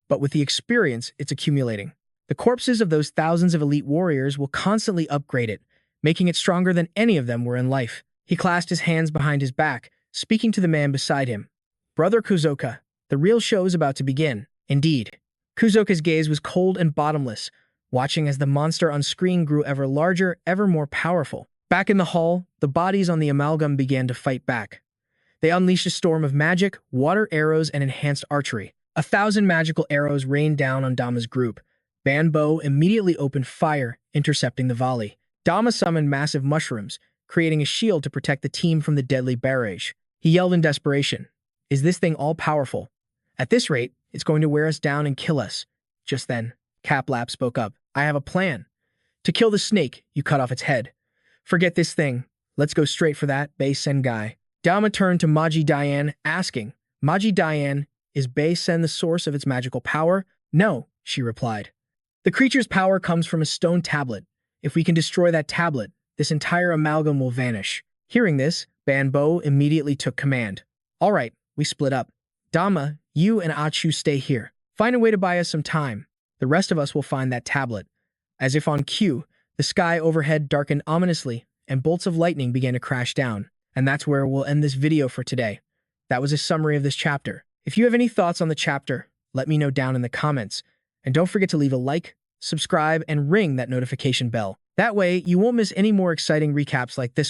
but with the experience it's accumulating. The corpses of those thousands of elite warriors will constantly upgrade it, making it stronger than any of them were in life. He clasped his hands behind his back, speaking to the man beside him. Brother Kuzoka, the real show is about to begin. Indeed. Kuzoka's gaze was cold and bottomless, watching as the monster on screen grew ever larger, ever more powerful. Back in the hall, the bodies on the amalgam began to fight back. They unleashed a storm of magic, water arrows, and enhanced archery. 1,000 magical arrows rained down on Dama's group. Banbo immediately opened fire, intercepting the volley. Dama summoned massive mushrooms, creating a shield to protect the team from the deadly barrage. He yelled in desperation, "Is this thing all-powerful? At this rate, it's going to wear us down and kill us." Just then, Caplap spoke up. I have a plan. To kill the snake, you cut off its head. Forget this thing. Let's go straight for that, Bei Sen guy. Dama turned to Maji Diane, asking, Maji Diane, is Bei Sen the source of its magical power? No, she replied. The creature's power comes from a stone tablet. If we can destroy that tablet, this entire amalgam will vanish. Hearing this, Banbo immediately took command. All right, we split up. Dama, you and Achu stay here. Find a way to buy us some time. The rest of us will find that tablet. As if on cue, the sky overhead darkened ominously, and bolts of lightning began to crash down. And that's where we'll end this video for today. That was a summary of this chapter. If you have any thoughts on the chapter, let me know down in the comments. And don't forget to leave a like, subscribe, and ring that notification bell. That way, you won't miss any more exciting recaps like this